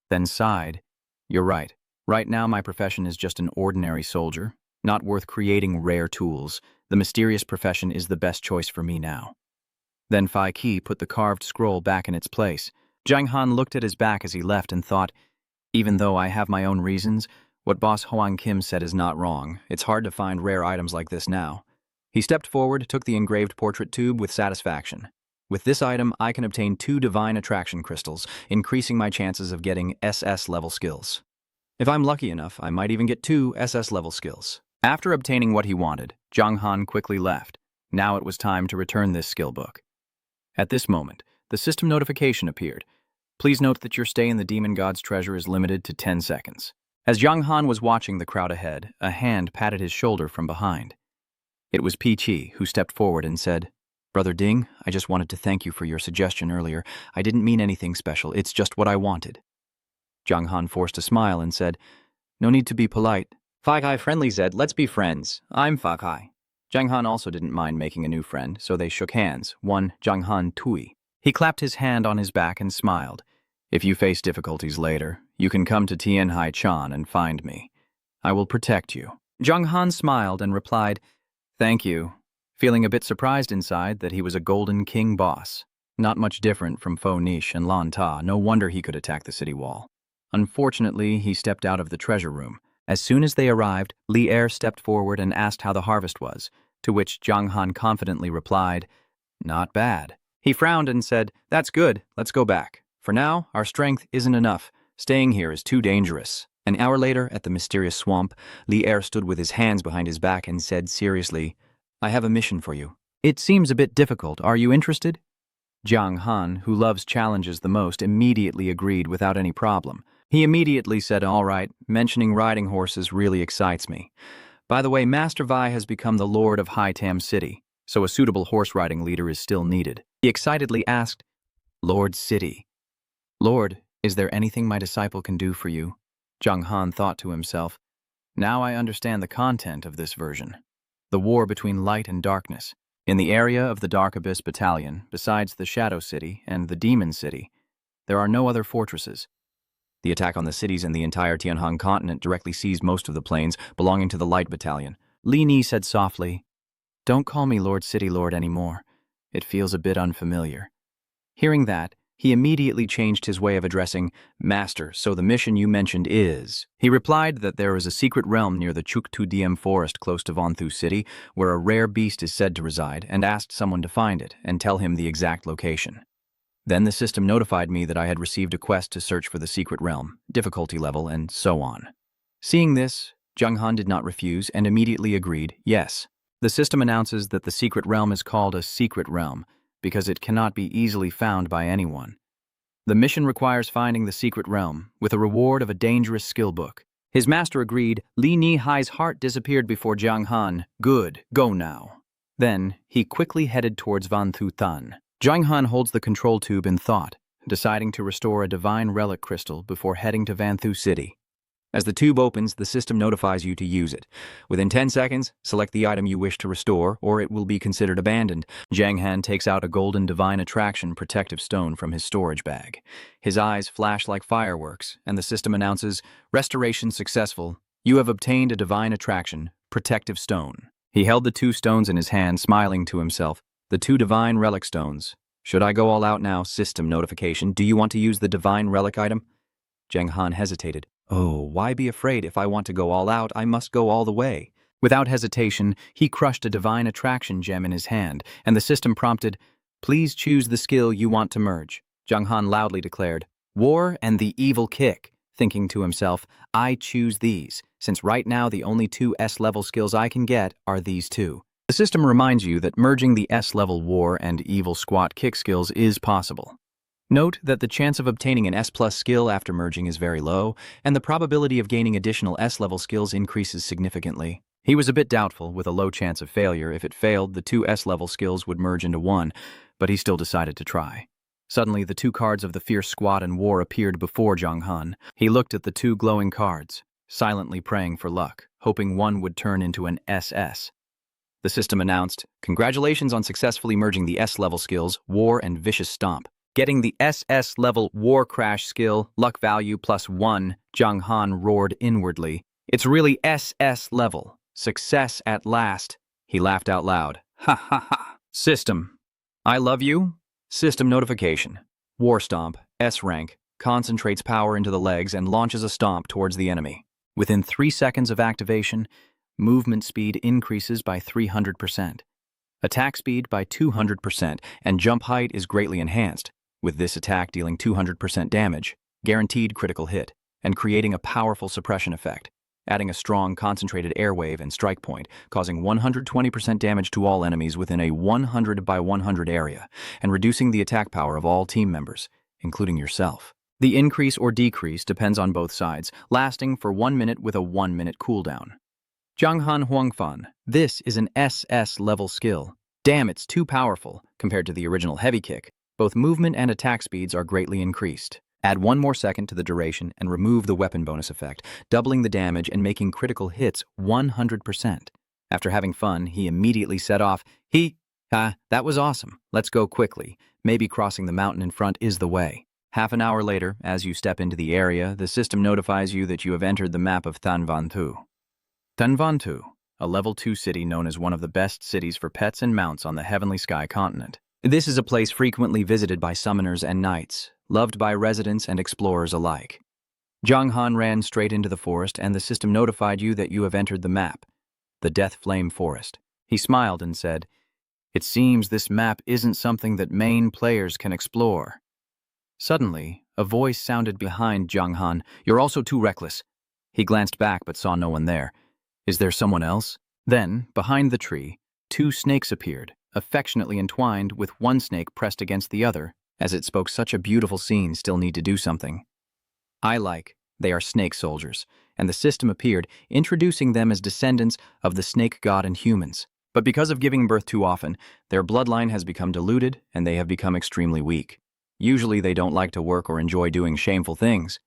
then sighed. "You're right. Right now my profession is just an ordinary soldier, not worth creating rare tools. The mysterious profession is the best choice for me now." Then Faiki put the carved scroll back in its place. Jung Han looked at his back as he left and thought, even though I have my own reasons, what boss Hoang Kim said is not wrong. It's hard to find rare items like this now. He stepped forward, took the engraved portrait tube with satisfaction. With this item, I can obtain 2 divine attraction crystals, increasing my chances of getting SS level skills. If I'm lucky enough, I might even get 2 SS level skills. After obtaining what he wanted, Jung Han quickly left. Now it was time to return this skill book. At this moment, the system notification appeared. Please note that your stay in the demon god's treasure is limited to 10 seconds. As Jung Han was watching the crowd ahead, a hand patted his shoulder from behind. It was Peachy, who stepped forward and said, "Brother Ding, I just wanted to thank you for your suggestion earlier. I didn't mean anything special, it's just what I wanted." Jung Han forced a smile and said, "No need to be polite." Fakai friendly said, "Let's be friends. I'm Fakai." Jung Han also didn't mind making a new friend, so they shook hands, one Jung Han Tui. He clapped his hand on his back and smiled. "If you face difficulties later, you can come to Tien Hai Chan and find me. I will protect you." Jung Han smiled and replied, "Thank you," feeling a bit surprised inside that he was a Golden King boss. Not much different from Fo Niche and Lan Ta, no wonder he could attack the city wall. Unfortunately, he stepped out of the treasure room. As soon as they arrived, Li Er stepped forward and asked how the harvest was, to which Jung Han confidently replied, "Not bad." He frowned and said, "That's good, let's go back. For now, our strength isn't enough. Staying here is too dangerous." An hour later, at the mysterious swamp, Li Er stood with his hands behind his back and said seriously, "I have a mission for you." "It seems a bit difficult. Are you interested?" Jung Han, who loves challenges the most, immediately agreed without any problem. He immediately said, "All right, mentioning riding horses really excites me. By the way, Master Vi has become the Lord of Hai Tam City, so a suitable horse-riding leader is still needed." He excitedly asked, "Lord City. Lord, is there anything my disciple can do for you?" Jung Han thought to himself, "Now I understand the content of this version. The war between light and darkness. In the area of the Dark Abyss Battalion, besides the Shadow City and the Demon City, there are no other fortresses. The attack on the cities and the entire Tianhong continent directly seized most of the plains belonging to the Light Battalion." Li Ni said softly, "Don't call me Lord City Lord anymore. It feels a bit unfamiliar." Hearing that, he immediately changed his way of addressing, "Master, so the mission you mentioned is..." He replied that there is a secret realm near the Chuktu Diem forest close to Vonthu City where a rare beast is said to reside, and asked someone to find it and tell him the exact location. Then the system notified me that I had received a quest to search for the secret realm, difficulty level, and so on. Seeing this, Jung Han did not refuse and immediately agreed, yes. The system announces that the secret realm is called a secret realm because it cannot be easily found by anyone. The mission requires finding the secret realm with a reward of a dangerous skill book. His master agreed. Li Ni Hai's heart disappeared before Jung Han. "Good, go now." Then he quickly headed towards Van Thu Tan. Jung Han holds the control tube in thought. deciding to restore a divine relic crystal before heading to Vanthu City. As the tube opens, the system notifies you to use it. Within 10 seconds, select the item you wish to restore, or it will be considered abandoned. Jiang Han takes out a golden divine attraction protective stone from his storage bag. His eyes flash like fireworks, and the system announces, "Restoration successful. You have obtained a divine attraction, protective stone." He held the 2 stones in his hand, smiling to himself. The 2 divine relic stones. Should I go all out now? System notification. Do you want to use the divine relic item? Jiang Han hesitated. Oh, why be afraid? If I want to go all out, I must go all the way. Without hesitation, he crushed a divine attraction gem in his hand, and the system prompted, "Please choose the skill you want to merge." Jiang Han loudly declared, "War and the evil kick," thinking to himself, "I choose these, since right now the only 2 S-level skills I can get are these 2. The system reminds you that merging the S-level war and evil squat kick skills is possible. Note that the chance of obtaining an S+ skill after merging is very low, and the probability of gaining additional S-level skills increases significantly. He was a bit doubtful, with a low chance of failure. If it failed, the 2 S-level skills would merge into 1, but he still decided to try. Suddenly, the 2 cards of the fierce squat and war appeared before Jiang Han. He looked at the 2 glowing cards, silently praying for luck, hoping one would turn into an SS. The system announced, "Congratulations on successfully merging the S-level skills, War and Vicious Stomp." Getting the SS-level War Crash skill, luck value +1, Jiang Han roared inwardly. "It's really SS level. Success at last." He laughed out loud. "Ha ha ha. System. I love you." System notification. War Stomp, S-Rank, concentrates power into the legs and launches a stomp towards the enemy. Within 3 seconds of activation, movement speed increases by 300%, attack speed by 200%, and jump height is greatly enhanced, with this attack dealing 200% damage, guaranteed critical hit, and creating a powerful suppression effect, adding a strong concentrated airwave and strike point, causing 120% damage to all enemies within a 100 by 100 area, and reducing the attack power of all team members, including yourself. The increase or decrease depends on both sides, lasting for 1 minute with a 1-minute cooldown. Jiang Han Huangfan, this is an SS-level skill. Damn, it's too powerful. Compared to the original heavy kick, both movement and attack speeds are greatly increased. Add 1 more second to the duration and remove the weapon bonus effect, doubling the damage and making critical hits 100%. After having fun, he immediately set off. That was awesome. Let's go quickly. Maybe crossing the mountain in front is the way." Half an hour later, as you step into the area, the system notifies you that you have entered the map of Thanvanthu. Thanvanthu, a level 2 city known as one of the best cities for pets and mounts on the Heavenly Sky continent. This is a place frequently visited by summoners and knights, loved by residents and explorers alike. Jiang Han ran straight into the forest, and the system notified you that you have entered the map, the Death Flame Forest. He smiled and said, "It seems this map isn't something that main players can explore." Suddenly, a voice sounded behind Jiang Han. "You're also too reckless." He glanced back but saw no one there. "Is there someone else?" Then, behind the tree, 2 snakes appeared, affectionately entwined, with one snake pressed against the other, as it spoke, "Such a beautiful scene, still need to do something." They are snake soldiers, and the system appeared, introducing them as descendants of the snake god and humans. But because of giving birth too often, their bloodline has become diluted and they have become extremely weak. Usually they don't like to work or enjoy doing shameful things.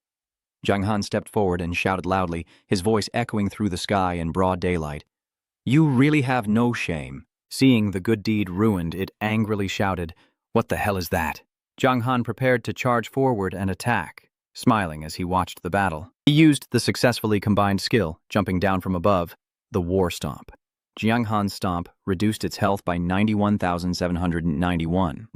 Jiang Han stepped forward and shouted loudly, his voice echoing through the sky in broad daylight. "You really have no shame." Seeing the good deed ruined, it angrily shouted, "What the hell is that?" Jiang Han prepared to charge forward and attack, smiling as he watched the battle. He used the successfully combined skill, jumping down from above, the War Stomp. Jiang Han's stomp reduced its health by 91,791.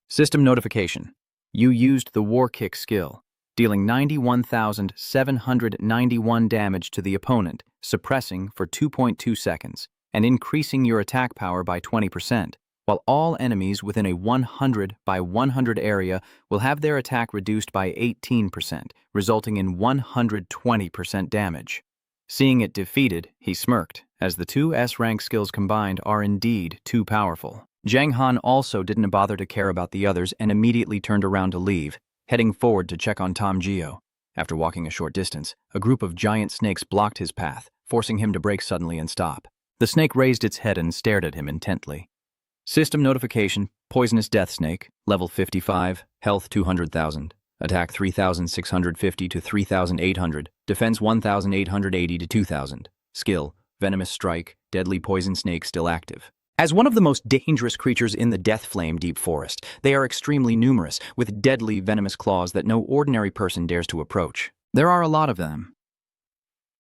System notification. You used the War Kick skill, dealing 91,791 damage to the opponent, suppressing for 2.2 seconds, and increasing your attack power by 20%, while all enemies within a 100 by 100 area will have their attack reduced by 18%, resulting in 120% damage. Seeing it defeated, he smirked, as the 2 S-rank skills combined are indeed too powerful. Jiang Han also didn't bother to care about the others and immediately turned around to leave, heading forward to check on Tom Geo. After walking a short distance, a group of giant snakes blocked his path, forcing him to brake suddenly and stop. The snake raised its head and stared at him intently. System notification, poisonous death snake, level 55, health 200,000, attack 3,650 to 3,800, defense 1,880 to 2,000, skill, venomous strike, deadly poison snake still active. As one of the most dangerous creatures in the Death Flame Deep Forest, they are extremely numerous, with deadly venomous claws that no ordinary person dares to approach. There are a lot of them.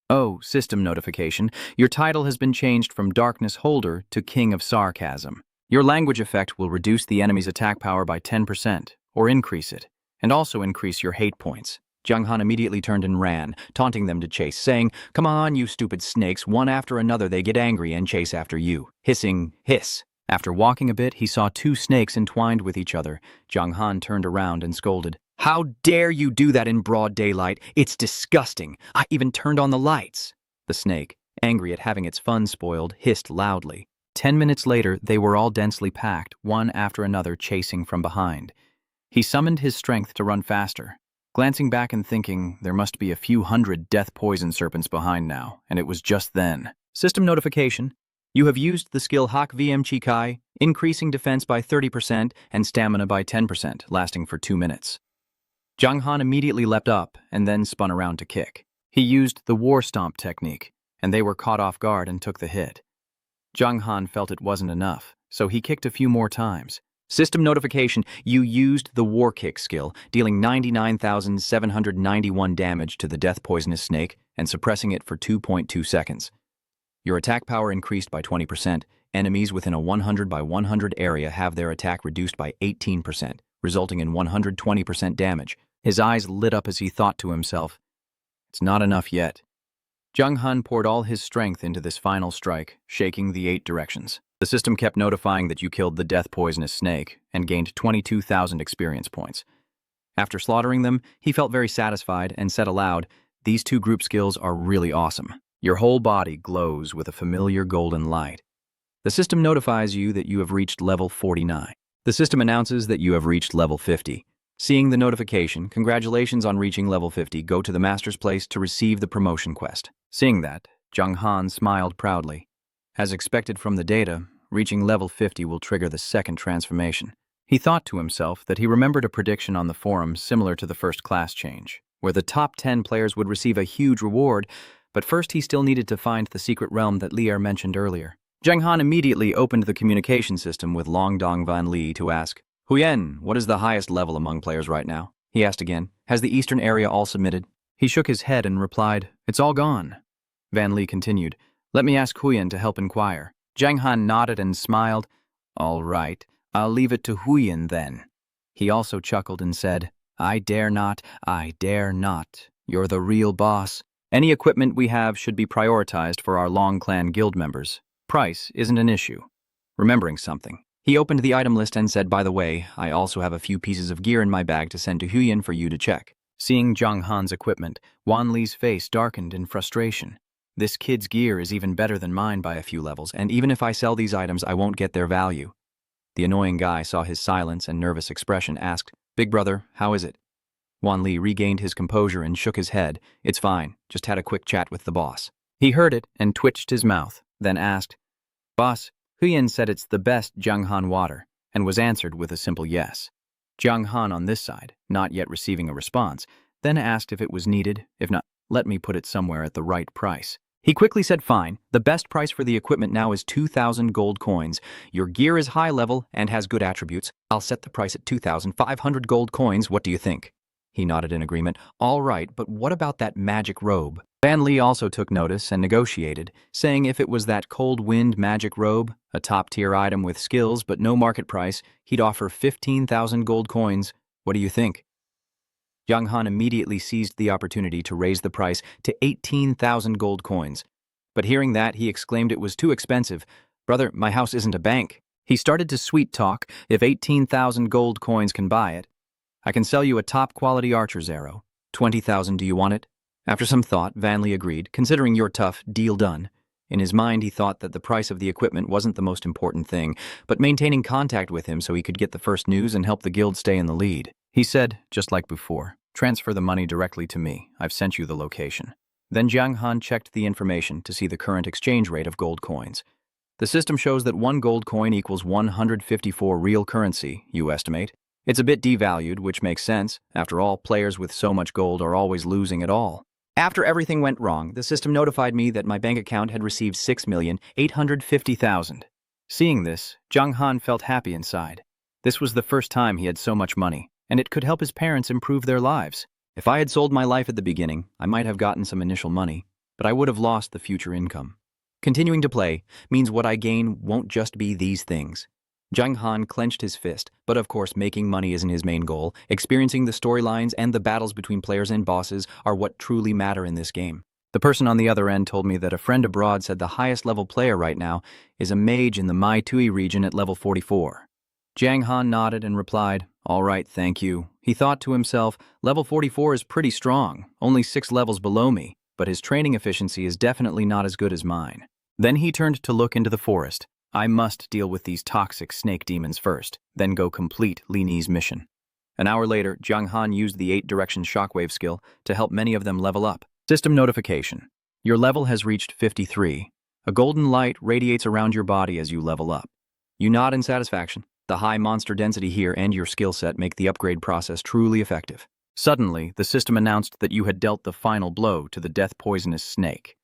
Oh, system notification. Your title has been changed from Darkness Holder to King of Sarcasm. Your language effect will reduce the enemy's attack power by 10%, or increase it, and also increase your hate points. Jiang Han immediately turned and ran, taunting them to chase, saying, "Come on, you stupid snakes, one after another they get angry and chase after you." Hissing, hiss. After walking a bit, he saw two snakes entwined with each other. Jiang Han turned around and scolded, "How dare you do that in broad daylight? It's disgusting. I even turned on the lights." The snake, angry at having its fun spoiled, hissed loudly. 10 minutes later, they were all densely packed, one after another chasing from behind. He summoned his strength to run faster. Glancing back and thinking, there must be a few hundred death poison serpents behind now, and it was just then. System notification. You have used the skill Hak VM Chikai, increasing defense by 30% and stamina by 10%, lasting for 2 minutes. Jiang Han immediately leapt up and then spun around to kick. He used the war stomp technique, and they were caught off guard and took the hit. Jiang Han felt it wasn't enough, so he kicked a few more times. System notification, you used the War Kick skill, dealing 99,791 damage to the death poisonous snake and suppressing it for 2.2 seconds. Your attack power increased by 20%. Enemies within a 100 by 100 area have their attack reduced by 18%, resulting in 120% damage. His eyes lit up as he thought to himself, "It's not enough yet." Jiang Han poured all his strength into this final strike, shaking the 8 directions. The system kept notifying that you killed the death poisonous snake and gained 22,000 experience points. After slaughtering them, he felt very satisfied and said aloud, "These 2 group skills are really awesome. Your whole body glows with a familiar golden light." The system notifies you that you have reached level 49. The system announces that you have reached level 50. Seeing the notification, congratulations on reaching level 50, go to the master's place to receive the promotion quest. Seeing that, Jiang Han smiled proudly. As expected from the data, reaching level 50 will trigger the second transformation. He thought to himself that he remembered a prediction on the forum similar to the first class change, where the top 10 players would receive a huge reward, but first he still needed to find the secret realm that Lier mentioned earlier. Jiang Han immediately opened the communication system with Longdong Van Li to ask, "Huyen, what is the highest level among players right now?" He asked again, "Has the eastern area all submitted?" He shook his head and replied, "It's all gone." Van Li continued, "Let me ask Huyen to help inquire." Jiang Han nodded and smiled. "All right, I'll leave it to Huyen then." He also chuckled and said, I dare not. You're the real boss. Any equipment we have should be prioritized for our Long Clan guild members. Price isn't an issue." Remembering something, he opened the item list and said, "By the way, I also have a few pieces of gear in my bag to send to Huyen for you to check." Seeing Jiang Han's equipment, Wan Li's face darkened in frustration. "This kid's gear is even better than mine by a few levels, and even if I sell these items, I won't get their value." The annoying guy saw his silence and nervous expression, asked, "Big brother, how is it?" Wan Li regained his composure and shook his head. "It's fine, just had a quick chat with the boss." He heard it and twitched his mouth, then asked, "Boss, Huyen said it's the best Jiang Han water," and was answered with a simple yes. Jiang Han on this side, not yet receiving a response, then asked if it was needed. If not, let me put it somewhere at the right price. He quickly said, "Fine, the best price for the equipment now is 2,000 gold coins. Your gear is high level and has good attributes. I'll set the price at 2,500 gold coins. What do you think?" He nodded in agreement. "All right, but what about that magic robe?" Van Li also took notice and negotiated, saying if it was that cold wind magic robe, a top-tier item with skills but no market price, he'd offer 15,000 gold coins. What do you think? Jiang Han immediately seized the opportunity to raise the price to 18,000 gold coins. But hearing that, he exclaimed it was too expensive. "Brother, my house isn't a bank." He started to sweet talk. "If 18,000 gold coins can buy it, I can sell you a top-quality archer's arrow. 20,000, do you want it?" After some thought, Van Li agreed, considering your tough, deal done. In his mind, he thought that the price of the equipment wasn't the most important thing, but maintaining contact with him so he could get the first news and help the guild stay in the lead. He said, just like before, "Transfer the money directly to me. I've sent you the location." Then Jiang Han checked the information to see the current exchange rate of gold coins. The system shows that 1 gold coin equals 154 real currency, you estimate. It's a bit devalued, which makes sense. After all, players with so much gold are always losing it all. After everything went wrong, the system notified me that my bank account had received 6,850,000. Seeing this, Zhang Han felt happy inside. This was the first time he had so much money, and it could help his parents improve their lives. If I had sold my life at the beginning, I might have gotten some initial money, but I would have lost the future income. Continuing to play means what I gain won't just be these things. Zhang Han clenched his fist, but of course making money isn't his main goal. Experiencing the storylines and the battles between players and bosses are what truly matter in this game. The person on the other end told me that a friend abroad said the highest level player right now is a mage in the Mai Tui region at level 44. Zhang Han nodded and replied, "All right, thank you." He thought to himself, level 44 is pretty strong, only 6 levels below me, but his training efficiency is definitely not as good as mine. Then he turned to look into the forest. I must deal with these toxic snake demons first, then go complete Li Ni's mission. An hour later, Zhang Han used the 8-direction shockwave skill to help many of them level up. System notification. Your level has reached 53. A golden light radiates around your body as you level up. You nod in satisfaction. The high monster density here and your skill set make the upgrade process truly effective. Suddenly, the system announced that you had dealt the final blow to the death-poisonous snake.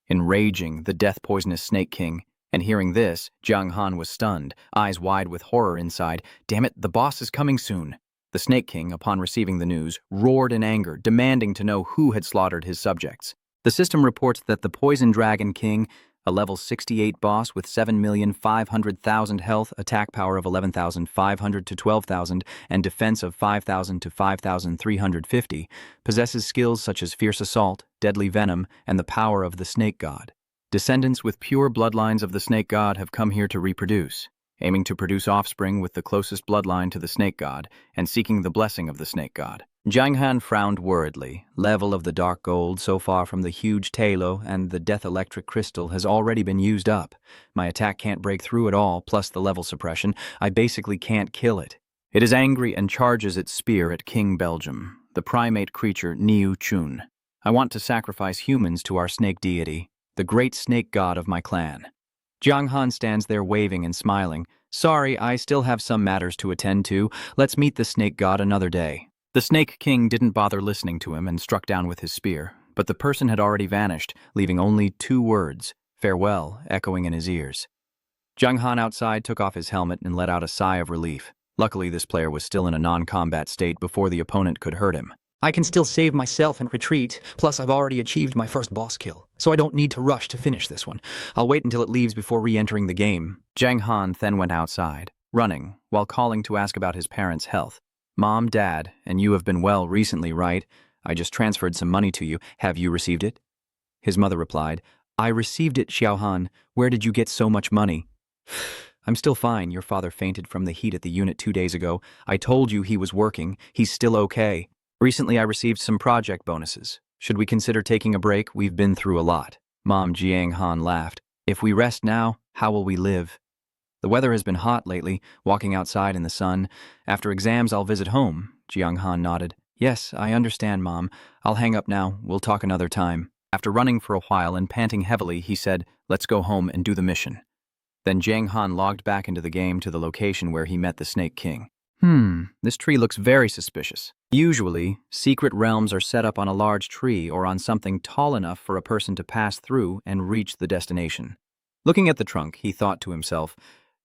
Enraging, the death-poisonous Snake King, and hearing this, Zhang Han was stunned, eyes wide with horror inside. Damn it, the boss is coming soon. The Snake King, upon receiving the news, roared in anger, demanding to know who had slaughtered his subjects. The system reports that the Poison Dragon King, a level 68 boss with 7,500,000 health, attack power of 11,500 to 12,000, and defense of 5,000 to 5,350, possesses skills such as Fierce Assault, Deadly Venom, and the power of the Snake God. Descendants with pure bloodlines of the Snake God have come here to reproduce, aiming to produce offspring with the closest bloodline to the Snake God and seeking the blessing of the Snake God. Zhang Han frowned worriedly. Level of the dark gold so far from the huge Talo and the death electric crystal has already been used up. My attack can't break through at all, plus the level suppression. I basically can't kill it. It is angry and charges its spear at King Belgium, the primate creature Niu Chun. I want to sacrifice humans to our snake deity, the great snake god of my clan. Zhang Han stands there waving and smiling. Sorry, I still have some matters to attend to. Let's meet the snake god another day. The Snake King didn't bother listening to him and struck down with his spear, but the person had already vanished, leaving only 2 words, farewell, echoing in his ears. Zhang Han outside took off his helmet and let out a sigh of relief. Luckily, this player was still in a non-combat state before the opponent could hurt him. I can still save myself and retreat, plus I've already achieved my first boss kill, so I don't need to rush to finish this one. I'll wait until it leaves before re-entering the game. Zhang Han then went outside, running, while calling to ask about his parents' health. Mom, Dad, and you have been well recently, right? I just transferred some money to you. Have you received it? His mother replied, I received it, Xiao Han. Where did you get so much money? I'm still fine. Your father fainted from the heat at the unit 2 days ago. I told you he was working. He's still okay. Recently, I received some project bonuses. Should we consider taking a break? We've been through a lot. Mom, Jiang Han laughed. If we rest now, how will we live? The weather has been hot lately, walking outside in the sun. After exams, I'll visit home. Jiang Han nodded. Yes, I understand, Mom. I'll hang up now. We'll talk another time. After running for a while and panting heavily, he said, let's go home and do the mission. Then Jiang Han logged back into the game to the location where he met the Snake King. This tree looks very suspicious. Usually, secret realms are set up on a large tree or on something tall enough for a person to pass through and reach the destination. Looking at the trunk, he thought to himself,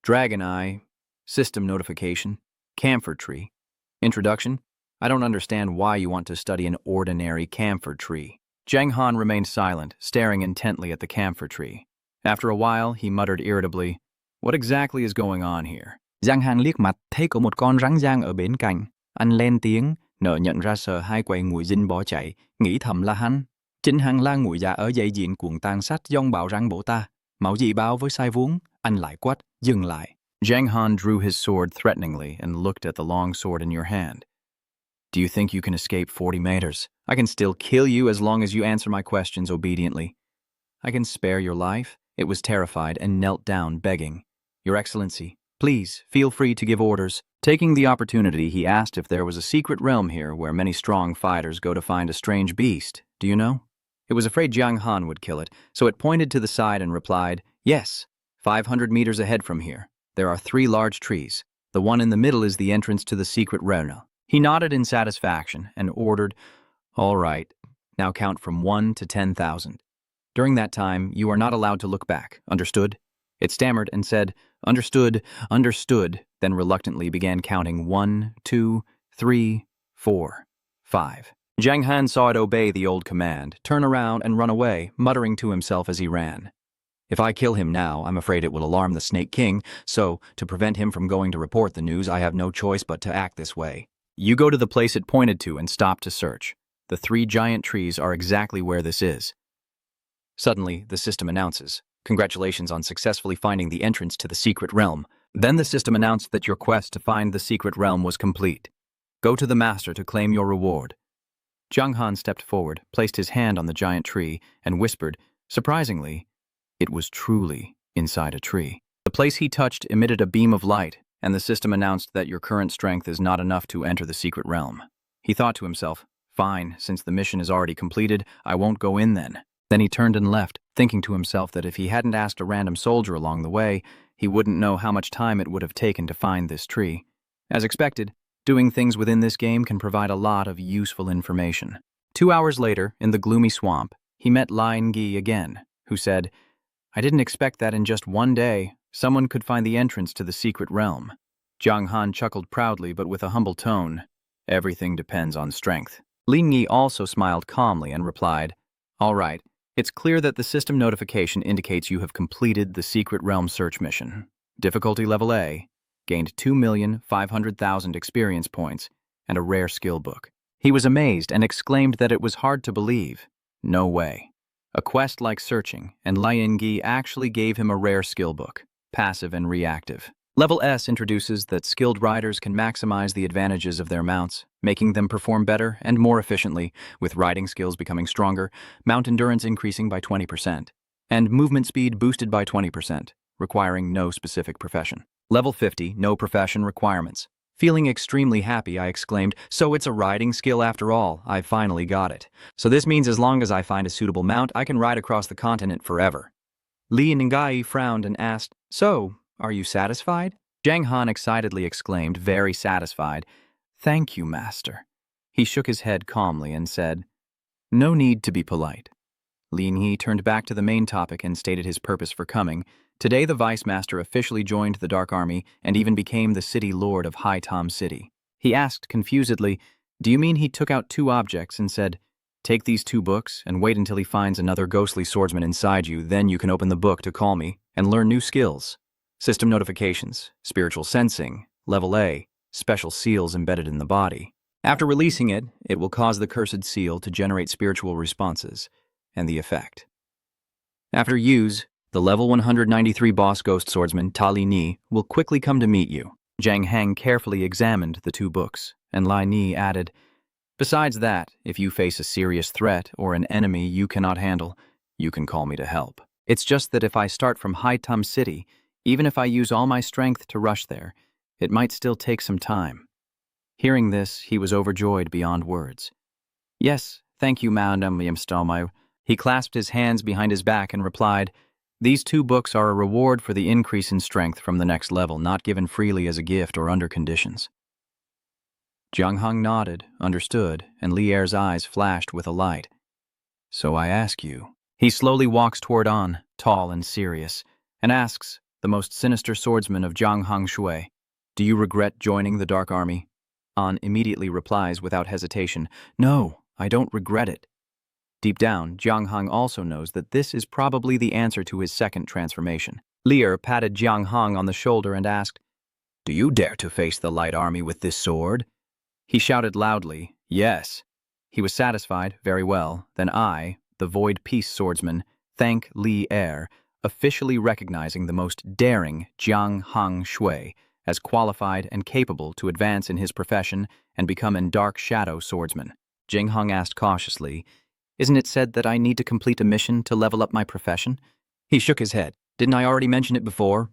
Dragon Eye, System Notification, Camphor Tree. Introduction, I don't understand why you want to study an ordinary camphor tree. Zhang Han remained silent, staring intently at the camphor tree. After a while, he muttered irritably, what exactly is going on here? Giang Han liếc mặt thấy có một con rắn giang ở bên cạnh. Anh lên tiếng, nợ nhận ra sợ hai quầy ngụy dinh bỏ chạy, nghĩ thầm là hắn. Chính hắn là ngụy giả ở dây diện cuồng tàn sát dông bảo rắn bổ ta. Mạo dị báo với sai vuông, anh lại quát, dừng lại. Zhang Han drew his sword threateningly and looked at the long sword in your hand. Do you think you can escape 40 meters? I can still kill you as long as you answer my questions obediently. I can spare your life. It was terrified and knelt down, begging. Your Excellency, please, feel free to give orders. Taking the opportunity, he asked if there was a secret realm here where many strong fighters go to find a strange beast. Do you know? It was afraid Jiang Han would kill it, so it pointed to the side and replied, yes, 500 meters ahead from here, there are 3 large trees. The one in the middle is the entrance to the secret realm. He nodded in satisfaction and ordered, "All right, now count from 1 to 10,000. During that time, you are not allowed to look back. Understood?" It stammered and said, "Understood, understood," then reluctantly began counting 1, 2, 3, 4, 5. Jiang Han saw it obey the old command, turn around and run away, muttering to himself as he ran. "If I kill him now, I'm afraid it will alarm the Snake King, so, to prevent him from going to report the news, I have no choice but to act this way." You go to the place it pointed to and stop to search. The 3 giant trees are exactly where this is. Suddenly, the system announces, "Congratulations on successfully finding the entrance to the secret realm." Then the system announced that your quest to find the secret realm was complete. Go to the master to claim your reward. Jiang Han stepped forward, placed his hand on the giant tree, and whispered, surprisingly, it was truly inside a tree. The place he touched emitted a beam of light, and the system announced that your current strength is not enough to enter the secret realm. He thought to himself, "Fine, since the mission is already completed, I won't go in then." Then he turned and left, thinking to himself that if he hadn't asked a random soldier along the way, he wouldn't know how much time it would have taken to find this tree. As expected, doing things within this game can provide a lot of useful information. 2 hours later, in the gloomy swamp, he met Lian Gi again, who said, "I didn't expect that in just one day, someone could find the entrance to the secret realm." Jiang Han chuckled proudly but with a humble tone. "Everything depends on strength." Lin Yi also smiled calmly and replied, "All right, it's clear that the system notification indicates you have completed the secret realm search mission. Difficulty level A, gained 2,500,000 experience points, and a rare skill book." He was amazed and exclaimed that it was hard to believe. No way. A quest like searching, and Lian Gi actually gave him a rare skill book, passive and reactive. Level S introduces that skilled riders can maximize the advantages of their mounts, making them perform better and more efficiently, with riding skills becoming stronger, mount endurance increasing by 20%, and movement speed boosted by 20%, requiring no specific profession. Level 50, no profession requirements. Feeling extremely happy, I exclaimed, "So it's a riding skill after all. I finally got it. So this means as long as I find a suitable mount, I can ride across the continent forever." Li Ningyi frowned and asked, "So, are you satisfied?" Jiang Han excitedly exclaimed, very satisfied, "Thank you, master." He shook his head calmly and said, "No need to be polite." Lin He turned back to the main topic and stated his purpose for coming. Today the Vice Master officially joined the Dark Army and even became the city lord of Hai Tam City. He asked confusedly, "Do you mean he took out 2 objects and said, 'Take these 2 books and wait until he finds another ghostly swordsman inside you, then you can open the book to call me and learn new skills?' System notifications, spiritual sensing, level A, special seals embedded in the body. After releasing it, it will cause the cursed seal to generate spiritual responses, and the effect. After use, the level 193 boss ghost swordsman Ta Li Ni will quickly come to meet you." Jiang Hang carefully examined the 2 books, and Lai Ni added, "Besides that, if you face a serious threat or an enemy you cannot handle, you can call me to help. It's just that if I start from Hai Tam City, even if I use all my strength to rush there, it might still take some time." Hearing this, he was overjoyed beyond words. "Yes, thank you, Madam Yamstalmai." He clasped his hands behind his back and replied, "These 2 books are a reward for the increase in strength from the next level, not given freely as a gift or under conditions." Jiang Hang nodded, understood, and Li Er's eyes flashed with a light. "So I ask you." He slowly walks toward An, tall and serious, and asks, the most sinister swordsman of Jiang Hang Shui, "Do you regret joining the Dark Army?" An immediately replies without hesitation, "No, I don't regret it." Deep down, Jiang Hang also knows that this is probably the answer to his second transformation. Li patted Jiang Hang on the shoulder and asked, "Do you dare to face the Light Army with this sword?" He shouted loudly, "Yes." He was satisfied, very well. Then I, the Void Peace Swordsman, thank Li officially recognizing the most daring Jiang Hang Shui as qualified and capable to advance in his profession and become a Dark Shadow Swordsman. Jiang Hang asked cautiously, "Isn't it said that I need to complete a mission to level up my profession?" He shook his head. "Didn't I already mention it before?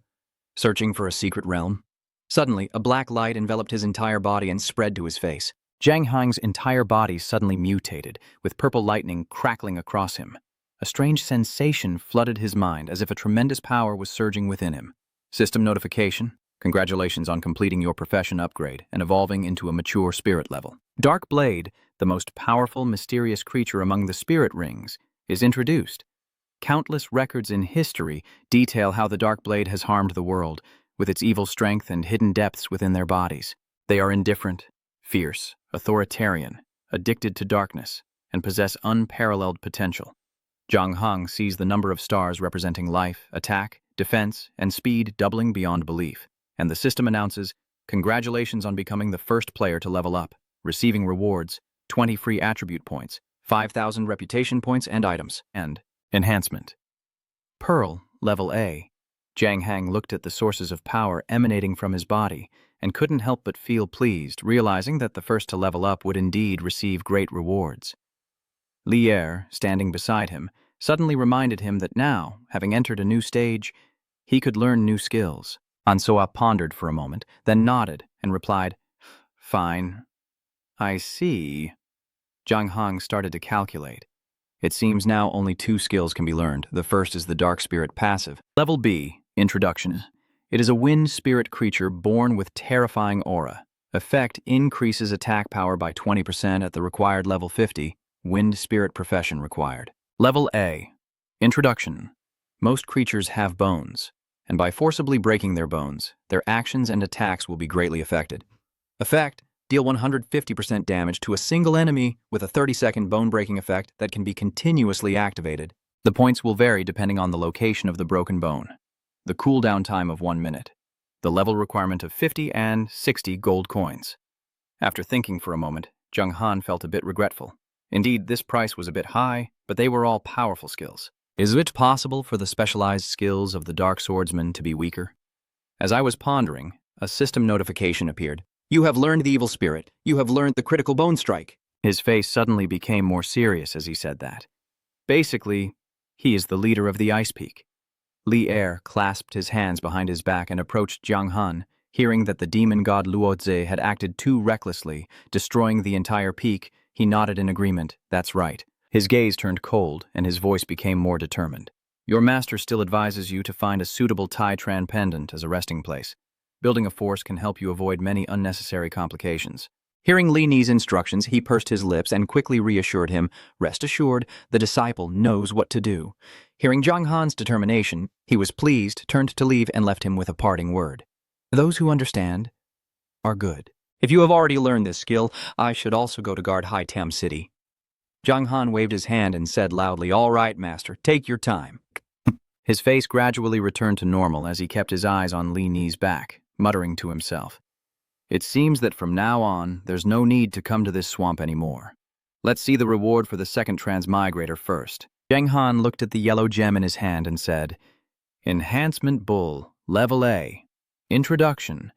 Searching for a secret realm?" Suddenly, a black light enveloped his entire body and spread to his face. Jiang Hang's entire body suddenly mutated, with purple lightning crackling across him. A strange sensation flooded his mind as if a tremendous power was surging within him. System notification. Congratulations on completing your profession upgrade and evolving into a mature spirit level. Dark Blade, the most powerful, mysterious creature among the spirit rings, is introduced. Countless records in history detail how the Dark Blade has harmed the world, with its evil strength and hidden depths within their bodies. They are indifferent, fierce, authoritarian, addicted to darkness, and possess unparalleled potential. Zhang Hong sees the number of stars representing life, attack, defense, and speed doubling beyond belief, and the system announces, "Congratulations on becoming the first player to level up, receiving rewards, 20 free attribute points, 5,000 reputation points and items, and enhancement." Pearl, level A. Jiang Hang looked at the sources of power emanating from his body and couldn't help but feel pleased, realizing that the first to level up would indeed receive great rewards. Li Er, standing beside him, suddenly reminded him that now, having entered a new stage, he could learn new skills. Ansoa pondered for a moment, then nodded and replied, "Fine. I see." Zhang Hong started to calculate. It seems now only 2 skills can be learned. The first is the Dark Spirit passive. Level B, Introduction. It is a wind spirit creature born with terrifying aura. Effect increases attack power by 20% at the required level 50, wind spirit profession required. Level A, Introduction. Most creatures have bones, and by forcibly breaking their bones, their actions and attacks will be greatly affected. Effect, deal 150% damage to a single enemy with a 30-second bone-breaking effect that can be continuously activated. The points will vary depending on the location of the broken bone. The cooldown time of 1 minute. The level requirement of 50 and 60 gold coins. After thinking for a moment, Zhang Han felt a bit regretful. Indeed, this price was a bit high, but they were all powerful skills. Is it possible for the specialized skills of the Dark Swordsman to be weaker? As I was pondering, a system notification appeared. "You have learned the evil spirit. You have learned the critical bone strike." His face suddenly became more serious as he said that. Basically, he is the leader of the Ice Peak. Li Er clasped his hands behind his back and approached Jiang Han, hearing that the demon god Luozi had acted too recklessly, destroying the entire peak. He nodded in agreement. That's right. His gaze turned cold, and his voice became more determined. "Your master still advises you to find a suitable Tai Tran pendant as a resting place. Building a force can help you avoid many unnecessary complications." Hearing Li Ni's instructions, he pursed his lips and quickly reassured him, "Rest assured, the disciple knows what to do." Hearing Zhang Han's determination, he was pleased, turned to leave, and left him with a parting word. "Those who understand are good. If you have already learned this skill, I should also go to guard Hai Tam City." Zhang Han waved his hand and said loudly, "All right, master, take your time." His face gradually returned to normal as he kept his eyes on Li Ni's back, muttering to himself, "It seems that from now on, there's no need to come to this swamp anymore. Let's see the reward for the second transmigrator first." Zhang Han looked at the yellow gem in his hand and said, "Enhancement Bull, Level A. Introduction.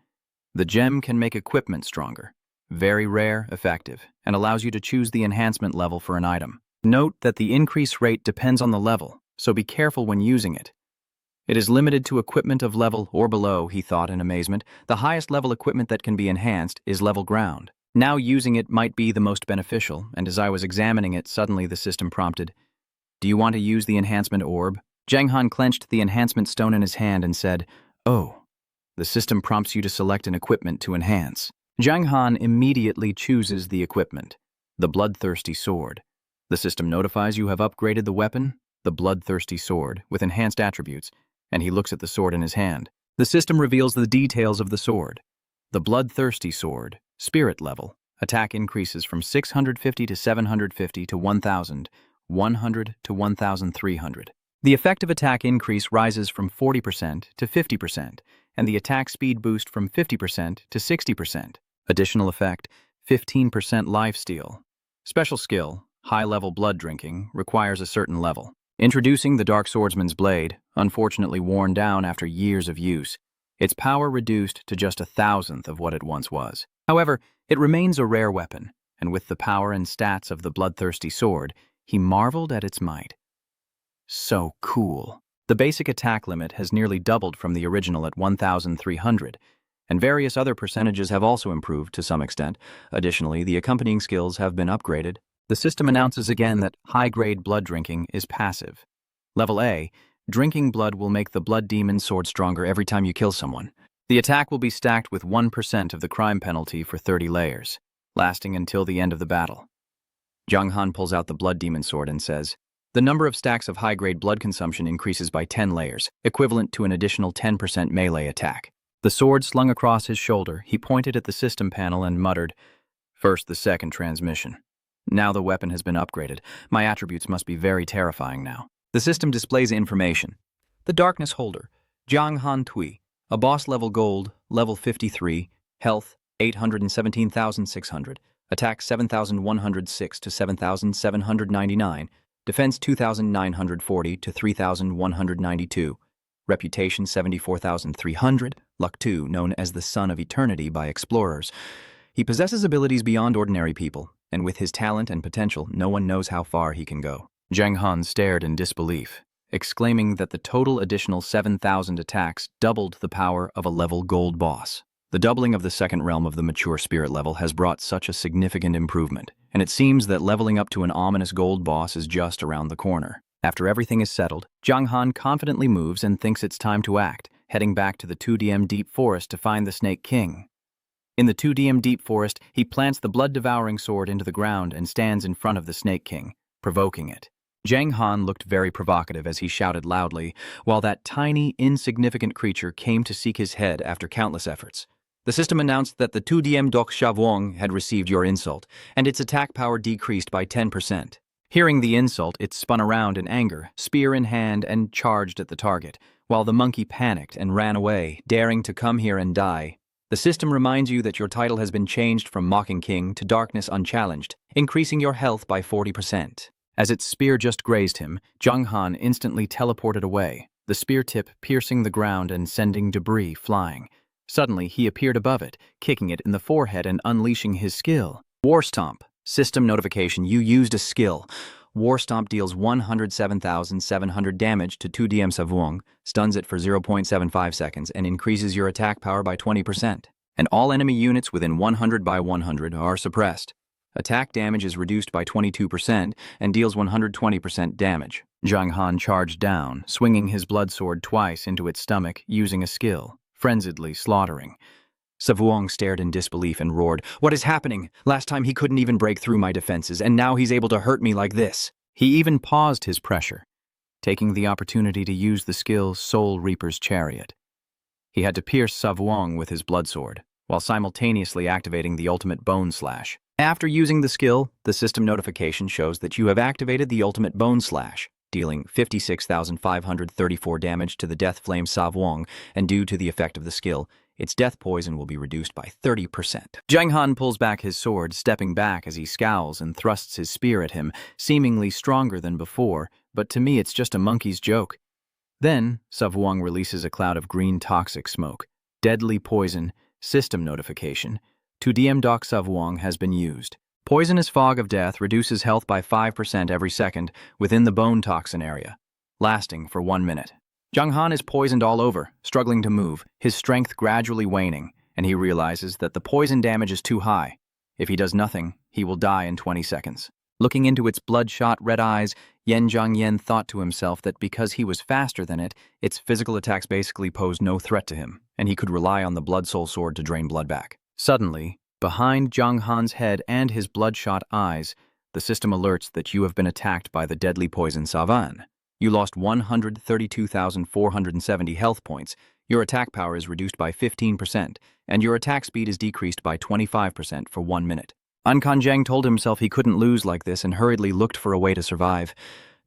The gem can make equipment stronger. Very rare, effective, and allows you to choose the enhancement level for an item. Note that the increase rate depends on the level, so be careful when using it. It is limited to equipment of level or below," he thought in amazement. "The highest level equipment that can be enhanced is level ground. Now using it might be the most beneficial, and as I was examining it, suddenly the system prompted, 'Do you want to use the enhancement orb?' Zhang Han clenched the enhancement stone in his hand and said, 'Oh, the system prompts you to select an equipment to enhance.' Zhang Han immediately chooses the equipment, the Bloodthirsty Sword. The system notifies you have upgraded the weapon, the Bloodthirsty Sword, with enhanced attributes, and he looks at the sword in his hand. The system reveals the details of the sword. The Bloodthirsty Sword, Spirit level. Attack increases from 650 to 750 to 1,000, 100 to 1,300. The effective attack increase rises from 40% to 50%, and the attack speed boost from 50% to 60%. Additional effect, 15% lifesteal. Special skill, high-level blood drinking, requires a certain level. Introducing the Dark Swordsman's blade, unfortunately worn down after years of use. Its power reduced to just 1,000th of what it once was. However, it remains a rare weapon, and with the power and stats of the Bloodthirsty Sword, he marveled at its might. So cool. The basic attack limit has nearly doubled from the original at 1,300, and various other percentages have also improved to some extent. Additionally, the accompanying skills have been upgraded. The system announces again that high-grade blood drinking is passive. Level A, drinking blood will make the blood demon sword stronger every time you kill someone. The attack will be stacked with 1% of the crime penalty for 30 layers, lasting until the end of the battle. Zhang Han pulls out the blood demon sword and says, the number of stacks of high-grade blood consumption increases by 10 layers, equivalent to an additional 10% melee attack. The sword slung across his shoulder, he pointed at the system panel and muttered, first the second transmission. Now the weapon has been upgraded. My attributes must be very terrifying now. The system displays information. The Darkness Holder, Zhang Han Tui, a boss level gold, level 53, health 817,600, attack 7,106 to 7,799, defense 2,940 to 3,192, reputation 74,300, luck 2, known as the Son of Eternity by explorers. He possesses abilities beyond ordinary people, and with his talent and potential, no one knows how far he can go. Zhang Han stared in disbelief, exclaiming that the total additional 7,000 attacks doubled the power of a level gold boss. The doubling of the second realm of the mature spirit level has brought such a significant improvement, and it seems that leveling up to an ominous gold boss is just around the corner. After everything is settled, Zhang Han confidently moves and thinks it's time to act, heading back to the 2DM Deep Forest to find the Snake King. In the 2DM Deep Forest, he plants the blood-devouring sword into the ground and stands in front of the Snake King, provoking it. Zhang Han looked very provocative as he shouted loudly, while that tiny, insignificant creature came to seek his head after countless efforts. The system announced that the 2DM Dok Shavuong had received your insult, and its attack power decreased by 10%. Hearing the insult, it spun around in anger, spear in hand, and charged at the target, while the monkey panicked and ran away, daring to come here and die. The system reminds you that your title has been changed from Mocking King to Darkness Unchallenged, increasing your health by 40%. As its spear just grazed him, Zhang Han instantly teleported away, the spear tip piercing the ground and sending debris flying. Suddenly, he appeared above it, kicking it in the forehead and unleashing his skill. War Stomp. System notification, you used a skill. War Stomp deals 107,700 damage to 2DM Savuong, stuns it for 0.75 seconds, and increases your attack power by 20%. And all enemy units within 100 by 100 are suppressed. Attack damage is reduced by 22% and deals 120% damage. Zhang Han charged down, swinging his blood sword twice into its stomach, using a skill, frenziedly slaughtering. Savuong stared in disbelief and roared, "What is happening? Last time he couldn't even break through my defenses, and now he's able to hurt me like this." He even paused his pressure, taking the opportunity to use the skill Soul Reaper's Chariot. He had to pierce Savuong with his blood sword, while simultaneously activating the ultimate Bone Slash. After using the skill, the system notification shows that you have activated the ultimate Bone Slash, dealing 56,534 damage to the Death Flame Savuong, and due to the effect of the skill, its death poison will be reduced by 30%. Zhang Han pulls back his sword, stepping back as he scowls and thrusts his spear at him, seemingly stronger than before, but to me it's just a monkey's joke. Then, Savuong releases a cloud of green toxic smoke. Deadly poison, system notification. 2DM Dok Savuong has been used. Poisonous Fog of Death reduces health by 5% every second within the bone toxin area, lasting for 1 minute. Zhang Han is poisoned all over, struggling to move, his strength gradually waning, and he realizes that the poison damage is too high. If he does nothing, he will die in 20 seconds. Looking into its bloodshot red eyes, Yen Zhangyan thought to himself that because he was faster than it, its physical attacks basically posed no threat to him, and he could rely on the Blood Soul Sword to drain blood back. Suddenly, behind Zhang Han's head and his bloodshot eyes, the system alerts that you have been attacked by the deadly poison Savan. You lost 132,470 health points, your attack power is reduced by 15%, and your attack speed is decreased by 25% for 1 minute. Ankan Zhang told himself he couldn't lose like this and hurriedly looked for a way to survive.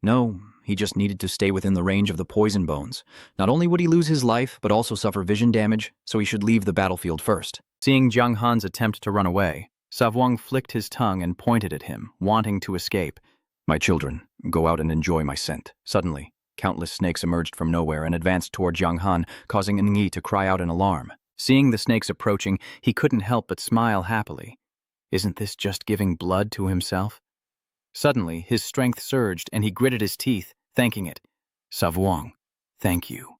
No, he just needed to stay within the range of the poison bones. Not only would he lose his life, but also suffer vision damage, so he should leave the battlefield first. Seeing Zhang Han's attempt to run away, Savuong flicked his tongue and pointed at him, wanting to escape. "My children, go out and enjoy my scent." Suddenly, countless snakes emerged from nowhere and advanced toward Zhang Han, causing Nyi to cry out in alarm. Seeing the snakes approaching, he couldn't help but smile happily. Isn't this just giving blood to himself? Suddenly, his strength surged and he gritted his teeth, thanking it. "Savuong, thank you."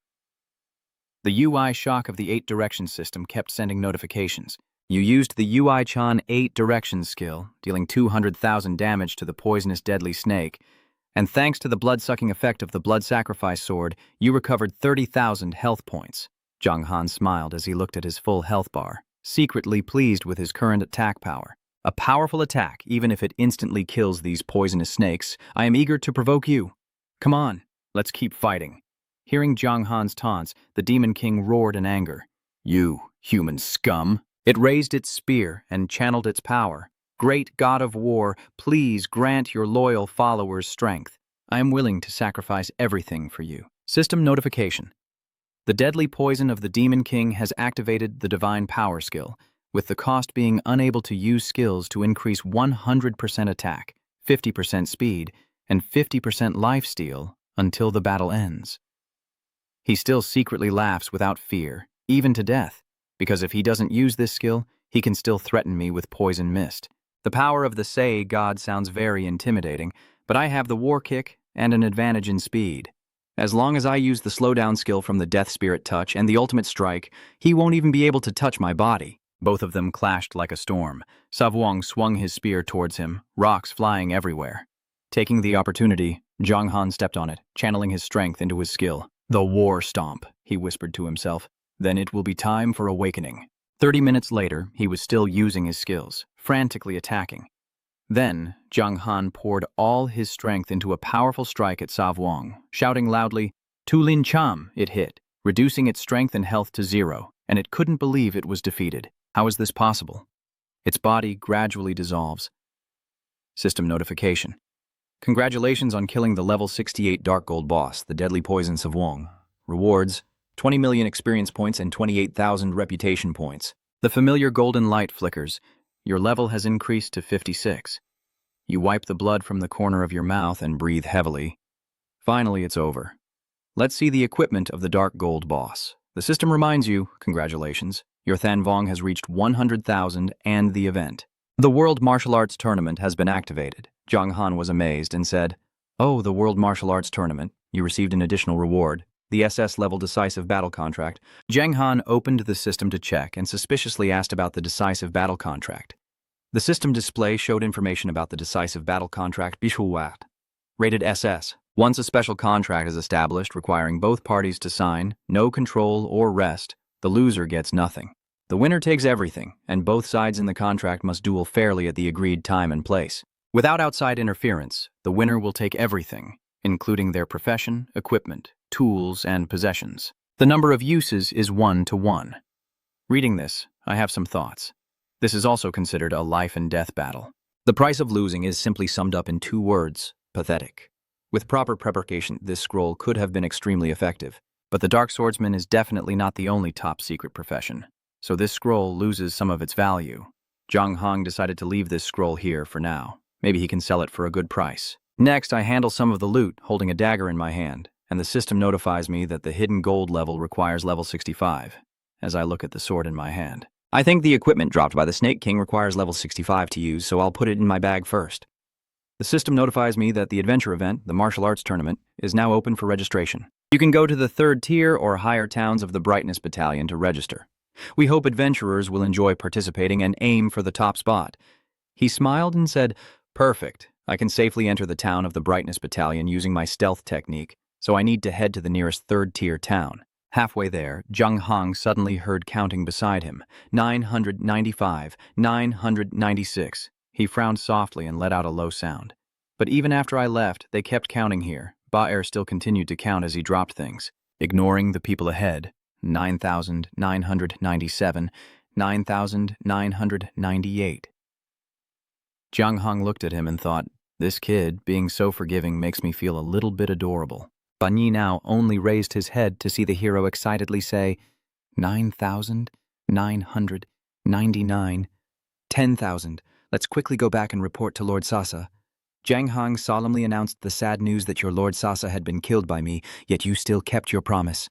The UI shock of the 8 direction system kept sending notifications. You used the Ui-chan 8 direction skill, dealing 200,000 damage to the poisonous deadly snake, and thanks to the blood-sucking effect of the blood sacrifice sword, you recovered 30,000 health points. Zhang Han smiled as he looked at his full health bar, secretly pleased with his current attack power. A powerful attack, even if it instantly kills these poisonous snakes. I am eager to provoke you. Come on, let's keep fighting. Hearing Zhang Han's taunts, the Demon King roared in anger. You, human scum! It raised its spear and channeled its power. Great God of War, please grant your loyal followers strength. I am willing to sacrifice everything for you. System notification. The deadly poison of the Demon King has activated the Divine Power skill, with the cost being unable to use skills to increase 100% attack, 50% speed, and 50% lifesteal until the battle ends. He still secretly laughs without fear, even to death, because if he doesn't use this skill, he can still threaten me with poison mist. The power of the Sei god sounds very intimidating, but I have the war kick and an advantage in speed. As long as I use the slowdown skill from the Death Spirit Touch and the ultimate strike, he won't even be able to touch my body. Both of them clashed like a storm. Savuong swung his spear towards him, rocks flying everywhere. Taking the opportunity, Zhang Han stepped on it, channeling his strength into his skill. The War Stomp, he whispered to himself. Then it will be time for awakening. 30 minutes later, he was still using his skills, frantically attacking. Then, Zhang Han poured all his strength into a powerful strike at Savuong, shouting loudly, "Tu Lin Cham!" It hit, reducing its strength and health to 0, and it couldn't believe it was defeated. How is this possible? Its body gradually dissolves. System notification. Congratulations on killing the level 68 Dark Gold boss, the deadly poison Savuong. Rewards: 20 million experience points and 28,000 reputation points. The familiar golden light flickers. Your level has increased to 56. You wipe the blood from the corner of your mouth and breathe heavily. Finally, it's over. Let's see the equipment of the Dark Gold boss. The system reminds you, congratulations, your Thanvong has reached 100,000 and the event. The World Martial Arts Tournament has been activated. Zhang Han was amazed and said, "Oh, the World Martial Arts Tournament. You received an additional reward. The SS-level decisive battle contract." Zhang Han opened the system to check and suspiciously asked about the decisive battle contract. The system display showed information about the decisive battle contract Bishuwat. Rated SS. Once a special contract is established requiring both parties to sign, no control or rest, the loser gets nothing. The winner takes everything, and both sides in the contract must duel fairly at the agreed time and place. Without outside interference, the winner will take everything, including their profession, equipment, tools, and possessions. The number of uses is 1 to 1. Reading this, I have some thoughts. This is also considered a life and death battle. The price of losing is simply summed up in 2 words: pathetic. With proper preparation, this scroll could have been extremely effective. But the Dark Swordsman is definitely not the only top-secret profession, so this scroll loses some of its value. Zhang Han decided to leave this scroll here for now. Maybe he can sell it for a good price. Next, I handle some of the loot, holding a dagger in my hand, and the system notifies me that the hidden gold level requires level 65, as I look at the sword in my hand. I think the equipment dropped by the Snake King requires level 65 to use, so I'll put it in my bag first. The system notifies me that the adventure event, the martial arts tournament, is now open for registration. You can go to the 3rd tier or higher towns of the Brightness Battalion to register. We hope adventurers will enjoy participating and aim for the top spot. He smiled and said, "Perfect. I can safely enter the town of the Brightness Battalion using my stealth technique, so I need to head to the nearest 3rd tier town." Halfway there, Zhang Han suddenly heard counting beside him. 995, 996. He frowned softly and let out a low sound. But even after I left, they kept counting here. Ba'er still continued to count as he dropped things, ignoring the people ahead. 9,997, 9,998. Zhang Han looked at him and thought, this kid, being so forgiving, makes me feel a little bit adorable. Ban Yi now only raised his head to see the hero excitedly say, 9,999, 10,000. Let's quickly go back and report to Lord Sasa. Zhang Han solemnly announced the sad news that your Lord Sasa had been killed by me, yet you still kept your promise.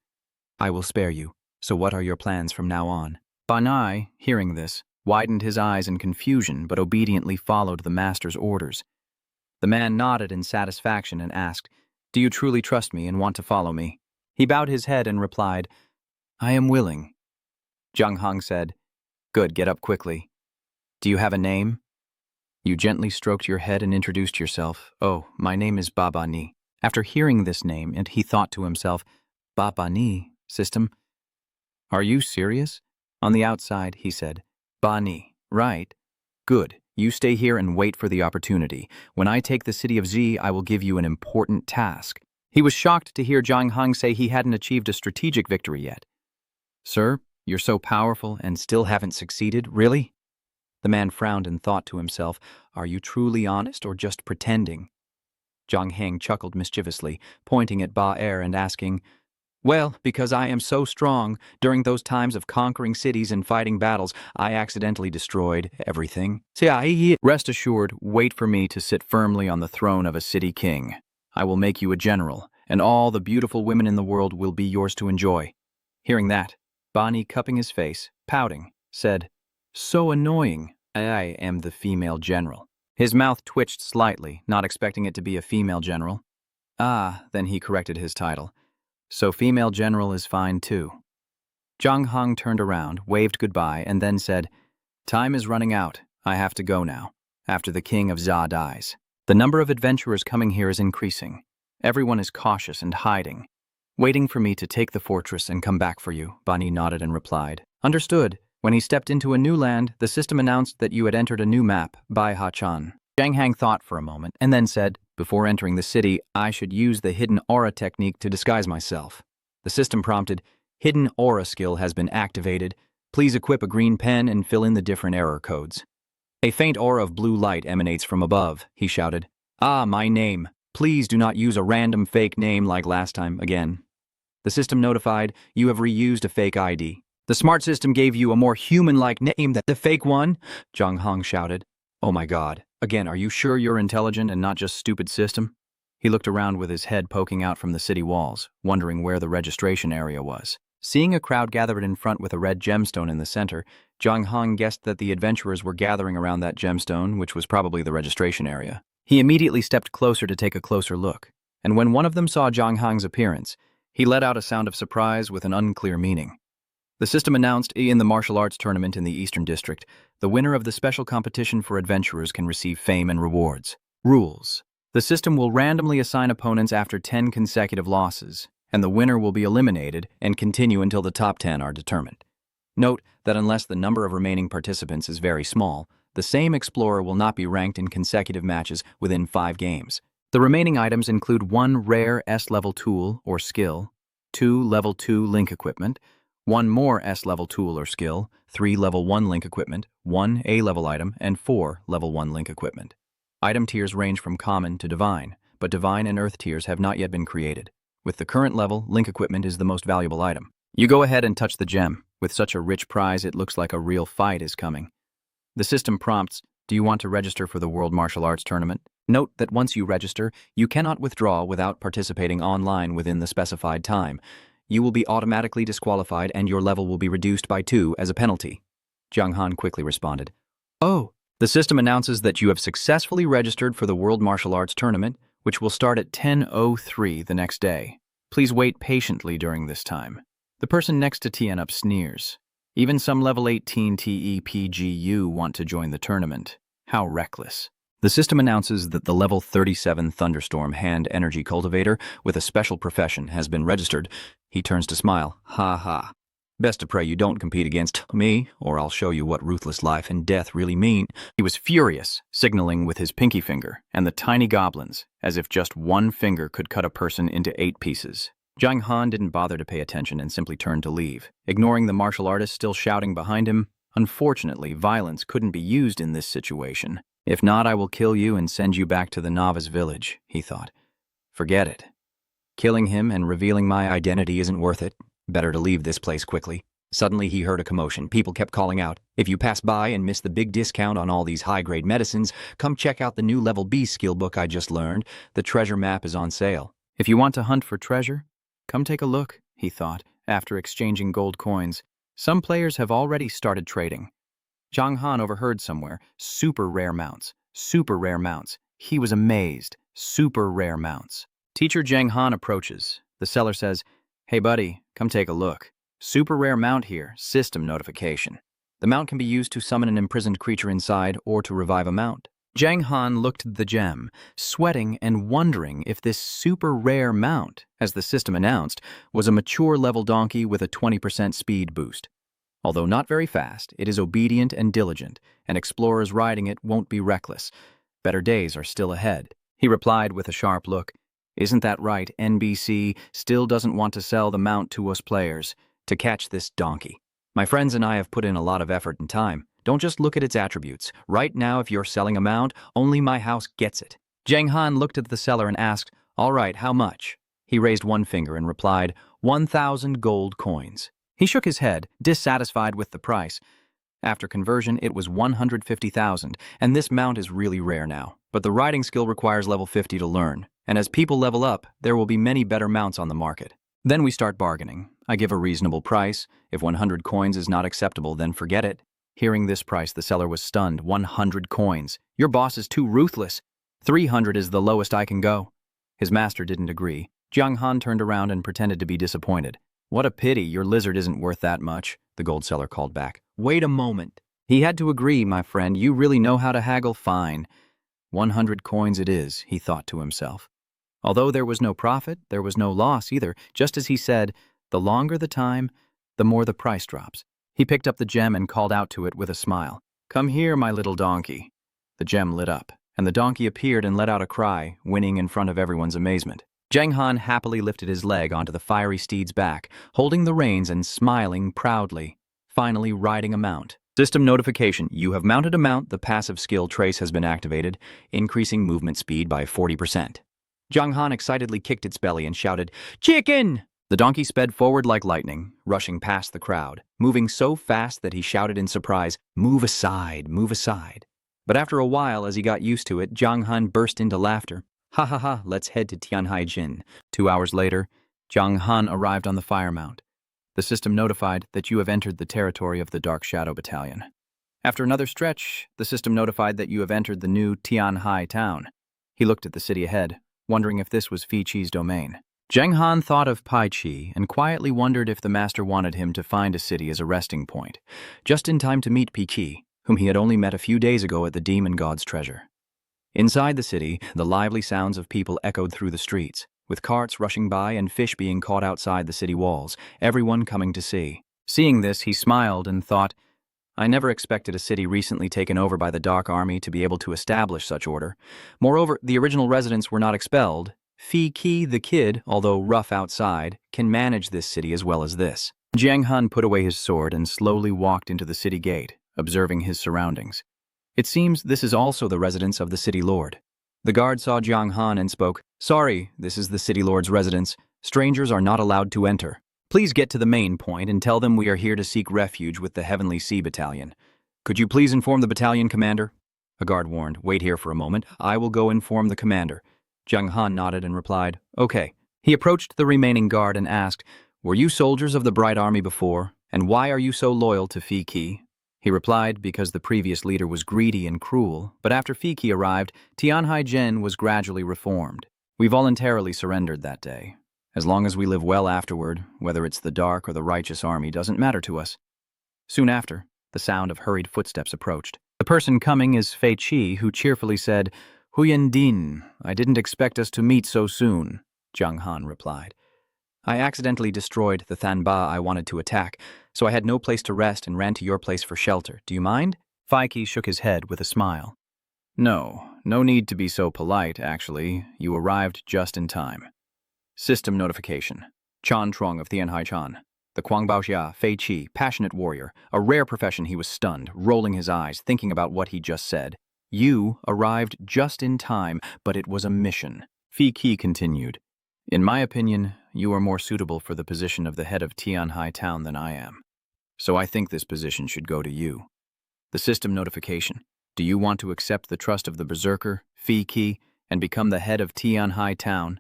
I will spare you, so what are your plans from now on? Ban Yi, hearing this, widened his eyes in confusion but obediently followed the master's orders. The man nodded in satisfaction and asked, "Do you truly trust me and want to follow me?" He bowed his head and replied, "I am willing." Zhang Han said, Good, get up quickly. Do you have a name? You gently stroked your head and introduced yourself. Oh, my name is Baba Ni. After hearing this name, and he thought to himself, Baba Ni, system? Are you serious? On the outside, he said, Ba Ni, right? Good. You stay here and wait for the opportunity. When I take the city of Z, I will give you an important task. He was shocked to hear Zhang Heng say he hadn't achieved a strategic victory yet. Sir, you're so powerful and still haven't succeeded, really? The man frowned and thought to himself, are you truly honest or just pretending? Zhang Heng chuckled mischievously, pointing at Ba Er and asking, well, because I am so strong, during those times of conquering cities and fighting battles, I accidentally destroyed everything. Rest assured, wait for me to sit firmly on the throne of a city king. I will make you a general, and all the beautiful women in the world will be yours to enjoy. Hearing that, Bani, cupping his face, pouting, said, so annoying. I am the female general. His mouth twitched slightly, not expecting it to be a female general. Ah, then he corrected his title. So female general is fine too. Zhang Heng turned around, waved goodbye, and then said, time is running out. I have to go now, after the king of Za dies. The number of adventurers coming here is increasing. Everyone is cautious and hiding, waiting for me to take the fortress and come back for you. Bani nodded and replied, understood. When he stepped into a new land, the system announced that you had entered a new map, Bai Ha Chan. Zhang Heng thought for a moment and then said, before entering the city, I should use the hidden aura technique to disguise myself. The system prompted, hidden aura skill has been activated. Please equip a green pen and fill in the different error codes. A faint aura of blue light emanates from above, he shouted. Ah, my name. Please do not use a random fake name like last time again. The system notified, you have reused a fake ID. The smart system gave you a more human-like name than the fake one, Zhang Heng shouted. Oh my god. Again, are you sure you're intelligent and not just stupid system? He looked around with his head poking out from the city walls, wondering where the registration area was. Seeing a crowd gathered in front with a red gemstone in the center, Zhang Heng guessed that the adventurers were gathering around that gemstone, which was probably the registration area. He immediately stepped closer to take a closer look, and when one of them saw Zhang Heng's appearance, he let out a sound of surprise with an unclear meaning. The system announced in the martial arts tournament in the Eastern District, the winner of the special competition for adventurers can receive fame and rewards. Rules. The system will randomly assign opponents after 10 consecutive losses, and the winner will be eliminated and continue until the top 10 are determined. Note that unless the number of remaining participants is very small, the same explorer will not be ranked in consecutive matches within 5 games. The remaining items include 1 rare S-level tool or skill, 2 level 2 link equipment, 1 more S-level tool or skill, 3 level 1 link equipment, 1 A-level item, and 4 level 1 link equipment. Item tiers range from common to divine, but divine and earth tiers have not yet been created. With the current level, link equipment is the most valuable item. You go ahead and touch the gem. With such a rich prize, it looks like a real fight is coming. The system prompts, do you want to register for the World Martial Arts Tournament? Note that once you register, you cannot withdraw without participating online within the specified time. You will be automatically disqualified and your level will be reduced by 2 as a penalty. Zhang Han quickly responded. Oh, the system announces that you have successfully registered for the World Martial Arts Tournament, which will start at 10:03 the next day. Please wait patiently during this time. The person next to Tianup sneers. Even some level 18 TEPGU want to join the tournament. How reckless. The system announces that the level 37 Thunderstorm Hand Energy Cultivator with a special profession has been registered. He turns to smile. Ha ha. Best to pray you don't compete against me, or I'll show you what ruthless life and death really mean. He was furious, signaling with his pinky finger and the tiny goblins, as if just one finger could cut a person into 8 pieces. Zhang Han didn't bother to pay attention and simply turned to leave, ignoring the martial artist still shouting behind him. Unfortunately, violence couldn't be used in this situation. If not, I will kill you and send you back to the novice village, he thought. Forget it. Killing him and revealing my identity isn't worth it. Better to leave this place quickly. Suddenly he heard a commotion. People kept calling out, if you pass by and miss the big discount on all these high-grade medicines, come check out the new level B skill book I just learned. The treasure map is on sale. If you want to hunt for treasure, come take a look, he thought, after exchanging gold coins. Some players have already started trading. Zhang Han overheard somewhere, super rare mounts, super rare mounts. He was amazed. Super rare mounts. Teacher Zhang Han approaches. The seller says, hey buddy, come take a look. Super rare mount here, system notification. The mount can be used to summon an imprisoned creature inside or to revive a mount. Jiang Han looked at the gem, sweating and wondering if this super rare mount, as the system announced, was a mature level donkey with a 20% speed boost. Although not very fast, it is obedient and diligent, and explorers riding it won't be reckless. Better days are still ahead. He replied with a sharp look. Isn't that right? NBC still doesn't want to sell the mount to us players. To catch this donkey. My friends and I have put in a lot of effort and time. Don't just look at its attributes. Right now, if you're selling a mount, only my house gets it. Jiang Han looked at the seller and asked, all right, how much? He raised one finger and replied, 1,000 gold coins. He shook his head, dissatisfied with the price. After conversion, it was 150,000, and this mount is really rare now. But the riding skill requires level 50 to learn, and as people level up, there will be many better mounts on the market. Then we start bargaining. I give a reasonable price. If 100 coins is not acceptable, then forget it. Hearing this price, the seller was stunned. 100 coins. Your boss is too ruthless. 300 is the lowest I can go. His master didn't agree. Jiang Han turned around and pretended to be disappointed. What a pity, your lizard isn't worth that much, the gold seller called back. Wait a moment. He had to agree, my friend. You really know how to haggle. Fine. 100 coins it is, he thought to himself. Although there was no profit, there was no loss either. Just as he said, the longer the time, the more the price drops. He picked up the gem and called out to it with a smile. Come here, my little donkey. The gem lit up, and the donkey appeared and let out a cry, winning in front of everyone's amazement. Jiang Han happily lifted his leg onto the fiery steed's back, holding the reins and smiling proudly, finally riding a mount. System notification. You have mounted a mount. The passive skill trace has been activated, increasing movement speed by 40%. Jiang Han excitedly kicked its belly and shouted, Chicken! The donkey sped forward like lightning, rushing past the crowd, moving so fast that he shouted in surprise, Move aside, move aside. But after a while, as he got used to it, Jiang Han burst into laughter. Ha ha ha, let's head to Tianhaijin. 2 hours later, Jiang Han arrived on the fire mount. The system notified that you have entered the territory of the Dark Shadow Battalion. After another stretch, the system notified that you have entered the new Tianhai town. He looked at the city ahead, wondering if this was Fi Chi's domain. Jiang Han thought of Pai Chi and quietly wondered if the master wanted him to find a city as a resting point, just in time to meet Pai Chi, whom he had only met a few days ago at the Demon God's Treasure. Inside the city, the lively sounds of people echoed through the streets, with carts rushing by and fish being caught outside the city walls, everyone coming to see. Seeing this, he smiled and thought, I never expected a city recently taken over by the Dark Army to be able to establish such order. Moreover, the original residents were not expelled. Fi Chi, the kid, although rough outside, can manage this city as well as this. Jiang Han put away his sword and slowly walked into the city gate, observing his surroundings. It seems this is also the residence of the city lord. The guard saw Jiang Han and spoke, Sorry, this is the city lord's residence. Strangers are not allowed to enter. Please get to the main point and tell them we are here to seek refuge with the Heavenly Sea Battalion. Could you please inform the battalion commander? A guard warned, Wait here for a moment. I will go inform the commander. Jiang Han nodded and replied, Okay. He approached the remaining guard and asked, Were you soldiers of the Bright Army before? And why are you so loyal to Fi Chi? He replied because the previous leader was greedy and cruel, but after Fi Chi arrived, Tianhaijin was gradually reformed. We voluntarily surrendered that day. As long as we live well afterward, whether it's the dark or the righteous army doesn't matter to us. Soon after, the sound of hurried footsteps approached. The person coming is Fei Chi, who cheerfully said, Huyan Din, I didn't expect us to meet so soon, Jiang Han replied. I accidentally destroyed the Thanba I wanted to attack, so I had no place to rest and ran to your place for shelter. Do you mind? Fei Chi shook his head with a smile. No need to be so polite, actually. You arrived just in time. System notification. Chan Trong of Tianhaichan. The Kuangbaoxia, Fei Chi, passionate warrior. A rare profession. He was stunned, rolling his eyes, thinking about what he just said. You arrived just in time, but it was a mission. Fi Chi continued. In my opinion, you are more suitable for the position of the head of Tianhai town than I am. So I think this position should go to you. The system notification. Do you want to accept the trust of the berserker, Fi Chi, and become the head of Tianhai town?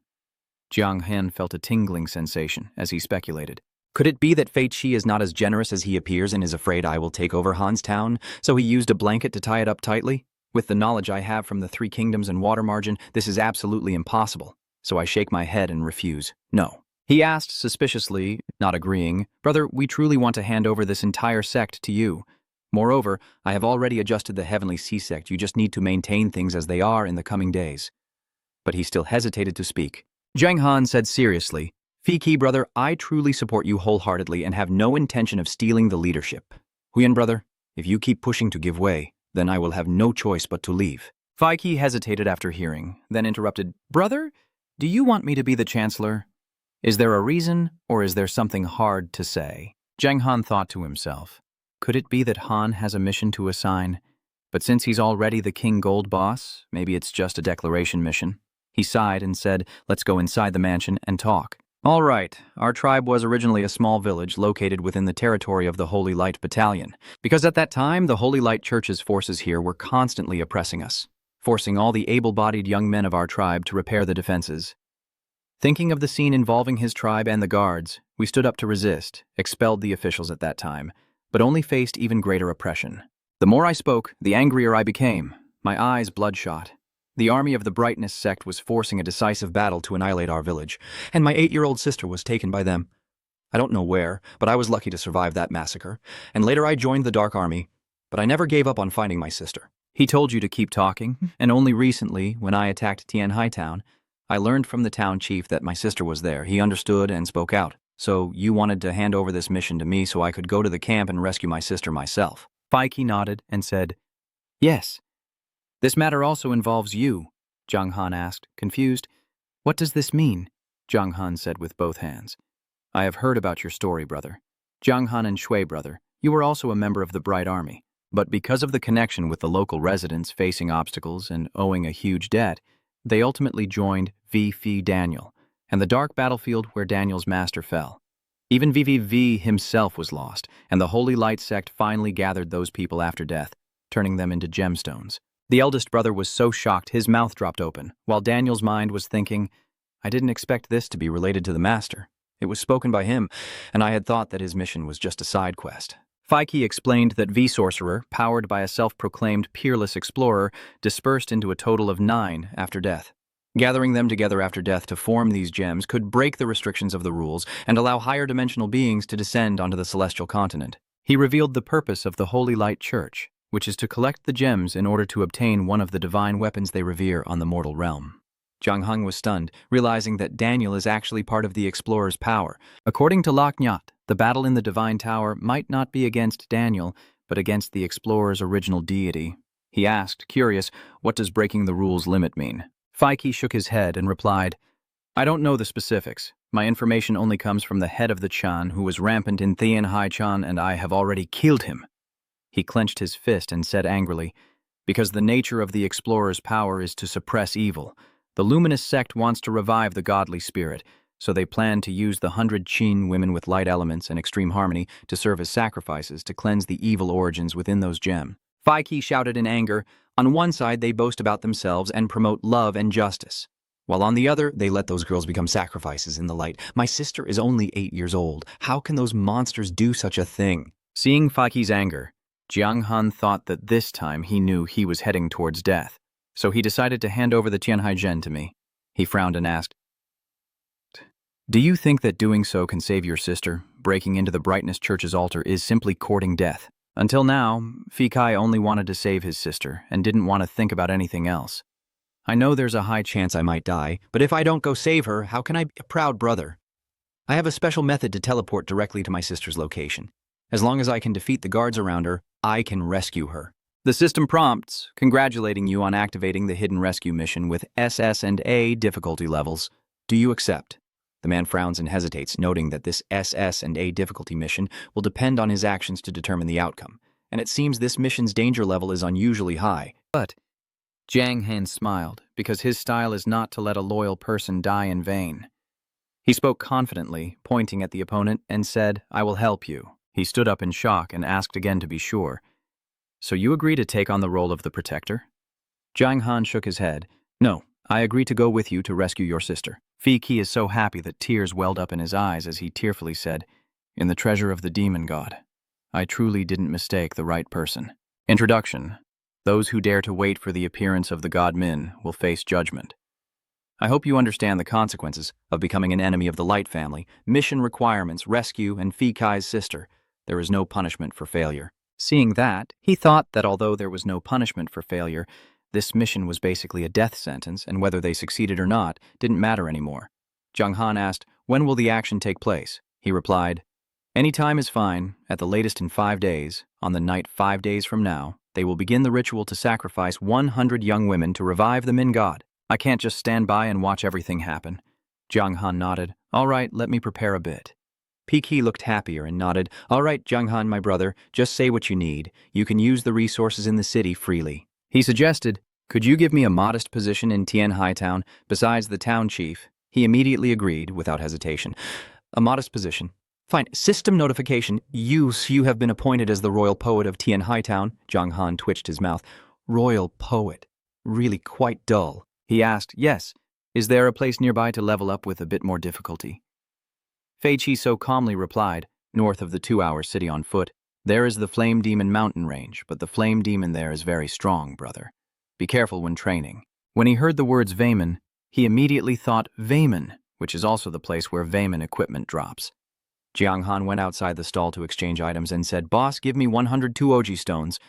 Jiang Han felt a tingling sensation as he speculated. Could it be that Fei Chi is not as generous as he appears and is afraid I will take over Han's town, so he used a blanket to tie it up tightly? With the knowledge I have from the Three Kingdoms and Water Margin, this is absolutely impossible. So I shake my head and refuse. No. He asked suspiciously, not agreeing, Brother, we truly want to hand over this entire sect to you. Moreover, I have already adjusted the heavenly sea sect. You just need to maintain things as they are in the coming days. But he still hesitated to speak. Zhang Han said seriously, Fiki, brother, I truly support you wholeheartedly and have no intention of stealing the leadership. Huyan, brother, if you keep pushing to give way, then I will have no choice but to leave. Fiki hesitated after hearing, then interrupted, Brother, do you want me to be the chancellor? Is there a reason, or is there something hard to say? Zhang Han thought to himself, could it be that Han has a mission to assign? But since he's already the King Gold boss, maybe it's just a declaration mission. He sighed and said, let's go inside the mansion and talk. All right, our tribe was originally a small village located within the territory of the Holy Light Battalion, because at that time the Holy Light Church's forces here were constantly oppressing us, forcing all the able-bodied young men of our tribe to repair the defenses. Thinking of the scene involving his tribe and the guards, we stood up to resist, expelled the officials at that time, but only faced even greater oppression. The more I spoke, the angrier I became, my eyes bloodshot. The army of the Brightness sect was forcing a decisive battle to annihilate our village, and my 8-year-old sister was taken by them. I don't know where, but I was lucky to survive that massacre, and later I joined the Dark Army, but I never gave up on finding my sister. He told you to keep talking, and only recently, when I attacked Tianhai Town, I learned from the town chief that my sister was there. He understood and spoke out. So you wanted to hand over this mission to me so I could go to the camp and rescue my sister myself. Fiki nodded and said, Yes. This matter also involves you, Zhang Han asked, confused. What does this mean? Zhang Han said with both hands. I have heard about your story, brother. Zhang Han and Shui, brother, you were also a member of the Bright Army. But because of the connection with the local residents facing obstacles and owing a huge debt, they ultimately joined V.F. Daniel, and the dark battlefield where Daniel's master fell. Even VVV himself was lost, and the Holy Light sect finally gathered those people after death, turning them into gemstones. The eldest brother was so shocked his mouth dropped open, while Daniel's mind was thinking, I didn't expect this to be related to the master. It was spoken by him, and I had thought that his mission was just a side quest. Fiki explained that V-Sorcerer, powered by a self-proclaimed peerless explorer, dispersed into a total of 9 after death. Gathering them together after death to form these gems could break the restrictions of the rules and allow higher dimensional beings to descend onto the celestial continent. He revealed the purpose of the Holy Light Church, which is to collect the gems in order to obtain one of the divine weapons they revere on the mortal realm. Zhang Heng was stunned, realizing that Daniel is actually part of the explorer's power. According to Lak Nyat, the battle in the Divine Tower might not be against Daniel, but against the explorer's original deity. He asked, curious, what does breaking the rules limit mean? Fiki shook his head and replied, I don't know the specifics. My information only comes from the head of the Chan, who was rampant in Tianhai Chan, and I have already killed him. He clenched his fist and said angrily, because the nature of the explorer's power is to suppress evil. The luminous sect wants to revive the godly spirit, so they plan to use the 100 Qin women with light elements and extreme harmony to serve as sacrifices to cleanse the evil origins within those gems. Fiki shouted in anger. On one side, they boast about themselves and promote love and justice, while on the other, they let those girls become sacrifices in the light. My sister is only 8 years old. How can those monsters do such a thing? Seeing Fiki's anger, Jiang Han thought that this time he knew he was heading towards death, so he decided to hand over the Tianhai Zhen to me. He frowned and asked, Do you think that doing so can save your sister? Breaking into the Brightness Church's altar is simply courting death. Until now, Fiki only wanted to save his sister and didn't want to think about anything else. I know there's a high chance I might die, but if I don't go save her, how can I be a proud brother? I have a special method to teleport directly to my sister's location. As long as I can defeat the guards around her, I can rescue her. The system prompts, congratulating you on activating the hidden rescue mission with SS and A difficulty levels. Do you accept? The man frowns and hesitates, noting that this SS and A difficulty mission will depend on his actions to determine the outcome, and it seems this mission's danger level is unusually high. But Jiang Han smiled, because his style is not to let a loyal person die in vain. He spoke confidently, pointing at the opponent, and said, I will help you. He stood up in shock and asked again to be sure. So you agree to take on the role of the protector? Jiang Han shook his head. No, I agree to go with you to rescue your sister. Fiki is so happy that tears welled up in his eyes as he tearfully said, In the treasure of the demon god, I truly didn't mistake the right person. Introduction. Those who dare to wait for the appearance of the god Min will face judgment. I hope you understand the consequences of becoming an enemy of the Light family, mission requirements, rescue, and Fiki's sister. There is no punishment for failure. Seeing that, he thought that although there was no punishment for failure, this mission was basically a death sentence, and whether they succeeded or not didn't matter anymore. Jung Han asked, "When will the action take place?" He replied, "Any time is fine, at the latest in 5 days. On the night 5 days from now, they will begin the ritual to sacrifice 100 young women to revive the Min God. I can't just stand by and watch everything happen." Jung Han nodded. "All right, let me prepare a bit." Peeki looked happier and nodded. "All right, Jung Han, my brother, just say what you need. You can use the resources in the city freely." He suggested, "Could you give me a modest position in Tien Hai Town besides the town chief?" He immediately agreed without hesitation. "A modest position. Fine. System notification. You have been appointed as the royal poet of Tien Hai Town." Jung Han twitched his mouth. "Royal poet? Really quite dull." He asked, "Yes. Is there a place nearby to level up with a bit more difficulty?" Fei Chi so calmly replied, "North of the 2-hour city on foot, there is the Flame Demon mountain range, but the Flame Demon there is very strong, brother. Be careful when training." When he heard the words Vayman, he immediately thought Vayman, which is also the place where Vayman equipment drops. Jiang Han went outside the stall to exchange items and said, "Boss, give me 102 Oji stones."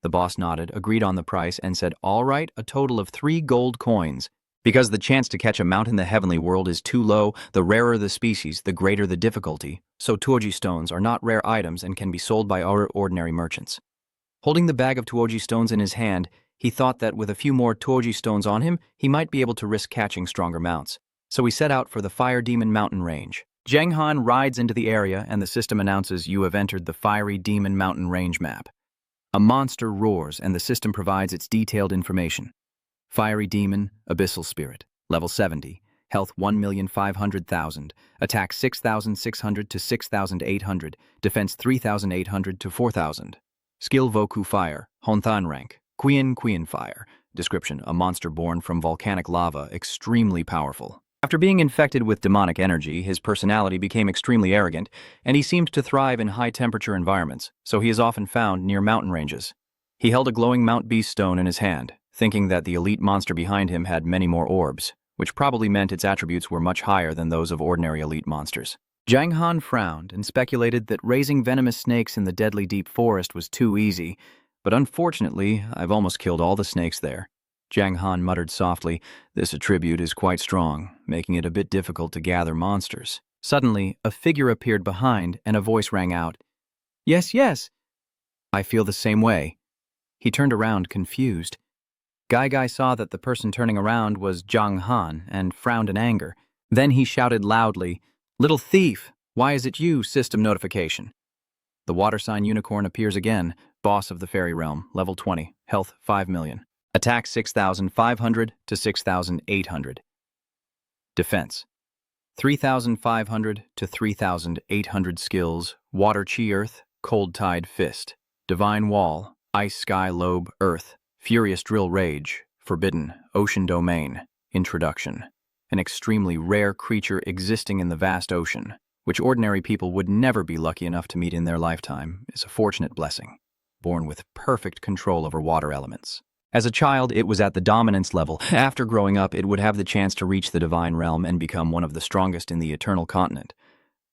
The boss nodded, agreed on the price, and said, "All right, a total of 3 gold coins. Because the chance to catch a mount in the heavenly world is too low, the rarer the species, the greater the difficulty. So Tuoji stones are not rare items and can be sold by our ordinary merchants." Holding the bag of Tuoji stones in his hand, he thought that with a few more Tuoji stones on him, he might be able to risk catching stronger mounts. So he set out for the Fire Demon mountain range. Jiang Han rides into the area and the system announces you have entered the Fiery Demon mountain range map. A monster roars and the system provides its detailed information. Fiery Demon, Abyssal Spirit, level 70, health 1,500,000, attack 6,600 to 6,800, defense 3,800 to 4,000. Skill Voku Fire, Honthan rank, Qian Fire. Description, a monster born from volcanic lava, extremely powerful. After being infected with demonic energy, his personality became extremely arrogant, and he seemed to thrive in high-temperature environments, so he is often found near mountain ranges. He held a glowing Mount Beast stone in his hand, thinking that the elite monster behind him had many more orbs, which probably meant its attributes were much higher than those of ordinary elite monsters. Jiang Han frowned and speculated that raising venomous snakes in the deadly deep forest was too easy, but unfortunately, I've almost killed all the snakes there. Jiang Han muttered softly, "This attribute is quite strong, making it a bit difficult to gather monsters." Suddenly, a figure appeared behind and a voice rang out, "Yes, yes." "I feel the same way." He turned around, confused. Gai saw that the person turning around was Jiang Han and frowned in anger. Then he shouted loudly, "Little thief, why is it you, system notification?" The water sign unicorn appears again, boss of the fairy realm, level 20, health 5 million. Attack 6,500 to 6,800. Defense 3,500 to 3,800 skills, water chi earth, cold tide fist, divine wall, ice sky lobe earth, furious drill rage, forbidden, ocean domain, introduction. An extremely rare creature existing in the vast ocean, which ordinary people would never be lucky enough to meet in their lifetime, is a fortunate blessing, born with perfect control over water elements. As a child, it was at the dominance level. After growing up, it would have the chance to reach the divine realm and become one of the strongest in the eternal continent.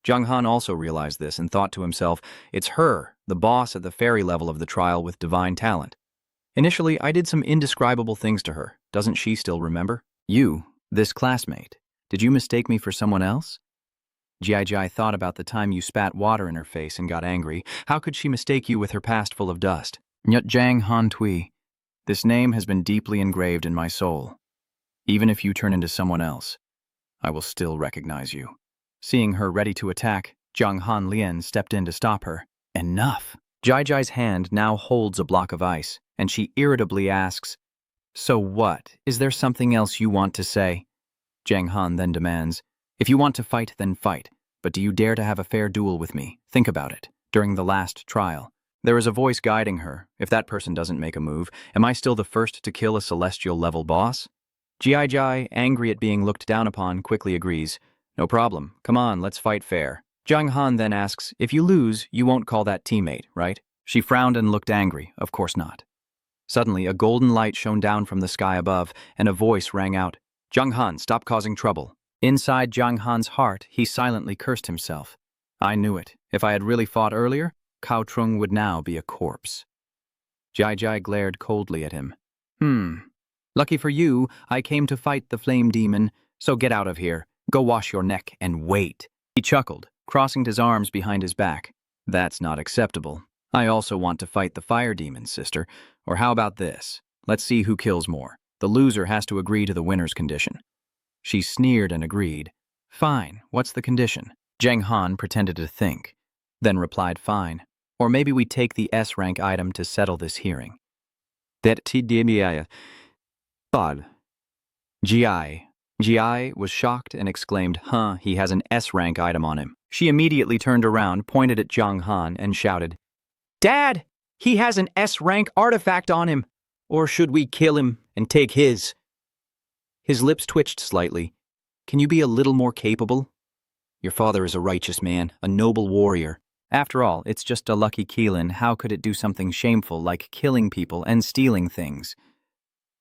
Jiang Han also realized this and thought to himself, "It's her, the boss at the fairy level of the trial with divine talent. Initially, I did some indescribable things to her. Doesn't she still remember?" "You, this classmate, did you mistake me for someone else?" Jai thought about the time you spat water in her face and got angry. How could she mistake you with her past full of dust? "Nyut Jiang Han Tui. This name has been deeply engraved in my soul. Even if you turn into someone else, I will still recognize you." Seeing her ready to attack, Jiang Han Lian stepped in to stop her. "Enough." Jai's hand now holds a block of ice, and she irritably asks, "So what? Is there something else you want to say?" Jiang Han then demands, "If you want to fight, then fight. But do you dare to have a fair duel with me? Think about it. During the last trial, there is a voice guiding her. If that person doesn't make a move, am I still the first to kill a celestial-level boss?" Jai, angry at being looked down upon, quickly agrees. "No problem. Come on, let's fight fair." Jiang Han then asks, "If you lose, you won't call that teammate, right?" She frowned and looked angry. Of course not. Suddenly, a golden light shone down from the sky above, and a voice rang out, "Jiang Han, stop causing trouble." Inside Jiang Han's heart, he silently cursed himself. I knew it. If I had really fought earlier, Cao Trung would now be a corpse. Jai Jai glared coldly at him. Lucky for you, I came to fight the flame demon, so get out of here. Go wash your neck and wait. He chuckled, crossing his arms behind his back. That's not acceptable. I also want to fight the fire demon, sister. Or how about this? Let's see who kills more. The loser has to agree to the winner's condition. She sneered and agreed. Fine, what's the condition? Zhang Han pretended to think, then replied fine. Or maybe we take the S-rank item to settle this hearing. That TDMI. Thought. Gi was shocked and exclaimed, he has an S-rank item on him. She immediately turned around, pointed at Zhang Han, and shouted, Dad, he has an S-rank artifact on him. Or should we kill him and take his? His lips twitched slightly. Can you be a little more capable? Your father is a righteous man, a noble warrior. After all, it's just a lucky Keelan. How could it do something shameful like killing people and stealing things?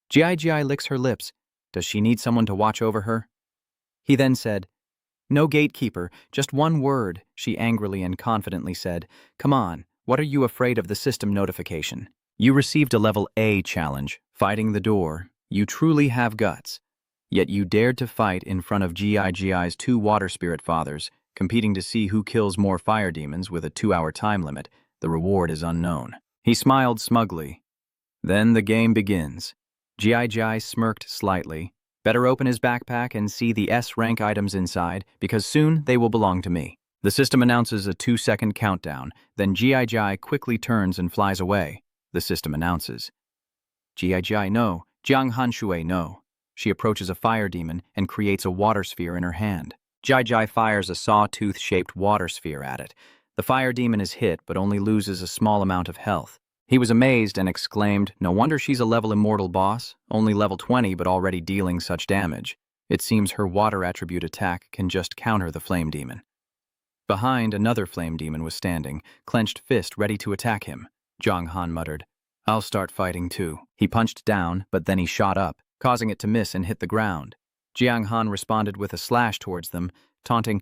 Gi licks her lips. Does she need someone to watch over her? He then said, No gatekeeper, just one word, she angrily and confidently said. Come on, what are you afraid of the system notification? You received a level A challenge, fighting the door. You truly have guts. Yet you dared to fight in front of Gi's 2 water spirit fathers, competing to see who kills more fire demons with a 2-hour time limit. The reward is unknown. He smiled smugly. Then the game begins. Gi smirked slightly. Better open his backpack and see the S-rank items inside, because soon they will belong to me. The system announces a 2-second countdown. Then Gi quickly turns and flies away. The system announces. Gi no. Jiang Hanshui no. She approaches a fire demon and creates a water sphere in her hand. Gi fires a sawtooth-shaped water sphere at it. The fire demon is hit, but only loses a small amount of health. He was amazed and exclaimed, No wonder she's a level immortal boss, only level 20 but already dealing such damage. It seems her water attribute attack can just counter the flame demon. Behind, another flame demon was standing, clenched fist ready to attack him. Zhang Han muttered, I'll start fighting too. He punched down, but then he shot up, causing it to miss and hit the ground. Jiang Han responded with a slash towards them, taunting,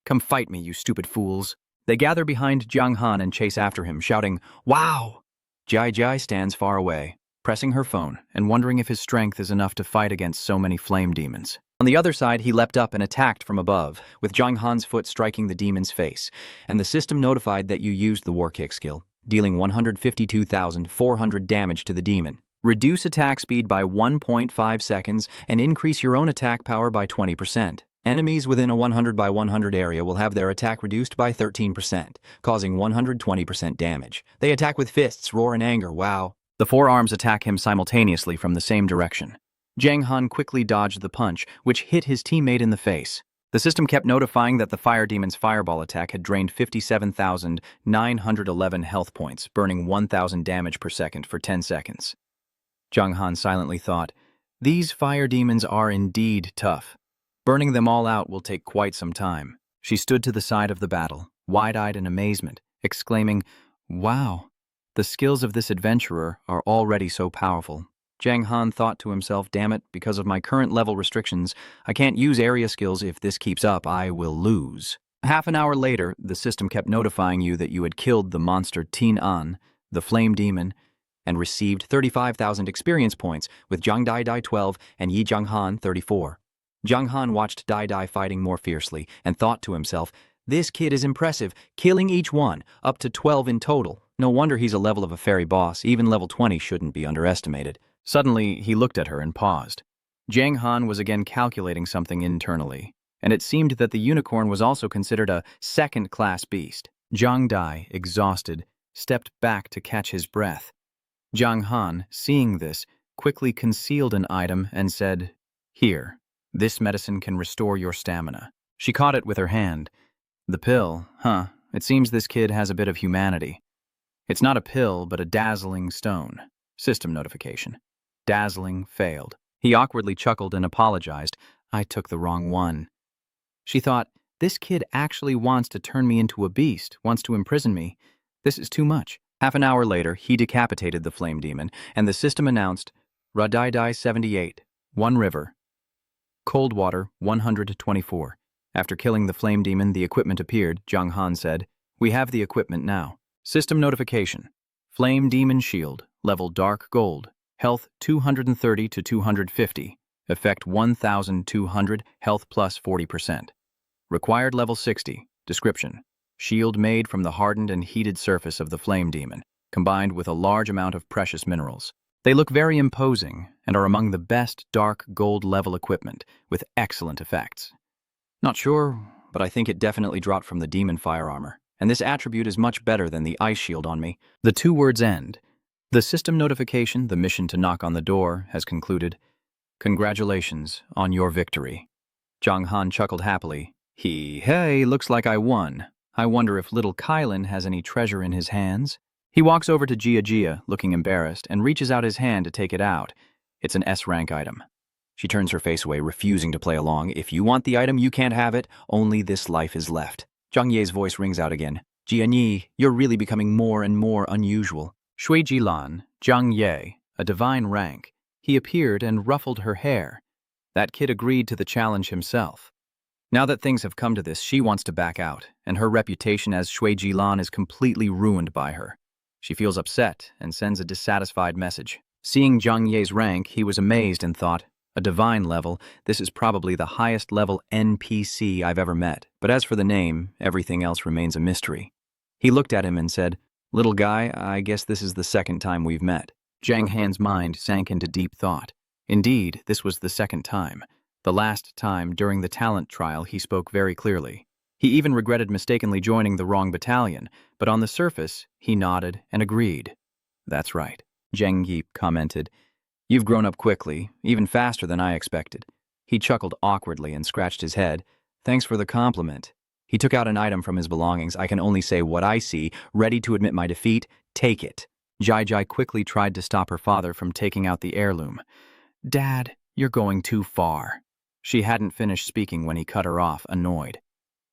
Come fight me, you stupid fools. They gather behind Jiang Han and chase after him, shouting, Wow! Gi stands far away, pressing her phone and wondering if his strength is enough to fight against so many flame demons. On the other side, he leapt up and attacked from above, with Jiang Han's foot striking the demon's face, and the system notified that you used the war kick skill, dealing 152,400 damage to the demon. Reduce attack speed by 1.5 seconds and increase your own attack power by 20%. Enemies within a 100 by 100 area will have their attack reduced by 13%, causing 120% damage. They attack with fists, roar in anger, wow. The 4 arms attack him simultaneously from the same direction. Zhang Han quickly dodged the punch, which hit his teammate in the face. The system kept notifying that the fire demon's fireball attack had drained 57,911 health points, burning 1,000 damage per second for 10 seconds. Zhang Han silently thought, These fire demons are indeed tough. Burning them all out will take quite some time. She stood to the side of the battle, wide-eyed in amazement, exclaiming, Wow, the skills of this adventurer are already so powerful. Zhang Han thought to himself, Damn it, because of my current level restrictions, I can't use area skills. If this keeps up, I will lose. Half an hour later, the system kept notifying you that you had killed the monster Tin An, the flame demon, and received 35,000 experience points, with Zhang Dai 12 and Yi Zhang Han 34. Zhang Han watched Dai fighting more fiercely and thought to himself, This kid is impressive, killing each one, up to 12 in total. No wonder he's a level of a fairy boss. Even level 20 shouldn't be underestimated. Suddenly, he looked at her and paused. Zhang Han was again calculating something internally, and it seemed that the unicorn was also considered a second-class beast. Zhang Dai, exhausted, stepped back to catch his breath. Zhang Han, seeing this, quickly concealed an item and said, Here. This medicine can restore your stamina. She caught it with her hand. The pill, it seems this kid has a bit of humanity. It's not a pill, but a dazzling stone. System notification. Dazzling failed. He awkwardly chuckled and apologized. I took the wrong one. She thought, this kid actually wants to turn me into a beast, wants to imprison me. This is too much. Half an hour later, he decapitated the flame demon, and the system announced, Radai 78, One River. Cold Water, 124. After killing the flame demon, the equipment appeared. Zhang Han said, We have the equipment now. System notification. Flame Demon Shield, level Dark Gold, health 230 to 250, effect 1200, health plus 40%. Required level 60, description. Shield made from the hardened and heated surface of the flame demon, combined with a large amount of precious minerals. They look very imposing and are among the best dark gold level equipment with excellent effects. Not sure, but I think it definitely dropped from the demon fire armor, and this attribute is much better than the ice shield on me. The 2 words end. The system notification, the mission to knock on the door, has concluded. Congratulations on your victory. Zhang Han chuckled happily. Hey, looks like I won. I wonder if little Kylan has any treasure in his hands. He walks over to Jia, looking embarrassed, and reaches out his hand to take it out. It's an S-rank item. She turns her face away, refusing to play along. If you want the item, you can't have it. Only this life is left. Zhang Ye's voice rings out again. Jia, you're really becoming more and more unusual. Shui Jilan, Zhang Ye, a divine rank. He appeared and ruffled her hair. That kid agreed to the challenge himself. Now that things have come to this, she wants to back out, and her reputation as Shui Jilan is completely ruined by her. She feels upset and sends a dissatisfied message. Seeing Zhang Ye's rank, he was amazed and thought, a divine level, this is probably the highest level NPC I've ever met. But as for the name, everything else remains a mystery. He looked at him and said, little guy, I guess this is the second time we've met. Zhang Han's mind sank into deep thought. Indeed, this was the second time. The last time, during the talent trial, he spoke very clearly. He even regretted mistakenly joining the wrong battalion, but on the surface, he nodded and agreed. That's right. Zheng Yi commented, you've grown up quickly, even faster than I expected. He chuckled awkwardly and scratched his head. Thanks for the compliment. He took out an item from his belongings. I can only say what I see. Ready to admit my defeat? Take it. Jai quickly tried to stop her father from taking out the heirloom. Dad, you're going too far. She hadn't finished speaking when he cut her off, annoyed.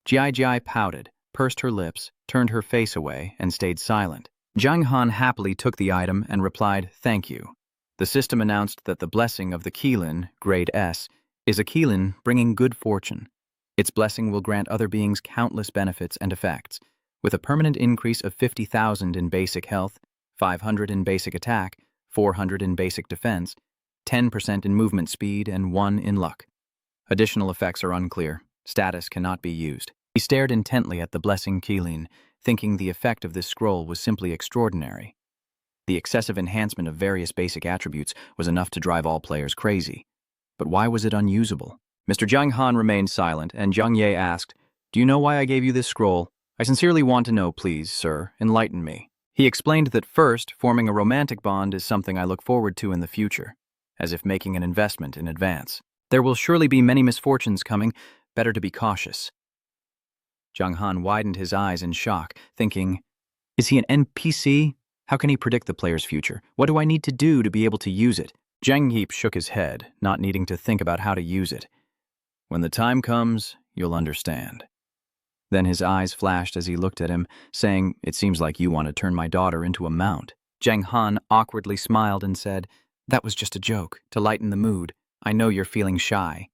Jai pouted, pursed her lips, turned her face away, and stayed silent. Zhang Han happily took the item and replied, thank you. The system announced that the blessing of the Qilin, grade S, is a Qilin bringing good fortune. Its blessing will grant other beings countless benefits and effects, with a permanent increase of 50,000 in basic health, 500 in basic attack, 400 in basic defense, 10% in movement speed, and 1 in luck. Additional effects are unclear. Status cannot be used. He stared intently at the blessing Qilin, thinking the effect of this scroll was simply extraordinary. The excessive enhancement of various basic attributes was enough to drive all players crazy. But why was it unusable? Mr. Zhang Han remained silent, and Zhang Ye asked, do you know why I gave you this scroll? I sincerely want to know, please, sir. Enlighten me. He explained that first, forming a romantic bond is something I look forward to in the future, as if making an investment in advance. There will surely be many misfortunes coming, better to be cautious. Zhang Han widened his eyes in shock, thinking, is he an NPC? How can he predict the player's future? What do I need to do to be able to use it? Zheng Heap shook his head, not needing to think about how to use it. When the time comes, you'll understand. Then his eyes flashed as he looked at him, saying, it seems like you want to turn my daughter into a mount. Zheng Han awkwardly smiled and said, that was just a joke, to lighten the mood. I know you're feeling shy.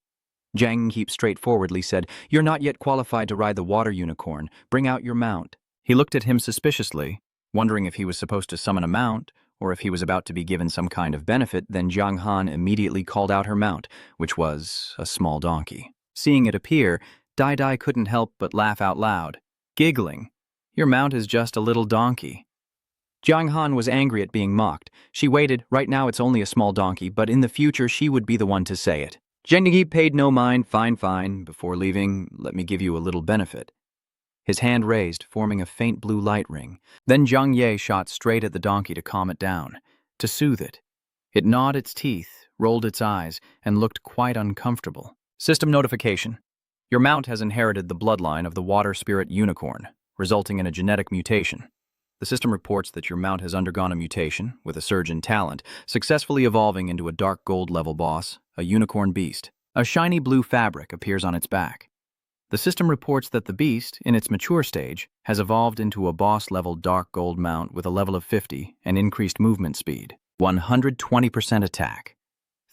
Zhang Heap straightforwardly said, you're not yet qualified to ride the water unicorn. Bring out your mount. He looked at him suspiciously, wondering if he was supposed to summon a mount, or if he was about to be given some kind of benefit. Then Zhang Han immediately called out her mount, which was a small donkey. Seeing it appear, Dai couldn't help but laugh out loud, giggling. Your mount is just a little donkey. Zhang Han was angry at being mocked. She waited. Right now it's only a small donkey, but in the future she would be the one to say it. Zheng Yi paid no mind. Fine. Before leaving, let me give you a little benefit. His hand raised, forming a faint blue light ring. Then Zhang Ye shot straight at the donkey to calm it down, to soothe it. It gnawed its teeth, rolled its eyes, and looked quite uncomfortable. System notification. Your mount has inherited the bloodline of the water spirit unicorn, resulting in a genetic mutation. The system reports that your mount has undergone a mutation, with a surge in talent, successfully evolving into a dark gold level boss, a unicorn beast. A shiny blue fabric appears on its back. The system reports that the beast, in its mature stage, has evolved into a boss-level dark gold mount with a level of 50 and increased movement speed, 120% attack,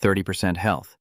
30% health,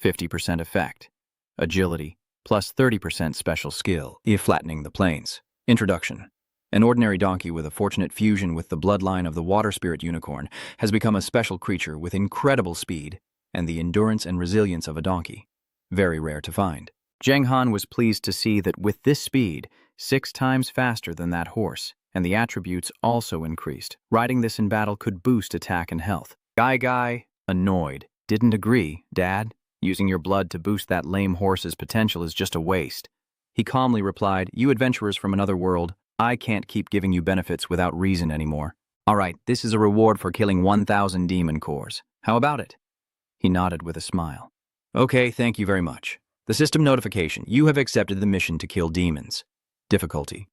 50% effect, agility, plus 30% special skill, flattening the plains. Introduction. An ordinary donkey with a fortunate fusion with the bloodline of the water spirit unicorn has become a special creature with incredible speed and the endurance and resilience of a donkey. Very rare to find. Zhang Han was pleased to see that with this speed, 6 times faster than that horse, and the attributes also increased. Riding this in battle could boost attack and health. Guy, annoyed. Didn't agree, Dad. Using your blood to boost that lame horse's potential is just a waste. He calmly replied, "You adventurers from another world, I can't keep giving you benefits without reason anymore. All right, this is a reward for killing 1,000 demon cores. How about it?" He nodded with a smile. Okay, thank you very much. The system notification. You have accepted the mission to kill demons. Difficulty.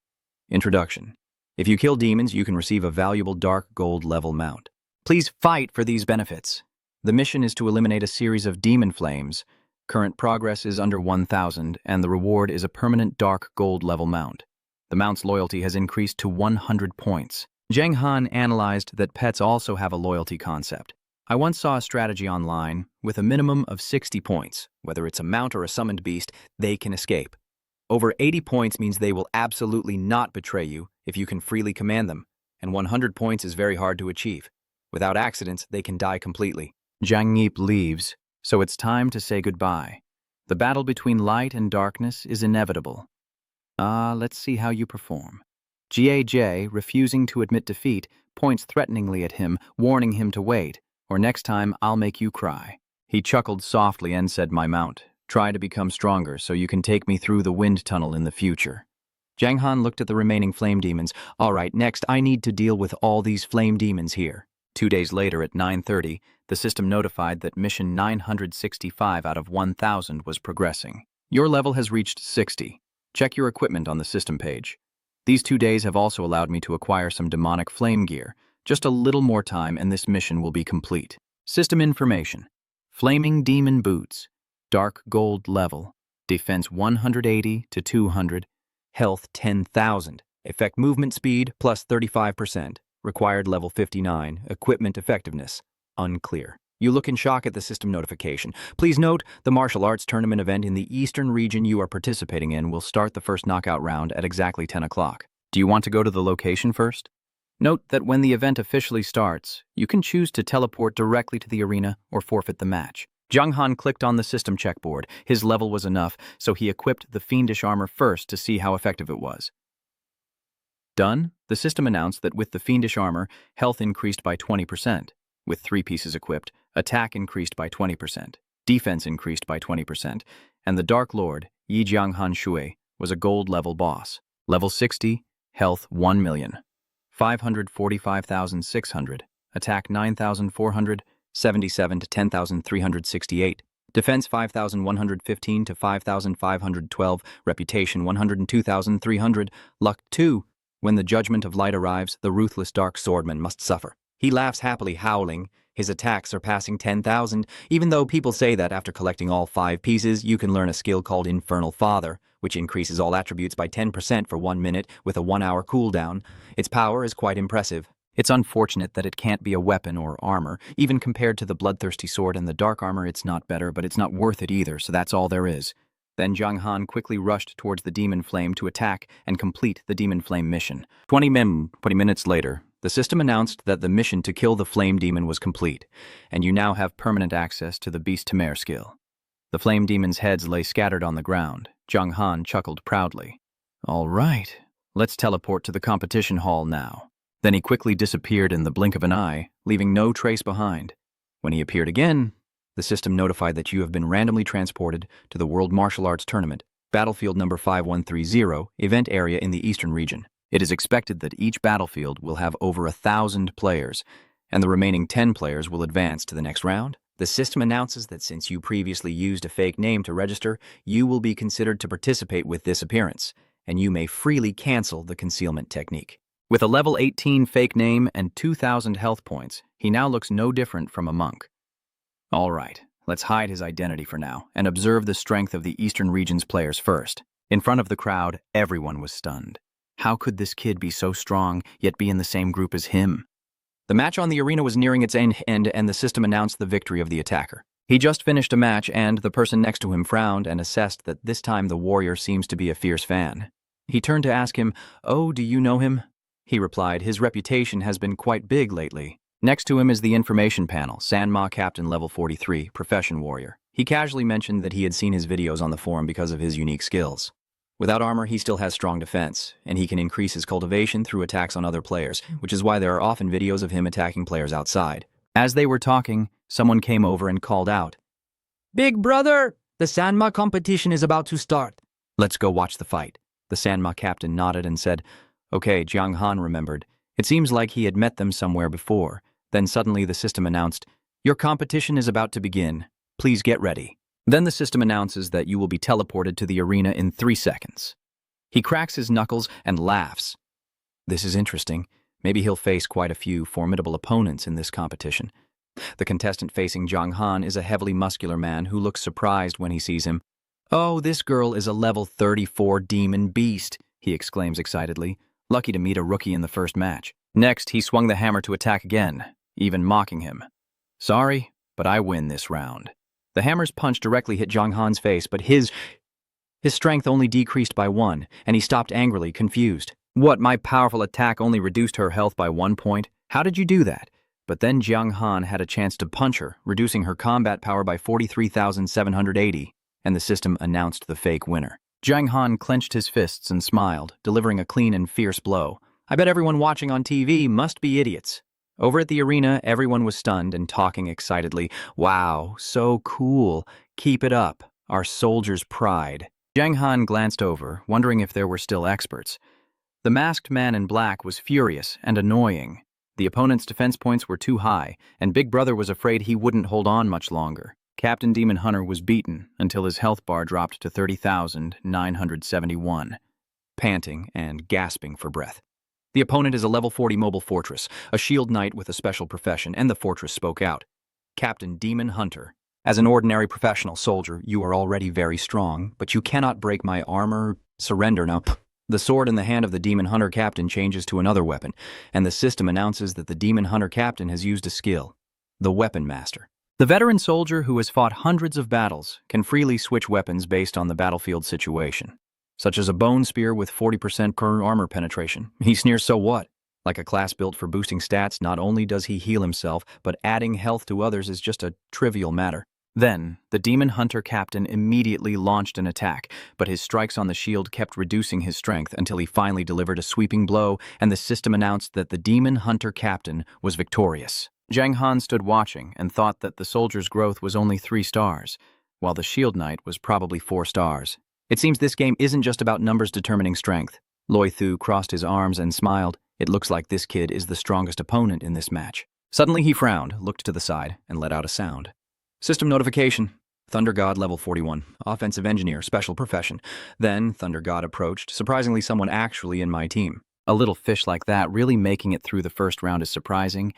Introduction. If you kill demons, you can receive a valuable dark gold level mount. Please fight for these benefits. The mission is to eliminate a series of demon flames. Current progress is under 1,000, and the reward is a permanent dark gold level mount. The mount's loyalty has increased to 100 points. Zhang Han analyzed that pets also have a loyalty concept. I once saw a strategy online with a minimum of 60 points. Whether it's a mount or a summoned beast, they can escape. Over 80 points means they will absolutely not betray you if you can freely command them, and 100 points is very hard to achieve. Without accidents, they can die completely. Zhang Yip leaves, so it's time to say goodbye. The battle between light and darkness is inevitable. Let's see how you perform. Gaj, refusing to admit defeat, points threateningly at him, warning him to wait, or next time I'll make you cry. He chuckled softly and said, "My mount, try to become stronger so you can take me through the wind tunnel in the future." Zhang Han looked at the remaining flame demons. "All right, next I need to deal with all these flame demons here." 2 days later at 9:30, the system notified that mission 965 out of 1,000 was progressing. Your level has reached 60. Check your equipment on the system page. These 2 days have also allowed me to acquire some demonic flame gear. Just a little more time and this mission will be complete. System information. Flaming Demon Boots. Dark Gold level. Defense 180 to 200. Health 10,000. Effect movement speed plus 35%. Required level 59. Equipment effectiveness. Unclear. You look in shock at the system notification. Please note, the martial arts tournament event in the eastern region you are participating in will start the first knockout round at exactly 10 o'clock. Do you want to go to the location first? Note that when the event officially starts, you can choose to teleport directly to the arena or forfeit the match. Zhang Han clicked on the system checkboard. His level was enough, so he equipped the fiendish armor first to see how effective it was. Done, the system announced that with the fiendish armor, health increased by 20%. With 3 pieces equipped, attack increased by 20%, defense increased by 20%, and the Dark Lord, Yijiang Han Shui, was a gold level boss. Level 60, health 1 million. 545,600, attack 9,400, 77 to 10,368, defense 5,115 to 5,512, reputation 102,300, luck 2. When the judgment of light arrives, the ruthless dark swordsman must suffer. He laughs happily, howling, his attack surpassing 10,000, even though people say that after collecting all 5 pieces, you can learn a skill called Infernal Father, which increases all attributes by 10% for 1 minute with a 1-hour cooldown. Its power is quite impressive. It's unfortunate that it can't be a weapon or armor. Even compared to the bloodthirsty sword and the dark armor, it's not better, but it's not worth it either, so that's all there is. Then Zhang Han quickly rushed towards the demon flame to attack and complete the demon flame mission. 20 minutes later, the system announced that the mission to kill the flame demon was complete, and you now have permanent access to the Beast Tamer skill. The flame demon's heads lay scattered on the ground. Zhang Han chuckled proudly. All right, let's teleport to the competition hall now. Then he quickly disappeared in the blink of an eye, leaving no trace behind. When he appeared again, the system notified that you have been randomly transported to the World Martial Arts Tournament, battlefield number 5130, event area in the eastern region. It is expected that each battlefield will have over 1,000 players, and the remaining 10 players will advance to the next round. The system announces that since you previously used a fake name to register, you will be considered to participate with this appearance, and you may freely cancel the concealment technique. With a level 18 fake name and 2,000 health points, he now looks no different from a monk. All right, let's hide his identity for now and observe the strength of the Eastern region's players first. In front of the crowd, everyone was stunned. How could this kid be so strong, yet be in the same group as him? The match on the arena was nearing its end, and the system announced the victory of the attacker. He just finished a match, and the person next to him frowned and assessed that this time the warrior seems to be a fierce fan. He turned to ask him, "Oh, do you know him?" He replied, "His reputation has been quite big lately." Next to him is the information panel, Sanma Captain Level 43, Profession Warrior. He casually mentioned that he had seen his videos on the forum because of his unique skills. Without armor, he still has strong defense, and he can increase his cultivation through attacks on other players, which is why there are often videos of him attacking players outside. As they were talking, someone came over and called out, "Big brother, the Sanma competition is about to start." "Let's go watch the fight." The Sanma captain nodded and said, "Okay." Jiang Han remembered. It seems like he had met them somewhere before. Then suddenly the system announced, "Your competition is about to begin. Please get ready." Then the system announces that you will be teleported to the arena in 3 seconds. He cracks his knuckles and laughs. This is interesting. Maybe he'll face quite a few formidable opponents in this competition. The contestant facing Jiang Han is a heavily muscular man who looks surprised when he sees him. "Oh, this girl is a level 34 demon beast," he exclaims excitedly. Lucky to meet a rookie in the first match. Next, he swung the hammer to attack again, even mocking him. "Sorry, but I win this round." The hammer's punch directly hit Jiang Han's face, but his strength only decreased by 1, and he stopped angrily, confused. "What, my powerful attack only reduced her health by 1 point? How did you do that?" But then Jiang Han had a chance to punch her, reducing her combat power by 43,780, and the system announced the fake winner. Jiang Han clenched his fists and smiled, delivering a clean and fierce blow. I bet everyone watching on TV must be idiots. Over at the arena, everyone was stunned and talking excitedly. "Wow, so cool. Keep it up. Our soldiers' pride." Jiang Han glanced over, wondering if there were still experts. The masked man in black was furious and annoying. The opponent's defense points were too high, and Big Brother was afraid he wouldn't hold on much longer. Captain Demon Hunter was beaten until his health bar dropped to 30,971, panting and gasping for breath. The opponent is a level 40 mobile fortress, a shield knight with a special profession, and the fortress spoke out. Captain Demon Hunter. As an ordinary professional soldier, you are already very strong, but you cannot break my armor. Surrender now. The sword in the hand of the Demon Hunter Captain changes to another weapon, and the system announces that the Demon Hunter Captain has used a skill, the Weapon Master. The veteran soldier who has fought hundreds of battles can freely switch weapons based on the battlefield situation, such as a bone spear with 40% current armor penetration. He sneers, "So what?" Like a class built for boosting stats, not only does he heal himself, but adding health to others is just a trivial matter. Then, the Demon Hunter Captain immediately launched an attack, but his strikes on the shield kept reducing his strength until he finally delivered a sweeping blow, and the system announced that the Demon Hunter Captain was victorious. Jiang Han stood watching and thought that the soldier's growth was only 3 stars, while the shield knight was probably 4 stars. It seems this game isn't just about numbers determining strength. Loi Thu crossed his arms and smiled. It looks like this kid is the strongest opponent in this match. Suddenly he frowned, looked to the side, and let out a sound. System notification. Thunder God level 41. Offensive engineer, special profession. Then Thunder God approached, surprisingly someone actually in my team. A little fish like that really making it through the first round is surprising,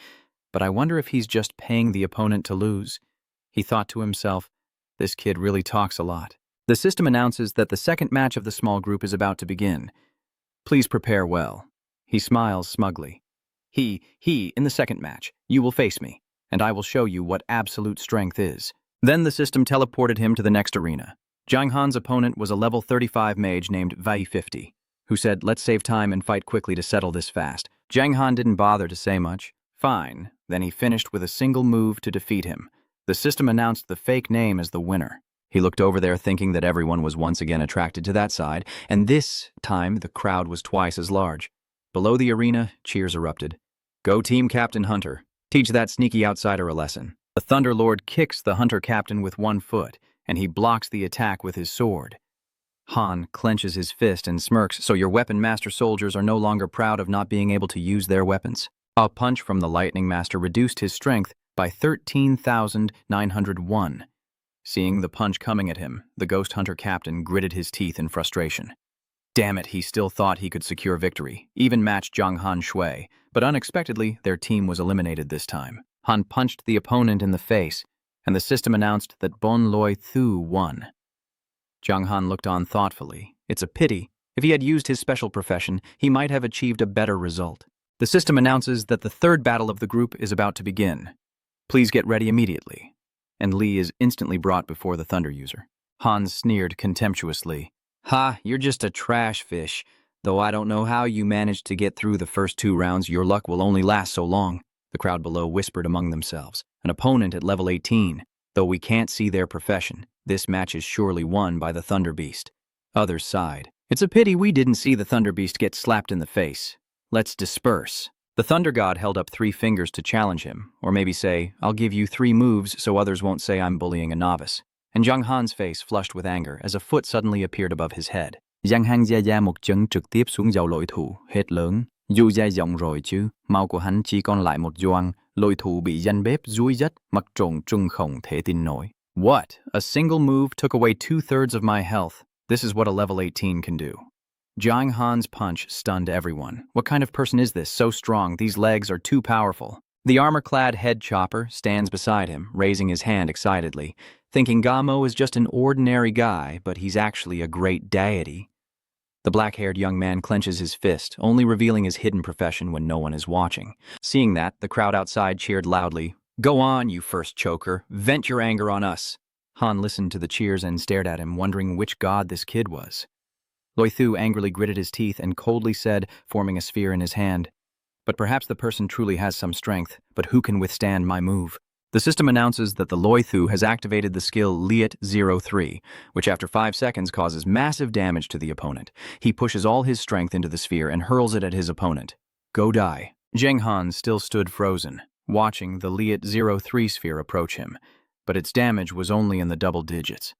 but I wonder if he's just paying the opponent to lose. He thought to himself, this kid really talks a lot. The system announces that the second match of the small group is about to begin. Please prepare well. He smiles smugly. In the second match, you will face me, and I will show you what absolute strength is. Then the system teleported him to the next arena. Jiang Han's opponent was a level 35 mage named Vai 50, who said, "Let's save time and fight quickly to settle this fast." Jiang Han didn't bother to say much. Fine. Then he finished with a single move to defeat him. The system announced the fake name as the winner. He looked over there thinking that everyone was once again attracted to that side, and this time the crowd was twice as large. Below the arena, cheers erupted. "Go Team Captain Hunter. Teach that sneaky outsider a lesson." The Thunder Lord kicks the Hunter Captain with 1 foot, and he blocks the attack with his sword. Han clenches his fist and smirks. "So your Weapon Master soldiers are no longer proud of not being able to use their weapons?" A punch from the Lightning Master reduced his strength by 13,901. Seeing the punch coming at him, the Ghost Hunter Captain gritted his teeth in frustration. Damn it, he still thought he could secure victory, even match Zhang Han Shui, but unexpectedly, their team was eliminated this time. Han punched the opponent in the face, and the system announced that Bon Loi Thu won. Zhang Han looked on thoughtfully. It's a pity. If he had used his special profession, he might have achieved a better result. The system announces that the third battle of the group is about to begin. Please get ready immediately. And Li is instantly brought before the Thunder user. Han sneered contemptuously. Ha, you're just a trash fish. Though I don't know how you managed to get through the first 2 rounds, your luck will only last so long. The crowd below whispered among themselves. An opponent at level 18. Though we can't see their profession, this match is surely won by the Thunder Beast. Others sighed. It's a pity we didn't see the Thunder Beast get slapped in the face. Let's disperse. The Thunder God held up 3 fingers to challenge him, or maybe say, I'll give you 3 moves so others won't say I'm bullying a novice. And Jung Han's face flushed with anger as a foot suddenly appeared above his head. Giang Han gia gia một chân trực tiếp xuống đầu đối thủ, hét lớn. Dù dai giọng rồi chứ, máu của hắn chỉ còn lại một doang, đối thủ bị gian bếp dúi dắt, mặt trộn trừng không thể tin nổi. What? A single move took away 2/3 of my health. This is what a level 18 can do. Jang Han's punch stunned everyone. What kind of person is this, so strong? These legs are too powerful. The armor-clad head chopper stands beside him, raising his hand excitedly, thinking Gamo is just an ordinary guy, but he's actually a great deity. The black-haired young man clenches his fist, only revealing his hidden profession when no one is watching. Seeing that, the crowd outside cheered loudly. Go on, you first choker. Vent your anger on us. Han listened to the cheers and stared at him, wondering which god this kid was. Loi Thu angrily gritted his teeth and coldly said, forming a sphere in his hand, But perhaps the person truly has some strength, but who can withstand my move? The system announces that the Loi Thu has activated the skill Liat-03, which after 5 seconds causes massive damage to the opponent. He pushes all his strength into the sphere and hurls it at his opponent. Go die. Zheng Han still stood frozen, watching the Liat-03 sphere approach him, but its damage was only in the double digits.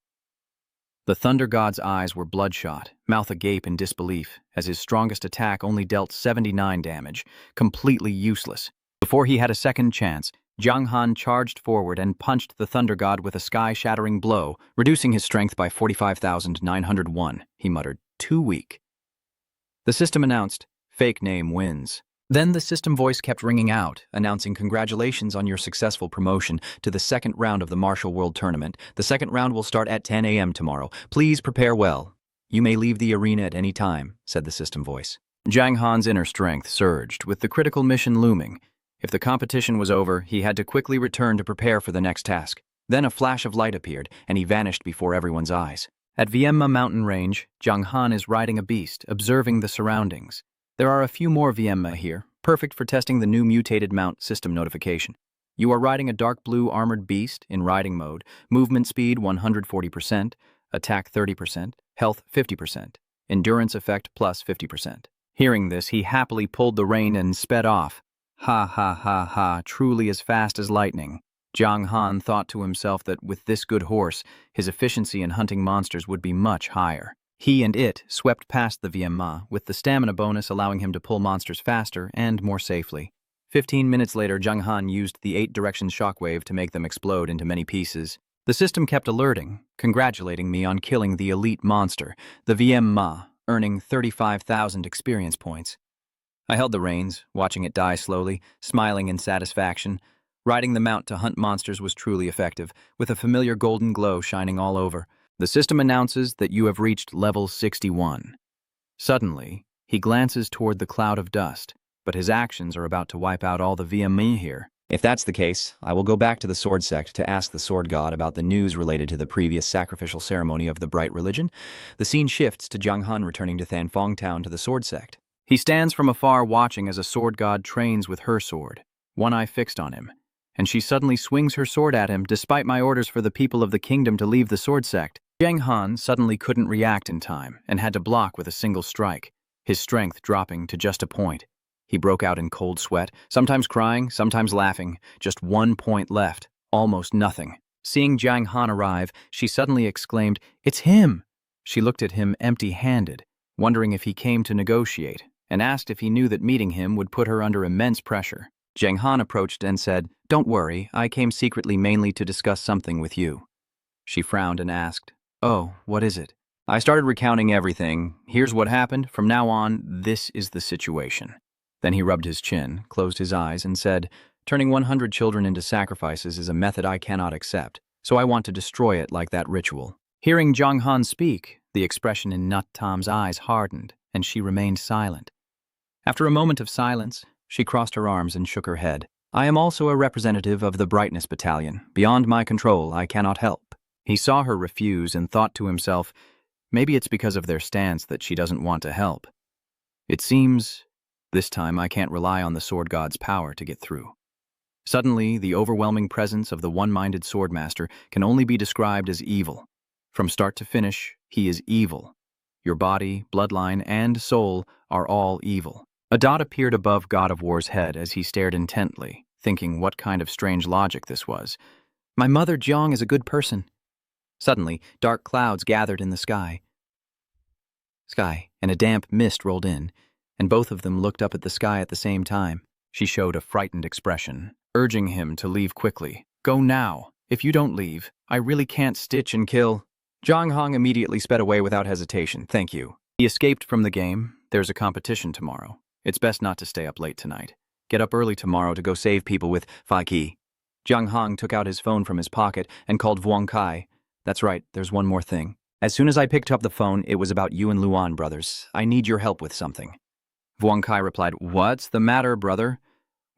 The Thunder God's eyes were bloodshot, mouth agape in disbelief, as his strongest attack only dealt 79 damage, completely useless. Before he had a second chance, Jiang Han charged forward and punched the Thunder God with a sky-shattering blow, reducing his strength by 45,901. He muttered, too weak. The system announced, fake name wins. Then the system voice kept ringing out, announcing congratulations on your successful promotion to the second round of the Martial World Tournament. The second round will start at 10 a.m. tomorrow. Please prepare well. You may leave the arena at any time, said the system voice. Jiang Han's inner strength surged, with the critical mission looming. If the competition was over, he had to quickly return to prepare for the next task. Then a flash of light appeared, and he vanished before everyone's eyes. At Vienma mountain range, Jiang Han is riding a beast, observing the surroundings. There are a few more Vienma here, perfect for testing the new mutated mount system notification. You are riding a dark blue armored beast in riding mode, movement speed 140%, attack 30%, health 50%, endurance effect plus 50%. Hearing this, he happily pulled the rein and sped off. Ha ha ha ha, truly as fast as lightning. Jiang Han thought to himself that with this good horse, his efficiency in hunting monsters would be much higher. He and it swept past the Vienma, with the stamina bonus allowing him to pull monsters faster and more safely. 15 minutes later, Jiang Han used the 8-direction shockwave to make them explode into many pieces. The system kept alerting, congratulating me on killing the elite monster, the Vienma, earning 35,000 experience points. I held the reins, watching it die slowly, smiling in satisfaction. Riding the mount to hunt monsters was truly effective, with a familiar golden glow shining all over. The system announces that you have reached level 61. Suddenly, he glances toward the cloud of dust, but his actions are about to wipe out all the VME here. If that's the case, I will go back to the Sword Sect to ask the Sword God about the news related to the previous sacrificial ceremony of the Bright Religion. The scene shifts to Jiang Han returning to Thanfong Town to the Sword Sect. He stands from afar watching as a Sword God trains with her sword, one eye fixed on him, and she suddenly swings her sword at him despite my orders for the people of the kingdom to leave the Sword Sect. Jiang Han suddenly couldn't react in time and had to block with a single strike, his strength dropping to just a point. He broke out in cold sweat, sometimes crying, sometimes laughing, just 1 point left, almost nothing. Seeing Jiang Han arrive, she suddenly exclaimed, "It's him!" She looked at him empty-handed, wondering if he came to negotiate, and asked if he knew that meeting him would put her under immense pressure. Jiang Han approached and said, "Don't worry, I came secretly mainly to discuss something with you." She frowned and asked, "Oh, what is it?" I started recounting everything. Here's what happened. From now on, this is the situation. Then he rubbed his chin, closed his eyes, and said, "Turning 100 children into sacrifices is a method I cannot accept, so I want to destroy it like that ritual." Hearing Jiang Han speak, the expression in Nut Tom's eyes hardened, and she remained silent. After a moment of silence, she crossed her arms and shook her head. "I am also a representative of the Brightness Battalion. Beyond my control, I cannot help." He saw her refuse and thought to himself, Maybe it's because of their stance that she doesn't want to help. It seems this time I can't rely on the sword god's power to get through. Suddenly, the overwhelming presence of the one-minded swordmaster can only be described as evil. From start to finish, he is evil. Your body, bloodline, and soul are all evil. A dot appeared above God of War's head as he stared intently, thinking what kind of strange logic this was. My mother Jiang is a good person. Suddenly, dark clouds gathered in the sky, and a damp mist rolled in, and both of them looked up at the sky at the same time. She showed a frightened expression, urging him to leave quickly. Go now. If you don't leave, I really can't stitch and kill. Zhang Hong immediately sped away without hesitation. Thank you. He escaped from the game. There's a competition tomorrow. It's best not to stay up late tonight. Get up early tomorrow to go save people with Fai Qi. Zhang Hong took out his phone from his pocket and called Vuong Kai. That's right, there's one more thing. As soon as I picked up the phone, it was about you and Luan, brothers. I need your help with something. Vuong Kai replied, What's the matter, brother?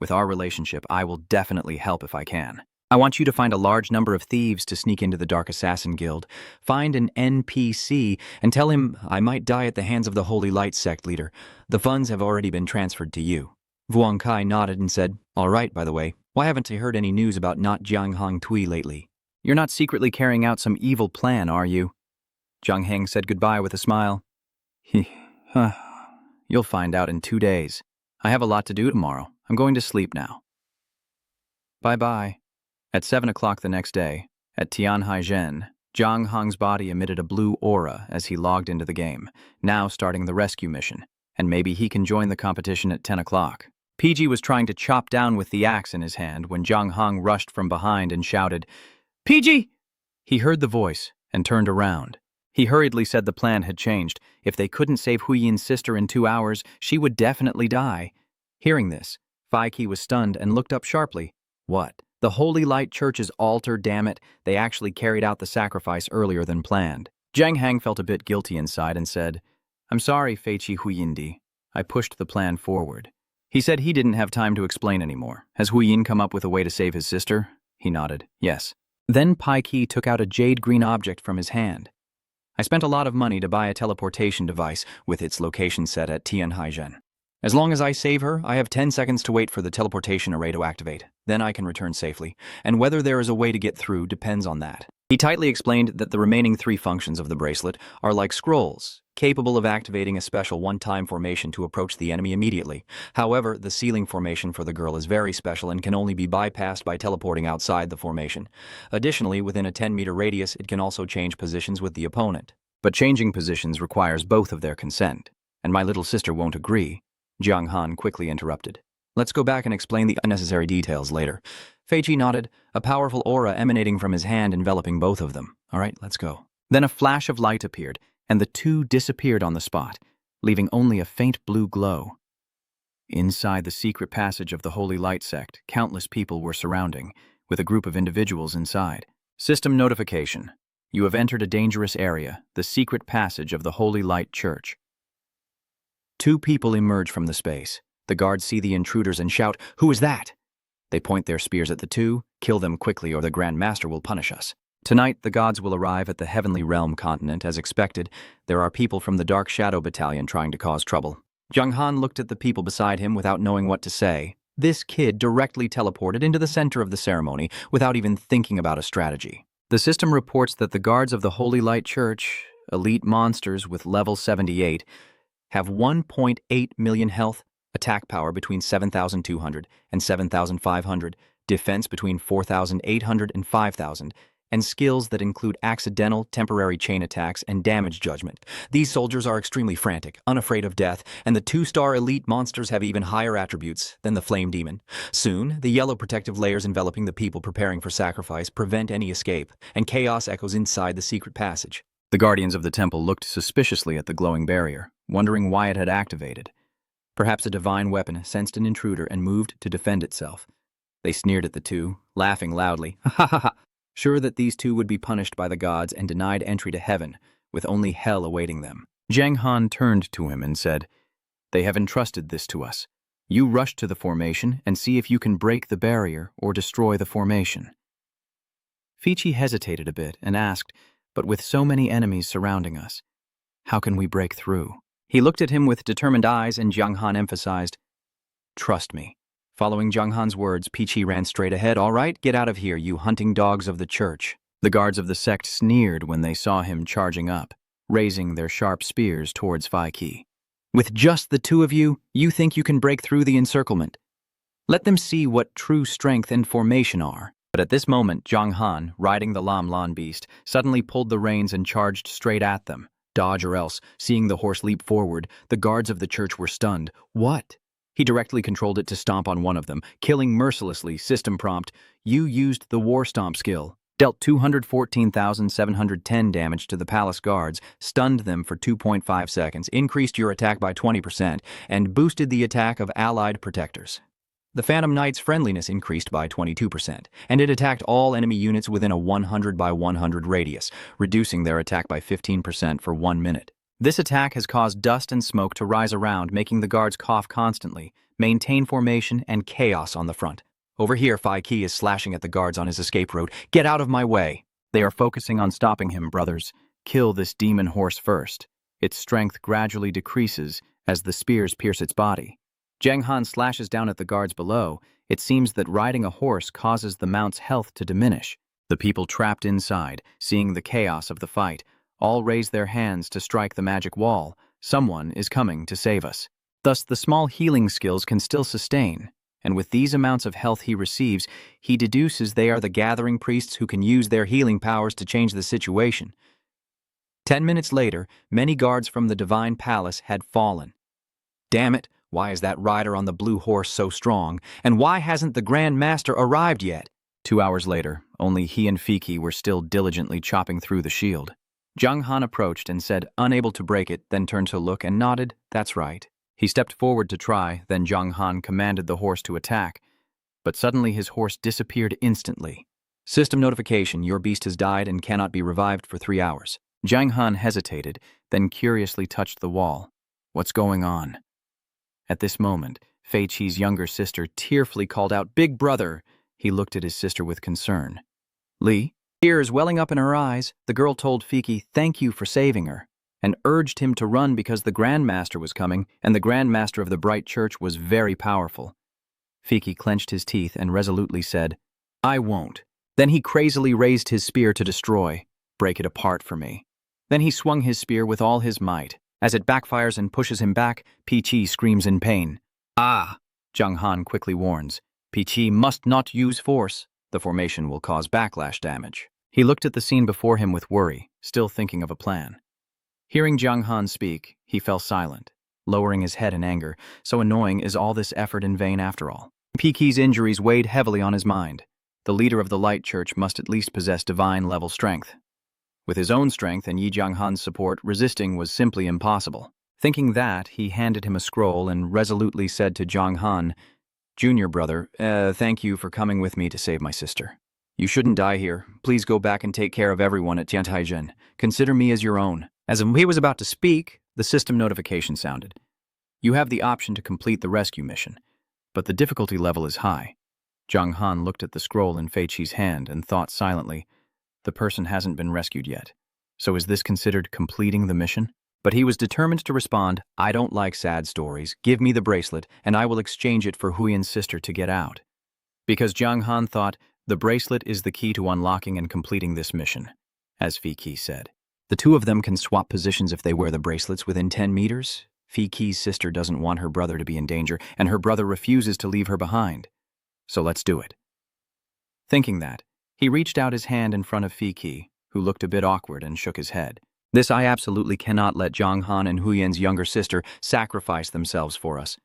With our relationship, I will definitely help if I can. I want you to find a large number of thieves to sneak into the Dark Assassin Guild. Find an NPC and tell him I might die at the hands of the Holy Light sect leader. The funds have already been transferred to you. Vuong Kai nodded and said, All right, by the way, why haven't I heard any news about not Jiang Hong Tui lately? You're not secretly carrying out some evil plan, are you? Zhang Heng said goodbye with a smile. You'll find out in 2 days. I have a lot to do tomorrow. I'm going to sleep now. Bye-bye. At 7 o'clock the next day, at Tianhaizhen, Zhang Hong's body emitted a blue aura as he logged into the game, now starting the rescue mission, and maybe he can join the competition at 10 o'clock. PG was trying to chop down with the axe in his hand when Zhang Hong rushed from behind and shouted, PG! He heard the voice and turned around. He hurriedly said the plan had changed. If they couldn't save Huiyin's sister in 2 hours, she would definitely die. Hearing this, Fai Qi was stunned and looked up sharply. What? The Holy Light Church's altar, damn it. They actually carried out the sacrifice earlier than planned. Zhang Hang felt a bit guilty inside and said, I'm sorry, Fei Qi Huiyindi. I pushed the plan forward. He said he didn't have time to explain anymore. Has Huiyin come up with a way to save his sister? He nodded. Yes. Then Pai Qi took out a jade green object from his hand. I spent a lot of money to buy a teleportation device with its location set at Tianhaizhen. As long as I save her, I have 10 seconds to wait for the teleportation array to activate. Then I can return safely, and whether there is a way to get through depends on that. He tightly explained that the remaining 3 functions of the bracelet are like scrolls, capable of activating a special one-time formation to approach the enemy immediately. However, the ceiling formation for the girl is very special and can only be bypassed by teleporting outside the formation. Additionally, within a 10-meter radius, it can also change positions with the opponent. But changing positions requires both of their consent, and my little sister won't agree. Jiang Han quickly interrupted. Let's go back and explain the unnecessary details later. Fei Qi nodded, a powerful aura emanating from his hand enveloping both of them. All right, let's go. Then a flash of light appeared, and the two disappeared on the spot, leaving only a faint blue glow. Inside the secret passage of the Holy Light sect, countless people were surrounding, with a group of individuals inside. System notification. You have entered a dangerous area, the secret passage of the Holy Light Church. 2 people emerge from the space. The guards see the intruders and shout, Who is that? They point their spears at the 2, kill them quickly or the Grand Master will punish us. Tonight, the gods will arrive at the Heavenly Realm continent. As expected, there are people from the Dark Shadow Battalion trying to cause trouble. Zhang Han looked at the people beside him without knowing what to say. This kid directly teleported into the center of the ceremony without even thinking about a strategy. The system reports that the guards of the Holy Light Church, elite monsters with level 78, have 1.8 million health, attack power between 7,200 and 7,500, defense between 4,800 and 5,000, and skills that include accidental, temporary chain attacks and damage judgment. These soldiers are extremely frantic, unafraid of death, and the 2-star elite monsters have even higher attributes than the Flame Demon. Soon, the yellow protective layers enveloping the people preparing for sacrifice prevent any escape, and chaos echoes inside the secret passage. The guardians of the temple looked suspiciously at the glowing barrier, wondering why it had activated. Perhaps a divine weapon sensed an intruder and moved to defend itself. They sneered at the 2, laughing loudly, ha ha ha, sure that these 2 would be punished by the gods and denied entry to heaven, with only hell awaiting them. Zhang Han turned to him and said, They have entrusted this to us. You rush to the formation and see if you can break the barrier or destroy the formation. Fei Qi hesitated a bit and asked, But with so many enemies surrounding us, How can we break through? He looked at him with determined eyes, and Jiang Han emphasized, "Trust me." Following Jiang Han's words, Peachy ran straight ahead. "All right, get out of here, you hunting dogs of the church." The guards of the sect sneered when they saw him charging up, raising their sharp spears towards Fai-Ki. "With just the two of you, you think you can break through the encirclement? Let them see what true strength and formation are." But at this moment, Jiang Han, riding the Lam Lan beast, suddenly pulled the reins and charged straight at them. Dodge or else, seeing the horse leap forward, the guards of the church were stunned. What? He directly controlled it to stomp on one of them, killing mercilessly. System prompt, "You used the war stomp skill." Dealt 214,710 damage to the palace guards, stunned them for 2.5 seconds, increased your attack by 20%, and boosted the attack of allied protectors. The Phantom Knight's friendliness increased by 22%, and it attacked all enemy units within a 100 by 100 radius, reducing their attack by 15% for 1 minute. This attack has caused dust and smoke to rise around, making the guards cough constantly, maintain formation, and chaos on the front. Over here, Fai-Ki is slashing at the guards on his escape road. "Get out of my way!" They are focusing on stopping him, brothers. Kill this demon horse first. Its strength gradually decreases as the spears pierce its body. Jiang Han slashes down at the guards below. It seems that riding a horse causes the mount's health to diminish. The people trapped inside, seeing the chaos of the fight, all raise their hands to strike the magic wall. Someone is coming to save us. Thus, the small healing skills can still sustain, and with these amounts of health he receives, he deduces they are the gathering priests who can use their healing powers to change the situation. 10 minutes later, many guards from the Divine Palace had fallen. Damn it! Why is that rider on the blue horse so strong? And why hasn't the Grand Master arrived yet? 2 hours later, only he and Fiki were still diligently chopping through the shield. Jiang Han approached and said, unable to break it, then turned to look and nodded, "That's right." He stepped forward to try, then Jiang Han commanded the horse to attack. But suddenly his horse disappeared instantly. "System notification, your beast has died and cannot be revived for 3 hours. Jiang Han hesitated, then curiously touched the wall. "What's going on?" At this moment, Fei Qi's younger sister tearfully called out, "Big brother!" He looked at his sister with concern. "Li?" Tears welling up in her eyes, the girl told Fiki thank you for saving her, and urged him to run because the Grand Master was coming, and the Grand Master of the Bright Church was very powerful. Fiki clenched his teeth and resolutely said, "I won't." Then he crazily raised his spear to destroy. "Break it apart for me." Then he swung his spear with all his might. As it backfires and pushes him back, Peachy screams in pain. "Ah!" Jiang Han quickly warns. "Peachy must not use force. The formation will cause backlash damage." He looked at the scene before him with worry, still thinking of a plan. Hearing Jiang Han speak, he fell silent, lowering his head in anger. So annoying, is all this effort in vain after all? Peachy's injuries weighed heavily on his mind. The leader of the Light Church must at least possess divine-level strength. With his own strength and Yi Jiang Han's support, resisting was simply impossible. Thinking that, he handed him a scroll and resolutely said to Jiang Han, "Junior brother, thank you for coming with me to save my sister. You shouldn't die here. Please go back and take care of everyone at Tiantaizhen. Consider me as your own." As he was about to speak, the system notification sounded. "You have the option to complete the rescue mission, but the difficulty level is high." Jiang Han looked at the scroll in Fei Qi's hand and thought silently, the person hasn't been rescued yet. So is this considered completing the mission? But he was determined to respond, "I don't like sad stories. Give me the bracelet, and I will exchange it for Huyan's sister to get out." Because Jiang Han thought, the bracelet is the key to unlocking and completing this mission, as Fiki said. The two of them can swap positions if they wear the bracelets within 10 meters. Fiki's sister doesn't want her brother to be in danger, and her brother refuses to leave her behind. So let's do it. Thinking that, he reached out his hand in front of Fiki, who looked a bit awkward and shook his head. "This I absolutely cannot let Jiang Han and Huyan's younger sister sacrifice themselves for us.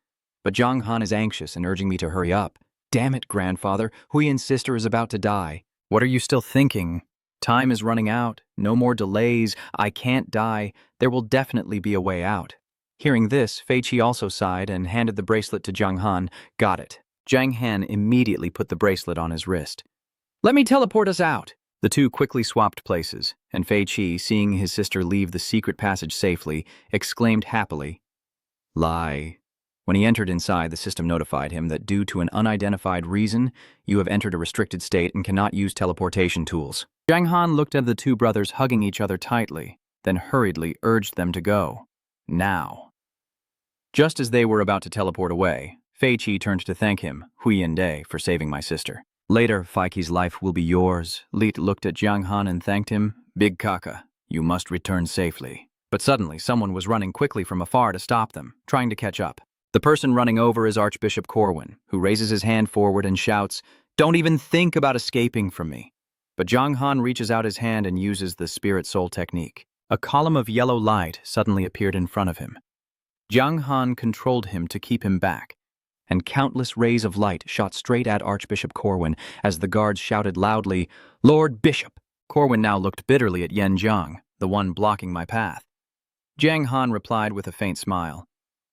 But Jiang Han is anxious and urging me to hurry up. Damn it, grandfather, Huyan's sister is about to die." "What are you still thinking? Time is running out. No more delays. I can't die. There will definitely be a way out." Hearing this, Fei Qi also sighed and handed the bracelet to Jiang Han. "Got it." Jiang Han immediately put the bracelet on his wrist. "Let me teleport us out." The two quickly swapped places, and Fei Qi, seeing his sister leave the secret passage safely, exclaimed happily, "Lie." When he entered inside, the system notified him that due to an unidentified reason, you have entered a restricted state and cannot use teleportation tools. Jiang Han looked at the two brothers hugging each other tightly, then hurriedly urged them to go. Now. Just as they were about to teleport away, Fei Qi turned to thank him, Hui Yinde, for saving my sister. Later, Feiqi's life will be yours. Lit looked at Jiang Han and thanked him. Big Kaka, you must return safely. But suddenly, someone was running quickly from afar to stop them, trying to catch up. The person running over is Archbishop Corwin, who raises his hand forward and shouts, "Don't even think about escaping from me." But Jiang Han reaches out his hand and uses the Spirit Soul technique. A column of yellow light suddenly appeared in front of him. Jiang Han controlled him to keep him back, and countless rays of light shot straight at Archbishop Corwin as the guards shouted loudly, "Lord Bishop!" Corwin now looked bitterly at Yen Jiang, the one blocking my path. Jiang Han replied with a faint smile.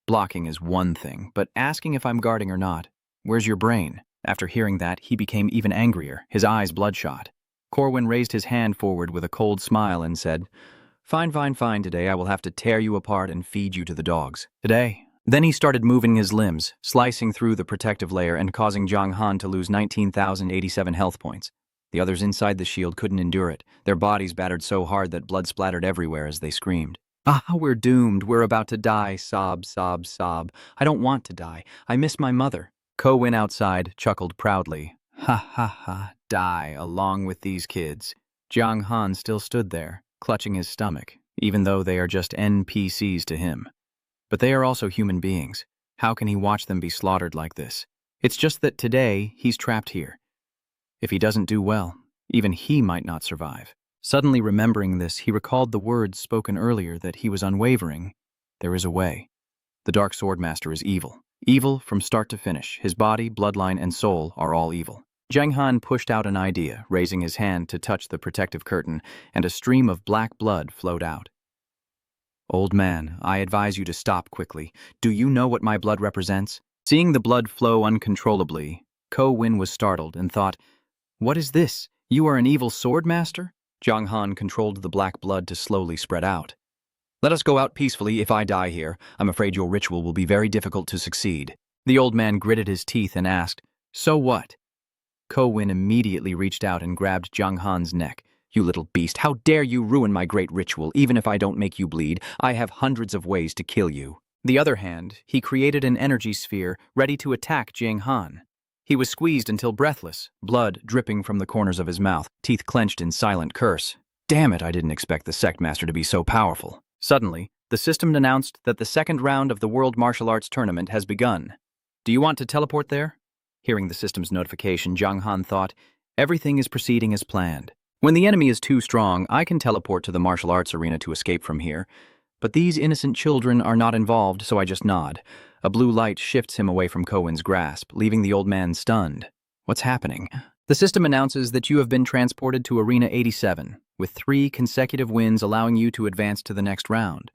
"Blocking is one thing, but asking if I'm guarding or not, where's your brain?" After hearing that, he became even angrier, his eyes bloodshot. Corwin raised his hand forward with a cold smile and said, Fine, today I will have to tear you apart and feed you to the dogs. Today? Then he started moving his limbs, slicing through the protective layer and causing Jiang Han to lose 19,087 health points. The others inside the shield couldn't endure it, their bodies battered so hard that blood splattered everywhere as they screamed. "Ah, we're doomed, we're about to die, sob, sob, sob. I don't want to die, I miss my mother." Ko-Win outside chuckled proudly. "Ha ha ha, die along with these kids." Jiang Han still stood there, clutching his stomach, even though they are just NPCs to him. But they are also human beings. How can he watch them be slaughtered like this? It's just that today he's trapped here. If he doesn't do well, even he might not survive. Suddenly remembering this, he recalled the words spoken earlier that he was unwavering. There is a way. The Dark Swordmaster is evil. Evil from start to finish. His body, bloodline, and soul are all evil. Jiang Han pushed out an idea, raising his hand to touch the protective curtain, and a stream of black blood flowed out. "Old man, I advise you to stop quickly. Do you know what my blood represents?" Seeing the blood flow uncontrollably, Ko-Win was startled and thought, "What is this? You are an evil sword master?" Jiang Han controlled the black blood to slowly spread out. "Let us go out peacefully. If I die here, I'm afraid your ritual will be very difficult to succeed." The old man gritted his teeth and asked, "So what?" Ko-Win immediately reached out and grabbed Jiang Han's neck. "You little beast, how dare you ruin my great ritual? Even if I don't make you bleed, I have hundreds of ways to kill you." The other hand, he created an energy sphere ready to attack Jiang Han. He was squeezed until breathless, blood dripping from the corners of his mouth, teeth clenched in silent curse. Damn it, I didn't expect the sect master to be so powerful. Suddenly, the system announced that the second round of the World Martial Arts Tournament has begun. "Do you want to teleport there?" Hearing the system's notification, Jiang Han thought, "Everything is proceeding as planned. When the enemy is too strong, I can teleport to the martial arts arena to escape from here. But these innocent children are not involved, so I just nod. A blue light shifts him away from Cohen's grasp, leaving the old man stunned. What's happening? The system announces that you have been transported to Arena 87, with 3 consecutive wins allowing you to advance to the next round.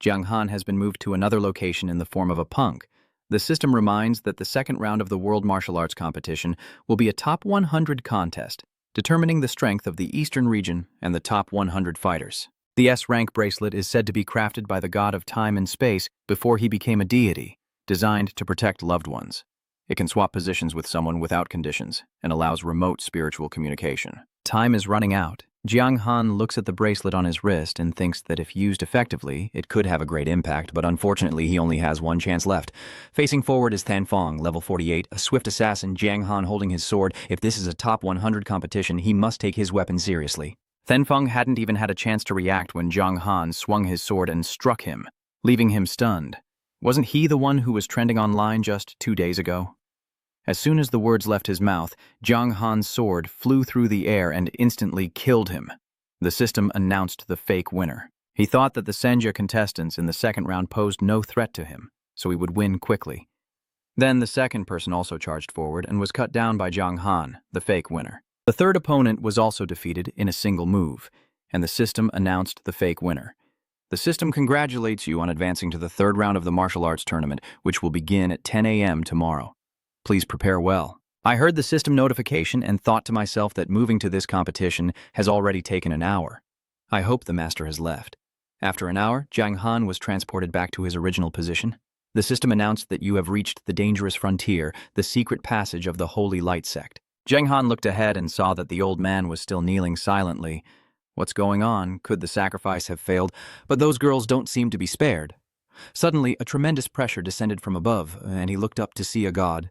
Jiang Han has been moved to another location in the form of a punk. The system reminds that the second round of the World Martial Arts Competition will be a top 100 contest, determining the strength of the Eastern region and the top 100 fighters. The S-Rank bracelet is said to be crafted by the god of time and space before he became a deity, designed to protect loved ones. It can swap positions with someone without conditions and allows remote spiritual communication. Time is running out. Jiang Han looks at the bracelet on his wrist and thinks that if used effectively, it could have a great impact, but unfortunately he only has one chance left. Facing forward is Thanfong, level 48, a swift assassin, Jiang Han holding his sword. If this is a top 100 competition, he must take his weapon seriously. Thanfong hadn't even had a chance to react when Jiang Han swung his sword and struck him, leaving him stunned. Wasn't he the one who was trending online just 2 days ago? As soon as the words left his mouth, Jiang Han's sword flew through the air and instantly killed him. The system announced the fake winner. He thought that the Senja contestants in the second round posed no threat to him, so he would win quickly. Then the second person also charged forward and was cut down by Jiang Han, the fake winner. The third opponent was also defeated in a single move, and the system announced the fake winner. The system congratulates you on advancing to the third round of the martial arts tournament, which will begin at 10 a.m. tomorrow. Please prepare well. I heard the system notification and thought to myself that moving to this competition has already taken an hour. I hope the master has left. After an hour, Jiang Han was transported back to his original position. The system announced that you have reached the dangerous frontier, the secret passage of the Holy Light Sect. Jiang Han looked ahead and saw that the old man was still kneeling silently. What's going on? Could the sacrifice have failed? But those girls don't seem to be spared. Suddenly, a tremendous pressure descended from above, and he looked up to see a god.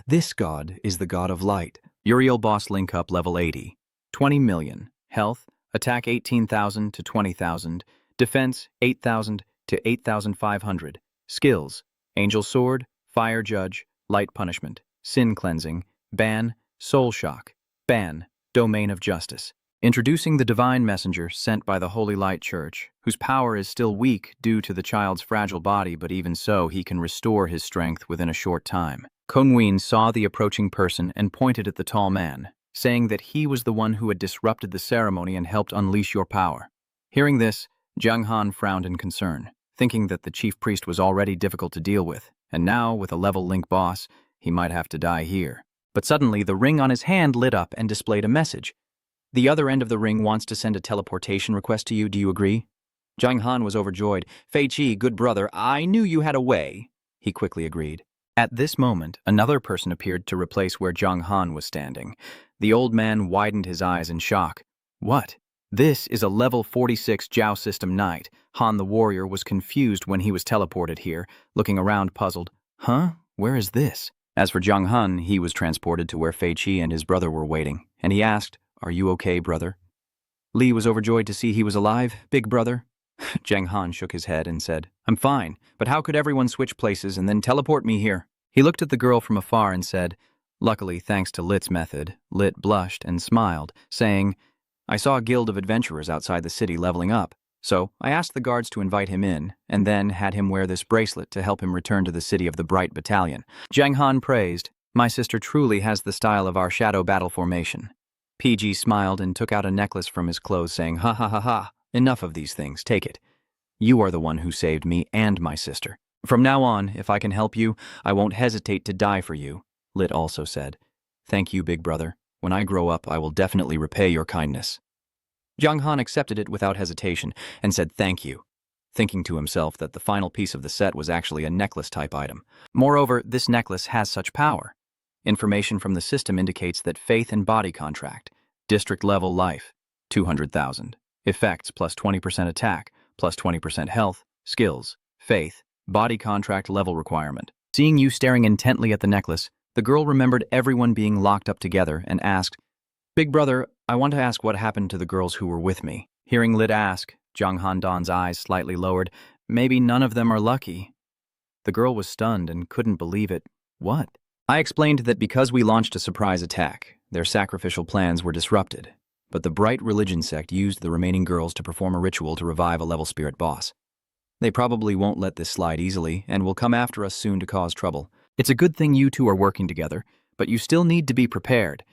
This god is the god of light. Uriel boss link up level 80. 20 million. Health, attack 18,000 to 20,000. Defense, 8,000 to 8,500. Skills, Angel Sword, Fire Judge, Light Punishment, Sin Cleansing, Ban, Soul Shock, Ban, Domain of Justice. Introducing the Divine Messenger sent by the Holy Light Church, whose power is still weak due to the child's fragile body, but even so, he can restore his strength within a short time. Kongween saw the approaching person and pointed at the tall man, saying that he was the one who had disrupted the ceremony and helped unleash your power. Hearing this, Jiang Han frowned in concern, thinking that the chief priest was already difficult to deal with, and now, with a level link boss, he might have to die here. But suddenly, the ring on his hand lit up and displayed a message. The other end of the ring wants to send a teleportation request to you, do you agree? Jiang Han was overjoyed. Fei Qi, good brother, I knew you had a way. He quickly agreed. At this moment, another person appeared to replace where Jiang Han was standing. The old man widened his eyes in shock. What? This is a level 46 Jiao system knight. Han the warrior was confused when he was teleported here, looking around puzzled. Huh? Where is this? As for Jiang Han, he was transported to where Fei Qi and his brother were waiting, and he asked, Are you okay, brother? Li was overjoyed to see he was alive, big brother. Jiang Han shook his head and said, I'm fine, but how could everyone switch places and then teleport me here? He looked at the girl from afar and said, Luckily, thanks to Lit's method, Lit blushed and smiled, saying, I saw a guild of adventurers outside the city leveling up, so I asked the guards to invite him in, and then had him wear this bracelet to help him return to the city of the Bright Battalion. Jiang Han praised, My sister truly has the style of our shadow battle formation. PG smiled and took out a necklace from his clothes, saying, Ha ha ha ha, enough of these things, take it. You are the one who saved me and my sister. From now on, if I can help you, I won't hesitate to die for you, Lit also said. Thank you, big brother. When I grow up, I will definitely repay your kindness. Jiang Han accepted it without hesitation and said thank you, thinking to himself that the final piece of the set was actually a necklace-type item. Moreover, this necklace has such power. Information from the system indicates that faith and body contract, district-level life, 200,000. Effects plus 20% attack, plus 20% health, skills, faith, body contract level requirement. Seeing you staring intently at the necklace, the girl remembered everyone being locked up together and asked, Big brother, I want to ask what happened to the girls who were with me. Hearing Lit ask, Jiang Han Don's eyes slightly lowered. Maybe none of them are lucky. The girl was stunned and couldn't believe it. What? I explained that because we launched a surprise attack, their sacrificial plans were disrupted, but the Bright Religion sect used the remaining girls to perform a ritual to revive a level spirit boss. They probably won't let this slide easily and will come after us soon to cause trouble. It's a good thing you two are working together, but you still need to be prepared.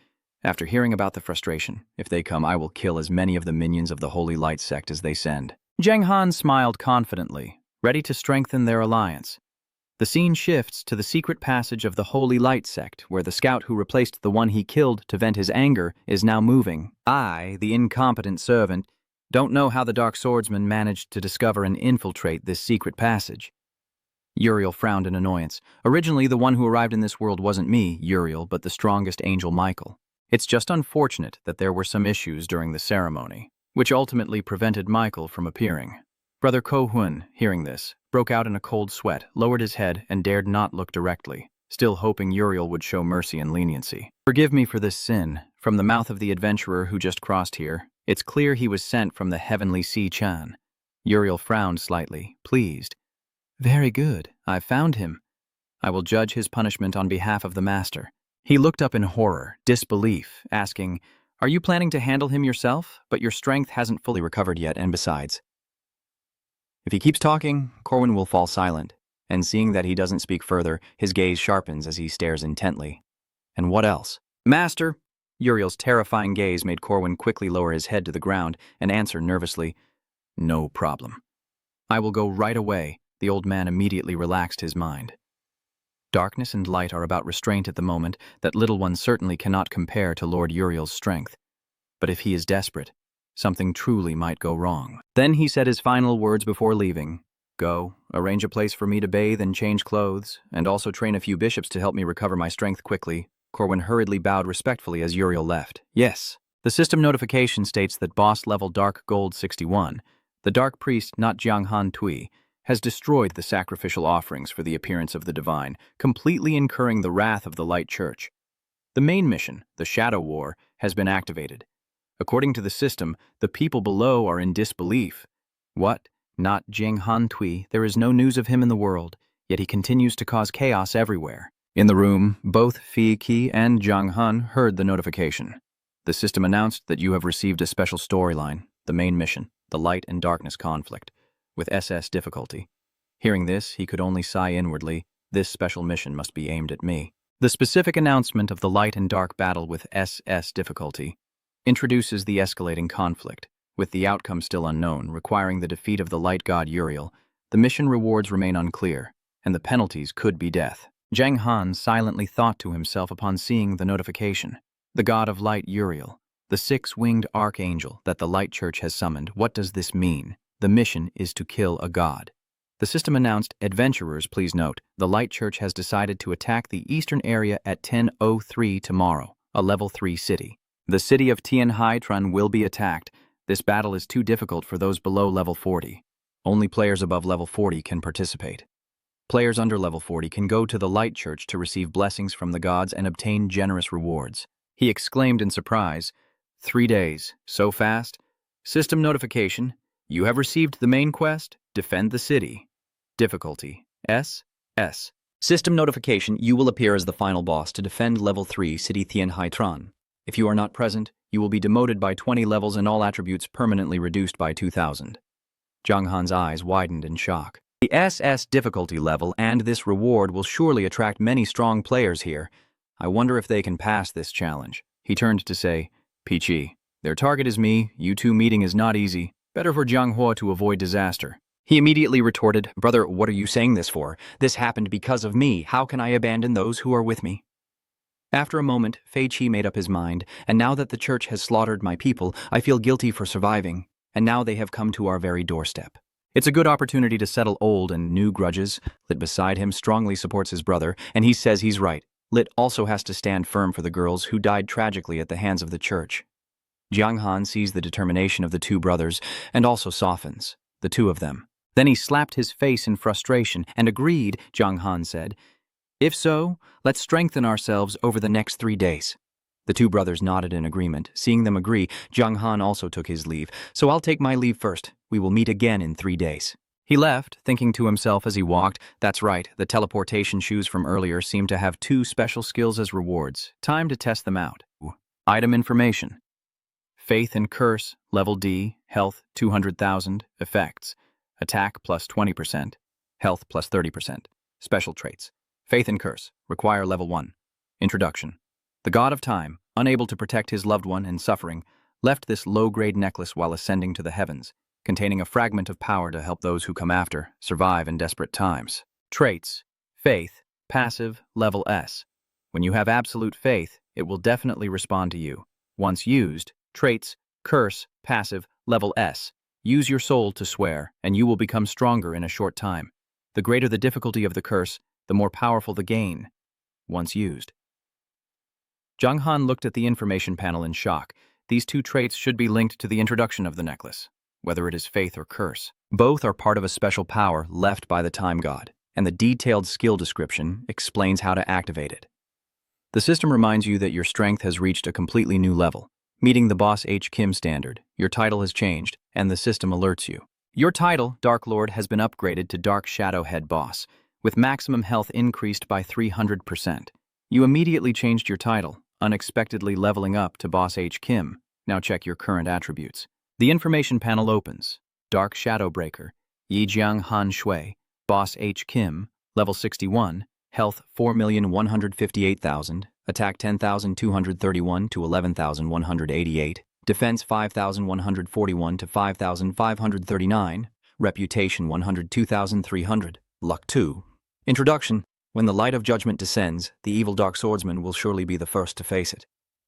After hearing about the frustration, if they come, I will kill as many of the minions of the Holy Light sect as they send. Jiang Han smiled confidently, ready to strengthen their alliance. The scene shifts to the secret passage of the Holy Light sect, where the scout who replaced the one he killed to vent his anger is now moving. I, the incompetent servant, don't know how the Dark Swordsman managed to discover and infiltrate this secret passage. Uriel frowned in annoyance. Originally, the one who arrived in this world wasn't me, Uriel, but the strongest angel Michael. It's just unfortunate that there were some issues during the ceremony, which ultimately prevented Michael from appearing. Brother Ko-hun, hearing this, broke out in a cold sweat, lowered his head, and dared not look directly, still hoping Uriel would show mercy and leniency. Forgive me for this sin. From the mouth of the adventurer who just crossed here, it's clear he was sent from the heavenly Si-chan. Uriel frowned slightly, pleased. Very good. I've found him. I will judge his punishment on behalf of the master. He looked up in horror, disbelief, asking, Are you planning to handle him yourself? But your strength hasn't fully recovered yet, and besides. If he keeps talking, Corwin will fall silent, and seeing that he doesn't speak further, his gaze sharpens as he stares intently. And what else? Master! Uriel's terrifying gaze made Corwin quickly lower his head to the ground and answer nervously, No problem. I will go right away. The old man immediately relaxed his mind. Darkness and light are about restraint at the moment that little one certainly cannot compare to Lord Uriel's strength. But if he is desperate, something truly might go wrong. Then he said his final words before leaving. Go, arrange a place for me to bathe and change clothes, and also train a few bishops to help me recover my strength quickly. Corwin hurriedly bowed respectfully as Uriel left. Yes, The system notification states that boss level Dark Gold 61, the Dark Priest not Jiang Han Tui, has destroyed the sacrificial offerings for the appearance of the divine, completely incurring the wrath of the Light Church. The main mission, the Shadow War, has been activated. According to the system, the people below are in disbelief. What? Not Jiang Han Tui, there is no news of him in the world, yet he continues to cause chaos everywhere. In the room, both Fi Qi and Jiang Han heard the notification. The system announced that you have received a special storyline, the main mission, the Light and Darkness conflict, with SS difficulty. Hearing this, he could only sigh inwardly, this special mission must be aimed at me. The specific announcement of the Light and Dark battle with SS difficulty introduces the escalating conflict, with the outcome still unknown, requiring the defeat of the Light God Uriel. The mission rewards remain unclear, and the penalties could be death. Jiang Han silently thought to himself upon seeing the notification. The God of Light Uriel, the six-winged archangel that the Light Church has summoned, what does this mean? The mission is to kill a god. The system announced, adventurers, please note, the Light Church has decided to attack the eastern area at 10:03 tomorrow, a level 3 city. The city of Tianhaitran will be attacked. This battle is too difficult for those below level 40. Only players above level 40 can participate. Players under level 40 can go to the Light Church to receive blessings from the gods and obtain generous rewards. He exclaimed in surprise, 3 days, so fast? System notification. You have received the main quest, defend the city. Difficulty, SS. System notification, you will appear as the final boss to defend level 3 City Tianhaitran. If you are not present, you will be demoted by 20 levels and all attributes permanently reduced by 2,000. Jiang Han's eyes widened in shock. The SS difficulty level and this reward will surely attract many strong players here. I wonder if they can pass this challenge. He turned to say, Pichi, their target is me, you two meeting is not easy. Better for Jiang Hua to avoid disaster. He immediately retorted, Brother, what are you saying this for? This happened because of me. How can I abandon those who are with me? After a moment, Fei Qi made up his mind, and now that the church has slaughtered my people, I feel guilty for surviving, and now they have come to our very doorstep. It's a good opportunity to settle old and new grudges. Lit beside him strongly supports his brother, and he says he's right. Lit also has to stand firm for the girls who died tragically at the hands of the church. Jiang Han sees the determination of the two brothers and also softens, the two of them. Then he slapped his face in frustration and agreed, Jiang Han said. If so, let's strengthen ourselves over the next 3 days. The two brothers nodded in agreement. Seeing them agree, Jiang Han also took his leave. So I'll take my leave first. We will meet again in 3 days. He left, thinking to himself as he walked, that's right, the teleportation shoes from earlier seem to have 2 special skills as rewards. Time to test them out. Item information. Faith and Curse, level D, health 200,000, effects. Attack plus 20%, health plus 30%. Special traits. Faith and Curse, require level 1. Introduction. The God of Time, unable to protect his loved one and suffering, left this low-grade necklace while ascending to the heavens, containing a fragment of power to help those who come after survive in desperate times. Traits. Faith, passive, level S. When you have absolute faith, it will definitely respond to you. Once used, traits, curse, passive, level S. Use your soul to swear, and you will become stronger in a short time. The greater the difficulty of the curse, the more powerful the gain, once used. Jiang Han looked at the information panel in shock. These 2 traits should be linked to the introduction of the necklace, whether it is faith or curse. Both are part of a special power left by the Time God, and the detailed skill description explains how to activate it. The system reminds you that your strength has reached a completely new level. Meeting the Boss H. Kim standard, your title has changed, and the system alerts you. Your title, Dark Lord, has been upgraded to Dark Shadow Head Boss, with maximum health increased by 300%. You immediately changed your title, unexpectedly leveling up to Boss H. Kim. Now check your current attributes. The information panel opens. Dark Shadow Breaker, Yijiang Han Shui, Boss H. Kim, level 61, health 4,158,000, attack 10,231 to 11,188, defense 5,141 to 5,539, reputation 102,300, luck 2. Introduction. When the light of judgment descends, the evil dark swordsman will surely be the first to face it.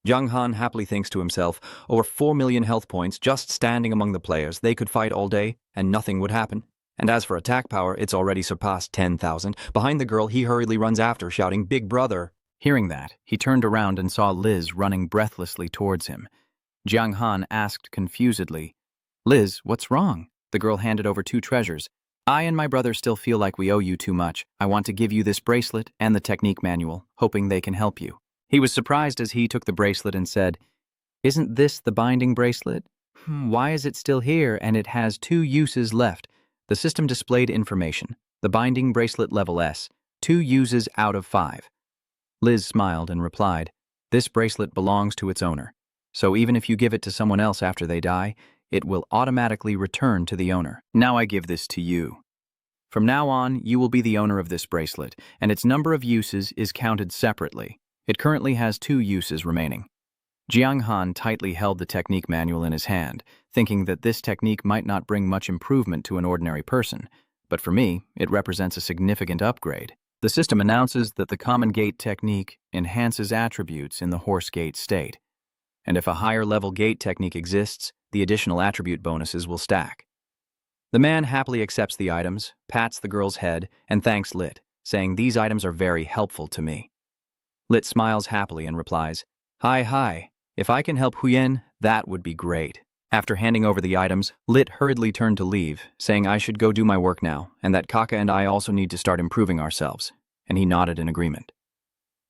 Jiang Han happily thinks to himself, over 4 million health points just standing among the players, they could fight all day and nothing would happen. And as for attack power, it's already surpassed 10,000. Behind the girl, he hurriedly runs after, shouting, Big brother. Hearing that, he turned around and saw Liz running breathlessly towards him. Jiang Han asked confusedly. Liz, what's wrong? The girl handed over 2 treasures. I and my brother still feel like we owe you too much. I want to give you this bracelet and the technique manual, hoping they can help you. He was surprised as he took the bracelet and said, Isn't this the binding bracelet? Why is it still here and it has 2 uses left? The system displayed information. The binding bracelet level S, 2 uses out of 5. Liz smiled and replied, This bracelet belongs to its owner. So even if you give it to someone else after they die, it will automatically return to the owner. Now I give this to you. From now on, you will be the owner of this bracelet, and its number of uses is counted separately. It currently has 2 uses remaining. Jiang Han tightly held the technique manual in his hand, thinking that this technique might not bring much improvement to an ordinary person, but for me, it represents a significant upgrade. The system announces that the common gate technique enhances attributes in the horse gate state, and if a higher level gate technique exists, the additional attribute bonuses will stack. The man happily accepts the items, pats the girl's head, and thanks Lit, saying these items are very helpful to me. Lit smiles happily and replies, Hi, if I can help Huyen, that would be great. After handing over the items, Lit hurriedly turned to leave, saying I should go do my work now, and that Kaka and I also need to start improving ourselves, and he nodded in agreement.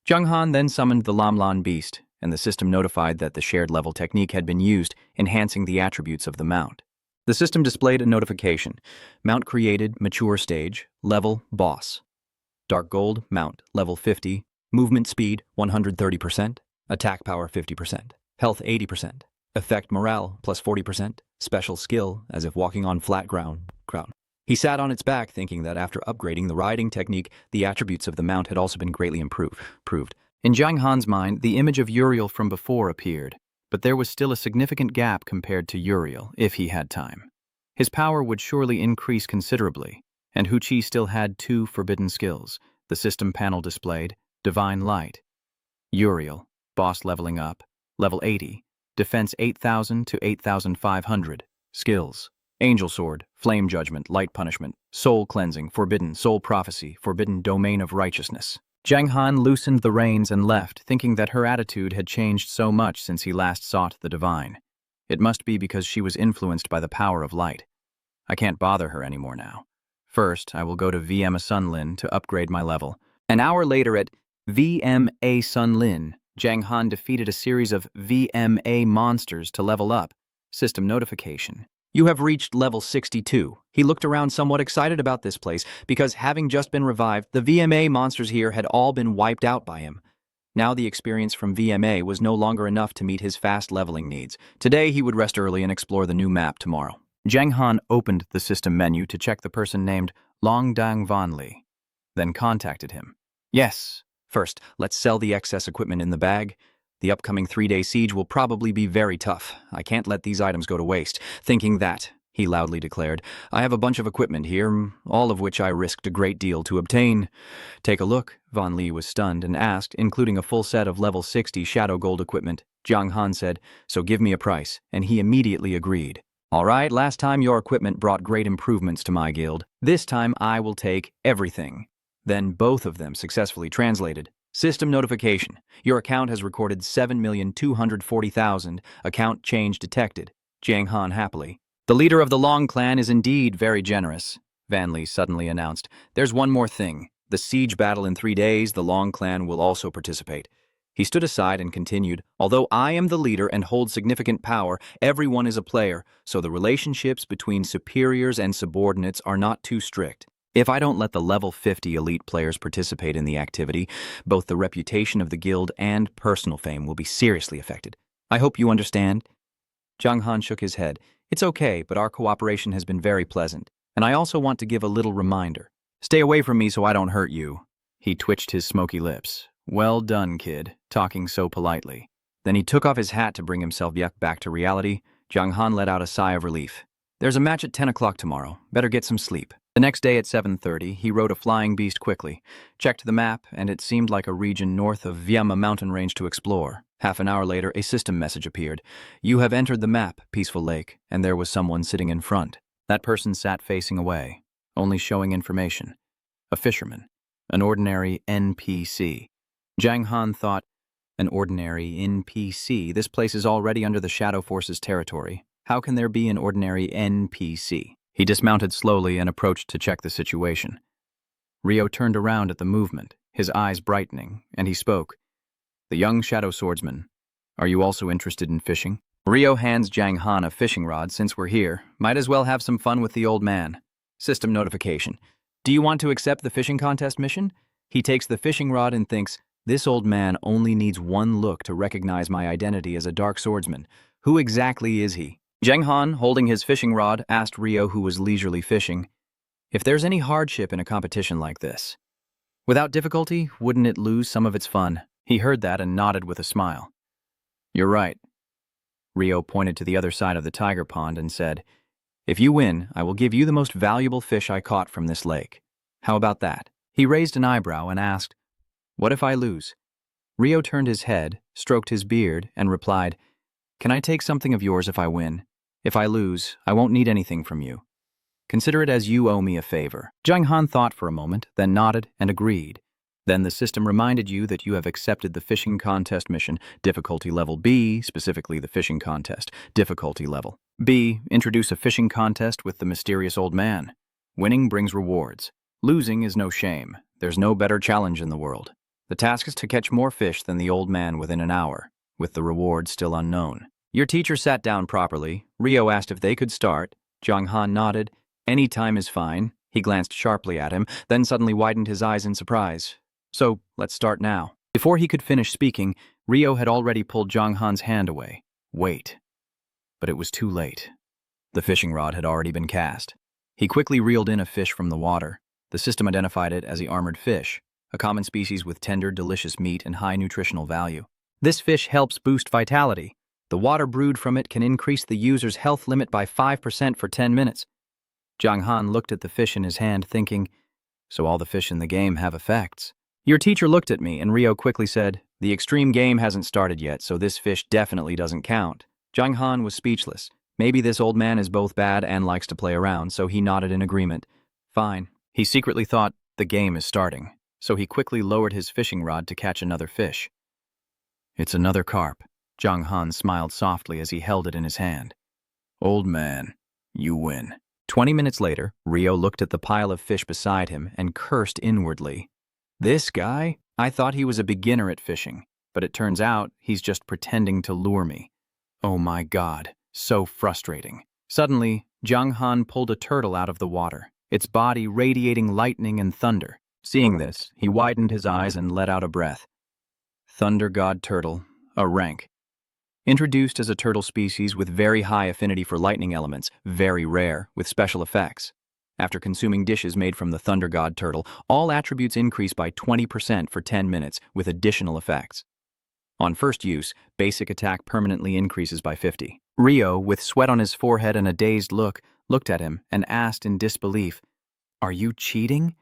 Jiang Han then summoned the Lamlan beast, and the system notified that the shared level technique had been used, enhancing the attributes of the mount. The system displayed a notification. Mount created, mature stage, level, boss. Dark gold, mount, level 50, movement speed, 130%, attack power 50%, health 80%, effect morale, plus 40%, special skill, as if walking on flat ground. He sat on its back thinking that after upgrading the riding technique, the attributes of the mount had also been greatly improved. In Jiang Han's mind, the image of Uriel from before appeared, but there was still a significant gap compared to Uriel, if he had time. His power would surely increase considerably, and Hu Qi still had 2 forbidden skills. The system panel displayed, Divine Light. Uriel, boss leveling up, level 80, defense 8,000 to 8,500, skills. Angel Sword, Flame Judgment, Light Punishment, Soul Cleansing, Forbidden, Soul Prophecy, Forbidden Domain of Righteousness. Jiang Han loosened the reins and left, thinking that her attitude had changed so much since he last sought the divine. It must be because she was influenced by the power of light. I can't bother her anymore now. First, I will go to VMA Sunlin to upgrade my level. An hour later at VMA Sunlin, Jiang Han defeated a series of VMA monsters to level up. System notification. You have reached level 62. He looked around somewhat excited about this place because having just been revived, the VMA monsters here had all been wiped out by him. Now the experience from VMA was no longer enough to meet his fast leveling needs. Today he would rest early and explore the new map tomorrow. Jiang Han opened the system menu to check the person named Longdang Vanli, then contacted him. Yes. First, let's sell the excess equipment in the bag. The upcoming 3-day siege will probably be very tough. I can't let these items go to waste. Thinking that, he loudly declared, I have a bunch of equipment here, all of which I risked a great deal to obtain. Take a look. Von Li was stunned and asked, including a full set of level 60 shadow gold equipment. Jiang Han said, so give me a price, and he immediately agreed. All right, last time your equipment brought great improvements to my guild. This time I will take everything. Then both of them successfully translated. System notification. Your account has recorded 7,240,000. Account change detected. Jiang Han happily. The leader of the Long clan is indeed very generous, Van Li suddenly announced. There's one more thing. The siege battle in 3 days, the Long clan will also participate. He stood aside and continued, although I am the leader and hold significant power, everyone is a player, so the relationships between superiors and subordinates are not too strict. If I don't let the level 50 elite players participate in the activity, both the reputation of the guild and personal fame will be seriously affected. I hope you understand. Jiang Han shook his head. It's okay, but our cooperation has been very pleasant, and I also want to give a little reminder. Stay away from me so I don't hurt you. He twitched his smoky lips. Well done, kid, talking so politely. Then he took off his hat to bring himself back to reality. Jiang Han let out a sigh of relief. There's a match at 10 o'clock tomorrow. Better get some sleep. The next day at 7:30, he rode a flying beast quickly, checked the map, and it seemed like a region north of Vyama mountain range to explore. Half an hour later, a system message appeared. You have entered the map, Peaceful Lake, and there was someone sitting in front. That person sat facing away, only showing information. A fisherman, an ordinary NPC. Jiang Han thought, An ordinary NPC. This place is already under the Shadow Force's territory. How can there be an ordinary NPC? He dismounted slowly and approached to check the situation. Rio turned around at the movement, his eyes brightening, and he spoke. The young shadow swordsman. Are you also interested in fishing? Rio hands Jiang Han a fishing rod. Since we're here, might as well have some fun with the old man. System notification. Do you want to accept the fishing contest mission? He takes the fishing rod and thinks, this old man only needs one look to recognize my identity as a dark swordsman. Who exactly is he? Jiang Han, holding his fishing rod, asked Rio, who was leisurely fishing, if there's any hardship in a competition like this. Without difficulty, wouldn't it lose some of its fun? He heard that and nodded with a smile. You're right. Rio pointed to the other side of the tiger pond and said, if you win, I will give you the most valuable fish I caught from this lake. How about that? He raised an eyebrow and asked, what if I lose? Rio turned his head, stroked his beard, and replied, can I take something of yours if I win? If I lose, I won't need anything from you. Consider it as you owe me a favor. Jiang Han thought for a moment, then nodded and agreed. Then the system reminded you that you have accepted the fishing contest mission, difficulty level B, specifically the fishing contest, difficulty level. B, introduce a fishing contest with the mysterious old man. Winning brings rewards. Losing is no shame. There's no better challenge in the world. The task is to catch more fish than the old man within an hour, with the reward still unknown. Your teacher sat down properly. Rio asked if they could start. Jiang Han nodded. Any time is fine. He glanced sharply at him, then suddenly widened his eyes in surprise. So, let's start now. Before he could finish speaking, Rio had already pulled Jiang Han's hand away. Wait. But it was too late. The fishing rod had already been cast. He quickly reeled in a fish from the water. The system identified it as the armored fish, a common species with tender, delicious meat and high nutritional value. This fish helps boost vitality. The water brewed from it can increase the user's health limit by 5% for 10 minutes. Jiang Han looked at the fish in his hand, thinking, so all the fish in the game have effects. Your teacher looked at me, and Rio quickly said, the extreme game hasn't started yet, so this fish definitely doesn't count. Jiang Han was speechless. Maybe this old man is both bad and likes to play around, so he nodded in agreement. Fine. He secretly thought, the game is starting, so he quickly lowered his fishing rod to catch another fish. It's another carp. Jiang Han smiled softly as he held it in his hand. Old man, you win. 20 minutes later, Rio looked at the pile of fish beside him and cursed inwardly. This guy? I thought he was a beginner at fishing, but it turns out he's just pretending to lure me. Oh my God, so frustrating. Suddenly, Jiang Han pulled a turtle out of the water, its body radiating lightning and thunder. Seeing this, he widened his eyes and let out a breath. Thunder God Turtle, a rank. Introduced as a turtle species with very high affinity for lightning elements, very rare, with special effects. After consuming dishes made from the Thunder God Turtle, all attributes increase by 20% for 10 minutes, with additional effects. On first use, basic attack permanently increases by 50. Rio, with sweat on his forehead and a dazed look, looked at him and asked in disbelief, Are you cheating?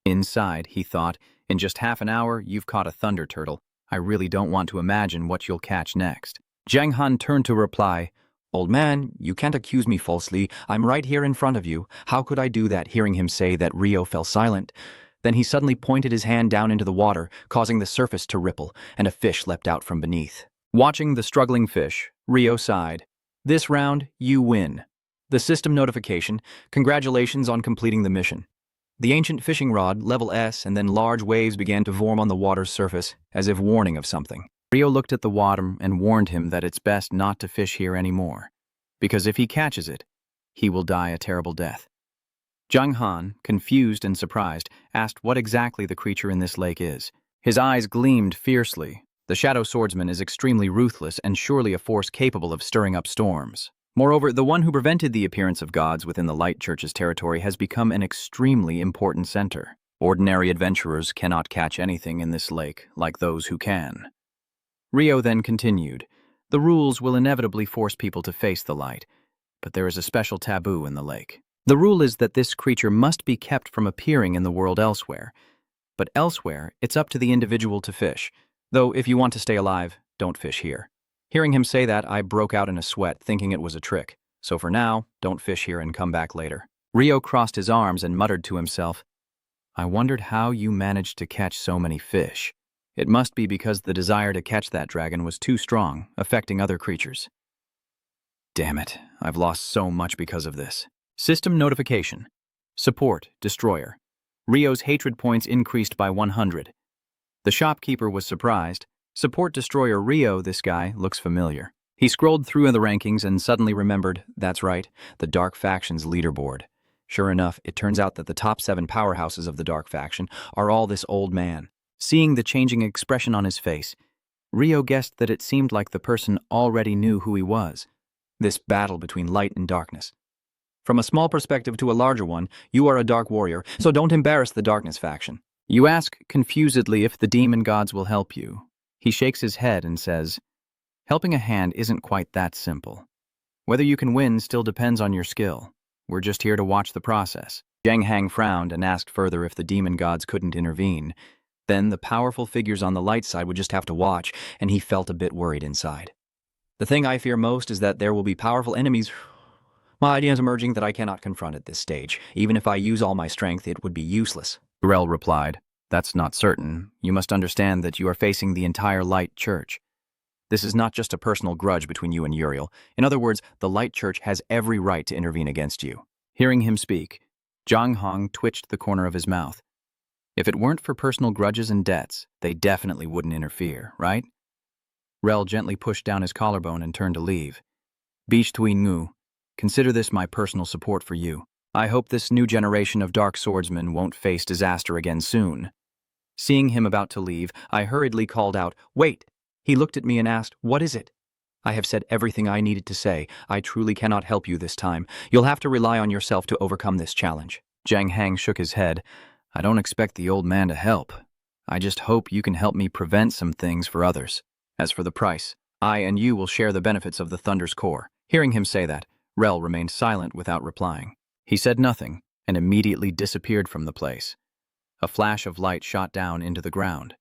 Inside, he thought, in just half an hour, you've caught a thunder turtle. I really don't want to imagine what you'll catch next. Jiang Han turned to reply, Old man, you can't accuse me falsely. I'm right here in front of you. How could I do that? Hearing him say that, Rio fell silent. Then he suddenly pointed his hand down into the water, causing the surface to ripple, and a fish leapt out from beneath. Watching the struggling fish, Rio sighed. This round, you win. The system notification, congratulations on completing the mission. The ancient fishing rod, level S, and then large waves began to form on the water's surface, as if warning of something. Rio looked at the water and warned him that it's best not to fish here anymore, because if he catches it, he will die a terrible death. Jiang Han, confused and surprised, asked what exactly the creature in this lake is. His eyes gleamed fiercely. The shadow swordsman is extremely ruthless and surely a force capable of stirring up storms. Moreover, the one who prevented the appearance of gods within the Light Church's territory has become an extremely important center. Ordinary adventurers cannot catch anything in this lake like those who can. Rio then continued, the rules will inevitably force people to face the light, but there is a special taboo in the lake. The rule is that this creature must be kept from appearing in the world elsewhere, but elsewhere it's up to the individual to fish, though if you want to stay alive, don't fish here. Hearing him say that, I broke out in a sweat, thinking it was a trick, so for now, don't fish here and come back later. Rio crossed his arms and muttered to himself, I wondered how you managed to catch so many fish. It must be because the desire to catch that dragon was too strong, affecting other creatures. Damn it, I've lost so much because of this. System notification. Support, destroyer. Rio's hatred points increased by 100. The shopkeeper was surprised. Support destroyer Rio, this guy, looks familiar. He scrolled through the rankings and suddenly remembered, that's right, the Dark Faction's leaderboard. Sure enough, it turns out that the top 7 powerhouses of the Dark Faction are all this old man. Seeing the changing expression on his face, Rio guessed that it seemed like the person already knew who he was. This battle between light and darkness. From a small perspective to a larger one, you are a dark warrior, so don't embarrass the Darkness Faction. You ask confusedly if the demon gods will help you. He shakes his head and says, helping a hand isn't quite that simple. Whether you can win still depends on your skill. We're just here to watch the process. Zhang Hang frowned and asked further if the demon gods couldn't intervene. Then the powerful figures on the light side would just have to watch, and he felt a bit worried inside. The thing I fear most is that there will be powerful enemies. My idea is emerging that I cannot confront at this stage. Even if I use all my strength, it would be useless. Rel replied, that's not certain. You must understand that you are facing the entire Light Church. This is not just a personal grudge between you and Uriel. In other words, the Light Church has every right to intervene against you. Hearing him speak, Zhang Hong twitched the corner of his mouth. If it weren't for personal grudges and debts, they definitely wouldn't interfere, right? Rel gently pushed down his collarbone and turned to leave. Beach Tui Ngu, consider this my personal support for you. I hope this new generation of dark swordsmen won't face disaster again soon. Seeing him about to leave, I hurriedly called out, wait! He looked at me and asked, what is it? I have said everything I needed to say. I truly cannot help you this time. You'll have to rely on yourself to overcome this challenge. Zhang Hang shook his head. I don't expect the old man to help. I just hope you can help me prevent some things for others. As for the price, I and you will share the benefits of the Thunder's core. Hearing him say that, Rel remained silent without replying. He said nothing and immediately disappeared from the place. A flash of light shot down into the ground.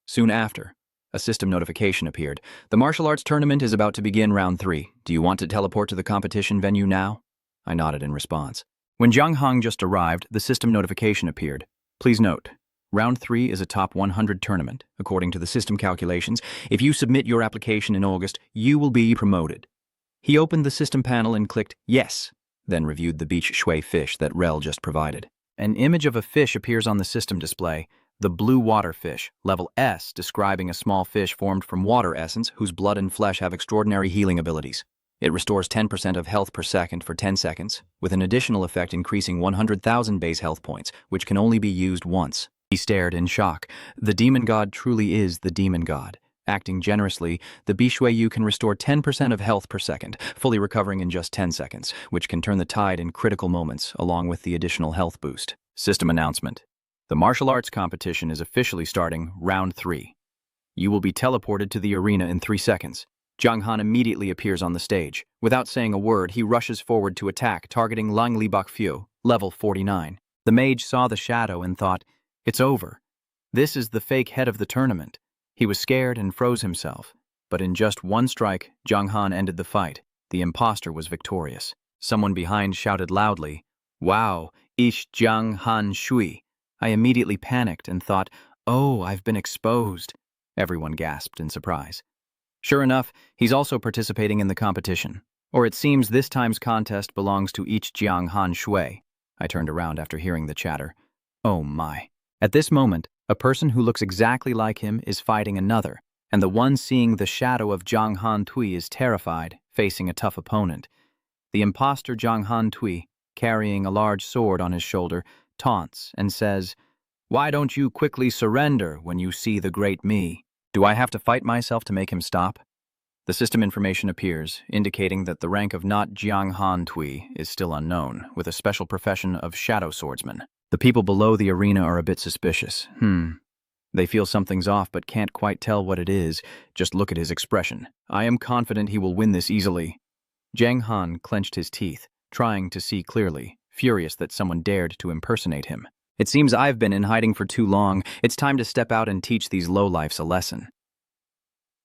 Soon after, a system notification appeared. The martial arts tournament is about to begin round 3. Do you want to teleport to the competition venue now? I nodded in response. When Zhang Hong just arrived, the system notification appeared. Please note, round 3 is a top 100 tournament. According to the system calculations, if you submit your application in August, you will be promoted. He opened the system panel and clicked yes, then reviewed the beach shui fish that Rel just provided. An image of a fish appears on the system display, the blue water fish, level S, describing a small fish formed from water essence whose blood and flesh have extraordinary healing abilities. It restores 10% of health per second for 10 seconds, with an additional effect increasing 100,000 base health points, which can only be used once. He stared in shock. The demon god truly is the demon god. Acting generously, the Bishuiyu can restore 10% of health per second, fully recovering in just 10 seconds, which can turn the tide in critical moments, along with the additional health boost. System announcement. The martial arts competition is officially starting round 3. You will be teleported to the arena in 3 seconds. Zhang Han immediately appears on the stage. Without saying a word, he rushes forward to attack, targeting Lang Li Bakfu, level 49. The mage saw the shadow and thought, it's over. This is the fake head of the tournament. He was scared and froze himself. But in just one strike, Zhang Han ended the fight. The imposter was victorious. Someone behind shouted loudly, wow, ish Zhang Han Shui. I immediately panicked and thought, oh, I've been exposed. Everyone gasped in surprise. Sure enough, he's also participating in the competition. Or it seems this time's contest belongs to each Jiang Han Shui. I turned around after hearing the chatter. Oh my. At this moment, a person who looks exactly like him is fighting another, and the one seeing the shadow of Zhang Han Tui is terrified, facing a tough opponent. The imposter Zhang Han Tui, carrying a large sword on his shoulder, taunts and says, why don't you quickly surrender when you see the great me? Do I have to fight myself to make him stop? The system information appears, indicating that the rank of not Jiang Han Tui is still unknown, with a special profession of shadow swordsman. The people below the arena are a bit suspicious. They feel something's off but can't quite tell what it is. Just look at his expression. I am confident he will win this easily. Zhang Han clenched his teeth, trying to see clearly, furious that someone dared to impersonate him. It seems I've been in hiding for too long. It's time to step out and teach these lowlifes a lesson.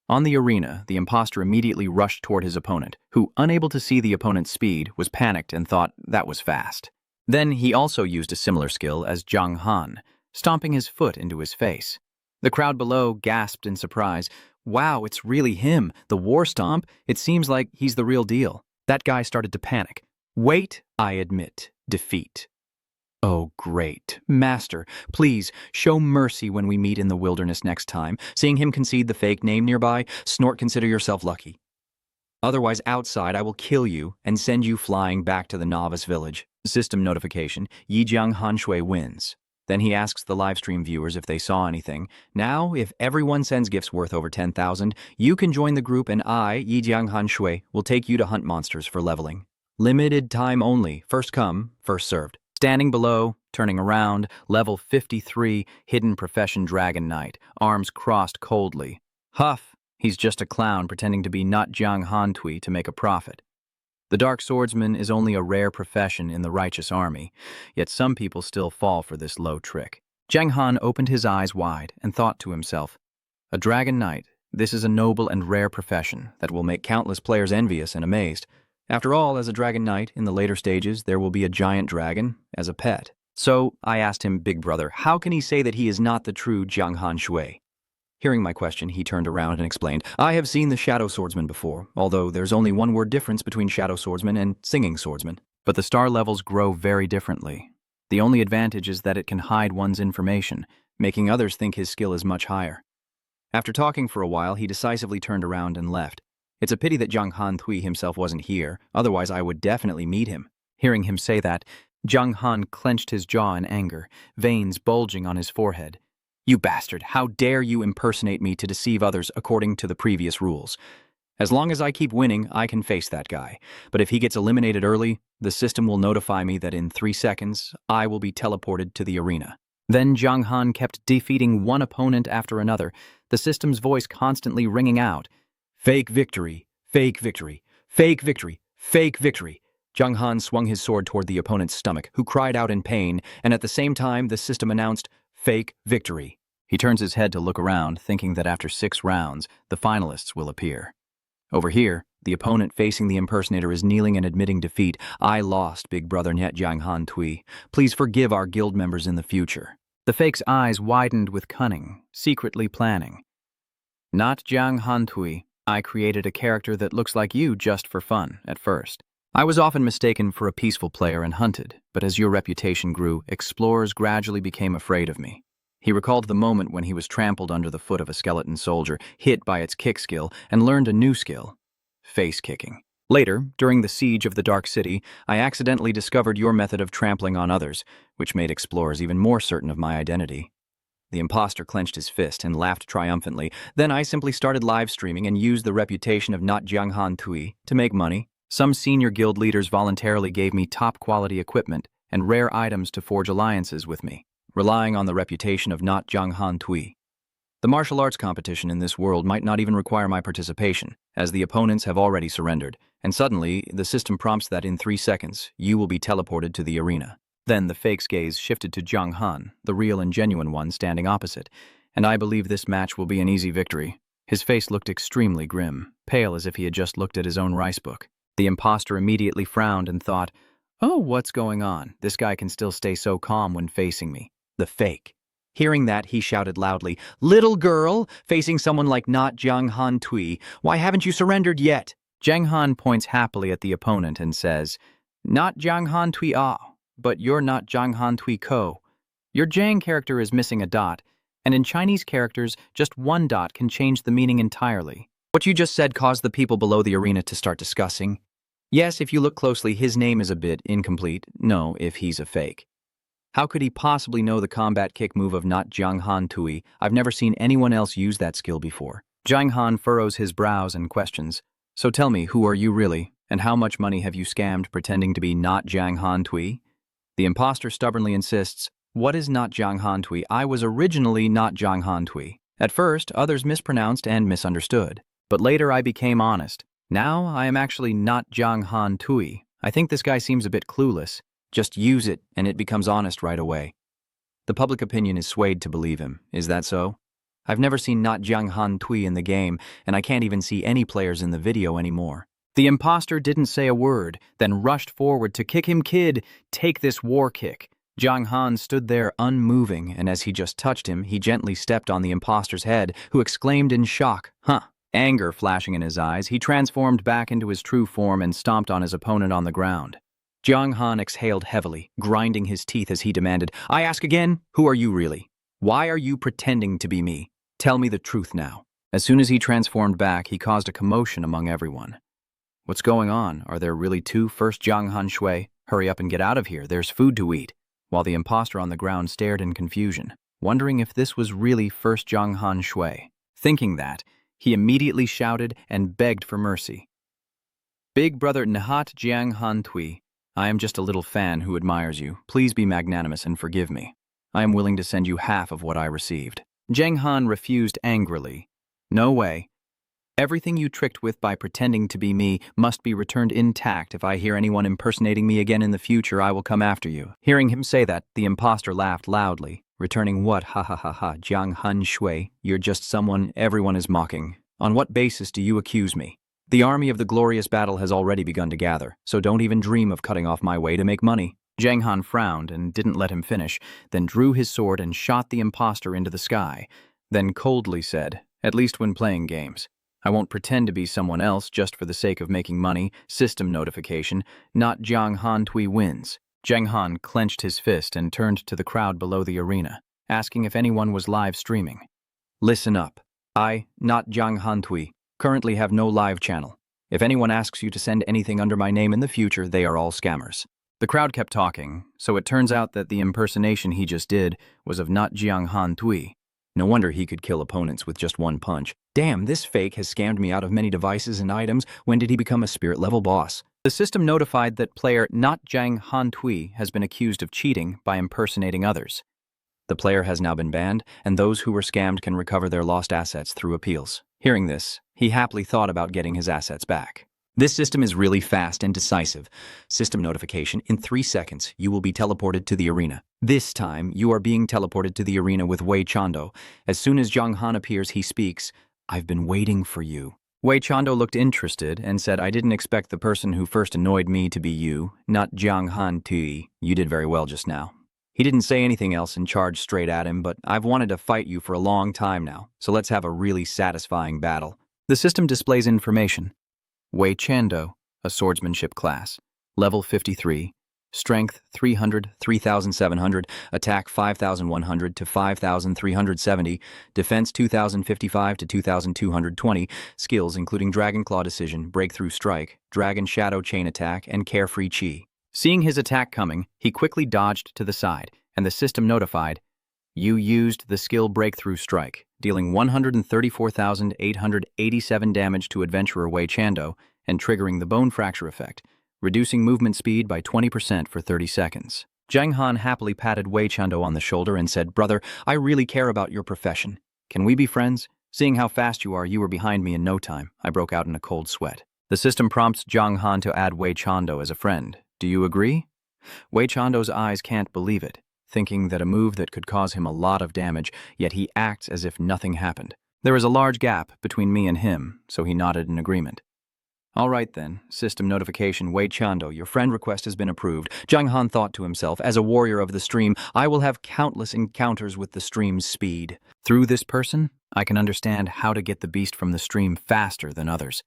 On the arena, the imposter immediately rushed toward his opponent, who, unable to see the opponent's speed, was panicked and thought that was fast. Then he also used a similar skill as Zhang Han, stomping his foot into his face. The crowd below gasped in surprise. Wow, it's really him, the War Stomp. It seems like he's the real deal. That guy started to panic. Wait, I admit, defeat. Oh, great. Master, please, show mercy when we meet in the wilderness next time. Seeing him concede the fake name nearby, Snort, consider yourself lucky. Otherwise, outside, I will kill you and send you flying back to the novice village. System notification, Yijiang Hanshui wins. Then he asks the livestream viewers if they saw anything. Now, if everyone sends gifts worth over 10,000, you can join the group and I, Yijiang Hanshui, will take you to hunt monsters for leveling. Limited time only, first come, first served. Standing below, turning around, level 53, hidden profession Dragon Knight, arms crossed coldly. Huff, he's just a clown pretending to be not Jiang Hantui to make a profit. The Dark Swordsman is only a rare profession in the righteous army, yet some people still fall for this low trick. Jiang Han opened his eyes wide and thought to himself, a Dragon Knight, this is a noble and rare profession that will make countless players envious and amazed. After all, as a Dragon Knight, in the later stages, there will be a giant dragon as a pet. So I asked him, Big Brother, how can he say that he is not the true Jiang Han Shui? Hearing my question, he turned around and explained, I have seen the Shadow Swordsman before, although there's only one word difference between Shadow Swordsman and Singing Swordsman. But the star levels grow very differently. The only advantage is that it can hide one's information, making others think his skill is much higher. After talking for a while, he decisively turned around and left. It's a pity that Jiang Han Tui himself wasn't here, otherwise I would definitely meet him. Hearing him say that, Jiang Han clenched his jaw in anger, veins bulging on his forehead. You bastard, how dare you impersonate me to deceive others according to the previous rules? As long as I keep winning, I can face that guy. But if he gets eliminated early, the system will notify me that in 3 seconds, I will be teleported to the arena. Then Jiang Han kept defeating one opponent after another, the system's voice constantly ringing out. Fake victory, fake victory, fake victory, fake victory. Jiang Han swung his sword toward the opponent's stomach, who cried out in pain, and at the same time the system announced, fake victory. He turns his head to look around, thinking that after 6 rounds, the finalists will appear. Over here, the opponent facing the impersonator is kneeling and admitting defeat. I lost, Big Brother Net Jiang Han Tui. Please forgive our guild members in the future. The fake's eyes widened with cunning, secretly planning. Not Jiang Han Tui. I created a character that looks like you just for fun, at first. I was often mistaken for a peaceful player and hunted, but as your reputation grew, explorers gradually became afraid of me. He recalled the moment when he was trampled under the foot of a skeleton soldier, hit by its kick skill, and learned a new skill, face kicking. Later, during the siege of the Dark City, I accidentally discovered your method of trampling on others, which made explorers even more certain of my identity. The imposter clenched his fist and laughed triumphantly. Then I simply started live streaming and used the reputation of not Jiang Han Tui to make money. Some senior guild leaders voluntarily gave me top-quality equipment and rare items to forge alliances with me, relying on the reputation of not Jiang Han Tui. The martial arts competition in this world might not even require my participation, as the opponents have already surrendered, and suddenly the system prompts that in 3 seconds you will be teleported to the arena. Then the fake's gaze shifted to Jiang Han, the real and genuine one standing opposite, and I believe this match will be an easy victory. His face looked extremely grim, pale as if he had just looked at his own rice book. The imposter immediately frowned and thought, oh, what's going on? This guy can still stay so calm when facing me. The fake. Hearing that, he shouted loudly, little girl, facing someone like not Jiang Han Tui, why haven't you surrendered yet? Jiang Han points happily at the opponent and says, not Jiang Han Tui but you're not Jiang Han Tui Ko. Your Jiang character is missing a dot, and in Chinese characters, just one dot can change the meaning entirely. What you just said caused the people below the arena to start discussing. Yes, if you look closely, his name is a bit incomplete. No, if he's a fake. How could he possibly know the combat kick move of not Jiang Han Tui? I've never seen anyone else use that skill before. Jiang Han furrows his brows and questions. So tell me, who are you really? And how much money have you scammed pretending to be not Jiang Han Tui? The imposter stubbornly insists, what is not Jiang Han Tui? I was originally not Jiang Han Tui. At first, others mispronounced and misunderstood. But later I became honest. Now I am actually not Jiang Han Tui. I think this guy seems a bit clueless. Just use it and it becomes honest right away. The public opinion is swayed to believe him. Is that so? I've never seen not Jiang Han Tui in the game, and I can't even see any players in the video anymore. The imposter didn't say a word, then rushed forward to kick him. Kid, take this war kick. Jiang Han stood there unmoving, and as he just touched him, he gently stepped on the imposter's head, who exclaimed in shock, "Huh." Anger flashing in his eyes, he transformed back into his true form and stomped on his opponent on the ground. Jiang Han exhaled heavily, grinding his teeth as he demanded, "I ask again, who are you really? Why are you pretending to be me? Tell me the truth now." As soon as he transformed back, he caused a commotion among everyone. "What's going on? Are there really two First Jiang Han Shui? Hurry up and get out of here, there's food to eat." While the imposter on the ground stared in confusion, wondering if this was really First Jiang Han Shui. Thinking that, he immediately shouted and begged for mercy. "Big brother Nhat Jiang Han Tui, I am just a little fan who admires you. Please be magnanimous and forgive me. I am willing to send you half of what I received." Jiang Han refused angrily. "No way. Everything you tricked with by pretending to be me must be returned intact. If I hear anyone impersonating me again in the future, I will come after you." Hearing him say that, the imposter laughed loudly, returning, "What, ha ha ha ha, Jiang Han Shui, you're just someone everyone is mocking. On what basis do you accuse me? The army of the glorious battle has already begun to gather, so don't even dream of cutting off my way to make money." Jiang Han frowned and didn't let him finish, then drew his sword and shot the imposter into the sky, then coldly said, "At least when playing games, I won't pretend to be someone else just for the sake of making money. System notification, not Jiang Han Tui wins." Jiang Han clenched his fist and turned to the crowd below the arena, asking if anyone was live streaming. "Listen up. I, not Jiang Han Tui, currently have no live channel. If anyone asks you to send anything under my name in the future, they are all scammers." The crowd kept talking, so it turns out that the impersonation he just did was of not Jiang Han Tui. No wonder he could kill opponents with just one punch. Damn, this fake has scammed me out of many devices and items. When did he become a spirit-level boss? The system notified that player not Jiang Han Tui has been accused of cheating by impersonating others. The player has now been banned, and those who were scammed can recover their lost assets through appeals. Hearing this, he happily thought about getting his assets back. This system is really fast and decisive. System notification, in 3 seconds, you will be teleported to the arena. This time, you are being teleported to the arena with Wei Chando. As soon as Jiang Han appears, he speaks, "I've been waiting for you." Wei Chando looked interested and said, "I didn't expect the person who first annoyed me to be you, not Jiang Han Tui. You did very well just now." He didn't say anything else and charged straight at him, "But I've wanted to fight you for a long time now, so let's have a really satisfying battle." The system displays information. Wei Chando, a swordsmanship class, level 53, strength 300, 3,700, attack 5,100 to 5,370, defense 2,055 to 2,220, skills including Dragon Claw Decision, Breakthrough Strike, Dragon Shadow Chain Attack, and Carefree Chi. Seeing his attack coming, he quickly dodged to the side, and the system notified, "You used the skill Breakthrough Strike, dealing 134,887 damage to Adventurer Wei Chando and triggering the Bone Fracture effect, reducing movement speed by 20% for 30 seconds. Jiang Han happily patted Wei Chando on the shoulder and said, "Brother, I really care about your profession. Can we be friends? Seeing how fast you are, you were behind me in no time." I broke out in a cold sweat. The system prompts Jiang Han to add Wei Chando as a friend. "Do you agree?" Wei Chando's eyes can't believe it, thinking that a move that could cause him a lot of damage, yet he acts as if nothing happened. There is a large gap between me and him, so he nodded in agreement. "All right then, system notification, Wei Chando, your friend request has been approved." Jiang Han thought to himself, "As a warrior of the stream, I will have countless encounters with the stream's speed. Through this person, I can understand how to get the beast from the stream faster than others."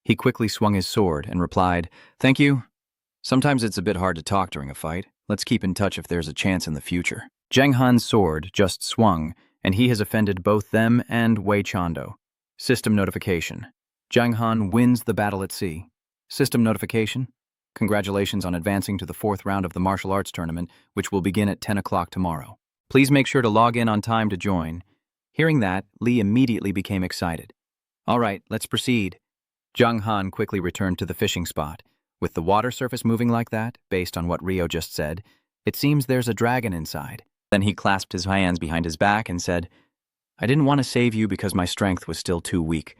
He quickly swung his sword and replied, "Thank you. Sometimes it's a bit hard to talk during a fight. Let's keep in touch if there's a chance in the future." Jiang Han's sword just swung, and he has offended both them and Wei Chando. System notification. Jiang Han wins the battle at sea. System notification. Congratulations on advancing to the 4th round of the martial arts tournament, which will begin at 10 o'clock tomorrow. Please make sure to log in on time to join. Hearing that, Li immediately became excited. "All right, let's proceed." Jiang Han quickly returned to the fishing spot. With the water surface moving like that, based on what Rio just said, it seems there's a dragon inside. Then he clasped his hands behind his back and said, "I didn't want to save you because my strength was still too weak.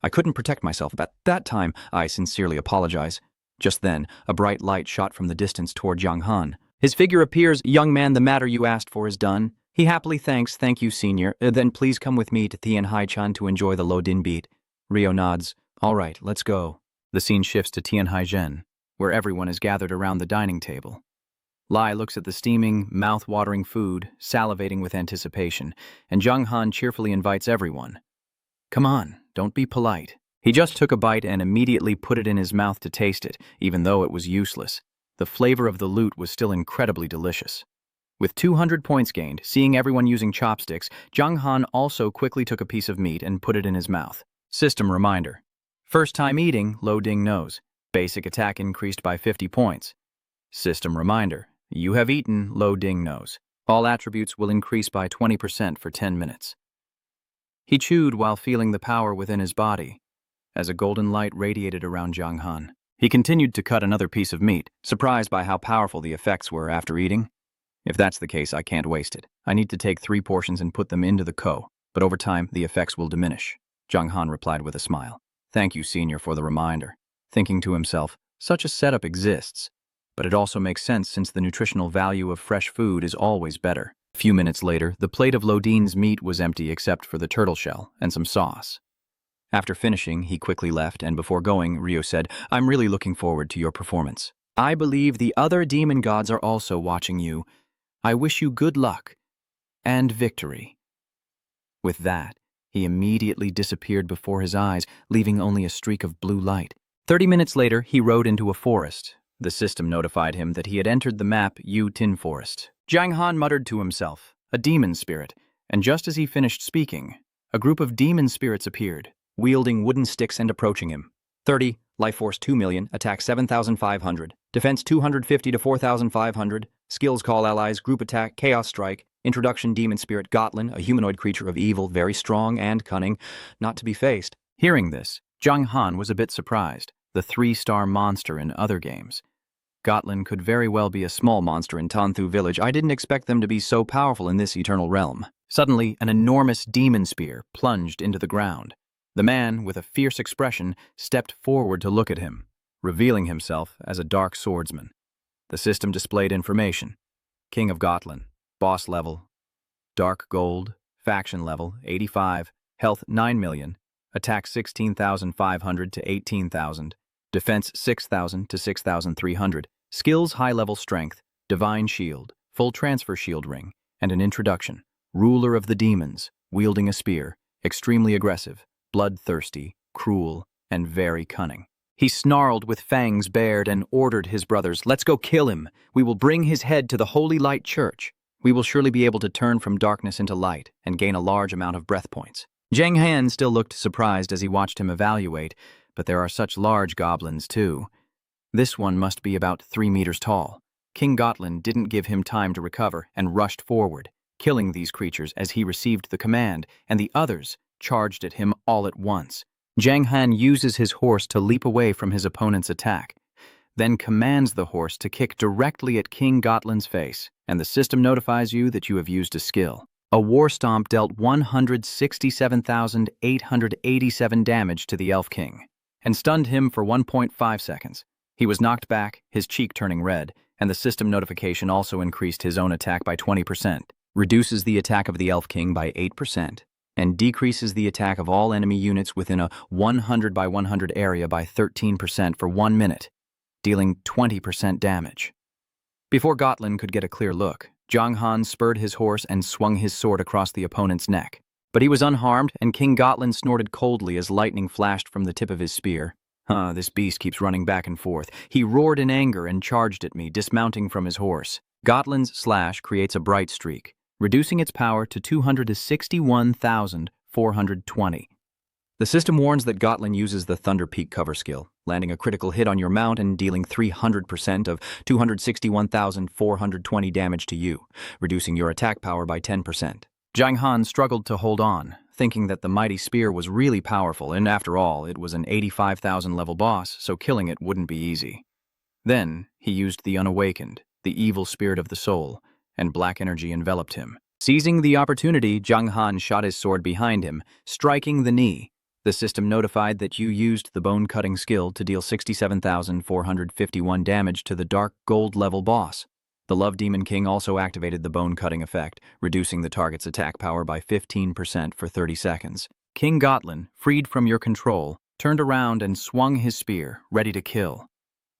I couldn't protect myself at that time. I sincerely apologize." Just then, a bright light shot from the distance toward Jiang Han. His figure appears. "Young man, the matter you asked for is done." He happily thanks, "Thank you, senior. Then please come with me to Tianhaichan to enjoy the Lo Din beat." Rio nods. "All right, let's go." The scene shifts to Tianhaichan, where everyone is gathered around the dining table. Lai looks at the steaming, mouth-watering food, salivating with anticipation, and Jung Han cheerfully invites everyone. Come on, don't be polite. He just took a bite and immediately put it in his mouth to taste it, even though it was useless. The flavor of the loot was still incredibly delicious. With 200 points gained, seeing everyone using chopsticks, Jung Han also quickly took a piece of meat and put it in his mouth. System reminder. First time eating, Lo Ding knows. Basic attack increased by 50 points. System reminder. You have eaten, Lo Ding knows. All attributes will increase by 20% for 10 minutes. He chewed while feeling the power within his body, as a golden light radiated around Jung Han. He continued to cut another piece of meat, surprised by how powerful the effects were after eating. If that's the case, I can't waste it. I need to take 3 portions and put them into the ko, but over time, the effects will diminish. Jung Han replied with a smile. Thank you, Senior, for the reminder. Thinking to himself, such a setup exists. But it also makes sense since the nutritional value of fresh food is always better. A few minutes later, the plate of Lodine's meat was empty except for the turtle shell and some sauce. After finishing, he quickly left, and before going, Rio said, I'm really looking forward to your performance. I believe the other demon gods are also watching you. I wish you good luck and victory. With that, he immediately disappeared before his eyes, leaving only a streak of blue light. 30 minutes later, he rode into a forest. The system notified him that he had entered the map Yu Tin Forest. Jung Han muttered to himself, a demon spirit, and just as he finished speaking, a group of demon spirits appeared, wielding wooden sticks and approaching him. 30, life force 2 million, attack 7,500, defense 250 to 4,500, skills call allies, group attack, chaos strike, introduction demon spirit Gotlin, a humanoid creature of evil, very strong and cunning, not to be faced. Hearing this, Jung Han was a bit surprised, the 3-star monster in other games. Gotlin could very well be a small monster in Tanthu village. I didn't expect them to be so powerful in this eternal realm. Suddenly, an enormous demon spear plunged into the ground. The man, with a fierce expression, stepped forward to look at him, revealing himself as a dark swordsman. The system displayed information. King of Gotlin, boss level, dark gold, faction level 85, health 9 million, attack 16,500 to 18,000, defense 6,000 to 6,300, skills high-level strength, divine shield, full transfer shield ring, and an introduction. Ruler of the demons, wielding a spear, extremely aggressive, bloodthirsty, cruel, and very cunning. He snarled with fangs bared and ordered his brothers, let's go kill him. We will bring his head to the Holy Light Church. We will surely be able to turn from darkness into light and gain a large amount of breath points. Jang Han still looked surprised as he watched him evaluate, but there are such large goblins too. This one must be about 3 meters tall. King Gotlin didn't give him time to recover and rushed forward, killing these creatures as he received the command, and the others charged at him all at once. Jang Han uses his horse to leap away from his opponent's attack, then commands the horse to kick directly at King Gotlin's face, and the system notifies you that you have used a skill. A war stomp dealt 167,887 damage to the Elf King, and stunned him for 1.5 seconds. He was knocked back, his cheek turning red, and the system notification also increased his own attack by 20%, reduces the attack of the Elf King by 8%, and decreases the attack of all enemy units within a 100 by 100 area by 13% for 1 minute, dealing 20% damage. Before Gotlin could get a clear look, Jung Han spurred his horse and swung his sword across the opponent's neck. But he was unharmed, and King Gotlin snorted coldly as lightning flashed from the tip of his spear. This beast keeps running back and forth. He roared in anger and charged at me, dismounting from his horse. Gotlin's slash creates a bright streak, reducing its power to 261,420. The system warns that Gotlin uses the Thunder Peak cover skill, landing a critical hit on your mount and dealing 300% of 261,420 damage to you, reducing your attack power by 10%. Jang Han struggled to hold on, thinking that the mighty spear was really powerful, and after all, it was an 85,000 level boss, so killing it wouldn't be easy. Then, he used the Unawakened, the evil spirit of the soul, and black energy enveloped him. Seizing the opportunity, Jung Han shot his sword behind him, striking the knee. The system notified that you used the bone-cutting skill to deal 67,451 damage to the dark gold-level boss. The Love Demon King also activated the bone-cutting effect, reducing the target's attack power by 15% for 30 seconds. King Gotlin, freed from your control, turned around and swung his spear, ready to kill.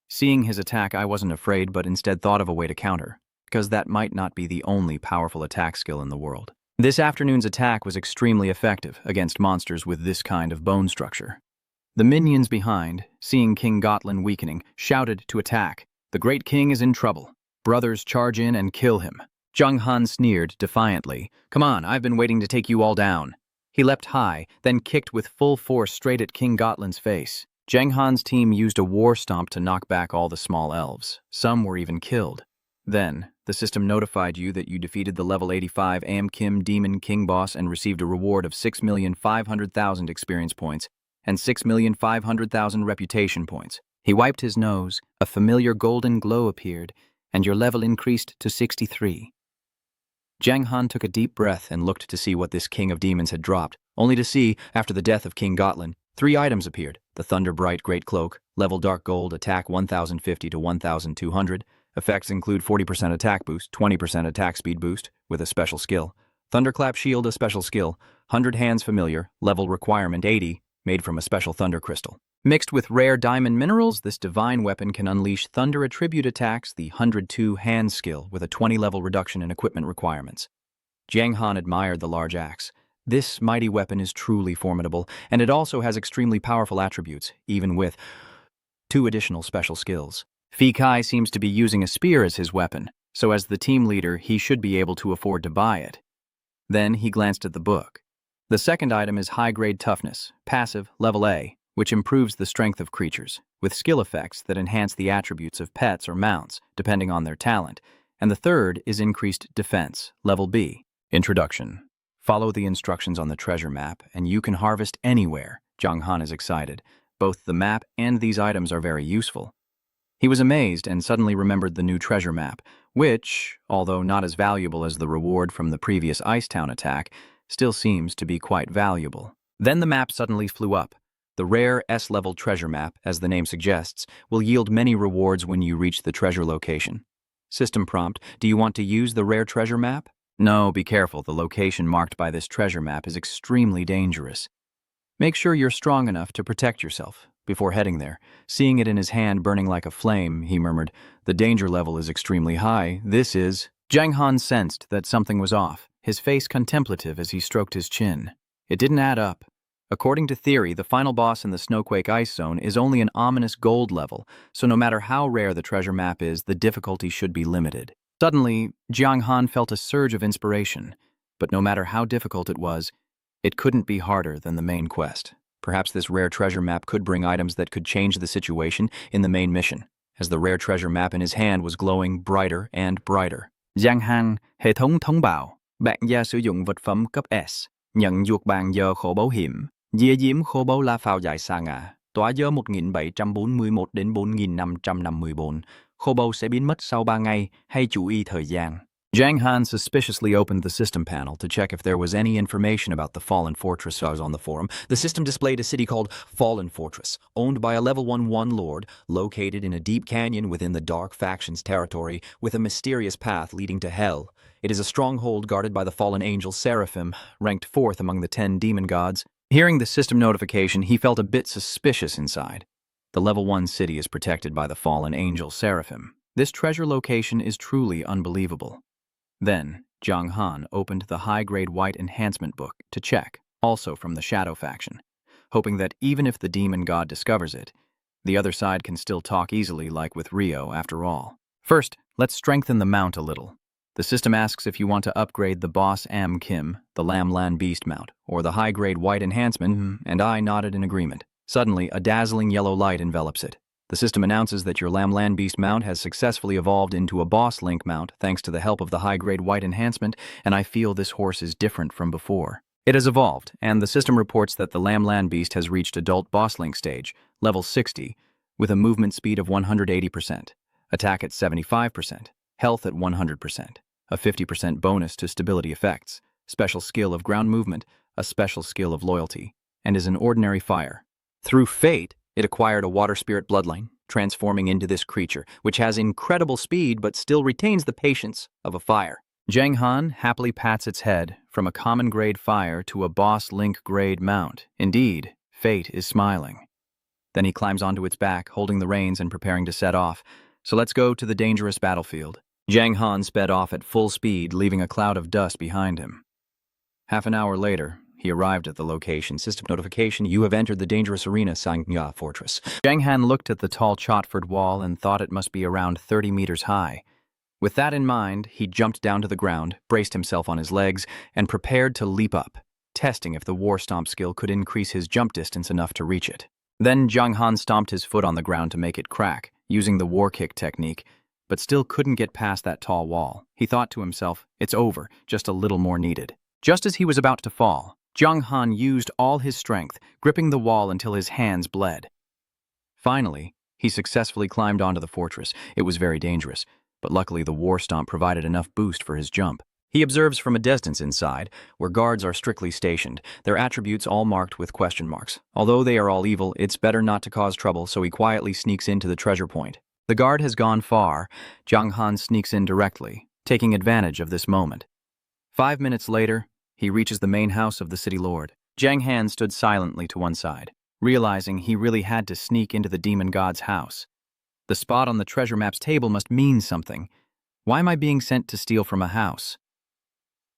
Seeing his attack, I wasn't afraid, but instead thought of a way to counter, because that might not be the only powerful attack skill in the world. This afternoon's attack was extremely effective against monsters with this kind of bone structure. The minions behind, seeing King Gotlin weakening, shouted to attack. The great king is in trouble. Brothers, charge in and kill him. Zhang Han sneered defiantly. Come on, I've been waiting to take you all down. He leapt high, then kicked with full force straight at King Gotlin's face. Zhang Han's team used a war stomp to knock back all the small elves. Some were even killed. Then, the system notified you that you defeated the level 85 Am Kim Demon King boss and received a reward of 6,500,000 experience points and 6,500,000 reputation points. He wiped his nose, a familiar golden glow appeared, and your level increased to 63. Zhang Han took a deep breath and looked to see what this king of demons had dropped, only to see, after the death of King Gotlin, 3 items appeared. The Thunder Bright Great Cloak, level Dark Gold, attack 1050 to 1200. Effects include 40% attack boost, 20% attack speed boost, with a special skill. Thunderclap Shield, a special skill. 100 Hands Familiar, level requirement 80, made from a special thunder crystal. Mixed with rare diamond minerals, this divine weapon can unleash thunder attribute attacks, the 102 Hands skill, with a 20-level reduction in equipment requirements. Zhang Han admired the large axe. This mighty weapon is truly formidable, and it also has extremely powerful attributes, even with 2 additional special skills. Fi Kai seems to be using a spear as his weapon, so as the team leader, he should be able to afford to buy it. Then he glanced at the book. The second item is high-grade toughness, passive, level A, which improves the strength of creatures, with skill effects that enhance the attributes of pets or mounts, depending on their talent. And the third is increased defense, level B. Introduction. Follow the instructions on the treasure map, and you can harvest anywhere. Zhang Han is excited. Both the map and these items are very useful. He was amazed and suddenly remembered the new treasure map, which, although not as valuable as the reward from the previous Icetown attack, still seems to be quite valuable. Then the map suddenly flew up. The rare S-level treasure map, as the name suggests, will yield many rewards when you reach the treasure location. System prompt, do you want to use the rare treasure map? No, be careful. The location marked by this treasure map is extremely dangerous. Make sure you're strong enough to protect yourself before heading there. Seeing it in his hand burning like a flame, he murmured, the danger level is extremely high. This is... Zhang Han sensed that something was off, his face contemplative as he stroked his chin. It didn't add up. According to theory, the final boss in the Snowquake Ice Zone is only an ominous gold level, so no matter how rare the treasure map is, the difficulty should be limited. Suddenly, Zhang Han felt a surge of inspiration, but no matter how difficult it was, it couldn't be harder than the main quest. Perhaps this rare treasure map could bring items that could change the situation in the main mission, as the rare treasure map in his hand was glowing brighter and brighter. Giang Han, hệ thống thông báo, bạn gia sử dụng vật phẩm cấp S, nhận chuột bàn giờ khổ bảo hiểm, dĩa diễm khổ bảo la phao dài xa ngã, tỏa giờ 1741 đến 4554, khổ bảo sẽ biến mất sau 3 ngày, hay chú ý thời gian. Zhang Han suspiciously opened the system panel to check if there was any information about the Fallen Fortress. I was on the forum. The system displayed a city called Fallen Fortress, owned by a level 1 lord, located in a deep canyon within the Dark Faction's territory, with a mysterious path leading to Hell. It is a stronghold guarded by the fallen angel Seraphim, ranked 4th among the 10 demon gods. Hearing the system notification, he felt a bit suspicious inside. The level 1 city is protected by the fallen angel Seraphim. This treasure location is truly unbelievable. Then, Zhang Han opened the high-grade white enhancement book to check, also from the Shadow faction, hoping that even if the demon god discovers it, the other side can still talk easily like with Rio after all. First, let's strengthen the mount a little. The system asks if you want to upgrade the Boss Am Kim, the Lam Lan Beast mount, or the high-grade white enhancement, and I nodded in agreement. Suddenly, a dazzling yellow light envelops it. The system announces that your Lam Lan Beast mount has successfully evolved into a Boss Link mount thanks to the help of the high-grade white enhancement, and I feel this horse is different from before. It has evolved, and the system reports that the Lam Lan Beast has reached adult Boss Link stage, level 60, with a movement speed of 180%, attack at 75%, health at 100%, a 50% bonus to stability effects, special skill of ground movement, a special skill of loyalty, and is an ordinary fire. Through fate, it acquired a water spirit bloodline, transforming into this creature, which has incredible speed but still retains the patience of a fire. Zhang Han happily pats its head from a common grade fire to a Boss Link grade mount. Indeed, fate is smiling. Then he climbs onto its back, holding the reins and preparing to set off. So let's go to the dangerous battlefield. Zhang Han sped off at full speed, leaving a cloud of dust behind him. Half an hour later, he arrived at the location. System notification: you have entered the dangerous arena, Manga Fortress. Zhang Han looked at the tall Chotford wall and thought it must be around 30 meters high. With that in mind, he jumped down to the ground, braced himself on his legs, and prepared to leap up, testing if the war stomp skill could increase his jump distance enough to reach it. Then Zhang Han stomped his foot on the ground to make it crack, using the war kick technique, but still couldn't get past that tall wall. He thought to himself, it's over, just a little more needed. Just as he was about to fall, Zhang Han used all his strength, gripping the wall until his hands bled. Finally, he successfully climbed onto the fortress. It was very dangerous, but luckily the war stomp provided enough boost for his jump. He observes from a distance inside, where guards are strictly stationed, their attributes all marked with question marks. Although they are all evil, it's better not to cause trouble, so he quietly sneaks into the treasure point. The guard has gone far. Zhang Han sneaks in directly, taking advantage of this moment. 5 minutes later, he reaches the main house of the city lord. Zhang Han stood silently to one side, realizing he really had to sneak into the demon god's house. The spot on the treasure map's table must mean something. Why am I being sent to steal from a house?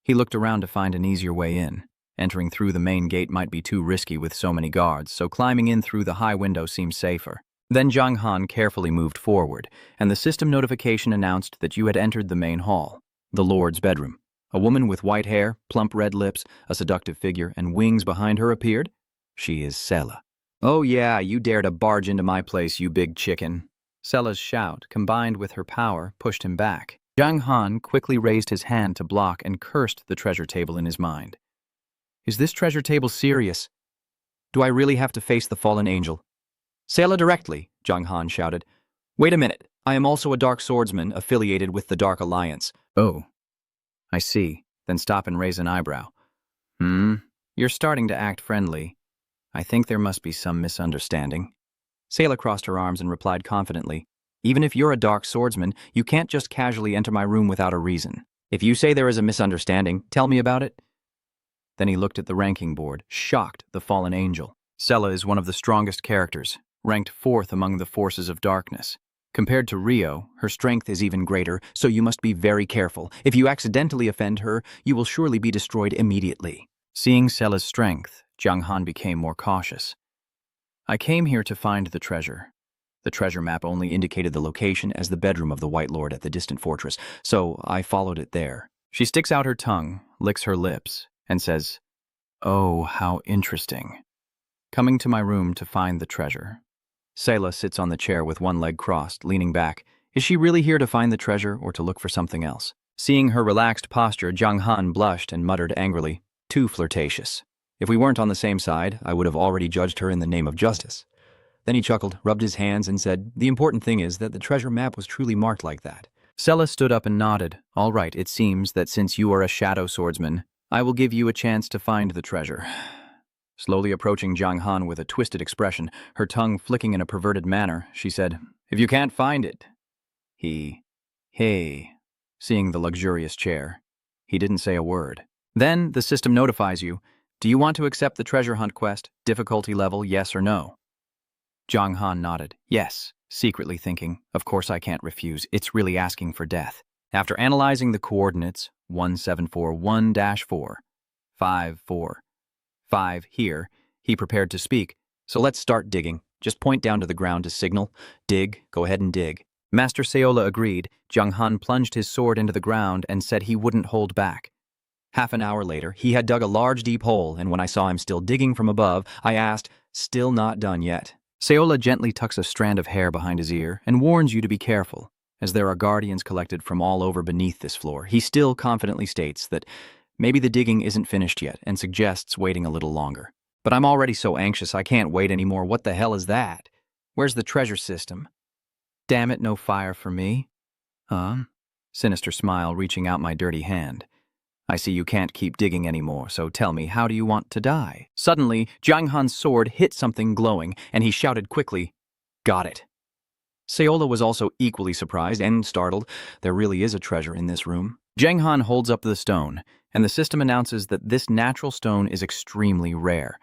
He looked around to find an easier way in. Entering through the main gate might be too risky with so many guards, so climbing in through the high window seemed safer. Then Zhang Han carefully moved forward, and the system notification announced that you had entered the main hall, the Lord's bedroom. A woman with white hair, plump red lips, a seductive figure, and wings behind her appeared. She is Sela. "Oh yeah, you dare to barge into my place, you big chicken." Sela's shout, combined with her power, pushed him back. Zhang Han quickly raised his hand to block and cursed the treasure table in his mind. Is this treasure table serious? Do I really have to face the fallen angel? Sela directly, Zhang Han shouted. Wait a minute, I am also a dark swordsman affiliated with the Dark Alliance. Oh, I see. Then stop and raise an eyebrow. You're starting to act friendly. I think there must be some misunderstanding. Sela crossed her arms and replied confidently, Even if you're a dark swordsman, you can't just casually enter my room without a reason. If you say there is a misunderstanding, tell me about it. Then he looked at the ranking board, shocked the fallen angel. Sela is one of the strongest characters, ranked 4th among the forces of darkness. Compared to Rio, her strength is even greater, so you must be very careful. If you accidentally offend her, you will surely be destroyed immediately. Seeing Sela's strength, Zhang Han became more cautious. I came here to find the treasure. The treasure map only indicated the location as the bedroom of the White Lord at the distant fortress, so I followed it there. She sticks out her tongue, licks her lips, and says, Oh, how interesting. Coming to my room to find the treasure. Sela sits on the chair with one leg crossed, leaning back. Is she really here to find the treasure or to look for something else? Seeing her relaxed posture, Zhang Han blushed and muttered angrily, Too flirtatious. If we weren't on the same side, I would have already judged her in the name of justice. Then he chuckled, rubbed his hands, and said, The important thing is that the treasure map was truly marked like that. Sela stood up and nodded. All right, it seems that since you are a shadow swordsman, I will give you a chance to find the treasure. Slowly approaching Zhang Han with a twisted expression, her tongue flicking in a perverted manner, she said, If you can't find it. Hey, seeing the luxurious chair. He didn't say a word. Then the system notifies you. Do you want to accept the treasure hunt quest? Difficulty level, yes or no? Zhang Han nodded, yes, secretly thinking, of course I can't refuse, it's really asking for death. After analyzing the coordinates, 1741-4, 5 here, he prepared to speak. So let's start digging. Just point down to the ground to signal. Dig, go ahead and dig. Master Seola agreed. Zhang Han plunged his sword into the ground and said he wouldn't hold back. Half an hour later, he had dug a large deep hole, and when I saw him still digging from above, I asked, Still not done yet. Seola gently tucks a strand of hair behind his ear and warns you to be careful. As there are guardians collected from all over beneath this floor, he still confidently states that maybe the digging isn't finished yet and suggests waiting a little longer. But I'm already so anxious I can't wait anymore. What the hell is that? Where's the treasure system? Damn it, no fire for me. Sinister smile reaching out my dirty hand. I see you can't keep digging anymore, so tell me, how do you want to die? Suddenly, Zhang Han's sword hit something glowing, and he shouted quickly, Got it. Seola was also equally surprised and startled. There really is a treasure in this room. Zhang Han holds up the stone, and the system announces that this natural stone is extremely rare.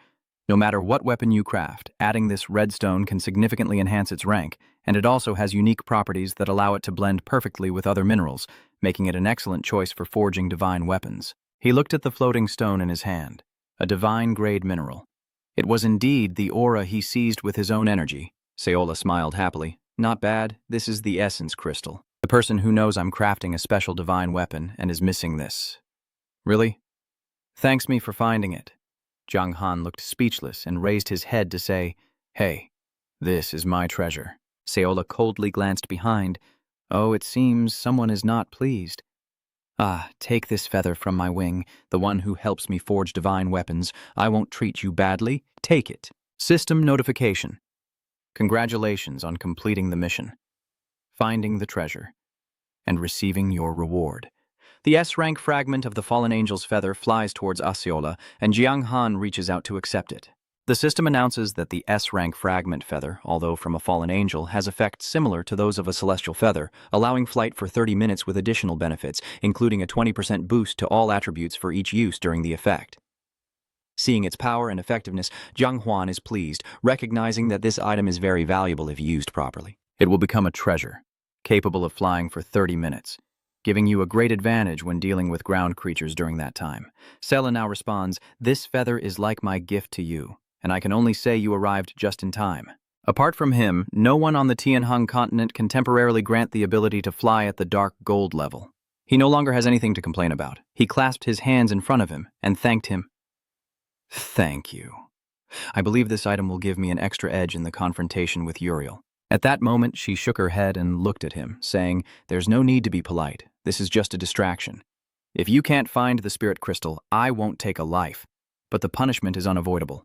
No matter what weapon you craft, adding this redstone can significantly enhance its rank, and it also has unique properties that allow it to blend perfectly with other minerals, making it an excellent choice for forging divine weapons. He looked at the floating stone in his hand, a divine-grade mineral. It was indeed the aura he seized with his own energy. Saola smiled happily. Not bad, this is the essence crystal. The person who knows I'm crafting a special divine weapon and is missing this. Really? Thanks me for finding it. Zhang Han looked speechless and raised his head to say, "Hey, this is my treasure." Saola coldly glanced behind. Oh, it seems someone is not pleased. "Ah, take this feather from my wing, the one who helps me forge divine weapons. I won't treat you badly. Take it." System notification. Congratulations on completing the mission, finding the treasure, and receiving your reward. The S-rank fragment of the fallen angel's feather flies towards Osceola, and Jiang Han reaches out to accept it. The system announces that the S-rank fragment feather, although from a fallen angel, has effects similar to those of a celestial feather, allowing flight for 30 minutes with additional benefits, including a 20% boost to all attributes for each use during the effect. Seeing its power and effectiveness, Zhang Huan is pleased, recognizing that this item is very valuable if used properly. It will become a treasure, capable of flying for 30 minutes. Giving you a great advantage when dealing with ground creatures during that time. Sela now responds, "This feather is like my gift to you, and I can only say you arrived just in time." Apart from him, no one on the Tianheng continent can temporarily grant the ability to fly at the dark gold level. He no longer has anything to complain about. He clasped his hands in front of him and thanked him. "Thank you. I believe this item will give me an extra edge in the confrontation with Uriel." At that moment, she shook her head and looked at him, saying, "There's no need to be polite. This is just a distraction. If you can't find the spirit crystal, I won't take a life. But the punishment is unavoidable.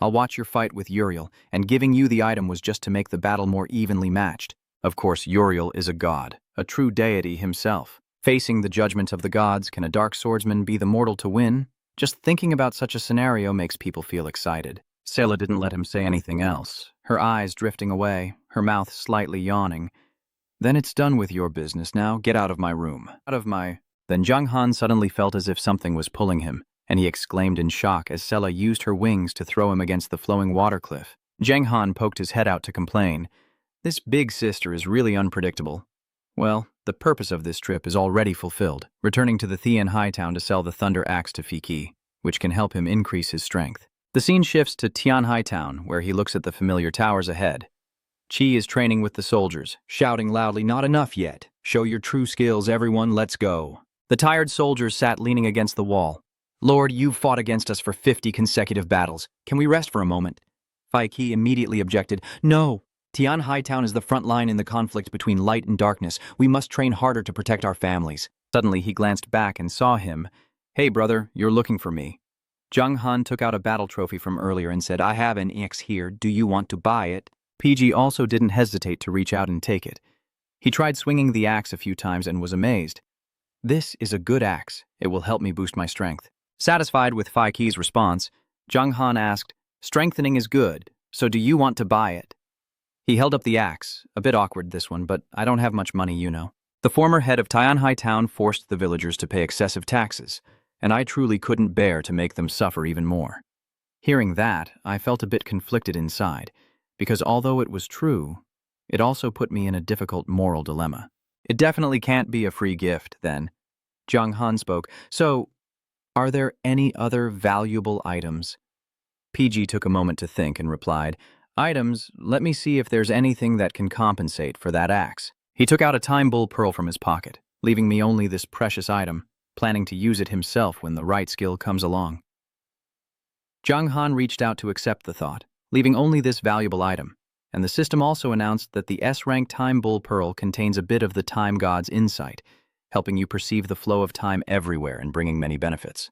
I'll watch your fight with Uriel, and giving you the item was just to make the battle more evenly matched. Of course, Uriel is a god, a true deity himself. Facing the judgment of the gods, can a dark swordsman be the mortal to win? Just thinking about such a scenario makes people feel excited." Sela didn't let him say anything else, her eyes drifting away, her mouth slightly yawning. "Then it's done with your business now. Get out of my room. Out of my—" Then Zhang Han suddenly felt as if something was pulling him, and he exclaimed in shock as Sela used her wings to throw him against the flowing water cliff. Zhang Han poked his head out to complain. "This big sister is really unpredictable." Well, the purpose of this trip is already fulfilled, returning to the Thian Hightown to sell the Thunder Axe to Fiki, which can help him increase his strength. The scene shifts to Tian Hightown, where he looks at the familiar towers ahead. Qi is training with the soldiers, shouting loudly, "Not enough yet. Show your true skills, everyone, let's go." The tired soldiers sat leaning against the wall. "Lord, you've fought against us for 50 consecutive battles. Can we rest for a moment?" Fai Qi immediately objected. "No. Tian Hightown is the front line in the conflict between light and darkness. We must train harder to protect our families." Suddenly he glanced back and saw him. "Hey brother, you're looking for me." Zhang Han took out a battle trophy from earlier and said, "I have an axe here. Do you want to buy it?" PG also didn't hesitate to reach out and take it. He tried swinging the axe a few times and was amazed. "This is a good axe. It will help me boost my strength." Satisfied with Fai Qi's response, Zhang Han asked, "Strengthening is good, so do you want to buy it?" He held up the axe, a bit awkward this one, but I don't have much money, you know. The former head of Tianhai Town forced the villagers to pay excessive taxes, and I truly couldn't bear to make them suffer even more. Hearing that, I felt a bit conflicted inside, because although it was true, it also put me in a difficult moral dilemma. It definitely can't be a free gift, then. Zhang Han spoke, "So, are there any other valuable items?" PG took a moment to think and replied, "Items, let me see if there's anything that can compensate for that axe." He took out a time bull pearl from his pocket, leaving me only this precious item, planning to use it himself when the right skill comes along. Zhang Han reached out to accept the thought, leaving only this valuable item, and the system also announced that the S-rank time bull pearl contains a bit of the time god's insight, helping you perceive the flow of time everywhere and bringing many benefits.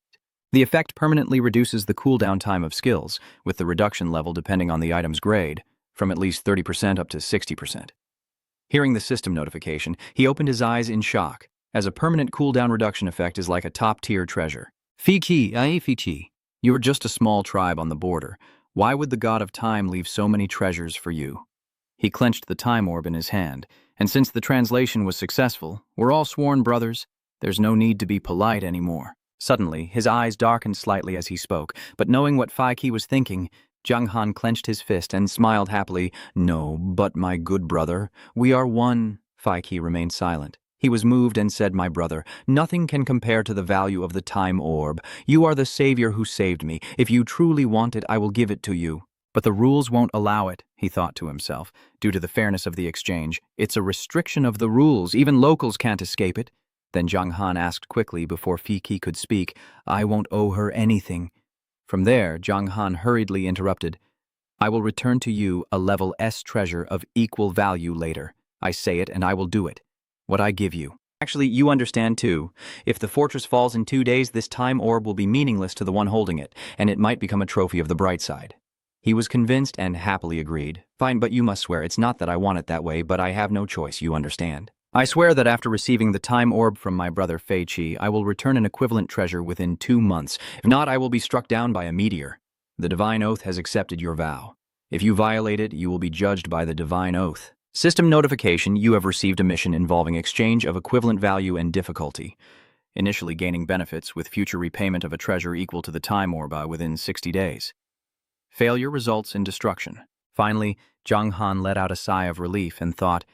The effect permanently reduces the cooldown time of skills, with the reduction level depending on the item's grade, from at least 30% up to 60%. Hearing the system notification, he opened his eyes in shock, as a permanent cooldown reduction effect is like a top-tier treasure. Fiki, you're just a small tribe on the border. Why would the god of time leave so many treasures for you? He clenched the time orb in his hand, and since the translation was successful, we're all sworn brothers. There's no need to be polite anymore. Suddenly, his eyes darkened slightly as he spoke, but knowing what Faiki was thinking, Jiang Han clenched his fist and smiled happily. No, but my good brother, we are one. Faiki remained silent. He was moved and said, my brother, nothing can compare to the value of the time orb. You are the savior who saved me. If you truly want it, I will give it to you. But the rules won't allow it, he thought to himself, due to the fairness of the exchange. It's a restriction of the rules. Even locals can't escape it. Then Jiang Han asked quickly before Faiki could speak, I won't owe her anything. From there, Jiang Han hurriedly interrupted, I will return to you a level S treasure of equal value later. I say it and I will do it. What I give you. Actually, you understand too. If the fortress falls in 2 days, this time orb will be meaningless to the one holding it, and it might become a trophy of the bright side. He was convinced and happily agreed. Fine, but you must swear it's not that I want it that way, but I have no choice, you understand. I swear that after receiving the time orb from my brother Fei Qi, I will return an equivalent treasure within 2 months. If not, I will be struck down by a meteor. The divine oath has accepted your vow. If you violate it, you will be judged by the divine oath. System notification, you have received a mission involving exchange of equivalent value and difficulty. Initially gaining benefits with future repayment of a treasure equal to the time orb within 60 days. Failure results in destruction. Finally, Jiang Han let out a sigh of relief and thought,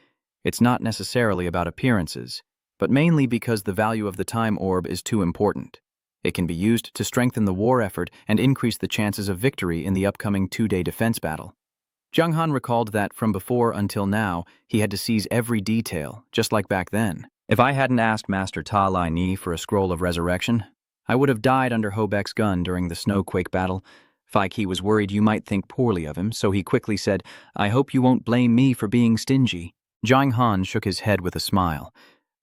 it's not necessarily about appearances, but mainly because the value of the time orb is too important. It can be used to strengthen the war effort and increase the chances of victory in the upcoming 2-day defense battle. Jiang Han recalled that from before until now, he had to seize every detail, just like back then. If I hadn't asked Master Ta Lai Ni for a scroll of resurrection, I would have died under Hobek's gun during the snowquake battle. Faiki was worried you might think poorly of him, so he quickly said, I hope you won't blame me for being stingy. Jiang Han shook his head with a smile,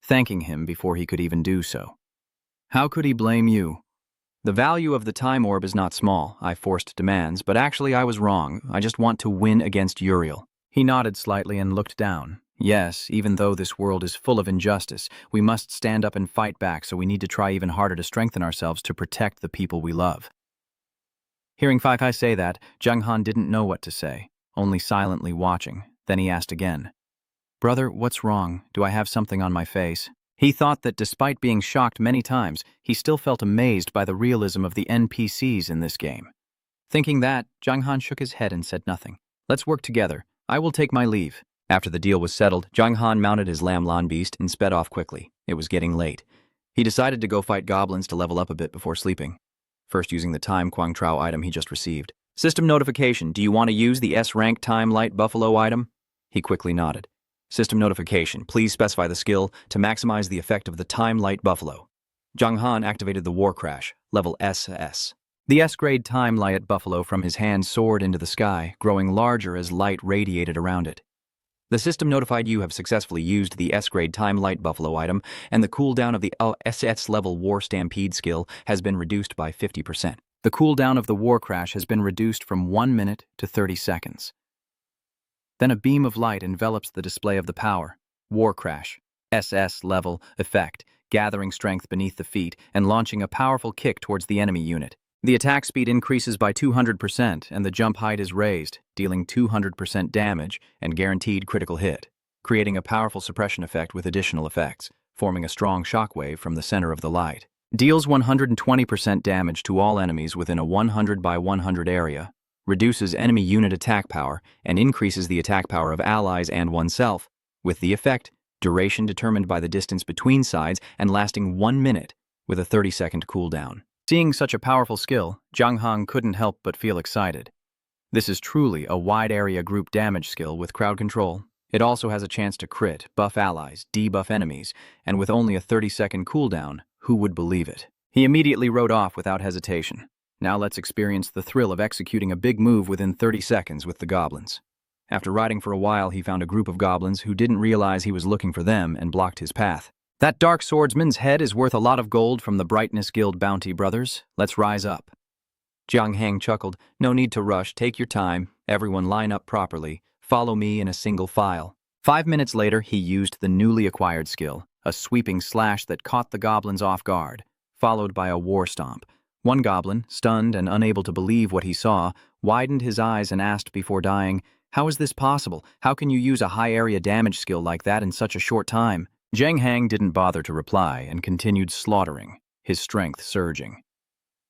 thanking him before he could even do so. How could he blame you? The value of the time orb is not small. I forced demands, but actually I was wrong. I just want to win against Uriel. He nodded slightly and looked down. Yes, even though this world is full of injustice, we must stand up and fight back, so we need to try even harder to strengthen ourselves to protect the people we love. Hearing Faiki say that, Jiang Han didn't know what to say, only silently watching. Then he asked again, Brother, what's wrong? Do I have something on my face? He thought that despite being shocked many times, he still felt amazed by the realism of the NPCs in this game. Thinking that, Jiang Han shook his head and said nothing. Let's work together. I will take my leave. After the deal was settled, Jiang Han mounted his Lamlan beast and sped off quickly. It was getting late. He decided to go fight goblins to level up a bit before sleeping. First using the time Quang Trao item he just received. System notification, do you want to use the S-Rank Time Light Buffalo item? He quickly nodded. System notification, please specify the skill to maximize the effect of the Time Light Buffalo. Jiang Han activated the War Crash, level SS. The S-grade Time Light Buffalo from his hand soared into the sky, growing larger as light radiated around it. The system notified you have successfully used the S-grade Time Light Buffalo item, and the cooldown of the SS level War Stampede skill has been reduced by 50%. The cooldown of the War Crash has been reduced from 1 minute to 30 seconds. Then a beam of light envelops the display of the power. War Crash, SS level effect, gathering strength beneath the feet and launching a powerful kick towards the enemy unit. The attack speed increases by 200% and the jump height is raised, dealing 200% damage and guaranteed critical hit, creating a powerful suppression effect with additional effects, forming a strong shockwave from the center of the light. Deals 120% damage to all enemies within a 100 by 100 area, reduces enemy unit attack power, and increases the attack power of allies and oneself, with the effect, duration determined by the distance between sides and lasting 1 minute, with a 30-second cooldown. Seeing such a powerful skill, Jiang Han couldn't help but feel excited. This is truly a wide-area group damage skill with crowd control. It also has a chance to crit, buff allies, debuff enemies, and with only a 30-second cooldown, who would believe it? He immediately rode off without hesitation. Now let's experience the thrill of executing a big move within 30 seconds with the goblins. After riding for a while, he found a group of goblins who didn't realize he was looking for them and blocked his path. That dark swordsman's head is worth a lot of gold from the Brightness Guild bounty, brothers. Let's rise up. Jiang Han chuckled. No need to rush. Take your time. Everyone line up properly. Follow me in a single file. 5 minutes later, he used the newly acquired skill, a sweeping slash that caught the goblins off guard, followed by a war stomp. One goblin, stunned and unable to believe what he saw, widened his eyes and asked before dying, How is this possible? How can you use a high-area damage skill like that in such a short time? Jiang Han didn't bother to reply and continued slaughtering. his strength surging.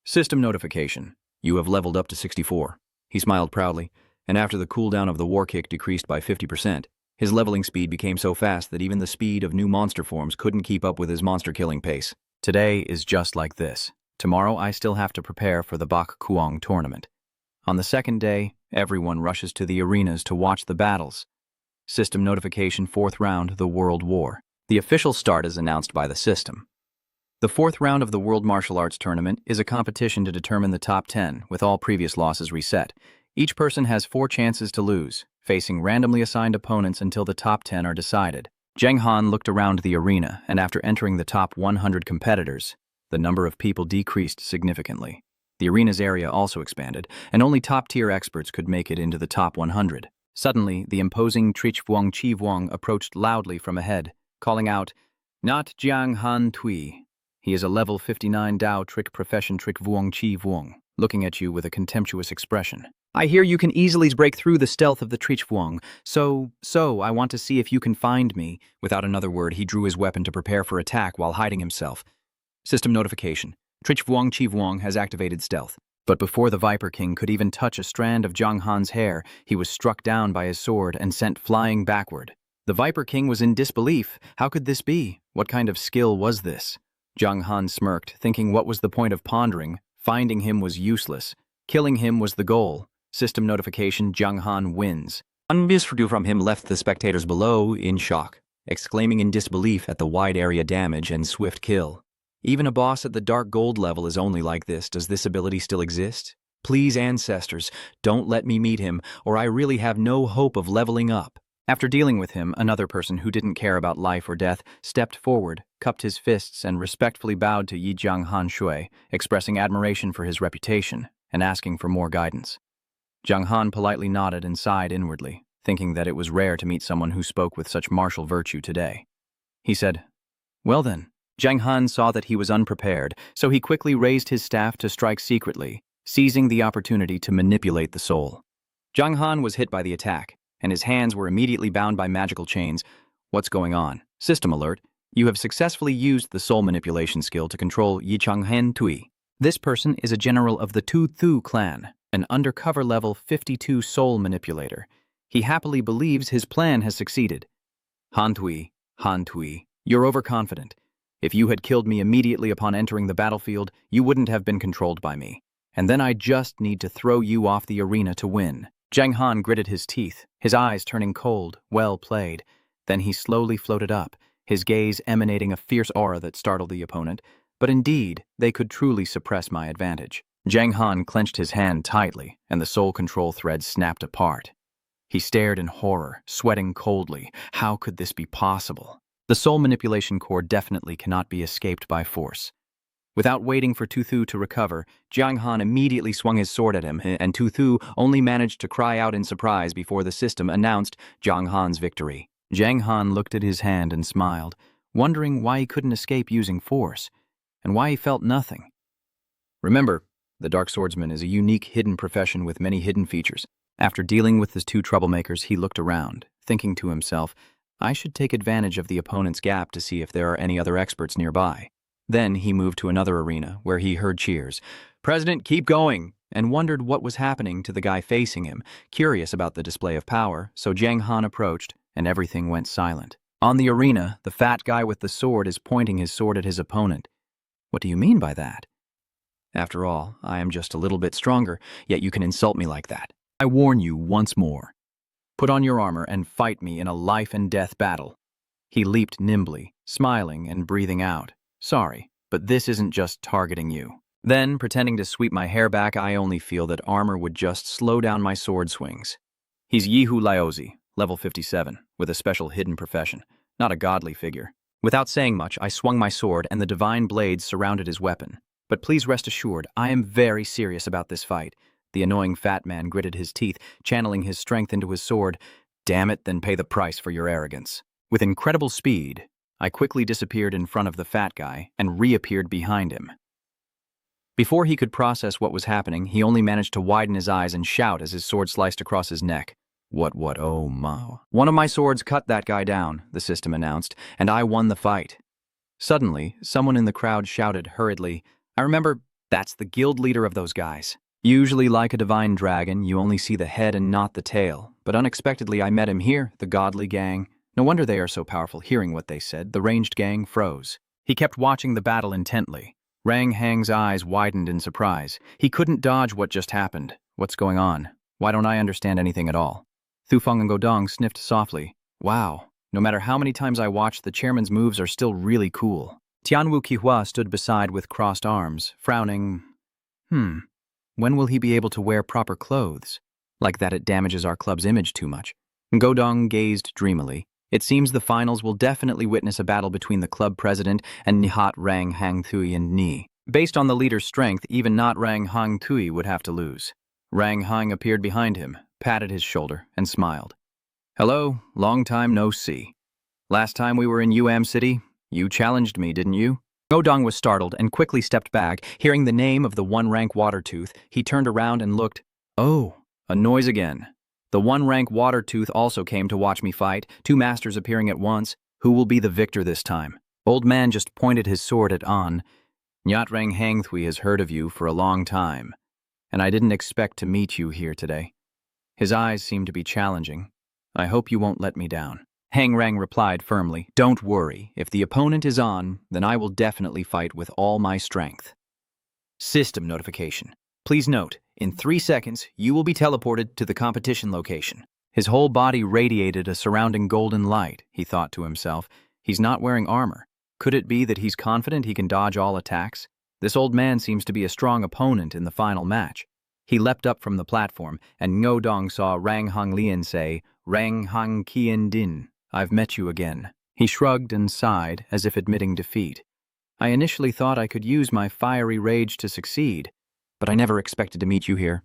System notification. You have leveled up to 64. He smiled proudly, and after the cooldown of the war kick decreased by 50%, his leveling speed became so fast that even the speed of new monster forms couldn't keep up with his monster-killing pace. Today is just like this. Tomorrow I still have to prepare for the Bak Kuang tournament. On the second day, everyone rushes to the arenas to watch the battles. System notification, 4th round, the World War. The official start is announced by the system. The 4th round of the World Martial Arts Tournament is a competition to determine the top 10, with all previous losses reset. Each person has 4 chances to lose, facing randomly assigned opponents until the top 10 are decided. Zheng Han looked around the arena, and after entering the top 100 competitors, the number of people decreased significantly. The arena's area also expanded, and only top-tier experts could make it into the top 100. Suddenly, the imposing Trichvuong Chivuong approached loudly from ahead, calling out, "Not Jiang Han Tui. He is a level 59 Dao trick profession Trichvuong Chivuong," looking at you with a contemptuous expression. "I hear you can easily break through the stealth of the Trichvuong, so I want to see if you can find me." Without another word, he drew his weapon to prepare for attack while hiding himself. System notification. Trichvuong Chivuong has activated stealth. But before the Viper King could even touch a strand of Zhang Han's hair, he was struck down by his sword and sent flying backward. The Viper King was in disbelief. How could this be? What kind of skill was this? Zhang Han smirked, thinking what was the point of pondering? Finding him was useless. Killing him was the goal. System notification, Zhang Han wins. Unmisredu from him left the spectators below in shock, exclaiming in disbelief at the wide area damage and swift kill. Even a boss at the dark gold level is only like this. Does this ability still exist? Please, ancestors, don't let me meet him, or I really have no hope of leveling up. After dealing with him, another person who didn't care about life or death stepped forward, cupped his fists, and respectfully bowed to Yi Jiang Han Shui, expressing admiration for his reputation and asking for more guidance. Jiang Han politely nodded and sighed inwardly, thinking that it was rare to meet someone who spoke with such martial virtue today. He said, "Well then." Jiang Han saw that he was unprepared, so he quickly raised his staff to strike secretly, seizing the opportunity to manipulate the soul. Jiang Han was hit by the attack, and his hands were immediately bound by magical chains. What's going on? System alert. You have successfully used the soul manipulation skill to control Yichang Han Tui. This person is a general of the Tu Thu clan, an undercover level 52 soul manipulator. He happily believes his plan has succeeded. Han Tui, you're overconfident. If you had killed me immediately upon entering the battlefield, you wouldn't have been controlled by me. And then I just need to throw you off the arena to win." Zhang Han gritted his teeth, his eyes turning cold. Well played. Then he slowly floated up, his gaze emanating a fierce aura that startled the opponent. But indeed, they could truly suppress my advantage. Zhang Han clenched his hand tightly, and the soul control thread snapped apart. He stared in horror, sweating coldly. How could this be possible? The soul manipulation core definitely cannot be escaped by force. Without waiting for Tu Thu to recover, Jiang Han immediately swung his sword at him, and Tu Thu only managed to cry out in surprise before the system announced Jiang Han's victory. Jiang Han looked at his hand and smiled, wondering why he couldn't escape using force, and why he felt nothing. Remember, the Dark Swordsman is a unique hidden profession with many hidden features. After dealing with his 2 troublemakers, he looked around, thinking to himself, I should take advantage of the opponent's gap to see if there are any other experts nearby. Then he moved to another arena, where he heard cheers. "President, keep going!" and wondered what was happening to the guy facing him, curious about the display of power, so Jiang Han approached, and everything went silent. On the arena, the fat guy with the sword is pointing his sword at his opponent. What do you mean by that? After all, I am just a little bit stronger, yet you can insult me like that. I warn you once more. Put on your armor and fight me in a life-and-death battle. He leaped nimbly, smiling and breathing out. Sorry, but this isn't just targeting you. Then, pretending to sweep my hair back, I only feel that armor would just slow down my sword swings. He's Yihu Laozi, level 57, with a special hidden profession, not a godly figure. Without saying much, I swung my sword and the divine blades surrounded his weapon. But please rest assured, I am very serious about this fight. The annoying fat man gritted his teeth, channeling his strength into his sword. Damn it, then pay the price for your arrogance. With incredible speed, I quickly disappeared in front of the fat guy and reappeared behind him. Before he could process what was happening, he only managed to widen his eyes and shout as his sword sliced across his neck. Oh, ma. One of my swords cut that guy down, the system announced, and I won the fight. Suddenly, someone in the crowd shouted hurriedly, "I remember, that's the guild leader of those guys." Usually, like a divine dragon, you only see the head and not the tail, but unexpectedly I met him here, the godly gang. No wonder they are so powerful. Hearing what they said, the ranged gang froze. He kept watching the battle intently. Rang Hang's eyes widened in surprise. He couldn't dodge what just happened. What's going on? Why don't I understand anything at all? Thufeng and Godong sniffed softly. Wow, no matter how many times I watch, the chairman's moves are still really cool. Tianwu Qihua stood beside with crossed arms, frowning. When will he be able to wear proper clothes? Like that it damages our club's image too much. Godong gazed dreamily. It seems the finals will definitely witness a battle between the club president and Nihat Rang Hang Thui and Ni. Based on the leader's strength, even not Rang Hang Thui would have to lose. Rang Hang appeared behind him, patted his shoulder, and smiled. "Hello, long time no see. Last time we were in UM City, you challenged me, didn't you?" Godong was startled and quickly stepped back. Hearing the name of the one-rank Watertooth, he turned around and looked. Oh, a noise again. The one-rank Watertooth also came to watch me fight, two masters appearing at once. Who will be the victor this time? Old man just pointed his sword at An. Nyatrang Hangthui has heard of you for a long time, and I didn't expect to meet you here today. His eyes seemed to be challenging. I hope you won't let me down. Hang Rang replied firmly, "Don't worry. If the opponent is on, then I will definitely fight with all my strength." System notification. Please note, in 3 seconds, you will be teleported to the competition location. His whole body radiated a surrounding golden light, he thought to himself. He's not wearing armor. Could it be that he's confident he can dodge all attacks? This old man seems to be a strong opponent in the final match. He leapt up from the platform, and Ngodong saw Rang Hang Lian say, "Rang Hang Kian Din, I've met you again." He shrugged and sighed, as if admitting defeat. "I initially thought I could use my fiery rage to succeed, but I never expected to meet you here."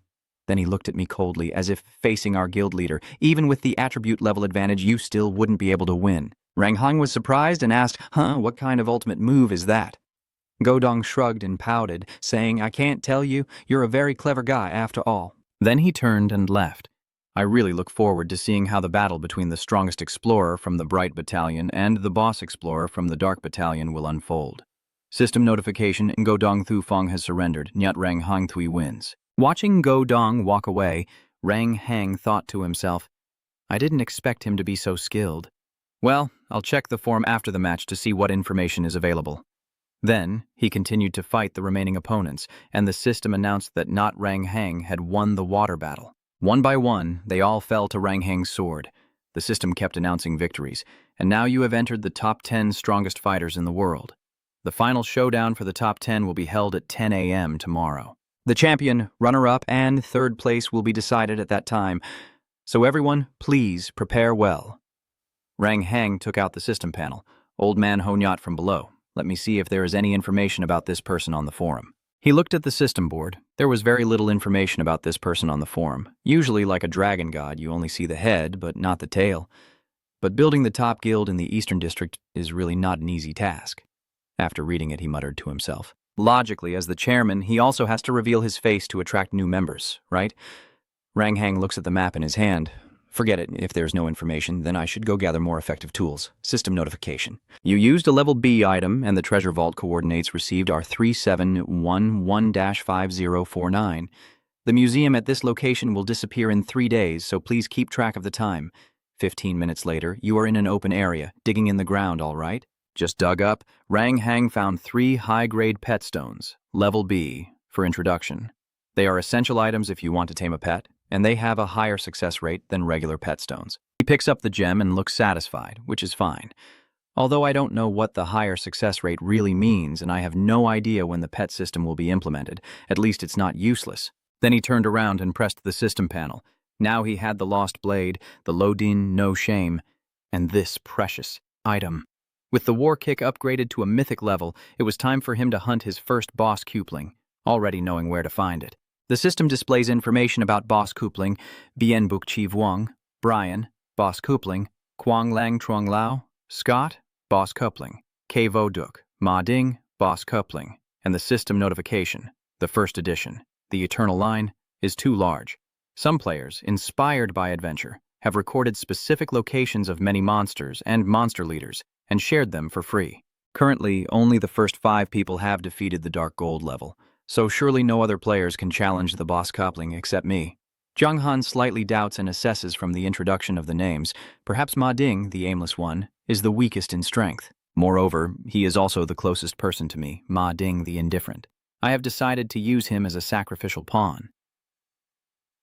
Then he looked at me coldly, as if facing our guild leader. "Even with the attribute level advantage, you still wouldn't be able to win." Rang Hang was surprised and asked, "What kind of ultimate move is that?" Godong shrugged and pouted, saying, "I can't tell you. You're a very clever guy after all." Then he turned and left. I really look forward to seeing how the battle between the strongest explorer from the Bright Battalion and the boss explorer from the Dark Battalion will unfold. System notification: Godong Thufeng has surrendered. Nyat Rang Hang Thui wins. Watching Godong walk away, Rang Hang thought to himself, I didn't expect him to be so skilled. Well, I'll check the forum after the match to see what information is available. Then, he continued to fight the remaining opponents, and the system announced that not Rang Hang had won the water battle. One by one, they all fell to Rang Hang's sword. The system kept announcing victories, and now you have entered the top 10 strongest fighters in the world. The final showdown for the top 10 will be held at 10 a.m. tomorrow. The champion, runner-up, and third place will be decided at that time, so everyone, please prepare well. Rang Hang took out the system panel. Old man Honyat from below. Let me see if there is any information about this person on the forum. He looked at the system board. There was very little information about this person on the forum. Usually, like a dragon god, you only see the head, but not the tail. But building the top guild in the Eastern District is really not an easy task. After reading it, he muttered to himself. Logically, as the chairman, he also has to reveal his face to attract new members, right? Rang Hang looks at the map in his hand. Forget it. If there's no information, then I should go gather more effective tools. System notification. You used a level B item, and the treasure vault coordinates received are 3711-5049. The museum at this location will disappear in 3 days, so please keep track of the time. 15 minutes later, you are in an open area, digging in the ground, all right? Just dug up, Rang Hang found 3 high-grade pet stones, level B, for introduction. They are essential items if you want to tame a pet, and they have a higher success rate than regular pet stones. He picks up the gem and looks satisfied, which is fine. Although I don't know what the higher success rate really means, and I have no idea when the pet system will be implemented, at least it's not useless. Then he turned around and pressed the system panel. Now he had the lost blade, the Lodin no shame, and this precious item. With the war kick upgraded to a mythic level, it was time for him to hunt his first boss Kupling, already knowing where to find it. The system displays information about Boss Kupling, Bien Buk Chi Vuong, Brian, Boss Kupling, Quang Lang Truong Lao, Scott, Boss Kupling, K Vo Duk, Ma Ding, Boss Kupling, and the system notification, the first edition, the Eternal Line, is too large. Some players, inspired by adventure, have recorded specific locations of many monsters and monster leaders and shared them for free. Currently, only the first 5 people have defeated the Dark Gold level, so surely no other players can challenge the boss coupling except me. Jiang Han slightly doubts and assesses from the introduction of the names. Perhaps Ma Ding, the aimless one, is the weakest in strength. Moreover, he is also the closest person to me, Ma Ding the indifferent. I have decided to use him as a sacrificial pawn.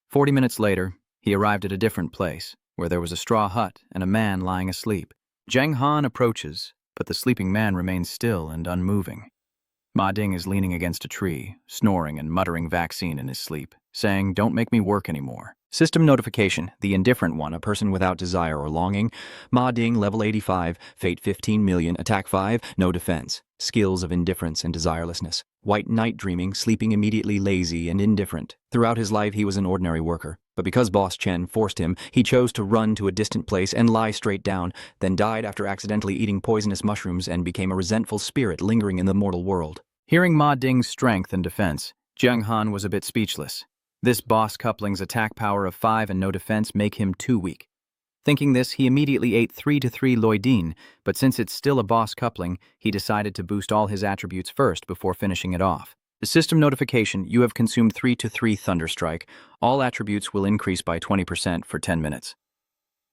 40 minutes later, he arrived at a different place, where there was a straw hut and a man lying asleep. Jiang Han approaches, but the sleeping man remains still and unmoving. Ma Ding is leaning against a tree, snoring and muttering vaccine in his sleep, saying, "Don't make me work anymore." System notification, the indifferent one, a person without desire or longing. Ma Ding, level 85, fate 15 million, attack 5, no defense. Skills of indifference and desirelessness. White night dreaming, sleeping immediately, lazy and indifferent. Throughout his life he was an ordinary worker, but because Boss Chen forced him, he chose to run to a distant place and lie straight down, then died after accidentally eating poisonous mushrooms and became a resentful spirit lingering in the mortal world. Hearing Ma Ding's strength and defense, Jiang Han was a bit speechless. This boss coupling's attack power of 5 and no defense make him too weak. Thinking this, he immediately ate 3-3 Loidine, but since it's still a boss coupling, he decided to boost all his attributes first before finishing it off. The system notification, you have consumed 3-3 Thunderstrike. All attributes will increase by 20% for 10 minutes.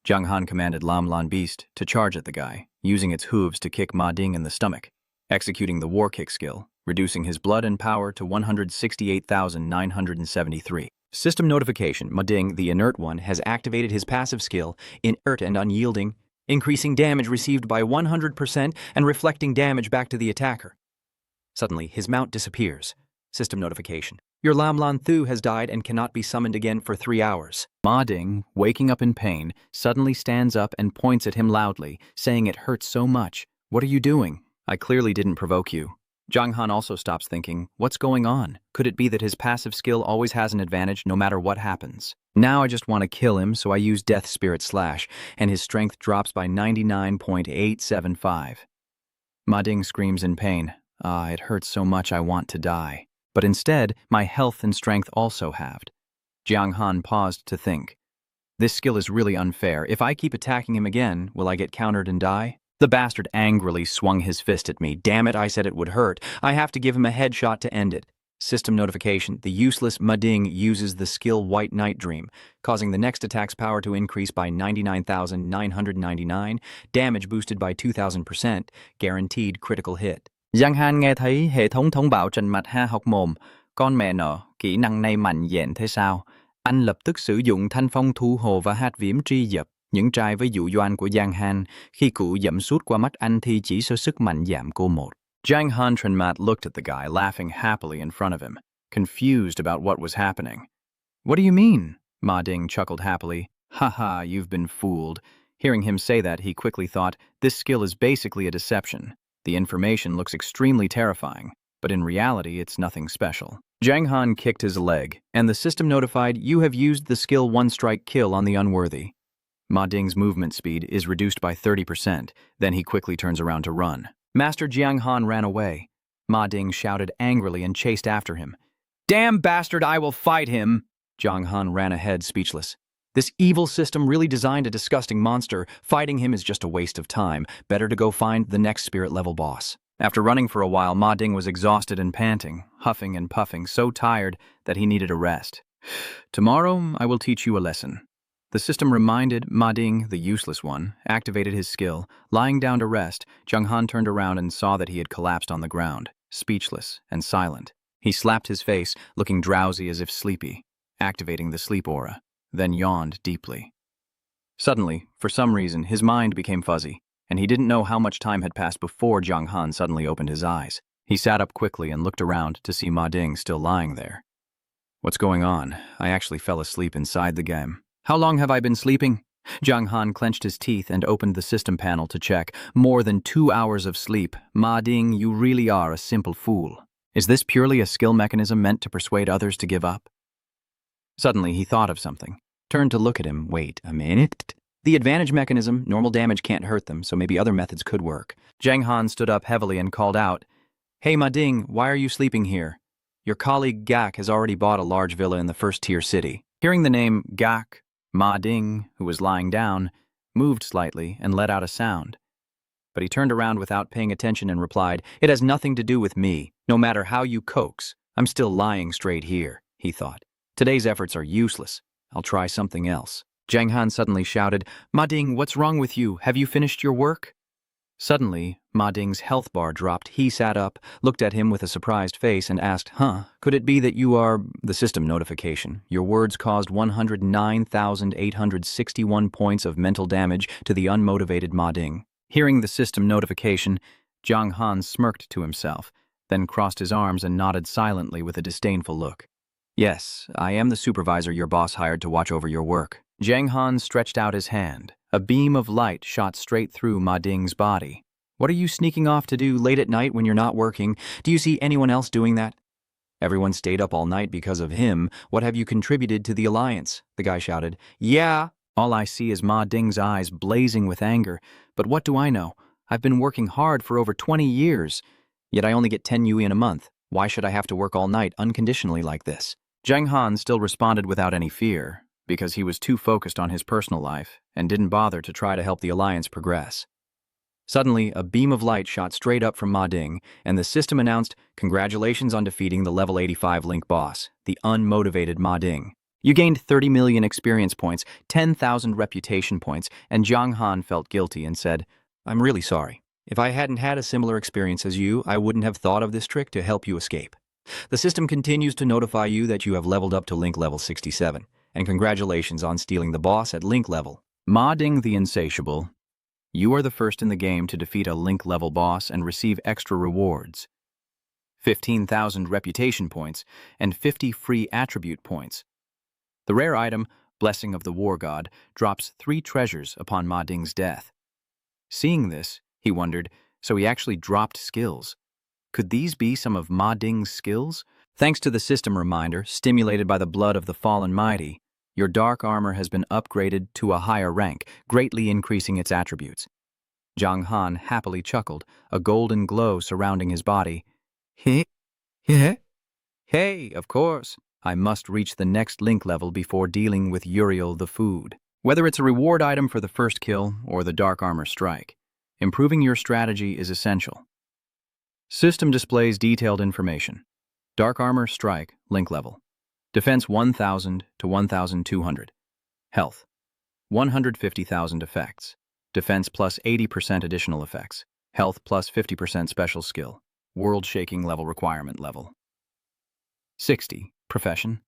Jiang Han commanded Lam Lan Beast to charge at the guy, using its hooves to kick Ma Ding in the stomach, executing the War Kick skill, reducing his blood and power to 168,973. System notification, Ma Ding, the inert one, has activated his passive skill, inert and unyielding, increasing damage received by 100% and reflecting damage back to the attacker. Suddenly, his mount disappears. System notification. Your Lam Lan Thu has died and cannot be summoned again for 3 hours. Ma Ding, waking up in pain, suddenly stands up and points at him loudly, saying it hurts so much. What are you doing? I clearly didn't provoke you. Jiang Han also stops thinking, what's going on? Could it be that his passive skill always has an advantage no matter what happens? Now I just want to kill him, so I use Death Spirit Slash, and his strength drops by 99.875. Ma Ding screams in pain. It hurts so much I want to die. But instead, my health and strength also halved. Jiang Han paused to think. This skill is really unfair. If I keep attacking him again, will I get countered and die? The bastard angrily swung his fist at me. Damn it, I said it would hurt. I have to give him a headshot to end it. System notification. The useless Ma Ding uses the skill White Night Dream, causing the next attack's power to increase by 99,999, damage boosted by 2,000%, guaranteed critical hit. Giang Han nghe thấy hệ thống thông báo trên mặt ha học mồm. Con mẹ nọ, kỹ năng này mạnh dạn thế sao? Anh lập tức sử dụng thanh phong thu hồ và hạt viêm tri dập. Những trai với dụ doan của Giang Han, khi cụ dẫm suốt qua mắt anh thì chỉ số sức mạnh giảm cô một. Jiang Han Trenmat looked at the guy, laughing happily in front of him, confused about what was happening. What do you mean? Ma Ding chuckled happily. Ha, you've been fooled. Hearing him say that, he quickly thought, this skill is basically a deception. The information looks extremely terrifying, but in reality it's nothing special. Jiang Han kicked his leg, and the system notified, you have used the skill One Strike Kill on the unworthy. Ma Ding's movement speed is reduced by 30%, then he quickly turns around to run. Master Jiang Han ran away. Ma Ding shouted angrily and chased after him. Damn bastard, I will fight him! Jiang Han ran ahead, speechless. This evil system really designed a disgusting monster. Fighting him is just a waste of time. Better to go find the next spirit level boss. After running for a while, Ma Ding was exhausted and panting, huffing and puffing, so tired that he needed a rest. Tomorrow, I will teach you a lesson. The system reminded Ma Ding, the useless one, activated his skill. Lying down to rest, Jiang Han turned around and saw that he had collapsed on the ground, speechless and silent. He slapped his face, looking drowsy as if sleepy, activating the sleep aura, then yawned deeply. Suddenly, for some reason, his mind became fuzzy, and he didn't know how much time had passed before Jiang Han suddenly opened his eyes. He sat up quickly and looked around to see Ma Ding still lying there. What's going on? I actually fell asleep inside the game. How long have I been sleeping? Jiang Han clenched his teeth and opened the system panel to check. More than 2 hours of sleep. Ma Ding, you really are a simple fool. Is this purely a skill mechanism meant to persuade others to give up? Suddenly, he thought of something. Turned to look at him. Wait a minute. The advantage mechanism, normal damage can't hurt them, so maybe other methods could work. Jiang Han stood up heavily and called out, Hey Ma Ding, why are you sleeping here? Your colleague Gak has already bought a large villa in the first-tier city. Hearing the name Gak, Ma Ding, who was lying down, moved slightly and let out a sound. But he turned around without paying attention and replied, "It has nothing to do with me. No matter how you coax, I'm still lying straight here," he thought. "Today's efforts are useless. I'll try something else." Zhang Han suddenly shouted, "Ma Ding, what's wrong with you? Have you finished your work?" Suddenly, Ma Ding's health bar dropped. He sat up, looked at him with a surprised face, and asked, "Could it be that you are—" The system notification. Your words caused 109,861 points of mental damage to the unmotivated Ma Ding. Hearing the system notification, Zhang Han smirked to himself, then crossed his arms and nodded silently with a disdainful look. "Yes, I am the supervisor your boss hired to watch over your work." Zhang Han stretched out his hand. A beam of light shot straight through Ma Ding's body. "What are you sneaking off to do late at night when you're not working? Do you see anyone else doing that?" "Everyone stayed up all night because of him. What have you contributed to the alliance?" the guy shouted. "Yeah." All I see is Ma Ding's eyes blazing with anger. "But what do I know? I've been working hard for over 20 years. Yet I only get 10 yuan a month. Why should I have to work all night unconditionally like this?" Zhang Han still responded without any fear, because he was too focused on his personal life and didn't bother to try to help the alliance progress. Suddenly, a beam of light shot straight up from Ma Ding, and the system announced, "Congratulations on defeating the level 85 Link boss, the unmotivated Ma Ding. You gained 30 million experience points, 10,000 reputation points," and Zhang Han felt guilty and said, "I'm really sorry. If I hadn't had a similar experience as you, I wouldn't have thought of this trick to help you escape. The system continues to notify you that you have leveled up to Link level 67, and congratulations on stealing the boss at Link level." Ma Ding the Insatiable, you are the first in the game to defeat a Link level boss and receive extra rewards. 15,000 reputation points and 50 free attribute points. The rare item, Blessing of the War God, drops 3 treasures upon Ma Ding's death. Seeing this, he wondered, so he actually dropped skills. Could these be some of Ma Ding's skills? Thanks to the system reminder, stimulated by the blood of the fallen mighty, your dark armor has been upgraded to a higher rank, greatly increasing its attributes. Zhang Han happily chuckled, a golden glow surrounding his body. Hey, of course. I must reach the next Link level before dealing with Uriel the Food. Whether it's a reward item for the first kill or the dark armor strike, improving your strategy is essential. System displays detailed information. Dark armor strike, Link level. Defense 1,000 to 1,200. Health 150,000 effects. Defense plus 80% additional effects. Health plus 50% special skill. World-shaking level requirement level. 60. Profession.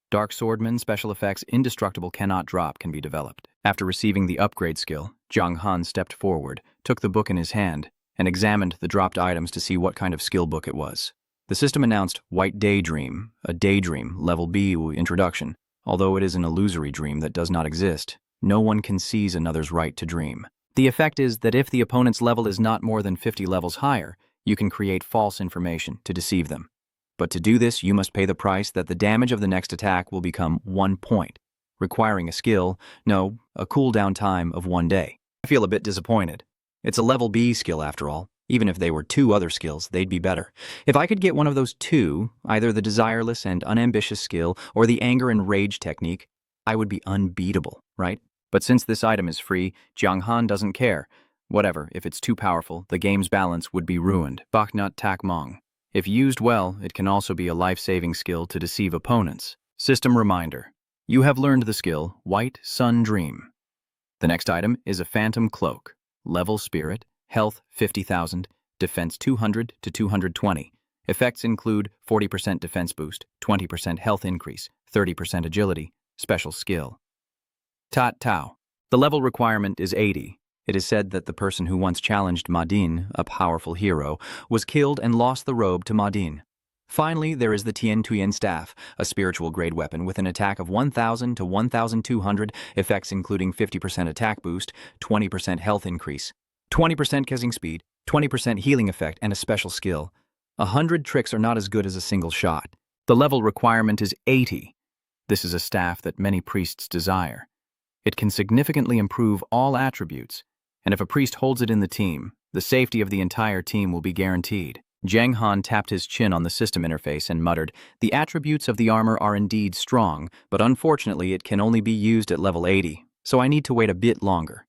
Dark Swordsman special effects indestructible cannot drop can be developed. After receiving the upgrade skill, Zhang Han stepped forward, took the book in his hand, and examined the dropped items to see what kind of skill book it was. The system announced White Daydream, a daydream, level B introduction. Although it is an illusory dream that does not exist, no one can seize another's right to dream. The effect is that if the opponent's level is not more than 50 levels higher, you can create false information to deceive them. But to do this, you must pay the price that the damage of the next attack will become 1 point, requiring a cooldown time of 1 day. I feel a bit disappointed. It's a level B skill after all. Even if they were 2 other skills, they'd be better. If I could get one of those 2, either the desireless and unambitious skill or the anger and rage technique, I would be unbeatable, right? But since this item is free, Zhang Han doesn't care. Whatever, if it's too powerful, the game's balance would be ruined. Baknut Tak Mong. If used well, it can also be a life-saving skill to deceive opponents. System reminder. You have learned the skill, White Sun Dream. The next item is a Phantom Cloak. Level Spirit, Health 50,000, Defense 200 to 220. Effects include 40% defense boost, 20% health increase, 30% agility, special skill. Tat Tao. The level requirement is 80. It is said that the person who once challenged Ma Din, a powerful hero, was killed and lost the robe to Ma Din. Finally, there is the Tian Tuyen Staff, a spiritual grade weapon with an attack of 1,000 to 1,200, effects including 50% attack boost, 20% health increase, 20% casting speed, 20% healing effect, and a special skill. 100 tricks are not as good as a single shot. The level requirement is 80. This is a staff that many priests desire. It can significantly improve all attributes, and if a priest holds it in the team, the safety of the entire team will be guaranteed. Zhang Han tapped his chin on the system interface and muttered, "The attributes of the armor are indeed strong, but unfortunately it can only be used at level 80, so I need to wait a bit longer."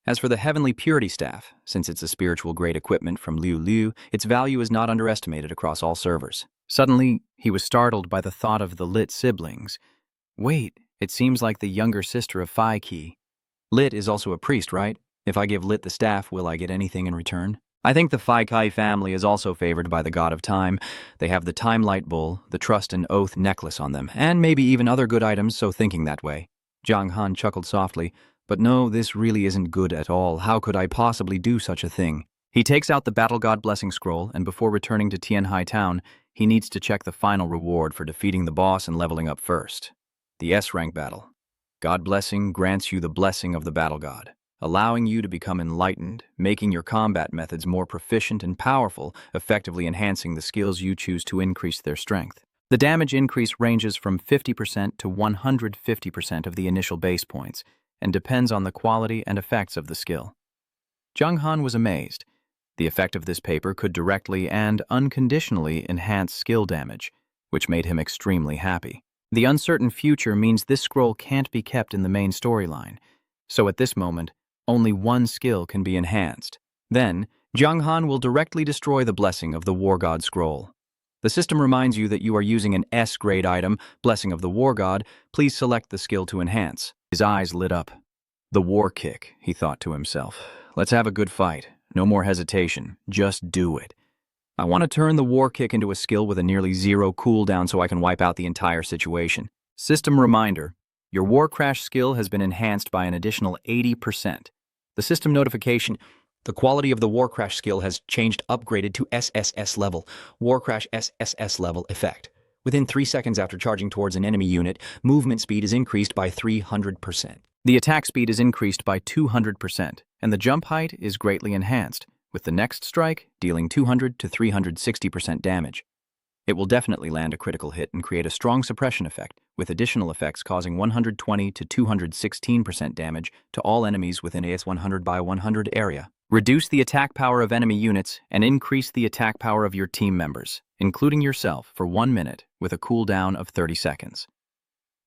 As for the Heavenly Purity Staff, since it's a spiritual-grade equipment from Liu Liu, its value is not underestimated across all servers. Suddenly, he was startled by the thought of the Lit siblings. Wait, it seems like the younger sister of Phi Qi. Lit is also a priest, right? If I give Lit the staff, will I get anything in return? I think the Phi Kai family is also favored by the god of time. They have the Time Light Bull, the Trust and Oath necklace on them, and maybe even other good items, so thinking that way. Zhang Han chuckled softly. But no, this really isn't good at all. How could I possibly do such a thing? He takes out the Battle God Blessing Scroll, and before returning to Tianhai Town, he needs to check the final reward for defeating the boss and leveling up first. The S-rank battle. God Blessing grants you the blessing of the Battle God, allowing you to become enlightened, making your combat methods more proficient and powerful, effectively enhancing the skills you choose to increase their strength. The damage increase ranges from 50% to 150% of the initial base points, and depends on the quality and effects of the skill. Zhang Han was amazed. The effect of this paper could directly and unconditionally enhance skill damage, which made him extremely happy. The uncertain future means this scroll can't be kept in the main storyline, so at this moment, only one skill can be enhanced. Then, Zhang Han will directly destroy the blessing of the War God Scroll. The system reminds you that you are using an S-grade item, Blessing of the War God. Please select the skill to enhance. His eyes lit up. The War Kick, he thought to himself. Let's have a good fight. No more hesitation. Just do it. I want to turn the War Kick into a skill with a nearly zero cooldown so I can wipe out the entire situation. System reminder. Your War Crash skill has been enhanced by an additional 80%. The system notification. The quality of the War Crash skill has changed, upgraded to SSS level. War Crash SSS level effect. Within 3 seconds after charging towards an enemy unit, movement speed is increased by 300%. The attack speed is increased by 200%, and the jump height is greatly enhanced, with the next strike dealing 200 to 360% damage. It will definitely land a critical hit and create a strong suppression effect, with additional effects causing 120 to 216% damage to all enemies within AS 100 by 100 area. Reduce the attack power of enemy units and increase the attack power of your team members, including yourself, for 1 minute with a cooldown of 30 seconds.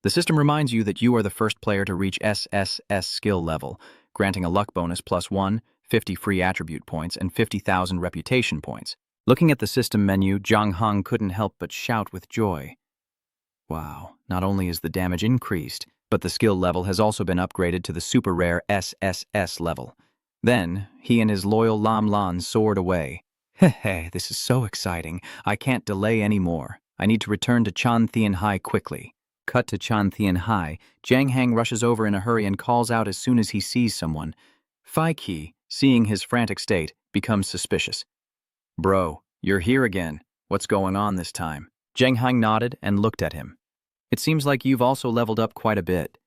The system reminds you that you are the first player to reach SSS skill level, granting a luck bonus +1, 50 free attribute points, and 50,000 reputation points. Looking at the system menu, Zhang Han couldn't help but shout with joy. Wow, not only is the damage increased, but the skill level has also been upgraded to the super rare SSS level. Then, he and his loyal Lam Lan soared away. Hehe, this is so exciting. I can't delay anymore. I need to return to Chan Thian Hai quickly. Cut to Chan Thian Hai. Jiang Hang rushes over in a hurry and calls out as soon as he sees someone. Phi Qi, seeing his frantic state, becomes suspicious. Bro, you're here again. What's going on this time? Jiang Hang nodded and looked at him. It seems like you've also leveled up quite a bit.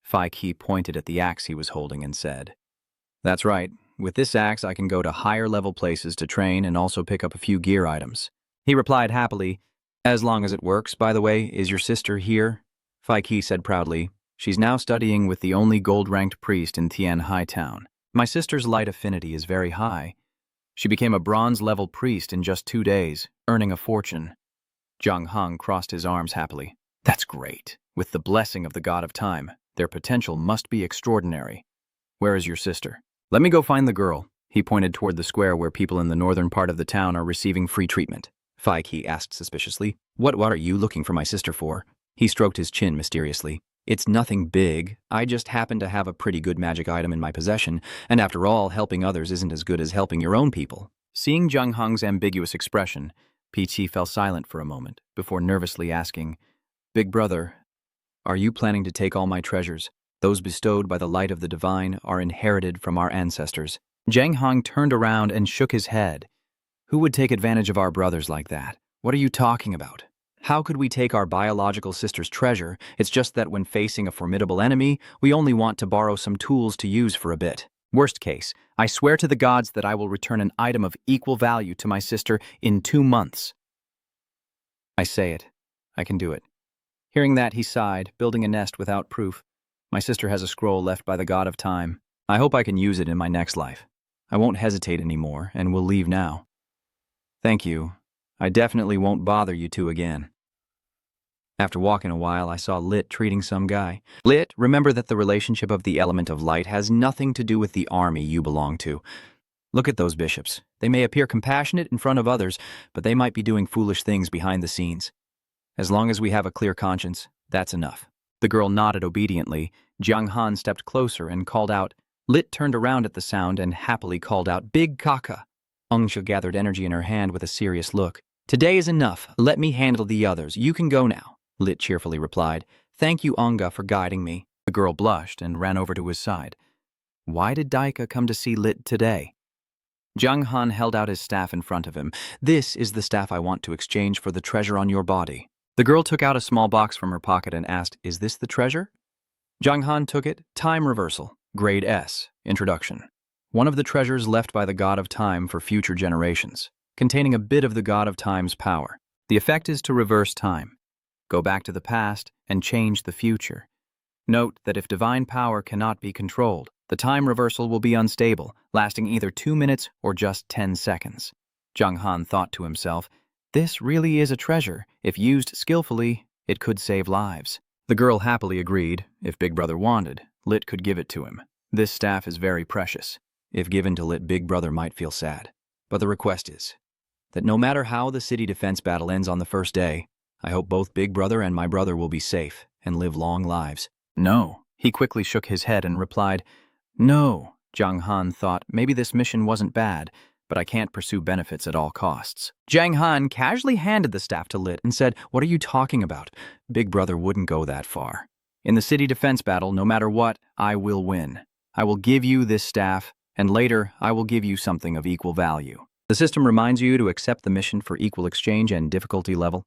Phi Qi pointed at the axe he was holding and said, That's right. With this axe, I can go to higher level places to train and also pick up a few gear items. He replied happily, As long as it works. By the way, is your sister here? Phi Qi said proudly, She's now studying with the only gold-ranked priest in Tianhai Town. My sister's light affinity is very high. She became a bronze-level priest in just 2 days, earning a fortune. Zhang Han crossed his arms happily. That's great. With the blessing of the god of time, their potential must be extraordinary. Where is your sister? Let me go find the girl. He pointed toward the square where people in the northern part of the town are receiving free treatment. Phi Qi asked suspiciously, What are you looking for my sister for? He stroked his chin mysteriously. It's nothing big. I just happen to have a pretty good magic item in my possession, and after all, helping others isn't as good as helping your own people. Seeing Zhang Hang's ambiguous expression, Qi fell silent for a moment, before nervously asking, Big brother, are you planning to take all my treasures? Those bestowed by the light of the divine are inherited from our ancestors. Zhang Hang turned around and shook his head. Who would take advantage of our brothers like that? What are you talking about? How could we take our biological sister's treasure? It's just that when facing a formidable enemy, we only want to borrow some tools to use for a bit. Worst case, I swear to the gods that I will return an item of equal value to my sister in 2 months. I say it. I can do it. Hearing that, he sighed, building a nest without proof. My sister has a scroll left by the god of time. I hope I can use it in my next life. I won't hesitate anymore, and will leave now. Thank you. I definitely won't bother you two again. After walking a while, I saw Lit treating some guy. Lit, remember that the relationship of the element of light has nothing to do with the army you belong to. Look at those bishops. They may appear compassionate in front of others, but they might be doing foolish things behind the scenes. As long as we have a clear conscience, that's enough. The girl nodded obediently. Jiang Han stepped closer and called out. Lit turned around at the sound and happily called out, "Big Kaka!" Engsha gathered energy in her hand with a serious look. "Today is enough. Let me handle the others. You can go now," Lit cheerfully replied. "Thank you, Anga, for guiding me." The girl blushed and ran over to his side. Why did Daika come to see Lit today? Jiang Han held out his staff in front of him. "This is the staff I want to exchange for the treasure on your body." The girl took out a small box from her pocket and asked, "Is this the treasure?" Jiang Han took it. Time reversal. Grade S. Introduction. One of the treasures left by the god of time for future generations, containing a bit of the god of time's power. The effect is to reverse time, go back to the past, and change the future. Note that if divine power cannot be controlled, the time reversal will be unstable, lasting either 2 minutes or just 10 seconds. Jiang Han thought to himself, this really is a treasure. If used skillfully, it could save lives. The girl happily agreed. If Big Brother wanted, Lit could give it to him. This staff is very precious. If given to Lit, Big Brother might feel sad. But the request is that no matter how the city defense battle ends on the first day, I hope both Big Brother and my brother will be safe and live long lives. No. He quickly shook his head and replied, no. Jiang Han thought maybe this mission wasn't bad, but I can't pursue benefits at all costs. Jiang Han casually handed the staff to Lit and said, "What are you talking about? Big Brother wouldn't go that far. In the city defense battle, no matter what, I will win. I will give you this staff, and later I will give you something of equal value." The system reminds you to accept the mission for equal exchange and difficulty level.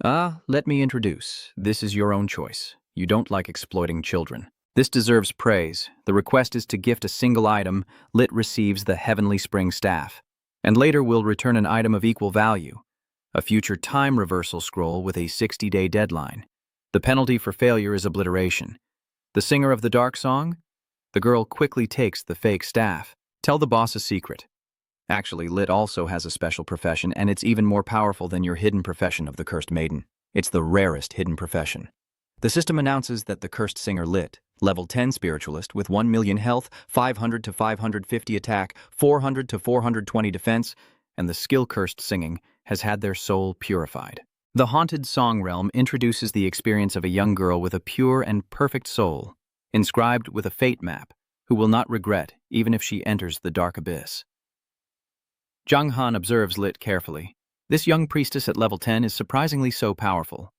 Let me introduce. This is your own choice. You don't like exploiting children. This deserves praise. The request is to gift a single item. Lit receives the Heavenly Spring Staff, and later will return an item of equal value, a future time reversal scroll with a 60-day deadline. The penalty for failure is obliteration. The singer of the dark song? The girl quickly takes the fake staff. Tell the boss a secret. Actually, Lit also has a special profession, and it's even more powerful than your hidden profession of the Cursed Maiden. It's the rarest hidden profession. The system announces that the cursed singer Lit, level 10 spiritualist with 1 million health, 500 to 550 attack, 400 to 420 defense, and the skill cursed singing, has had their soul purified. The Haunted Song Realm introduces the experience of a young girl with a pure and perfect soul, inscribed with a fate map, who will not regret even if she enters the dark abyss. Jiang Han observes Lit carefully. This young priestess at level 10 is surprisingly so powerful.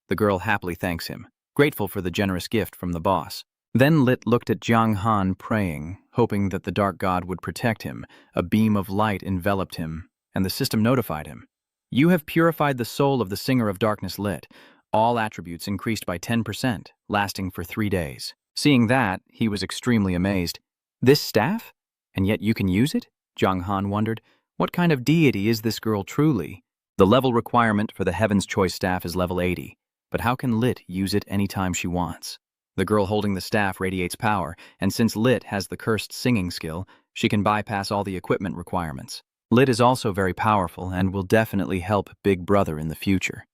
The girl happily thanks him, grateful for the generous gift from the boss. Then Lit looked at Jiang Han praying, hoping that the dark god would protect him. A beam of light enveloped him, and the system notified him. You have purified the soul of the singer of darkness Lit. All attributes increased by 10%, lasting for 3 days. Seeing that, he was extremely amazed. This staff? And yet you can use it? Jiang Han wondered. What kind of deity is this girl truly? The level requirement for the Heaven's Choice staff is level 80, but how can Lit use it anytime she wants? The girl holding the staff radiates power, and since Lit has the cursed singing skill, she can bypass all the equipment requirements. Lit is also very powerful and will definitely help Big Brother in the future.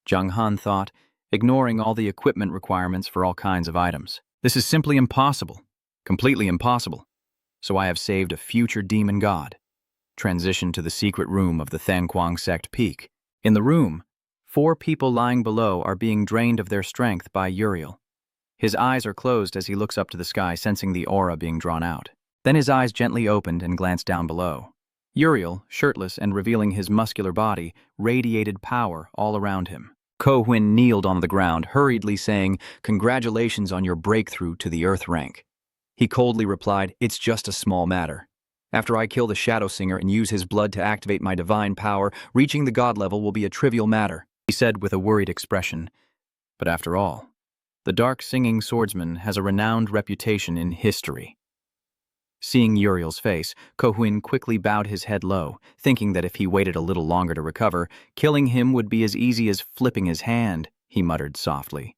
Jiang Han thought, ignoring all the equipment requirements for all kinds of items. This is simply impossible, completely impossible. So I have saved a future demon god. Transition to the secret room of the Thanquang sect peak. In the room, 4 people lying below are being drained of their strength by Uriel. His eyes are closed as he looks up to the sky, sensing the aura being drawn out. Then his eyes gently opened and glanced down below. Uriel, shirtless and revealing his muscular body, radiated power all around him. Ko Huin kneeled on the ground, hurriedly saying, "Congratulations on your breakthrough to the Earth rank." He coldly replied, "It's just a small matter. After I kill the Shadow Singer and use his blood to activate my divine power, reaching the god level will be a trivial matter," he said with a worried expression. But after all, the dark singing swordsman has a renowned reputation in history. Seeing Uriel's face, Ko Huin quickly bowed his head low, thinking that if he waited a little longer to recover, killing him would be as easy as flipping his hand, he muttered softly.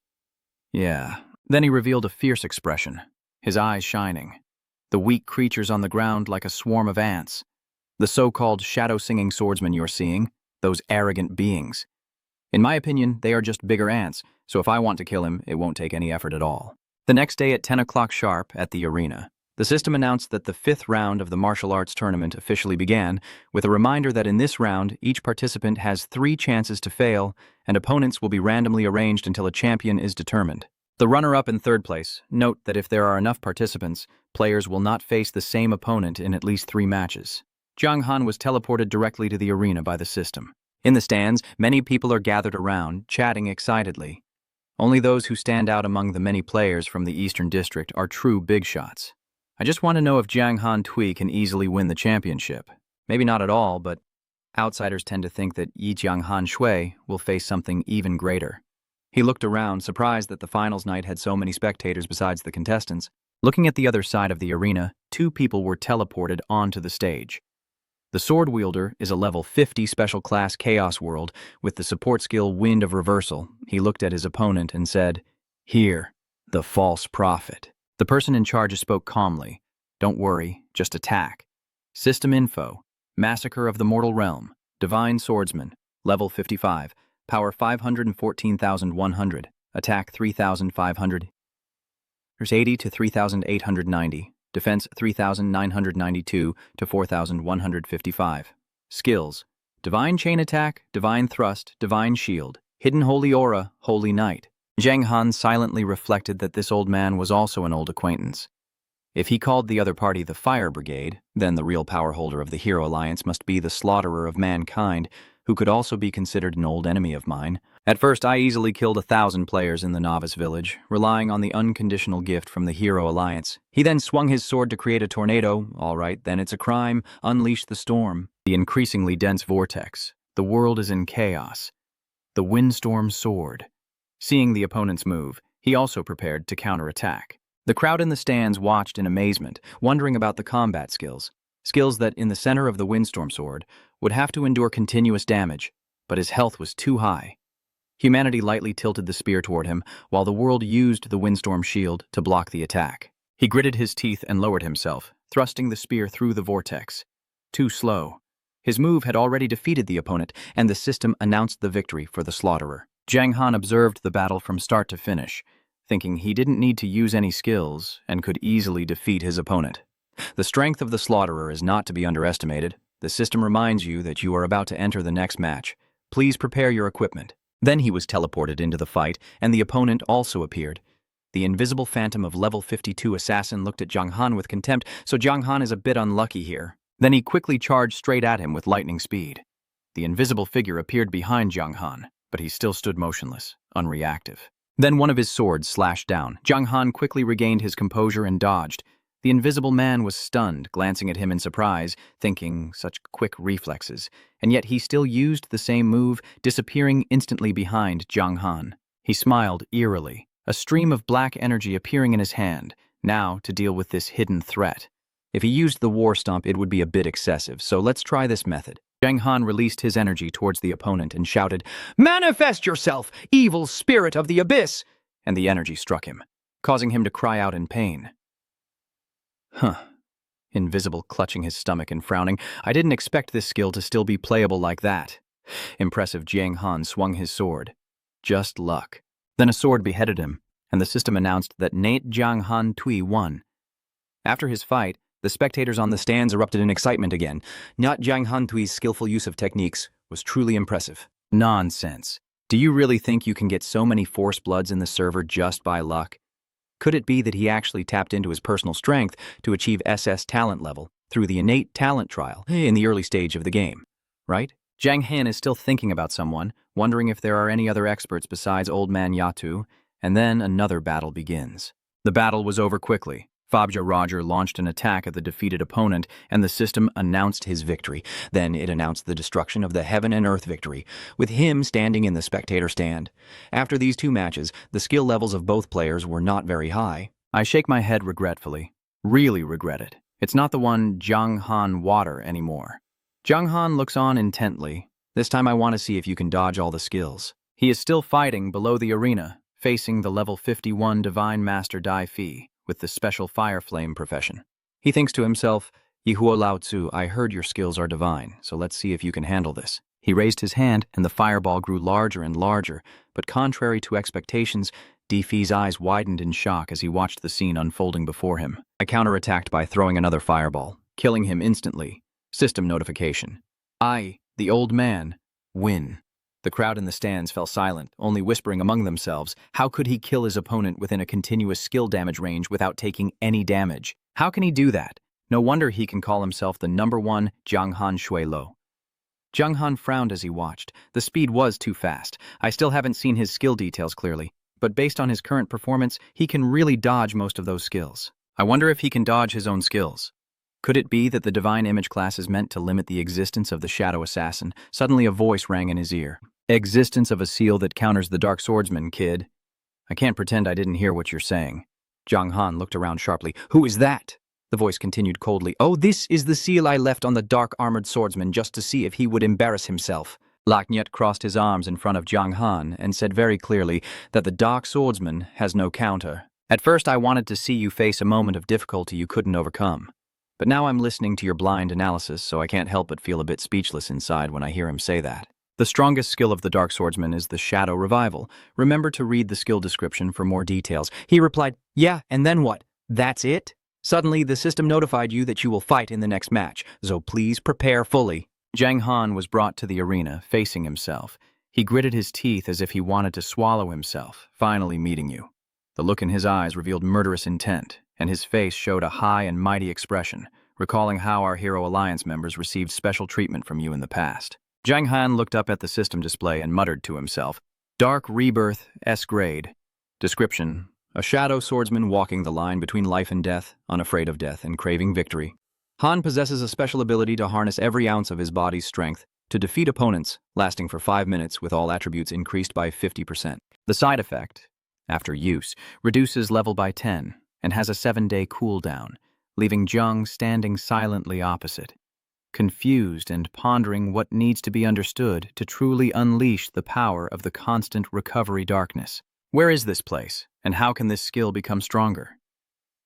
Yeah. Then he revealed a fierce expression, his eyes shining. The weak creatures on the ground like a swarm of ants. The so-called shadow-singing swordsmen you're seeing, those arrogant beings. In my opinion, they are just bigger ants, so if I want to kill him, it won't take any effort at all. The next day at 10 o'clock sharp at the arena, the system announced that the 5th round of the martial arts tournament officially began, with a reminder that in this round, each participant has 3 chances to fail, and opponents will be randomly arranged until a champion is determined. The runner-up in 3rd place, note that if there are enough participants, players will not face the same opponent in at least 3 matches. Jiang Han was teleported directly to the arena by the system. In the stands, many people are gathered around, chatting excitedly. Only those who stand out among the many players from the Eastern District are true big shots. I just want to know if Jiang Han Tui can easily win the championship. Maybe not at all, but outsiders tend to think that Yi Jiang Han Shui will face something even greater. He looked around, surprised that the finals night had so many spectators besides the contestants. Looking at the other side of the arena, 2 people were teleported onto the stage. The sword wielder is a level 50 special class Chaos World with the support skill Wind of Reversal. He looked at his opponent and said, "Here, the false prophet." The person in charge spoke calmly. "Don't worry, just attack. System info, Massacre of the Mortal Realm, Divine Swordsman, level 55, power 514,100, attack 3,500, 80 to 3,890. Defense 3,992 to 4,155. Skills: Divine Chain Attack, Divine Thrust, Divine Shield, Hidden Holy Aura, Holy Knight. Jiang Han silently reflected that this old man was also an old acquaintance. If he called the other party the Fire Brigade, then the real power holder of the Hero Alliance must be the Slaughterer of Mankind, who could also be considered an old enemy of mine. At first, I easily killed 1,000 players in the novice village, relying on the unconditional gift from the Hero Alliance. He then swung his sword to create a tornado. All right, then it's a crime. Unleash the storm. The increasingly dense vortex. The world is in chaos. The windstorm soared. Seeing the opponent's move, he also prepared to counterattack. The crowd in the stands watched in amazement, wondering about the combat skills. Skills that, in the center of the windstorm sword, would have to endure continuous damage, but his health was too high. Humanity lightly tilted the spear toward him, while the world used the windstorm shield to block the attack. He gritted his teeth and lowered himself, thrusting the spear through the vortex. Too slow. His move had already defeated the opponent, and the system announced the victory for the Slaughterer. Jiang Han observed the battle from start to finish, thinking he didn't need to use any skills and could easily defeat his opponent. The strength of the Slaughterer is not to be underestimated. The system reminds you that you are about to enter the next match. Please prepare your equipment. Then he was teleported into the fight, and the opponent also appeared. The invisible phantom of level 52 assassin looked at Jiang Han with contempt, so Jiang Han is a bit unlucky here. Then he quickly charged straight at him with lightning speed. The invisible figure appeared behind Jiang Han, but he still stood motionless, unreactive. Then one of his swords slashed down. Jiang Han quickly regained his composure and dodged. The invisible man was stunned, glancing at him in surprise, thinking, such quick reflexes, and yet he still used the same move, disappearing instantly behind Jiang Han. He smiled eerily, a stream of black energy appearing in his hand, now to deal with this hidden threat. If he used the war stomp, it would be a bit excessive, so let's try this method. Jiang Han released his energy towards the opponent and shouted, "Manifest yourself, evil spirit of the abyss!" And the energy struck him, causing him to cry out in pain. Invisible clutching his stomach and frowning. I didn't expect this skill to still be playable like that. Impressive, Jiang Han swung his sword. Just luck. Then a sword beheaded him, and the system announced that Nate Jiang Han Tui won. After his fight, the spectators on the stands erupted in excitement again. Not Jiang Han Tui's skillful use of techniques was truly impressive. Nonsense. Do you really think you can get so many Force Bloods in the server just by luck? Could it be that he actually tapped into his personal strength to achieve SS talent level through the innate talent trial in the early stage of the game, right? Jiang Han is still thinking about someone, wondering if there are any other experts besides Old Man Yatu, and then another battle begins. The battle was over quickly. Fabja Roger launched an attack at the defeated opponent, and the system announced his victory. Then it announced the destruction of the Heaven and Earth victory, with him standing in the spectator stand. After these 2 matches, the skill levels of both players were not very high. I shake my head regretfully. Really regret it. It's not the one Jiang Han Water anymore. Jiang Han looks on intently. This time I want to see if you can dodge all the skills. He is still fighting below the arena, facing the level 51 Divine Master Dai Fi, with the special fire flame profession. He thinks to himself, "Yihuo Lao Tzu, I heard your skills are divine, so let's see if you can handle this." He raised his hand, and the fireball grew larger and larger, but contrary to expectations, Defi's eyes widened in shock as he watched the scene unfolding before him. I counterattacked by throwing another fireball, killing him instantly. System notification. I, the old man, win. The crowd in the stands fell silent, only whispering among themselves, how could he kill his opponent within a continuous skill damage range without taking any damage? How can he do that? No wonder he can call himself the #1 Jianghan Shuilo. Jianghan frowned as he watched. The speed was too fast. I still haven't seen his skill details clearly, but based on his current performance, he can really dodge most of those skills. I wonder if he can dodge his own skills. Could it be that the divine image class is meant to limit the existence of the shadow assassin? Suddenly a voice rang in his ear. Existence of a seal that counters the dark swordsman, kid. I can't pretend I didn't hear what you're saying. Jianghan looked around sharply. Who is that? The voice continued coldly. Oh, this is the seal I left on the dark-armored swordsman just to see if he would embarrass himself. Laknyet crossed his arms in front of Jianghan and said very clearly that the dark swordsman has no counter. At first I wanted to see you face a moment of difficulty you couldn't overcome. But now I'm listening to your blind analysis, so I can't help but feel a bit speechless inside when I hear him say that. The strongest skill of the Dark Swordsman is the Shadow Revival. Remember to read the skill description for more details. He replied, yeah, and then what? That's it? Suddenly, the system notified you that you will fight in the next match, so please prepare fully. Jiang Han was brought to the arena, facing himself. He gritted his teeth as if he wanted to swallow himself, finally meeting you. The look in his eyes revealed murderous intent, and his face showed a high and mighty expression, recalling how our Hero Alliance members received special treatment from you in the past. Jiang Han looked up at the system display and muttered to himself, Dark Rebirth, S grade. Description: a shadow swordsman walking the line between life and death, unafraid of death and craving victory. Han possesses a special ability to harness every ounce of his body's strength to defeat opponents, lasting for 5 minutes with all attributes increased by 50%. The side effect, after use, reduces level by 10 and has a 7-day cooldown, leaving Zheng standing silently opposite, confused and pondering what needs to be understood to truly unleash the power of the constant recovery darkness. Where is this place, and how can this skill become stronger?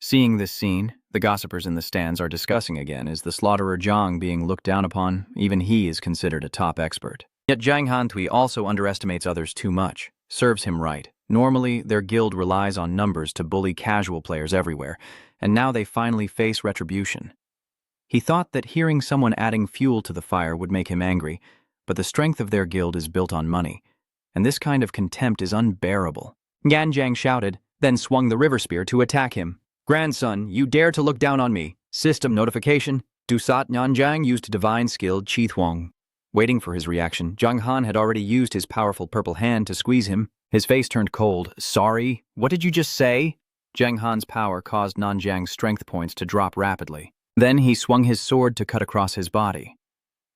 Seeing this scene, the gossipers in the stands are discussing again, is the slaughterer Zhang being looked down upon? Even he is considered a top expert. Yet Jiang Hantui also underestimates others too much, serves him right. Normally, their guild relies on numbers to bully casual players everywhere, and now they finally face retribution. He thought that hearing someone adding fuel to the fire would make him angry, but the strength of their guild is built on money, and this kind of contempt is unbearable. Yan Jiang shouted, then swung the river spear to attack him. Grandson, you dare to look down on me. System notification. Dusat Nyanjiang used divine skill Chi Thuong. Waiting for his reaction, Zhang Han had already used his powerful purple hand to squeeze him. His face turned cold. Sorry? What did you just say? Zhang Han's power caused Nanjiang's strength points to drop rapidly. Then he swung his sword to cut across his body.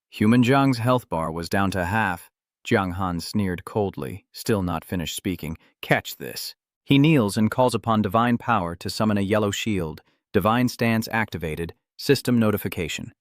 Human Zhang's health bar was down to half. Jiang Han sneered coldly, still not finished speaking. Catch this. He kneels and calls upon divine power to summon a yellow shield. Divine stance activated. System notification.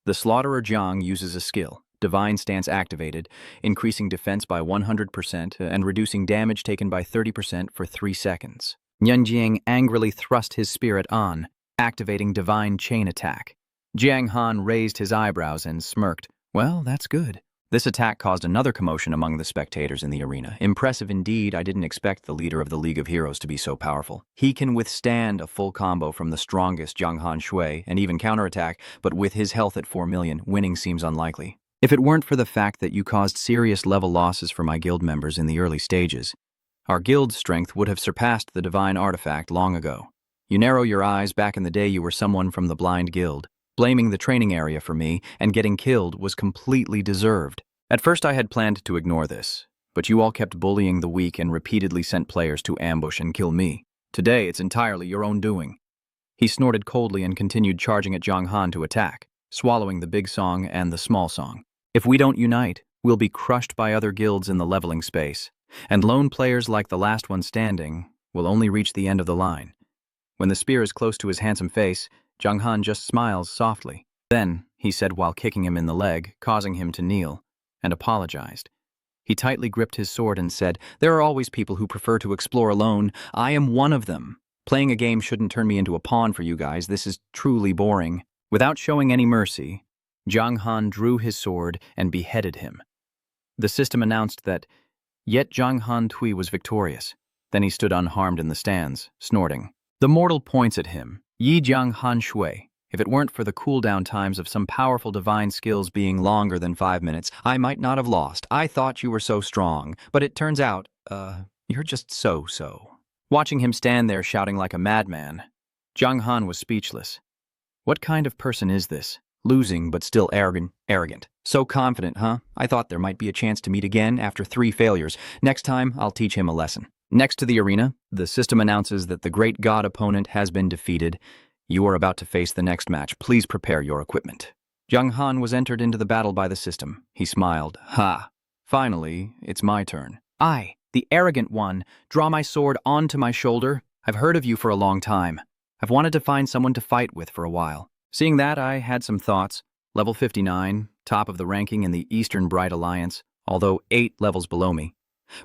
The slaughterer Zhang uses a skill. Divine stance activated, increasing defense by 100% and reducing damage taken by 30% for 3 seconds. Nyanjiang angrily thrust his spirit on, activating divine chain attack. Jiang Han raised his eyebrows and smirked. Well, that's good. This attack caused another commotion among the spectators in the arena. Impressive indeed. I didn't expect the leader of the League of Heroes to be so powerful. He can withstand a full combo from the strongest Jianghan Shui and even counterattack, but with his health at 4 million, winning seems unlikely. If it weren't for the fact that you caused serious level losses for my guild members in the early stages, our guild's strength would have surpassed the divine artifact long ago. You narrow your eyes. Back in the day you were someone from the blind guild. Blaming the training area for me and getting killed was completely deserved. At first I had planned to ignore this, but you all kept bullying the weak and repeatedly sent players to ambush and kill me. Today it's entirely your own doing. He snorted coldly and continued charging at Zhang Han to attack, swallowing the big song and the small song. If we don't unite, we'll be crushed by other guilds in the leveling space, and lone players like the last one standing will only reach the end of the line. When the spear is close to his handsome face, Zhang Han just smiles softly. Then, he said while kicking him in the leg, causing him to kneel, and apologized. He tightly gripped his sword and said, There are always people who prefer to explore alone. I am one of them. Playing a game shouldn't turn me into a pawn for you guys. This is truly boring. Without showing any mercy, Zhang Han drew his sword and beheaded him. The system announced that yet Zhang Han Tui was victorious. Then he stood unharmed in the stands, snorting. The mortal points at him. Yi Jiang Han Shui. If it weren't for the cooldown times of some powerful divine skills being Longer than 5 minutes, I might not have lost. I thought you were so strong, but it turns out, you're just so. Watching him stand there shouting like a madman, Zhang Han was speechless. What kind of person is this? Losing, but still arrogant. So confident, huh? I thought there might be a chance to meet again after 3 failures. Next time, I'll teach him a lesson. Next to the arena, the system announces that the great god opponent has been defeated. You are about to face the next match. Please prepare your equipment. Zhang Han was entered into the battle by the system. He smiled. Ha! Finally, it's my turn. I, the arrogant one, draw my sword onto my shoulder. I've heard of you for a long time. I've wanted to find someone to fight with for a while. Seeing that, I had some thoughts. Level 59, top of the ranking in the Eastern Bright Alliance, although 8 levels below me.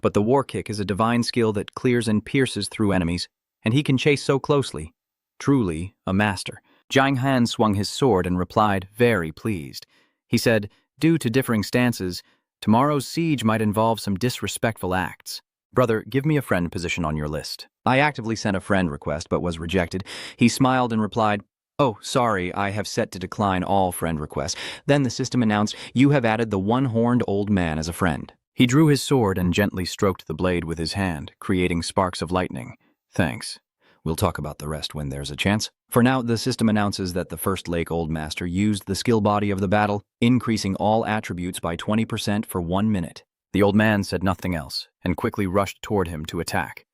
But the war kick is a divine skill that clears and pierces through enemies, and he can chase so closely. Truly a master. Zhang Han swung his sword and replied, very pleased. He said, due to differing stances, tomorrow's siege might involve some disrespectful acts. Brother, give me a friend position on your list. I actively sent a friend request but was rejected. He smiled and replied, oh, sorry, I have set to decline all friend requests. Then the system announced, you have added the one-horned old man as a friend. He drew his sword and gently stroked the blade with his hand, creating sparks of lightning. Thanks. We'll talk about the rest when there's a chance. For now, the system announces that the First Lake Old Master used the skill body of the battle, increasing all attributes by 20% for 1 minute. The old man said nothing else, and quickly rushed toward him to attack.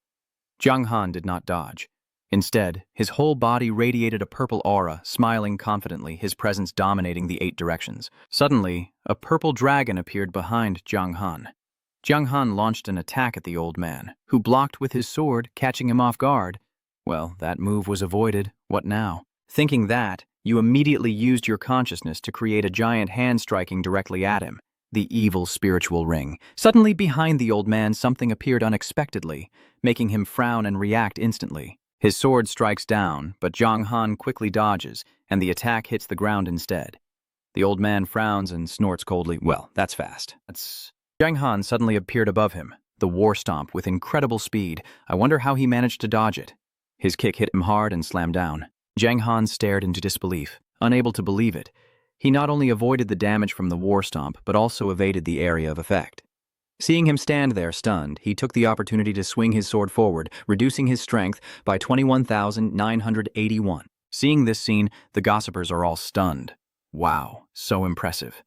Zhang Han did not dodge. Instead, his whole body radiated a purple aura, smiling confidently, his presence dominating the 8 directions. Suddenly, a purple dragon appeared behind Zhang Han. Zhang Han launched an attack at the old man, who blocked with his sword, catching him off guard. Well, that move was avoided. What now? Thinking that, you immediately used your consciousness to create a giant hand striking directly at him. The evil spiritual ring. Suddenly behind the old man, something appeared unexpectedly, making him frown and react instantly. His sword strikes down, but Zhang Han quickly dodges, and the attack hits the ground instead. The old man frowns and snorts coldly. Well, that's fast. Zhang Han suddenly appeared above him, the war stomp with incredible speed. I wonder how he managed to dodge it. His kick hit him hard and slammed down. Zhang Han stared into disbelief, unable to believe it. He not only avoided the damage from the war stomp, but also evaded the area of effect. Seeing him stand there stunned, he took the opportunity to swing his sword forward, reducing his strength by 21,981. Seeing this scene, the gossipers are all stunned. Wow, so impressive.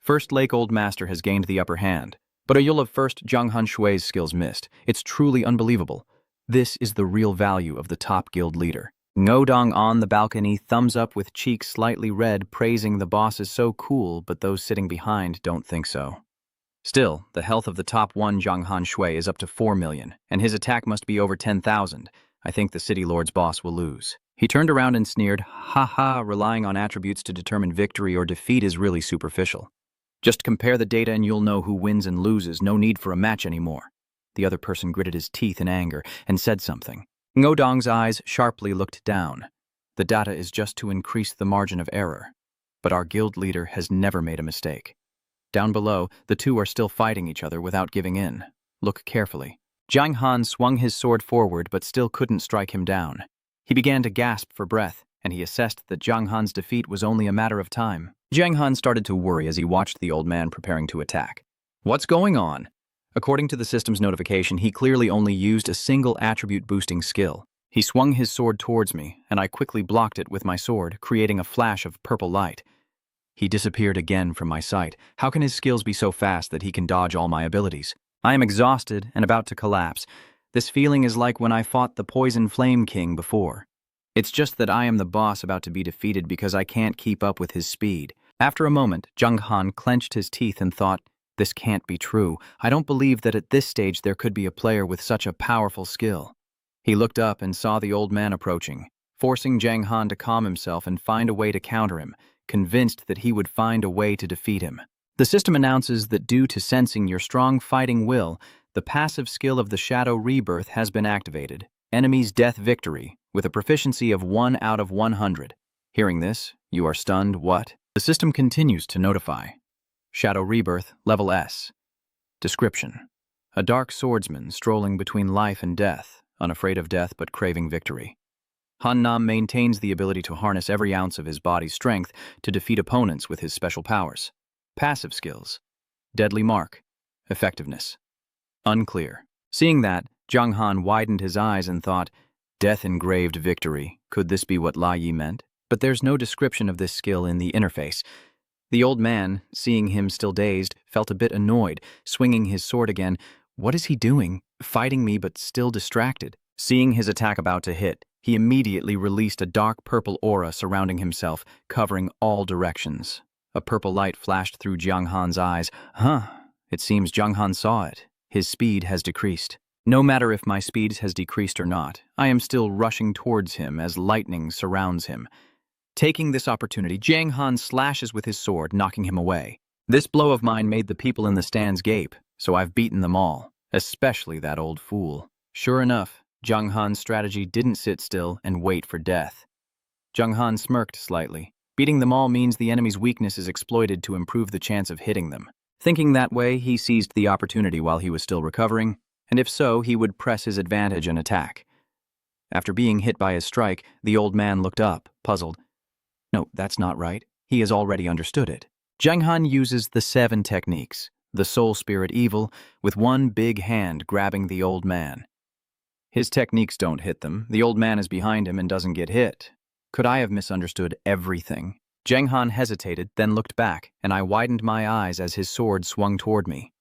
First Lake Old Master has gained the upper hand, but Ayul of First Zhang Han Shui's skills missed. It's truly unbelievable. This is the real value of the top guild leader. Ngodong on the balcony, thumbs up with cheeks slightly red, praising the boss is so cool, but those sitting behind don't think so. Still, the health of the top one Zhang Han Shui is up to 4 million, and his attack must be over 10,000. I think the City Lord's boss will lose. He turned around and sneered, ha ha, relying on attributes to determine victory or defeat is really superficial. Just compare the data and you'll know who wins and loses, no need for a match anymore. The other person gritted his teeth in anger and said something. Ngodong's eyes sharply looked down. The data is just to increase the margin of error. But our guild leader has never made a mistake. Down below, the two are still fighting each other without giving in. Look carefully. Zhang Han swung his sword forward but still couldn't strike him down. He began to gasp for breath, and he assessed that Zhang Han's defeat was only a matter of time. Zhang Han started to worry as he watched the old man preparing to attack. What's going on? According to the system's notification, he clearly only used a single attribute-boosting skill. He swung his sword towards me, and I quickly blocked it with my sword, creating a flash of purple light. He disappeared again from my sight. How can his skills be so fast that he can dodge all my abilities? I am exhausted and about to collapse. This feeling is like when I fought the Poison Flame King before. It's just that I am the boss about to be defeated because I can't keep up with his speed. After a moment, Zhang Han clenched his teeth and thought, this can't be true. I don't believe that at this stage there could be a player with such a powerful skill. He looked up and saw the old man approaching, forcing Zhang Han to calm himself and find a way to counter him, convinced that he would find a way to defeat him. The system announces that due to sensing your strong fighting will, the passive skill of the Shadow Rebirth has been activated. Enemy's Death Victory, with a proficiency of 1 out of 100. Hearing this, you are stunned. What? The system continues to notify. Shadow Rebirth, level S. Description: a dark swordsman strolling between life and death, unafraid of death but craving victory. Han Nam maintains the ability to harness every ounce of his body's strength to defeat opponents with his special powers. Passive skills: deadly mark, effectiveness. Unclear. Seeing that, Zhang Han widened his eyes and thought, death-engraved victory. Could this be what La Yi meant? But there's no description of this skill in the interface. The old man, seeing him still dazed, felt a bit annoyed, swinging his sword again. What is he doing? Fighting me but still distracted. Seeing his attack about to hit, he immediately released a dark purple aura surrounding himself, covering all directions. A purple light flashed through Zhang Han's eyes. It seems Zhang Han saw it. His speed has decreased. No matter if my speed has decreased or not, I am still rushing towards him as lightning surrounds him. Taking this opportunity, Zhang Han slashes with his sword, knocking him away. This blow of mine made the people in the stands gape, so I've beaten them all, especially that old fool. Sure enough, Zhang Han's strategy didn't sit still and wait for death. Zhang Han smirked slightly. Beating them all means the enemy's weakness is exploited to improve the chance of hitting them. Thinking that way, he seized the opportunity while he was still recovering, and if so, he would press his advantage and attack. After being hit by his strike, the old man looked up, puzzled. No, that's not right. He has already understood it. Zhang Han uses the 7 techniques, the soul spirit evil, with one big hand grabbing the old man. His techniques don't hit them. The old man is behind him and doesn't get hit. Could I have misunderstood everything? Zhang Han hesitated, then looked back, and I widened my eyes as his sword swung toward me.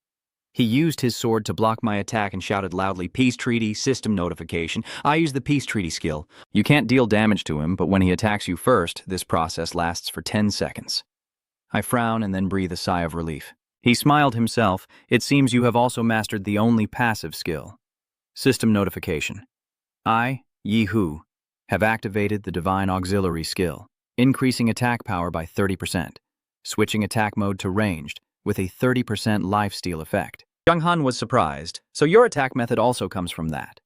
He used his sword to block my attack and shouted loudly, "Peace treaty, system notification." I used the peace treaty skill. You can't deal damage to him, but when he attacks you first, this process lasts for 10 seconds. I frown and then breathe a sigh of relief. He smiled himself. It seems you have also mastered the only passive skill. System notification. I, Yi Hu, have activated the Divine Auxiliary skill, increasing attack power by 30%, switching attack mode to ranged, with a 30% lifesteal effect. Zhang Han was surprised. So your attack method also comes from that?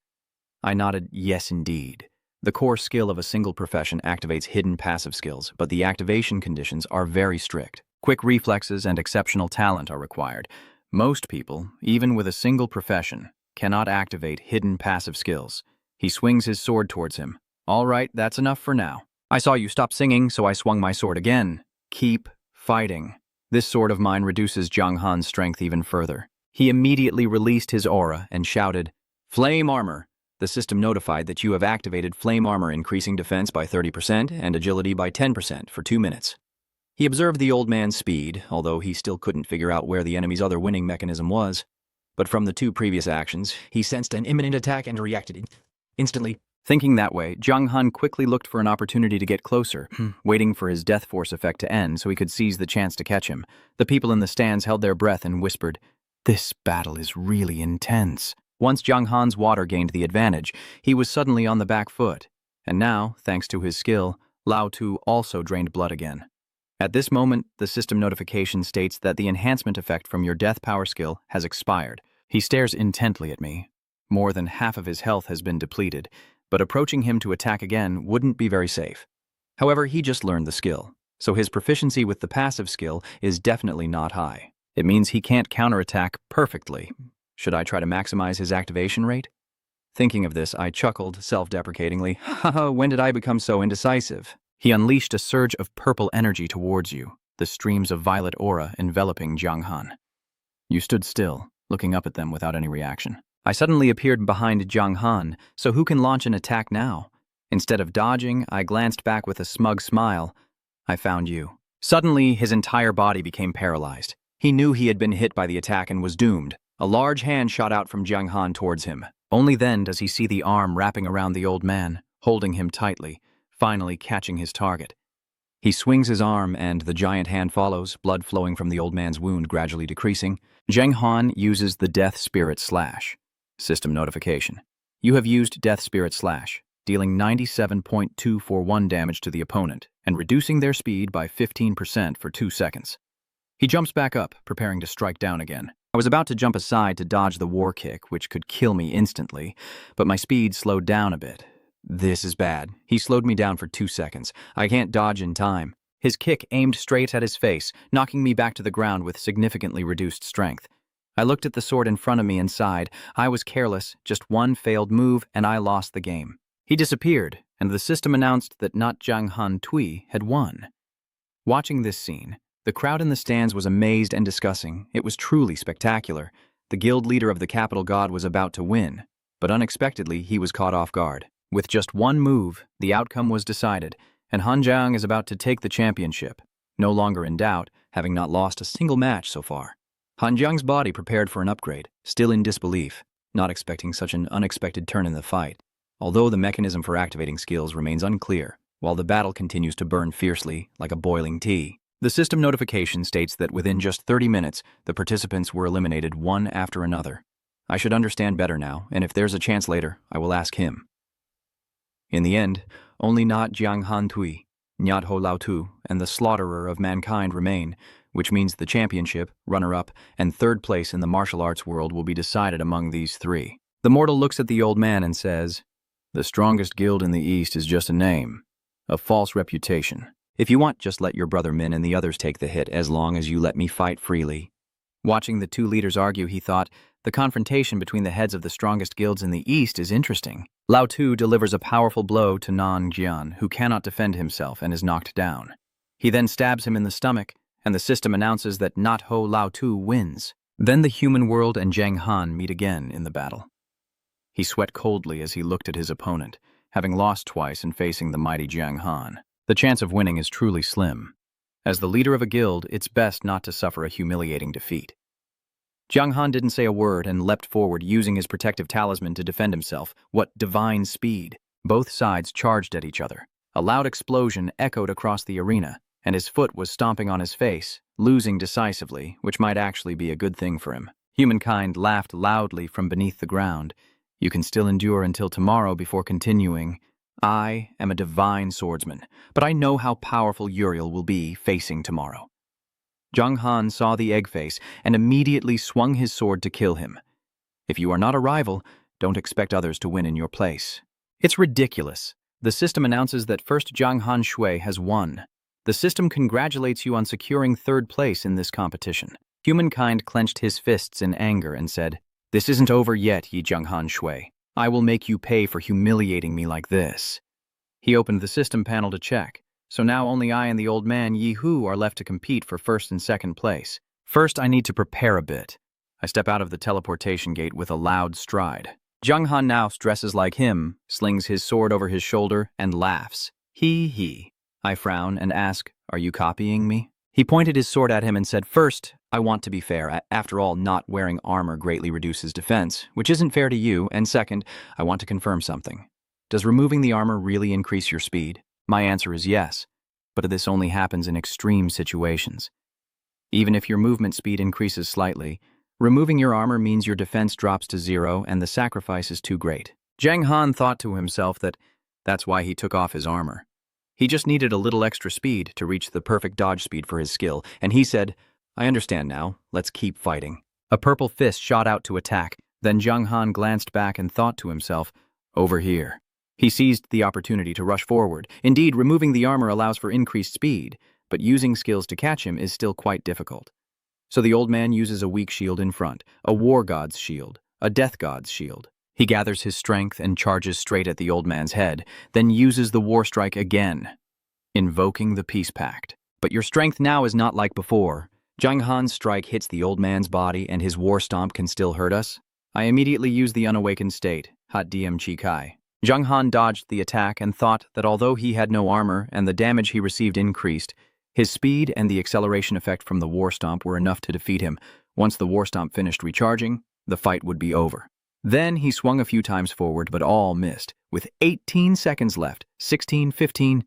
I nodded, yes indeed. The core skill of a single profession activates hidden passive skills, but the activation conditions are very strict. Quick reflexes and exceptional talent are required. Most people, even with a single profession, cannot activate hidden passive skills. He swings his sword towards him. All right, that's enough for now. I saw you stop singing, so I swung my sword again. Keep fighting. This sword of mine reduces Zhang Han's strength even further. He immediately released his aura and shouted, "Flame armor!" The system notified that you have activated flame armor, increasing defense by 30% and agility by 10% for 2 minutes. He observed the old man's speed, although he still couldn't figure out where the enemy's other winning mechanism was. But from the 2 previous actions, he sensed an imminent attack and reacted instantly. Thinking that way, Zhang Han quickly looked for an opportunity to get closer, waiting for his death force effect to end so he could seize the chance to catch him. The people in the stands held their breath and whispered, "This battle is really intense." Once Zhang Han's water gained the advantage, he was suddenly on the back foot. And now, thanks to his skill, Lao Tu also drained blood again. At this moment, the system notification states that the enhancement effect from your death power skill has expired. He stares intently at me. More than half of his health has been depleted, but approaching him to attack again wouldn't be very safe. However, he just learned the skill, so his proficiency with the passive skill is definitely not high. It means he can't counterattack perfectly. Should I try to maximize his activation rate? Thinking of this, I chuckled self-deprecatingly. Haha, when did I become so indecisive? He unleashed a surge of purple energy towards you, the streams of violet aura enveloping Zhang Han. You stood still, looking up at them without any reaction. I suddenly appeared behind Zhang Han, so who can launch an attack now? Instead of dodging, I glanced back with a smug smile. I found you. Suddenly, his entire body became paralyzed. He knew he had been hit by the attack and was doomed. A large hand shot out from Zhang Han towards him. Only then does he see the arm wrapping around the old man, holding him tightly, finally catching his target. He swings his arm and the giant hand follows, blood flowing from the old man's wound gradually decreasing. Zhang Han uses the Death Spirit Slash. System notification. You have used Death Spirit Slash, dealing 97.241 damage to the opponent and reducing their speed by 15% for 2 seconds. He jumps back up, preparing to strike down again. I was about to jump aside to dodge the war kick, which could kill me instantly, but my speed slowed down a bit. This is bad. He slowed me down for 2 seconds. I can't dodge in time. His kick aimed straight at his face, knocking me back to the ground with significantly reduced strength. I looked at the sword in front of me and sighed. I was careless, just one failed move, and I lost the game. He disappeared, and the system announced that not Zhang Han Tui had won. Watching this scene, the crowd in the stands was amazed and discussing. It was truly spectacular. The guild leader of the capital god was about to win, but unexpectedly he was caught off guard. With just one move, the outcome was decided, and Han Jiang is about to take the championship, no longer in doubt, having not lost a single match so far. Han Jiang's body prepared for an upgrade, still in disbelief, not expecting such an unexpected turn in the fight, although the mechanism for activating skills remains unclear, while the battle continues to burn fiercely like a boiling tea. The system notification states that within just 30 minutes, the participants were eliminated one after another. I should understand better now, and if there's a chance later, I will ask him. In the end, only not Jiang Han Tui, Nyat Ho Lao Tu, and the slaughterer of mankind remain, which means the championship, runner-up, and third place in the martial arts world will be decided among these three. The mortal looks at the old man and says, "The strongest guild in the East is just a name, a false reputation. If you want, just let your brother Min and the others take the hit as long as you let me fight freely." Watching the two leaders argue, he thought, the confrontation between the heads of the strongest guilds in the East is interesting. Lao Tu delivers a powerful blow to Nan Jian, who cannot defend himself and is knocked down. He then stabs him in the stomach, and the system announces that Not Ho Lao Tu wins. Then the human world and Zhang Han meet again in the battle. He sweat coldly as he looked at his opponent, having lost twice and facing the mighty Jiang Han. The chance of winning is truly slim. As the leader of a guild, it's best not to suffer a humiliating defeat. Jiang Han didn't say a word and leapt forward, using his protective talisman to defend himself. What divine speed! Both sides charged at each other. A loud explosion echoed across the arena, and his foot was stomping on his face, losing decisively, which might actually be a good thing for him. Humankind laughed loudly from beneath the ground. You can still endure until tomorrow before continuing. I am a divine swordsman, but I know how powerful Uriel will be facing tomorrow. Zhang Han saw the egg face and immediately swung his sword to kill him. If you are not a rival, don't expect others to win in your place. It's ridiculous. The system announces that first Zhang Han Shui has won. The system congratulates you on securing third place in this competition. Humankind clenched his fists in anger and said, "This isn't over yet, ye Zhang Han Shui. I will make you pay for humiliating me like this." He opened the system panel to check. So now only I and the old man Yi Hu are left to compete for first and second place. First, I need to prepare a bit. I step out of the teleportation gate with a loud stride. Zhang Han now dresses like him, slings his sword over his shoulder, and laughs. He. I frown and ask, "Are you copying me?" He pointed his sword at him and said, "First, I want to be fair. After all, not wearing armor greatly reduces defense, which isn't fair to you, and second, I want to confirm something. Does removing the armor really increase your speed?" My answer is yes, but this only happens in extreme situations. Even if your movement speed increases slightly, removing your armor means your defense drops to 0 and the sacrifice is too great. Zhang Han thought to himself that that's why he took off his armor. He just needed a little extra speed to reach the perfect dodge speed for his skill, and he said, "I understand now, let's keep fighting." A purple fist shot out to attack, then Zhang Han glanced back and thought to himself, "Over here." He seized the opportunity to rush forward. Indeed, removing the armor allows for increased speed, but using skills to catch him is still quite difficult. So the old man uses a weak shield in front, a war god's shield, a death god's shield. He gathers his strength and charges straight at the old man's head, then uses the war strike again, invoking the peace pact. But your strength now is not like before. Zhang Han's strike hits the old man's body and his war stomp can still hurt us. I immediately use the unawakened state, Hat Diem Chi Kai. Zhang Han dodged the attack and thought that although he had no armor and the damage he received increased, his speed and the acceleration effect from the war stomp were enough to defeat him. Once the war stomp finished recharging, the fight would be over. Then he swung a few times forward, but all missed. With 18 seconds left, 16, 15,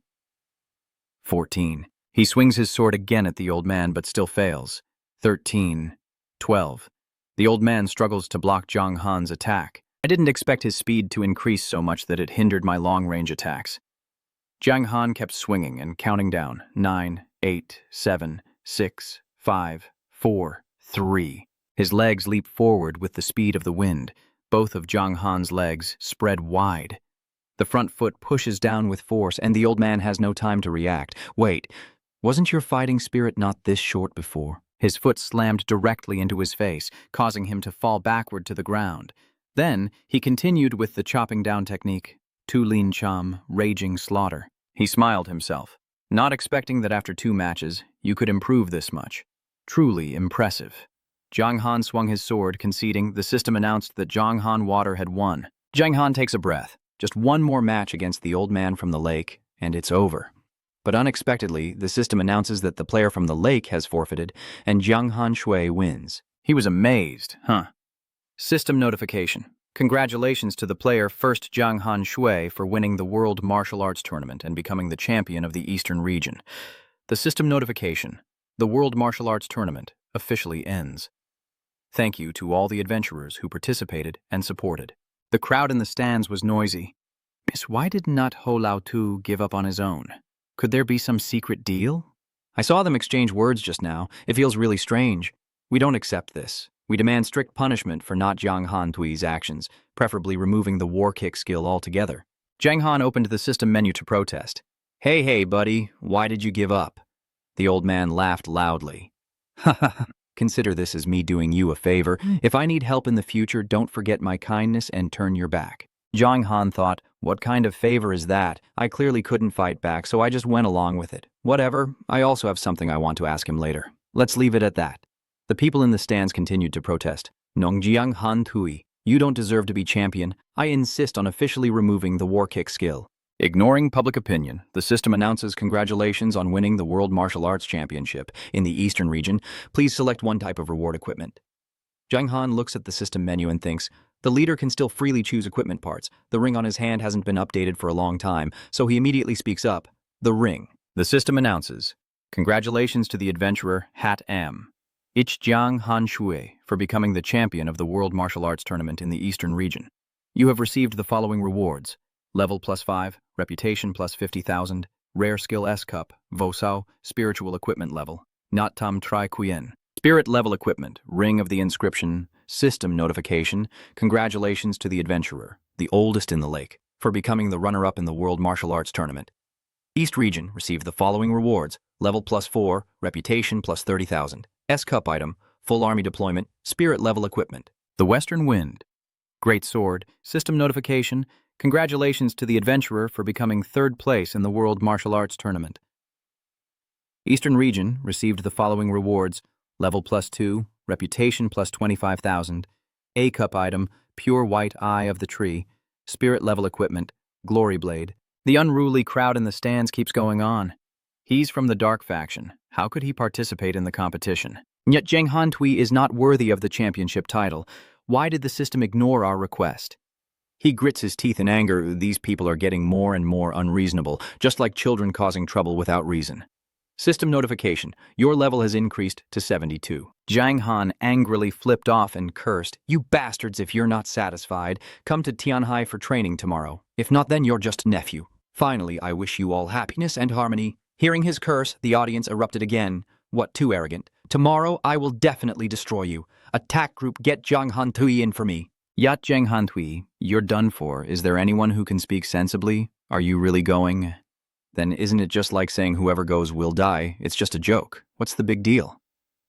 14. He swings his sword again at the old man, but still fails. 13, 12. The old man struggles to block Zhang Han's attack. I didn't expect his speed to increase so much that it hindered my long-range attacks. Zhang Han kept swinging and counting down. 9, 8, 7, 6, 5, 4, 3. His legs leap forward with the speed of the wind. Both of Zhang Han's legs spread wide. The front foot pushes down with force, and the old man has no time to react. Wait, wasn't your fighting spirit not this short before? His foot slammed directly into his face, causing him to fall backward to the ground. Then, he continued with the chopping down technique. Tu Lin Cham, raging slaughter. He smiled himself, not expecting that after 2 matches, you could improve this much. Truly impressive. Zhang Han swung his sword, conceding. The system announced that Zhang Han Water had won. Zhang Han takes a breath. Just one more match against the old man from the lake, and it's over. But unexpectedly, the system announces that the player from the lake has forfeited, and Jiang Han Shui wins. He was amazed, huh? System notification. Congratulations to the player first Jiang Han Shui for winning the World Martial Arts Tournament and becoming the champion of the Eastern region. The system notification. The World Martial Arts Tournament officially ends. Thank you to all the adventurers who participated and supported. The crowd in the stands was noisy. Miss, why did not Ho Lao Tu give up on his own? Could there be some secret deal? I saw them exchange words just now. It feels really strange. We don't accept this. We demand strict punishment for not Jiang Han Tui's actions, preferably removing the war kick skill altogether. Zhang Han opened the system menu to protest. Hey, buddy, why did you give up? The old man laughed loudly. Ha ha. Consider this as me doing you a favor. If I need help in the future, don't forget my kindness and turn your back. Zhang Han thought, what kind of favor is that? I clearly couldn't fight back, so I just went along with it. Whatever, I also have something I want to ask him later. Let's leave it at that. The people in the stands continued to protest. Nongjiang Han Tui, you don't deserve to be champion. I insist on officially removing the war kick skill. Ignoring public opinion, the system Announces congratulations on winning the World Martial Arts Championship. In the Eastern region, please select one type of reward equipment. Zhang Han looks at the system menu and thinks, the leader can still freely choose equipment parts. The ring on his hand hasn't been updated for a long time, so he immediately speaks up. The ring. The system announces, congratulations to the adventurer Hat M. Ich Jiang Han Shui for becoming the champion of the World Martial Arts Tournament in the Eastern region. You have received the following rewards. Level +5, reputation +50,000, rare skill S cup, Vosao, spiritual equipment level, Not Tam Tri Quyen. Spirit level equipment, ring of the inscription, system notification, congratulations to the adventurer, the oldest in the lake, for becoming the runner-up in the World Martial Arts Tournament. East region received the following rewards, level +4, reputation +30,000, S cup item, full army deployment, spirit level equipment. The Western Wind. Great sword, system notification, congratulations to the adventurer for becoming 3rd place in the World Martial Arts Tournament. Eastern region received the following rewards, level +2, reputation +25,000, A cup item, pure white eye of the tree, spirit level equipment, glory blade. The unruly crowd in the stands keeps going on. He's from the dark faction. How could he participate in the competition? Yet Zhang Han Tui is not worthy of the championship title. Why did the system ignore our request? He grits his teeth in anger. These people are getting more and more unreasonable, just like children causing trouble without reason. System notification. Your level has increased to 72. Zhang Han angrily flipped off and cursed. You bastards, if you're not satisfied, come to Tianhai for training tomorrow. If not, then you're just a nephew. Finally, I wish you all happiness and harmony. Hearing his curse, the audience erupted again. What, too arrogant? Tomorrow, I will definitely destroy you. Attack group, get Zhang Han Tui in for me. Yat Zhang Han Tui, you're done for. Is there anyone who can speak sensibly? Are you really going? Then isn't it just like saying whoever goes will die? It's just a joke. What's the big deal?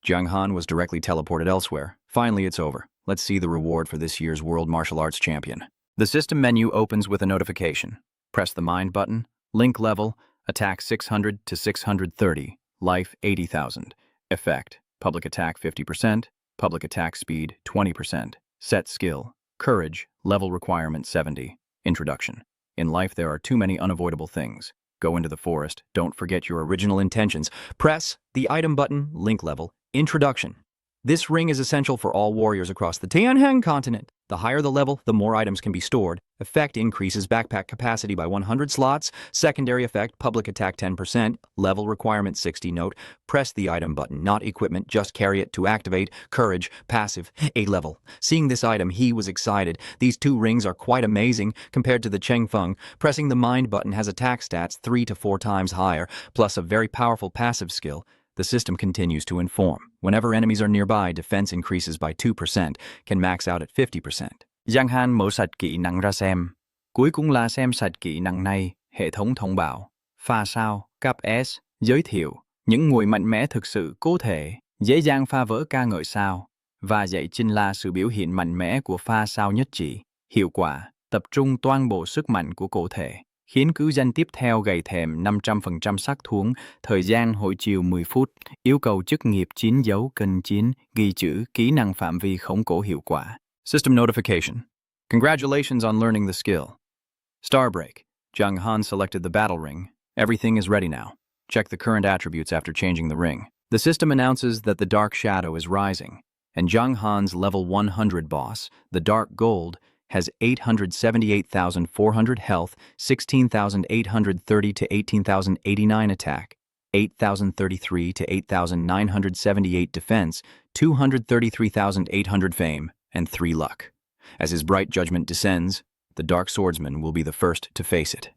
Jiang Han was directly teleported elsewhere. Finally, it's over. Let's see the reward for this year's World Martial Arts Champion. The system menu opens with a notification. Press the mind button. Link level, attack 600 to 630, life 80,000. Effect, public attack 50%, public attack speed 20%. Set skill, courage, level requirement 70. Introduction. In life there are too many unavoidable things. Go into the forest, don't forget your original intentions. Press the item button, link level, introduction. This ring is essential for all warriors across the Tianheng continent. The higher the level, the more items can be stored. Effect increases backpack capacity by 100 slots. Secondary effect, public attack 10%. Level requirement 60. Note, press the item button, not equipment, just carry it to activate. Courage, passive, A level. Seeing this item, he was excited. These 2 rings are quite amazing compared to the Chengfeng. Pressing the mind button has attack stats 3 to 4 times higher, plus a very powerful passive skill. The system continues to inform. Whenever enemies are nearby, defense increases by 2%, can max out at 50%. Giang Han mở sạch kỹ năng ra xem. Cuối cùng là xem sạch kỹ năng này, hệ thống thông báo. Pha sao, cấp S, giới thiệu, những người mạnh mẽ thực sự có thể Dễ dàng phá vỡ ca ngợi sao, và dạy chính là sự biểu hiện mạnh mẽ của pha sao nhất trị, hiệu quả, tập trung toàn bộ sức mạnh của cổ thể, khiến cứ danh tiếp theo gầy thèm 500% sắc thuốc, thời gian hội chiều 10 phút, yêu cầu chức nghiệp 9 dấu kênh 9, ghi chữ, kỹ năng phạm vi khống cổ hiệu quả. System notification. Congratulations on learning the skill. Starbreak. Jung Han selected the battle ring. Everything is ready now. Check the current attributes after changing the ring. The system announces that the dark shadow is rising, and Jung Han's level 100 boss, the Dark Gold, has 878,400 health, 16,830 to 18,089 attack, 8,033 to 8,978 defense, 233,800 fame, and 3 luck. As his bright judgment descends, the Dark Swordsman will be the first to face it.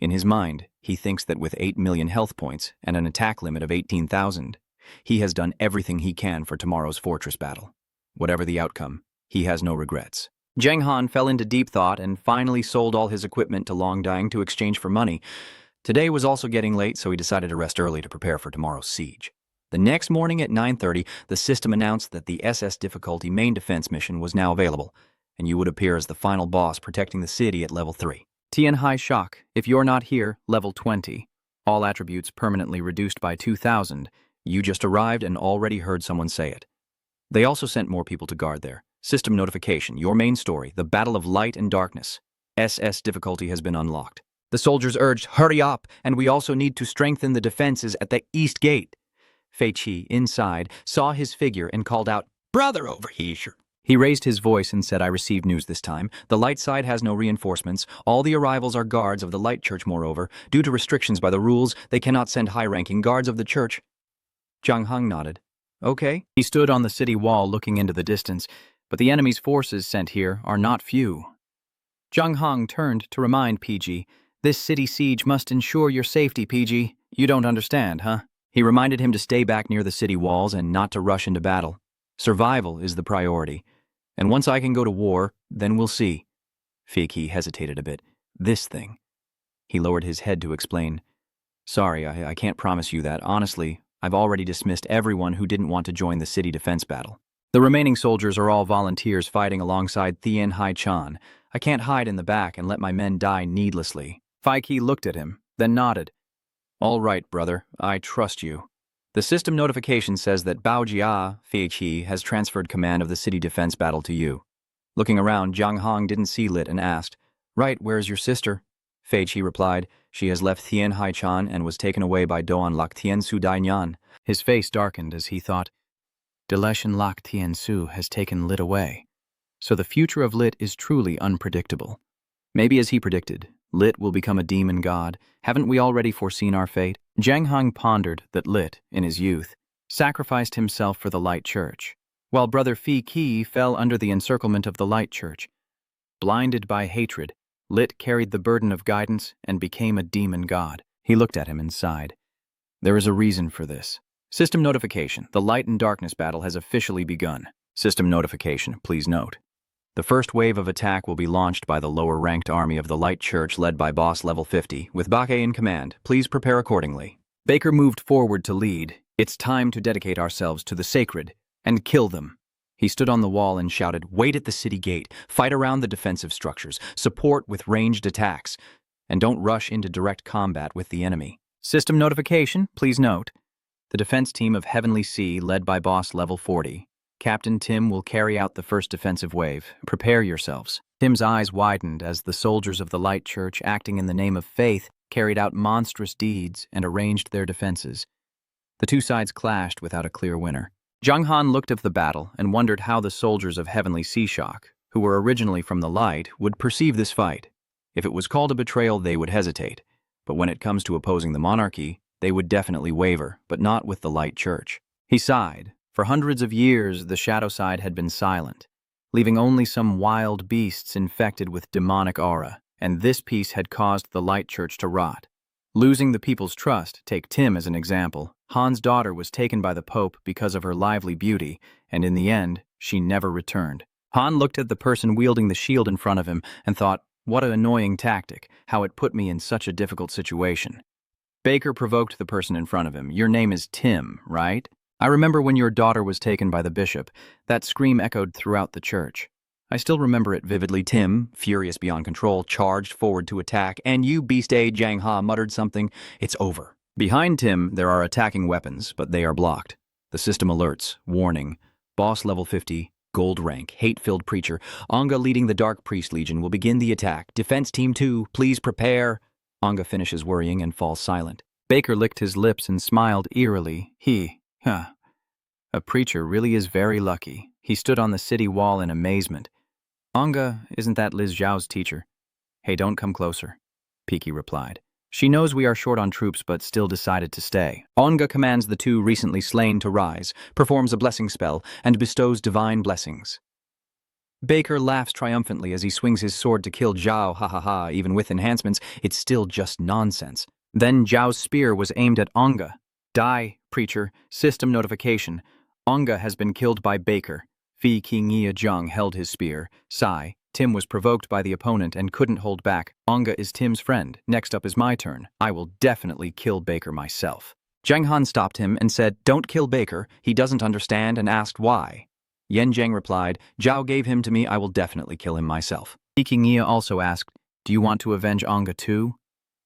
In his mind, he thinks that with 8 million health points and an attack limit of 18,000, he has done everything he can for tomorrow's fortress battle. Whatever the outcome, he has no regrets. Jang Han fell into deep thought and finally sold all his equipment to Longdying to exchange for money. Today was also getting late, so he decided to rest early to prepare for tomorrow's siege. The next morning at 9:30, the system announced that the SS difficulty main defense mission was now available, and you would appear as the final boss protecting the city at level 3. Tian Hai Shock, if you're not here, level 20. All attributes permanently reduced by 2,000. You just arrived and already heard someone say it. They also sent more people to guard there. System notification, your main story, the Battle of Light and Darkness. SS difficulty has been unlocked. The soldiers urged, hurry up, and we also need to strengthen the defenses at the east gate. Fei Qi, inside, saw his figure and called out, brother over here. He raised his voice and said, I received news This time, the light side has no reinforcements. All the arrivals are guards of the light church, moreover. Due to restrictions by the rules, they cannot send high-ranking guards of the church. Zhang Heng nodded. Okay. He stood on the city wall looking into the distance, but the enemy's forces sent here are not few. Zhang Heng turned to remind PG, this city siege must ensure your safety, PG. You don't understand, huh? He reminded him to stay back near the city walls and not to rush into battle. Survival is the priority. And once I can go to war, then we'll see. Fiki hesitated a bit. This thing. He lowered his head to explain. Sorry, I can't promise you that. Honestly, I've already dismissed everyone who didn't want to join the city defense battle. The remaining soldiers are all volunteers fighting alongside Thien Hai Chan. I can't hide in the back and let my men die needlessly. Fiki looked at him, then nodded. All right, brother. I trust you. The system notification says that Bao Jia, Fei Qi, has transferred command of the city defense battle to you. Looking around, Zhang Heng didn't see Lit and asked, right, where's your sister? Fei Qi replied, she has left Thien Hai Chan and was taken away by Doan Lak Tien Su Dai Nyan. His face darkened as he thought, Deleshan Lak Tien Su has taken Lit away. So the future of Lit is truly unpredictable. Maybe as he predicted, Lit will become a demon god. Haven't we already foreseen our fate? Zhang Heng pondered that Lit, in his youth, sacrificed himself for the Light Church, while Brother Fi Qi fell under the encirclement of the Light Church. Blinded by hatred, Lit carried the burden of guidance and became a demon god. He looked at him and sighed. There is a reason for this. System notification. The Light and Darkness battle has officially begun. System notification. Please note. The first wave of attack will be launched by the lower-ranked army of the Light Church led by Boss Level 50, with Bake in command. Please prepare accordingly. Baker moved forward to lead. It's time to dedicate ourselves to the sacred and kill them. He stood on the wall and shouted, wait at the city gate, fight around the defensive structures, support with ranged attacks, and don't rush into direct combat with the enemy. System notification, please note. The defense team of Heavenly Sea, led by Boss Level 40. Captain Tim will carry out the first defensive wave. Prepare yourselves. Tim's eyes widened as the soldiers of the Light Church, acting in the name of faith, carried out monstrous deeds and arranged their defenses. The two sides clashed without a clear winner. Zhang Han looked at the battle and wondered how the soldiers of Heavenly Sea Shock, who were originally from the Light, would perceive this fight. If it was called a betrayal, they would hesitate. But when it comes to opposing the monarchy, they would definitely waver, but not with the Light Church. He sighed. For hundreds of years, the shadow side had been silent, leaving only some wild beasts infected with demonic aura, and this piece had caused the Light Church to rot. Losing the people's trust, take Tim as an example. Han's daughter was taken by the Pope because of her lively beauty, and in the end, she never returned. Han looked at the person wielding the shield in front of him and thought, what an annoying tactic, how it put me in such a difficult situation. Baker provoked the person in front of him. Your name is Tim, right? I remember when your daughter was taken by the bishop. That scream echoed throughout the church. I still remember it vividly. Tim, furious beyond control, charged forward to attack, and you beast A. Jang Ha muttered something. It's over. Behind Tim, there are attacking weapons, but they are blocked. The system alerts, warning, boss level 50, gold rank, hate-filled preacher, Anga leading the Dark Priest Legion will begin the attack. Defense Team 2, please prepare. Anga finishes worrying and falls silent. Baker licked his lips and smiled eerily. A preacher really is very lucky. He stood on the city wall in amazement. Anga, isn't that Liz Zhao's teacher? Hey, don't come closer, Piki replied. She knows we are short on troops but still decided to stay. Anga commands the two recently slain to rise, performs a blessing spell, and bestows divine blessings. Baker laughs triumphantly as he swings his sword to kill Zhao. Ha ha ha, even with enhancements, it's still just nonsense. Then Zhao's spear was aimed at Anga. Die, preacher, system notification. Anga has been killed by Baker. Fi Qingye Zhang held his spear. Sigh. Tim was provoked by the opponent and couldn't hold back. Anga is Tim's friend. Next up is my turn. I will definitely kill Baker myself. Zhang Han stopped him and said, "Don't kill Baker. He doesn't understand," and asked why. Yen Zheng replied, "Zhao gave him to me. I will definitely kill him myself." Fi Qingye also asked, "Do you want to avenge Anga too?"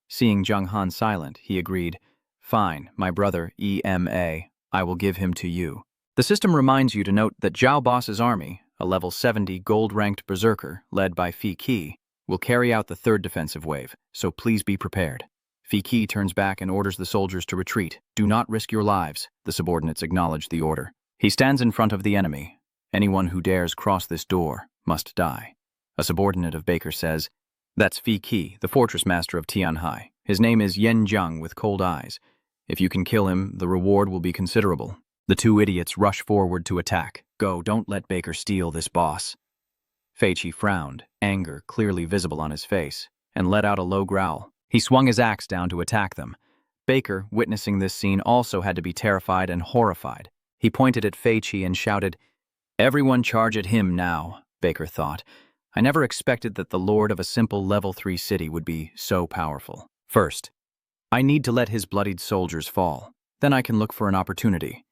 Seeing Zhang Han silent, he agreed, "Fine, my brother, EMA. I will give him to you." The system reminds you to note that Zhao Boss's army, a level 70 gold-ranked berserker led by Fi Qi, will carry out the third defensive wave, so please be prepared. Fi Qi turns back and orders the soldiers to retreat. Do not risk your lives. The subordinates acknowledge the order. He stands in front of the enemy. Anyone who dares cross this door must die. A subordinate of Baker says, "That's Fi Qi, the fortress master of Tianhai. His name is Yen Zhang with cold eyes. If you can kill him, the reward will be considerable." The two idiots rush forward to attack. Go, don't let Baker steal this boss. Fei Qi frowned, anger clearly visible on his face, and let out a low growl. He swung his axe down to attack them. Baker, witnessing this scene, also had to be terrified and horrified. He pointed at Fei Qi and shouted, "Everyone charge at him now," Baker thought. I never expected that the lord of a simple level 3 city would be so powerful. First, I need to let his bloodied soldiers fall. Then I can look for an opportunity.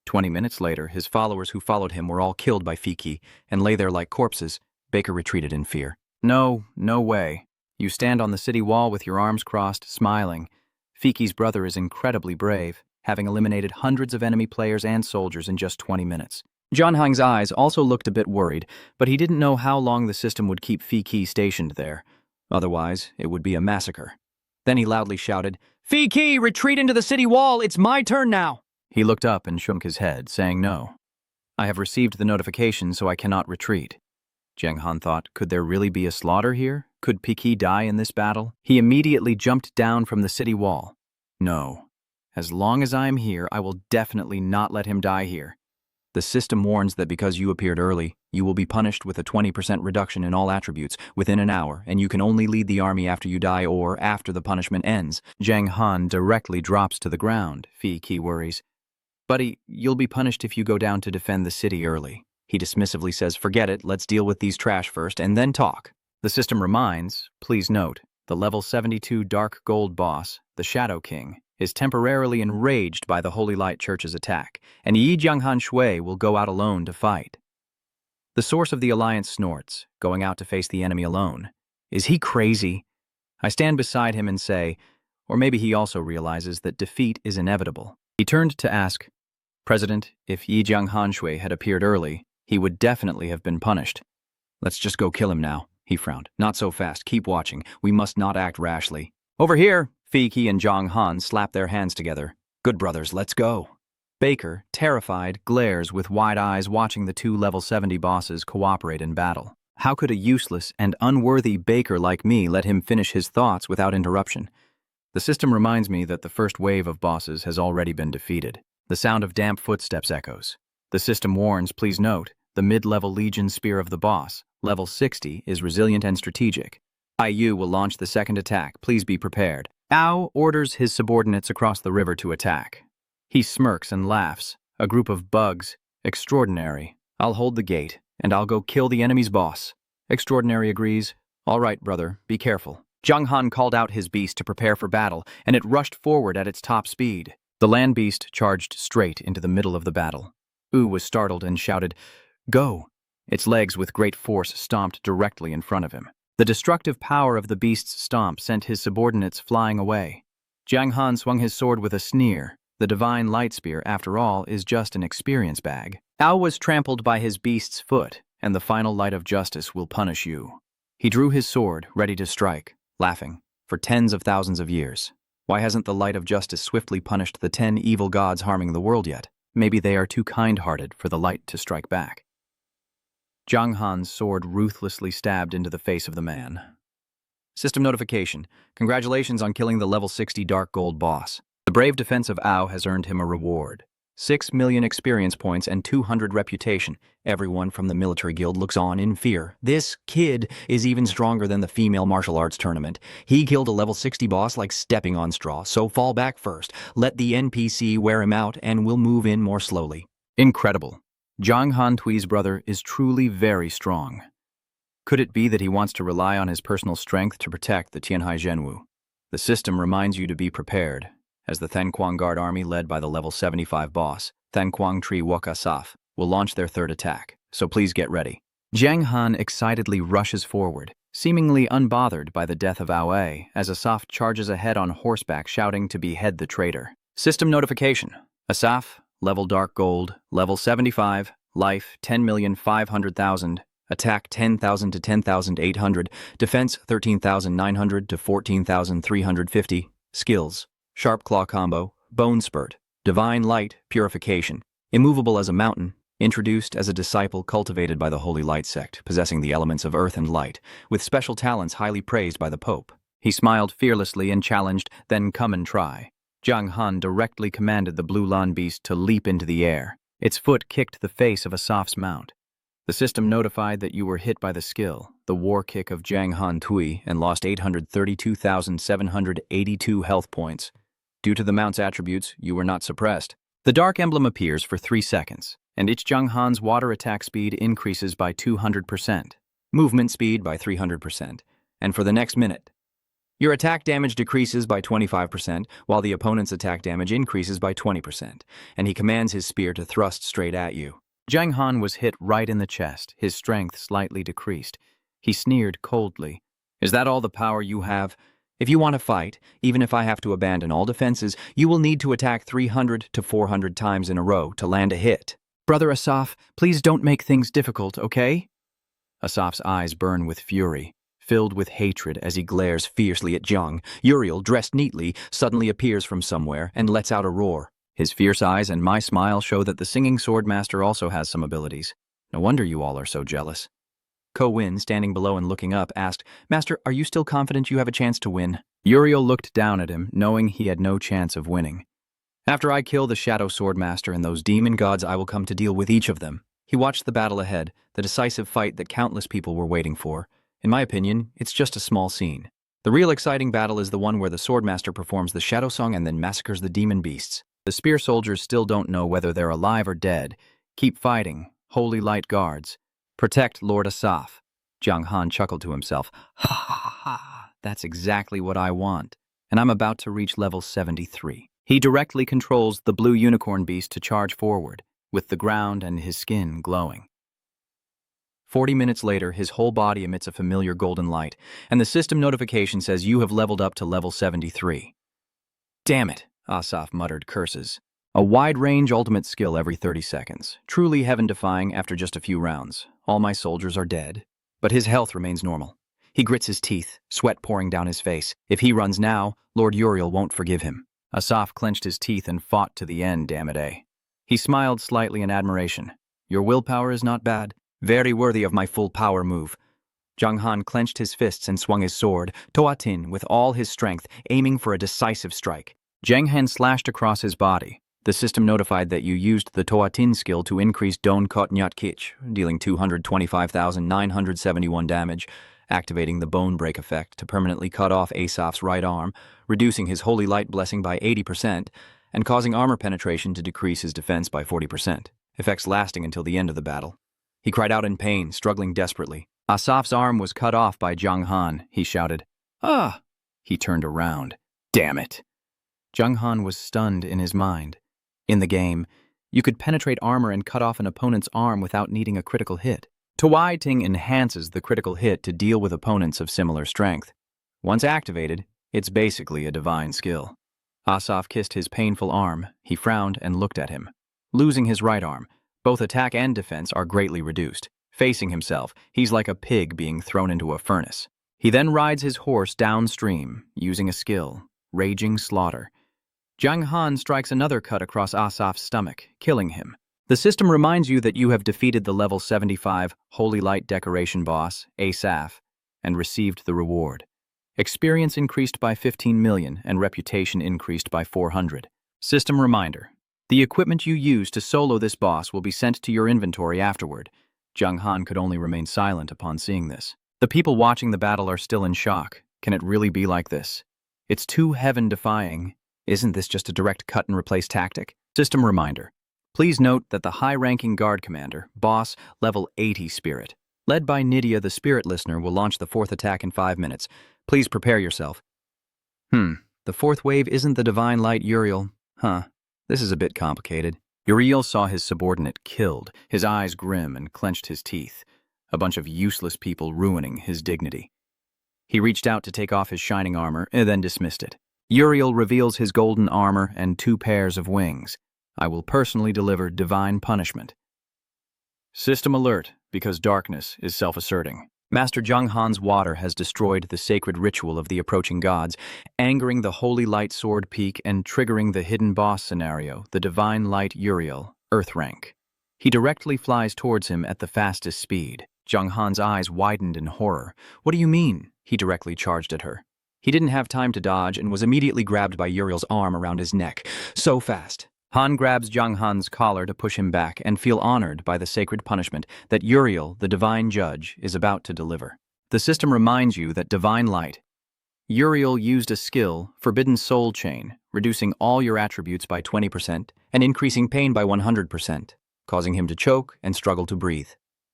20 minutes later, his followers who followed him were all killed by Fi Qi and lay there like corpses. Baker retreated in fear. No way. You stand on the city wall with your arms crossed, smiling. Fi Qi's brother is incredibly brave, having eliminated hundreds of enemy players and soldiers in just 20 minutes. John Hang's eyes also looked a bit worried, but he didn't know how long the system would keep Fi Qi stationed there. Otherwise, it would be a massacre. Then he loudly shouted, "Fi Qi, retreat into the city wall! It's my turn now!" He looked up and shook his head, saying no. I have received the notification, so I cannot retreat. Zheng Han thought, could there really be a slaughter here? Could Fi Qi die in this battle? He immediately jumped down from the city wall. No. As long as I am here, I will definitely not let him die here. The system warns that because you appeared early, you will be punished with a 20% reduction in all attributes within an hour, and you can only lead the army after you die or after the punishment ends. Zheng Han directly drops to the ground. Fi Qi worries. Buddy, you'll be punished if you go down to defend the city early. He dismissively says, forget it, let's deal with these trash first and then talk. The system reminds, please note, the level 72 Dark Gold boss, the Shadow King, is temporarily enraged by the Holy Light Church's attack, and Yi Jianghan Shui will go out alone to fight. The source of the alliance snorts, going out to face the enemy alone. Is he crazy? I stand beside him and say, or maybe he also realizes that defeat is inevitable. He turned to ask, President, if Yi Jianghan Shui had appeared early, he would definitely have been punished. Let's just go kill him now, he frowned. Not so fast, keep watching. We must not act rashly. Over here, Fi Qi and Zhang Han slap their hands together. Good brothers, let's go. Baker, terrified, glares with wide eyes watching the two level 70 bosses cooperate in battle. How could a useless and unworthy Baker like me let him finish his thoughts without interruption? The system reminds me that the first wave of bosses has already been defeated. The sound of damp footsteps echoes. The system warns, please note, the mid-level Legion Spear of the boss, level 60, is resilient and strategic. IU will launch the second attack, please be prepared. Ao orders his subordinates across the river to attack. He smirks and laughs. A group of bugs. Extraordinary. I'll hold the gate, and I'll go kill the enemy's boss. Extraordinary agrees. All right, brother, be careful. Zhang Han called out his beast to prepare for battle, and it rushed forward at its top speed. The land beast charged straight into the middle of the battle. Wu was startled and shouted, "Go!" Its legs with great force stomped directly in front of him. The destructive power of the beast's stomp sent his subordinates flying away. Jiang Han swung his sword with a sneer. The divine light spear, after all, is just an experience bag. Ao was trampled by his beast's foot, and the final light of justice will punish you. He drew his sword, ready to strike, laughing. For tens of thousands of years. Why hasn't the light of justice swiftly punished the 10 evil gods harming the world yet? Maybe they are too kind-hearted for the light to strike back. Jiang Han's sword ruthlessly stabbed into the face of the man. System notification. Congratulations on killing the level 60 Dark Gold boss. The brave defense of Ao has earned him a reward. 6 million experience points and 200 reputation. Everyone from the military guild looks on in fear. This kid is even stronger than the female martial arts tournament. He killed a level 60 boss like stepping on straw, so fall back first. Let the NPC wear him out and we'll move in more slowly. Incredible. Jiang Han Tui's brother is truly very strong. Could it be that he wants to rely on his personal strength to protect the Tianhai Zhenwu? The system reminds you to be prepared, as the Thanquang Guard army led by the level 75 boss, Thanquang Tri Wok Asaf, will launch their third attack, so please get ready. Jiang Han excitedly rushes forward, seemingly unbothered by the death of Ao Wei, as Asaf charges ahead on horseback shouting to behead the traitor. System notification. Asaf, level Dark Gold, level 75, life 10,500,000, attack 10,000 to 10,800, defense 13,900 to 14,350, skills. Sharp Claw Combo, Bone Spurt, Divine Light, Purification, immovable as a mountain, introduced as a disciple cultivated by the Holy Light sect, possessing the elements of earth and light, with special talents highly praised by the Pope. He smiled fearlessly and challenged, "Then come and try." Jiang Han directly commanded the blue Lan beast to leap into the air. Its foot kicked the face of Asaf's mount. The system notified that you were hit by the skill, the war kick of Jiang Han Tui, and lost 832,782 health points. Due to the mount's attributes, you were not suppressed. The dark emblem appears for 3 seconds, and each Jiang Han's water attack speed increases by 200%, movement speed by 300%, and for the next minute. Your attack damage decreases by 25%, while the opponent's attack damage increases by 20%, and he commands his spear to thrust straight at you. Jiang Han was hit right in the chest, his strength slightly decreased. He sneered coldly. "Is that all the power you have? If you want to fight, even if I have to abandon all defenses, you will need to attack 300 to 400 times in a row to land a hit." "Brother Asaf, please don't make things difficult, okay?" Asaf's eyes burn with fury, filled with hatred as he glares fiercely at Jiang. Uriel, dressed neatly, suddenly appears from somewhere and lets out a roar. His fierce eyes and my smile show that the singing swordmaster also has some abilities. No wonder you all are so jealous. Ko Win, standing below and looking up, asked, "Master, are you still confident you have a chance to win?" Uriel looked down at him, knowing he had no chance of winning. "After I kill the Shadow Swordmaster and those demon gods, I will come to deal with each of them." He watched the battle ahead, the decisive fight that countless people were waiting for. In my opinion, it's just a small scene. The real exciting battle is the one where the Swordmaster performs the Shadow Song and then massacres the demon beasts. The spear soldiers still don't know whether they're alive or dead. Keep fighting, Holy Light Guards. Protect Lord Asaf. Jiang Han chuckled to himself. Ha ha ha, that's exactly what I want. And I'm about to reach level 73. He directly controls the blue unicorn beast to charge forward, with the ground and his skin glowing. 40 minutes later, his whole body emits a familiar golden light, and the system notification says you have leveled up to level 73. Damn it, Asaf muttered curses. A wide-range ultimate skill every 30 seconds. Truly heaven-defying after just a few rounds. All my soldiers are dead. But his health remains normal. He grits his teeth, sweat pouring down his face. If he runs now, Lord Uriel won't forgive him. Asaf clenched his teeth and fought to the end, damn it, eh? He smiled slightly in admiration. Your willpower is not bad. Very worthy of my full power move. Jiang Han clenched his fists and swung his sword, Toatin, with all his strength, aiming for a decisive strike. Jiang Han slashed across his body. The system notified that you used the Toatin skill to increase Don Kot Nyat Kich, dealing 225,971 damage, activating the Bone Break effect to permanently cut off Asaf's right arm, reducing his Holy Light blessing by 80%, and causing armor penetration to decrease his defense by 40%, effects lasting until the end of the battle. He cried out in pain, struggling desperately. Asaf's arm was cut off by Jiang Han, he shouted. Ah! He turned around. Damn it! Jung Han was stunned in his mind. In the game, you could penetrate armor and cut off an opponent's arm without needing a critical hit. Tuai Ting enhances the critical hit to deal with opponents of similar strength. Once activated, it's basically a divine skill. Asaf kissed his painful arm. He frowned and looked at him. Losing his right arm, both attack and defense are greatly reduced. Facing himself, he's like a pig being thrown into a furnace. He then rides his horse downstream, using a skill, Raging Slaughter. Jung Han strikes another cut across Asaf's stomach, killing him. The system reminds you that you have defeated the level 75 Holy Light Decoration boss, Asaf, and received the reward. Experience increased by 15 million and reputation increased by 400. System reminder. The equipment you use to solo this boss will be sent to your inventory afterward. Jung Han could only remain silent upon seeing this. The people watching the battle are still in shock. Can it really be like this? It's too heaven-defying. Isn't this just a direct cut-and-replace tactic? System reminder. Please note that the high-ranking guard commander, boss, level 80 spirit, led by Nydia the spirit listener, will launch the fourth attack in 5 minutes. Please prepare yourself. The fourth wave isn't the divine light Uriel. This is a bit complicated. Uriel saw his subordinate killed, his eyes grim and clenched his teeth. A bunch of useless people ruining his dignity. He reached out to take off his shining armor and then dismissed it. Uriel reveals his golden armor and 2 pairs of wings. I will personally deliver divine punishment. System alert, because darkness is self-asserting. Master Jung Han's water has destroyed the sacred ritual of the approaching gods, angering the Holy Light Sword Peak and triggering the hidden boss scenario, the Divine Light Uriel, Earth rank. He directly flies towards him at the fastest speed. Jung Han's eyes widened in horror. What do you mean? He directly charged at her. He didn't have time to dodge and was immediately grabbed by Uriel's arm around his neck. So fast. Han grabs Jung Han's collar to push him back and feel honored by the sacred punishment that Uriel, the divine judge, is about to deliver. The system reminds you that divine light. Uriel used a skill, Forbidden Soul Chain, reducing all your attributes by 20% and increasing pain by 100%, causing him to choke and struggle to breathe.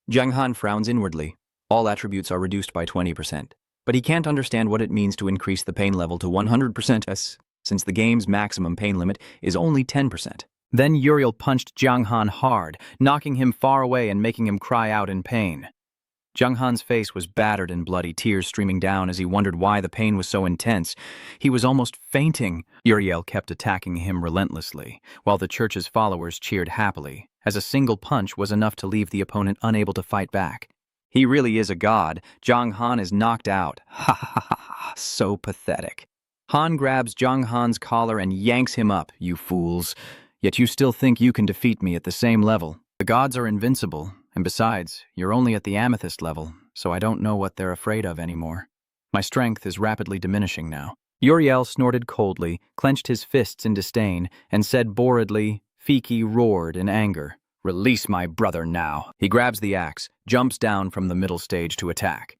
Jung Han frowns inwardly. All attributes are reduced by 20%, but he can't understand what it means to increase the pain level to 100%, since the game's maximum pain limit is only 10%. Then Uriel punched Jung Han hard, knocking him far away and making him cry out in pain. Jung Han's face was battered and bloody, tears streaming down as he wondered why the pain was so intense. He was almost fainting. Uriel kept attacking him relentlessly, while the church's followers cheered happily, as a single punch was enough to leave the opponent unable to fight back. He really is a god. Jung Han is knocked out. Ha ha ha ha, so pathetic. Han grabs Jung Han's collar and yanks him up, you fools. Yet you still think you can defeat me at the same level. The gods are invincible, and besides, you're only at the amethyst level, so I don't know what they're afraid of anymore. My strength is rapidly diminishing now. Uriel snorted coldly, clenched his fists in disdain, and said boredly. Fiki roared in anger. Release my brother now. He grabs the axe, jumps down from the middle stage to attack.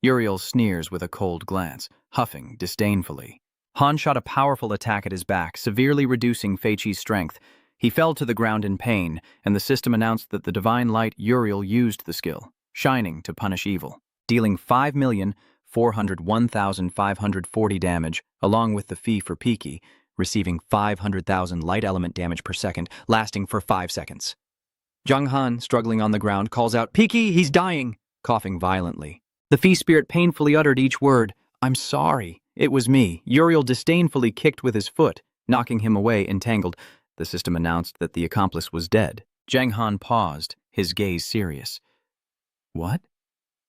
Uriel sneers with a cold glance, huffing disdainfully. Han shot a powerful attack at his back, severely reducing Feiqi's strength. He fell to the ground in pain, and the system announced that the divine light Uriel used the skill, shining to punish evil, dealing 5,401,540 damage, along with the fee for Piki, receiving 500,000 light element damage per second, lasting for 5 seconds. Jung Han, struggling on the ground, calls out, Piki, he's dying, coughing violently. The fee spirit painfully uttered each word. I'm sorry. It was me. Uriel disdainfully kicked with his foot, knocking him away entangled. The system announced that the accomplice was dead. Jung Han paused, his gaze serious. What?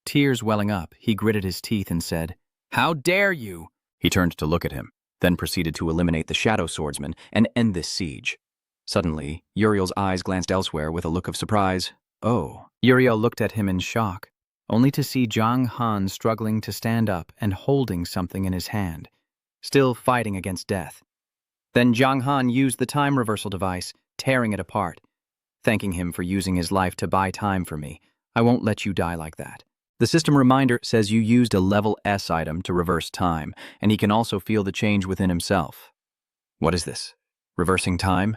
Tears welling up, he gritted his teeth and said, How dare you? He turned to look at him, then proceeded to eliminate the shadow swordsman and end this siege. Suddenly, Uriel's eyes glanced elsewhere with a look of surprise. Oh. Uriel looked at him in shock, only to see Jung Han struggling to stand up and holding something in his hand, still fighting against death. Then Jung Han used the time reversal device, tearing it apart, thanking him for using his life to buy time for me. I won't let you die like that. The system reminder says you used a level S item to reverse time, and he can also feel the change within himself. What is this? Reversing time?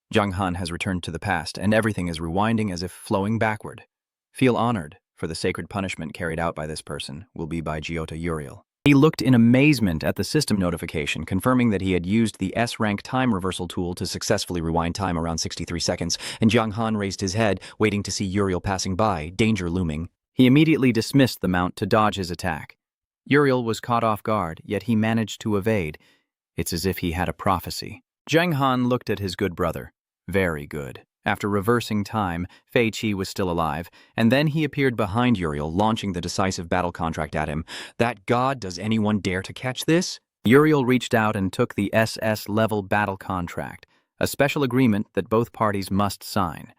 Jung Han has returned to the past, and everything is rewinding as if flowing backward. Feel honored, for the sacred punishment carried out by this person will be by Gyota Uriel. He looked in amazement at the system notification, confirming that he had used the S-Rank time reversal tool to successfully rewind time around 63 seconds, and Jiang Han raised his head, waiting to see Uriel passing by, danger looming. He immediately dismissed the mount to dodge his attack. Uriel was caught off guard, yet he managed to evade. It's as if he had a prophecy. Jiang Han looked at his good brother. Very good. After reversing time, Fei Qi was still alive, and then he appeared behind Uriel, launching the decisive battle contract at him. That god, does anyone dare to catch this? Uriel reached out and took the SS-level battle contract, a special agreement that both parties must sign.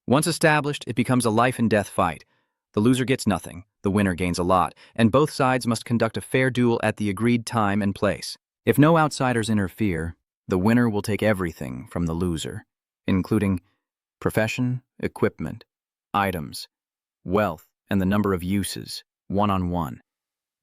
Once established, it becomes a life-and-death fight. The loser gets nothing, the winner gains a lot, and both sides must conduct a fair duel at the agreed time and place. If no outsiders interfere, the winner will take everything from the loser, including profession, equipment, items, wealth, and the number of uses, one-on-one.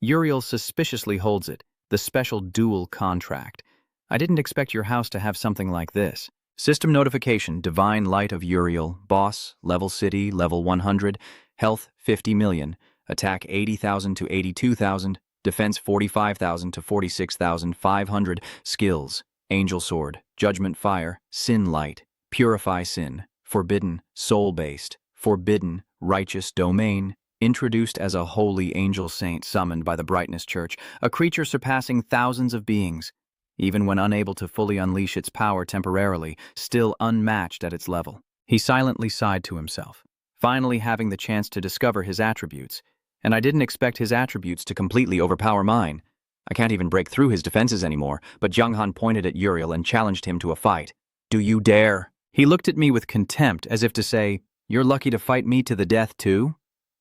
Uriel suspiciously holds it, the special duel contract. I didn't expect your house to have something like this. System notification, Divine Light of Uriel, Boss, Level City, Level 100, Health 50 million, Attack 80,000 to 82,000, Defense 45,000 to 46,500, Skills, Angel Sword, Judgment Fire, Sin Light, Purify Sin, Forbidden, Soul-Based, Forbidden, Righteous Domain, introduced as a holy angel saint summoned by the Brightness Church, a creature surpassing thousands of beings, even when unable to fully unleash its power temporarily, still unmatched at its level. He silently sighed to himself, finally having the chance to discover his attributes, and I didn't expect his attributes to completely overpower mine. I can't even break through his defenses anymore, but Jiang Han pointed at Uriel and challenged him to a fight. Do you dare? He looked at me with contempt, as if to say, "You're lucky to fight me to the death too?"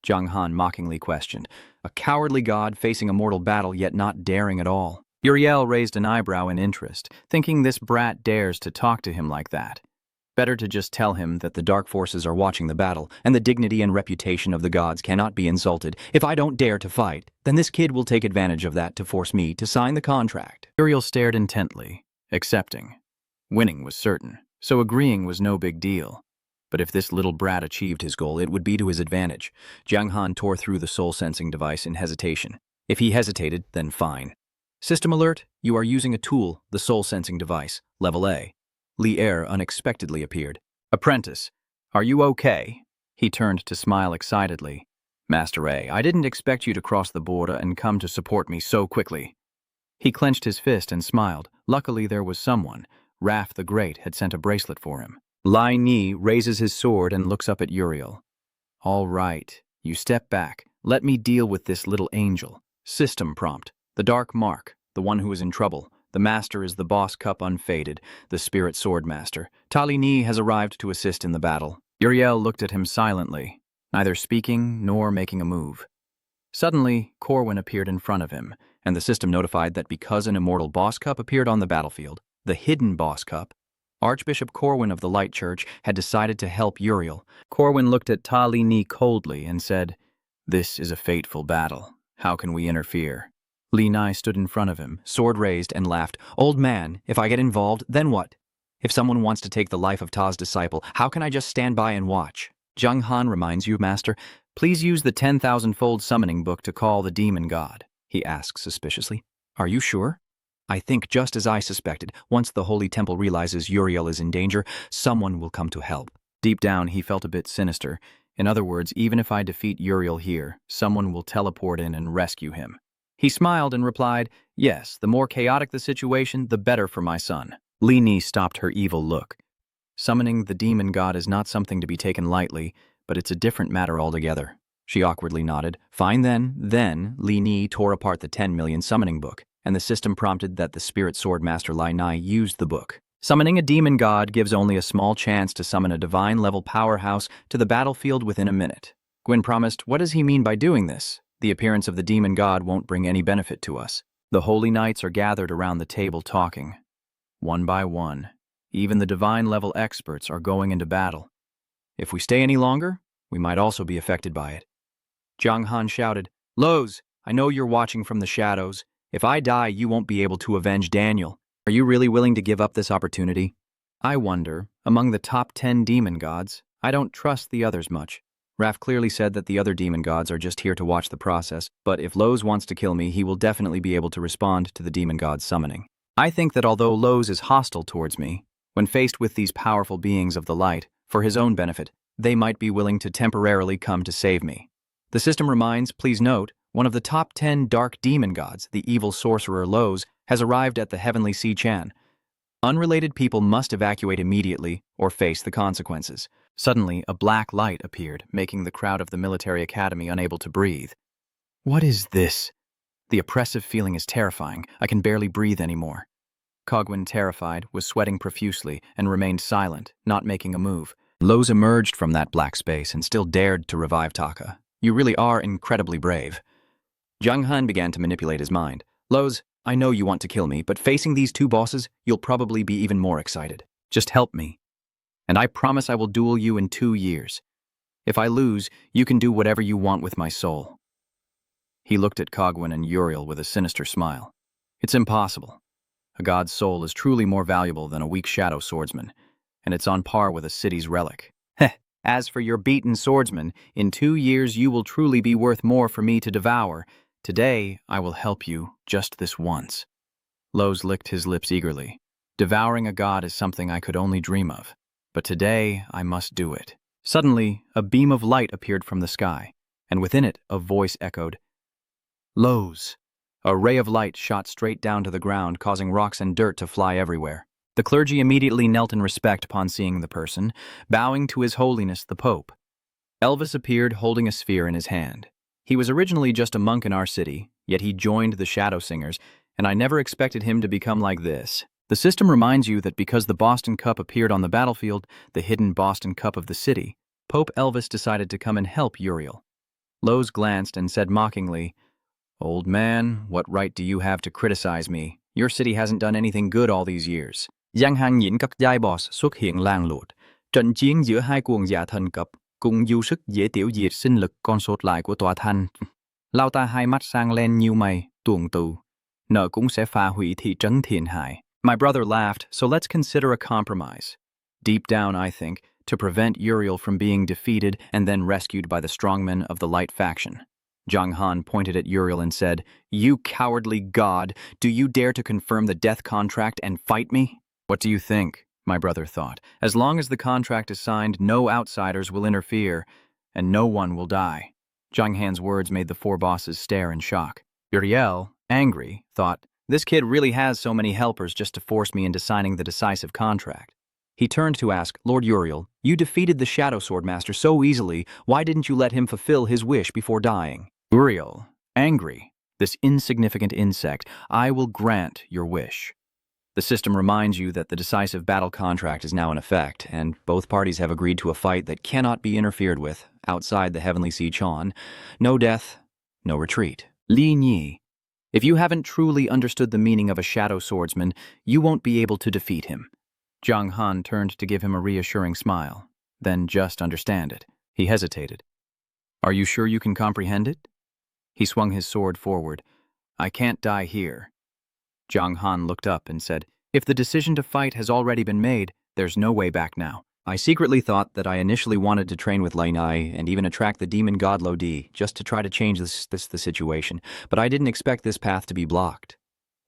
Jiang Han mockingly questioned. A cowardly god facing a mortal battle, yet not daring at all. Uriel raised an eyebrow in interest, thinking this brat dares to talk to him like that. Better to just tell him that the dark forces are watching the battle, and the dignity and reputation of the gods cannot be insulted. If I don't dare to fight, then this kid will take advantage of that to force me to sign the contract. Uriel stared intently, accepting. Winning was certain, so agreeing was no big deal. But if this little brat achieved his goal, it would be to his advantage. Jiang Han tore through the soul-sensing device in hesitation. If he hesitated, then fine. System alert, you are using a tool, the soul-sensing device, Level A. Li Er unexpectedly appeared. Apprentice, are you okay? He turned to smile excitedly. Master A, I didn't expect you to cross the border and come to support me so quickly. He clenched his fist and smiled. Luckily there was someone. Raph the Great had sent a bracelet for him. Lai Ni raises his sword and looks up at Uriel. All right, you step back. Let me deal with this little angel. System prompt. The Dark Mark, the one who is in trouble. The Master is the Boss Cup Unfaded, the Spirit Sword Master. Tali Ni has arrived to assist in the battle. Uriel looked at him silently, neither speaking nor making a move. Suddenly, Corwin appeared in front of him, and the system notified that because an immortal Boss Cup appeared on the battlefield, the hidden Boss Cup, Archbishop Corwin of the Light Church had decided to help Uriel. Corwin looked at Tali Ni coldly and said, "This is a fateful battle. How can we interfere?" Li Nai stood in front of him, sword raised, and laughed. Old man, if I get involved, then what? If someone wants to take the life of Ta's disciple, how can I just stand by and watch? Jiang Han reminds you, Master, please use the 10,000-fold summoning book to call the demon god, he asked suspiciously. Are you sure? I think just as I suspected, once the Holy Temple realizes Uriel is in danger, someone will come to help. Deep down, he felt a bit sinister. In other words, even if I defeat Uriel here, someone will teleport in and rescue him. He smiled and replied, yes, the more chaotic the situation, the better for my son. Li Ni stopped her evil look. Summoning the demon god is not something to be taken lightly, but it's a different matter altogether. She awkwardly nodded. Fine then. Then, Li Ni tore apart the 10 million summoning book, and the system prompted that the Spirit Sword Master Lai Nai used the book. Summoning a demon god gives only a small chance to summon a divine-level powerhouse to the battlefield within a minute. Gwyn promised, what does he mean by doing this? The appearance of the demon god won't bring any benefit to us. The holy knights are gathered around the table talking. One by one, even the divine-level experts are going into battle. If we stay any longer, we might also be affected by it. Jiang Han shouted, Lowe's, I know you're watching from the shadows. If I die, you won't be able to avenge Daniel. Are you really willing to give up this opportunity? I wonder, among the top 10 demon gods, I don't trust the others much. Raph clearly said that the other demon gods are just here to watch the process, but if Lowe's wants to kill me, he will definitely be able to respond to the demon god's summoning. I think that although Lowe's is hostile towards me, when faced with these powerful beings of the light, for his own benefit, they might be willing to temporarily come to save me. The system reminds, please note, one of the top 10 dark demon gods, the evil sorcerer Lowe's, has arrived at the Heavenly Sea Chan. Unrelated people must evacuate immediately or face the consequences. Suddenly, a black light appeared, making the crowd of the military academy unable to breathe. What is this? The oppressive feeling is terrifying. I can barely breathe anymore. Cogwin, terrified, was sweating profusely and remained silent, not making a move. Lowe's emerged from that black space and still dared to revive Taka. You really are incredibly brave. Jiang Han began to manipulate his mind. Lowe's, I know you want to kill me, but facing these two bosses, you'll probably be even more excited. Just help me. And I promise I will duel you in 2 years. If I lose, you can do whatever you want with my soul. He looked at Cogwin and Uriel with a sinister smile. It's impossible. A god's soul is truly more valuable than a weak shadow swordsman, and it's on par with a city's relic. Heh, as for your beaten swordsman, in 2 years you will truly be worth more for me to devour. Today, I will help you, just this once. Lowe's licked his lips eagerly. Devouring a god is something I could only dream of, but today I must do it. Suddenly, a beam of light appeared from the sky, and within it, a voice echoed, Lowe's. A ray of light shot straight down to the ground, causing rocks and dirt to fly everywhere. The clergy immediately knelt in respect upon seeing the person, bowing to His Holiness the Pope. Elvis appeared holding a sphere in his hand. He was originally just a monk in our city, yet he joined the Shadow Singers, and I never expected him to become like this. The system reminds you that because the Boston Cup appeared on the battlefield, the hidden Boston Cup of the city, Pope Elvis decided to come and help Uriel. Lowe's glanced and said mockingly, Old man, what right do you have to criticize me? Your city hasn't done anything good all these years. Giang Han nhìn các giai boss xuất hiện lang lụt. Trận chiến giữa hai cuồng dạ thần cấp cùng du sức dễ tiểu diệt sinh lực còn sót lại của tòa thành. Lao ta hai mắt sang lên như mày, tuồng tù. Nợ cũng sẽ phá hủy thị trấn Thiền Hải. My brother laughed, so let's consider a compromise. Deep down, I think, to prevent Uriel from being defeated and then rescued by the strongmen of the Light faction. Jiang Han pointed at Uriel and said, You cowardly god, do you dare to confirm the death contract and fight me? What do you think? My brother thought. As long as the contract is signed, no outsiders will interfere, and no one will die. Jiang Han's words made the four bosses stare in shock. Uriel, angry, thought, This kid really has so many helpers just to force me into signing the decisive contract. He turned to ask, Lord Uriel, you defeated the Shadow Swordmaster so easily, why didn't you let him fulfill his wish before dying? Uriel, angry, this insignificant insect, I will grant your wish. The system reminds you that the decisive battle contract is now in effect, and both parties have agreed to a fight that cannot be interfered with, outside the Heavenly Sea Chan. No death, no retreat. Li Nyi, if you haven't truly understood the meaning of a shadow swordsman, you won't be able to defeat him. Jiang Han turned to give him a reassuring smile. Then just understand it. He hesitated. Are you sure you can comprehend it? He swung his sword forward. I can't die here. Jiang Han looked up and said, If the decision to fight has already been made, there's no way back now. I secretly thought that I initially wanted to train with Lai Nai and even attract the demon god Lodi just to try to change the situation, but I didn't expect this path to be blocked.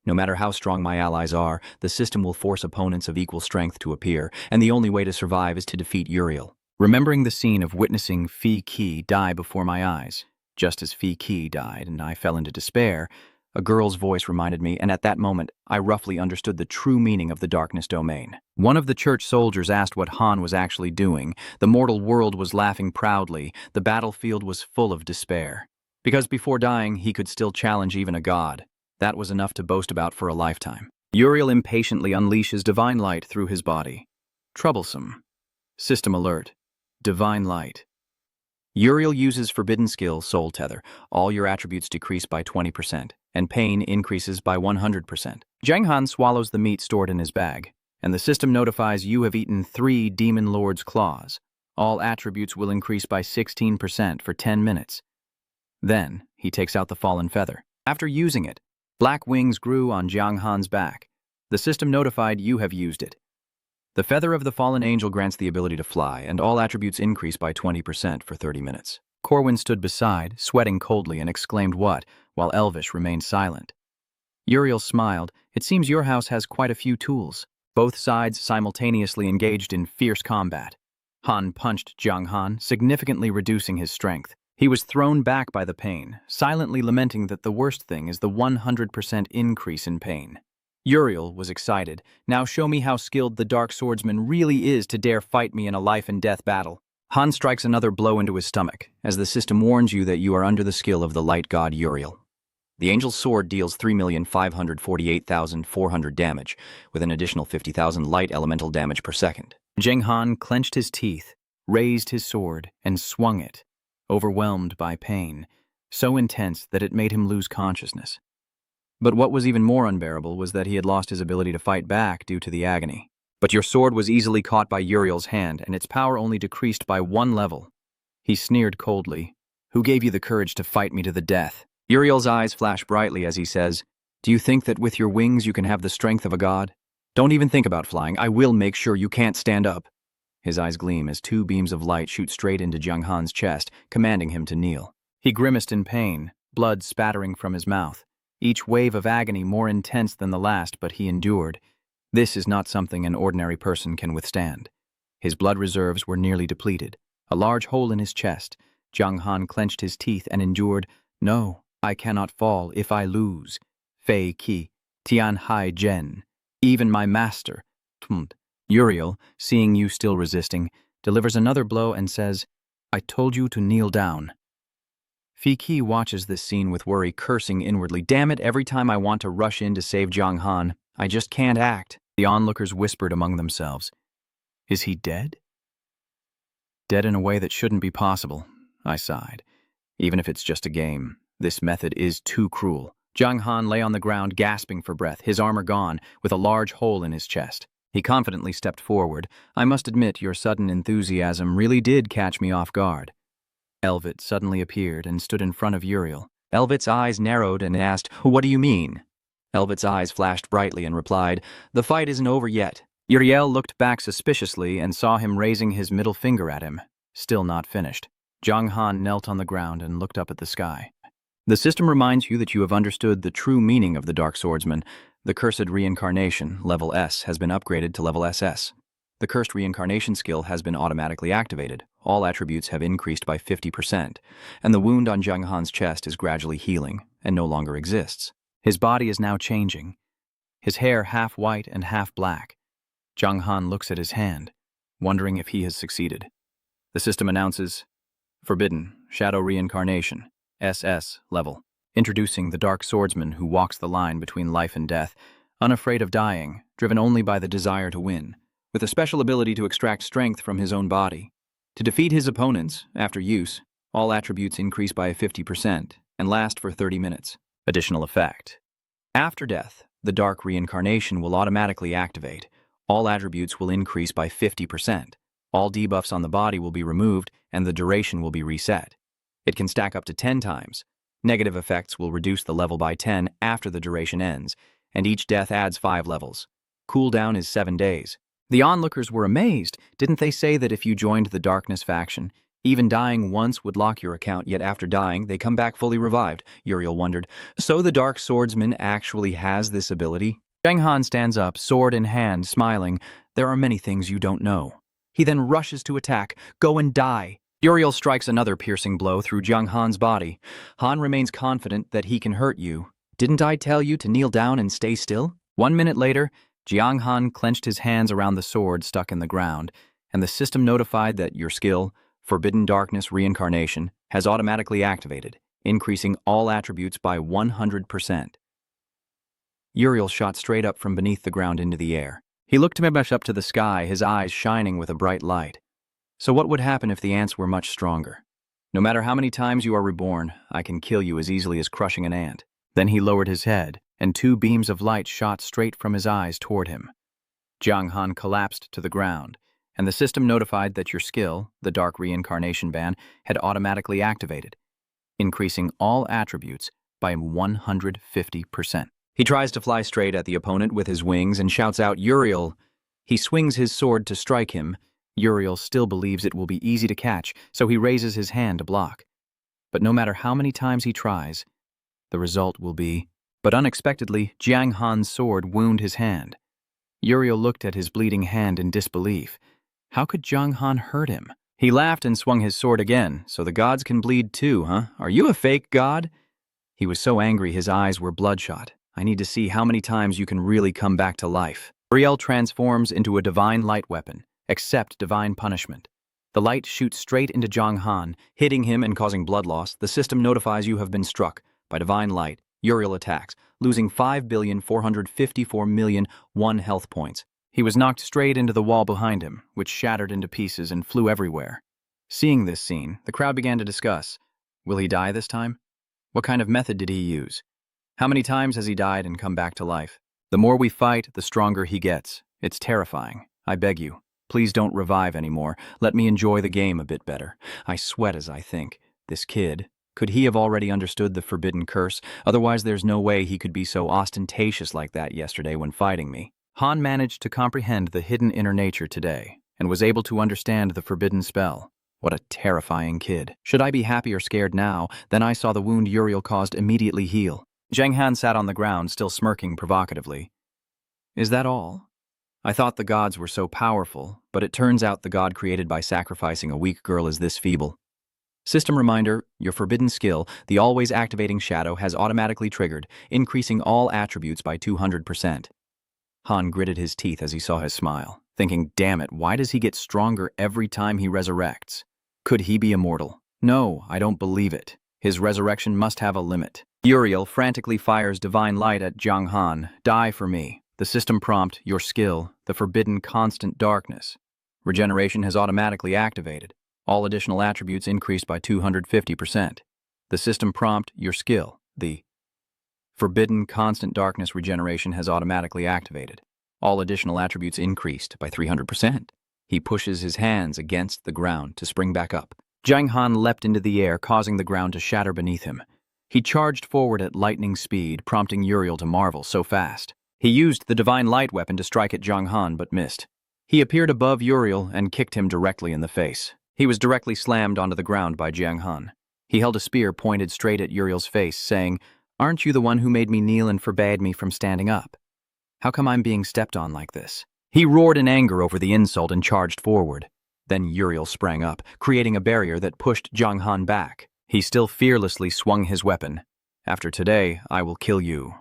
No matter how strong my allies are, the system will force opponents of equal strength to appear, and the only way to survive is to defeat Uriel. Remembering the scene of witnessing Fi Qi die before my eyes, just as Fi Qi died and I fell into despair, a girl's voice reminded me, and at that moment, I roughly understood the true meaning of the darkness domain. One of the church soldiers asked what Han was actually doing. The mortal world was laughing proudly. The battlefield was full of despair. Because before dying, he could still challenge even a god. That was enough to boast about for a lifetime. Uriel impatiently unleashes divine light through his body. Troublesome. System alert. Divine light. Uriel uses forbidden skill, Soul Tether. All your attributes decrease by 20%, and pain increases by 100%. Jiang Han swallows the meat stored in his bag, and the system notifies you have eaten 3 Demon Lord's claws. All attributes will increase by 16% for 10 minutes. Then, he takes out the fallen feather. After using it, black wings grew on Jiang Han's back. The system notified you have used it. The feather of the fallen angel grants the ability to fly, and all attributes increase by 20% for 30 minutes. Corwin stood beside, sweating coldly, and exclaimed what, while Elvish remained silent. Uriel smiled. It seems your house has quite a few tools. Both sides simultaneously engaged in fierce combat. Han punched Jiang Han, significantly reducing his strength. He was thrown back by the pain, silently lamenting that the worst thing is the 100% increase in pain. Uriel was excited. Now show me how skilled the Dark Swordsman really is to dare fight me in a life-and-death battle. Han strikes another blow into his stomach, as the system warns you that you are under the skill of the light god Uriel. The angel's sword deals 3,548,400 damage, with an additional 50,000 light elemental damage per second. Jiang Han clenched his teeth, raised his sword, and swung it, overwhelmed by pain, so intense that it made him lose consciousness. But what was even more unbearable was that he had lost his ability to fight back due to the agony. But your sword was easily caught by Uriel's hand, and its power only decreased by 1 level. He sneered coldly. Who gave you the courage to fight me to the death? Uriel's eyes flash brightly as he says, Do you think that with your wings you can have the strength of a god? Don't even think about flying. I will make sure you can't stand up. His eyes gleam as 2 beams of light shoot straight into Jiang Han's chest, commanding him to kneel. He grimaced in pain, blood spattering from his mouth. Each wave of agony more intense than the last, but he endured. This is not something an ordinary person can withstand. His blood reserves were nearly depleted. A large hole in his chest. Jiang Han clenched his teeth and endured, No, I cannot fall if I lose. Fei Qi, Tian Hai Zhen. Even my master. Uriel, seeing you still resisting, delivers another blow and says, I told you to kneel down. Fei Qi watches this scene with worry, cursing inwardly. Damn it, every time I want to rush in to save Jiang Han, I just can't act. The onlookers whispered among themselves. Is he dead? Dead in a way that shouldn't be possible, I sighed. Even if it's just a game, this method is too cruel. Jiang Han lay on the ground, gasping for breath, his armor gone, with a large hole in his chest. He confidently stepped forward. I must admit, your sudden enthusiasm really did catch me off guard. Elvit suddenly appeared and stood in front of Uriel. Elvit's eyes narrowed and asked, What do you mean? Elvit's eyes flashed brightly and replied, The fight isn't over yet. Uriel looked back suspiciously and saw him raising his middle finger at him, still not finished. Jiang Han knelt on the ground and looked up at the sky. The system reminds you that you have understood the true meaning of the Dark Swordsman. The Cursed Reincarnation, level S, has been upgraded to level SS. The Cursed Reincarnation skill has been automatically activated. All attributes have increased by 50%, and the wound on Jiang Han's chest is gradually healing and no longer exists. His body is now changing, his hair half white and half black. Jiang Han looks at his hand, wondering if he has succeeded. The system announces, Forbidden, Shadow Reincarnation, SS level. Introducing the Dark Swordsman who walks the line between life and death, unafraid of dying, driven only by the desire to win, with a special ability to extract strength from his own body. To defeat his opponents, after use, all attributes increase by 50% and last for 30 minutes. Additional effect. After death, the Dark Reincarnation will automatically activate. All attributes will increase by 50%. All debuffs on the body will be removed and the duration will be reset. It can stack up to 10 times. Negative effects will reduce the level by 10 after the duration ends, and each death adds 5 levels. Cooldown is 7 days. The onlookers were amazed. Didn't they say that if you joined the Darkness faction, even dying once would lock your account, yet after dying, they come back fully revived? Uriel wondered. So the Dark Swordsman actually has this ability? Jiang Han stands up, sword in hand, smiling. There are many things you don't know. He then rushes to attack. Go and die. Uriel strikes another piercing blow through Jiang Han's body. Han remains confident that he can hurt you. Didn't I tell you to kneel down and stay still? 1 minute later, Jiang Han clenched his hands around the sword stuck in the ground, and the system notified that your skill, Forbidden Darkness Reincarnation, has automatically activated, increasing all attributes by 100%. Uriel shot straight up from beneath the ground into the air. He looked up to the sky, his eyes shining with a bright light. So what would happen if the ants were much stronger? No matter how many times you are reborn, I can kill you as easily as crushing an ant. Then he lowered his head, and 2 beams of light shot straight from his eyes toward him. Jiang Han collapsed to the ground, and the system notified that your skill, the Dark Reincarnation ban, had automatically activated, increasing all attributes by 150%. He tries to fly straight at the opponent with his wings and shouts out, Uriel, He swings his sword to strike him. Uriel still believes it will be easy to catch, so he raises his hand to block. But no matter how many times he tries, the result will be... But unexpectedly, Jiang Han's sword wounded his hand. Uriel looked at his bleeding hand in disbelief. How could Jiang Han hurt him? He laughed and swung his sword again. So the gods can bleed too, huh? Are you a fake god? He was so angry his eyes were bloodshot. I need to see how many times you can really come back to life. Uriel transforms into a divine light weapon. Accept divine punishment. The light shoots straight into Jiang Han, hitting him and causing blood loss. The system notifies you have been struck by divine light. Uriel attacks, losing 5,454,000,001 health points. He was knocked straight into the wall behind him, which shattered into pieces and flew everywhere. Seeing this scene, the crowd began to discuss. Will he die this time? What kind of method did he use? How many times has he died and come back to life? The more we fight, the stronger he gets. It's terrifying. I beg you, please don't revive anymore. Let me enjoy the game a bit better. I sweat as I think. This kid, could he have already understood the forbidden curse? Otherwise, there's no way he could be so ostentatious like that yesterday when fighting me. Han managed to comprehend the hidden inner nature today, and was able to understand the forbidden spell. What a terrifying kid. Should I be happy or scared now? Then I saw the wound Uriel caused immediately heal. Jiang Han sat on the ground, still smirking provocatively. Is that all? I thought the gods were so powerful, but it turns out the god created by sacrificing a weak girl is this feeble. System reminder, your forbidden skill, the always activating shadow, has automatically triggered, increasing all attributes by 200%. Han gritted his teeth as he saw his smile, thinking, damn it, why does he get stronger every time he resurrects? Could he be immortal? No, I don't believe it. His resurrection must have a limit. Uriel frantically fires divine light at Jiang Han. Die for me. The system prompt, your skill, the forbidden constant darkness. Regeneration has automatically activated. All additional attributes increased by 250%. The system prompt, your skill, the forbidden constant darkness regeneration has automatically activated. All additional attributes increased by 300%. He pushes his hands against the ground to spring back up. Jiang Han leapt into the air, causing the ground to shatter beneath him. He charged forward at lightning speed, prompting Uriel to marvel so fast. He used the divine light weapon to strike at Jiang Han, but missed. He appeared above Uriel and kicked him directly in the face. He was directly slammed onto the ground by Jiang Han. He held a spear pointed straight at Uriel's face, saying, "Aren't you the one who made me kneel and forbade me from standing up? How come I'm being stepped on like this?" He roared in anger over the insult and charged forward. Then Uriel sprang up, creating a barrier that pushed Jiang Han back. He still fearlessly swung his weapon. After today, I will kill you.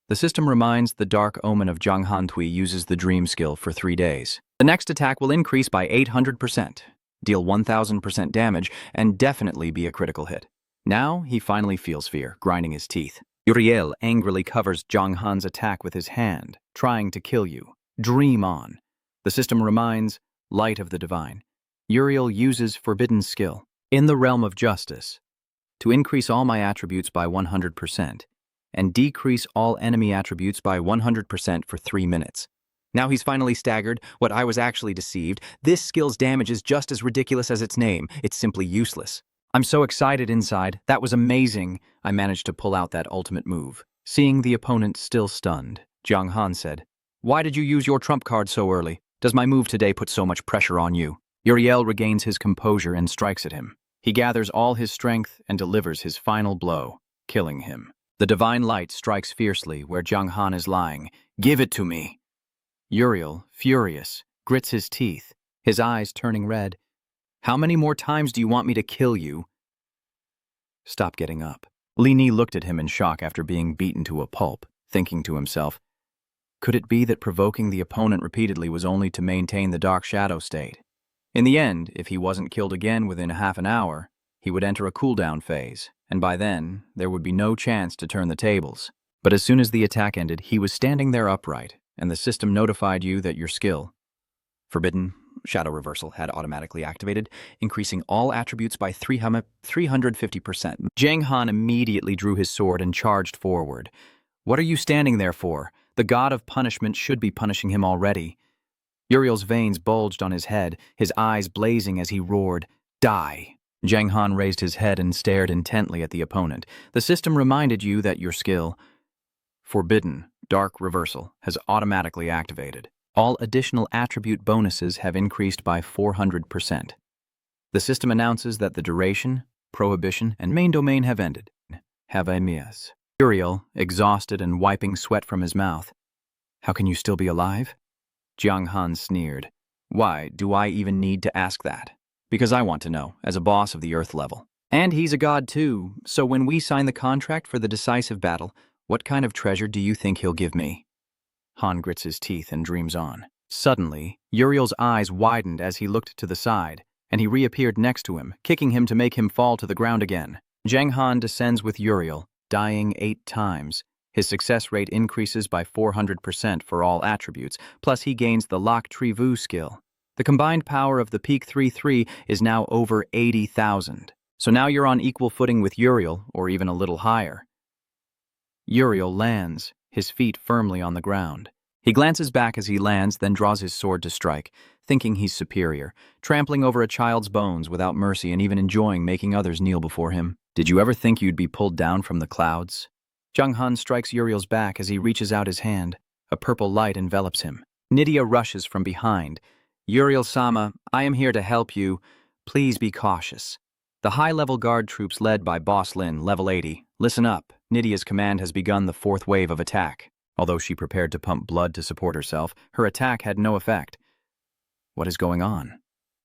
The system reminds the dark omen of Jiang Han Tui uses the dream skill for 3 days. The next attack will increase by 800%, deal 1000% damage, and definitely be a critical hit. Now he finally feels fear, grinding his teeth. Uriel angrily covers Jiang Han's attack with his hand, trying to kill you. Dream on. The system reminds, light of the divine. Uriel uses forbidden skill. In the realm of justice, to increase all my attributes by 100%, and decrease all enemy attributes by 100% for 3 minutes. Now he's finally staggered. What I was actually deceived. This skill's damage is just as ridiculous as its name. It's simply useless. I'm so excited inside. That was amazing. I managed to pull out that ultimate move. Seeing the opponent still stunned, Jiang Han said, "Why did you use your trump card so early? Does my move today put so much pressure on you?" Uriel regains his composure and strikes at him. He gathers all his strength and delivers his final blow, killing him. The divine light strikes fiercely where Jiang Han is lying. "Give it to me." Uriel, furious, grits his teeth, his eyes turning red. "How many more times do you want me to kill you?" Stop getting up. Li Ni looked at him in shock after being beaten to a pulp, thinking to himself, could it be that provoking the opponent repeatedly was only to maintain the dark shadow state? In the end, if he wasn't killed again within half an hour, he would enter a cooldown phase, and by then, there would be no chance to turn the tables. But as soon as the attack ended, he was standing there upright, and the system notified you that your skill, Forbidden Shadow Reversal, had automatically activated, increasing all attributes by 350%. Jiang Han immediately drew his sword and charged forward. "What are you standing there for? The god of punishment should be punishing him already." Uriel's veins bulged on his head, his eyes blazing as he roared, "Die!" Jiang Han raised his head and stared intently at the opponent. The system reminded you that your skill, Forbidden Dark Reversal, has automatically activated. All additional attribute bonuses have increased by 400%. The system announces that the duration, prohibition, and main domain have ended. Have I miss? Uriel, exhausted and wiping sweat from his mouth. How can you still be alive? Jiang Han sneered. Why, do I even need to ask that? Because I want to know, as a boss of the Earth level. And he's a god too, so when we sign the contract for the decisive battle, what kind of treasure do you think he'll give me? Han grits his teeth and dreams on. Suddenly, Uriel's eyes widened as he looked to the side, and he reappeared next to him, kicking him to make him fall to the ground again. Jiang Han descends with Uriel, dying 8 times. His success rate increases by 400% for all attributes, plus he gains the Lock Trivu skill. The combined power of the Peak 3-3 is now over 80,000. So now you're on equal footing with Uriel, or even a little higher. Uriel lands, his feet firmly on the ground. He glances back as he lands, then draws his sword to strike, thinking he's superior, trampling over a child's bones without mercy and even enjoying making others kneel before him. Did you ever think you'd be pulled down from the clouds? Jiang Han strikes Uriel's back as he reaches out his hand. A purple light envelops him. Nydia rushes from behind. Uriel-sama, I am here to help you. Please be cautious. The high-level guard troops led by Boss Lin, level 80. Listen up. Nydia's command has begun the 4th wave of attack. Although she prepared to pump blood to support herself, her attack had no effect. What is going on?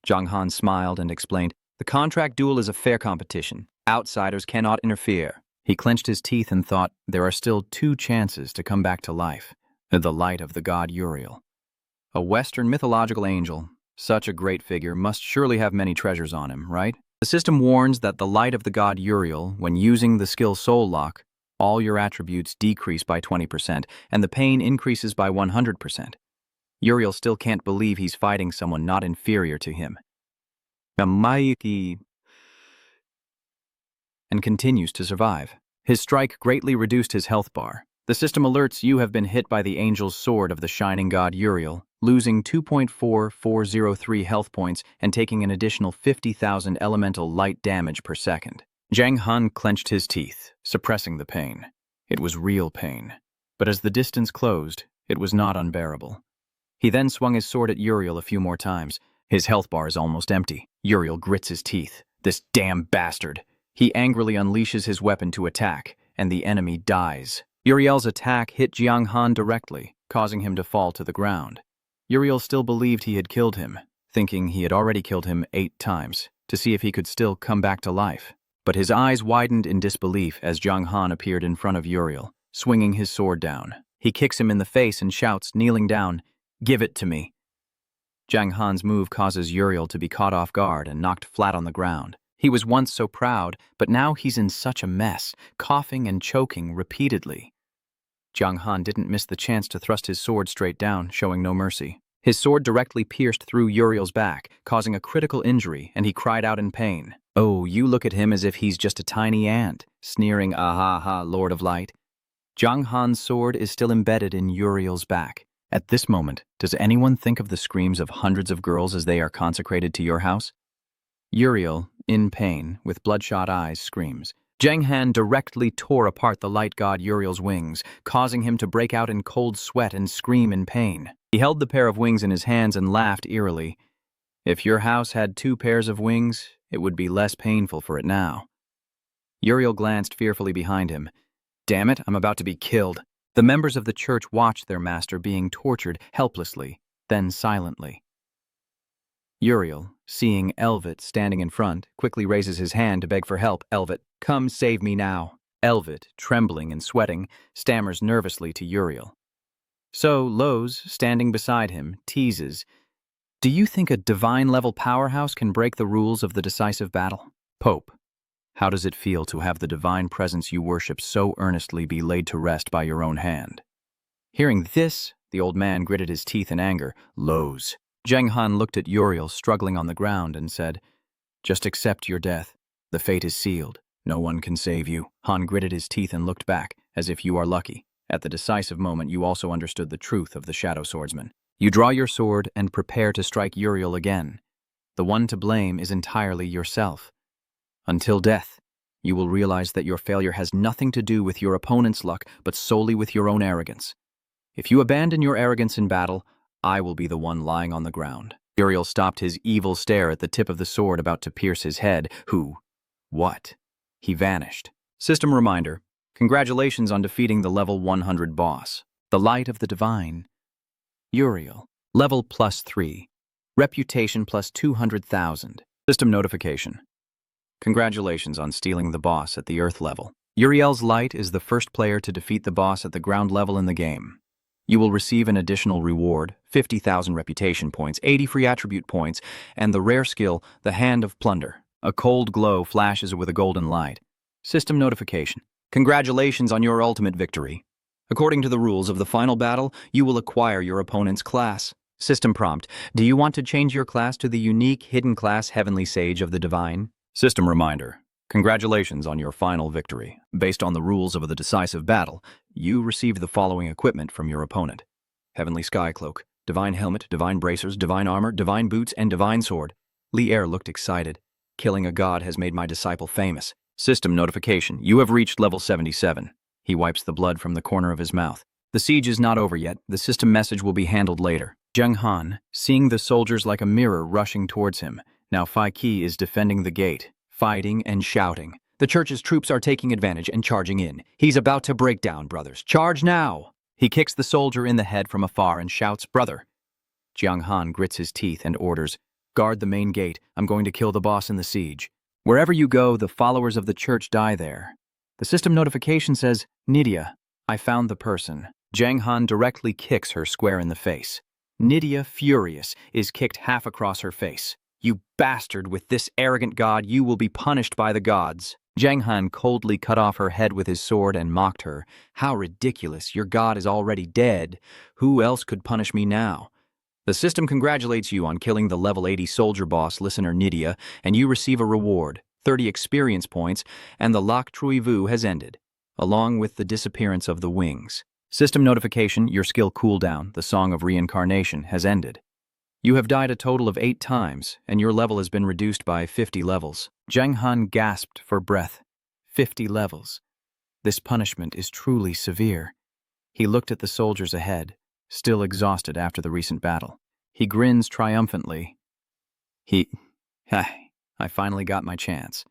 Jiang Han smiled and explained, the contract duel is a fair competition. Outsiders cannot interfere. He clenched his teeth and thought, there are still 2 chances to come back to life. The light of the god Uriel. A Western mythological angel. Such a great figure must surely have many treasures on him, right? The system warns that the light of the god Uriel, when using the skill Soul Lock, all your attributes decrease by 20%, and the pain increases by 100%. Uriel still can't believe he's fighting someone not inferior to him. And continues to survive. His strike greatly reduced his health bar. The system alerts you have been hit by the angel's sword of the shining god Uriel, losing 2.4403 health points and taking an additional 50,000 elemental light damage per second. Jiang Han clenched his teeth, suppressing the pain. It was real pain. But as the distance closed, it was not unbearable. He then swung his sword at Uriel a few more times. His health bar is almost empty. Uriel grits his teeth. This damn bastard. He angrily unleashes his weapon to attack, and the enemy dies. Uriel's attack hit Jiang Han directly, causing him to fall to the ground. Uriel still believed he had killed him, thinking he had already killed him 8 times, to see if he could still come back to life. But his eyes widened in disbelief as Jiang Han appeared in front of Uriel, swinging his sword down. He kicks him in the face and shouts, kneeling down, "Give it to me." Jiang Han's move causes Uriel to be caught off guard and knocked flat on the ground. He was once so proud, but now he's in such a mess, coughing and choking repeatedly. Jiang Han didn't miss the chance to thrust his sword straight down, showing no mercy. His sword directly pierced through Uriel's back, causing a critical injury, and he cried out in pain. Oh, you look at him as if he's just a tiny ant, sneering, ah ha ha, Lord of Light. Jiang Han's sword is still embedded in Uriel's back. At this moment, does anyone think of the screams of hundreds of girls as they are consecrated to your house? Uriel, in pain, with bloodshot eyes, screams. Jiang Han directly tore apart the light god Uriel's wings, causing him to break out in cold sweat and scream in pain. He held the pair of wings in his hands and laughed eerily. If your house had 2 pairs of wings, it would be less painful for it now. Uriel glanced fearfully behind him. Damn it, I'm about to be killed. The members of the church watched their master being tortured helplessly, then silently. Uriel, seeing Elvit standing in front, quickly raises his hand to beg for help. Elvit, come save me now. Elvit, trembling and sweating, stammers nervously to Uriel. So Lowe's, standing beside him, teases, do you think a divine-level powerhouse can break the rules of the decisive battle? Pope, how does it feel to have the divine presence you worship so earnestly be laid to rest by your own hand? Hearing this, the old man gritted his teeth in anger. Lowe's. Jiang Han looked at Uriel struggling on the ground and said, just accept your death. The fate is sealed. No one can save you. Han gritted his teeth and looked back, as if you are lucky. At the decisive moment, you also understood the truth of the shadow swordsman. You draw your sword and prepare to strike Uriel again. The one to blame is entirely yourself. Until death, you will realize that your failure has nothing to do with your opponent's luck, but solely with your own arrogance. If you abandon your arrogance in battle, I will be the one lying on the ground. Uriel stopped his evil stare at the tip of the sword about to pierce his head. What? He vanished. System reminder. Congratulations on defeating the level 100 boss. The Light of the Divine. Uriel. Level +3. Reputation +200,000. System notification. Congratulations on stealing the boss at the Earth level. Uriel's Light is the first player to defeat the boss at the ground level in the game. You will receive an additional reward, 50,000 reputation points, 80 free attribute points, and the rare skill, the Hand of Plunder. A cold glow flashes with a golden light. System notification. Congratulations on your ultimate victory. According to the rules of the final battle, you will acquire your opponent's class. System prompt. Do you want to change your class to the unique hidden class Heavenly Sage of the Divine? System reminder. Congratulations on your final victory. Based on the rules of the decisive battle, you received the following equipment from your opponent. Heavenly Sky Cloak, Divine Helmet, Divine Bracers, Divine Armor, Divine Boots, and Divine Sword. Lier looked excited. Killing a god has made my disciple famous. System notification. You have reached level 77. He wipes the blood from the corner of his mouth. The siege is not over yet. The system message will be handled later. Zheng Han, seeing the soldiers like a mirror rushing towards him. Now Fai Qi is defending the gate, fighting and shouting. The church's troops are taking advantage and charging in. He's about to break down, brothers. Charge now! He kicks the soldier in the head from afar and shouts, "Brother!" Jiang Han grits his teeth and orders, "Guard the main gate. I'm going to kill the boss in the siege." Wherever you go, the followers of the church die there. The system notification says, "Nydia, I found the person." Jiang Han directly kicks her square in the face. Nydia, furious, is kicked half across her face. "You bastard, with this arrogant god, you will be punished by the gods." Jiang Han coldly cut off her head with his sword and mocked her. "How ridiculous, your god is already dead. Who else could punish me now?" The system congratulates you on killing the level 80 soldier boss listener Nydia, and you receive a reward, 30 experience points, and the Lok Trui Vu has ended, along with the disappearance of the wings. System notification, your skill cooldown, the Song of Reincarnation, has ended. You have died a total of 8 times, and your level has been reduced by 50 levels. Jiang Han gasped for breath. 50 levels. This punishment is truly severe. He looked at the soldiers ahead, still exhausted after the recent battle. He grins triumphantly. I finally got my chance.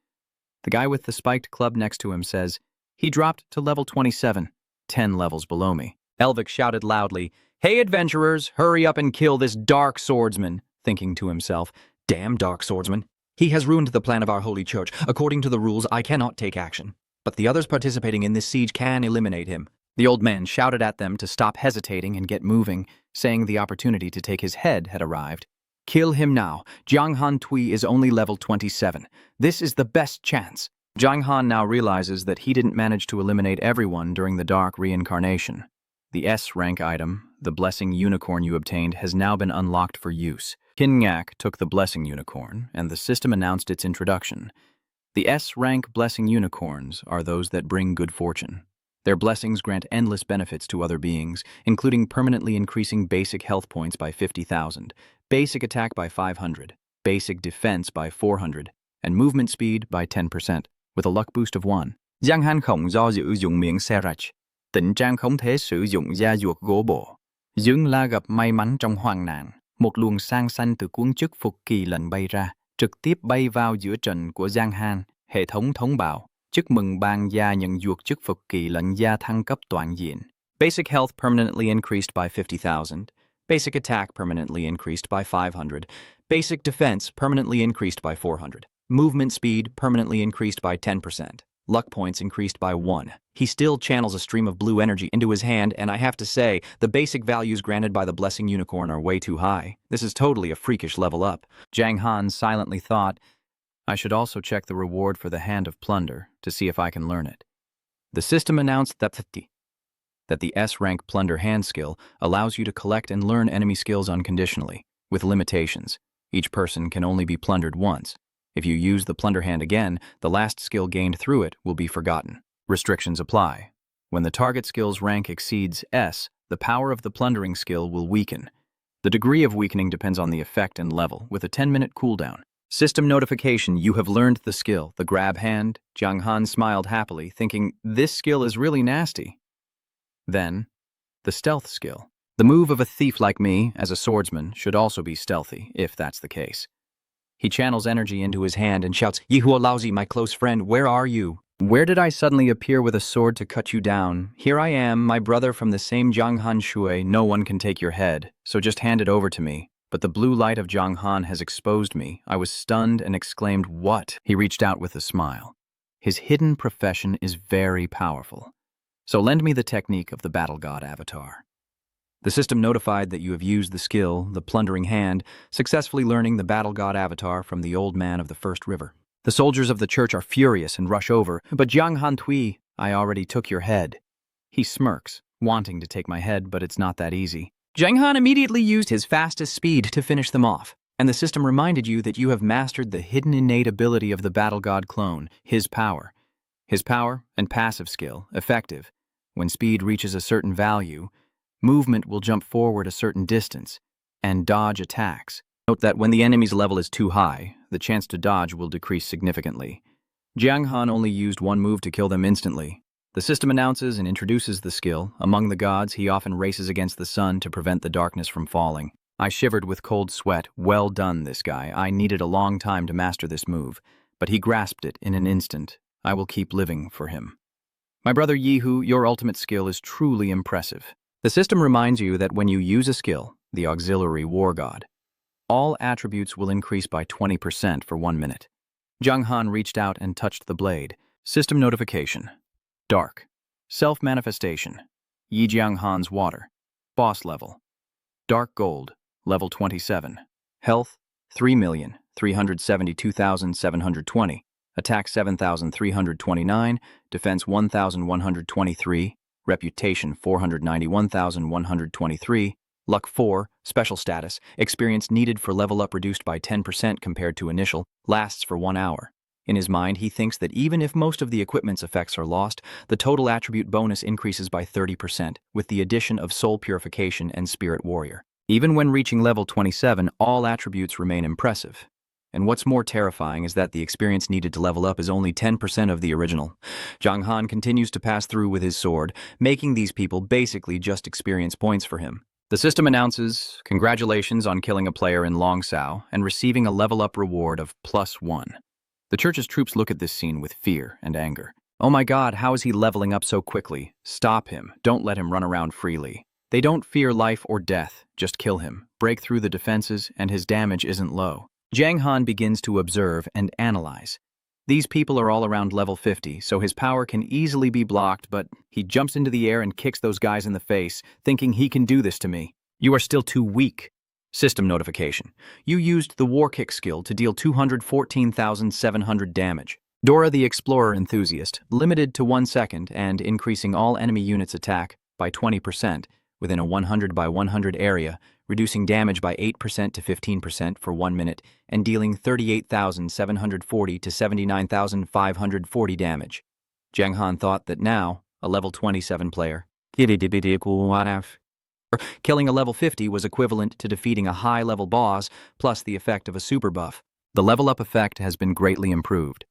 The guy with the spiked club next to him says, "He dropped to level 27, 10 levels below me." Elvic shouted loudly, "Hey adventurers, hurry up and kill this dark swordsman," thinking to himself, "Damn dark swordsman. He has ruined the plan of our holy church. According to the rules, I cannot take action. But the others participating in this siege can eliminate him." The old man shouted at them to stop hesitating and get moving, saying the opportunity to take his head had arrived. "Kill him now. Jiang Han Tui is only level 27. This is the best chance." Jiang Han now realizes that he didn't manage to eliminate everyone during the dark reincarnation. The S-rank item, the Blessing Unicorn you obtained, has now been unlocked for use. Kin Ngak took the Blessing Unicorn, and the system announced its introduction. The S-rank Blessing Unicorns are those that bring good fortune. Their blessings grant endless benefits to other beings, including permanently increasing basic health points by 50,000, basic attack by 500, basic defense by 400, and movement speed by 10%, with a luck boost of 1. Giang Han không do dự dùng miệng xe rạch. Tịnh Trang không thể sử dụng da ruột gỗ bộ. Dương La gặp may mắn trong hoang nạn. Một luồng sang xanh từ cuốn chức phục kỳ lệnh bay ra, trực tiếp bay vào giữa trận của Giang Han. Hệ thống thông báo. Chúc mừng ban gia nhận được chức phục kỳ lệnh gia thăng cấp toàn diện. Basic health permanently increased by 50,000. Basic attack permanently increased by 500. Basic defense permanently increased by 400. Movement speed permanently increased by 10%. Luck points increased by 1. He still channels a stream of blue energy into his hand, and I have to say, the basic values granted by the Blessing Unicorn are way too high. This is totally a freakish level up. Jiang Han silently thought, I should also check the reward for the Hand of Plunder to see if I can learn it. The system announced that the S-rank Plunder hand skill allows you to collect and learn enemy skills unconditionally, with limitations. Each person can only be plundered once. If you use the Plunder hand again, the last skill gained through it will be forgotten. Restrictions apply. When the target skill's rank exceeds S, the power of the plundering skill will weaken. The degree of weakening depends on the effect and level, with a 10-minute cooldown. System notification, you have learned the skill, the grab hand. Jiang Han smiled happily, thinking, this skill is really nasty. Then, the stealth skill. The move of a thief like me, as a swordsman, should also be stealthy, if that's the case. He channels energy into his hand and shouts, "Yihuo Laozi, my close friend, where are you?" Where did I suddenly appear with a sword to cut you down? Here I am, my brother from the same Jianghan Shui. No one can take your head, so just hand it over to me. But the blue light of Jianghan has exposed me. I was stunned and exclaimed, "What?" He reached out with a smile. His hidden profession is very powerful. So lend me the technique of the battle god avatar. The system notified that you have used the skill, the plundering hand, successfully learning the battle god avatar from the old man of the first river. The soldiers of the church are furious and rush over, but Jiang Han Tui, I already took your head. He smirks, wanting to take my head, but it's not that easy. Jiang Han immediately used his fastest speed to finish them off, and the system reminded you that you have mastered the hidden innate ability of the battle god clone, his power. His power and passive skill, effective. When speed reaches a certain value, movement will jump forward a certain distance, and dodge attacks. Note that when the enemy's level is too high, the chance to dodge will decrease significantly. Jiang Han only used one move to kill them instantly. The system announces and introduces the skill. Among the gods, he often races against the sun to prevent the darkness from falling. I shivered with cold sweat. Well done, this guy. I needed a long time to master this move, but he grasped it in an instant. I will keep living for him. My brother Yihu, your ultimate skill is truly impressive. The system reminds you that when you use a skill, the auxiliary war god, all attributes will increase by 20% for 1 minute. Jiang Han reached out and touched the blade. System notification. Dark. Self-manifestation. Yi Jiang Han's water. Boss level. Dark gold. Level 27. Health, 3,372,720. Attack 7,329. Defense 1,123. Reputation 491,123. Luck 4, special status, experience needed for level up reduced by 10% compared to initial, lasts for 1 hour. In his mind, he thinks that even if most of the equipment's effects are lost, the total attribute bonus increases by 30%, with the addition of soul purification and spirit warrior. Even when reaching level 27, all attributes remain impressive. And what's more terrifying is that the experience needed to level up is only 10% of the original. Jiang Han continues to pass through with his sword, making these people basically just experience points for him. The system announces, congratulations on killing a player in Longsao and receiving a level-up reward of +1. The church's troops look at this scene with fear and anger. Oh my god, how is he leveling up so quickly? Stop him. Don't let him run around freely. They don't fear life or death. Just kill him. Break through the defenses, and his damage isn't low. Jiang Han begins to observe and analyze. These people are all around level 50, so his power can easily be blocked, but he jumps into the air and kicks those guys in the face, thinking he can do this to me. You are still too weak. System notification. You used the War Kick skill to deal 214,700 damage. Dora the Explorer Enthusiast, limited to 1 second and increasing all enemy units' attack by 20% within a 100 by 100 area, reducing damage by 8% to 15% for 1 minute, and dealing 38,740 to 79,540 damage. Jiang Han thought that now, a level 27 player, killing a level 50 was equivalent to defeating a high-level boss plus the effect of a super buff. The level-up effect has been greatly improved.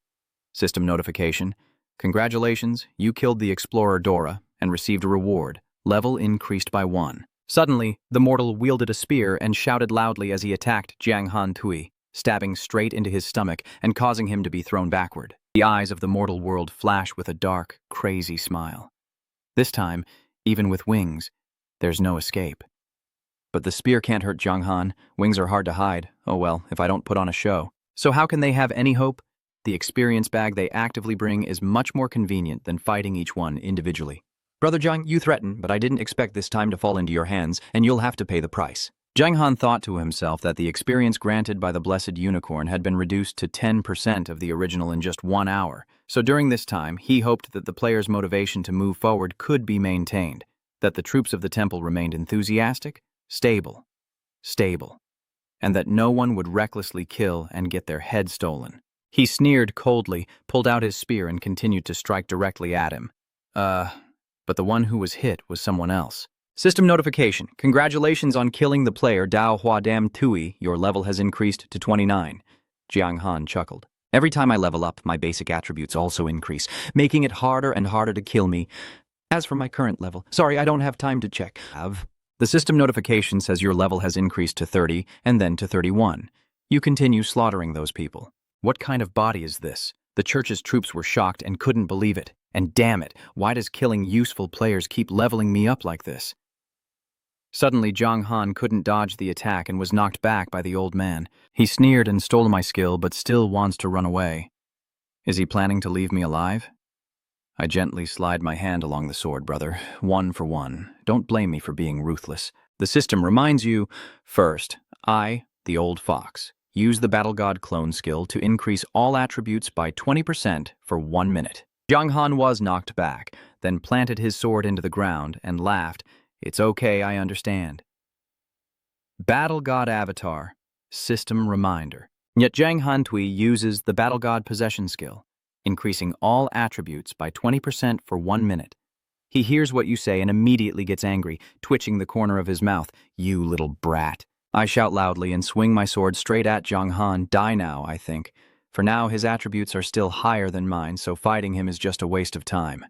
System notification. Congratulations, you killed the Explorer Dora and received a reward. Level increased by 1. Suddenly, the mortal wielded a spear and shouted loudly as he attacked Jiang Han Tui, stabbing straight into his stomach and causing him to be thrown backward. The eyes of the mortal world flash with a dark, crazy smile. This time, even with wings, there's no escape. But the spear can't hurt Jiang Han. Wings are hard to hide. Oh well, if I don't put on a show. So how can they have any hope? The experience bag they actively bring is much more convenient than fighting each one individually. Brother Jiang, you threaten, but I didn't expect this time to fall into your hands, and you'll have to pay the price. Jiang Han thought to himself that the experience granted by the Blessed Unicorn had been reduced to 10% of the original in just 1 hour. So during this time, he hoped that the player's motivation to move forward could be maintained, that the troops of the temple remained enthusiastic, stable, and that no one would recklessly kill and get their head stolen. He sneered coldly, pulled out his spear, and continued to strike directly at him. But the one who was hit was someone else. System notification. Congratulations on killing the player Dao Huadam Tui. Your level has increased to 29. Jiang Han chuckled. Every time I level up, my basic attributes also increase, making it harder and harder to kill me. As for my current level, sorry, I don't have time to check. The system notification says your level has increased to 30 and then to 31. You continue slaughtering those people. What kind of body is this? The church's troops were shocked and couldn't believe it. And damn it, why does killing useful players keep leveling me up like this? Suddenly, Zhang Han couldn't dodge the attack and was knocked back by the old man. He sneered and stole my skill, but still wants to run away. Is he planning to leave me alive? I gently slide my hand along the sword, brother. 1 for 1. Don't blame me for being ruthless. The system reminds you, first, I, the old fox, use the Battle God clone skill to increase all attributes by 20% for 1 minute. Zhang Han was knocked back, then planted his sword into the ground and laughed. It's okay, I understand. Battle God Avatar, system reminder. Yet Zhang Han Tui uses the Battle God possession skill, increasing all attributes by 20% for 1 minute. He hears what you say and immediately gets angry, twitching the corner of his mouth. You little brat. I shout loudly and swing my sword straight at Zhang Han. Die now, I think. For now, his attributes are still higher than mine, so fighting him is just a waste of time.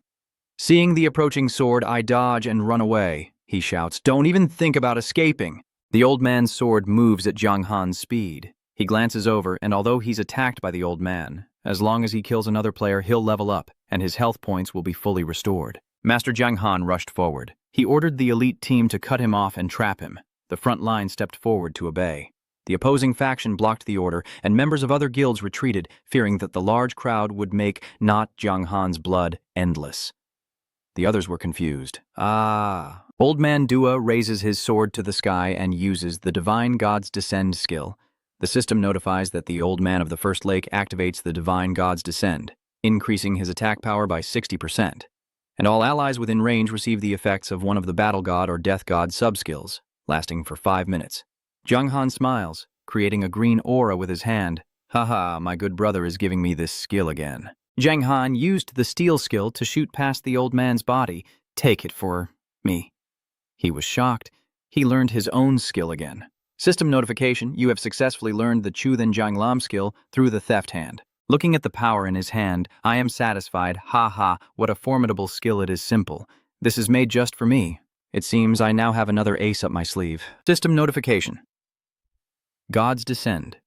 Seeing the approaching sword, I dodge and run away. He shouts, don't even think about escaping. The old man's sword moves at Zhang Han's speed. He glances over, and although he's attacked by the old man, as long as he kills another player, he'll level up, and his health points will be fully restored. Master Zhang Han rushed forward. He ordered the elite team to cut him off and trap him. The front line stepped forward to obey. The opposing faction blocked the order, and members of other guilds retreated, fearing that the large crowd would make not Zhang Han's blood endless. The others were confused. Old Man Dua raises his sword to the sky and uses the Divine God's Descend skill. The system notifies that the Old Man of the First Lake activates the Divine God's Descend, increasing his attack power by 60%. And all allies within range receive the effects of one of the Battle God or Death God sub-skills, lasting for 5 minutes. Zhang Han smiles, creating a green aura with his hand. Haha, my good brother is giving me this skill again. Zhang Han used the steel skill to shoot past the old man's body. Take it for me. He was shocked. He learned his own skill again. System notification, you have successfully learned the Chu Then Jiang Lam skill through the theft hand. Looking at the power in his hand, I am satisfied. Ha, what a formidable skill it is simple. This is made just for me. It seems I now have another ace up my sleeve. System notification. Gods Descend.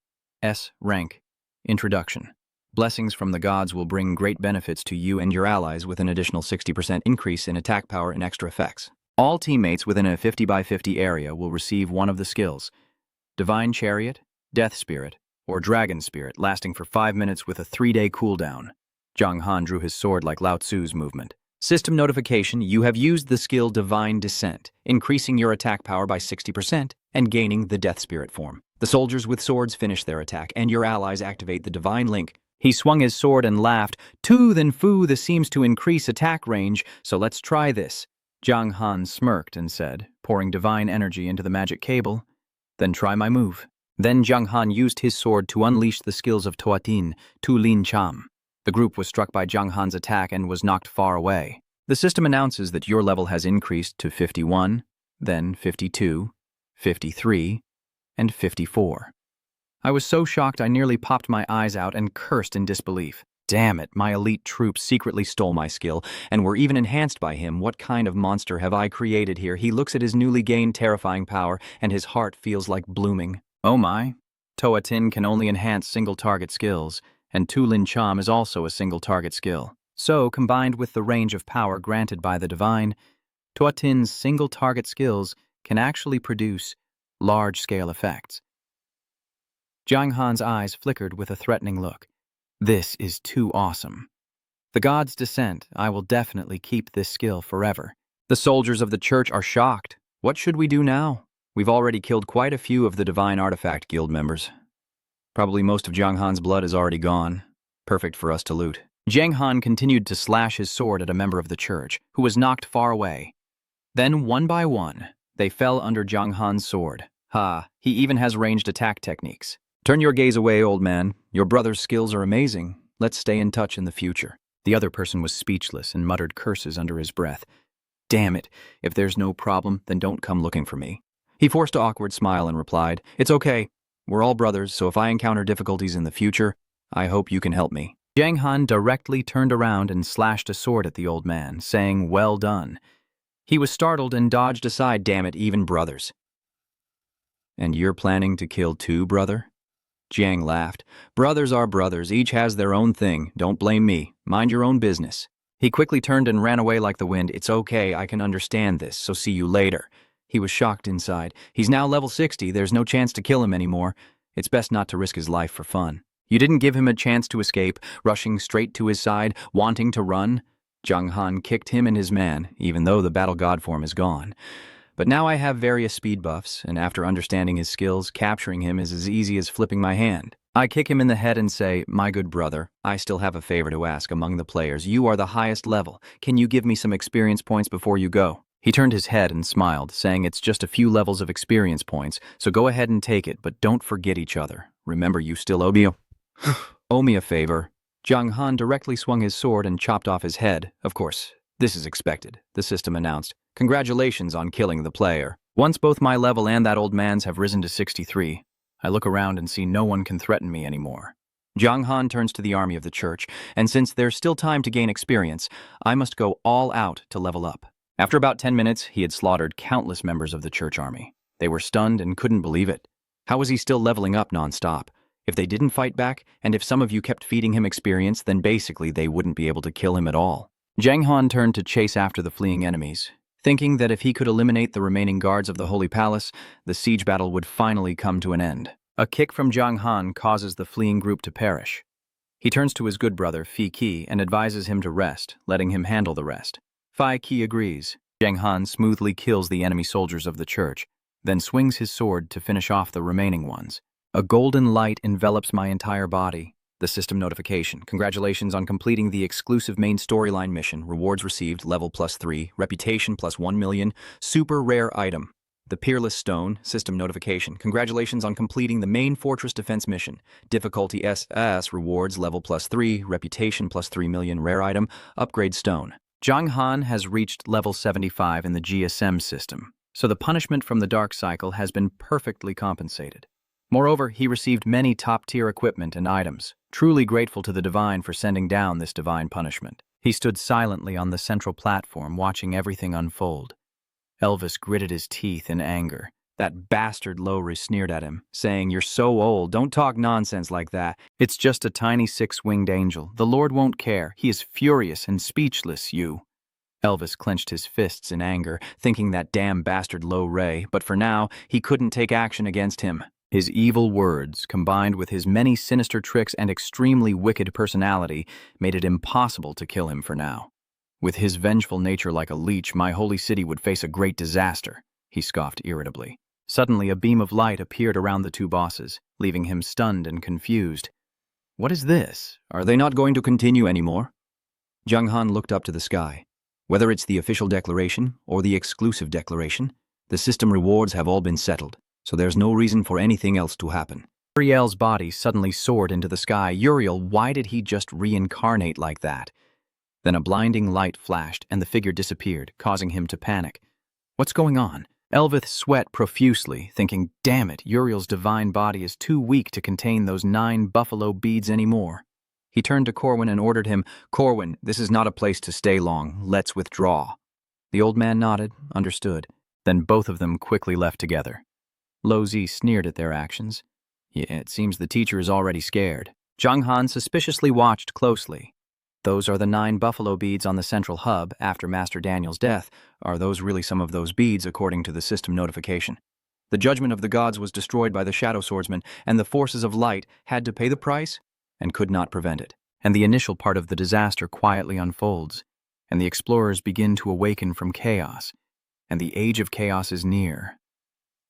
S-Rank. Introduction. Blessings from the gods will bring great benefits to you and your allies with an additional 60% increase in attack power and extra effects. All teammates within a 50 by 50 area will receive one of the skills. Divine Chariot, Death Spirit, or Dragon Spirit, lasting for 5 minutes with a 3-day cooldown. Zhang Han drew his sword like Lao Tzu's movement. System notification, you have used the skill Divine Descent, increasing your attack power by 60% and gaining the Death Spirit form. The soldiers with swords finish their attack, and your allies activate the Divine Link. He swung his sword and laughed. Tu then fu, this seems to increase attack range, so let's try this. Zhang Han smirked and said, pouring divine energy into the magic cable, then try my move. Then Zhang Han used his sword to unleash the skills of Tuatin, Tu Lin Cham. The group was struck by Zhang Han's attack and was knocked far away. The system announces that your level has increased to 51, then 52, 53, and 54. I was so shocked I nearly popped my eyes out and cursed in disbelief. Damn it, my elite troops secretly stole my skill and were even enhanced by him. What kind of monster have I created here? He looks at his newly gained terrifying power and his heart feels like blooming. Oh my. Toa Tin can only enhance single target skills, and Tu Lin Cham is also a single target skill. So, combined with the range of power granted by the divine, Toa Tin's single target skills can actually produce large-scale effects. Zhang Han's eyes flickered with a threatening look. This is too awesome. The God's Descent, I will definitely keep this skill forever. The soldiers of the church are shocked. What should we do now? We've already killed quite a few of the Divine Artifact Guild members. Probably most of Zhang Han's blood is already gone. Perfect for us to loot. Zhang Han continued to slash his sword at a member of the church, who was knocked far away. Then, one by one, they fell under Zhang Han's sword. He even has ranged attack techniques. Turn your gaze away, old man. Your brother's skills are amazing. Let's stay in touch in the future. The other person was speechless and muttered curses under his breath. Damn it. If there's no problem, then don't come looking for me. He forced an awkward smile and replied, It's okay. We're all brothers, so if I encounter difficulties in the future, I hope you can help me. Zhang Han directly turned around and slashed a sword at the old man, saying, Well done. He was startled and dodged aside. Damn it, even brothers. And you're planning to kill too, brother? Jiang laughed. Brothers are brothers, each has their own thing. Don't blame me. Mind your own business. He quickly turned and ran away like the wind. It's okay, I can understand this, so see you later. He was shocked inside. He's now level 60, there's no chance to kill him anymore. It's best not to risk his life for fun. You didn't give him a chance to escape, rushing straight to his side, wanting to run. Zhang Han kicked him and his man, even though the battle god form is gone. But now I have various speed buffs, and after understanding his skills, capturing him is as easy as flipping my hand. I kick him in the head and say, my good brother, I still have a favor to ask among the players. You are the highest level. Can you give me some experience points before you go? He turned his head and smiled, saying it's just a few levels of experience points, so go ahead and take it, but don't forget each other. Remember, you still owe me a favor. Zhang Han directly swung his sword and chopped off his head. Of course, this is expected, the system announced. Congratulations on killing the player. Once both my level and that old man's have risen to 63, I look around and see no one can threaten me anymore. Zhang Han turns to the army of the church, and since there's still time to gain experience, I must go all out to level up. After about 10 minutes, he had slaughtered countless members of the church army. They were stunned and couldn't believe it. How was he still leveling up non-stop? If they didn't fight back, and if some of you kept feeding him experience, then basically they wouldn't be able to kill him at all. Zhang Han turned to chase after the fleeing enemies, thinking that if he could eliminate the remaining guards of the Holy Palace, the siege battle would finally come to an end. A kick from Zhang Han causes the fleeing group to perish. He turns to his good brother, Fi Qi, and advises him to rest, letting him handle the rest. Fi Qi agrees. Zhang Han smoothly kills the enemy soldiers of the church, then swings his sword to finish off the remaining ones. A golden light envelops my entire body. The system notification. Congratulations on completing the exclusive main storyline mission. Rewards received, level +3, reputation +1 million, super rare item. The Peerless Stone, system notification. Congratulations on completing the main fortress defense mission. Difficulty SS, rewards, level +3, reputation +3 million, rare item, upgrade stone. Zhang Han has reached level 75 in the GSM system, so the punishment from the Dark Cycle has been perfectly compensated. Moreover, he received many top-tier equipment and items, truly grateful to the Divine for sending down this divine punishment. He stood silently on the central platform, watching everything unfold. Elvis gritted his teeth in anger. That bastard Lowry sneered at him, saying, "You're so old, don't talk nonsense like that. It's just a tiny six-winged angel. The Lord won't care. He is furious and speechless, you." Elvis clenched his fists in anger, thinking that damn bastard Low Ray, but for now, he couldn't take action against him. His evil words, combined with his many sinister tricks and extremely wicked personality, made it impossible to kill him for now. With his vengeful nature like a leech, my holy city would face a great disaster, he scoffed irritably. Suddenly, a beam of light appeared around the two bosses, leaving him stunned and confused. What is this? Are they not going to continue anymore? Zhang Han looked up to the sky. Whether it's the official declaration or the exclusive declaration, the system rewards have all been settled, so there's no reason for anything else to happen. Uriel's body suddenly soared into the sky. Uriel, why did he just reincarnate like that? Then a blinding light flashed and the figure disappeared, causing him to panic. What's going on? Elvis sweat profusely, thinking, damn it, Uriel's divine body is too weak to contain those 9 buffalo beads anymore. He turned to Corwin and ordered him, "Corwin, this is not a place to stay long. Let's withdraw." The old man nodded, understood. Then both of them quickly left together. Lo Zi sneered at their actions. Yeah, it seems the teacher is already scared. Zhang Han suspiciously watched closely. Those are the 9 buffalo beads on the central hub after Master Daniel's death. Are those really some of those beads according to the system notification? The judgment of the gods was destroyed by the shadow swordsman, and the forces of light had to pay the price and could not prevent it. And the initial part of the disaster quietly unfolds, and the explorers begin to awaken from chaos, and the age of chaos is near.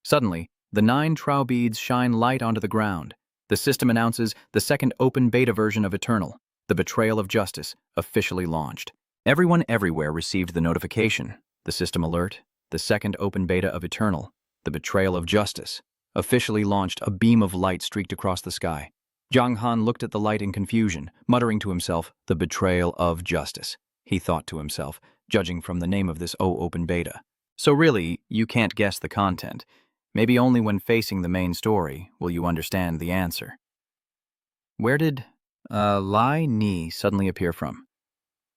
Suddenly, the 9 trowel beads shine light onto the ground. The system announces the second open beta version of Eternal, the Betrayal of Justice, officially launched. Everyone everywhere received the notification, the system alert, the second open beta of Eternal, the Betrayal of Justice, officially launched. A beam of light streaked across the sky. Zhang Han looked at the light in confusion, muttering to himself, the Betrayal of Justice. He thought to himself, judging from the name of this open beta. So really, you can't guess the content. Maybe only when facing the main story will you understand the answer. Where did Lai Ni suddenly appear from?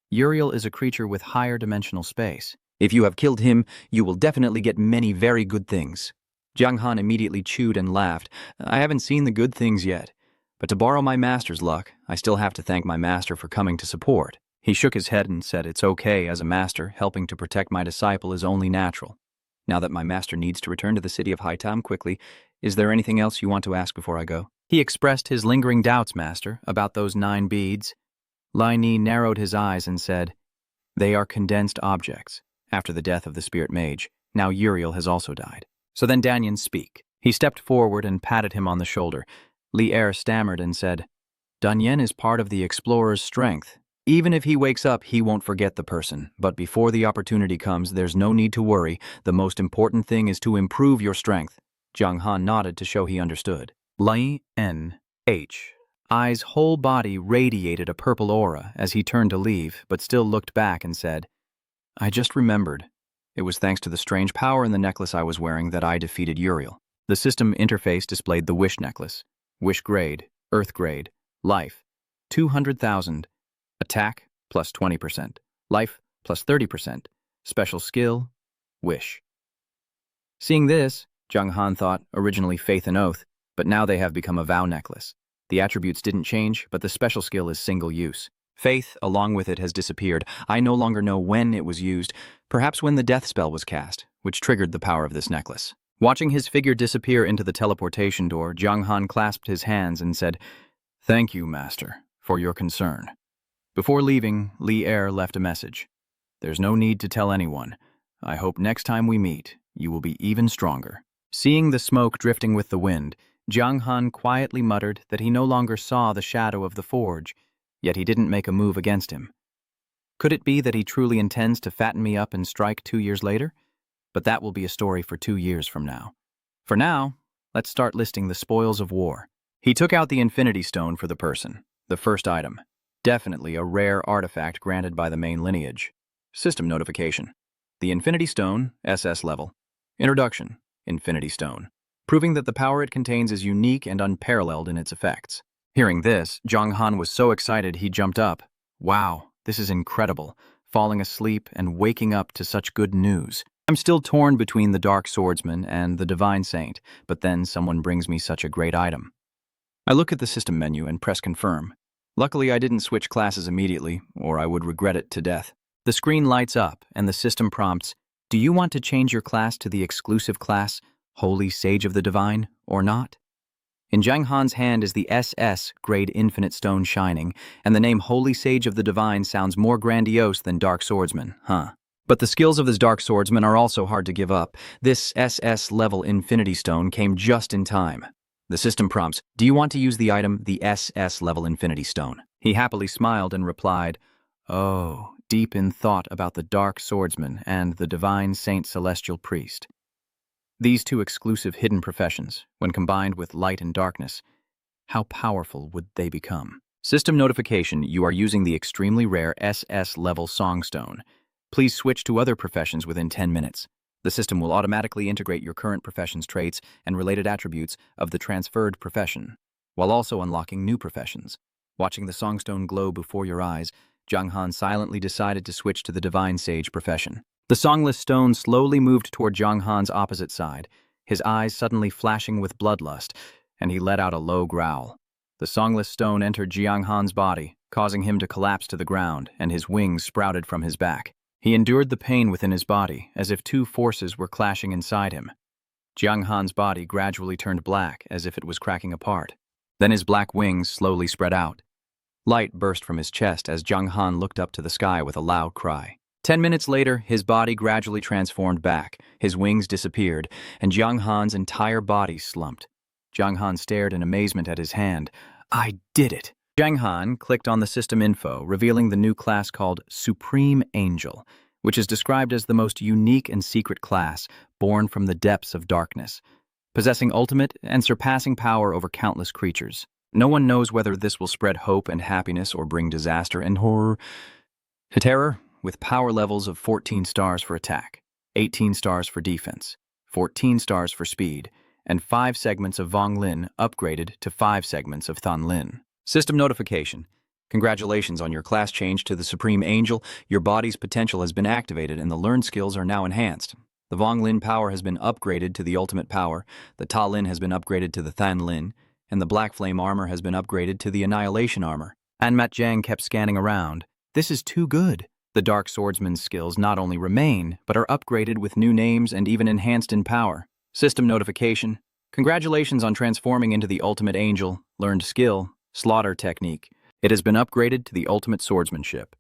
Uriel is a creature with higher dimensional space. If you have killed him, you will definitely get many very good things. Jiang Han immediately chewed and laughed. I haven't seen the good things yet, but to borrow my master's luck, I still have to thank my master for coming to support. He shook his head and said, it's okay as a master, helping to protect my disciple is only natural. Now that my master needs to return to the city of Haitam quickly, is there anything else you want to ask before I go? He expressed his lingering doubts, master, about those 9 beads. Lai Ni narrowed his eyes and said, they are condensed objects. After the death of the spirit mage, now Uriel has also died. So then Danyan speak. He stepped forward and patted him on the shoulder. Li Er stammered and said, Danyan is part of the explorer's strength. Even if he wakes up, he won't forget the person. But before the opportunity comes, there's no need to worry. The most important thing is to improve your strength. Jiang Han nodded to show he understood. Lai N.H. Ai's whole body radiated a purple aura as he turned to leave, but still looked back and said, I just remembered. It was thanks to the strange power in the necklace I was wearing that I defeated Uriel. The system interface displayed the Wish necklace. Wish grade, Earth grade, life, 200,000. Attack, plus 20%. Life, plus 30%. Special skill, Wish. Seeing this, Jiang Han thought, originally Faith and Oath, but now they have become a vow necklace. The attributes didn't change, but the special skill is single use. Faith, along with it, has disappeared. I no longer know when it was used, perhaps when the death spell was cast, which triggered the power of this necklace. Watching his figure disappear into the teleportation door, Jiang Han clasped his hands and said, Thank you, Master, for your concern. Before leaving, Li Er left a message. There's no need to tell anyone. I hope next time we meet, you will be even stronger. Seeing the smoke drifting with the wind, Jiang Han quietly muttered that he no longer saw the shadow of the forge, yet he didn't make a move against him. Could it be that he truly intends to fatten me up and strike 2 years later? But that will be a story for 2 years from now. For now, let's start listing the spoils of war. He took out the Infinity Stone for the person, the first item. Definitely a rare artifact granted by the main lineage. System notification. The Infinity Stone, SS level. Introduction, Infinity Stone. Proving that the power it contains is unique and unparalleled in its effects. Hearing this, Jiang Han was so excited he jumped up. Wow, this is incredible, falling asleep and waking up to such good news. I'm still torn between the Dark Swordsman and the Divine Saint, but then someone brings me such a great item. I look at the system menu and press confirm. Luckily, I didn't switch classes immediately, or I would regret it to death. The screen lights up and the system prompts, do you want to change your class to the exclusive class, Holy Sage of the Divine, or not? In Jiang Han's hand is the SS grade Infinite Stone shining, and the name Holy Sage of the Divine sounds more grandiose than Dark Swordsman, huh? But the skills of this Dark Swordsman are also hard to give up. This SS level Infinity Stone came just in time. The system prompts, do you want to use the item, the SS level Infinity Stone? He happily smiled and replied, oh, deep in thought about the Dark Swordsman and the Divine Saint Celestial Priest. These two exclusive hidden professions, when combined with light and darkness, how powerful would they become? System notification, you are using the extremely rare SS level Songstone. Please switch to other professions within 10 minutes. The system will automatically integrate your current profession's traits and related attributes of the transferred profession, while also unlocking new professions. Watching the Songstone glow before your eyes, Jiang Han silently decided to switch to the Divine Sage profession. The songless stone slowly moved toward Jiang Han's opposite side, his eyes suddenly flashing with bloodlust, and he let out a low growl. The songless stone entered Jiang Han's body, causing him to collapse to the ground, and his wings sprouted from his back. He endured the pain within his body, as if two forces were clashing inside him. Jiang Han's body gradually turned black, as if it was cracking apart. Then his black wings slowly spread out. Light burst from his chest as Jiang Han looked up to the sky with a loud cry. 10 minutes later, his body gradually transformed back, his wings disappeared, and Jiang Han's entire body slumped. Jiang Han stared in amazement at his hand. I did it! Jiang Han clicked on the system info, revealing the new class called Supreme Angel, which is described as the most unique and secret class, born from the depths of darkness, possessing ultimate and surpassing power over countless creatures. No one knows whether this will spread hope and happiness or bring disaster and horror to terror, with power levels of 14 stars for attack, 18 stars for defense, 14 stars for speed, and 5 segments of Vong Lin upgraded to 5 segments of Thon Lin. System notification. Congratulations on your class change to the Supreme Angel. Your body's potential has been activated and the learned skills are now enhanced. The Vong Lin power has been upgraded to the Ultimate Power, the Ta Lin has been upgraded to the Than Lin, and the Black Flame armor has been upgraded to the Annihilation armor. And Mat Jiang kept scanning around. This is too good. The Dark Swordsman's skills not only remain, but are upgraded with new names and even enhanced in power. System notification. Congratulations on transforming into the Ultimate Angel, learned skill, slaughter technique. It has been upgraded to the Ultimate Swordsmanship.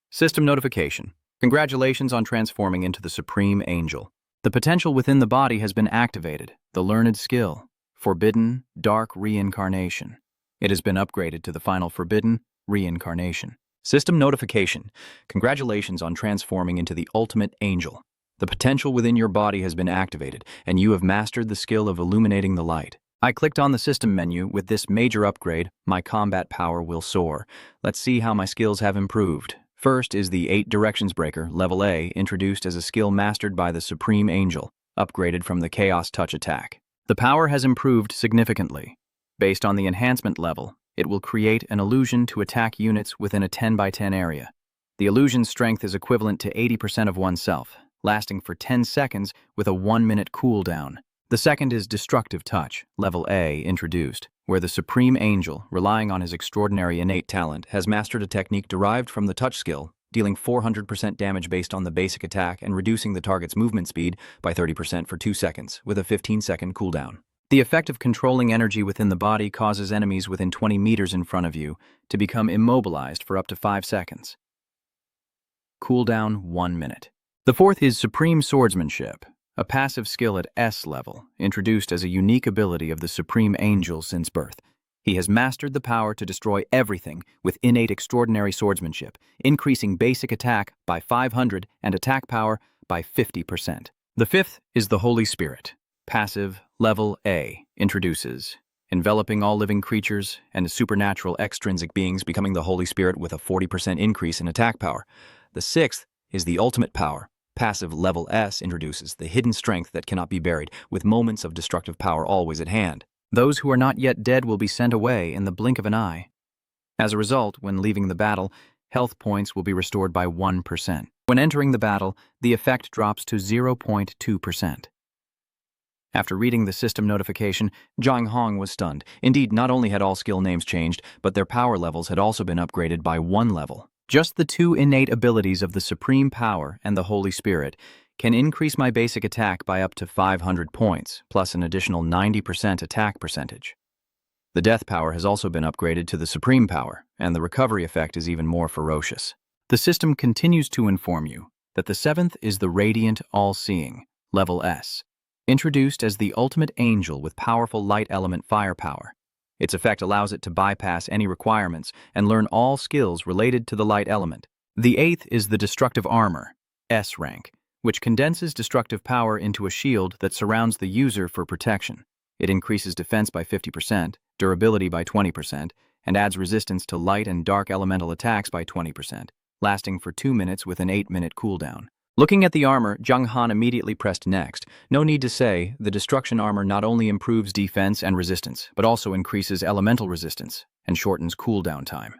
System notification. Congratulations on transforming into the Supreme Angel. The potential within the body has been activated, the learned skill, Forbidden Dark Reincarnation. It has been upgraded to the final Forbidden Reincarnation. System notification. Congratulations on transforming into the Ultimate Angel. The potential within your body has been activated, and you have mastered the skill of illuminating the light. I clicked on the system menu. With this major upgrade, my combat power will soar. Let's see how my skills have improved. First is the 8 Directions Breaker, Level A, introduced as a skill mastered by the Supreme Angel, upgraded from the Chaos Touch attack. The power has improved significantly. Based on the enhancement level, it will create an illusion to attack units within a 10 by 10 area. The illusion's strength is equivalent to 80% of oneself, lasting for 10 seconds with a 1-minute cooldown. The second is Destructive Touch, Level A, introduced, where the Supreme Angel, relying on his extraordinary innate talent, has mastered a technique derived from the touch skill, dealing 400% damage based on the basic attack and reducing the target's movement speed by 30% for 2 seconds, with a 15-second cooldown. The effect of controlling energy within the body causes enemies within 20 meters in front of you to become immobilized for up to 5 seconds. Cooldown 1 minute. The fourth is Supreme Swordsmanship, a passive skill at S level, introduced as a unique ability of the Supreme Angel since birth. He has mastered the power to destroy everything with innate extraordinary swordsmanship, increasing basic attack by 500 and attack power by 50%. The fifth is the Holy Spirit, passive Level A, introduces, enveloping all living creatures and supernatural extrinsic beings, becoming the Holy Spirit with a 40% increase in attack power. The sixth is the Ultimate Power, passive Level S, introduces the hidden strength that cannot be buried, with moments of destructive power always at hand. Those who are not yet dead will be sent away in the blink of an eye. As a result, when leaving the battle, health points will be restored by 1%. When entering the battle, the effect drops to 0.2%. After reading the system notification, Zhang Hong was stunned. Indeed, not only had all skill names changed, but their power levels had also been upgraded by 1 level. Just the 2 innate abilities of the Supreme Power and the Holy Spirit can increase my basic attack by up to 500 points, plus an additional 90% attack percentage. The Death Power has also been upgraded to the Supreme Power, and the recovery effect is even more ferocious. The system continues to inform you that the seventh is the Radiant All-Seeing, Level S, introduced as the Ultimate Angel with powerful light element firepower. Its effect allows it to bypass any requirements and learn all skills related to the light element. The eighth is the Destructive Armor, S rank, which condenses destructive power into a shield that surrounds the user for protection. It increases defense by 50%, durability by 20%, and adds resistance to light and dark elemental attacks by 20%, lasting for 2 minutes with an 8-minute cooldown. Looking at the armor, Zhang Han immediately pressed next. No need to say, the destruction armor not only improves defense and resistance, but also increases elemental resistance and shortens cooldown time.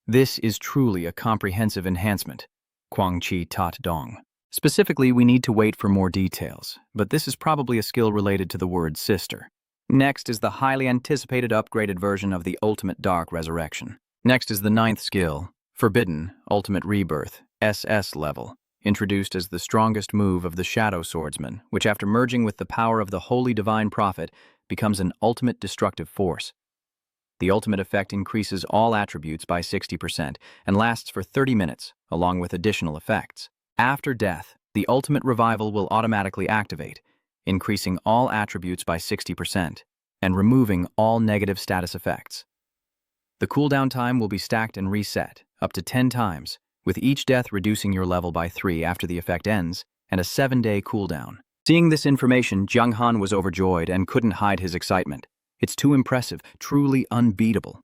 This is truly a comprehensive enhancement. Quang Chi Tat Dong. Specifically, we need to wait for more details, but this is probably a skill related to the word sister. Next is the highly anticipated upgraded version of the Ultimate Dark Resurrection. Next is the 9th skill, Forbidden Ultimate Rebirth, SS level, introduced as the strongest move of the Shadow Swordsman, which after merging with the power of the Holy Divine Prophet, becomes an ultimate destructive force. The ultimate effect increases all attributes by 60% and lasts for 30 minutes, along with additional effects. After death, the ultimate revival will automatically activate, increasing all attributes by 60% and removing all negative status effects. The cooldown time will be stacked and reset up to 10 times, with each death reducing your level by 3 after the effect ends, and a 7-day cooldown. Seeing this information, Zhang Han was overjoyed and couldn't hide his excitement. It's too impressive, truly unbeatable.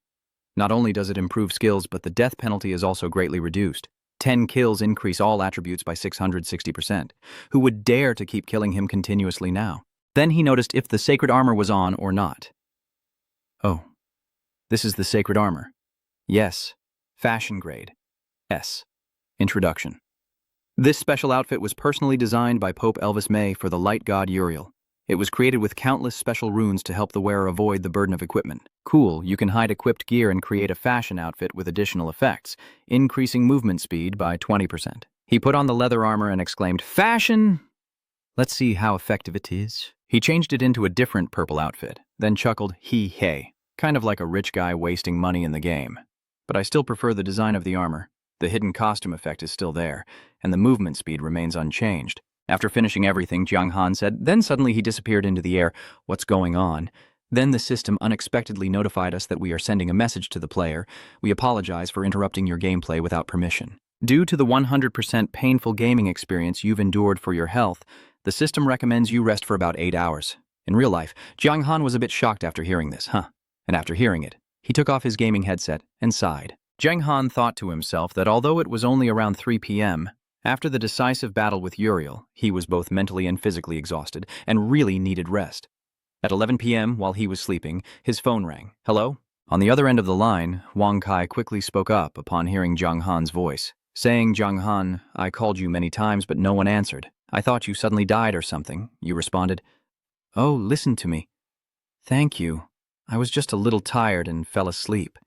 Not only does it improve skills, but the death penalty is also greatly reduced. 10 kills increase all attributes by 660%. Who would dare to keep killing him continuously now? Then he noticed if the sacred armor was on or not. Oh, this is the sacred armor. Yes, Fashion Grade. S. Introduction. This special outfit was personally designed by Pope Elvis May for the light god Uriel. It was created with countless special runes to help the wearer avoid the burden of equipment. Cool, you can hide equipped gear and create a fashion outfit with additional effects, increasing movement speed by 20%. He put on the leather armor and exclaimed, "Fashion! Let's see how effective it is." He changed it into a different purple outfit, then chuckled, "Hey, kind of like a rich guy wasting money in the game. But I still prefer the design of the armor. The hidden costume effect is still there, and the movement speed remains unchanged." After finishing everything, Jiang Han said, then suddenly he disappeared into the air. "What's going on?" Then the system unexpectedly notified us that we are sending a message to the player. "We apologize for interrupting your gameplay without permission. Due to the 100% painful gaming experience you've endured for your health, the system recommends you rest for about 8 hours. In real life, Jiang Han was a bit shocked after hearing this, And after hearing it, he took off his gaming headset and sighed. Jiang Han thought to himself that although it was only around 3 p.m., after the decisive battle with Uriel, he was both mentally and physically exhausted and really needed rest. At 11 p.m., while he was sleeping, his phone rang. "Hello?" On the other end of the line, Wang Kai quickly spoke up upon hearing Jiang Han's voice, saying, "Jiang Han, I called you many times, but no one answered. I thought you suddenly died or something." You responded, "Oh, listen to me. Thank you. I was just a little tired and fell asleep."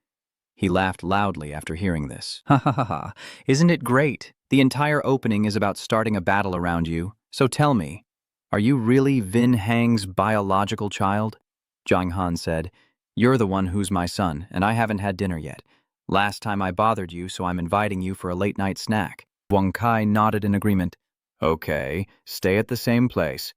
He laughed loudly after hearing this. "Ha ha ha ha. Isn't it great? The entire opening is about starting a battle around you. So tell me, are you really Vin Hang's biological child?" Jiang Han said, "You're the one who's my son, and I haven't had dinner yet. Last time I bothered you, so I'm inviting you for a late-night snack." Wang Kai nodded in agreement. "Okay, stay at the same place."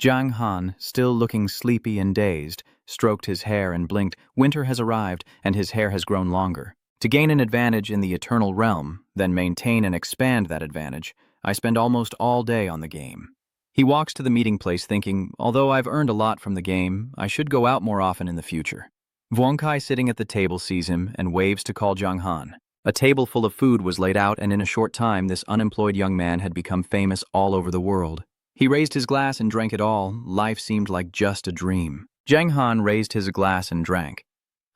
Jiang Han, still looking sleepy and dazed, stroked his hair and blinked. Winter has arrived, and his hair has grown longer. To gain an advantage in the eternal realm, then maintain and expand that advantage, I spend almost all day on the game. He walks to the meeting place thinking, although I've earned a lot from the game, I should go out more often in the future. Wang Kai sitting at the table sees him and waves to call Jiang Han. A table full of food was laid out, and in a short time this unemployed young man had become famous all over the world. He raised his glass and drank it all. Life seemed like just a dream. Jiang Han raised his glass and drank.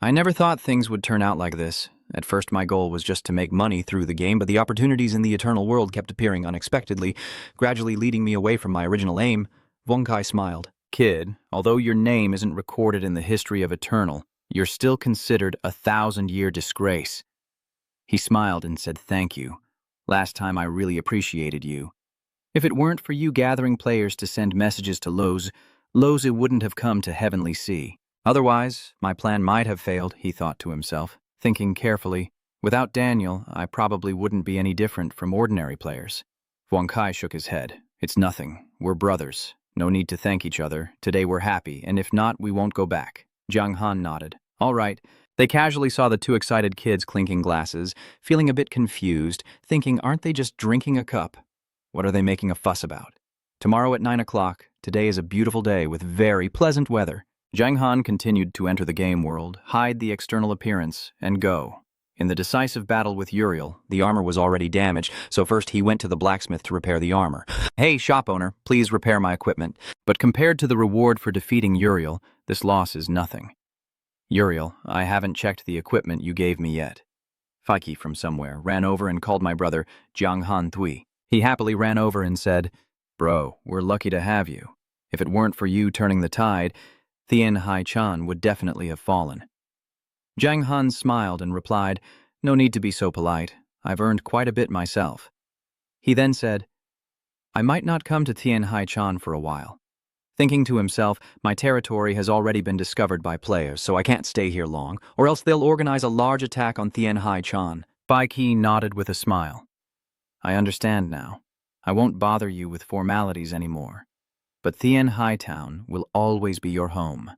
"I never thought things would turn out like this. At first my goal was just to make money through the game, but the opportunities in the eternal world kept appearing unexpectedly, gradually leading me away from my original aim." Wang Kai smiled. "Kid, although your name isn't recorded in the history of Eternal, you're still considered a 1,000-year disgrace." He smiled and said, "Thank you. Last time I really appreciated you. If it weren't for you gathering players to send messages to Loze wouldn't have come to Heavenly Sea. Otherwise, my plan might have failed," he thought to himself, thinking carefully. "Without Daniel, I probably wouldn't be any different from ordinary players." Wang Kai shook his head. "It's nothing. We're brothers. No need to thank each other. Today we're happy, and if not, we won't go back." Jiang Han nodded. "All right." They casually saw the two excited kids clinking glasses, feeling a bit confused, thinking, aren't they just drinking a cup? What are they making a fuss about? Tomorrow at 9 o'clock, today is a beautiful day with very pleasant weather. Jiang Han continued to enter the game world, hide the external appearance, and go. In the decisive battle with Uriel, the armor was already damaged, so first he went to the blacksmith to repair the armor. "Hey, shop owner, please repair my equipment." But compared to the reward for defeating Uriel, this loss is nothing. "Uriel, I haven't checked the equipment you gave me yet." Feike from somewhere ran over and called my brother Jiang Han Thui. He happily ran over and said, "Bro, we're lucky to have you. If it weren't for you turning the tide, Thien Hai Chan would definitely have fallen." Jiang Han smiled and replied, "No need to be so polite. I've earned quite a bit myself." He then said, "I might not come to Thien Hai Chan for a while." Thinking to himself, my territory has already been discovered by players, so I can't stay here long, or else they'll organize a large attack on Thien Hai Chan. Feike nodded with a smile. "I understand now. I won't bother you with formalities anymore. But Thien Hai Town will always be your home."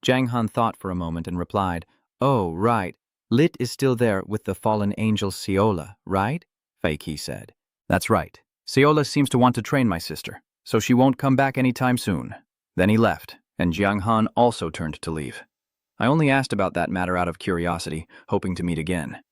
Jiang Han thought for a moment and replied, "Oh, right. Lit is still there with the fallen angel Seola, right?" Feike said. "That's right. Seola seems to want to train my sister, so she won't come back anytime soon." Then he left, and Jiang Han also turned to leave. I only asked about that matter out of curiosity, hoping to meet again.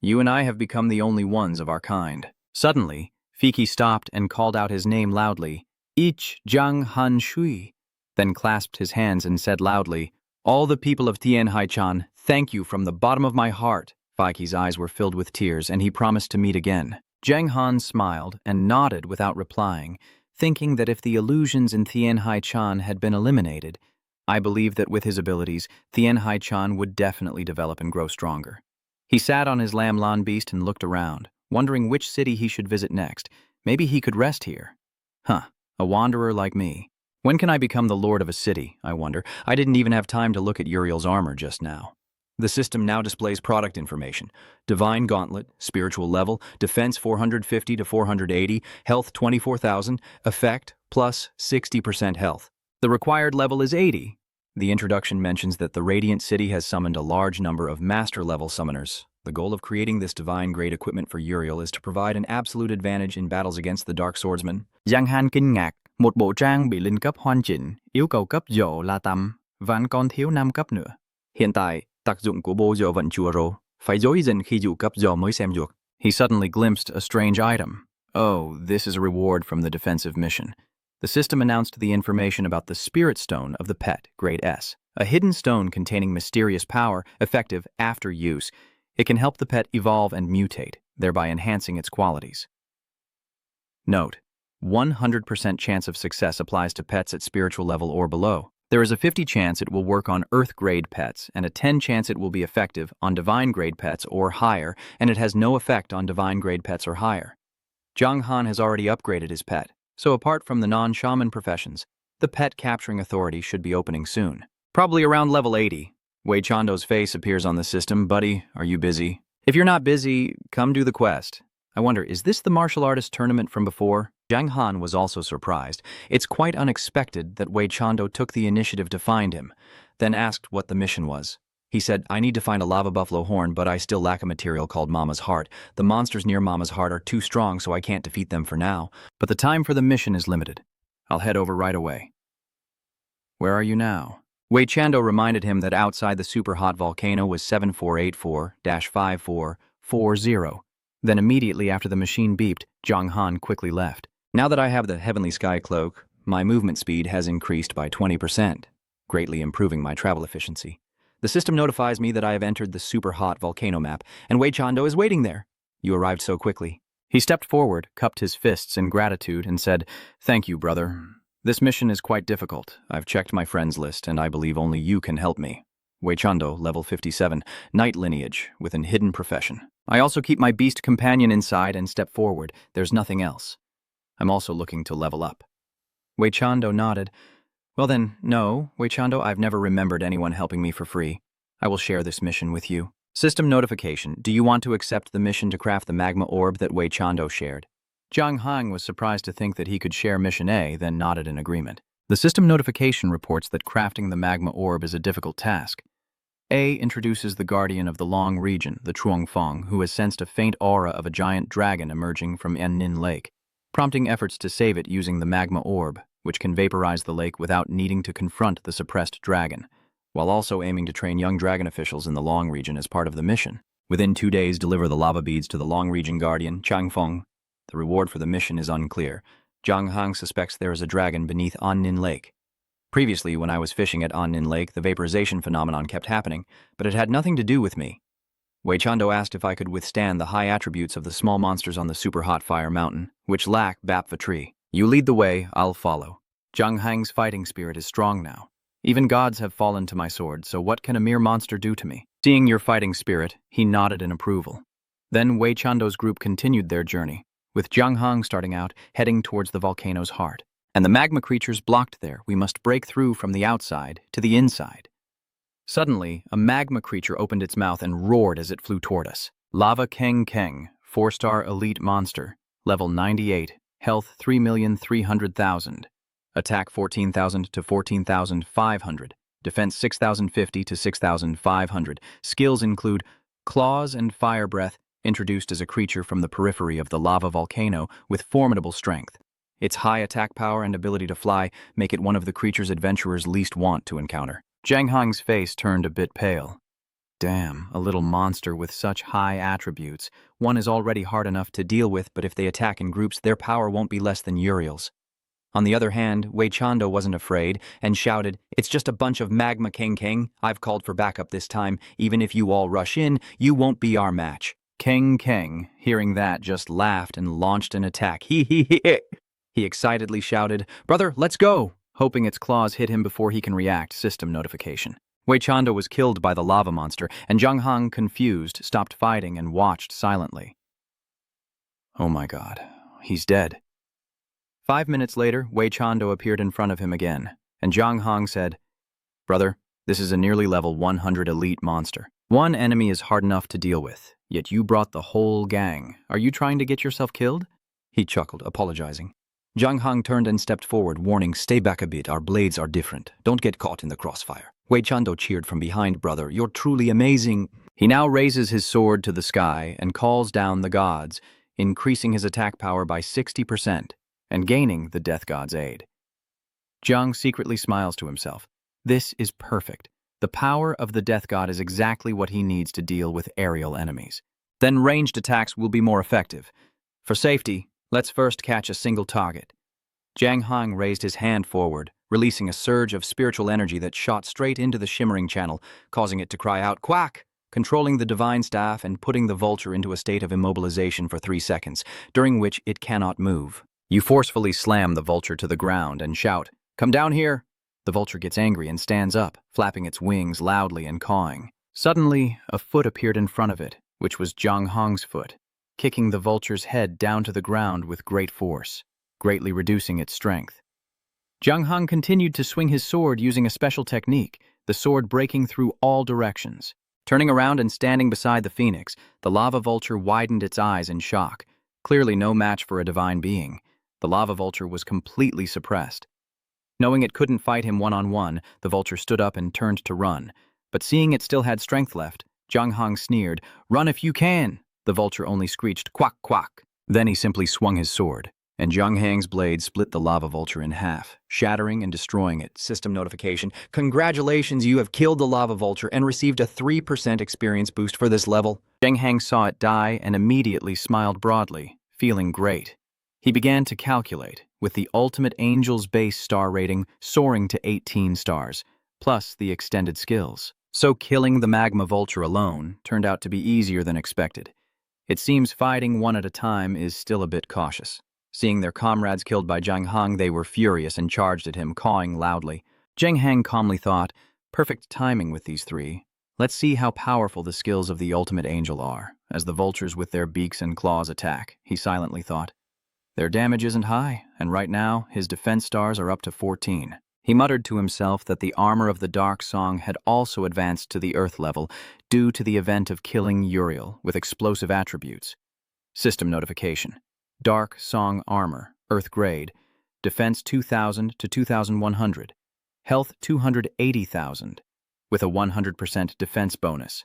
You and I have become the only ones of our kind. Suddenly, Feike stopped and called out his name loudly, "Ich Jiang Han Shui," then clasped his hands and said loudly, "All the people of Thien Hai Chan, thank you from the bottom of my heart." Baiki's eyes were filled with tears, and he promised to meet again. Jiang Han smiled and nodded without replying, thinking that if the illusions in Thien Hai-chan had been eliminated, I believe that with his abilities, Thien Hai-chan would definitely develop and grow stronger. He sat on his lamb lan beast and looked around, wondering which city he should visit next. Maybe he could rest here. A wanderer like me. When can I become the lord of a city, I wonder? I didn't even have time to look at Uriel's armor just now. The system now displays product information. Divine Gauntlet, spiritual level, defense 450 to 480, health 24,000, effect plus 60% health. The required level is 80. The introduction mentions that the Radiant City has summoned a large number of master-level summoners. The goal of creating this divine-grade equipment for Uriel is to provide an absolute advantage in battles against the Dark Swordsman. Giang Han kinh ngạc, một bộ trang bị linh cấp hoàn chỉnh, yêu cầu cấp độ là tầm, vẫn còn thiếu 5 cấp nữa. Hiện tại, tác dụng của bộ dò vẫn chưa rõ, phải dối dần khi dụ cấp dò mới xem được. He suddenly glimpsed a strange item. Oh, this is a reward from the defensive mission. The system announced the information about the Spirit Stone of the pet, Grade S, a hidden stone containing mysterious power, effective after use. It can help the pet evolve and mutate, thereby enhancing its qualities. Note: 100% chance of success applies to pets at spiritual level or below. There is a 50 chance it will work on Earth-grade pets, and a 10 chance it will be effective on Divine-grade pets or higher, and it has no effect on Divine-grade pets or higher. Jiang Han has already upgraded his pet, so apart from the non-shaman professions, the pet capturing authority should be opening soon. Probably around level 80. Wei Chando's face appears on the system. Buddy, are you busy? If you're not busy, come do the quest. I wonder, is this the martial artist tournament from before? Jiang Han was also surprised. It's quite unexpected that Wei Chando took the initiative to find him, then asked what the mission was. He said, I need to find a lava buffalo horn, but I still lack a material called Mama's Heart. The monsters near Mama's Heart are too strong, so I can't defeat them for now. But the time for the mission is limited. I'll head over right away. Where are you now? Wei Chando reminded him that outside the super-hot volcano was 7484-5440. Then immediately after the machine beeped, Jiang Han quickly left. Now that I have the Heavenly Sky Cloak, my movement speed has increased by 20%, greatly improving my travel efficiency. The system notifies me that I have entered the super-hot volcano map, and Wei Chando is waiting there. You arrived so quickly. He stepped forward, cupped his fists in gratitude, and said, Thank you, brother. This mission is quite difficult. I've checked my friends list, and I believe only you can help me. Wei Chando, level 57, Knight lineage, with an hidden profession. I also keep my beast companion inside and step forward. There's nothing else. I'm also looking to level up. Wei Chando nodded. Well then, no, Wei Chando, I've never remembered anyone helping me for free. I will share this mission with you. System notification. Do you want to accept the mission to craft the magma orb that Wei Chando shared? Jiang Han was surprised to think that he could share Mission A, then nodded in agreement. The system notification reports that crafting the magma orb is a difficult task. A introduces the guardian of the Long region, the Chuangfang, who has sensed a faint aura of a giant dragon emerging from Ennin Lake, prompting efforts to save it using the magma orb, which can vaporize the lake without needing to confront the suppressed dragon, while also aiming to train young dragon officials in the Long region as part of the mission. Within 2 days, deliver the lava beads to the Long region guardian, Changfeng. The reward for the mission is unclear. Jiang Han suspects there is a dragon beneath Annin Lake. Previously, when I was fishing at Annin Lake, the vaporization phenomenon kept happening, but it had nothing to do with me. Wei Chando asked if I could withstand the high attributes of the small monsters on the super-hot fire mountain, which lack Bapfa tree. You lead the way, I'll follow. Jiang Han's fighting spirit is strong now. Even gods have fallen to my sword, so what can a mere monster do to me? Seeing your fighting spirit, he nodded in approval. Then Wei Chando's group continued their journey, with Jiang Han starting out, heading towards the volcano's heart. And the magma creatures blocked there. We must break through from the outside to the inside. Suddenly, a magma creature opened its mouth and roared as it flew toward us. Lava Keng Keng, 4-star elite monster, level 98, health 3,300,000, attack 14,000 to 14,500, defense 6,050 to 6,500. Skills include claws and fire breath, introduced as a creature from the periphery of the lava volcano with formidable strength. Its high attack power and ability to fly make it one of the creatures adventurers least want to encounter. Jiang Han's face turned a bit pale. Damn, a little monster with such high attributes. One is already hard enough to deal with, but if they attack in groups, their power won't be less than Uriel's. On the other hand, Wei Chando wasn't afraid and shouted, "It's just a bunch of magma Keng. I've called for backup this time. Even if you all rush in, you won't be our match." Keng, hearing that, just laughed and launched an attack. He excitedly shouted, "Brother, let's go!" hoping its claws hit him before he can react. System notification. Wei Chando was killed by the lava monster, and Zhang Han, confused, stopped fighting and watched silently. Oh my god, he's dead. 5 minutes later, Wei Chando appeared in front of him again, and Zhang Han said, "Brother, this is a nearly level 100 elite monster. One enemy is hard enough to deal with, yet you brought the whole gang. Are you trying to get yourself killed?" He chuckled, apologizing. Zhang Han turned and stepped forward, warning, "Stay back a bit, our blades are different. Don't get caught in the crossfire." Wei Chando cheered from behind, "Brother, you're truly amazing." He now raises his sword to the sky and calls down the gods, increasing his attack power by 60%. And gaining the Death God's aid. Zhang secretly smiles to himself. This is perfect. The power of the Death God is exactly what he needs to deal with aerial enemies. Then ranged attacks will be more effective. For safety, let's first catch a single target. Zhang Han raised his hand forward, releasing a surge of spiritual energy that shot straight into the shimmering channel, causing it to cry out, "Quack!" controlling the divine staff and putting the vulture into a state of immobilization for 3 seconds, during which it cannot move. You forcefully slam the vulture to the ground and shout, "Come down here!" The vulture gets angry and stands up, flapping its wings loudly and cawing. Suddenly, a foot appeared in front of it, which was Zhang Hong's foot, kicking the vulture's head down to the ground with great force, greatly reducing its strength. Zhang Hong continued to swing his sword using a special technique, the sword breaking through all directions. Turning around and standing beside the phoenix, the lava vulture widened its eyes in shock, clearly no match for a divine being. The lava vulture was completely suppressed. Knowing it couldn't fight him one-on-one, the vulture stood up and turned to run. But seeing it still had strength left, Zhang Hong sneered, "Run if you can!" The vulture only screeched, "Quack, quack!" Then he simply swung his sword, and Zhang Hang's blade split the lava vulture in half, shattering and destroying it. System notification. Congratulations, you have killed the lava vulture and received a 3% experience boost for this level. Zhang Hang saw it die and immediately smiled broadly, feeling great. He began to calculate, with the ultimate angel's base star rating soaring to 18 stars, plus the extended skills. So killing the magma vulture alone turned out to be easier than expected. It seems fighting one at a time is still a bit cautious. Seeing their comrades killed by Zhang Hang, they were furious and charged at him, cawing loudly. Zhang Hang calmly thought, "Perfect timing with these three. Let's see how powerful the skills of the ultimate angel are, as the vultures with their beaks and claws attack," he silently thought. Their damage isn't high, and right now, his defense stars are up to 14. He muttered to himself that the armor of the Dark Song had also advanced to the Earth level due to the event of killing Uriel with explosive attributes. System notification. Dark Song armor, Earth grade, defense 2,000 to 2,100, health 280,000, with a 100% defense bonus.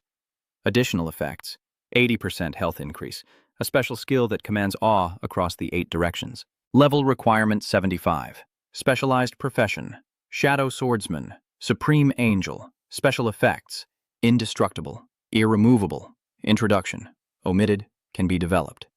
Additional effects, 80% health increase, a special skill that commands awe across the 8 directions. Level requirement 75. Specialized profession, Shadow Swordsman, Supreme Angel, special effects, indestructible, irremovable, introduction, omitted, can be developed.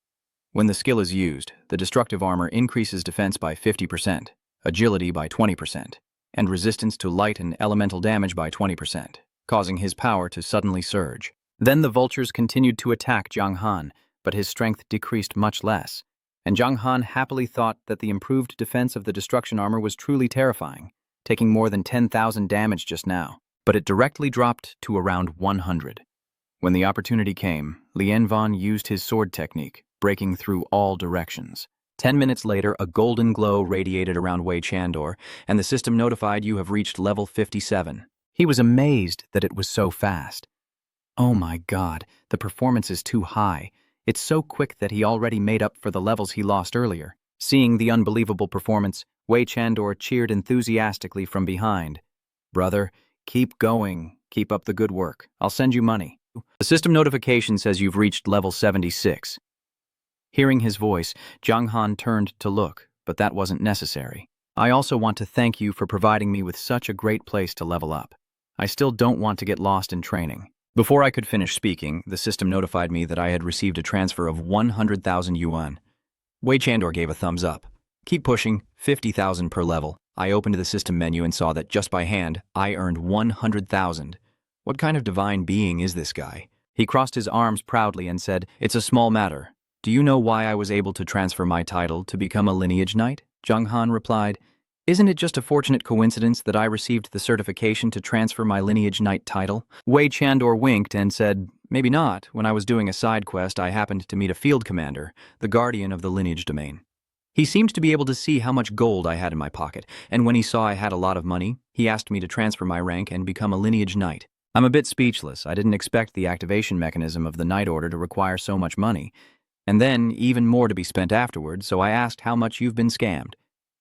When the skill is used, the destructive armor increases defense by 50%, agility by 20%, and resistance to light and elemental damage by 20%, causing his power to suddenly surge. Then the vultures continued to attack Zhang Han, but his strength decreased much less, and Zhang Han happily thought that the improved defense of the destruction armor was truly terrifying, taking more than 10,000 damage just now, but it directly dropped to around 100. When the opportunity came, Lien Van used his sword technique, breaking through all directions. 10 minutes later, a golden glow radiated around Wei Chandor, and the system notified you have reached level 57. He was amazed that it was so fast. Oh my god, the performance is too high. It's so quick that he already made up for the levels he lost earlier. Seeing the unbelievable performance, Wei Chandor cheered enthusiastically from behind. "Brother, keep going. Keep up the good work. I'll send you money." The system notification says you've reached level 76. Hearing his voice, Zhang Han turned to look, but that wasn't necessary. "I also want to thank you for providing me with such a great place to level up. I still don't want to get lost in training." Before I could finish speaking, the system notified me that I had received a transfer of 100,000 yuan. Wei Chandor gave a thumbs up. Keep pushing, 50,000 per level. I opened the system menu and saw that just by hand, I earned 100,000. What kind of divine being is this guy? He crossed his arms proudly and said, It's a small matter. Do you know why I was able to transfer my title to become a lineage knight? Jung Han replied, Isn't it just a fortunate coincidence that I received the certification to transfer my lineage knight title? Wei Chandor winked and said, Maybe not. When I was doing a side quest, I happened to meet a field commander, the guardian of the lineage domain. He seemed to be able to see how much gold I had in my pocket, and when he saw I had a lot of money, he asked me to transfer my rank and become a lineage knight. I'm a bit speechless. I didn't expect the activation mechanism of the Knight Order to require so much money, and then even more to be spent afterward, so I asked how much you've been scammed.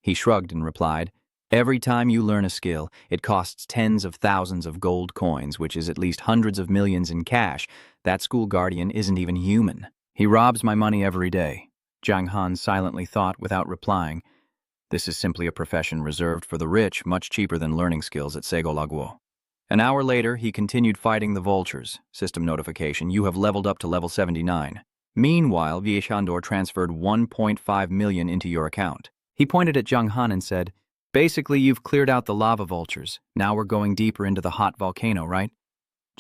He shrugged and replied, Every time you learn a skill, it costs tens of thousands of gold coins, which is at least hundreds of millions in cash. That school guardian isn't even human. He robs my money every day. Jiang Han silently thought without replying. This is simply a profession reserved for the rich, much cheaper than learning skills at Segolaguo. An hour later, he continued fighting the vultures. System notification, you have leveled up to level 79. Meanwhile, Vieshandor transferred 1.5 million into your account. He pointed at Jiang Han and said, Basically, you've cleared out the lava vultures. Now we're going deeper into the hot volcano, right?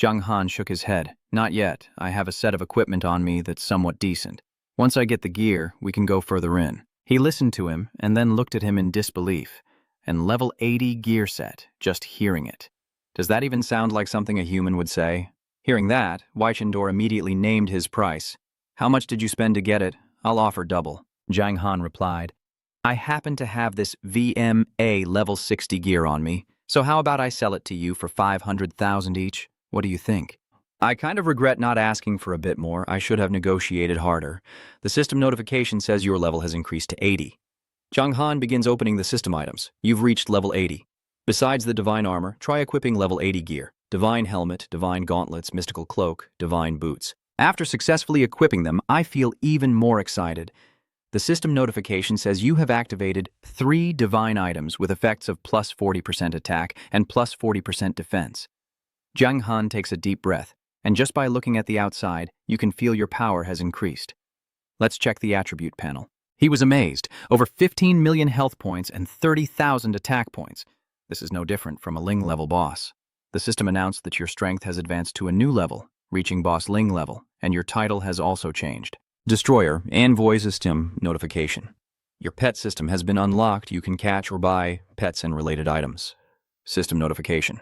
Jiang Han shook his head. Not yet. I have a set of equipment on me that's somewhat decent. Once I get the gear, we can go further in. He listened to him and then looked at him in disbelief. And level 80 gear set, just hearing it. Does that even sound like something a human would say? Hearing that, Weichendor immediately named his price. How much did you spend to get it? I'll offer double. Jiang Han replied, I happen to have this VMA level 60 gear on me, so how about I sell it to you for 500,000 each? What do you think? I kind of regret not asking for a bit more. I should have negotiated harder. The system notification says your level has increased to 80. Jiang Han begins opening the system items. You've reached level 80. Besides the divine armor, try equipping level 80 gear. Divine helmet, divine gauntlets, mystical cloak, divine boots. After successfully equipping them, I feel even more excited. The system notification says you have activated 3 divine items with effects of plus 40% attack and plus 40% defense. Jiang Han takes a deep breath, and just by looking at the outside, you can feel your power has increased. Let's check the attribute panel. He was amazed. Over 15 million health points and 30,000 attack points. This is no different from a Ling-level boss. The system announced that your strength has advanced to a new level, reaching boss Ling level, and your title has also changed. Destroyer, Envoy System Notification. Your pet system has been unlocked. You can catch or buy pets and related items. System Notification.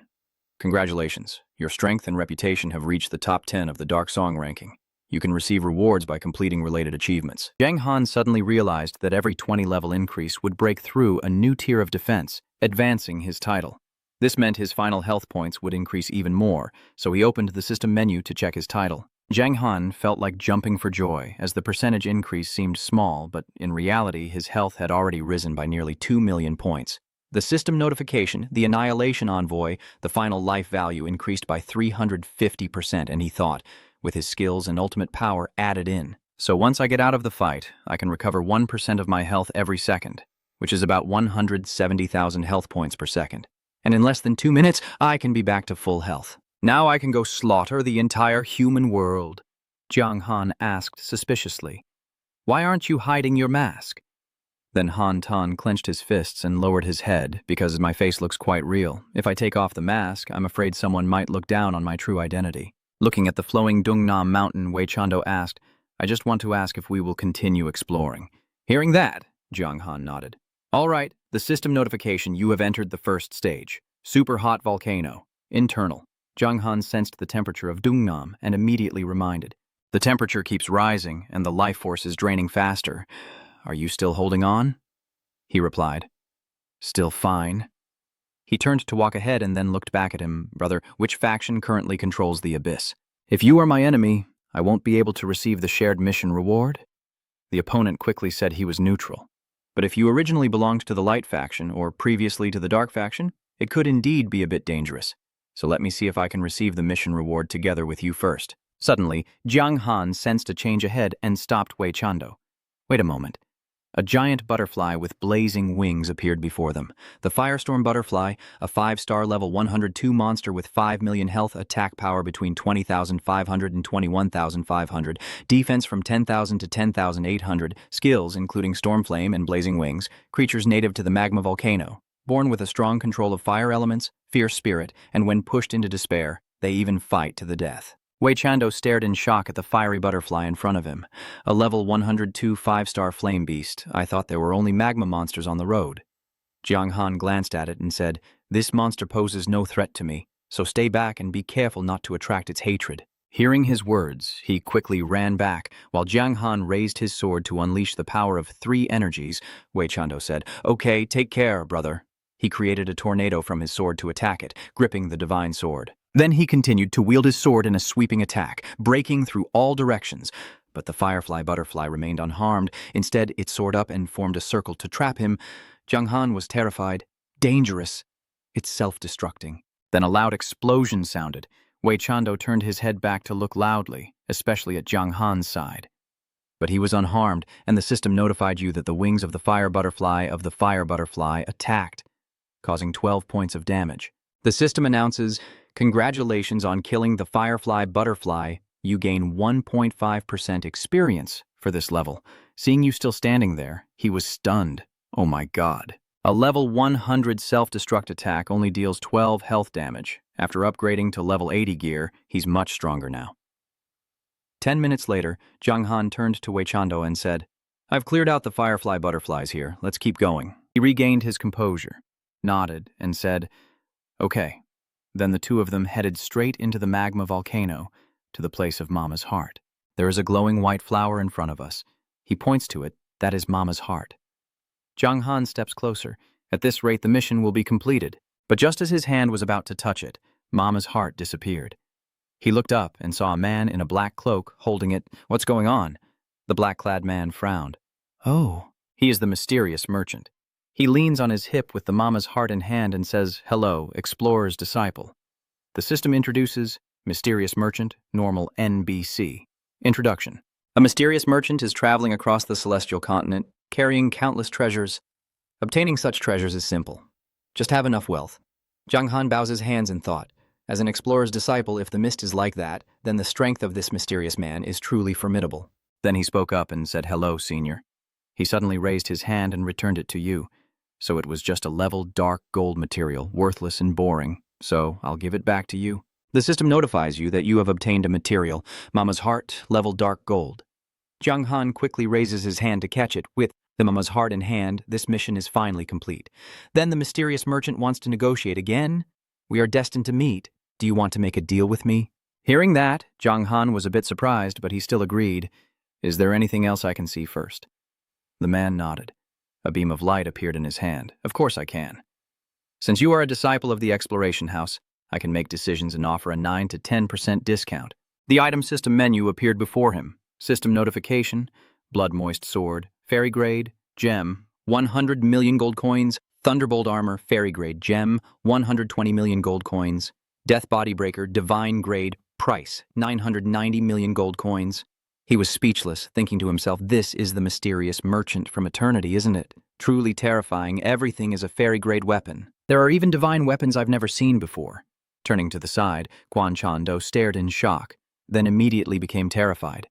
Congratulations. Your strength and reputation have reached the top 10 of the Dark Song ranking. You can receive rewards by completing related achievements. Jiang Han suddenly realized that every 20-level increase would break through a new tier of defense, advancing his title. This meant his final health points would increase even more, so he opened the system menu to check his title. Jiang Han felt like jumping for joy, as the percentage increase seemed small, but in reality his health had already risen by nearly 2 million points. The system notification, the Annihilation Envoy, the final life value increased by 350%, and he thought, with his skills and ultimate power added in. So once I get out of the fight, I can recover 1% of my health every second, which is about 170,000 health points per second. And in less than 2 minutes, I can be back to full health. Now I can go slaughter the entire human world. Jiang Han asked suspiciously, Why aren't you hiding your mask? Then Han Tan clenched his fists and lowered his head, because my face looks quite real. If I take off the mask, I'm afraid someone might look down on my true identity. Looking at the flowing Dungnam mountain, Wei Chando asked, I just want to ask if we will continue exploring. Hearing that, Jiang Han nodded. All right, the system notification, you have entered the first stage. Super hot volcano. Internal. Jiang Han sensed the temperature of Dungnam and immediately reminded. The temperature keeps rising and the life force is draining faster. Are you still holding on? He replied. Still fine. He turned to walk ahead and then looked back at him. Brother, which faction currently controls the abyss? If you are my enemy, I won't be able to receive the shared mission reward? The opponent quickly said he was neutral. But if you originally belonged to the light faction or previously to the dark faction, it could indeed be a bit dangerous. So let me see if I can receive the mission reward together with you first. Suddenly, Jiang Han sensed a change ahead and stopped Wei Chando. Wait a moment. A giant butterfly with blazing wings appeared before them. The Firestorm Butterfly, a 5-star level 102 monster with 5 million health, attack power between 20,500 and 21,500, defense from 10,000 to 10,800, skills including Stormflame and Blazing Wings, creatures native to the magma volcano. Born with a strong control of fire elements, fierce spirit, and when pushed into despair, they even fight to the death. Wei Chando stared in shock at the fiery butterfly in front of him. A level 102 5-star flame beast. I thought there were only magma monsters on the road. Jiang Han glanced at it and said, "This monster poses no threat to me, so stay back and be careful not to attract its hatred." Hearing his words, he quickly ran back, while Jiang Han raised his sword to unleash the power of 3 energies. Wei Chando said, "Okay, take care, brother." He created a tornado from his sword to attack it, gripping the divine sword. Then he continued to wield his sword in a sweeping attack, breaking through all directions. But the firefly butterfly remained unharmed. Instead, it soared up and formed a circle to trap him. Jiang Han was terrified. Dangerous. It's self-destructing. Then a loud explosion sounded. Wei Chando turned his head back to look loudly, especially at Jiang Han's side. But he was unharmed, and the system notified you that the wings of the fire butterfly attacked, causing 12 points of damage. The system announces, "Congratulations on killing the firefly butterfly. You gain 1.5% experience for this level." Seeing you still standing there, he was stunned. Oh my god. A level 100 self-destruct attack only deals 12 health damage. After upgrading to level 80 gear, he's much stronger now. 10 minutes later, Jiang Han turned to Wei Chando and said, "I've cleared out the firefly butterflies here. Let's keep going." He regained his composure, nodded, and said, "Okay." Then the two of them headed straight into the magma volcano, to the place of Mama's heart. There is a glowing white flower in front of us. He points to it. That is Mama's heart. Jiang Han steps closer. At this rate, the mission will be completed. But just as his hand was about to touch it, Mama's heart disappeared. He looked up and saw a man in a black cloak holding it. "What's going on?" The black-clad man frowned. "Oh." He is the mysterious merchant. He leans on his hip with the Mama's heart in hand and says, "Hello, explorer's disciple." The system introduces Mysterious Merchant, Normal NBC. Introduction. A mysterious merchant is traveling across the celestial continent, carrying countless treasures. Obtaining such treasures is simple. Just have enough wealth. Jiang Han bows his hands in thought. As an explorer's disciple, if the mist is like that, then the strength of this mysterious man is truly formidable. Then he spoke up and said, "Hello, senior." He suddenly raised his hand and returned it to you. So it was just a level dark gold material, worthless and boring. So I'll give it back to you. The system notifies you that you have obtained a material, Mama's heart, level dark gold. Jiang Han quickly raises his hand to catch it. With the Mama's heart in hand, this mission is finally complete. Then the mysterious merchant wants to negotiate again. "We are destined to meet. Do you want to make a deal with me?" Hearing that, Jiang Han was a bit surprised, but he still agreed. "Is there anything else I can see first?" The man nodded. A beam of light appeared in his hand. "Of course I can. Since you are a disciple of the Exploration House, I can make decisions and offer a 9 to 10% discount." The item system menu appeared before him. System notification, blood moist sword, fairy grade, gem, 100 million gold coins, thunderbolt armor, fairy grade, gem, 120 million gold coins, death body breaker, divine grade, price, 990 million gold coins. He was speechless, thinking to himself, this is the mysterious merchant from eternity, isn't it? Truly terrifying, everything is a fairy-grade weapon. There are even divine weapons I've never seen before. Turning to the side, Quan Chando stared in shock, then immediately became terrified.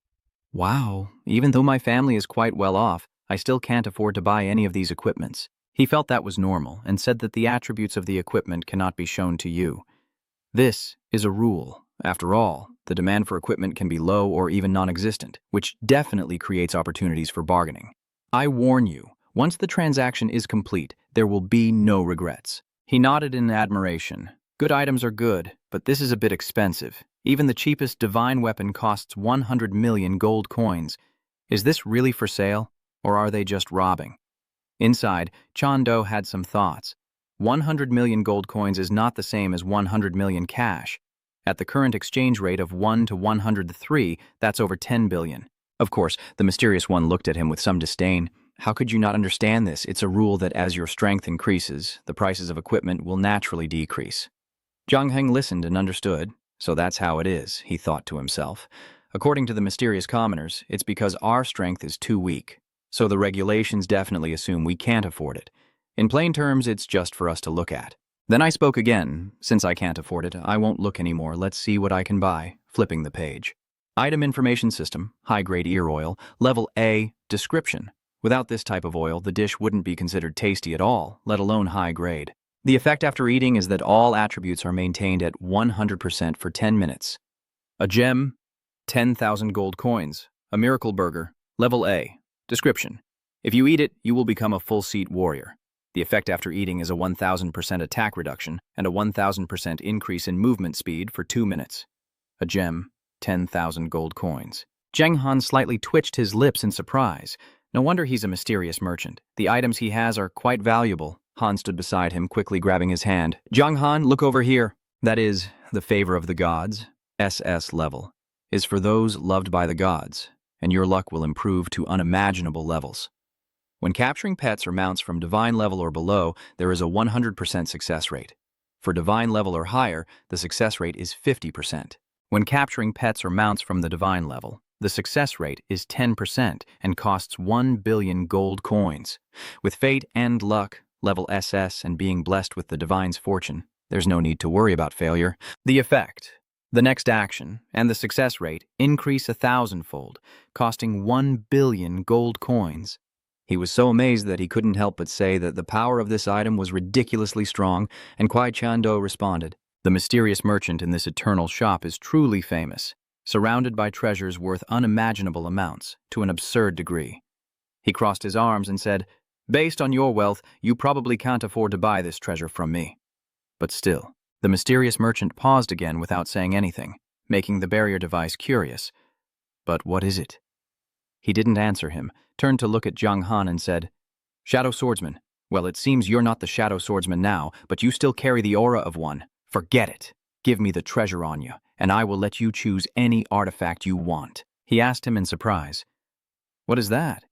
Wow, even though my family is quite well off, I still can't afford to buy any of these equipments. He felt that was normal and said that the attributes of the equipment cannot be shown to you. This is a rule. After all, the demand for equipment can be low or even non-existent, which definitely creates opportunities for bargaining. I warn you, once the transaction is complete, there will be no regrets. He nodded in admiration. Good items are good, but this is a bit expensive. Even the cheapest divine weapon costs 100 million gold coins. Is this really for sale, or are they just robbing? Inside, Chando had some thoughts. 100 million gold coins is not the same as 100 million cash. At the current exchange rate of 1 to 103, that's over 10 billion. Of course, the mysterious one looked at him with some disdain. How could you not understand this? It's a rule that as your strength increases, the prices of equipment will naturally decrease. Zhang Heng listened and understood. So that's how it is, he thought to himself. According to the mysterious commoners, it's because our strength is too weak. So the regulations definitely assume we can't afford it. In plain terms, it's just for us to look at. Then I spoke again. Since I can't afford it, I won't look anymore. Let's see what I can buy. Flipping the page. Item information system, high-grade ear oil, level A, description. Without this type of oil, the dish wouldn't be considered tasty at all, let alone high grade. The effect after eating is that all attributes are maintained at 100% for 10 minutes. A gem, 10,000 gold coins. A miracle burger, level A. Description. If you eat it, you will become a full-seat warrior. The effect after eating is a 1,000% attack reduction and a 1,000% increase in movement speed for 2 minutes. A gem, 10,000 gold coins. Zhang Han slightly twitched his lips in surprise. No wonder he's a mysterious merchant. The items he has are quite valuable. Han stood beside him, quickly grabbing his hand. Zhang Han, look over here. That is, the favor of the gods, SS level, is for those loved by the gods, and your luck will improve to unimaginable levels. When capturing pets or mounts from divine level or below, there is a 100% success rate. For divine level or higher, the success rate is 50%. When capturing pets or mounts from the divine level, the success rate is 10% and costs 1 billion gold coins. With fate and luck, level SS, and being blessed with the divine's fortune, there's no need to worry about failure. The effect, the next action, and the success rate increase 1,000-fold, costing 1 billion gold coins. He was so amazed that he couldn't help but say that the power of this item was ridiculously strong, and Kwai Chando responded, "The mysterious merchant in this eternal shop is truly famous, surrounded by treasures worth unimaginable amounts, to an absurd degree." He crossed his arms and said, "Based on your wealth, you probably can't afford to buy this treasure from me." But still, the mysterious merchant paused again without saying anything, making the barrier device curious. "But what is it?" He didn't answer him, turned to look at Zhang Han and said, "Shadow Swordsman. Well, it seems you're not the Shadow Swordsman now, but you still carry the aura of one. Forget it. Give me the treasure on you, and I will let you choose any artifact you want." He asked him in surprise. "What is that?"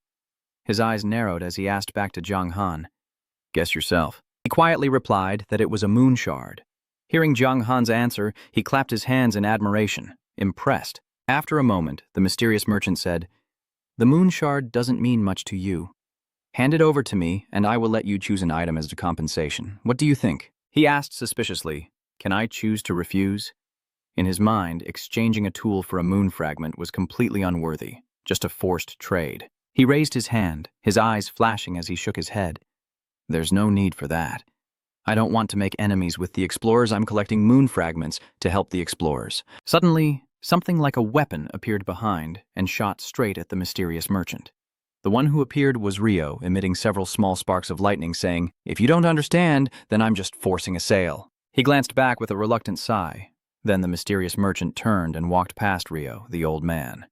His eyes narrowed as he asked back to Zhang Han. "Guess yourself." He quietly replied that it was a moon shard. Hearing Zhang Han's answer, he clapped his hands in admiration, impressed. After a moment, the mysterious merchant said, "The moon shard doesn't mean much to you. Hand it over to me, and I will let you choose an item as a compensation. What do you think?" He asked suspiciously, "Can I choose to refuse?" In his mind, exchanging a tool for a moon fragment was completely unworthy, just a forced trade. He raised his hand, his eyes flashing as he shook his head. "There's no need for that. I don't want to make enemies with the explorers. I'm collecting moon fragments to help the explorers." Suddenly, something like a weapon appeared behind and shot straight at the mysterious merchant. The one who appeared was Rio, emitting several small sparks of lightning, saying, "If you don't understand, then I'm just forcing a sale." He glanced back with a reluctant sigh. Then the mysterious merchant turned and walked past Rio, the old man.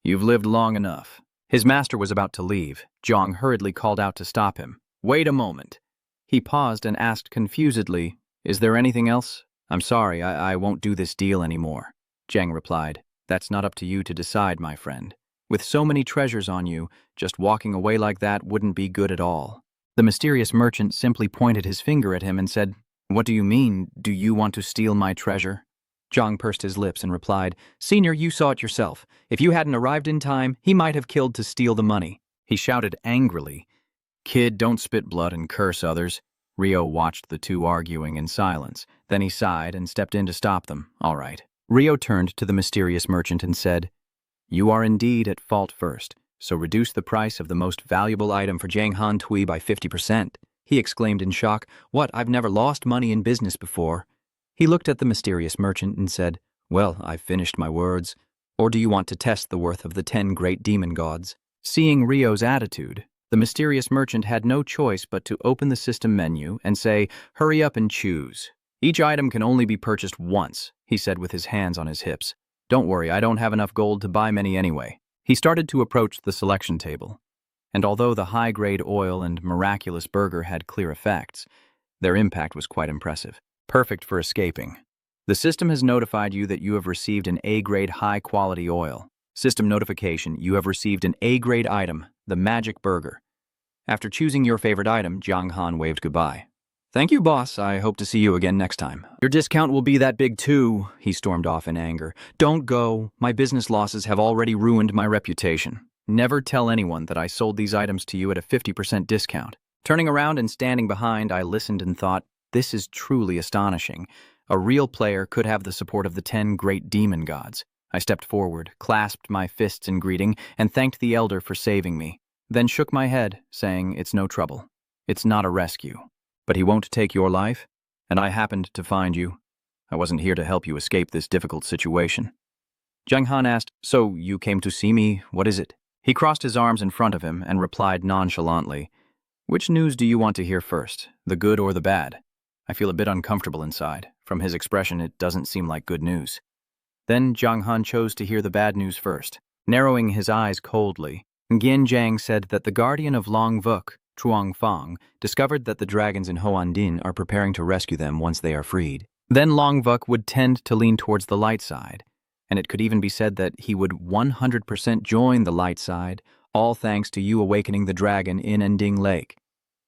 "You've lived long enough." His master was about to leave. Zhang hurriedly called out to stop him. "Wait a moment." He paused and asked confusedly, "Is there anything else?" "I'm sorry, I won't do this deal anymore." Zhang replied, "That's not up to you to decide, my friend. With so many treasures on you, just walking away like that wouldn't be good at all." The mysterious merchant simply pointed his finger at him and said, "What do you mean? Do you want to steal my treasure?" Zhang pursed his lips and replied, "Senior, you saw it yourself. If you hadn't arrived in time, he might have killed to steal the money." He shouted angrily, "Kid, don't spit blood and curse others." Rio watched the two arguing in silence. Then he sighed and stepped in to stop them. "All right." Rio turned to the mysterious merchant and said, "You are indeed at fault first, so reduce the price of the most valuable item for Zhang Han Tui by 50%. He exclaimed in shock, "What? I've never lost money in business before." He looked at the mysterious merchant and said, "Well, I've finished my words. Or do you want to test the worth of the 10 great demon gods?" Seeing Rio's attitude, the mysterious merchant had no choice but to open the system menu and say, "Hurry up and choose. Each item can only be purchased once," he said with his hands on his hips. "Don't worry, I don't have enough gold to buy many anyway." He started to approach the selection table, and although the high-grade oil and miraculous burger had clear effects, their impact was quite impressive. Perfect for escaping. The system has notified you that you have received an A-grade high-quality oil. System notification, you have received an A-grade item, the magic burger. After choosing your favorite item, Zhang Han waved goodbye. "Thank you, boss. I hope to see you again next time." "Your discount will be that big too," he stormed off in anger. "Don't go. My business losses have already ruined my reputation." Never tell anyone that I sold these items to you at a 50% discount. Turning around and standing behind, I listened and thought, this is truly astonishing. A real player could have the support of the 10 great demon gods. I stepped forward, clasped my fists in greeting, and thanked the elder for saving me, then shook my head, saying, it's no trouble. It's not a rescue. But he won't take your life, and I happened to find you. I wasn't here to help you escape this difficult situation. Zhang Han asked, so you came to see me, what is it? He crossed his arms in front of him and replied nonchalantly, which news do you want to hear first, the good or the bad? I feel a bit uncomfortable inside. From his expression, it doesn't seem like good news. Then Zhang Han chose to hear the bad news first. Narrowing his eyes coldly, Gian Zhang said that the guardian of Longvuk, Chuang Fang, discovered that the dragons in Hoandin are preparing to rescue them once they are freed. Then Longvuk would tend to lean towards the light side, and it could even be said that he would 100% join the light side, all thanks to you awakening the dragon in Ending Lake.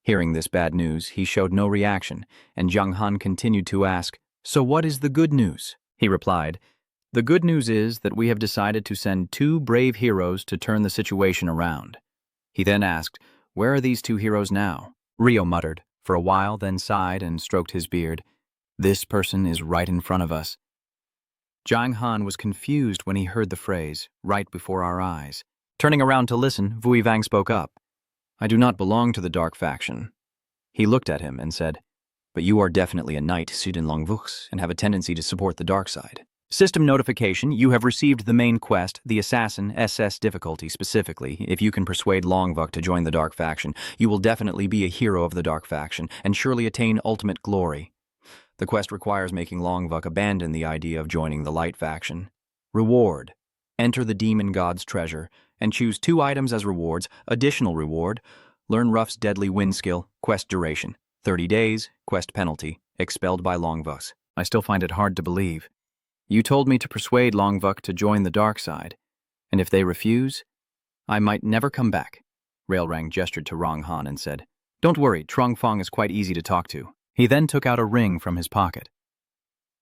Hearing this bad news, he showed no reaction, and Zhang Han continued to ask, so what is the good news? He replied, the good news is that we have decided to send 2 brave heroes to turn the situation around. He then asked, where are these 2 heroes now? Rio muttered for a while, then sighed and stroked his beard. This person is right in front of us. Zhang Han was confused when he heard the phrase, right before our eyes. Turning around to listen, Vui Vang spoke up. I do not belong to the dark faction. He looked at him and said, but you are definitely a knight in Longvuk and have a tendency to support the dark side. System notification, you have received the main quest, the Assassin SS difficulty specifically. If you can persuade Longvuk to join the dark faction, you will definitely be a hero of the dark faction and surely attain ultimate glory. The quest requires making Longvuk abandon the idea of joining the light faction. Reward. Enter the demon god's treasure and choose 2 items as rewards. Additional reward. Learn Ruff's deadly wind skill. Quest duration. 30 days. Quest penalty. Expelled by Longvuk. I still find it hard to believe. You told me to persuade Longvuk to join the dark side, and if they refuse, I might never come back. Railrang gestured to Rong Han and said, don't worry, Trong Fong is quite easy to talk to. He then took out a ring from his pocket.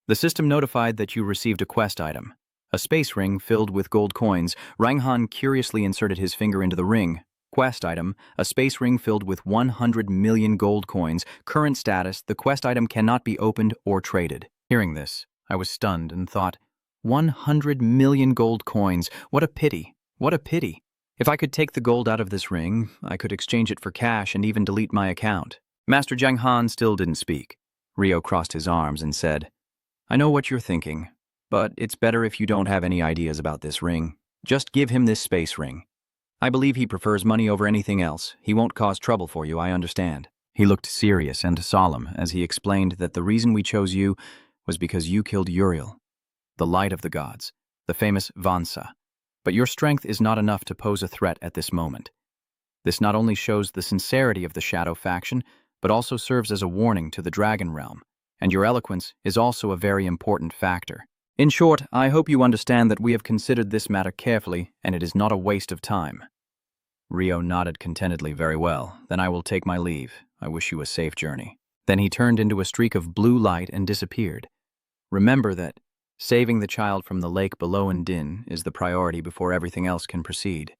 The system notified that you received a quest item, a space ring filled with gold coins. Rang Han curiously inserted his finger into the ring. Quest item, a space ring filled with 100 million gold coins. Current status, the quest item cannot be opened or traded. Hearing this, I was stunned and thought, 100 million gold coins, what a pity, what a pity. If I could take the gold out of this ring, I could exchange it for cash and even delete my account. Master Zhang Han still didn't speak. Rio crossed his arms and said, I know what you're thinking, but it's better if you don't have any ideas about this ring. Just give him this space ring. I believe he prefers money over anything else. He won't cause trouble for you, I understand. He looked serious and solemn as he explained that the reason we chose you was because you killed Uriel, the light of the gods, the famous Vansa. But your strength is not enough to pose a threat at this moment. This not only shows the sincerity of the Shadow faction, but also serves as a warning to the Dragon Realm, and your eloquence is also a very important factor. In short, I hope you understand that we have considered this matter carefully, and it is not a waste of time. Rio nodded contentedly. Very well, then I will take my leave. I wish you a safe journey. Then he turned into a streak of blue light and disappeared. Remember that saving the child from the lake below in Din is the priority before everything else can proceed.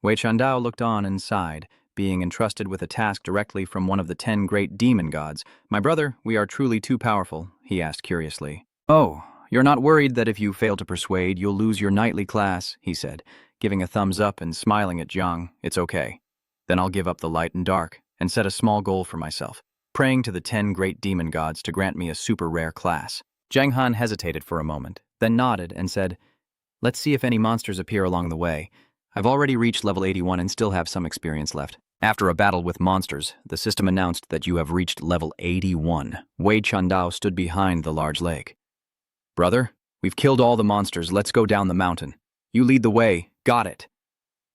Wei Chandao looked on and sighed, being entrusted with a task directly from one of the 10 great demon gods. My brother, we are truly too powerful, he asked curiously. Oh, you're not worried that if you fail to persuade, you'll lose your knightly class, he said, giving a thumbs up and smiling at Jiang. It's okay. Then I'll give up the light and dark and set a small goal for myself, praying to the 10 great demon gods to grant me a super rare class. Zhang Han hesitated for a moment, then nodded and said, let's see if any monsters appear along the way. I've already reached level 81 and still have some experience left. After a battle with monsters, the system announced that you have reached level 81. Wei Chandao stood behind the large lake. Brother, we've killed all the monsters. Let's go down the mountain. You lead the way. Got it.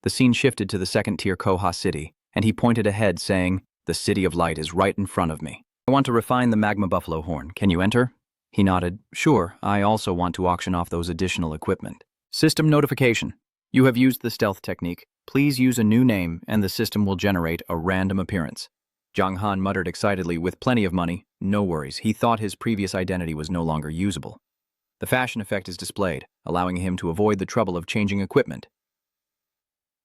The scene shifted to the second-tier Koha city, and he pointed ahead, saying, the City of Light is right in front of me. I want to refine the magma buffalo horn. Can you enter? He nodded. Sure, I also want to auction off those additional equipment. System notification. You have used the stealth technique. Please use a new name and the system will generate a random appearance. Zhang Han muttered excitedly, with plenty of money. No worries, he thought his previous identity was no longer usable. The fashion effect is displayed, allowing him to avoid the trouble of changing equipment.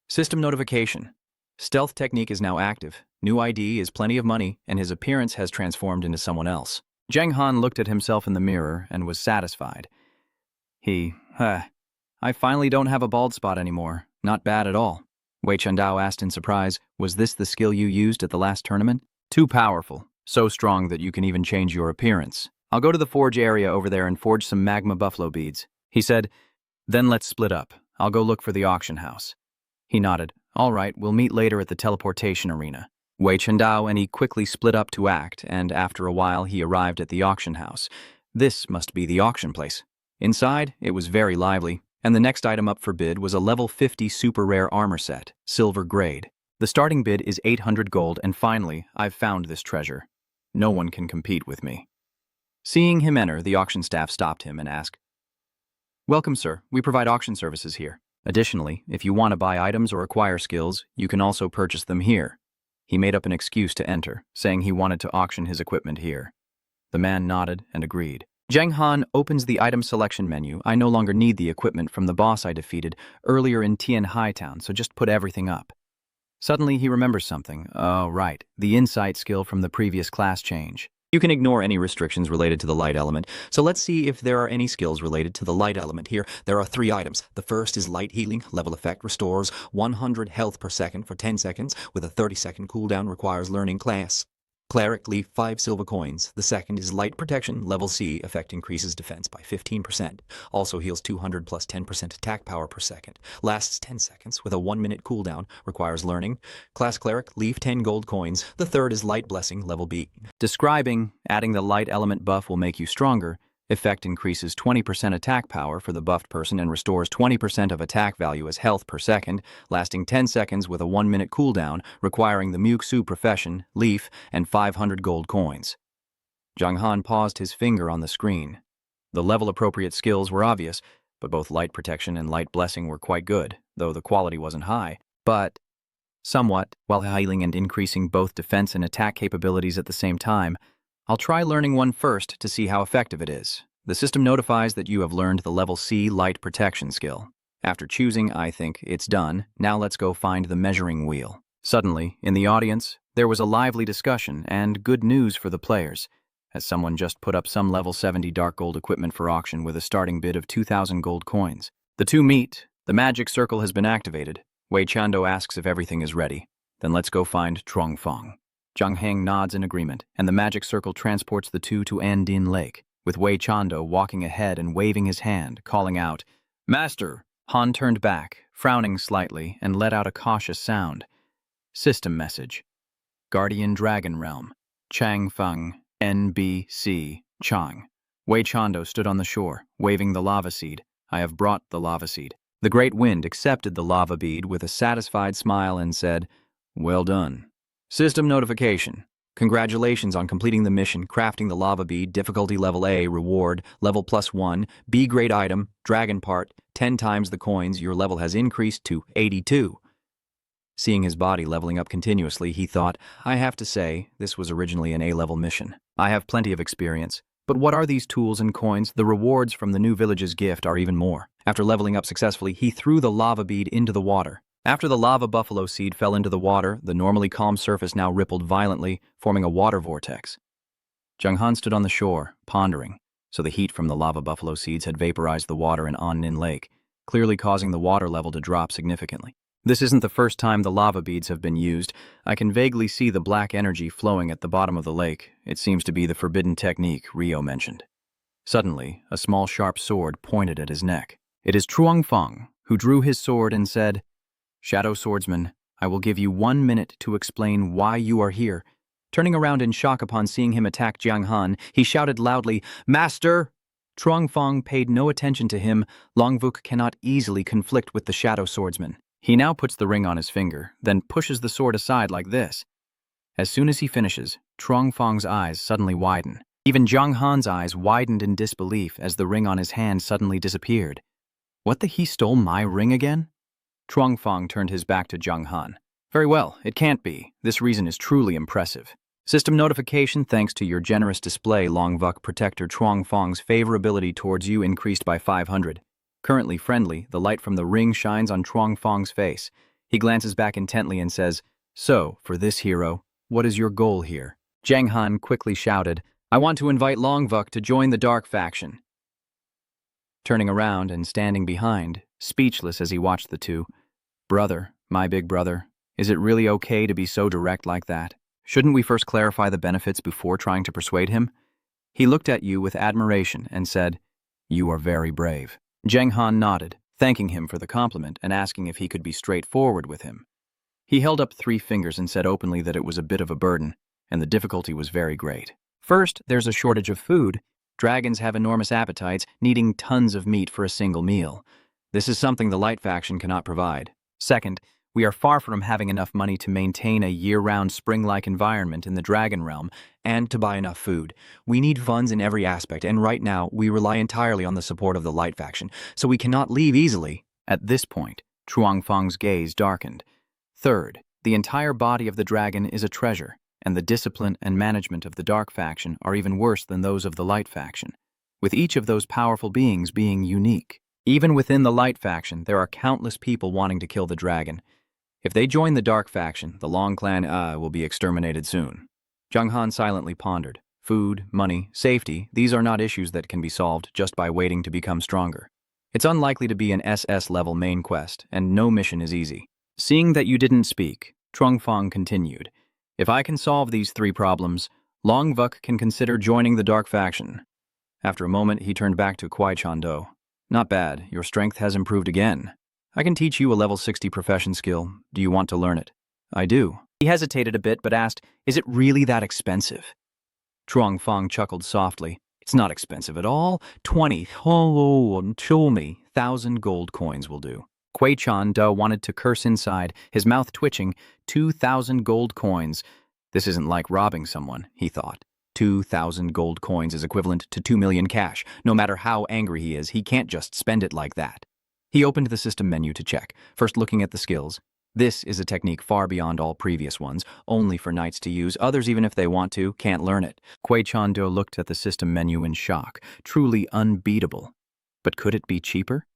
System notification. Stealth technique is now active. New ID is plenty of money, and his appearance has transformed into someone else. Zhang Han looked at himself in the mirror and was satisfied. I finally don't have a bald spot anymore. Not bad at all. Wei Chendao asked in surprise, was this the skill you used at the last tournament? Too powerful. So strong that you can even change your appearance. I'll go to the forge area over there and forge some magma buffalo beads. He said, then let's split up. I'll go look for the auction house. He nodded. All right, we'll meet later at the teleportation arena. Wei Chendao and he quickly split up to act, and after a while he arrived at the auction house. This must be the auction place. Inside, it was very lively, and the next item up for bid was a level 50 super rare armor set, silver grade. The starting bid is 800 gold, and finally, I've found this treasure. No one can compete with me. Seeing him enter, the auction staff stopped him and asked, Welcome, sir. We provide auction services here. Additionally, if you want to buy items or acquire skills, you can also purchase them here. He made up an excuse to enter, saying he wanted to auction his equipment here. The man nodded and agreed. Zhang Han opens the item selection menu. I no longer need the equipment from the boss I defeated earlier in Tian Hightown, so just put everything up. Suddenly he remembers something. Oh, right, the insight skill from the previous class change. You can ignore any restrictions related to the light element, so let's see if there are any skills related to the light element here. There are 3 items. The first is light healing. Level effect restores 100 health per second for 10 seconds, with a 30-second cooldown, requires learning class. Cleric, leave 5 silver coins. The second is light protection. Level C, effect increases defense by 15%. Also heals 200 plus 10% attack power per second. Lasts 10 seconds with a 1-minute cooldown. Requires learning. Class cleric, leave 10 gold coins. The third is light blessing. Level B. Describing, adding the light element buff will make you stronger. Effect increases 20% attack power for the buffed person and restores 20% of attack value as health per second, lasting 10 seconds with a 1-minute cooldown, requiring the Muxu profession, leaf, and 500 gold coins. Zhang Han paused his finger on the screen. The level-appropriate skills were obvious, but both light protection and light blessing were quite good, though the quality wasn't high. But somewhat, while healing and increasing both defense and attack capabilities at the same time, I'll try learning one first to see how effective it is. The system notifies that you have learned the level C light protection skill. After choosing, I think it's done. Now let's go find the measuring wheel. Suddenly, in the audience, there was a lively discussion and good news for the players, as someone just put up some level 70 dark gold equipment for auction with a starting bid of 2,000 gold coins. The two meet. The magic circle has been activated. Wei Chando asks if everything is ready. Then let's go find Trong Fong. Zhang Heng nods in agreement, and the magic circle transports the two to Andin Lake, with Wei Chando walking ahead and waving his hand, calling out, Master! Han turned back, frowning slightly, and let out a cautious sound. System message. Guardian Dragon Realm. Chang Feng, NBC, Chang. Wei Chando stood on the shore, waving the lava seed. I have brought the lava seed. The great wind accepted the lava bead with a satisfied smile and said, Well done. System notification. Congratulations on completing the mission, crafting the lava bead, difficulty level A, reward, level +1, B grade item, dragon part, 10 times the coins, your level has increased to 82. Seeing his body leveling up continuously, he thought, I have to say, this was originally an A-level mission. I have plenty of experience, but what are these tools and coins? The rewards from the new village's gift are even more. After leveling up successfully, he threw the lava bead into the water. After the lava buffalo seed fell into the water, the normally calm surface now rippled violently, forming a water vortex. Zhang Han stood on the shore, pondering, so the heat from the lava buffalo seeds had vaporized the water in Annin Lake, clearly causing the water level to drop significantly. This isn't the first time the lava beads have been used. I can vaguely see the black energy flowing at the bottom of the lake. It seems to be the forbidden technique Rio mentioned. Suddenly, a small sharp sword pointed at his neck. It is Truong Fong, who drew his sword and said, Shadow Swordsman, I will give you 1 minute to explain why you are here. Turning around in shock upon seeing him attack Zhang Han, he shouted loudly, Master! Truong Fong paid no attention to him. Longvuk cannot easily conflict with the Shadow Swordsman. He now puts the ring on his finger, then pushes the sword aside like this. As soon as he finishes, Truong Fong's eyes suddenly widen. Even Zhang Han's eyes widened in disbelief as the ring on his hand suddenly disappeared. What the he stole my ring again? Truong Fong turned his back to Zhang Han. Very well, it can't be. This reason is truly impressive. System notification, thanks to your generous display, Longvuk Protector Truong Fong's favorability towards you increased by 500. Currently friendly, the light from the ring shines on Truong Fong's face. He glances back intently and says, "So, for this hero, what is your goal here?" Zhang Han quickly shouted, "I want to invite Longvuk to join the dark faction." Turning around and standing behind, speechless as he watched the two, "Brother, my big brother, is it really okay to be so direct like that? Shouldn't we first clarify the benefits before trying to persuade him?" He looked at you with admiration and said, "You are very brave." Zhang Han nodded, thanking him for the compliment and asking if he could be straightforward with him. He held up 3 fingers and said openly that it was a bit of a burden, and the difficulty was very great. First, there's a shortage of food. Dragons have enormous appetites, needing tons of meat for a single meal. This is something the Light faction cannot provide. Second, we are far from having enough money to maintain a year-round spring-like environment in the Dragon Realm and to buy enough food. We need funds in every aspect, and right now we rely entirely on the support of the Light faction, so we cannot leave easily. At this point, Chuangfang's gaze darkened. Third, the entire body of the dragon is a treasure, and the discipline and management of the Dark faction are even worse than those of the Light faction, with each of those powerful beings being unique. Even within the Light faction, there are countless people wanting to kill the dragon. If they join the Dark faction, the Long clan will be exterminated soon. Zhang Han silently pondered. Food, money, safety, these are not issues that can be solved just by waiting to become stronger. It's unlikely to be an SS-level main quest, and no mission is easy. Seeing that you didn't speak, Chuangfang continued, "If I can solve these 3 problems, Longvuk can consider joining the Dark faction." After a moment, he turned back to Kuai Chando. "Not bad, your strength has improved again. I can teach you a level 60 profession skill. Do you want to learn it?" "I do." He hesitated a bit but asked, "Is it really that expensive?" Chuangfang chuckled softly. "It's not expensive at all. 20,000 gold coins will do." Kuei Chan Do wanted to curse inside, his mouth twitching. 2,000 gold coins. This isn't like robbing someone, he thought. 2,000 gold coins is equivalent to 2 million cash. No matter how angry he is, he can't just spend it like that. He opened the system menu to check, first looking at the skills. This is a technique far beyond all previous ones, only for knights to use. Others, even if they want to, can't learn it. Kuei Chan Do looked at the system menu in shock. Truly unbeatable. But could it be cheaper?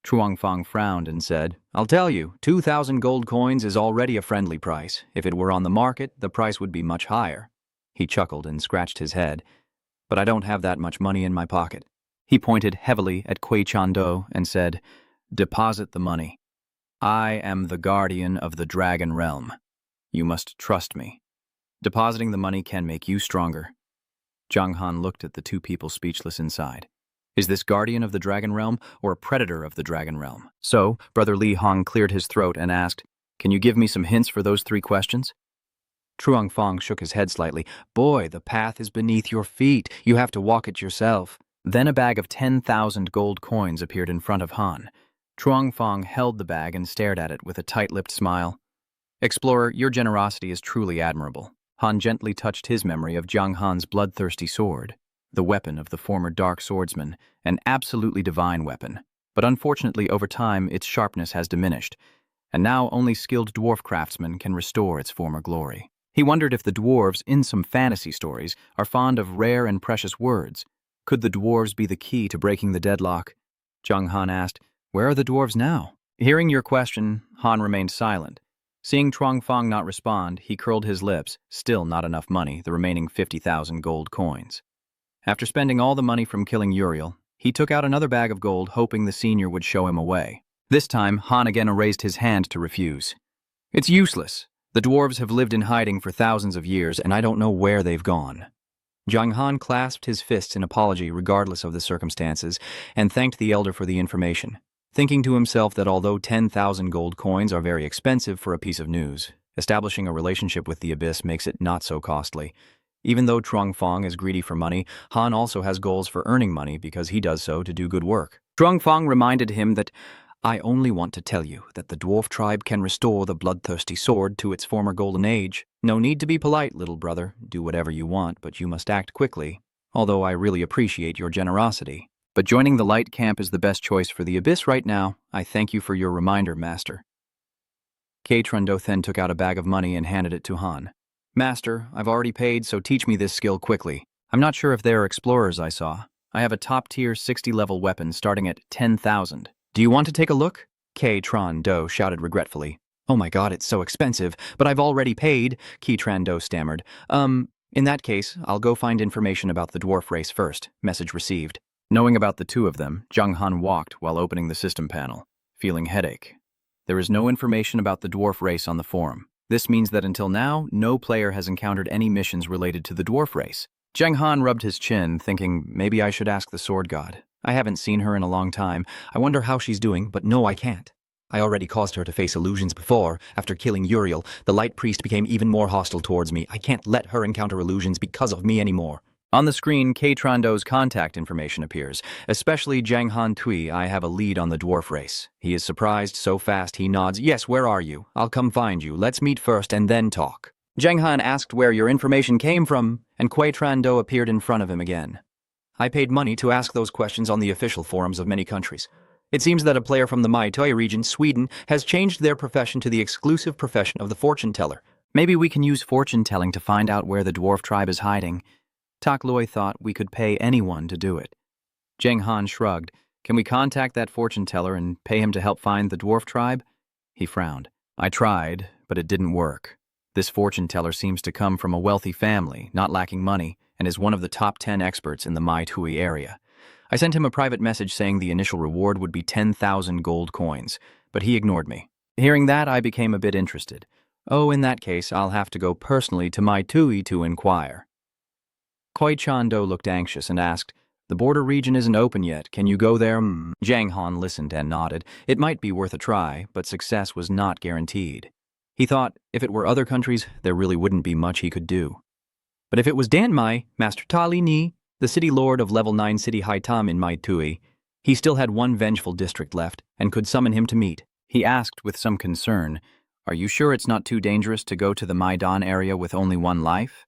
Chuangfang frowned and said, "I'll tell you, 2,000 gold coins is already a friendly price. If it were on the market, the price would be much higher." He chuckled and scratched his head. "But I don't have that much money in my pocket." He pointed heavily at Kuei Chan Do and said, "Deposit the money. I am the guardian of the Dragon Realm. You must trust me. Depositing the money can make you stronger." Zhang Han looked at the 2 people speechless inside. Is this guardian of the Dragon Realm or a predator of the Dragon Realm? So, Brother Li Hong cleared his throat and asked, "Can you give me some hints for those 3 questions?" Chuangfang shook his head slightly. "Boy, the path is beneath your feet. You have to walk it yourself." Then a bag of 10,000 gold coins appeared in front of Han. Chuangfang held the bag and stared at it with a tight-lipped smile. "Explorer, your generosity is truly admirable." Han gently touched his memory of Zhang Han's bloodthirsty sword, the weapon of the former dark swordsman, an absolutely divine weapon. But unfortunately, over time, its sharpness has diminished, and now only skilled dwarf craftsmen can restore its former glory. He wondered if the dwarves, in some fantasy stories, are fond of rare and precious words. Could the dwarves be the key to breaking the deadlock? Zhang Han asked, "Where are the dwarves now?" Hearing your question, Han remained silent. Seeing Chuangfang not respond, he curled his lips. Still not enough money, the remaining 50,000 gold coins. After spending all the money from killing Uriel, he took out another bag of gold, hoping the senior would show him a way. This time, Han again raised his hand to refuse. "It's useless. The dwarves have lived in hiding for thousands of years, and I don't know where they've gone." Zhang Han clasped his fists in apology regardless of the circumstances, and thanked the elder for the information, thinking to himself that although 10,000 gold coins are very expensive for a piece of news, establishing a relationship with the Abyss makes it not so costly. Even though Chuangfang is greedy for money, Han also has goals for earning money because he does so to do good work. Chuangfang reminded him that, "I only want to tell you that the dwarf tribe can restore the bloodthirsty sword to its former golden age. No need to be polite, little brother. Do whatever you want, but you must act quickly. Although I really appreciate your generosity. But joining the Light Camp is the best choice for the Abyss right now. I thank you for your reminder, Master." Kuei Chan Do then took out a bag of money and handed it to Han. "Master, I've already paid, so teach me this skill quickly. I'm not sure if there are explorers I saw. I have a top-tier 60-level weapon starting at 10,000. Do you want to take a look?" Kuei Chan Do shouted regretfully. Oh my god, it's so expensive, but I've already paid, Trando stammered. In that case, I'll go find information about the dwarf race first. Message received. Knowing about the two of them, Jung Han walked while opening the system panel, feeling headache. There is no information about the dwarf race on the forum. This means that until now, no player has encountered any missions related to the dwarf race. Jung Han rubbed his chin, thinking maybe I should ask the sword god. I haven't seen her in a long time. I wonder how she's doing, but no, I can't. I already caused her to face illusions before. After killing Uriel, the light priest became even more hostile towards me. I can't let her encounter illusions because of me anymore. On the screen, Trando's contact information appears. Especially Jang Han Tui, I have a lead on the dwarf race. He is surprised so fast he nods. Yes, where are you? I'll come find you. Let's meet first and then talk. Jang Han asked where your information came from, and Trando appeared in front of him again. I paid money to ask those questions on the official forums of many countries. It seems that a player from the Mai Tai region, Sweden, has changed their profession to the exclusive profession of the fortune teller. Maybe we can use fortune telling to find out where the dwarf tribe is hiding. Tak Loi thought we could pay anyone to do it. Jang Han shrugged. Can we contact that fortune teller and pay him to help find the dwarf tribe? He frowned. I tried, but it didn't work. This fortune teller seems to come from a wealthy family, not lacking money, and is one of the top 10 experts in the Mai Tui area. I sent him a private message saying the initial reward would be 10,000 gold coins, but he ignored me. Hearing that, I became a bit interested. Oh, in that case, I'll have to go personally to Mai Tui to inquire. Koi Chando looked anxious and asked, the border region isn't open yet. Can you go there? Jang Han listened and nodded. It might be worth a try, but success was not guaranteed. He thought, if it were other countries, there really wouldn't be much he could do. But if it was Danmai, Master Ta Li Ni, the city lord of level 9 city Haitam in Mai Tui, he still had one vengeful district left and could summon him to meet. He asked with some concern, are you sure it's not too dangerous to go to the Maidan area with only one life?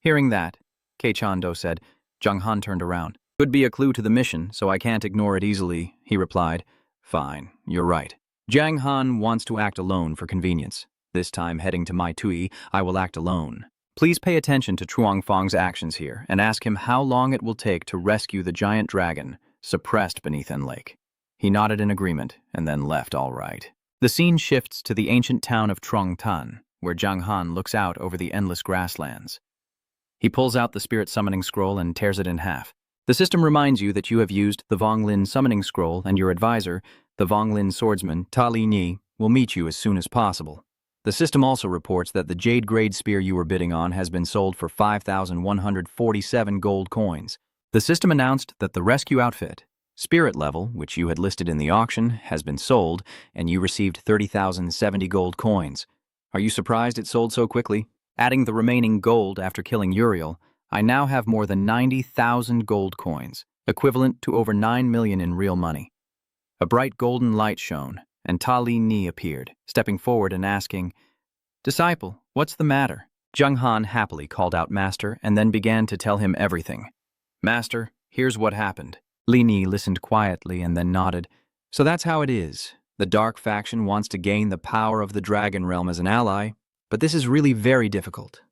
Hearing that, Kei Chando said, Jung Han turned around. Could be a clue to the mission, so I can't ignore it easily, he replied. Fine, you're right. Jang Han wants to act alone for convenience. This time heading to Mai Tui, I will act alone. Please pay attention to Truong Fong's actions here and ask him how long it will take to rescue the giant dragon suppressed beneath En Lake. He nodded in agreement and then left all right. The scene shifts to the ancient town of Trong Tan, where Jang Han looks out over the endless grasslands. He pulls out the spirit summoning scroll and tears it in half. The system reminds you that you have used the Vonglin summoning scroll and your advisor, the Vonglin swordsman Ta Li Ni, will meet you as soon as possible. The system also reports that the Jade Grade Spear you were bidding on has been sold for 5,147 gold coins. The system announced that the rescue outfit, Spirit Level, which you had listed in the auction, has been sold, and you received 30,070 gold coins. Are you surprised it sold so quickly? Adding the remaining gold after killing Uriel, I now have more than 90,000 gold coins, equivalent to over 9 million in real money. A bright golden light shone, and Ta Li Ni appeared, stepping forward and asking, Disciple, what's the matter? Jung Han happily called out Master and then began to tell him everything. Master, here's what happened. Li Ni listened quietly and then nodded. So that's how it is. The Dark Faction wants to gain the power of the Dragon Realm as an ally, but this is really very difficult.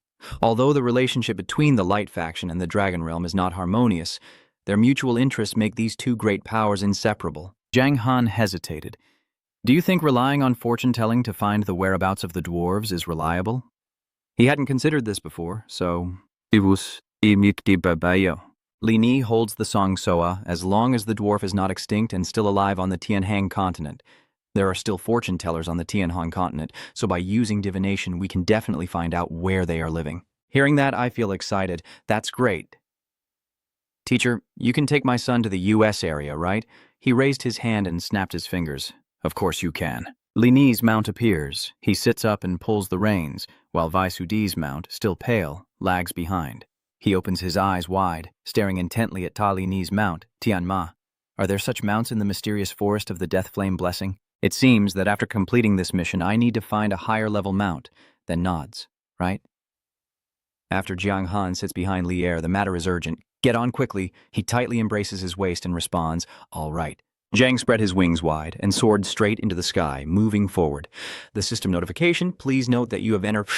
Although the relationship between the Light Faction and the Dragon Realm is not harmonious, their mutual interests make these two great powers inseparable. Jang Han hesitated. Do you think relying on fortune-telling to find the whereabouts of the dwarves is reliable? He hadn't considered this before, so... Li Ni holds the Song Soa as long as the dwarf is not extinct and still alive on the Tianhang continent. There are still fortune-tellers on the Tianhang continent, so by using divination we can definitely find out where they are living. Hearing that, I feel excited. That's great. Teacher, you can take my son to the US area, right? He raised his hand and snapped his fingers. Of course you can. Li Ni's mount appears. He sits up and pulls the reins, while Vaisudi's mount, still pale, lags behind. He opens his eyes wide, staring intently at Ta Li Ni's mount, Tianma. Are there such mounts in the mysterious forest of the Death Flame Blessing? It seems that after completing this mission, I need to find a higher level mount, then nods, right? After Jiang Han sits behind Li Er, the matter is urgent. Get on quickly. He tightly embraces his waist and responds, all right. Zhang spread his wings wide and soared straight into the sky, moving forward. The system notification, please note that you have entered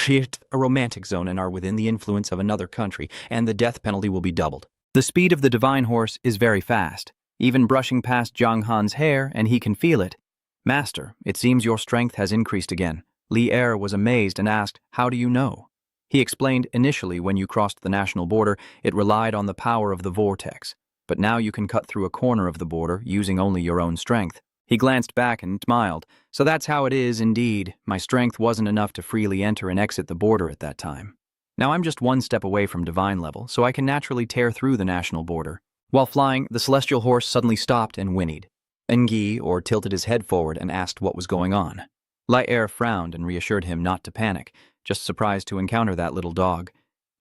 a romantic zone and are within the influence of another country, and the death penalty will be doubled. The speed of the divine horse is very fast, even brushing past Jiang Han's hair, and he can feel it. Master, it seems your strength has increased again. Li Er was amazed and asked, "How do you know?" He explained, initially when you crossed the national border, it relied on the power of the vortex, but now you can cut through a corner of the border using only your own strength. He glanced back and smiled. "So that's how it is indeed. My strength wasn't enough to freely enter and exit the border at that time. Now I'm just one step away from divine level, so I can naturally tear through the national border." While flying, the celestial horse suddenly stopped and whinnied. Engi, or tilted his head forward and asked what was going on. Li Er frowned and reassured him not to panic, just surprised to encounter that little dog.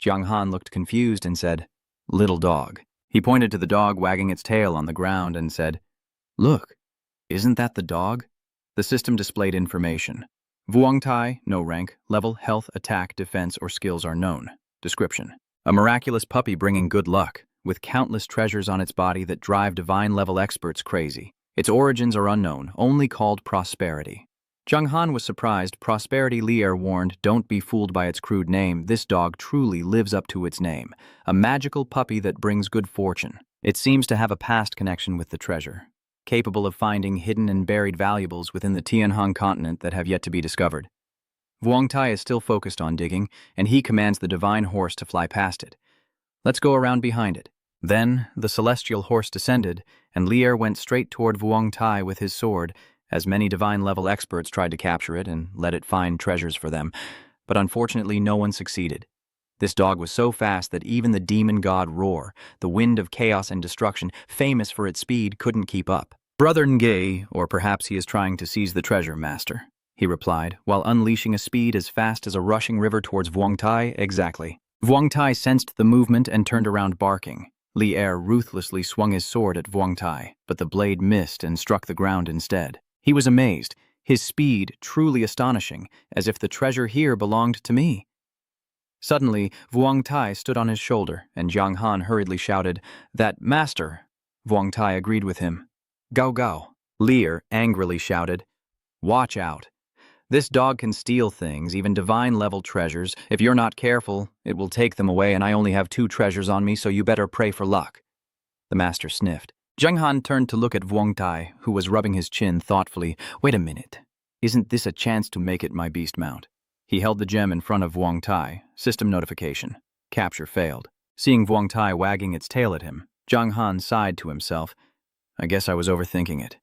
Jiang Han looked confused and said, "Little dog." He pointed to the dog wagging its tail on the ground and said, "Look, isn't that the dog?" The system displayed information. Vuong Tai, no rank, level, health, attack, defense, or skills are known. Description: a miraculous puppy bringing good luck, with countless treasures on its body that drive divine-level experts crazy. Its origins are unknown, only called Prosperity. Jiang Han was surprised. Prosperity, Li Er warned, "Don't be fooled by its crude name. This dog truly lives up to its name. A magical puppy that brings good fortune. It seems to have a past connection with the treasure, capable of finding hidden and buried valuables within the Tianhong continent that have yet to be discovered." Vuong Tai is still focused on digging, and he commands the divine horse to fly past it. "Let's go around behind it." Then the celestial horse descended, and Li Er went straight toward Vuong Tai with his sword, as many divine-level experts tried to capture it and let it find treasures for them, but unfortunately no one succeeded. This dog was so fast that even the demon god Roar, the wind of chaos and destruction, famous for its speed, couldn't keep up. "Brother Nge, or perhaps he is trying to seize the treasure, master," he replied, while unleashing a speed as fast as a rushing river towards Vuong Tai. Exactly. Vuong Tai sensed the movement and turned around barking. Li Er ruthlessly swung his sword at Vuong Tai, but the blade missed and struck the ground instead. He was amazed, his speed truly astonishing, as if the treasure here belonged to me. Suddenly, Vuong Tai stood on his shoulder, and Jiang Han hurriedly shouted, "That master!" Vuong Tai agreed with him. "Gao Gao." Li Er angrily shouted, "Watch out. This dog can steal things, even divine-level treasures. If you're not careful, it will take them away, and I only have 2 treasures on me, so you better pray for luck." The master sniffed. Jiang Han turned to look at Vuong Tai, who was rubbing his chin thoughtfully. "Wait a minute. Isn't this a chance to make it my beast mount?" He held the gem in front of Vuong Tai. System notification. Capture failed. Seeing Vuong Tai wagging its tail at him, Jiang Han sighed to himself. "I guess I was overthinking it."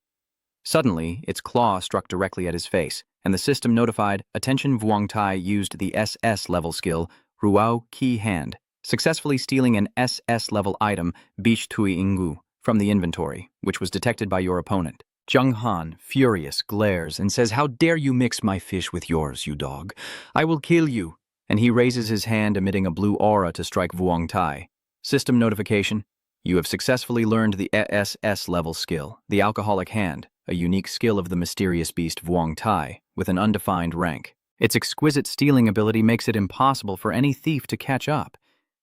Suddenly, its claw struck directly at his face, and the system notified, "Attention, Vuong Tai used the SS level skill, Ruao Key Hand, successfully stealing an SS level item, Bish Tui Ingu, from the inventory, which was detected by your opponent." Jiang Han, furious, glares and says, "How dare you mix my fish with yours, you dog? I will kill you." And he raises his hand, emitting a blue aura to strike Vuong Tai. System notification: you have successfully learned the SS level skill, the Alcoholic Hand, a unique skill of the mysterious beast Vuong Tai, with an undefined rank. Its exquisite stealing ability makes it impossible for any thief to catch up,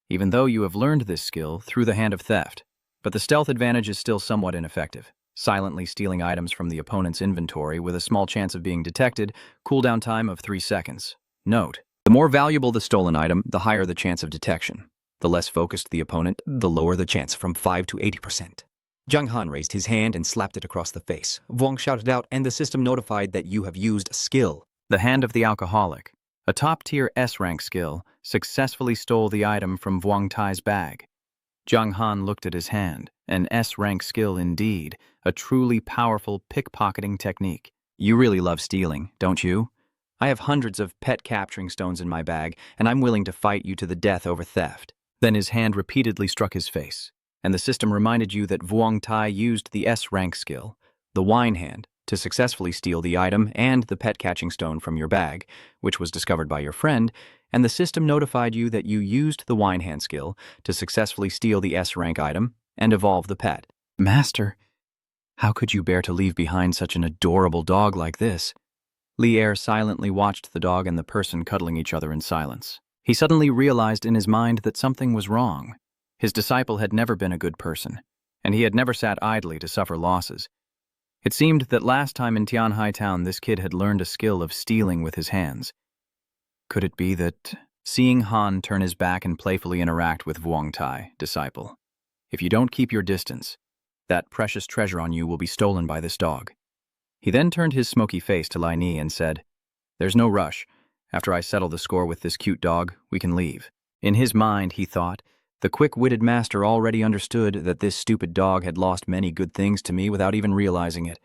even though you have learned this skill through the Hand of Theft. But the stealth advantage is still somewhat ineffective, silently stealing items from the opponent's inventory with a small chance of being detected, cooldown time of 3 seconds. Note: the more valuable the stolen item, the higher the chance of detection. The less focused the opponent, the lower the chance, from 5 to 80%. Jiang Han raised his hand and slapped it across the face. Vuong shouted out, and the system notified that you have used a skill. The Hand of the Alcoholic, a top-tier S-rank skill, successfully stole the item from Vuong Tai's bag. Jiang Han looked at his hand. An S-rank skill indeed, a truly powerful pickpocketing technique. You really love stealing, don't you? I have hundreds of pet capturing stones in my bag, and I'm willing to fight you to the death over theft. Then his hand repeatedly struck his face, and the system reminded you that Vuong Tai used the S-rank skill, the Wine Hand, to successfully steal the item and the pet catching stone from your bag, which was discovered by your friend, and the system notified you that you used the Wine Hand skill to successfully steal the S-rank item and evolve the pet. Master, how could you bear to leave behind such an adorable dog like this? Li Er silently watched the dog and the person cuddling each other in silence. He suddenly realized in his mind that something was wrong. His disciple had never been a good person, and he had never sat idly to suffer losses. It seemed that last time in Tianhai Town this kid had learned a skill of stealing with his hands. Could it be that... Seeing Han turn his back and playfully interact with Vuong Tai, disciple, if you don't keep your distance, that precious treasure on you will be stolen by this dog. He then turned his smoky face to Lai Ni and said, There's no rush. After I settle the score with this cute dog, we can leave. In his mind, he thought, the quick-witted master already understood that this stupid dog had lost many good things to me without even realizing it.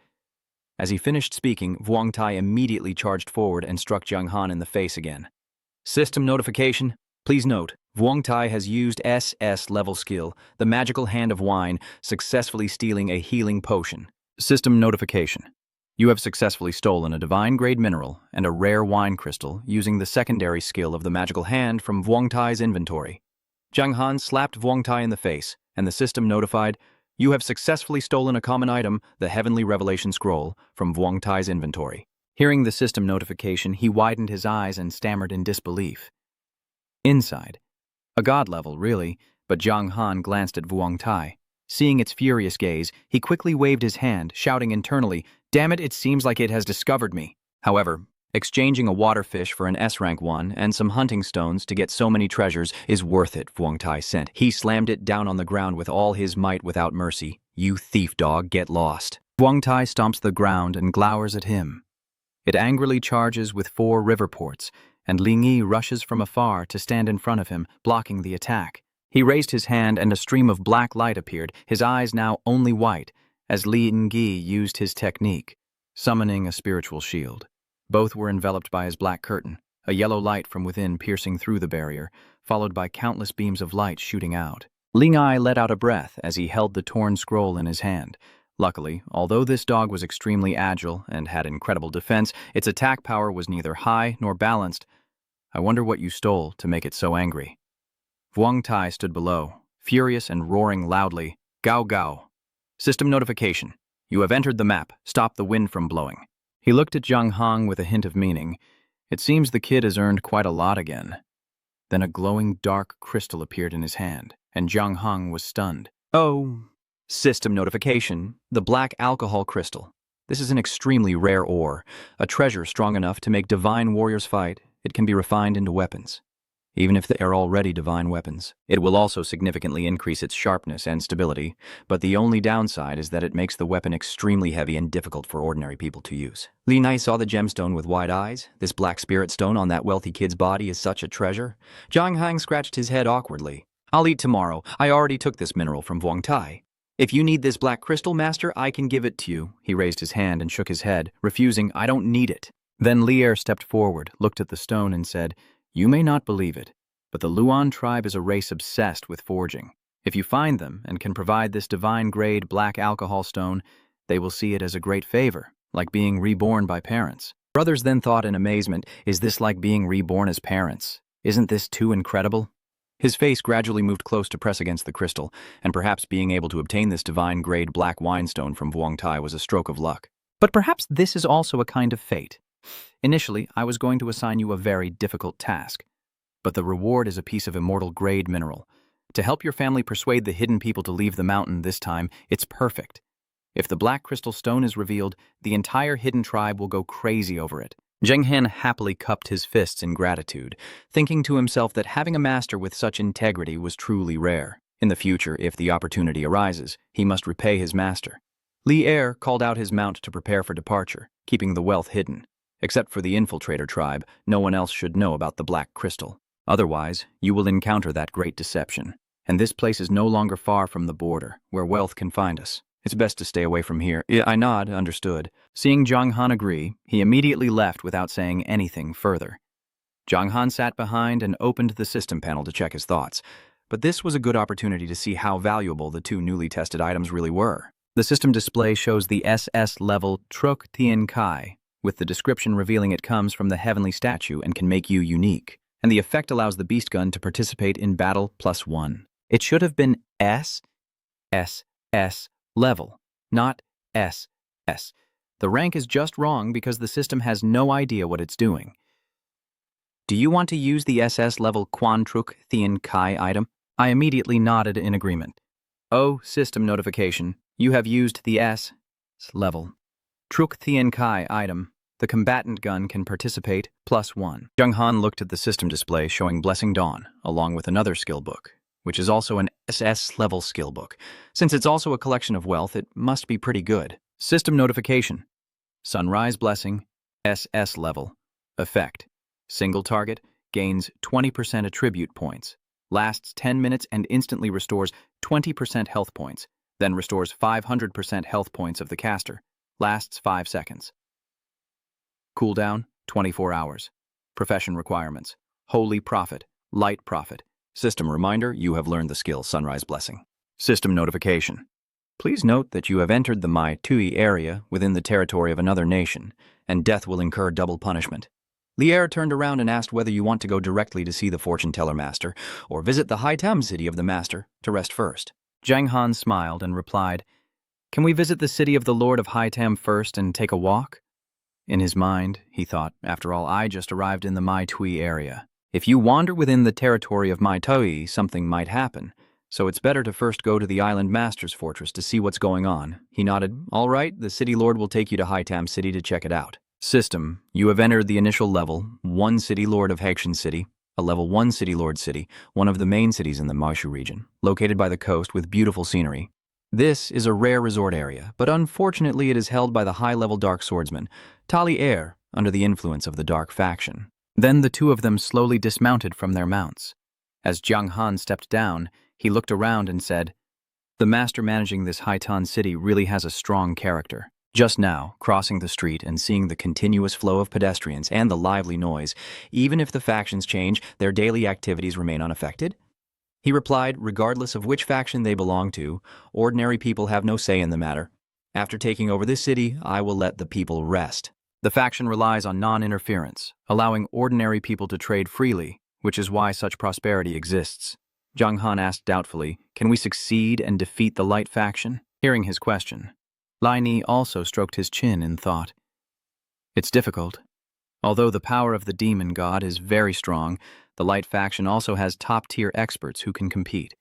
As he finished speaking, Vuong Tai immediately charged forward and struck Jiang Han in the face again. System notification. Please note, Vuong Tai has used SS level skill, the magical hand of wine, successfully stealing a healing potion. System notification. You have successfully stolen a divine-grade mineral and a rare wine crystal using the secondary skill of the magical hand from Vuong Tai's inventory. Jiang Han slapped Vuong Tai in the face, and the system notified, you have successfully stolen a common item, the Heavenly Revelation Scroll, from Vuong Tai's inventory. Hearing the system notification, he widened his eyes and stammered in disbelief. Inside. A god level, really, but Jiang Han glanced at Vuong Tai. Seeing its furious gaze, he quickly waved his hand, shouting internally, damn it seems like it has discovered me. However, exchanging a waterfish for an S-rank one and some hunting stones to get so many treasures is worth it, Vuong Tai said. He slammed it down on the ground with all his might without mercy. You thief dog, get lost. Vuong Tai stomps the ground and glowers at him. It angrily charges with 4 river ports, and Ling Yi rushes from afar to stand in front of him, blocking the attack. He raised his hand and a stream of black light appeared, his eyes now only white, as Ling Yi used his technique, summoning a spiritual shield. Both were enveloped by his black curtain, a yellow light from within piercing through the barrier, followed by countless beams of light shooting out. Ling Yi let out a breath as he held the torn scroll in his hand. Luckily, although this dog was extremely agile and had incredible defense, its attack power was neither high nor balanced. I wonder what you stole to make it so angry. Vuong Tai stood below, furious and roaring loudly, Gao Gao. System notification. You have entered the map. Stop the wind from blowing. He looked at Jiang Han with a hint of meaning. It seems the kid has earned quite a lot again. Then a glowing dark crystal appeared in his hand, and Jiang Han was stunned. Oh. System notification. The black alcohol crystal. This is an extremely rare ore, a treasure strong enough to make divine warriors fight. It can be refined into weapons. Even if they are already divine weapons. It will also significantly increase its sharpness and stability, but the only downside is that it makes the weapon extremely heavy and difficult for ordinary people to use. Li Nai saw the gemstone with wide eyes. This black spirit stone on that wealthy kid's body is such a treasure. Jiang Han scratched his head awkwardly. I'll eat tomorrow. I already took this mineral from Vuong Tai. If you need this black crystal, master, I can give it to you. He raised his hand and shook his head, refusing, I don't need it. Then Lier stepped forward, looked at the stone and said, you may not believe it, but the Luan tribe is a race obsessed with forging. If you find them and can provide this divine-grade black alcohol stone, they will see it as a great favor, like being reborn by parents. Brothers then thought in amazement, is this like being reborn as parents? Isn't this too incredible? His face gradually moved close to press against the crystal, and perhaps being able to obtain this divine-grade black wine stone from Vuong Tai was a stroke of luck. But perhaps this is also a kind of fate. Initially, I was going to assign you a very difficult task, but the reward is a piece of immortal-grade mineral. To help your family persuade the hidden people to leave the mountain this time, it's perfect. If the black crystal stone is revealed, the entire hidden tribe will go crazy over it. Zheng Han happily cupped his fists in gratitude, thinking to himself that having a master with such integrity was truly rare. In the future, if the opportunity arises, he must repay his master. Li Er called out his mount to prepare for departure, keeping the wealth hidden. Except for the infiltrator tribe, no one else should know about the black crystal. Otherwise, you will encounter that great deception. And this place is no longer far from the border, where wealth can find us. It's best to stay away from here. I nod, understood. Seeing Jiang Han agree, he immediately left without saying anything further. Jiang Han sat behind and opened the system panel to check his thoughts. But this was a good opportunity to see how valuable the 2 newly tested items really were. The system display shows the SS level Truk Tien Kai, with the description revealing it comes from the heavenly statue and can make you unique. And the effect allows the beast gun to participate in battle +1. It should have been SSS level, not SS. The rank is just wrong because the system has no idea what it's doing. Do you want to use the SS level Quan Truk Thien Kai item? I immediately nodded in agreement. Oh, system notification. You have used the S level Truk Thien Kai item. The combatant gun can participate +1. Jiang Han looked at the system display showing Blessing Dawn, along with another skill book, which is also an SS-level skill book. Since it's also a collection of wealth, it must be pretty good. System notification. Sunrise Blessing, SS level. Effect. Single target, gains 20% attribute points, lasts 10 minutes and instantly restores 20% health points, then restores 500% health points of the caster, lasts 5 seconds. Cooldown, 24 hours. Profession requirements. Holy Prophet, Light Prophet. System reminder, you have learned the skill Sunrise Blessing. System notification. Please note that you have entered the Mai Tui area within the territory of another nation, and death will incur double punishment. Lier turned around and asked whether you want to go directly to see the fortune teller master, or visit the Haitam city of the master to rest first. Zhang Han smiled and replied, "Can we visit the city of the Lord of Haitam first and take a walk?" In his mind, he thought, after all, I just arrived in the Mai Tui area. If you wander within the territory of Mai Tui, something might happen. So it's better to first go to the Island Master's Fortress to see what's going on. He nodded. All right, the City Lord will take you to Haitam City to check it out. System. You have entered the initial level, 1 City Lord of Hakshan City, a level 1 City Lord city, one of the main cities in the Maishu region, located by the coast with beautiful scenery. This is a rare resort area, but unfortunately it is held by the high-level Dark Swordsman, Tali Air, under the influence of the Dark Faction. Then the two of them slowly dismounted from their mounts. As Zhang Han stepped down, he looked around and said, "The master managing this Haitan city really has a strong character." Just now, crossing the street and seeing the continuous flow of pedestrians and the lively noise, even if the factions change, their daily activities remain unaffected? He replied, regardless of which faction they belong to, ordinary people have no say in the matter. After taking over this city, I will let the people rest. The faction relies on non-interference, allowing ordinary people to trade freely, which is why such prosperity exists. Zhang Han asked doubtfully, "Can we succeed and defeat the Light faction?" Hearing his question, Lai Ni also stroked his chin in thought. It's difficult. Although the power of the demon god is very strong, the Light faction also has top-tier experts who can compete.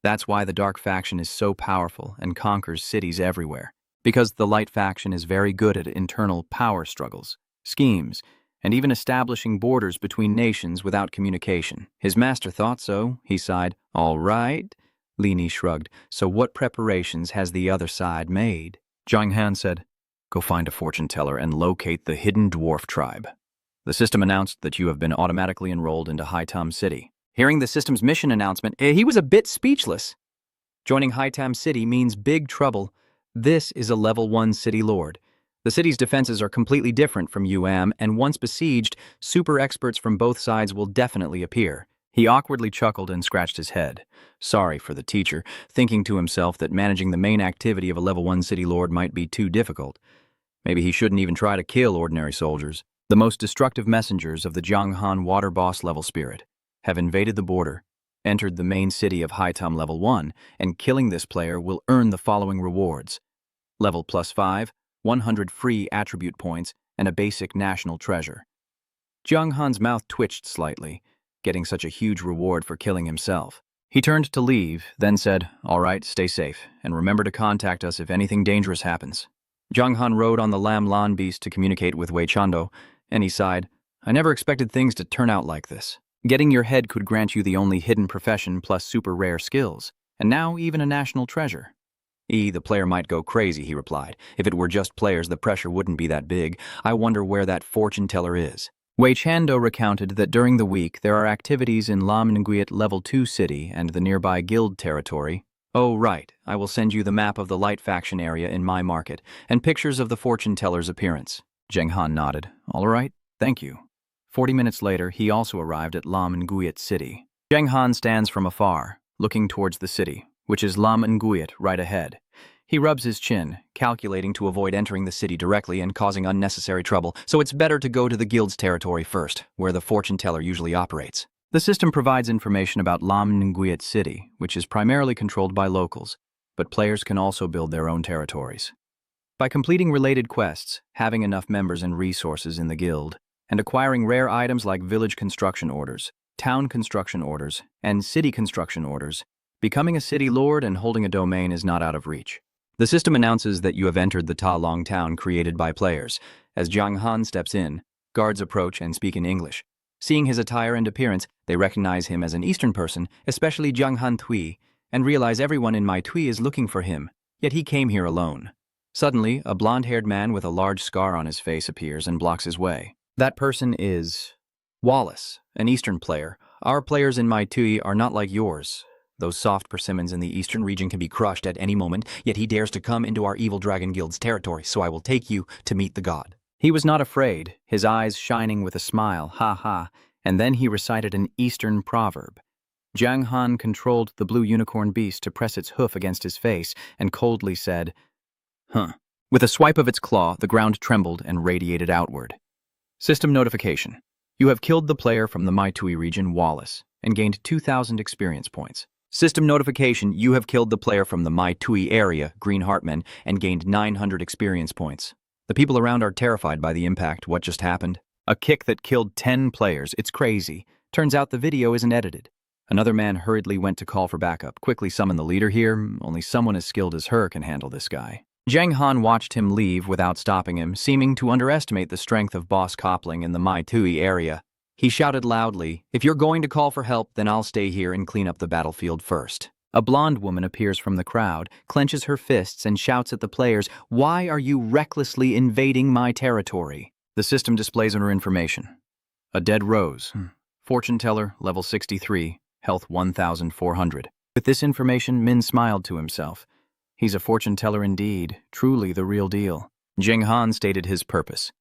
That's why the Dark faction is so powerful and conquers cities everywhere. Because the Light faction is very good at internal power struggles, schemes, and even establishing borders between nations without communication. His master thought so, he sighed. All right. Li Ni shrugged. So what preparations has the other side made? Zhang Han said, "Go find a fortune teller and locate the hidden dwarf tribe." The system announced that you have been automatically enrolled into Haitam City. Hearing the system's mission announcement, he was a bit speechless. Joining Haitam City means big trouble. This is a level 1 city lord. The city's defenses are completely different from UAM, and once besieged, super experts from both sides will definitely appear. He awkwardly chuckled and scratched his head. Sorry for the teacher, thinking to himself that managing the main activity of a level 1 city lord might be too difficult. Maybe he shouldn't even try to kill ordinary soldiers. The most destructive messengers of the Zhang Han water boss level spirit have invaded the border, entered the main city of Haitam level 1, and killing this player will earn the following rewards. Level +5, 100 free attribute points, and a basic national treasure. Zhang Han's mouth twitched slightly, getting such a huge reward for killing himself. He turned to leave, then said, "All right, stay safe, and remember to contact us if anything dangerous happens." Zhang Han rode on the Lam Lan beast to communicate with Wei Chando, and he sighed, "I never expected things to turn out like this. Getting your head could grant you the only hidden profession plus super rare skills, and now even a national treasure." The player might go crazy, he replied. If it were just players, the pressure wouldn't be that big. I wonder where that fortune teller is. Wei Chando recounted that during the week there are activities in Lam Nguyen level 2 city and the nearby guild territory. Oh, right. I will send you the map of the Light faction area in my market and pictures of the fortune teller's appearance. Zhang Han nodded. All right, thank you. 40 minutes later, he also arrived at Lam Nguyen city. Zhang Han stands from afar, looking towards the city, which is Lam Nguyen right ahead. He rubs his chin, calculating to avoid entering the city directly and causing unnecessary trouble, so it's better to go to the guild's territory first, where the fortune teller usually operates. The system provides information about Lam Nguyen city, which is primarily controlled by locals, but players can also build their own territories. By completing related quests, having enough members and resources in the guild, and acquiring rare items like village construction orders, town construction orders, and city construction orders, becoming a city lord and holding a domain is not out of reach. The system announces that you have entered the Ta Long town created by players. As Zhang Han steps in, guards approach and speak in English. Seeing his attire and appearance, they recognize him as an Eastern person, especially Zhang Han Tui, and realize everyone in Mai Tui is looking for him, yet he came here alone. Suddenly, a blonde-haired man with a large scar on his face appears and blocks his way. That person is Wallace, an Eastern player. Our players in my TUI are not like yours. Those soft persimmons in the Eastern region can be crushed at any moment, yet he dares to come into our evil dragon guild's territory, so I will take you to meet the god. He was not afraid, his eyes shining with a smile, ha ha, and then he recited an Eastern proverb. Jiang Han controlled the blue unicorn beast to press its hoof against his face and coldly said, "Huh." With a swipe of its claw, the ground trembled and radiated outward. System notification. You have killed the player from the Maitui region, Wallace, and gained 2,000 experience points. System notification. You have killed the player from the Maitui area, Green Heartman, and gained 900 experience points. The people around are terrified by the impact. What just happened? A kick that killed 10 players. It's crazy. Turns out the video isn't edited. Another man hurriedly went to call for backup. Quickly summon the leader here. Only someone as skilled as her can handle this guy. Jiang Han watched him leave without stopping him, seeming to underestimate the strength of Boss Coupling in the Maitui area. He shouted loudly, "If you're going to call for help, then I'll stay here and clean up the battlefield first." A blonde woman appears from the crowd, clenches her fists, and shouts at the players, "Why are you recklessly invading my territory?" The system displays her information. A dead rose. Fortune teller, level 63, health 1,400. With this information, Min smiled to himself. He's a fortune teller indeed, truly the real deal. Jiang Han stated his purpose.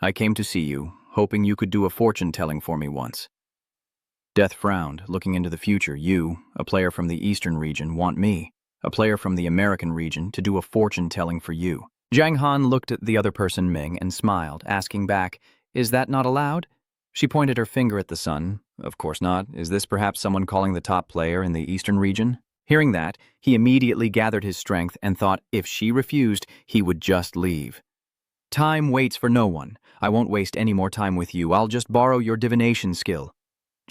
I came to see you, hoping you could do a fortune telling for me once. Death frowned, looking into the future. You, a player from the Eastern region, want me, a player from the American region, to do a fortune telling for you. Jiang Han looked at the other person, Ming, and smiled, asking back, "Is that not allowed?" She pointed her finger at the sun. "Of course not. Is this perhaps someone calling the top player in the Eastern region?" Hearing that, he immediately gathered his strength and thought if she refused, he would just leave. Time waits for no one. I won't waste any more time with you. I'll just borrow your divination skill.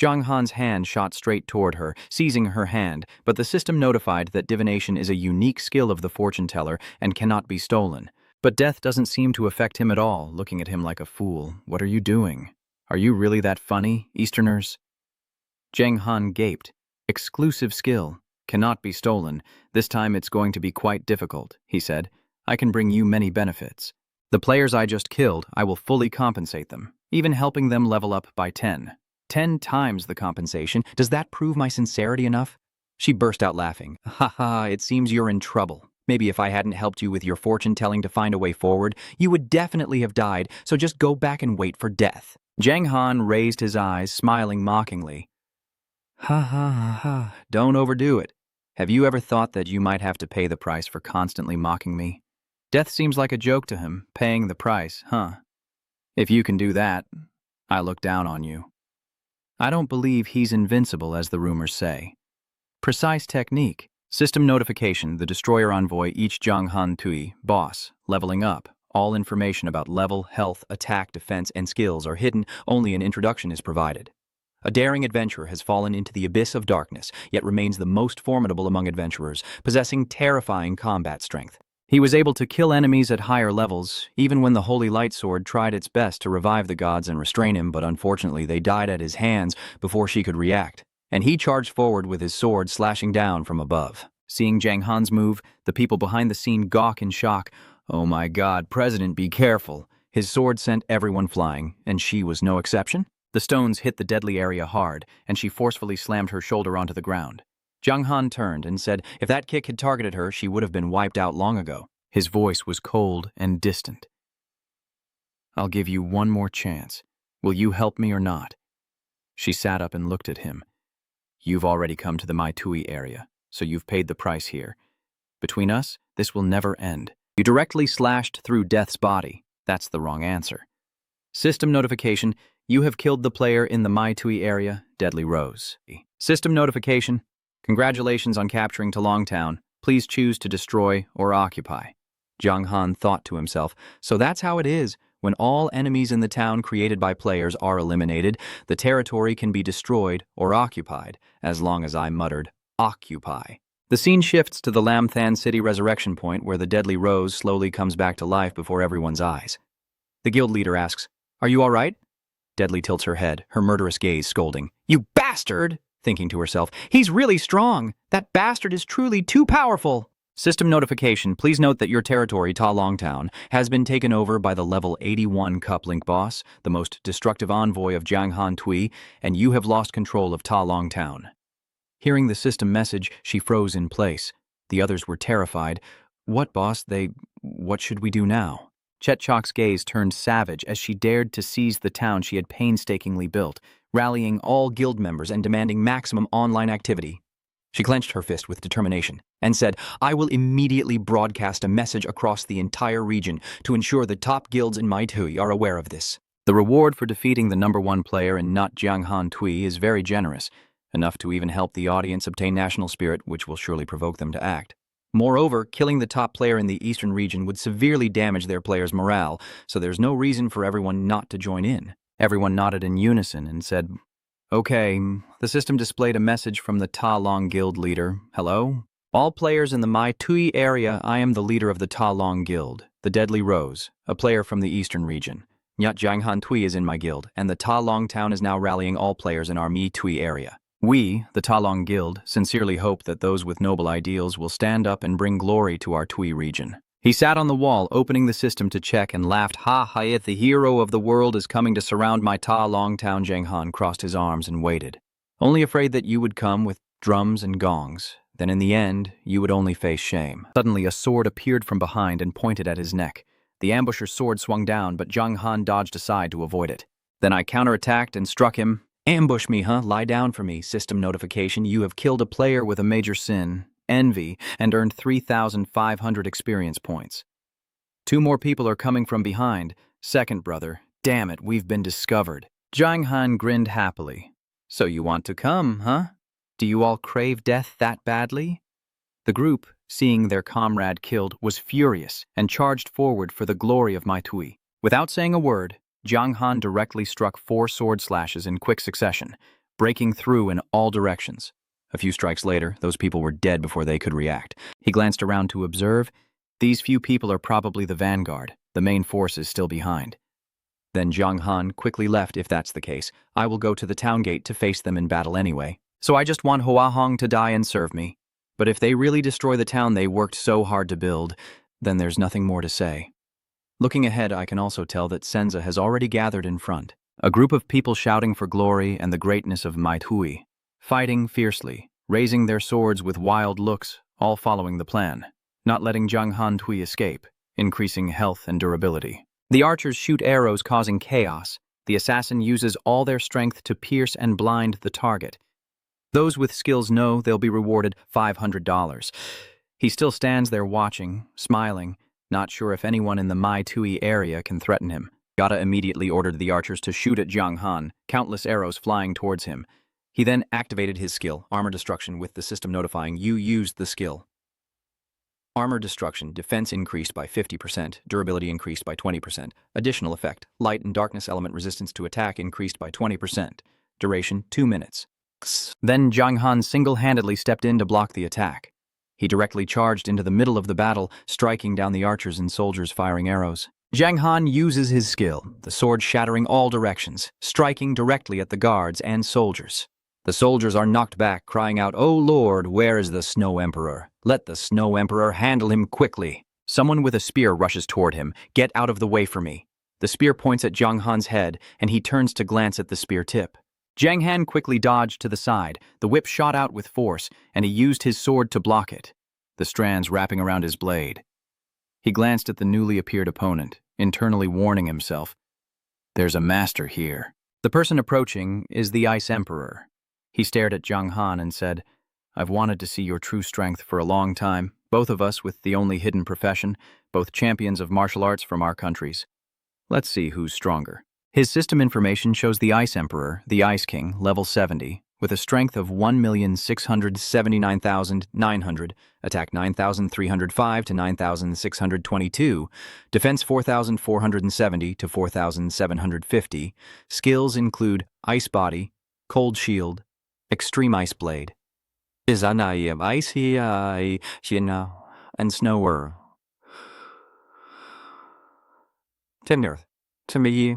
Jiang Han's hand shot straight toward her, seizing her hand, but the system notified that divination is a unique skill of the fortune teller and cannot be stolen. But death doesn't seem to affect him at all, looking at him like a fool. What are you doing? Are you really that funny, Easterners? Jiang Han gaped. Exclusive skill. Cannot be stolen. This time it's going to be quite difficult, he said. I can bring you many benefits. The players I just killed, I will fully compensate them, even helping them level up by 10. 10 times the compensation. Does that prove my sincerity enough? She burst out laughing. Ha, it seems you're in trouble. Maybe if I hadn't helped you with your fortune-telling to find a way forward, you would definitely have died, so just go back and wait for death. Jiang Han raised his eyes, smiling mockingly. Ha, don't overdo it. Have you ever thought that you might have to pay the price for constantly mocking me? Death seems like a joke to him, paying the price, huh? If you can do that, I look down on you. I don't believe he's invincible, as the rumors say. Precise technique. System notification, the destroyer envoy each Jiang Han Tui, boss, leveling up. All information about level, health, attack, defense, and skills are hidden, only an introduction is provided. A daring adventurer has fallen into the abyss of darkness, yet remains the most formidable among adventurers, possessing terrifying combat strength. He was able to kill enemies at higher levels, even when the Holy Light Sword tried its best to revive the gods and restrain him, but unfortunately they died at his hands before she could react, and he charged forward with his sword slashing down from above. Seeing Jiang Han's move, the people behind the scene gawk in shock. Oh my God, President, be careful. His sword sent everyone flying, and she was no exception. The stones hit the deadly area hard, and she forcefully slammed her shoulder onto the ground. Jiang Han turned and said if that kick had targeted her, she would have been wiped out long ago. His voice was cold and distant. I'll give you one more chance. Will you help me or not? She sat up and looked at him. You've already come to the Maitui area, so you've paid the price here. Between us, this will never end. You directly slashed through Death's body. That's the wrong answer. System notification. You have killed the player in the Maitui area, Deadly Rose. System notification. Congratulations on capturing Talongtown. Please choose to destroy or occupy. Jiang Han thought to himself, so that's how it is. When all enemies in the town created by players are eliminated, the territory can be destroyed or occupied, as long as I muttered, occupy. The scene shifts to the Lamthan City resurrection point where the Deadly Rose slowly comes back to life before everyone's eyes. The guild leader asks, Are you all right? Deadly tilts her head, her murderous gaze scolding. You bastard! Thinking to herself, he's really strong. That bastard is truly too powerful. System notification, please note that your territory, Ta Long Town, has been taken over by the level 81 Cup-Link boss, the most destructive envoy of Jiang Han Tui, and you have lost control of Ta Long Town. Hearing the system message, she froze in place. The others were terrified. What, boss? What should we do now? Chet Chok's gaze turned savage as she dared to seize the town she had painstakingly built, Rallying all guild members and demanding maximum online activity. She clenched her fist with determination and said, I will immediately broadcast a message across the entire region to ensure the top guilds in my Tui are aware of this. The reward for defeating the #1 player in not Jiang Han Tui is very generous, enough to even help the audience obtain national spirit, which will surely provoke them to act. Moreover, killing the top player in the eastern region would severely damage their players' morale, so there's no reason for everyone not to join in. Everyone nodded in unison and said, Okay, the system displayed a message from the Ta Long Guild leader. Hello? All players in the Mai Tui area, I am the leader of the Ta Long Guild, the Deadly Rose, a player from the eastern region. Nyat Jiang Han Tui is in my guild, and the Ta Long town is now rallying all players in our Mi Tui area. We, the Ta Long Guild, sincerely hope that those with noble ideals will stand up and bring glory to our Tui region. He sat on the wall, opening the system to check, and laughed. Ha, Hayat, the hero of the world is coming to surround my Ta Long town. Jiang Han crossed his arms and waited, only afraid that you would come with drums and gongs. Then in the end, you would only face shame. Suddenly, a sword appeared from behind and pointed at his neck. The ambusher's sword swung down, but Jiang Han dodged aside to avoid it. Then I counterattacked and struck him. Ambush me, huh? Lie down for me. System notification, you have killed a player with a major sin, envy, and earned 3,500 experience points. 2 more people are coming from behind. Second brother. Damn it, we've been discovered. Jiang Han grinned happily. So you want to come, huh? Do you all crave death that badly? The group, seeing their comrade killed, was furious and charged forward for the glory of Mai Tui. Without saying a word, Jiang Han directly struck 4 sword slashes in quick succession, breaking through in all directions. A few strikes later, those people were dead before they could react. He glanced around to observe. These few people are probably the vanguard. The main force is still behind. Then Jiang Han quickly left. If that's the case, I will go to the town gate to face them in battle anyway. So I just want Hoa Hong to die and serve me. But if they really destroy the town they worked so hard to build, then there's nothing more to say. Looking ahead, I can also tell that Senza has already gathered in front. A group of people shouting for glory and the greatness of Mai Tui, fighting fiercely, raising their swords with wild looks, all following the plan, not letting Jiang Han Tui escape, increasing health and durability. The archers shoot arrows causing chaos. The assassin uses all their strength to pierce and blind the target. Those with skills know they'll be rewarded $500. He still stands there watching, smiling, not sure if anyone in the Mai Tui area can threaten him. Gata immediately ordered the archers to shoot at Jiang Han, countless arrows flying towards him. He then activated his skill, Armor Destruction, with the system notifying you used the skill. Armor Destruction, defense increased by 50%, durability increased by 20%. Additional effect, light and darkness element resistance to attack increased by 20%. Duration, 2 minutes. Then Jiang Han single-handedly stepped in to block the attack. He directly charged into the middle of the battle, striking down the archers and soldiers firing arrows. Jiang Han uses his skill, the sword shattering all directions, striking directly at the guards and soldiers. The soldiers are knocked back, crying out, "Oh Lord, where is the Snow Emperor? Let the Snow Emperor handle him quickly." Someone with a spear rushes toward him. "Get out of the way for me." The spear points at Jiang Han's head, and he turns to glance at the spear tip. Jiang Han quickly dodged to the side. The whip shot out with force, and he used his sword to block it, the strands wrapping around his blade. He glanced at the newly appeared opponent, internally warning himself, "There's a master here." The person approaching is the Ice Emperor. He stared at Jiang Han and said, "I've wanted to see your true strength for a long time, both of us with the only hidden profession, both champions of martial arts from our countries. Let's see who's stronger." His system information shows the Ice Emperor, the Ice King, level 70, with a strength of 1,679,900, attack 9,305 to 9,622, defense 4,470 to 4,750. Skills include Ice Body, Cold Shield, Extreme Ice Blade, Ice and Snower. Timnirth, to me,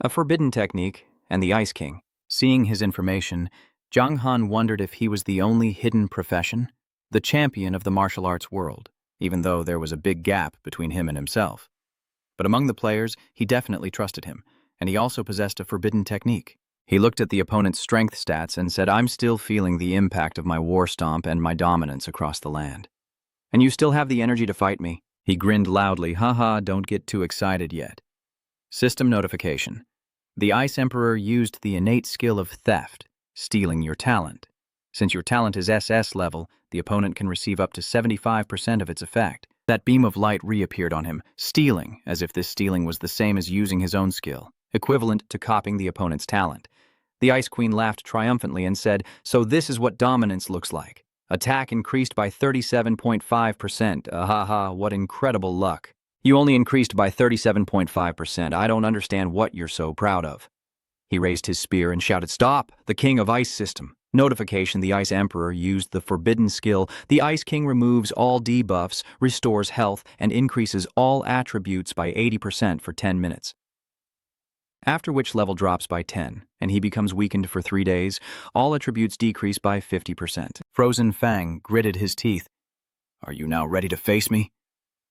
a forbidden technique, and the Ice King. Seeing his information, Jiang Han wondered if he was the only hidden profession. the champion of the martial arts world, even though there was a big gap between him and himself. But among the players, he definitely trusted him, and he also possessed a forbidden technique. He looked at the opponent's strength stats and said, "I'm still feeling the impact of my war stomp and my dominance across the land. And you still have the energy to fight me?" He grinned loudly. "Haha, don't get too excited yet." System notification. The Ice Emperor used the innate skill of theft, stealing your talent. Since your talent is SS level, the opponent can receive up to 75% of its effect. That beam of light reappeared on him, stealing, as if this stealing was the same as using his own skill, equivalent to copying the opponent's talent. The Ice Queen laughed triumphantly and said, "So this is what dominance looks like. Attack increased by 37.5%. Ahaha, what incredible luck. You only increased by 37.5%. I don't understand what you're so proud of." He raised his spear and shouted, "Stop! The King of Ice System." Notification: the Ice Emperor used the forbidden skill. The Ice King removes all debuffs, restores health, and increases all attributes by 80% for 10 minutes. After which level drops by 10, and he becomes weakened for 3 days. All attributes decrease by 50%. Frozen Fang gritted his teeth. "Are you now ready to face me?"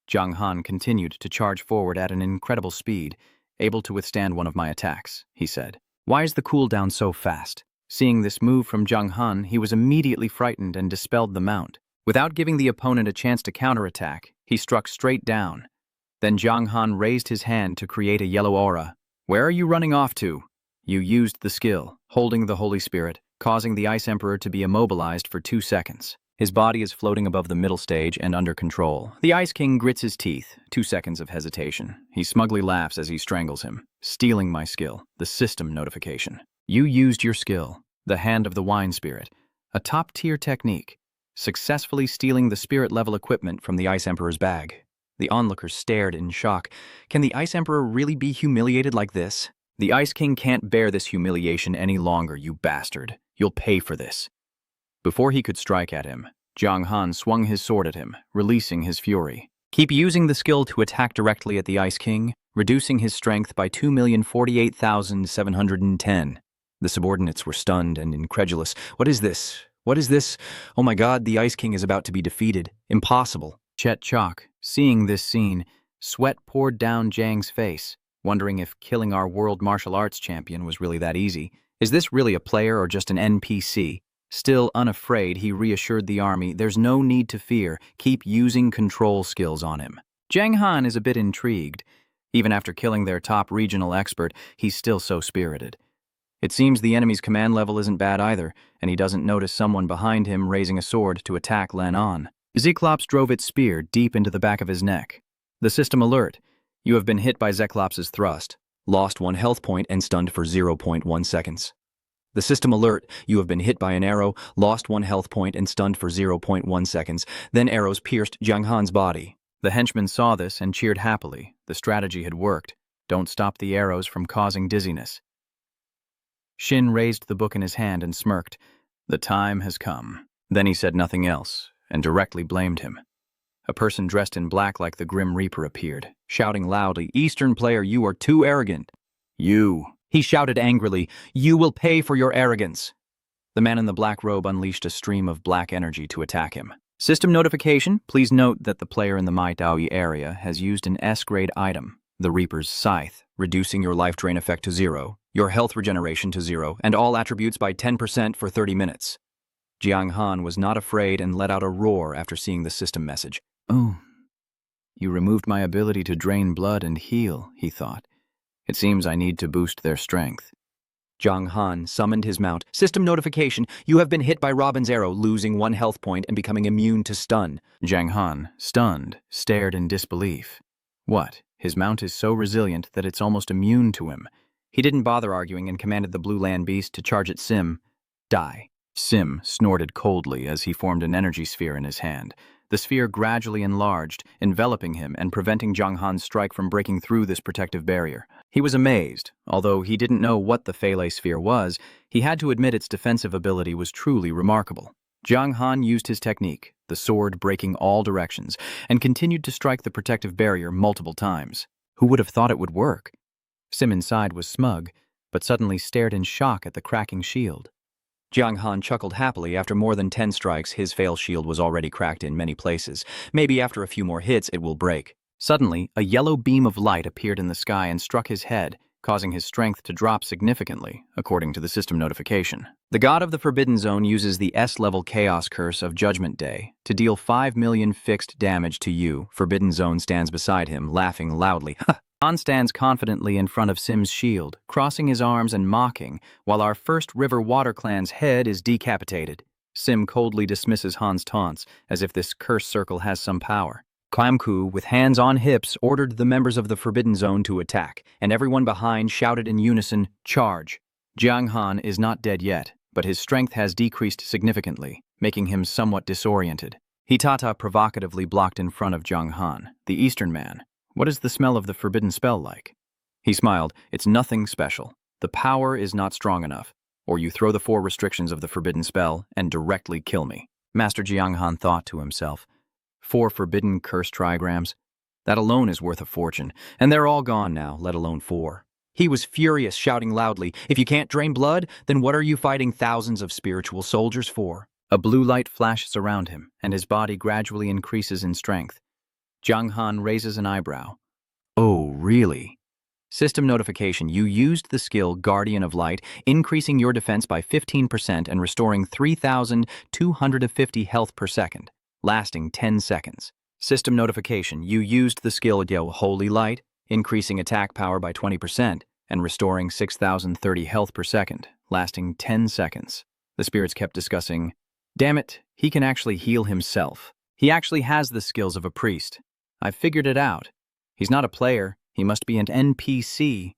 Zhang Han continued to charge forward at an incredible speed, able to withstand one of my attacks, he said. "Why is the cooldown so fast?" Seeing this move from Zhang Han, he was immediately frightened and dispelled the mount. Without giving the opponent a chance to counterattack, he struck straight down. Then Zhang Han raised his hand to create a yellow aura. "Where are you running off to?" You used the skill, holding the Holy Spirit, causing the Ice Emperor to be immobilized for 2 seconds. His body is floating above the middle stage and under control. The Ice King grits his teeth. 2 seconds of hesitation. He smugly laughs as he strangles him. "Stealing my skill. The system notification. You used your skill, the Hand of the Wine Spirit, a top-tier technique, successfully stealing the spirit-level equipment from the Ice Emperor's bag." The onlookers stared in shock. Can the Ice Emperor really be humiliated like this? "The Ice King can't bear this humiliation any longer, you bastard. You'll pay for this." Before he could strike at him, Zhang Han swung his sword at him, releasing his fury. Keep using the skill to attack directly at the Ice King, reducing his strength by 2,048,710. The subordinates were stunned and incredulous. What is this? What is this? Oh my God, the Ice King is about to be defeated. Impossible. Chet Chok, seeing this scene, sweat poured down Zhang's face, wondering if killing our world martial arts champion was really that easy. Is this really a player or just an NPC? Still unafraid, he reassured the army, "There's no need to fear. Keep using control skills on him." Zhang Han is a bit intrigued. Even after killing their top regional expert, he's still so spirited. It seems the enemy's command level isn't bad either, and he doesn't notice someone behind him raising a sword to attack Len On. Zeklops drove its spear deep into the back of his neck. The system alert. You have been hit by Zeklops's thrust. Lost 1 health point and stunned for 0.1 seconds. The system alert. You have been hit by an arrow, lost 1 health point and stunned for 0.1 seconds. Then arrows pierced Zhang Han's body. The henchmen saw this and cheered happily. The strategy had worked. Don't stop the arrows from causing dizziness. Shin raised the book in his hand and smirked. The time has come. Then he said nothing else, and directly blamed him. A person dressed in black like the Grim Reaper appeared, shouting loudly, "Eastern player, you are too arrogant." "You," he shouted angrily, "you will pay for your arrogance." The man in the black robe unleashed a stream of black energy to attack him. System notification. Please note that the player in the Mai Daoi area has used an S-grade item, the Reaper's Scythe, reducing your life drain effect to 0, your health regeneration to 0, and all attributes by 10% for 30 minutes. Jiang Han was not afraid and let out a roar after seeing the system message. "Oh, you removed my ability to drain blood and heal," he thought. "It seems I need to boost their strength." Zhang Han summoned his mount. System notification. You have been hit by Robin's arrow, losing 1 health point and becoming immune to stun. Zhang Han, stunned, stared in disbelief. What? His mount is so resilient that it's almost immune to him. He didn't bother arguing and commanded the blue land beast to charge at Sim. Die. Sim snorted coldly as he formed an energy sphere in his hand. The sphere gradually enlarged, enveloping him and preventing Zhang Han's strike from breaking through this protective barrier. He was amazed. Although he didn't know what the Pele sphere was, he had to admit its defensive ability was truly remarkable. Zhang Han used his technique, the sword breaking all directions, and continued to strike the protective barrier multiple times. Who would have thought it would work? Sim inside was smug, but suddenly stared in shock at the cracking shield. Jiang Han chuckled happily. After more than 10 strikes, his fail shield was already cracked in many places. Maybe after a few more hits, it will break. Suddenly, a yellow beam of light appeared in the sky and struck his head, causing his strength to drop significantly, according to the system notification. The god of the Forbidden Zone uses the S-level Chaos Curse of Judgment Day to deal 5 million fixed damage to you. Forbidden Zone stands beside him, laughing loudly. Han stands confidently in front of Sim's shield, crossing his arms and mocking, while our First River Water Clan's head is decapitated. Sim coldly dismisses Han's taunts, as if this curse circle has some power. Klamku, with hands on hips, ordered the members of the Forbidden Zone to attack, and everyone behind shouted in unison, "Charge!" Jiang Han is not dead yet, but his strength has decreased significantly, making him somewhat disoriented. Hitata provocatively blocked in front of Jiang Han, the Eastern man. "What is the smell of the forbidden spell like?" He smiled. "It's nothing special. The power is not strong enough. Or you throw the 4 restrictions of the forbidden spell and directly kill me." Master Jiang Han thought to himself, 4 forbidden curse trigrams? That alone is worth a fortune, and they're all gone now, let alone 4. He was furious, shouting loudly, "If you can't drain blood, then what are you fighting thousands of spiritual soldiers for?" A blue light flashes around him, and his body gradually increases in strength. Jiang Han raises an eyebrow. "Oh, really?" System notification: you used the skill Guardian of Light, increasing your defense by 15% and restoring 3,250 health per second, lasting 10 seconds. System notification: you used the skill Holy Light, increasing attack power by 20% and restoring 6,030 health per second, lasting 10 seconds. The spirits kept discussing, "Damn it, he can actually heal himself. He actually has the skills of a priest. I've figured it out. He's not a player. He must be an NPC."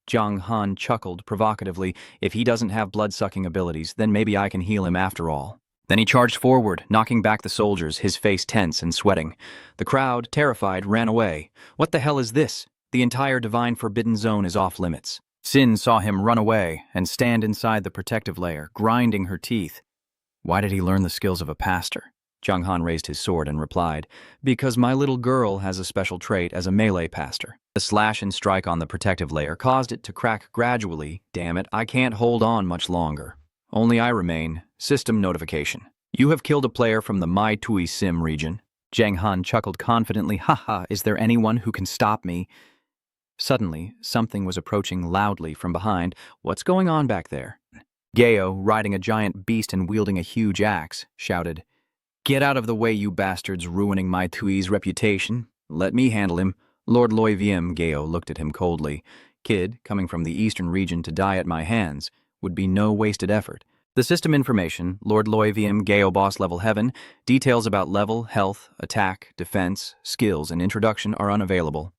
Jiang Han chuckled provocatively. "If he doesn't have blood-sucking abilities, then maybe I can heal him after all." Then he charged forward, knocking back the soldiers, his face tense and sweating. The crowd, terrified, ran away. What the hell is this? The entire Divine Forbidden Zone is off limits. Sin saw him run away and stand inside the protective layer, grinding her teeth. Why did he learn the skills of a pastor? Jiang Han raised his sword and replied, "Because my little girl has a special trait as a melee pastor." The slash and strike on the protective layer caused it to crack gradually. Damn it, I can't hold on much longer. Only I remain. System notification: you have killed a player from the Mai Tui Sim region. Jiang Han chuckled confidently. "Haha, is there anyone who can stop me?" Suddenly, something was approaching loudly from behind. What's going on back there? Geo, riding a giant beast and wielding a huge axe, shouted, "Get out of the way, you bastards, ruining Mai Tui's reputation. Let me handle him." Lord Loi Wiem, Geo looked at him coldly. "Kid, coming from the eastern region to die at my hands would be no wasted effort." The system information: Lord Loi Wiem, Geo boss level heaven. Details about level, health, attack, defense, skills, and introduction are unavailable.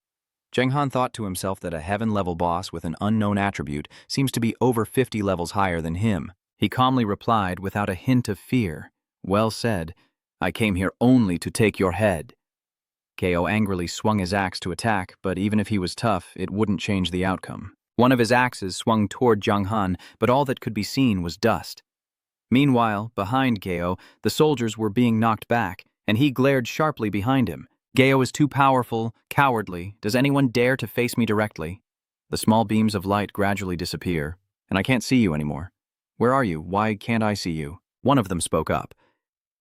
Jiang Han thought to himself that a heaven-level boss with an unknown attribute seems to be over 50 levels higher than him. He calmly replied without a hint of fear, "Well said. I came here only to take your head." Geo angrily swung his axe to attack, but even if he was tough, it wouldn't change the outcome. One of his axes swung toward Jiang Han, but all that could be seen was dust. Meanwhile, behind Geo, the soldiers were being knocked back, and he glared sharply behind him. "Geo is too powerful, cowardly. Does anyone dare to face me directly?" The small beams of light gradually disappear, and I can't see you anymore. "Where are you? Why can't I see you?" One of them spoke up.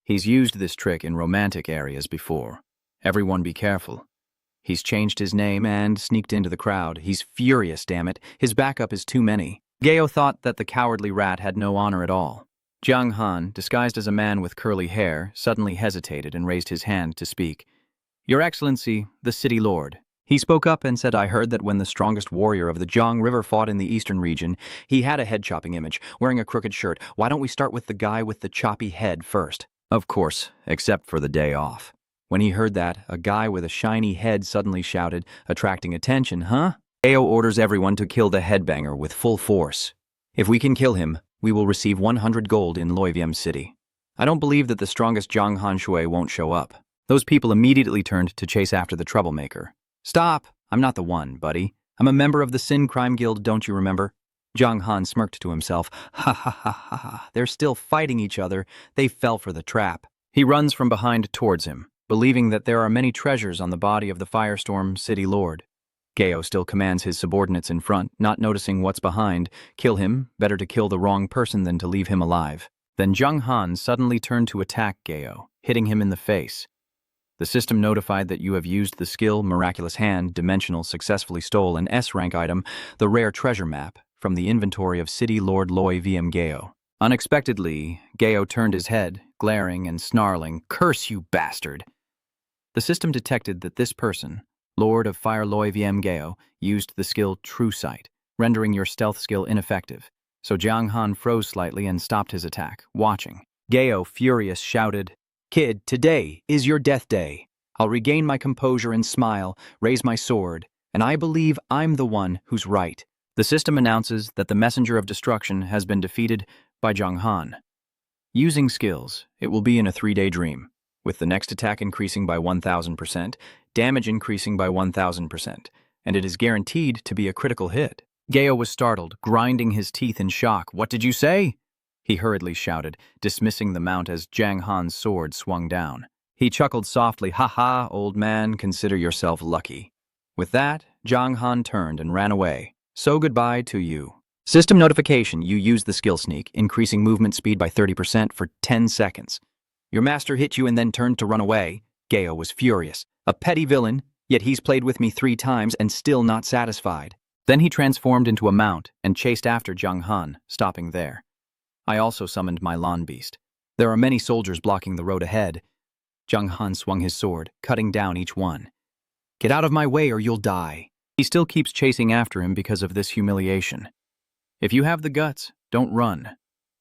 "He's used this trick in romantic areas before. Everyone be careful. He's changed his name and sneaked into the crowd. He's furious, damn it. His backup is too many." Geo thought that the cowardly rat had no honor at all. Jiang Han, disguised as a man with curly hair, suddenly hesitated and raised his hand to speak. "Your Excellency, the City Lord." He spoke up and said, "I heard that when the strongest warrior of the Jiang River fought in the eastern region, he had a head-chopping image, wearing a crooked shirt. Why don't we start with the guy with the choppy head first?" Of course, except for the day off. When he heard that, a guy with a shiny head suddenly shouted, attracting attention, "Huh?" Geo orders everyone to kill the headbanger with full force. If we can kill him, we will receive 100 gold in Loiviem City. I don't believe that the strongest Jiang Han Shui won't show up. Those people immediately turned to chase after the troublemaker. "Stop! I'm not the one, buddy. I'm a member of the Sin Crime Guild, don't you remember?" Jiang Han smirked to himself. "Ha ha ha ha ha. They're still fighting each other. They fell for the trap." He runs from behind towards him, believing that there are many treasures on the body of the Firestorm City Lord. Geo still commands his subordinates in front, not noticing what's behind. Kill him, better to kill the wrong person than to leave him alive. Then Zhang Han suddenly turned to attack Geo, hitting him in the face. The system notified that you have used the skill Miraculous Hand, Dimensional successfully stole an S-rank item, the rare treasure map, from the inventory of City Lord Loi VM Geo. Unexpectedly, Geo turned his head, glaring and snarling, "Curse you, bastard!" The system detected that this person, Lord of Fire Loi VM Geo, used the skill True Sight, rendering your stealth skill ineffective. So Zhang Han froze slightly and stopped his attack, watching. Geo, furious, shouted, "Kid, today is your death day. I'll regain my composure and smile, raise my sword, and I believe I'm the one who's right." The system announces that the Messenger of Destruction has been defeated by Zhang Han. Using skills, it will be in a 3-day dream, with the next attack increasing by 1000%, damage increasing by 1000%, and it is guaranteed to be a critical hit. Geo was startled, grinding his teeth in shock. "What did you say?" He hurriedly shouted, dismissing the mount as Zhang Han's sword swung down. He chuckled softly, "Ha ha, old man, consider yourself lucky." With that, Zhang Han turned and ran away. So goodbye to you. System notification: you used the skill sneak, increasing movement speed by 30% for 10 seconds. Your master hit you and then turned to run away. Geo was furious. A petty villain, yet he's played with me 3 times and still not satisfied. Then he transformed into a mount and chased after Zhang Han, stopping there. I also summoned my lawn beast. There are many soldiers blocking the road ahead. Zhang Han swung his sword, cutting down each one. "Get out of my way or you'll die." He still keeps chasing after him because of this humiliation. If you have the guts, don't run.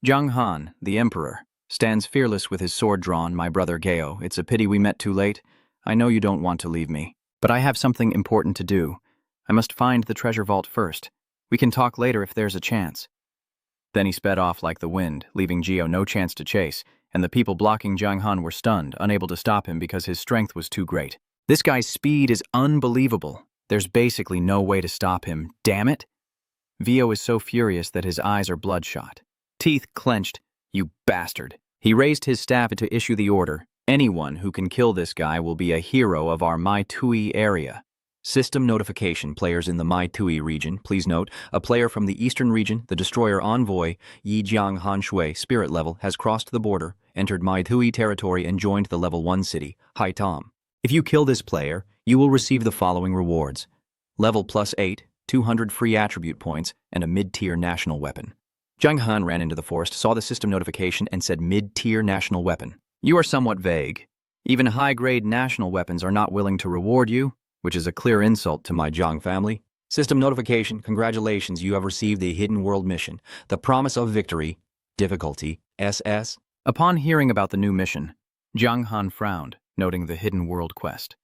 Zhang Han, the Emperor, stands fearless with his sword drawn. "My brother Geo, it's a pity we met too late. I know you don't want to leave me, but I have something important to do. I must find the treasure vault first. We can talk later if there's a chance." Then he sped off like the wind, leaving Geo no chance to chase, and the people blocking Zhang Han were stunned, unable to stop him because his strength was too great. This guy's speed is unbelievable. There's basically no way to stop him. Damn it! Vio is so furious that his eyes are bloodshot. Teeth clenched. "You bastard." He raised his staff to issue the order. "Anyone who can kill this guy will be a hero of our Mai Tui area." System notification: players in the Mai Tui region. Please note, a player from the eastern region, the destroyer Envoy, Yi Jiang Han Shui, spirit level, has crossed the border, entered Mai Tui territory and joined the level 1 city, Hai Tom. If you kill this player, you will receive the following rewards: level +8, 200 free attribute points, and a mid-tier national weapon. Zhang Han ran into the forest, saw the system notification, and said mid-tier national weapon. You are somewhat vague. Even high-grade national weapons are not willing to reward you, which is a clear insult to my Zhang family. System notification: congratulations, you have received the Hidden World mission, the Promise of Victory, difficulty, SS. Upon hearing about the new mission, Zhang Han frowned, noting the Hidden World quest.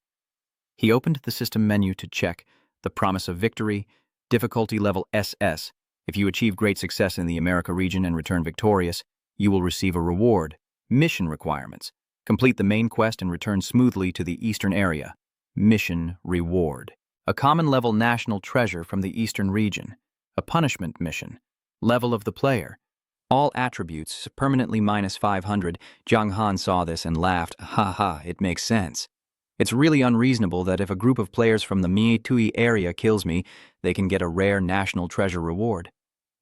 He opened the system menu to check the Promise of Victory, difficulty level SS. If you achieve great success in the America region and return victorious, you will receive a reward. Mission requirements: complete the main quest and return smoothly to the eastern area. Mission reward: a common level national treasure from the eastern region. A punishment mission: level of the player. All attributes permanently -500. Zhang Han saw this and laughed. "Ha ha, it makes sense. It's really unreasonable that if a group of players from the Mai Tui area kills me, they can get a rare national treasure reward.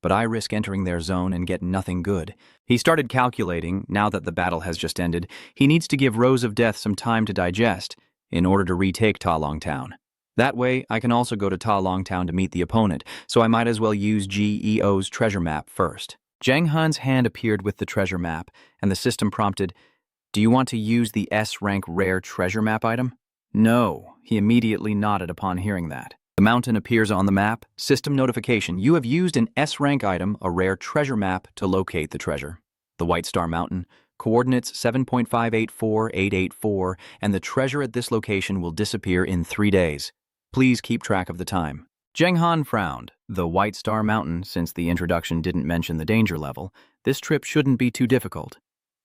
But I risk entering their zone and get nothing good." He started calculating. Now that the battle has just ended, he needs to give Rose of Death some time to digest in order to retake Ta Long Town. That way, I can also go to Ta Long Town to meet the opponent, so I might as well use GEO's treasure map first. Zhang Han's hand appeared with the treasure map, and the system prompted, "Do you want to use the S-rank rare treasure map item?" "No," he immediately nodded upon hearing that. The mountain appears on the map. System notification: you have used an S-rank item, a rare treasure map, to locate the treasure. The White Star Mountain, coordinates 7.584884, and the treasure at this location will disappear in 3 days. Please keep track of the time. Zhang Han frowned. The White Star Mountain, since the introduction didn't mention the danger level, this trip shouldn't be too difficult.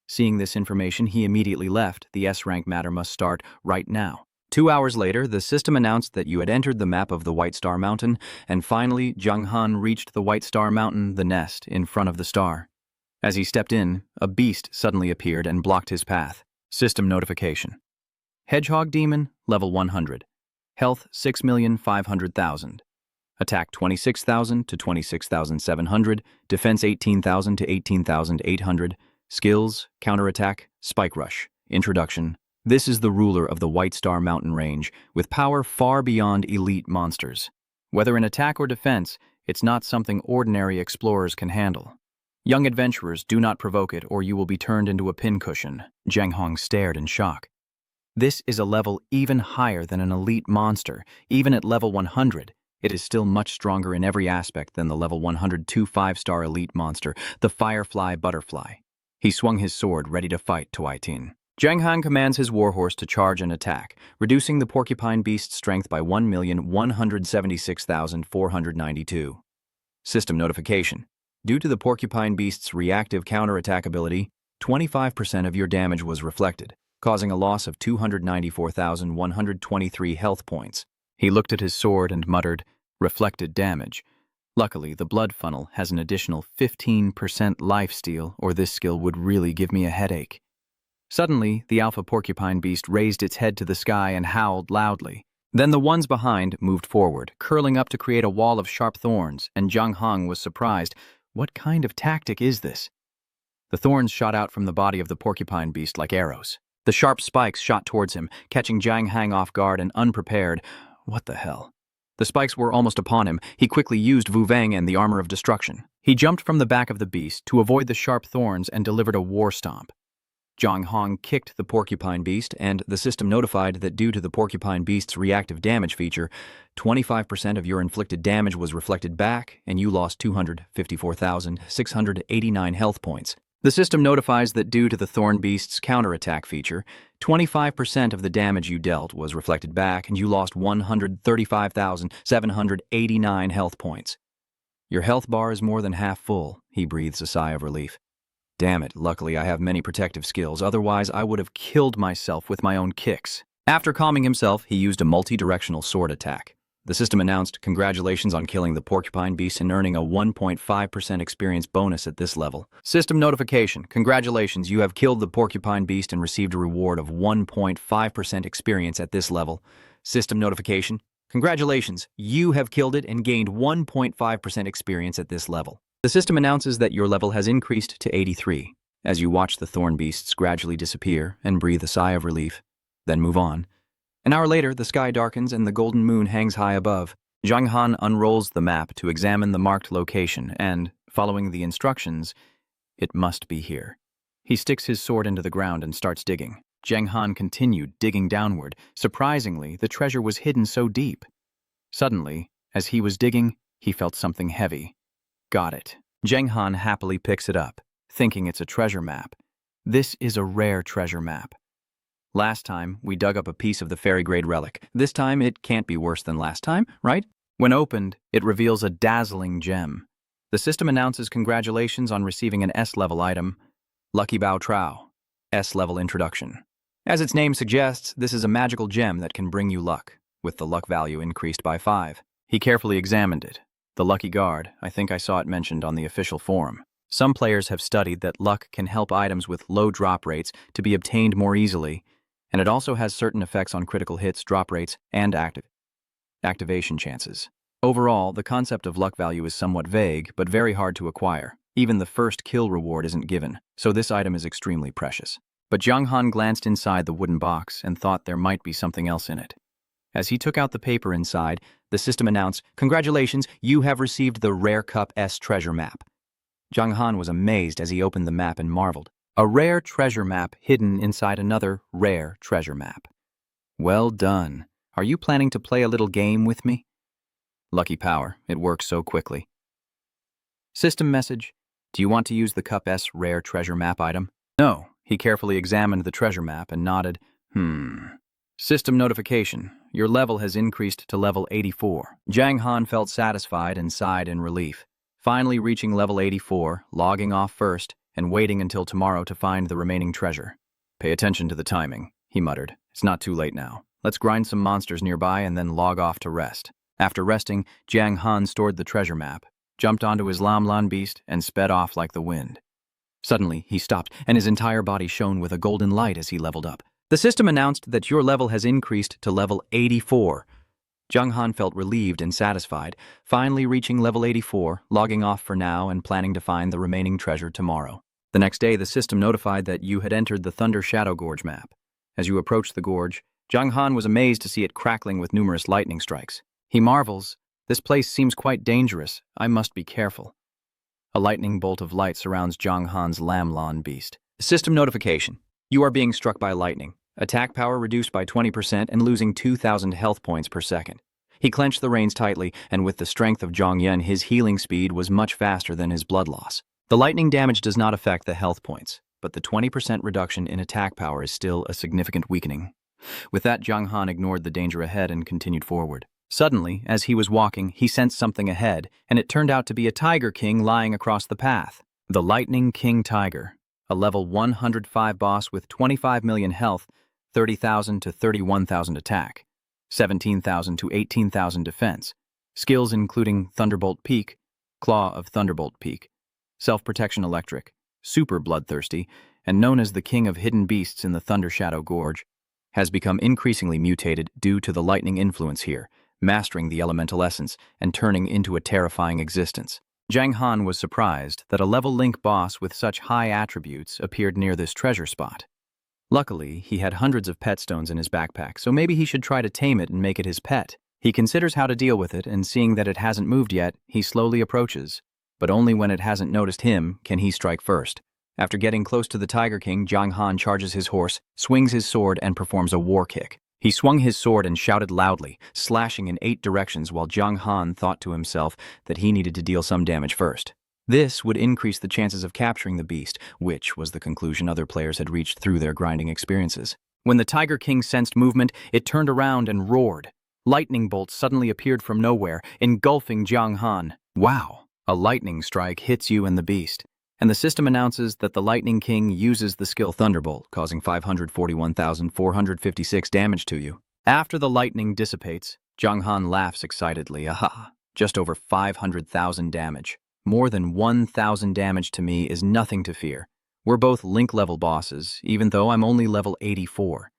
Seeing this information, he immediately left. The S-rank matter must start right now. 2 hours later, the system announced that you had entered the map of the White Star Mountain, and finally, Zhang Han reached the White Star Mountain, the nest, in front of the star. As he stepped in, a beast suddenly appeared and blocked his path. System notification: Hedgehog Demon, level 100. Health 6,500,000. Attack 26,000 to 26,700. Defense 18,000 to 18,800. Skills, counterattack, spike rush. Introduction. This is the ruler of the White Star Mountain Range, with power far beyond elite monsters. Whether in attack or defense, it's not something ordinary explorers can handle. Young adventurers, do not provoke it or you will be turned into a pincushion. Zhang Hong stared in shock. This is a level even higher than an elite monster. Even at level 100, it is still much stronger in every aspect than the level 102 5-star elite monster, the Firefly Butterfly. He swung his sword, ready to fight Tuaitin. Zhang Han commands his warhorse to charge and attack, reducing the porcupine beast's strength by 1,176,492. System notification. Due to the porcupine beast's reactive counterattack ability, 25% of your damage was reflected, causing a loss of 294,123 health points. He looked at his sword and muttered, reflected damage. Luckily, the blood funnel has an additional 15% lifesteal, or this skill would really give me a headache. Suddenly, the alpha porcupine beast raised its head to the sky and howled loudly. Then the ones behind moved forward, curling up to create a wall of sharp thorns, and Zhang Hong was surprised. What kind of tactic is this? The thorns shot out from the body of the porcupine beast like arrows. The sharp spikes shot towards him, catching Zhang Hong off guard and unprepared. What the hell? The spikes were almost upon him. He quickly used Wu Vang and the armor of destruction. He jumped from the back of the beast to avoid the sharp thorns and delivered a war stomp. Zhang Hong kicked the porcupine beast, and the system notified that due to the porcupine beast's reactive damage feature, 25% of your inflicted damage was reflected back, and you lost 254,689 health points. The system notifies that due to the thorn beast's counterattack feature, 25% of the damage you dealt was reflected back, and you lost 135,789 health points. Your health bar is more than half full. He breathes a sigh of relief. Damn it, luckily I have many protective skills, otherwise I would have killed myself with my own kicks. After calming himself, he used a multi-directional sword attack. The system announced, congratulations on killing the porcupine beast and earning a 1.5% experience bonus at this level. System notification, congratulations, you have killed the porcupine beast and received a reward of 1.5% experience at this level. System notification, congratulations, you have killed it and gained 1.5% experience at this level. The system announces that your level has increased to 83, as you watch the thorn beasts gradually disappear and breathe a sigh of relief, then move on. An hour later, the sky darkens and the golden moon hangs high above. Zhang Han unrolls the map to examine the marked location and, following the instructions, it must be here. He sticks his sword into the ground and starts digging. Zhang Han continued digging downward. Surprisingly, the treasure was hidden so deep. Suddenly, as he was digging, he felt something heavy. Got it. Zhang Han happily picks it up, thinking it's a treasure map. This is a rare treasure map. Last time, we dug up a piece of the fairy-grade relic. This time, it can't be worse than last time, right? When opened, it reveals a dazzling gem. The system announces congratulations on receiving an S-level item, Lucky Bao Trao, S-level introduction. As its name suggests, this is a magical gem that can bring you luck, with the luck value increased by 5. He carefully examined it. The Lucky Guard, I think I saw it mentioned on the official forum. Some players have studied that luck can help items with low drop rates to be obtained more easily, and it also has certain effects on critical hits, drop rates, and activation chances. Overall, the concept of luck value is somewhat vague, but very hard to acquire. Even the first kill reward isn't given, so this item is extremely precious. But Zhang Han glanced inside the wooden box and thought there might be something else in it. As he took out the paper inside, the system announced, congratulations, you have received the Rare Cup S treasure map. Zhang Han was amazed as he opened the map and marveled. A rare treasure map hidden inside another rare treasure map. Well done. Are you planning to play a little game with me? Lucky power, it works so quickly. System message, do you want to use the Cup S rare treasure map item? No. He carefully examined the treasure map and nodded, System notification, your level has increased to level 84. Zhang Han felt satisfied and sighed in relief. Finally reaching level 84, logging off first, and waiting until tomorrow to find the remaining treasure. Pay attention to the timing, he muttered. It's not too late now. Let's grind some monsters nearby and then log off to rest. After resting, Zhang Han stored the treasure map, jumped onto his Lam Lan beast, and sped off like the wind. Suddenly, he stopped, and his entire body shone with a golden light as he leveled up. The system announced that your level has increased to level 84. Jung Han felt relieved and satisfied, finally reaching level 84, logging off for now and planning to find the remaining treasure tomorrow. The next day, the system notified that you had entered the Thunder Shadow Gorge map. As you approached the gorge, Jung Han was amazed to see it crackling with numerous lightning strikes. He marvels, "This place seems quite dangerous. I must be careful." A lightning bolt of light surrounds Jung Han's Lamlon beast. System notification. You are being struck by lightning. Attack power reduced by 20% and losing 2,000 health points per second. He clenched the reins tightly, and with the strength of Zhong Yun, his healing speed was much faster than his blood loss. The lightning damage does not affect the health points, but the 20% reduction in attack power is still a significant weakening. With that, Jung Han ignored the danger ahead and continued forward. Suddenly, as he was walking, he sensed something ahead, and it turned out to be a Tiger King lying across the path. The Lightning King Tiger, a level 105 boss with 25 million health, 30,000 to 31,000 attack, 17,000 to 18,000 defense, skills including Thunderbolt Peak, Claw of Thunderbolt Peak, Self-Protection Electric, Super Bloodthirsty, and known as the King of Hidden Beasts in the Thunder Shadow Gorge, has become increasingly mutated due to the lightning influence here, mastering the elemental essence and turning into a terrifying existence. Jung Han was surprised that a level Link boss with such high attributes appeared near this treasure spot. Luckily, he had hundreds of pet stones in his backpack, so maybe he should try to tame it and make it his pet. He considers how to deal with it, and seeing that it hasn't moved yet, he slowly approaches. But only when it hasn't noticed him can he strike first. After getting close to the Tiger King, Jung Han charges his horse, swings his sword, and performs a war kick. He swung his sword and shouted loudly, slashing in 8 directions while Jung Han thought to himself that he needed to deal some damage first. This would increase the chances of capturing the beast, which was the conclusion other players had reached through their grinding experiences. When the Tiger King sensed movement, it turned around and roared. Lightning bolts suddenly appeared from nowhere, engulfing Jung Han. Wow! A lightning strike hits you and the beast, and the system announces that the Lightning King uses the skill Thunderbolt, causing 541,456 damage to you. After the lightning dissipates, Jung Han laughs excitedly. Aha! Just over 500,000 damage. More than 1,000 damage to me is nothing to fear. We're both Link-level bosses, even though I'm only level 84.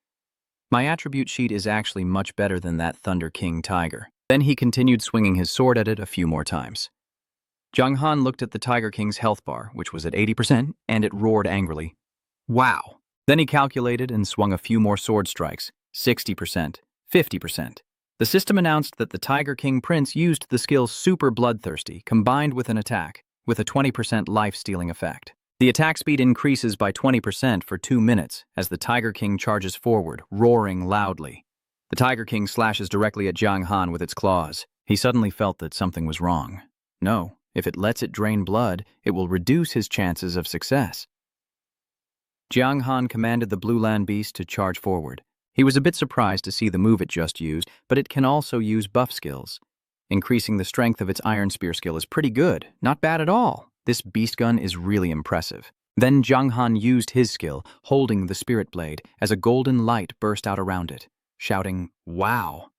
My attribute sheet is actually much better than that Thunder King Tiger. Then he continued swinging his sword at it a few more times. Jung Han looked at the Tiger King's health bar, which was at 80%, and it roared angrily. Wow! Then he calculated and swung a few more sword strikes, 60%, 50%. The system announced that the Tiger King Prince used the skill Super Bloodthirsty combined with an attack, with a 20% life-stealing effect. The attack speed increases by 20% for 2 minutes as the Tiger King charges forward, roaring loudly. The Tiger King slashes directly at Jung Han with its claws. He suddenly felt that something was wrong. No, if it lets it drain blood, it will reduce his chances of success. Jung Han commanded the Blue Land Beast to charge forward. He was a bit surprised to see the move it just used, but it can also use buff skills. Increasing the strength of its Iron Spear skill is pretty good, not bad at all. This beast gun is really impressive. Then Jung Han used his skill, holding the Spirit Blade, as a golden light burst out around it, shouting, "Wow!"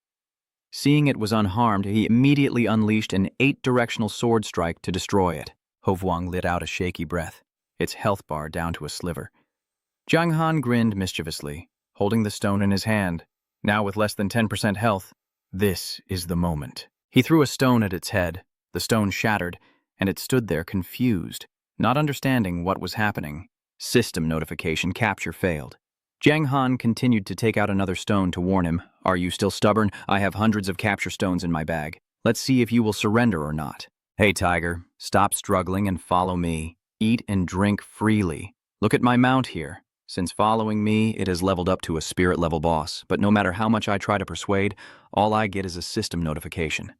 Seeing it was unharmed, he immediately unleashed an 8-directional sword strike to destroy it. Hovwang let out a shaky breath, its health bar down to a sliver. Jung Han grinned mischievously, holding the stone in his hand. Now with less than 10% health, this is the moment. He threw a stone at its head. The stone shattered, and it stood there confused, not understanding what was happening. System notification: capture failed. Jung Han continued to take out another stone to warn him, "Are you still stubborn? I have hundreds of capture stones in my bag. Let's see if you will surrender or not." "Hey, Tiger, stop struggling and follow me. Eat and drink freely. Look at my mount here. Since following me, it has leveled up to a spirit-level boss, but no matter how much I try to persuade, all I get is a system notification.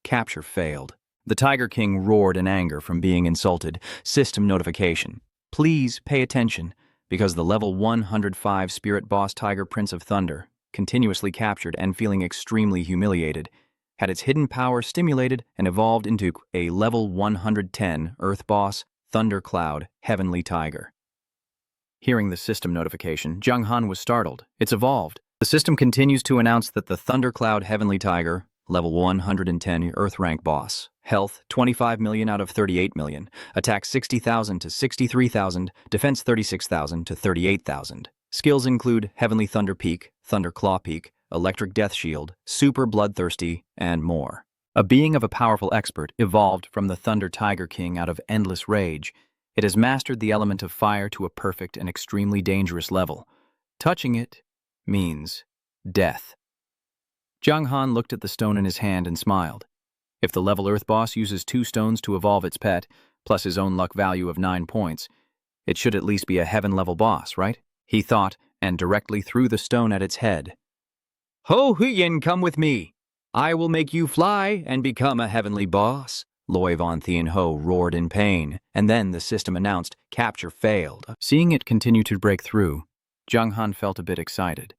Capture failed." The Tiger King roared in anger from being insulted. System notification: "Please pay attention, because the level 105 spirit boss Tiger Prince of Thunder, continuously captured and feeling extremely humiliated, had its hidden power stimulated and evolved into a level 110 Earth boss, Thunder Cloud, Heavenly Tiger." Hearing the system notification, Jung Han was startled. It's evolved. The system continues to announce that the Thunder Cloud Heavenly Tiger, level 110 Earth rank boss, health 25 million out of 38 million, attack 60,000 to 63,000, defense 36,000 to 38,000. Skills include Heavenly Thunder Peak, Thunder Claw Peak, electric death shield, super bloodthirsty, and more. A being of a powerful expert evolved from the Thunder Tiger King out of endless rage. It has mastered the element of fire to a perfect and extremely dangerous level. Touching it means death. Jiang Han looked at the stone in his hand and smiled. If the level Earth boss uses 2 stones to evolve its pet, plus his own luck value of 9 points, it should at least be a heaven-level boss, right? He thought, and directly threw the stone at its head. Ho Huyin, come with me. I will make you fly and become a heavenly boss. Loi Von Thien Ho roared in pain, and then the system announced capture failed. Seeing it continue to break through, Jiang Han felt a bit excited.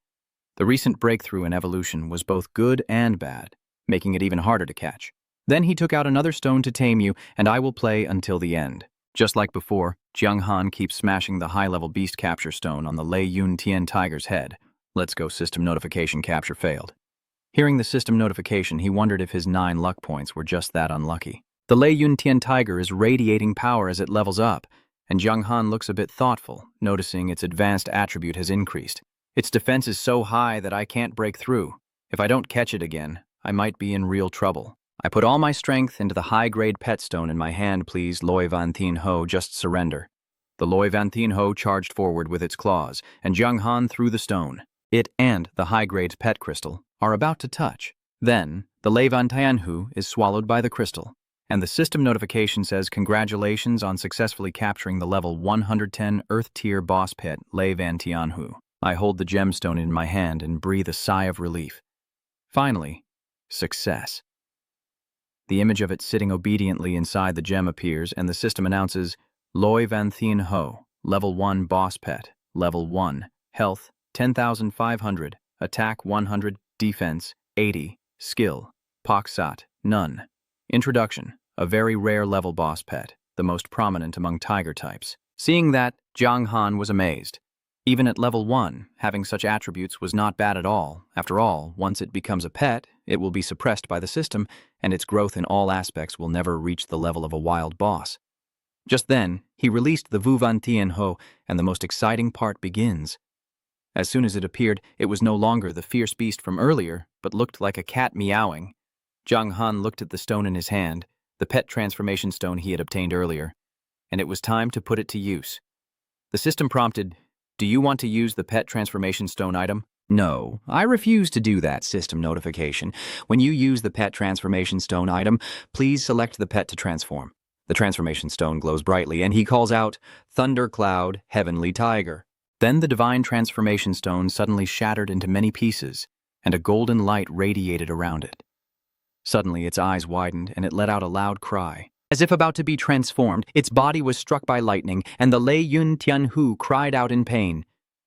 The recent breakthrough in evolution was both good and bad, making it even harder to catch. Then he took out another stone to tame you, and I will play until the end. Just like before, Jiang Han keeps smashing the high-level beast capture stone on the Lei Yun Tian tiger's head. Let's go, system notification, capture failed. Hearing the system notification, he wondered if his 9 luck points were just that unlucky. The Lei Yun Tian tiger is radiating power as it levels up, and Jiang Han looks a bit thoughtful, noticing its advanced attribute has increased. Its defense is so high that I can't break through. If I don't catch it again, I might be in real trouble. I put all my strength into the high-grade pet stone in my hand, please, Loi Van Thien Ho, just surrender. The Loi Van Thien Ho charged forward with its claws, and Jiang Han threw the stone. It and the high-grade pet crystal are about to touch. Then, the Lei Van Tian Hu is swallowed by the crystal, and the system notification says congratulations on successfully capturing the level 110 Earth-tier boss pet Lei Van Tian Hu. I hold the gemstone in my hand and breathe a sigh of relief. Finally, success. The image of it sitting obediently inside the gem appears, and the system announces, Loi Van Thien Ho, Level 1 Boss Pet, Level 1, Health 10,500, Attack 100, Defense 80, Skill, Poksat, None. Introduction, a very rare level boss pet, the most prominent among tiger types. Seeing that, Jiang Han was amazed. Even at level 1, having such attributes was not bad at all. After all, once it becomes a pet, it will be suppressed by the system, and its growth in all aspects will never reach the level of a wild boss. Just then, he released the Vu Van Tien Ho, and the most exciting part begins. As soon as it appeared, it was no longer the fierce beast from earlier, but looked like a cat meowing. Jiang Han looked at the stone in his hand, the pet transformation stone he had obtained earlier, and it was time to put it to use. The system prompted, do you want to use the pet transformation stone item? No, I refuse to do that, system notification. When you use the pet transformation stone item, please select the pet to transform. The transformation stone glows brightly, and he calls out, Thundercloud, Heavenly Tiger. Then the divine transformation stone suddenly shattered into many pieces, and a golden light radiated around it. Suddenly its eyes widened, and it let out a loud cry. As if about to be transformed, its body was struck by lightning, and the Lei Yun Tian Hu cried out in pain.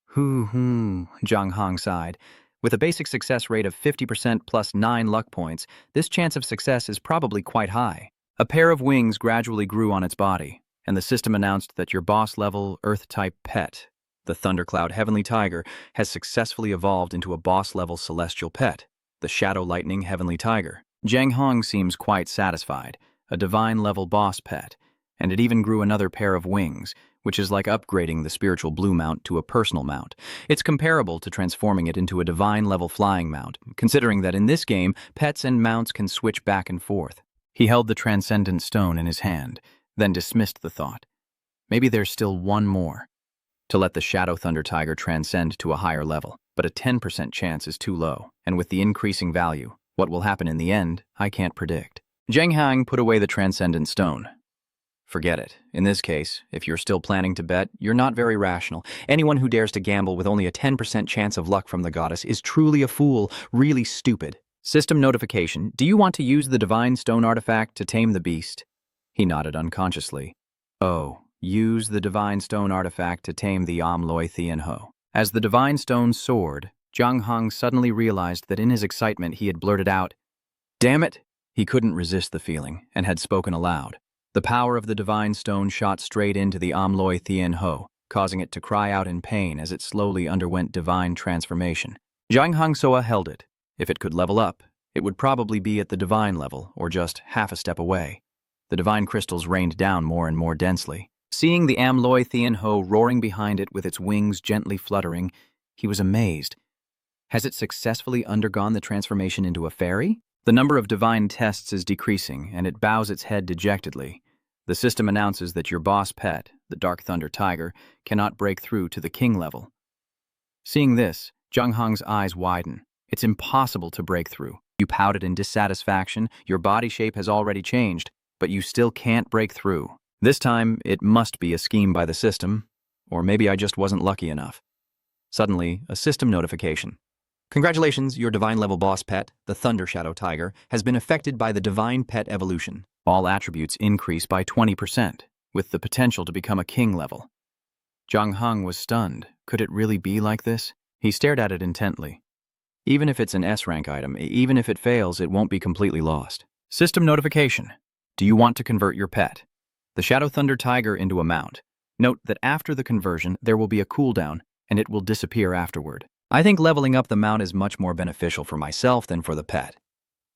Hoo, Jiang Han sighed. With a basic success rate of 50% plus 9 luck points, this chance of success is probably quite high. A pair of wings gradually grew on its body, and the system announced that your boss-level Earth-type pet, the Thundercloud Heavenly Tiger, has successfully evolved into a boss-level celestial pet, the Shadow Lightning Heavenly Tiger. Jiang Han seems quite satisfied. A divine-level boss pet, and it even grew another pair of wings, which is like upgrading the spiritual blue mount to a personal mount. It's comparable to transforming it into a divine-level flying mount, considering that in this game, pets and mounts can switch back and forth. He held the transcendent stone in his hand, then dismissed the thought. Maybe there's still one more. To let the Shadow Thunder Tiger transcend to a higher level, but a 10% chance is too low, and with the increasing value, what will happen in the end, I can't predict. Jiang Han put away the transcendent stone. Forget it. In this case, if you're still planning to bet, you're not very rational. Anyone who dares to gamble with only a 10% chance of luck from the goddess is truly a fool, really stupid. System notification, do you want to use the divine stone artifact to tame the beast? He nodded unconsciously. Oh, use the divine stone artifact to tame the Loi Thien Ho. As the divine stone soared, Jiang Han suddenly realized that in his excitement he had blurted out, "Damn it!" He couldn't resist the feeling, and had spoken aloud. The power of the divine stone shot straight into the Loi Thien Ho, causing it to cry out in pain as it slowly underwent divine transformation. Jiang Han Soa held it. If it could level up, it would probably be at the divine level, or just half a step away. The divine crystals rained down more and more densely. Seeing the Loi Thien Ho roaring behind it with its wings gently fluttering, he was amazed. Has it successfully undergone the transformation into a fairy? The number of divine tests is decreasing, and it bows its head dejectedly. The system announces that your boss pet, the Dark Thunder Tiger, cannot break through to the king level. Seeing this, Zhang Hong's eyes widen. It's impossible to break through. You pouted in dissatisfaction, your body shape has already changed, but you still can't break through. This time, it must be a scheme by the system, or maybe I just wasn't lucky enough. Suddenly, a system notification. Congratulations, your divine level boss pet, the Thunder Shadow Tiger, has been affected by the divine pet evolution. All attributes increase by 20%, with the potential to become a king level. Zhang Hong was stunned. Could it really be like this? He stared at it intently. Even if it's an S-rank item, even if it fails, it won't be completely lost. System notification. Do you want to convert your pet, the Shadow Thunder Tiger, into a mount? Note that after the conversion, there will be a cooldown, and it will disappear afterward. I think leveling up the mount is much more beneficial for myself than for the pet.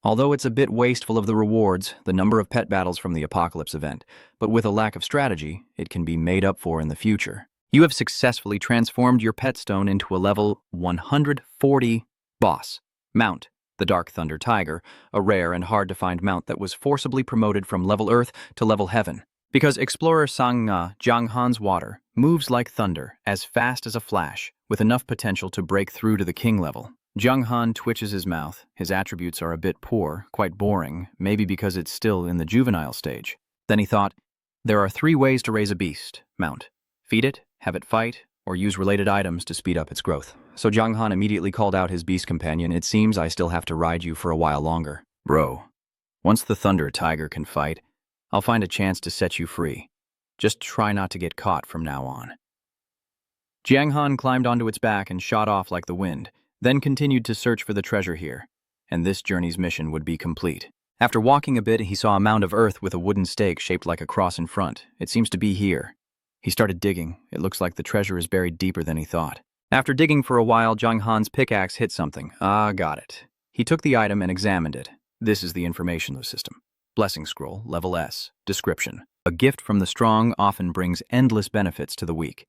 Although it's a bit wasteful of the rewards, the number of pet battles from the Apocalypse event, but with a lack of strategy, it can be made up for in the future. You have successfully transformed your pet stone into a level 140 boss. Mount, the Dark Thunder Tiger, a rare and hard-to-find mount that was forcibly promoted from level Earth to level Heaven. Because Explorer Sang-nga, Zhang Han's water, moves like thunder, as fast as a flash, with enough potential to break through to the king level. Zhang Han twitches his mouth. His attributes are a bit poor, quite boring, maybe because it's still in the juvenile stage. Then he thought, there are 3 ways to raise a beast. Mount. Feed it, have it fight, or use related items to speed up its growth. So Zhang Han immediately called out his beast companion. It seems I still have to ride you for a while longer. Bro, once the Thunder Tiger can fight, I'll find a chance to set you free. Just try not to get caught from now on. Jiang Han climbed onto its back and shot off like the wind, then continued to search for the treasure here, and this journey's mission would be complete. After walking a bit, he saw a mound of earth with a wooden stake shaped like a cross in front. It seems to be here. He started digging. It looks like the treasure is buried deeper than he thought. After digging for a while, Zhang Han's pickaxe hit something. Got it. He took the item and examined it. This is the information system. Blessing Scroll, level S. Description. A gift from the strong often brings endless benefits to the weak.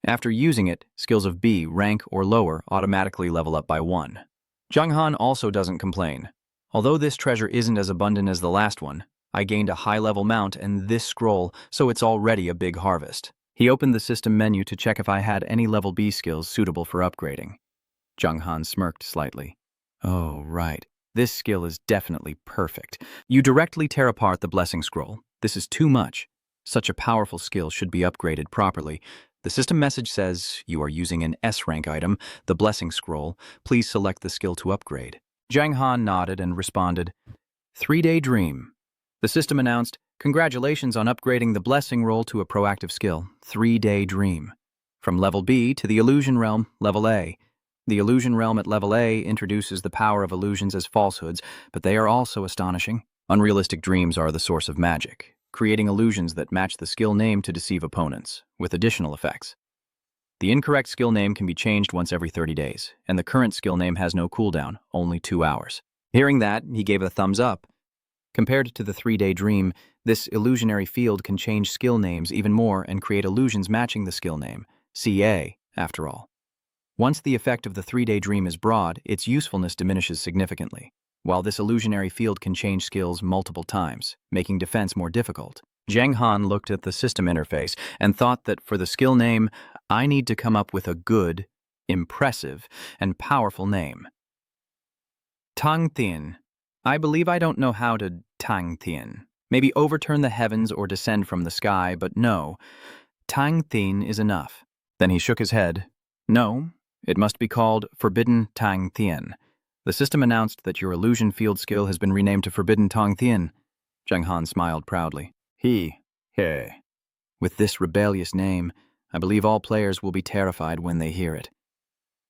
After using it, skills of B, rank or lower, automatically level up by 1. Zhang Han also doesn't complain. Although this treasure isn't as abundant as the last one, I gained a high-level mount and this scroll, so it's already a big harvest. He opened the system menu to check if I had any level B skills suitable for upgrading. Zhang Han smirked slightly. Oh, right. This skill is definitely perfect. You directly tear apart the Blessing Scroll. This is too much. Such a powerful skill should be upgraded properly. The system message says, you are using an S-rank item, the Blessing Scroll. Please select the skill to upgrade. Zhang Han nodded and responded, 3-day dream. The system announced, congratulations on upgrading the Blessing Roll to a proactive skill, 3-day dream. From level B to the Illusion Realm, level A. The Illusion Realm at level A introduces the power of illusions as falsehoods, but they are also astonishing. Unrealistic dreams are the source of magic, creating illusions that match the skill name to deceive opponents, with additional effects. The incorrect skill name can be changed once every 30 days, and the current skill name has no cooldown, only 2 hours. Hearing that, he gave a thumbs up. Compared to the 3-day dream, this illusionary field can change skill names even more and create illusions matching the skill name, CA, after all. Once the effect of the 3-day dream is broad, its usefulness diminishes significantly, while this illusionary field can change skills multiple times, making defense more difficult. Zhang Han looked at the system interface and thought that for the skill name, I need to come up with a good, impressive, and powerful name. Tang Tian. I believe I don't know how to Tang Tian. Maybe overturn the heavens or descend from the sky, but no. Tang Tian is enough. Then he shook his head. No, it must be called Forbidden Tang Tian. The system announced that your illusion field skill has been renamed to Forbidden Tang Tian. Zhang Han smiled proudly. He. With this rebellious name, I believe all players will be terrified when they hear it.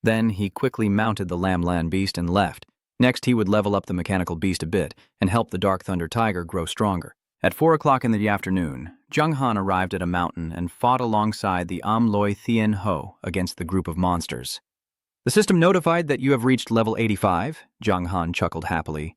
Then he quickly mounted the Lam Lan beast and left. Next, he would level up the mechanical beast a bit and help the Dark Thunder Tiger grow stronger. At 4 o'clock in the afternoon, Zhang Han arrived at a mountain and fought alongside the Loi Thien Ho against the group of monsters. The system notified that you have reached level 85, Zhang Han chuckled happily.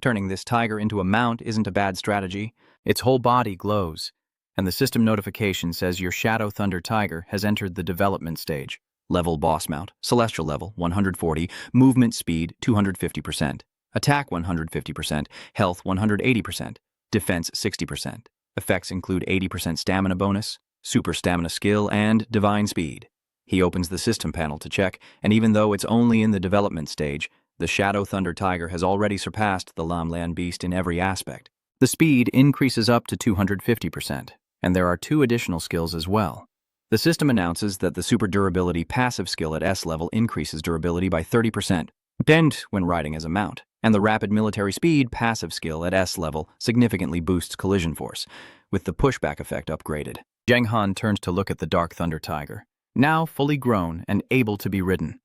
Turning this tiger into a mount isn't a bad strategy. Its whole body glows, and the system notification says your Shadow Thunder Tiger has entered the development stage. Level boss mount, celestial level 140, movement speed 250%, attack 150%, health 180%, defense 60%. Effects include 80% stamina bonus, super stamina skill, and divine speed. He opens the system panel to check, and even though it's only in the development stage, the Shadow Thunder Tiger has already surpassed the Lamlan Beast in every aspect. The speed increases up to 250%, and there are 2 additional skills as well. The system announces that the Super Durability passive skill at S level increases durability by 30%, dent when riding as a mount, and the Rapid Military Speed passive skill at S level significantly boosts collision force, with the pushback effect upgraded. Zhang Han turns to look at the Dark Thunder Tiger, now fully grown and able to be ridden.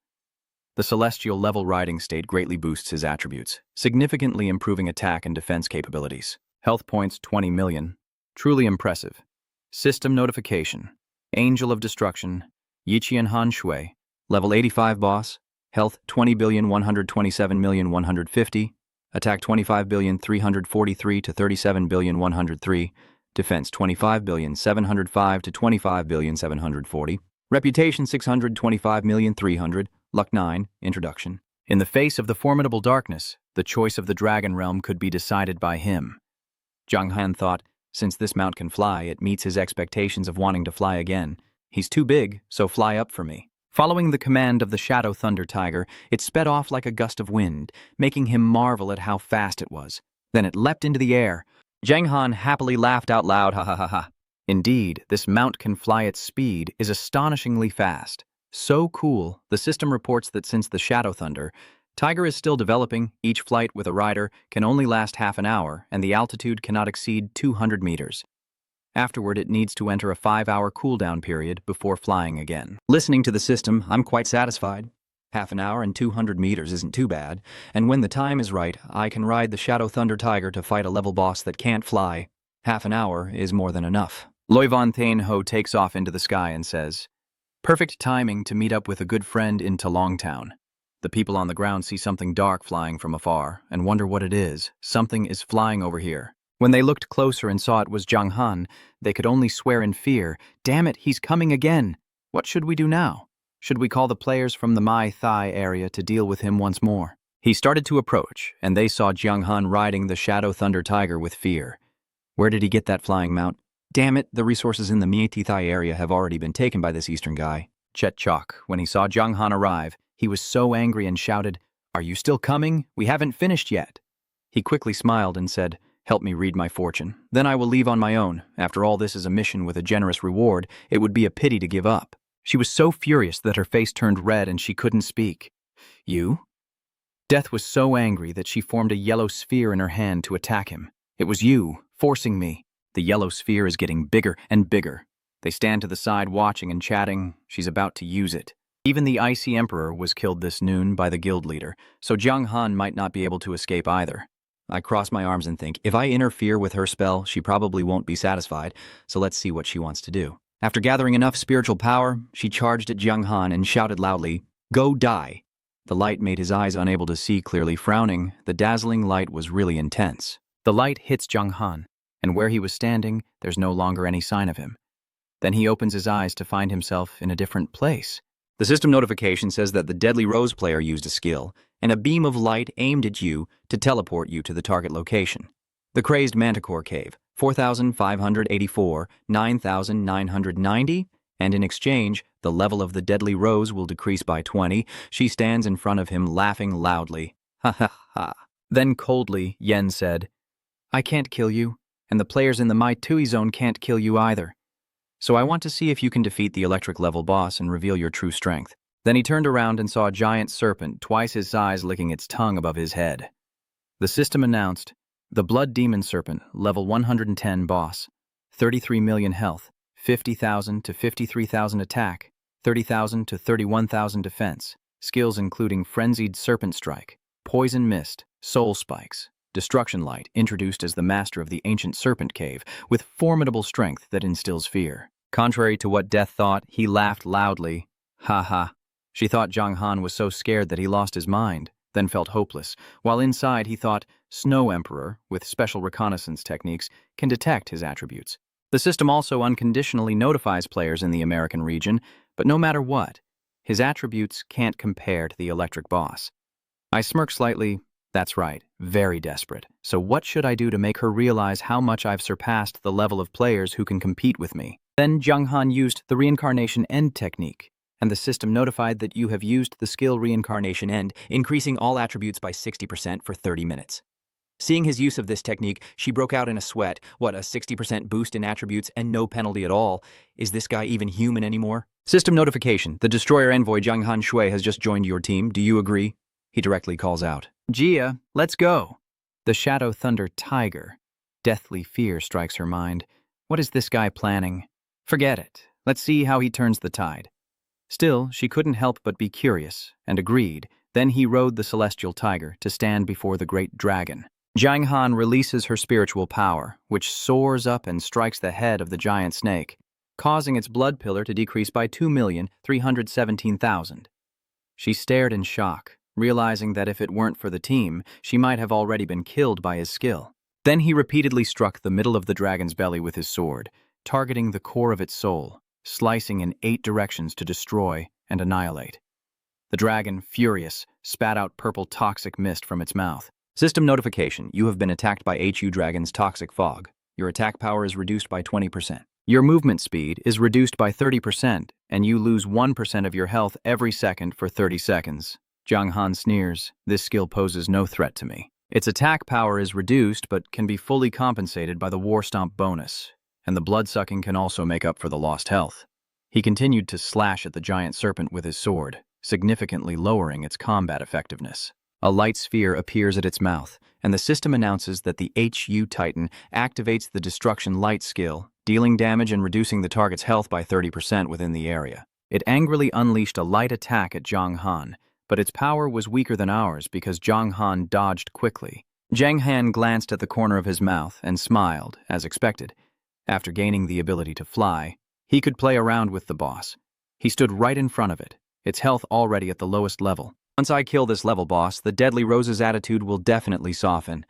The Celestial level riding state greatly boosts his attributes, significantly improving attack and defense capabilities. Health points 20 million. Truly impressive. System notification. Angel of Destruction, Yiqian Han Shui. Level 85 boss, health 20,127,150, attack 25,343 to 37,103, defense 25,705 to 25,740, reputation 625,300, luck 9, introduction. In the face of the formidable darkness, the choice of the Dragon Realm could be decided by him. Zhang Han thought, since this mount can fly, it meets his expectations of wanting to fly again. He's too big, so fly up for me. Following the command of the Shadow Thunder Tiger, it sped off like a gust of wind, making him marvel at how fast it was. Then it leapt into the air. Zhang Han happily laughed out loud, ha ha ha ha. Indeed, this mount can fly at speed is astonishingly fast. So cool, the system reports that since the Shadow Thunder, Tiger is still developing, each flight with a rider can only last half an hour, and the altitude cannot exceed 200 meters. Afterward, it needs to enter a 5-hour cooldown period before flying again. Listening to the system, I'm quite satisfied. Half an hour and 200 meters isn't too bad, and when the time is right, I can ride the Shadow Thunder Tiger to fight a level boss that can't fly. Half an hour is more than enough. Loi Von Thane Ho takes off into the sky and says, "Perfect timing to meet up with a good friend in Talongtown." The people on the ground see something dark flying from afar and wonder what it is. Something is flying over here. When they looked closer and saw it was Zhang Han, they could only swear in fear, "Damn it, he's coming again! What should we do now? Should we call the players from the Mai Thai area to deal with him once more?" He started to approach, and they saw Zhang Han riding the Shadow Thunder Tiger with fear. Where did he get that flying mount? Damn it, the resources in the Mai Thai area have already been taken by this eastern guy. Chet Chok, when he saw Zhang Han arrive, he was so angry and shouted, "Are you still coming? We haven't finished yet." He quickly smiled and said, "Help me read my fortune. Then I will leave on my own. After all, this is a mission with a generous reward. It would be a pity to give up." She was so furious that her face turned red and she couldn't speak. "You?" Death was so angry that she formed a yellow sphere in her hand to attack him. "It was you, forcing me." The yellow sphere is getting bigger and bigger. They stand to the side watching and chatting. She's about to use it. Even the Icy Emperor was killed this noon by the guild leader, so Zhang Han might not be able to escape either. I cross my arms and think, if I interfere with her spell, she probably won't be satisfied, so let's see what she wants to do. After gathering enough spiritual power, she charged at Zhang Han and shouted loudly, "Go die!" The light made his eyes unable to see clearly. Frowning, the dazzling light was really intense. The light hits Zhang Han, and where he was standing, there's no longer any sign of him. Then he opens his eyes to find himself in a different place. The system notification says that the Deadly Rose player used a skill, and a beam of light aimed at you to teleport you to the target location. The Crazed Manticore Cave, 4,584, 9,990, and in exchange, the level of the Deadly Rose will decrease by 20. She stands in front of him laughing loudly. Ha ha ha. Then coldly, Yen said, "I can't kill you, and the players in the Mai Tui zone can't kill you either. So I want to see if you can defeat the electric level boss and reveal your true strength." Then he turned around and saw a giant serpent, twice his size, licking its tongue above his head. The system announced, "The Blood Demon Serpent, level 110 boss, 33 million health, 50,000 to 53,000 attack, 30,000 to 31,000 defense, skills including Frenzied Serpent Strike, Poison Mist, Soul Spikes, Destruction Light, introduced as the master of the ancient serpent cave, with formidable strength that instills fear." Contrary to what Death thought, he laughed loudly. Ha ha. She thought Zhang Han was so scared that he lost his mind, then felt hopeless, while inside he thought Snow Emperor, with special reconnaissance techniques, can detect his attributes. The system also unconditionally notifies players in the American region, but no matter what, His attributes can't compare to the electric boss. I smirk slightly. That's right, very desperate. So what should I do to make her realize how much I've surpassed the level of players who can compete with me? Then Jung-han used the reincarnation end technique, and the system notified that you have used the skill reincarnation end, increasing all attributes by 60% for 30 minutes. Seeing his use of this technique, she broke out in a sweat. What, a 60% boost in attributes and no penalty at all? Is this guy even human anymore? System notification. The destroyer envoy Jianghan Shui has just joined your team. Do you agree? He directly calls out. Jia, let's go. The Shadow Thunder Tiger. Deathly fear strikes her mind. What is this guy planning? Forget it. Let's see how he turns the tide. Still, she couldn't help but be curious, and agreed. Then he rode the celestial tiger to stand before the great dragon. Jiang Han releases her spiritual power, which soars up and strikes the head of the giant snake, causing its blood pillar to decrease by 2,317,000. She stared in shock, realizing that if it weren't for the team, she might have already been killed by his skill. Then he repeatedly struck the middle of the dragon's belly with his sword, targeting the core of its soul, slicing in 8 directions to destroy and annihilate. The dragon, furious, spat out purple toxic mist from its mouth. System notification. You have been attacked by HU Dragon's toxic fog. Your attack power is reduced by 20%. Your movement speed is reduced by 30%, and you lose 1% of your health every second for 30 seconds. Jiang Han sneers. This skill poses no threat to me. Its attack power is reduced but can be fully compensated by the War Stomp bonus, and the blood-sucking can also make up for the lost health. He continued to slash at the giant serpent with his sword, significantly lowering its combat effectiveness. A light sphere appears at its mouth, and the system announces that the HU Titan activates the Destruction Light skill, dealing damage and reducing the target's health by 30% within the area. It angrily unleashed a light attack at Jiang Han, but its power was weaker than ours because Jiang Han dodged quickly. Jiang Han glanced at the corner of his mouth and smiled, as expected. After gaining the ability to fly, he could play around with the boss. He stood right in front of it, its health already at the lowest level. Once I kill this level boss, the Deadly Rose's attitude will definitely soften.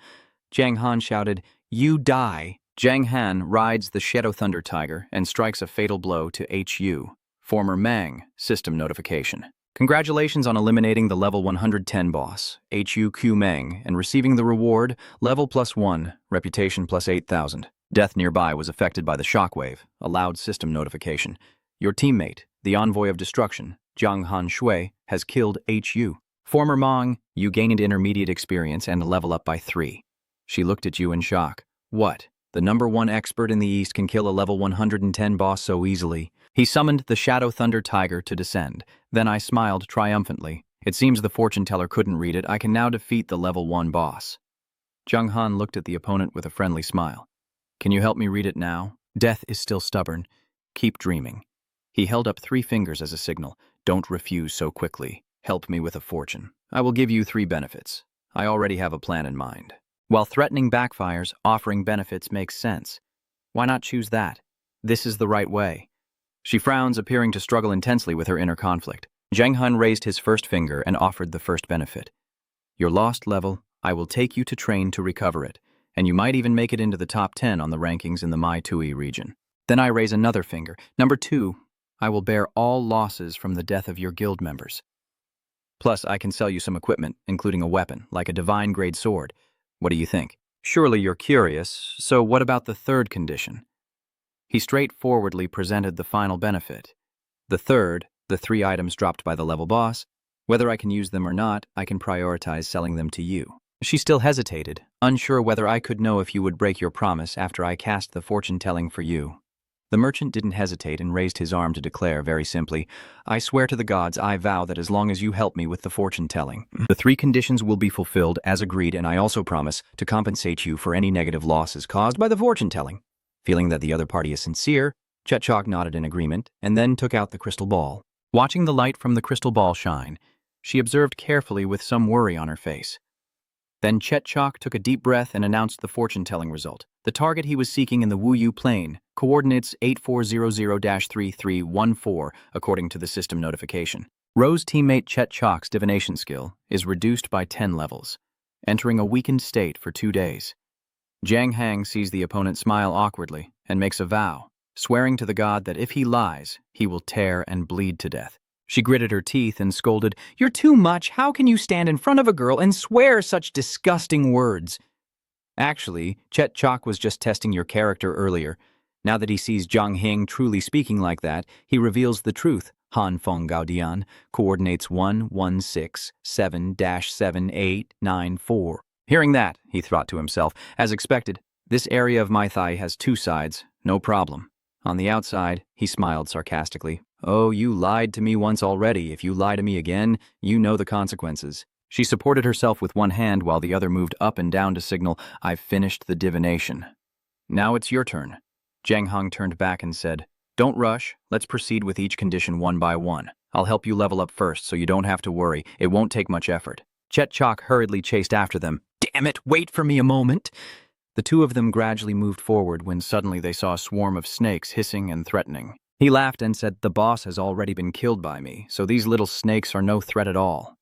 Jiang Han shouted, "You die!" Jiang Han rides the Shadow Thunder Tiger and strikes a fatal blow to HU. Former Mang, system notification. Congratulations on eliminating the level 110 boss, HU Q Mang, and receiving the reward, level +1, reputation +8,000. Death nearby was affected by the shockwave, a loud system notification. Your teammate, the Envoy of Destruction, Jiang Han Shui, has killed HU. Former Mang, you gained intermediate experience and level up by 3. She looked at you in shock. What? The #1 expert in the East can kill a level 110 boss so easily. He summoned the Shadow Thunder Tiger to descend. Then I smiled triumphantly. It seems the fortune teller couldn't read it. I can now defeat the level 1 boss. Jiang Han looked at the opponent with a friendly smile. Can you help me read it now? Death is still stubborn. Keep dreaming. He held up 3 fingers as a signal. Don't refuse so quickly. Help me with a fortune. I will give you 3 benefits. I already have a plan in mind. While threatening backfires, offering benefits makes sense. Why not choose that? This is the right way. She frowns, appearing to struggle intensely with her inner conflict. Jiang Han raised his first finger and offered the first benefit. Your lost level, I will take you to train to recover it, and you might even make it into the top 10 on the rankings in the Mai Tui region. Then I raise another finger. #2, I will bear all losses from the death of your guild members. Plus, I can sell you some equipment, including a weapon, like a divine-grade sword. What do you think? Surely you're curious, so what about the third condition? He straightforwardly presented the final benefit. The third, the 3 items dropped by the level boss, whether I can use them or not, I can prioritize selling them to you. She still hesitated, unsure whether I could know if you would break your promise after I cast the fortune-telling for you. The merchant didn't hesitate and raised his arm to declare very simply, I swear to the gods, I vow that as long as you help me with the fortune-telling, the 3 conditions will be fulfilled as agreed, and I also promise to compensate you for any negative losses caused by the fortune-telling. Feeling that the other party is sincere, Chetchok nodded in agreement and then took out the crystal ball. Watching the light from the crystal ball shine, she observed carefully with some worry on her face. Then Chetchok took a deep breath and announced the fortune-telling result. The target he was seeking in the Wuyu Plain, coordinates 8400-3314, according to the system notification. Ro's teammate Chetchok's divination skill is reduced by 10 levels, entering a weakened state for 2 days. Jiang Hang sees the opponent smile awkwardly and makes a vow, swearing to the god that if he lies, he will tear and bleed to death. She gritted her teeth and scolded, "You're too much. How can you stand in front of a girl and swear such disgusting words?" Actually, Chet Chok was just testing your character earlier. Now that he sees Zhang Hing truly speaking like that, he reveals the truth. Han Feng Gaodian, coordinates 1167-7894. Hearing that, he thought to himself, as expected, this area of my thigh has two sides, no problem. On the outside, he smiled sarcastically. "Oh, you lied to me once already. If you lie to me again, you know the consequences." She supported herself with one hand while the other moved up and down to signal, "I've finished the divination." "Now it's your turn." Zhang Hong turned back and said, "Don't rush. Let's proceed with each condition one by one. I'll help you level up first so you don't have to worry. It won't take much effort." Chet Chok hurriedly chased after them. "Damn it, wait for me a moment." The two of them gradually moved forward when suddenly they saw a swarm of snakes hissing and threatening. He laughed and said, "The boss has already been killed by me, so these little snakes are no threat at all."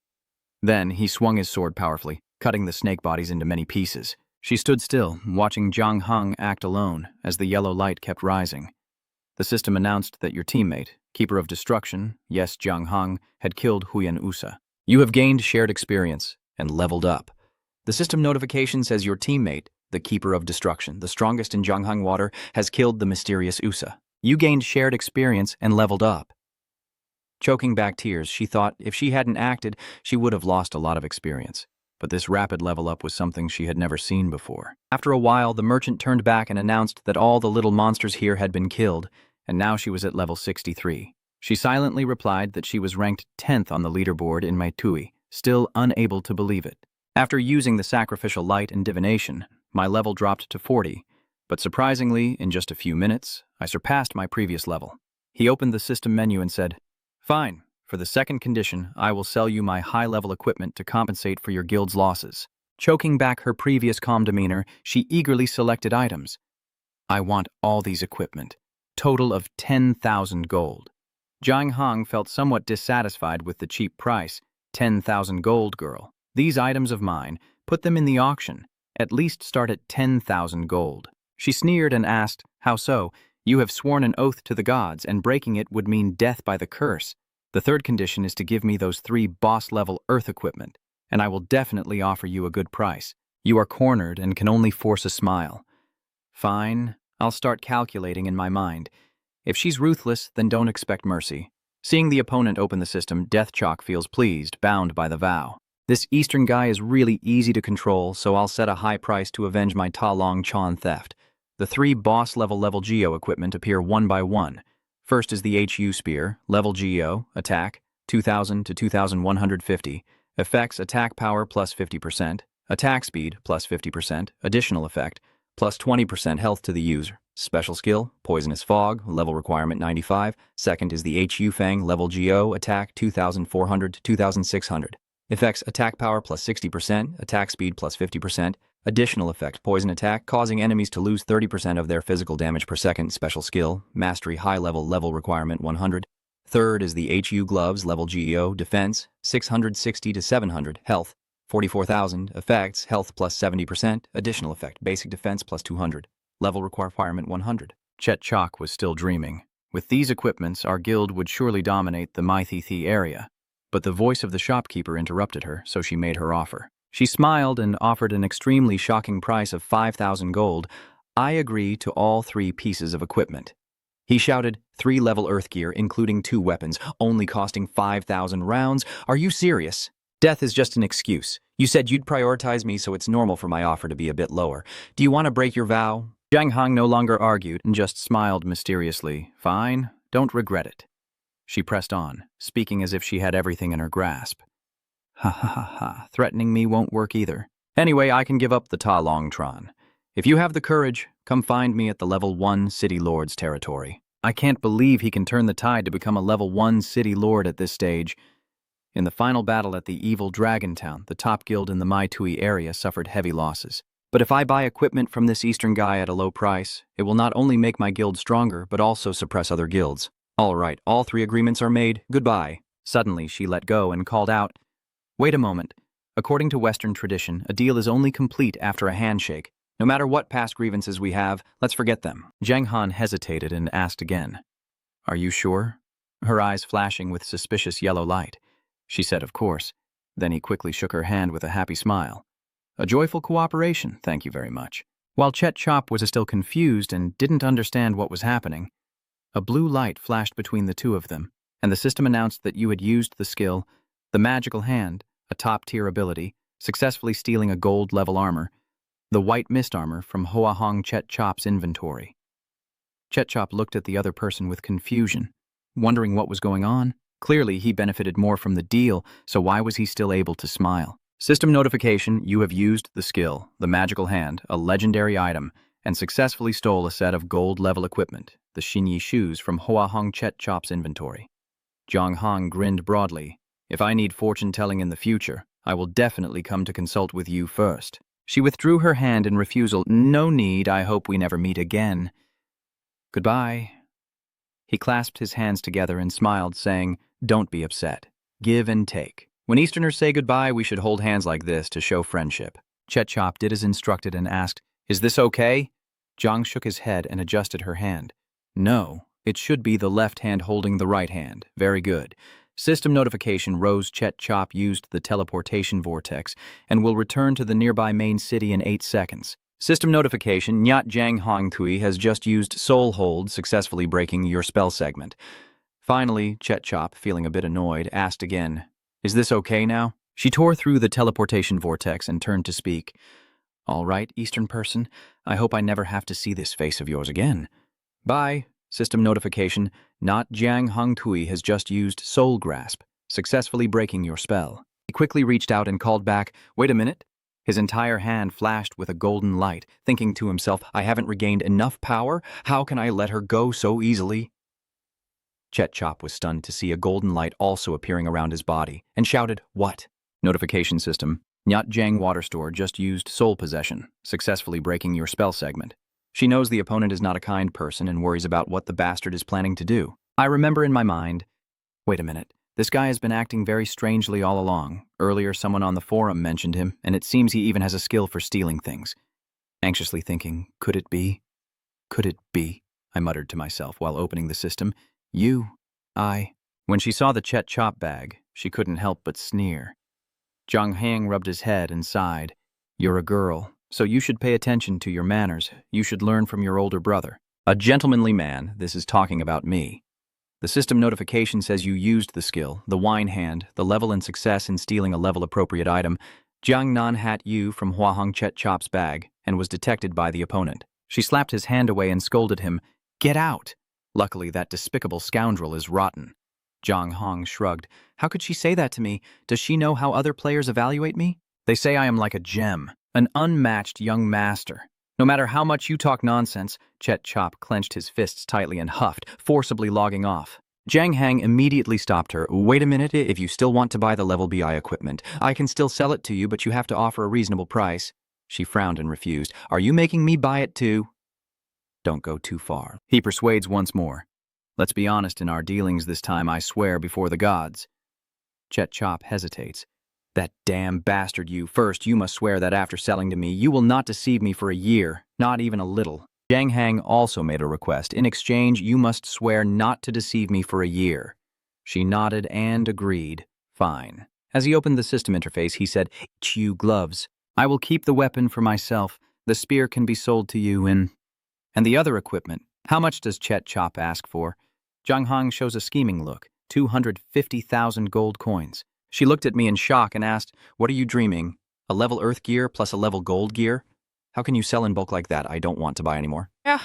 Then he swung his sword powerfully, cutting the snake bodies into many pieces. She stood still, watching Zhang Hong act alone as the yellow light kept rising. The system announced that your teammate, Keeper of Destruction, yes, Zhang Hong, had killed Huyan Usa. You have gained shared experience and leveled up. The system notification says your teammate, the Keeper of Destruction, the strongest in Zhanghang water, has killed the mysterious Usa. You gained shared experience and leveled up. Choking back tears, she thought if she hadn't acted, she would have lost a lot of experience. But this rapid level up was something she had never seen before. After a while, the merchant turned back and announced that all the little monsters here had been killed, and now she was at level 63. She silently replied that she was ranked 10th on the leaderboard in Maitui, still unable to believe it. After using the sacrificial light and divination, my level dropped to 40, but surprisingly, in just a few minutes, I surpassed my previous level. He opened the system menu and said, "Fine. For the second condition, I will sell you my high-level equipment to compensate for your guild's losses." Choking back her previous calm demeanor, she eagerly selected items. "I want all these equipment. Total of 10,000 gold." Zhang Hong felt somewhat dissatisfied with the cheap price. 10,000 gold, girl. These items of mine, put them in the auction. At least start at 10,000 gold. She sneered and asked, "How so? You have sworn an oath to the gods, and breaking it would mean death by the curse. The third condition is to give me those 3 boss-level earth equipment, and I will definitely offer you a good price. You are cornered and can only force a smile." Fine, I'll start calculating in my mind. If she's ruthless, then don't expect mercy. Seeing the opponent open the system, Death Chalk feels pleased, bound by the vow. This Eastern guy is really easy to control, so I'll set a high price to avenge my Ta Long Chan theft. The 3 boss-level Geo equipment appear one by one. First is the HU Spear, level Geo, attack, 2,000 to 2,150. Effects, attack power plus 50%, attack speed plus 50%, additional effect, plus 20% health to the user. Special skill, Poisonous Fog, level requirement 95. Second is the HU Fang, level Geo, attack 2,400 to 2,600. Effects, attack power plus 60%, attack speed plus 50%. Additional effect, poison attack, causing enemies to lose 30% of their physical damage per second. Special skill, mastery high level, level requirement 100. Third is the HU Gloves, level GEO, defense, 660 to 700, health, 44,000, effects, health plus 70%, additional effect, basic defense plus 200, level requirement 100. Chet Chok was still dreaming. With these equipments, our guild would surely dominate the Maithi area. But the voice of the shopkeeper interrupted her, so she made her offer. She smiled and offered an extremely shocking price of 5,000 gold. "I agree to all 3 pieces of equipment." He shouted, 3 level earth gear, including 2 weapons, only costing 5,000 rounds. Are you serious? Death is just an excuse. You said you'd prioritize me, so it's normal for my offer to be a bit lower. Do you want to break your vow? Zhang Hong no longer argued and just smiled mysteriously. Fine, don't regret it. She pressed on, speaking as if she had everything in her grasp. Ha ha ha ha, threatening me won't work either. Anyway, I can give up the Ta Long Tron. If you have the courage, come find me at the level 1 City Lord's territory. I can't believe he can turn the tide to become a level 1 City Lord at this stage. In the final battle at the evil Dragon Town, the top guild in the Maitui area suffered heavy losses. But if I buy equipment from this Eastern guy at a low price, it will not only make my guild stronger, but also suppress other guilds. All right, all 3 agreements are made. Goodbye. Suddenly, she let go and called out, "Wait a moment. According to Western tradition, a deal is only complete after a handshake. No matter what past grievances we have, let's forget them." Zhang Han hesitated and asked again, "Are you sure?" her eyes flashing with suspicious yellow light. She said, of course. Then he quickly shook her hand with a happy smile. A joyful cooperation, thank you very much. While Chet Chop was still confused and didn't understand what was happening, a blue light flashed between the two of them, and the system announced that you had used the skill, the magical hand, a top-tier ability, successfully stealing a gold-level armor, the white mist armor from Hoahong Chet Chop's inventory. Chet Chop looked at the other person with confusion, wondering what was going on. Clearly, he benefited more from the deal, so why was he still able to smile? System notification, you have used the skill, the magical hand, a legendary item, and successfully stole a set of gold-level equipment, the Xinyi shoes from Hoahong Chet Chop's inventory. Zhang Hong grinned broadly. If I need fortune-telling in the future, I will definitely come to consult with you first. She withdrew her hand in refusal. No need, I hope we never meet again. Goodbye. He clasped his hands together and smiled, saying, don't be upset. Give and take. When Easterners say goodbye, we should hold hands like this to show friendship. Chet Chop did as instructed and asked, is this okay? Zhang shook his head and adjusted her hand. No, it should be the left hand holding the right hand. Very good. System notification, Rose Chet Chop used the teleportation vortex and will return to the nearby main city in 8 seconds. System notification, Nyat Jiang Hong Kui has just used Soul Hold, successfully breaking your spell segment. Finally, Chet Chop, feeling a bit annoyed, asked again, is this okay now? She tore through the teleportation vortex and turned to speak. All right, Eastern person, I hope I never have to see this face of yours again. Bye. System notification, Not Jiang Hong Kui has just used Soul Grasp, successfully breaking your spell. He quickly reached out and called back, wait a minute. His entire hand flashed with a golden light, thinking to himself, I haven't regained enough power? How can I let her go so easily? Chet Chop was stunned to see a golden light also appearing around his body, and shouted, what? Notification system, Nyat Jiang Water Store just used Soul Possession, successfully breaking your spell segment. She knows the opponent is not a kind person and worries about what the bastard is planning to do. I remember in my mind, wait a minute, this guy has been acting very strangely all along. Earlier, someone on the forum mentioned him, and it seems he even has a skill for stealing things. Anxiously thinking, could it be? Could it be? I muttered to myself while opening the system. When she saw the Chet Chop bag, she couldn't help but sneer. Zhang Hang rubbed his head and sighed. You're a girl, so you should pay attention to your manners. You should learn from your older brother. A gentlemanly man, this is talking about me. The system notification says you used the skill, the wine hand, the level and success in stealing a level-appropriate item, Jiang Nan Hat Yu from Huahong Chet Chop's bag, and was detected by the opponent. She slapped his hand away and scolded him, get out! Luckily, that despicable scoundrel is rotten. Zhang Hong shrugged. How could she say that to me? Does she know how other players evaluate me? They say I am like a gem, an unmatched young master. No matter how much you talk nonsense, Chet Chop clenched his fists tightly and huffed, forcibly logging off. Zhang Hang immediately stopped her. Wait a minute, if you still want to buy the level BI equipment, I can still sell it to you, but you have to offer a reasonable price. She frowned and refused. Are you making me buy it too? Don't go too far. He persuades once more. Let's be honest in our dealings this time, I swear before the gods. Chet Chop hesitates. That damn bastard you. First, you must swear that after selling to me, you will not deceive me for a year, not even a little. Zhang Hang also made a request. In exchange, you must swear not to deceive me for a year. She nodded and agreed. Fine. As he opened the system interface, he said, Chew gloves. I will keep the weapon for myself. The spear can be sold to you in... And the other equipment, how much does Chet Chop ask for? Zhang Hong shows a scheming look, 250,000 gold coins. She looked at me in shock and asked, what are you dreaming? A level earth gear plus a level gold gear? How can you sell in bulk like that? I don't want to buy anymore. Yeah.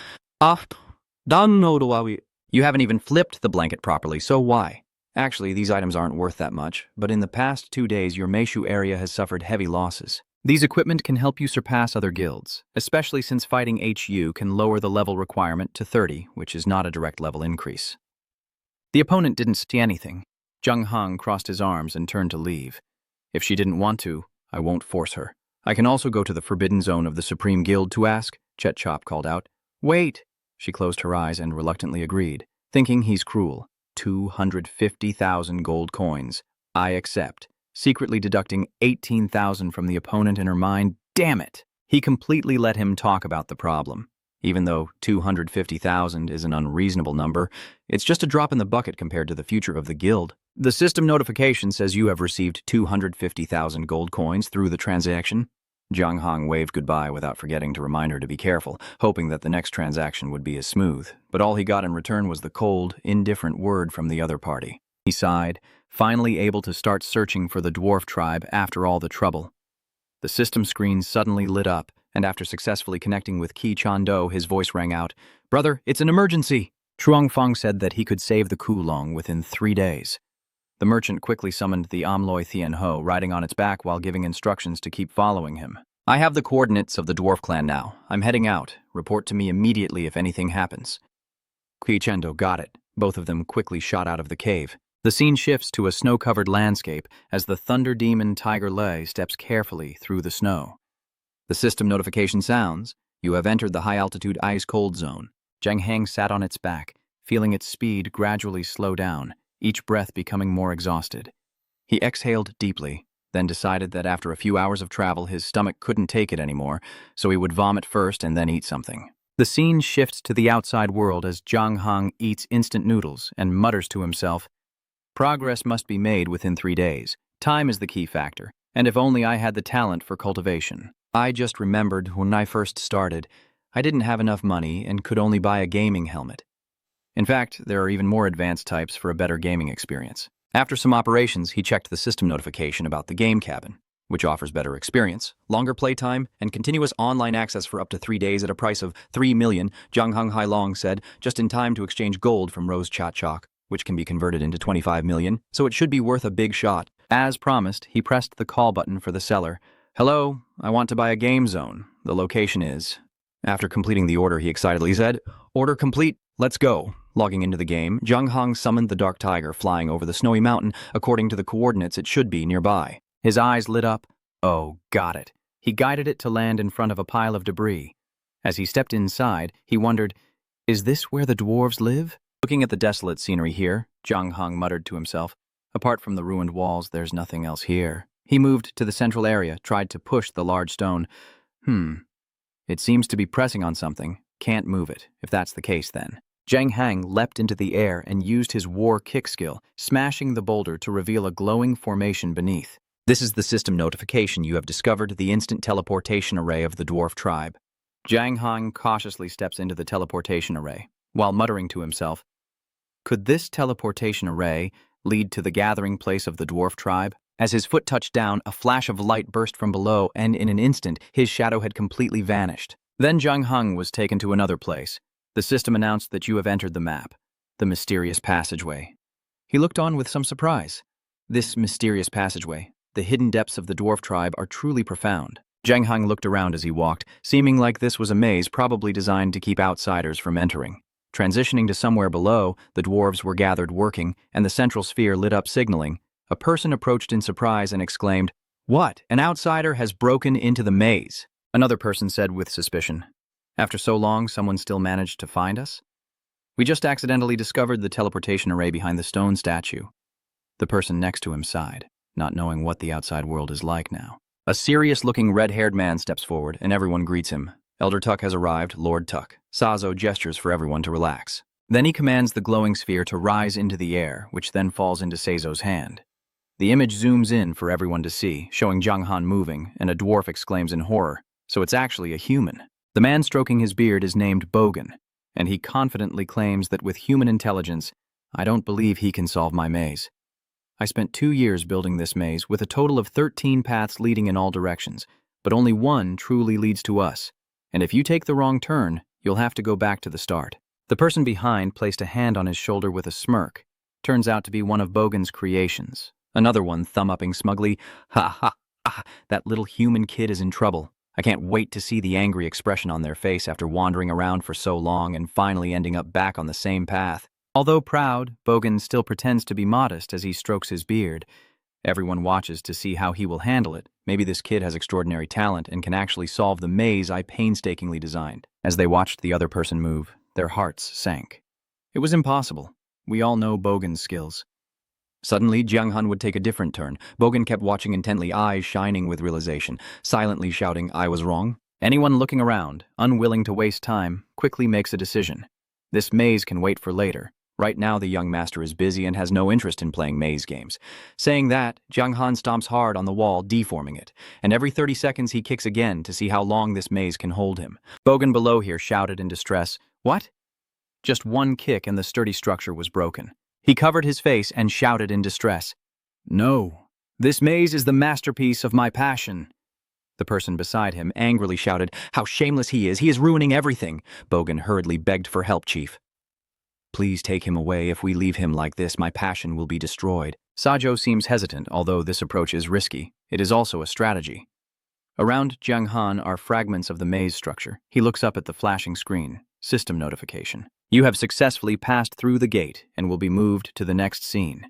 You haven't even flipped the blanket properly, so why? Actually, these items aren't worth that much, but in the past 2 days your Meishu area has suffered heavy losses. These equipment can help you surpass other guilds, especially since fighting HU can lower the level requirement to 30, which is not a direct level increase. The opponent didn't say anything. Zhang Hong crossed his arms and turned to leave. If she didn't want to, I won't force her. I can also go to the Forbidden Zone of the Supreme Guild to ask, Chet Chop called out. Wait! She closed her eyes and reluctantly agreed, thinking he's cruel. 250,000 gold coins. I accept. Secretly deducting 18,000 from the opponent in her mind. Damn it! He completely let him talk about the problem. Even though 250,000 is an unreasonable number, it's just a drop in the bucket compared to the future of the guild. The system notification says you have received 250,000 gold coins through the transaction. Jiang Hong waved goodbye without forgetting to remind her to be careful, hoping that the next transaction would be as smooth. But all he got in return was the cold, indifferent word from the other party. He sighed, finally able to start searching for the dwarf tribe after all the trouble. The system screen suddenly lit up, and after successfully connecting with Qi Chando, his voice rang out, "Brother, it's an emergency!" Truong Fong said that he could save the Kulong within 3 days. The merchant quickly summoned the Amloi Thien Ho, riding on its back while giving instructions to keep following him. "I have the coordinates of the dwarf clan now. I'm heading out. Report to me immediately if anything happens." Qi Chendo got it. Both of them quickly shot out of the cave. The scene shifts to a snow-covered landscape as the thunder demon Tiger Lei steps carefully through the snow. The system notification sounds, "You have entered the high-altitude ice-cold zone." Zhang Heng sat on its back, feeling its speed gradually slow down, each breath becoming more exhausted. He exhaled deeply, then decided that after a few hours of travel his stomach couldn't take it anymore, so he would vomit first and then eat something. The scene shifts to the outside world as Zhang Heng eats instant noodles and mutters to himself, "Progress must be made within 3 days. Time is the key factor, and if only I had the talent for cultivation." I just remembered when I first started, I didn't have enough money and could only buy a gaming helmet. In fact, there are even more advanced types for a better gaming experience. After some operations, he checked the system notification about the game cabin, which offers better experience, longer playtime, and continuous online access for up to 3 days at a price of 3 million, Zhang Heng Hailong said, just in time to exchange gold from Rose Chat Chalk, which can be converted into 25 million, so it should be worth a big shot. As promised, he pressed the call button for the seller. "Hello, I want to buy a game zone. The location is..." After completing the order, he excitedly said, "Order complete, let's go." Logging into the game, Zhang Hong summoned the dark tiger flying over the snowy mountain according to the coordinates it should be nearby. His eyes lit up. Oh, got it. He guided it to land in front of a pile of debris. As he stepped inside, he wondered, is this where the dwarves live? Looking at the desolate scenery here, Zhang Hong muttered to himself, apart from the ruined walls, there's nothing else here. He moved to the central area, tried to push the large stone. It seems to be pressing on something. Can't move it, if that's the case then. Zhang Hang leapt into the air and used his war kick skill, smashing the boulder to reveal a glowing formation beneath. This is the system notification. You have discovered the instant teleportation array of the dwarf tribe. Zhang Hang cautiously steps into the teleportation array, while muttering to himself, could this teleportation array lead to the gathering place of the dwarf tribe? As his foot touched down, a flash of light burst from below, and in an instant, his shadow had completely vanished. Then Zhang Heng was taken to another place. The system announced that you have entered the map, the mysterious passageway. He looked on with some surprise. This mysterious passageway, the hidden depths of the dwarf tribe are truly profound. Zhang Heng looked around as he walked, seeming like this was a maze probably designed to keep outsiders from entering. Transitioning to somewhere below, the dwarves were gathered working, and the central sphere lit up signaling. A person approached in surprise and exclaimed, "What? An outsider has broken into the maze." Another person said with suspicion, "After so long, someone still managed to find us? We just accidentally discovered the teleportation array behind the stone statue." The person next to him sighed, not knowing what the outside world is like now. A serious-looking red-haired man steps forward, and everyone greets him. Elder Tuck has arrived, Lord Tuck. Sazo gestures for everyone to relax. Then he commands the glowing sphere to rise into the air, which then falls into Seizo's hand. The image zooms in for everyone to see, showing Zhang Han moving, and a dwarf exclaims in horror, so it's actually a human. The man stroking his beard is named Bogan, and he confidently claims that with human intelligence, I don't believe he can solve my maze. I spent 2 years building this maze with a total of 13 paths leading in all directions, but only one truly leads to us. And if you take the wrong turn, you'll have to go back to the start. The person behind placed a hand on his shoulder with a smirk. Turns out to be one of Bogan's creations. Another one thumb-upping smugly, "Ha ha ha, that little human kid is in trouble. I can't wait to see the angry expression on their face after wandering around for so long and finally ending up back on the same path." Although proud, Bogan still pretends to be modest as he strokes his beard. Everyone watches to see how he will handle it. Maybe this kid has extraordinary talent and can actually solve the maze I painstakingly designed. As they watched the other person move, their hearts sank. It was impossible. We all know Bogan's skills. Suddenly, Jiang Han would take a different turn. Bogan kept watching intently, eyes shining with realization, silently shouting, "I was wrong." Anyone looking around, unwilling to waste time, quickly makes a decision. This maze can wait for later. Right now, the young master is busy and has no interest in playing maze games. Saying that, Jiang Han stomps hard on the wall, deforming it, and every 30 seconds he kicks again to see how long this maze can hold him. Bogan below here shouted in distress, "What?" Just one kick and the sturdy structure was broken. He covered his face and shouted in distress, "No, this maze is the masterpiece of my passion." The person beside him angrily shouted, "How shameless he is ruining everything." Bogan hurriedly begged for help, Chief. "Please take him away. If we leave him like this, my passion will be destroyed." Sajo seems hesitant, although this approach is risky. It is also a strategy. Around Jiang Han are fragments of the maze structure. He looks up at the flashing screen. System notification. You have successfully passed through the gate and will be moved to the next scene.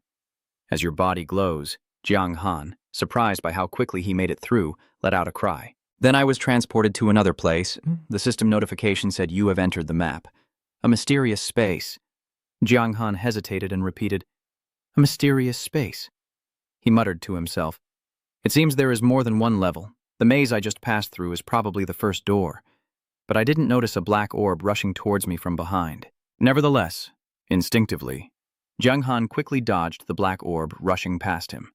As your body glows, Jiang Han, surprised by how quickly he made it through, let out a cry. Then I was transported to another place. The system notification said you have entered the map. A mysterious space. Jiang Han hesitated and repeated, "A mysterious space." He muttered to himself, "It seems there is more than one level. The maze I just passed through is probably the first door. But I didn't notice a black orb rushing towards me from behind." Nevertheless, instinctively, Jiang Han quickly dodged the black orb rushing past him.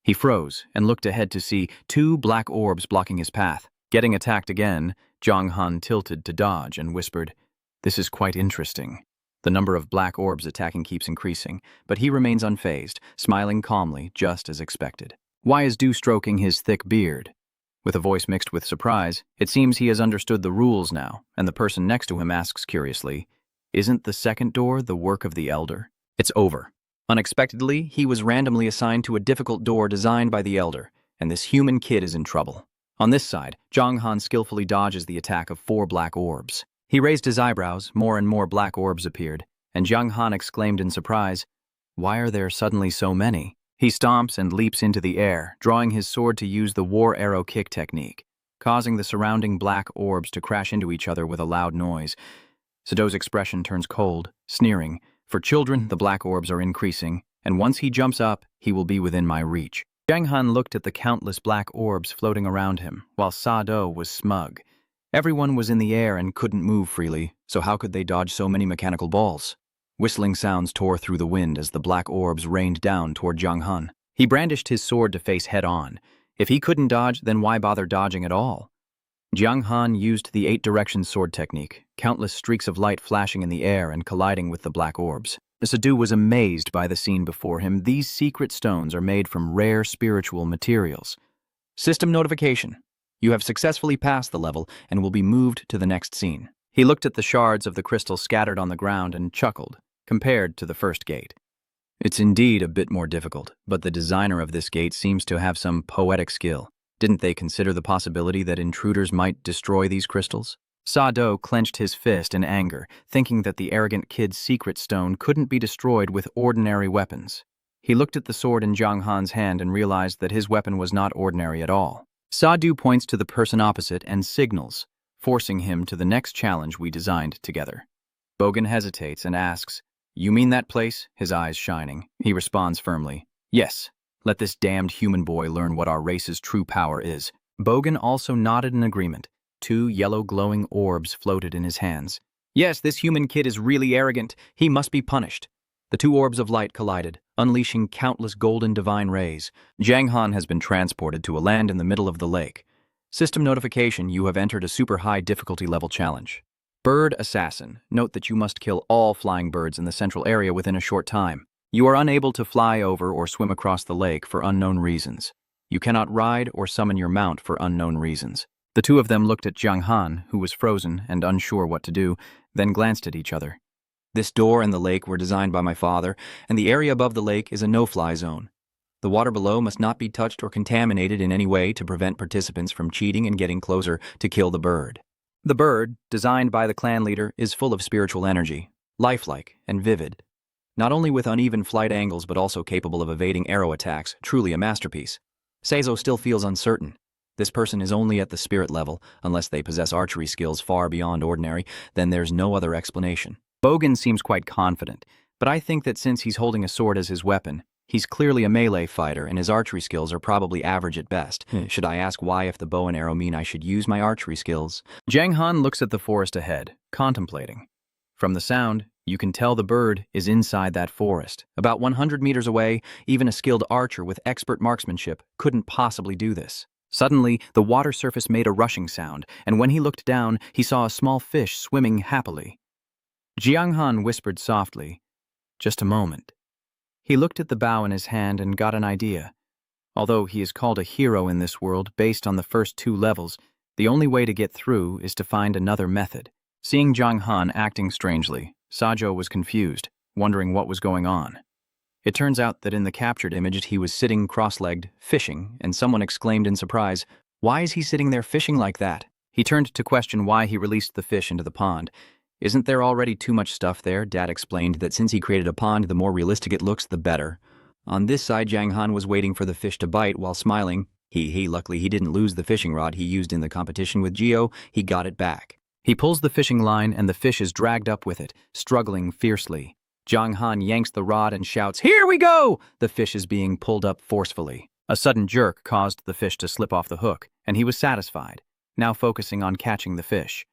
He froze and looked ahead to see 2 black orbs blocking his path. Getting attacked again, Jiang Han tilted to dodge and whispered, "This is quite interesting." The number of black orbs attacking keeps increasing, but he remains unfazed, smiling calmly, just as expected. Why is Dew stroking his thick beard? With a voice mixed with surprise, it seems he has understood the rules now, and the person next to him asks curiously, "Isn't the second door the work of the Elder?" It's over. Unexpectedly, he was randomly assigned to a difficult door designed by the Elder, and this human kid is in trouble. On this side, Jiang Han skillfully dodges the attack of 4 black orbs. He raised his eyebrows, more and more black orbs appeared, and Jiang Han exclaimed in surprise, "Why are there suddenly so many?" He stomps and leaps into the air, drawing his sword to use the war arrow kick technique, causing the surrounding black orbs to crash into each other with a loud noise. Sado's expression turns cold, sneering. For children, the black orbs are increasing, and once he jumps up, he will be within my reach. Jiang Han looked at the countless black orbs floating around him, while Sado was smug. Everyone was in the air and couldn't move freely, so how could they dodge so many mechanical balls? Whistling sounds tore through the wind as the black orbs rained down toward Jiang Han. He brandished his sword to face head-on. If he couldn't dodge, then why bother dodging at all? Jiang Han used the 8-direction sword technique, countless streaks of light flashing in the air and colliding with the black orbs. Sado was amazed by the scene before him. These secret stones are made from rare spiritual materials. System notification. You have successfully passed the level and will be moved to the next scene. He looked at the shards of the crystal scattered on the ground and chuckled, compared to the first gate. It's indeed a bit more difficult, but the designer of this gate seems to have some poetic skill. Didn't they consider the possibility that intruders might destroy these crystals? Sado clenched his fist in anger, thinking that the arrogant kid's secret stone couldn't be destroyed with ordinary weapons. He looked at the sword in Jiang Han's hand and realized that his weapon was not ordinary at all. Sado points to the person opposite and signals, forcing him to the next challenge we designed together. Bogan hesitates and asks, "You mean that place?" His eyes shining. He responds firmly, "Yes. Let this damned human boy learn what our race's true power is." Bogan also nodded in agreement. 2 yellow glowing orbs floated in his hands. "Yes, this human kid is really arrogant. He must be punished." The 2 orbs of light collided, unleashing countless golden divine rays. Jiang Han has been transported to a land in the middle of the lake. System notification, you have entered a super high difficulty level challenge. Bird Assassin. Note that you must kill all flying birds in the central area within a short time. You are unable to fly over or swim across the lake for unknown reasons. You cannot ride or summon your mount for unknown reasons. The 2 of them looked at Jiang Han, who was frozen and unsure what to do, then glanced at each other. This door and the lake were designed by my father, and the area above the lake is a no-fly zone. The water below must not be touched or contaminated in any way to prevent participants from cheating and getting closer to kill the bird. The bird, designed by the clan leader, is full of spiritual energy, lifelike and vivid. Not only with uneven flight angles but also capable of evading arrow attacks, truly a masterpiece. Seizo still feels uncertain. This person is only at the spirit level, unless they possess archery skills far beyond ordinary, then there's no other explanation. Bogan seems quite confident, but I think that since he's holding a sword as his weapon, He's clearly a melee fighter, and his archery skills are probably average at best. Should I ask why if the bow and arrow mean I should use my archery skills? Jiang Han looks at the forest ahead, contemplating. From the sound, you can tell the bird is inside that forest. About 100 meters away, even a skilled archer with expert marksmanship couldn't possibly do this. Suddenly, the water surface made a rushing sound, and when he looked down, he saw a small fish swimming happily. Jiang Han whispered softly, "Just a moment." He looked at the bow in his hand and got an idea. Although he is called a hero in this world based on the first 2 levels, the only way to get through is to find another method. Seeing Jiang Han acting strangely, Sajo was confused, wondering what was going on. It turns out that in the captured image he was sitting cross-legged, fishing, and someone exclaimed in surprise, "Why is he sitting there fishing like that?" He turned to question why he released the fish into the pond. "Isn't there already too much stuff there?" Dad explained that since he created a pond, the more realistic it looks, the better. On this side, Jiang Han was waiting for the fish to bite while smiling. Luckily he didn't lose the fishing rod he used in the competition with Geo. He got it back. He pulls the fishing line and the fish is dragged up with it, struggling fiercely. Jiang Han yanks the rod and shouts, "Here we go!" The fish is being pulled up forcefully. A sudden jerk caused the fish to slip off the hook, and he was satisfied, now focusing on catching the fish.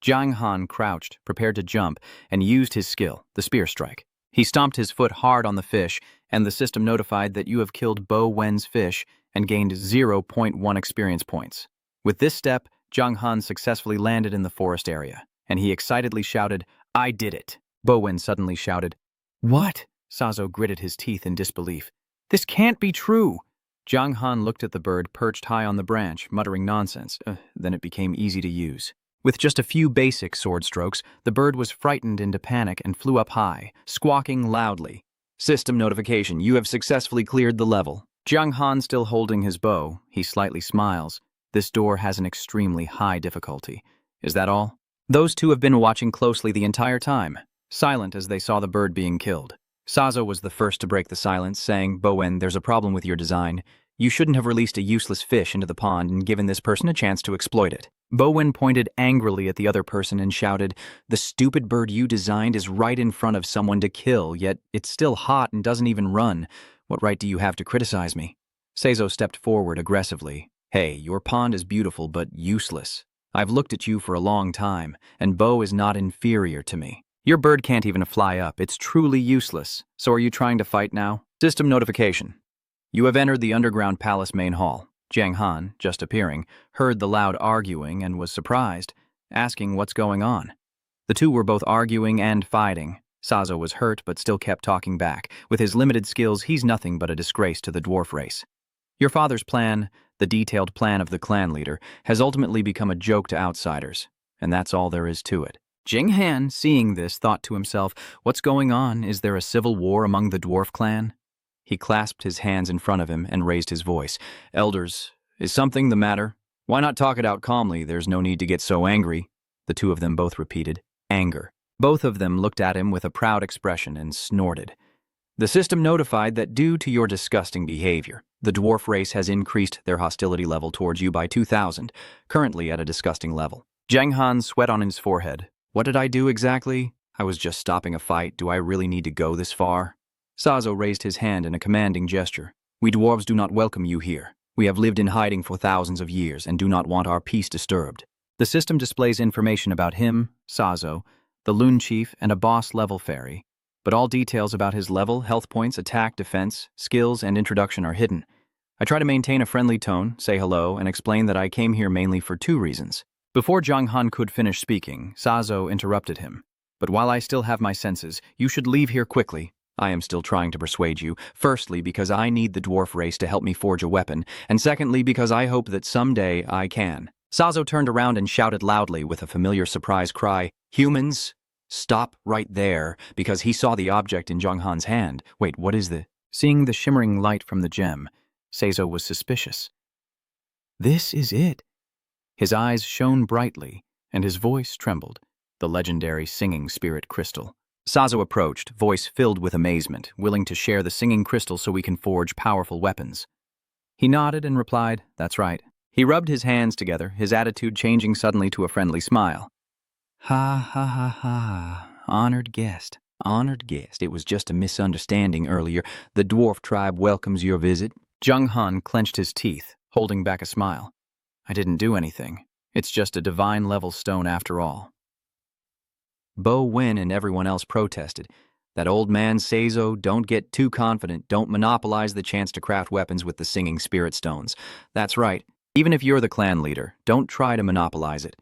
Jiang Han crouched, prepared to jump, and used his skill, the spear strike. He stomped his foot hard on the fish, and the system notified that you have killed Bo Wen's fish and gained 0.1 experience points. With this step, Jiang Han successfully landed in the forest area, and he excitedly shouted, "I did it!" Bo Wen suddenly shouted, "What?" Sazo gritted his teeth in disbelief. "This can't be true!" Jiang Han looked at the bird perched high on the branch, muttering nonsense. Then it became easy to use. With just a few basic sword strokes, the bird was frightened into panic and flew up high, squawking loudly. System notification, you have successfully cleared the level. Jiang Han still holding his bow, he slightly smiles. This door has an extremely high difficulty. Is that all? Those two have been watching closely the entire time, silent as they saw the bird being killed. Sazo was the first to break the silence, saying, "Bo Wen, there's a problem with your design. You shouldn't have released a useless fish into the pond and given this person a chance to exploit it." Bo Wen pointed angrily at the other person and shouted, "The stupid bird you designed is right in front of someone to kill, yet it's still hot and doesn't even run. What right do you have to criticize me?" Sazo stepped forward aggressively. "Hey, your pond is beautiful but useless. I've looked at you for a long time, and Bo is not inferior to me. Your bird can't even fly up. It's truly useless. So are you trying to fight now?" System notification. You have entered the underground palace main hall. Jiang Han, just appearing, heard the loud arguing and was surprised, asking what's going on. The two were both arguing and fighting. Sazo was hurt but still kept talking back. With his limited skills, he's nothing but a disgrace to the dwarf race. Your father's plan, the detailed plan of the clan leader, has ultimately become a joke to outsiders, and that's all there is to it. Jiang Han, seeing this, thought to himself, what's going on? Is there a civil war among the dwarf clan? He clasped his hands in front of him and raised his voice. "Elders, is something the matter? Why not talk it out calmly? There's no need to get so angry." The two of them both repeated, "Anger." Both of them looked at him with a proud expression and snorted. "The system notified that due to your disgusting behavior, the dwarf race has increased their hostility level towards you by 2,000, currently at a disgusting level." Jiang Han sweat on his forehead. "What did I do exactly? I was just stopping a fight. Do I really need to go this far?" Sazo raised his hand in a commanding gesture. "We dwarves do not welcome you here. We have lived in hiding for thousands of years and do not want our peace disturbed." The system displays information about him, Sazo, the Loon Chief, and a boss-level fairy, but all details about his level, health points, attack, defense, skills, and introduction are hidden. I try to maintain a friendly tone, say hello, and explain that I came here mainly for 2 reasons. Before Jiang Han could finish speaking, Sazo interrupted him. "But while I still have my senses, you should leave here quickly. I am still trying to persuade you, firstly because I need the dwarf race to help me forge a weapon, and secondly because I hope that someday I can." Sazo turned around and shouted loudly with a familiar surprise cry, "Humans, stop right there," because he saw the object in Jiang Han's hand. Wait, what is the... Seeing the shimmering light from the gem, Sazo was suspicious. This is it. His eyes shone brightly, and his voice trembled, the legendary singing spirit crystal. Sazo approached, voice filled with amazement, willing to share the singing crystal so we can forge powerful weapons. He nodded and replied, "That's right." He rubbed his hands together, his attitude changing suddenly to a friendly smile. "Ha ha ha ha, honored guest. Honored guest, it was just a misunderstanding earlier. The dwarf tribe welcomes your visit. Jung Han clenched his teeth, holding back a smile. I didn't do anything. It's just a divine-level stone after all. Bo Wen and everyone else protested. That old man Seizo, don't get too confident. Don't monopolize the chance to craft weapons with the singing spirit stones. That's right. Even if you're the clan leader, don't try to monopolize it.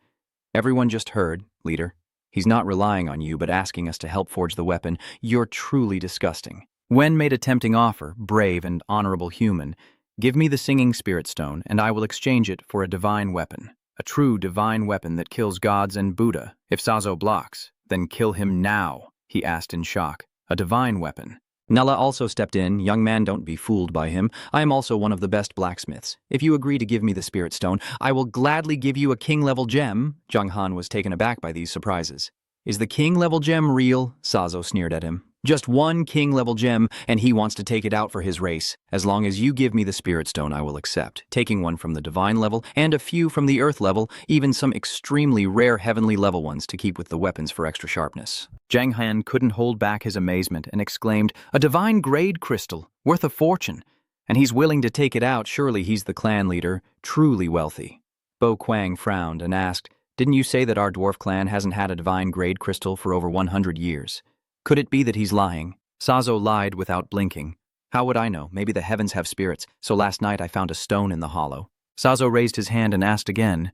Everyone just heard, leader. He's not relying on you, but asking us to help forge the weapon. You're truly disgusting. Wen made a tempting offer, brave and honorable human. Give me the singing spirit stone, and I will exchange it for a divine weapon. A true divine weapon that kills gods and Buddha. If Sazo blocks, then kill him now, he asked in shock. A divine weapon. Nala also stepped in. Young man, don't be fooled by him. I am also one of the best blacksmiths. If you agree to give me the spirit stone, I will gladly give you a king-level gem. Jung Han was taken aback by these surprises. Is the king-level gem real? Sazo sneered at him. Just one king-level gem, and he wants to take it out for his race. As long as you give me the spirit stone, I will accept. Taking one from the divine level, and a few from the earth level, even some extremely rare heavenly level ones to keep with the weapons for extra sharpness. Jang Han couldn't hold back his amazement and exclaimed, a divine grade crystal, worth a fortune. And he's willing to take it out. Surely he's the clan leader, truly wealthy. Bo Quang frowned and asked, didn't you say that our dwarf clan hasn't had a divine grade crystal for over 100 years? Could it be that he's lying? Sazo lied without blinking. How would I know? Maybe the heavens have spirits, so last night I found a stone in the hollow. Sazo raised his hand and asked again,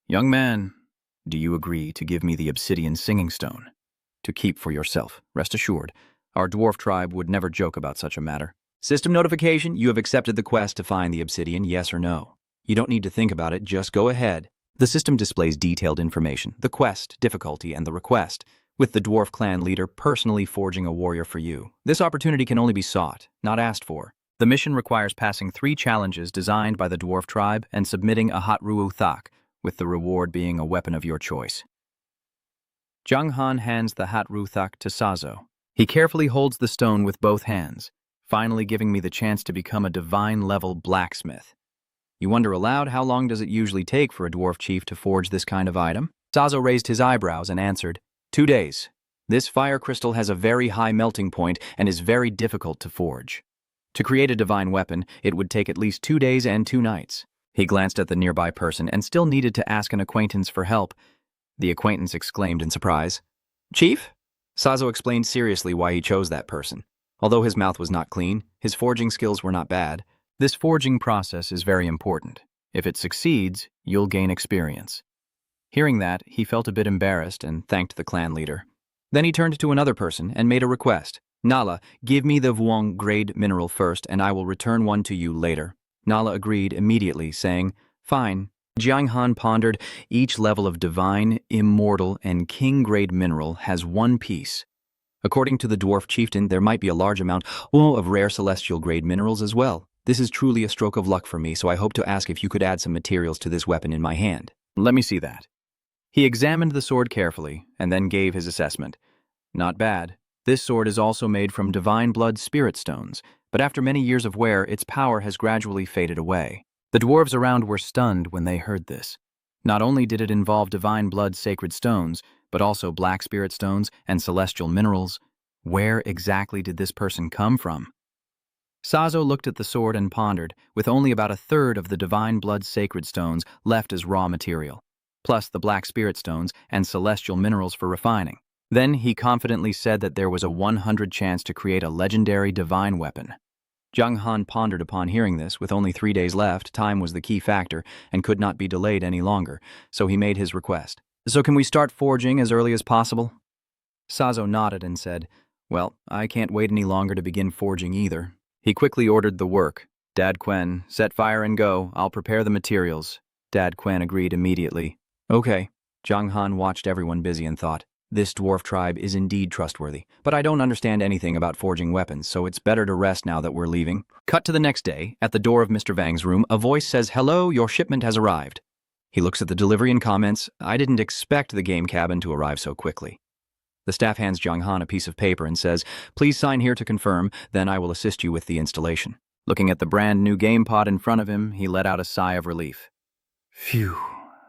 young man, do you agree to give me the obsidian singing stone? To keep for yourself, rest assured. Our dwarf tribe would never joke about such a matter. System notification, you have accepted the quest to find the obsidian, yes or no. You don't need to think about it, just go ahead. The system displays detailed information, the quest, difficulty, and the request, with the dwarf clan leader personally forging a warrior for you. This opportunity can only be sought, not asked for. The mission requires passing 3 challenges designed by the dwarf tribe and submitting a hot ruo thak, with the reward being a weapon of your choice. Jung Han hands the hot ruo thak to Sazo. He carefully holds the stone with both hands, finally giving me the chance to become a divine-level blacksmith. You wonder aloud, how long does it usually take for a dwarf chief to forge this kind of item? Sazo raised his eyebrows and answered, 2 days. This fire crystal has a very high melting point and is very difficult to forge. To create a divine weapon, it would take at least 2 days and 2 nights. He glanced at the nearby person and still needed to ask an acquaintance for help. The acquaintance exclaimed in surprise, Chief? Sazo explained seriously why he chose that person. Although his mouth was not clean, his forging skills were not bad. This forging process is very important. If it succeeds, you'll gain experience. Hearing that, he felt a bit embarrassed and thanked the clan leader. Then he turned to another person and made a request. Nala, give me the Vuong grade mineral first and I will return one to you later. Nala agreed immediately, saying, fine. Jiang Han pondered, each level of divine, immortal, and king grade mineral has 1 piece. According to the dwarf chieftain, there might be a large amount of rare celestial grade minerals as well. This is truly a stroke of luck for me, so I hope to ask if you could add some materials to this weapon in my hand. Let me see that. He examined the sword carefully and then gave his assessment. Not bad. This sword is also made from divine blood spirit stones, but after many years of wear, its power has gradually faded away. The dwarves around were stunned when they heard this. Not only did it involve divine blood sacred stones, but also black spirit stones and celestial minerals. Where exactly did this person come from? Sazo looked at the sword and pondered, with only about 1/3 of the divine blood sacred stones left as raw material, plus the black spirit stones and celestial minerals for refining. Then he confidently said that there was a 100 chance to create a legendary divine weapon. Jung Han pondered upon hearing this. With only 3 days left, time was the key factor and could not be delayed any longer, so he made his request. So can we start forging as early as possible? Sazo nodded and said, well, I can't wait any longer to begin forging either. He quickly ordered the work. Dad Quen, set fire and go. I'll prepare the materials. Dad Quen agreed immediately. Okay. Jung Han watched everyone busy and thought, this dwarf tribe is indeed trustworthy, but I don't understand anything about forging weapons, so it's better to rest now that we're leaving. Cut to the next day. At the door of Mr. Vang's room, a voice says, hello, your shipment has arrived. He looks at the delivery and comments, I didn't expect the game cabin to arrive so quickly. The staff hands Jung Han a piece of paper and says, please sign here to confirm, then I will assist you with the installation. Looking at the brand new game pod in front of him, he let out a sigh of relief. Phew,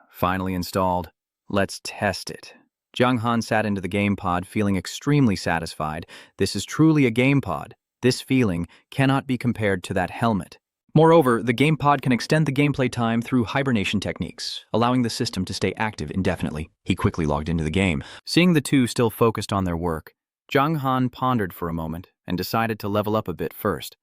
finally installed. Let's test it. Jiang Han sat into the game pod feeling extremely satisfied. This is truly a game pod. This feeling cannot be compared to that helmet. Moreover, the game pod can extend the gameplay time through hibernation techniques, allowing the system to stay active indefinitely. He quickly logged into the game. Seeing the two still focused on their work, Jiang Han pondered for a moment and decided to level up a bit first.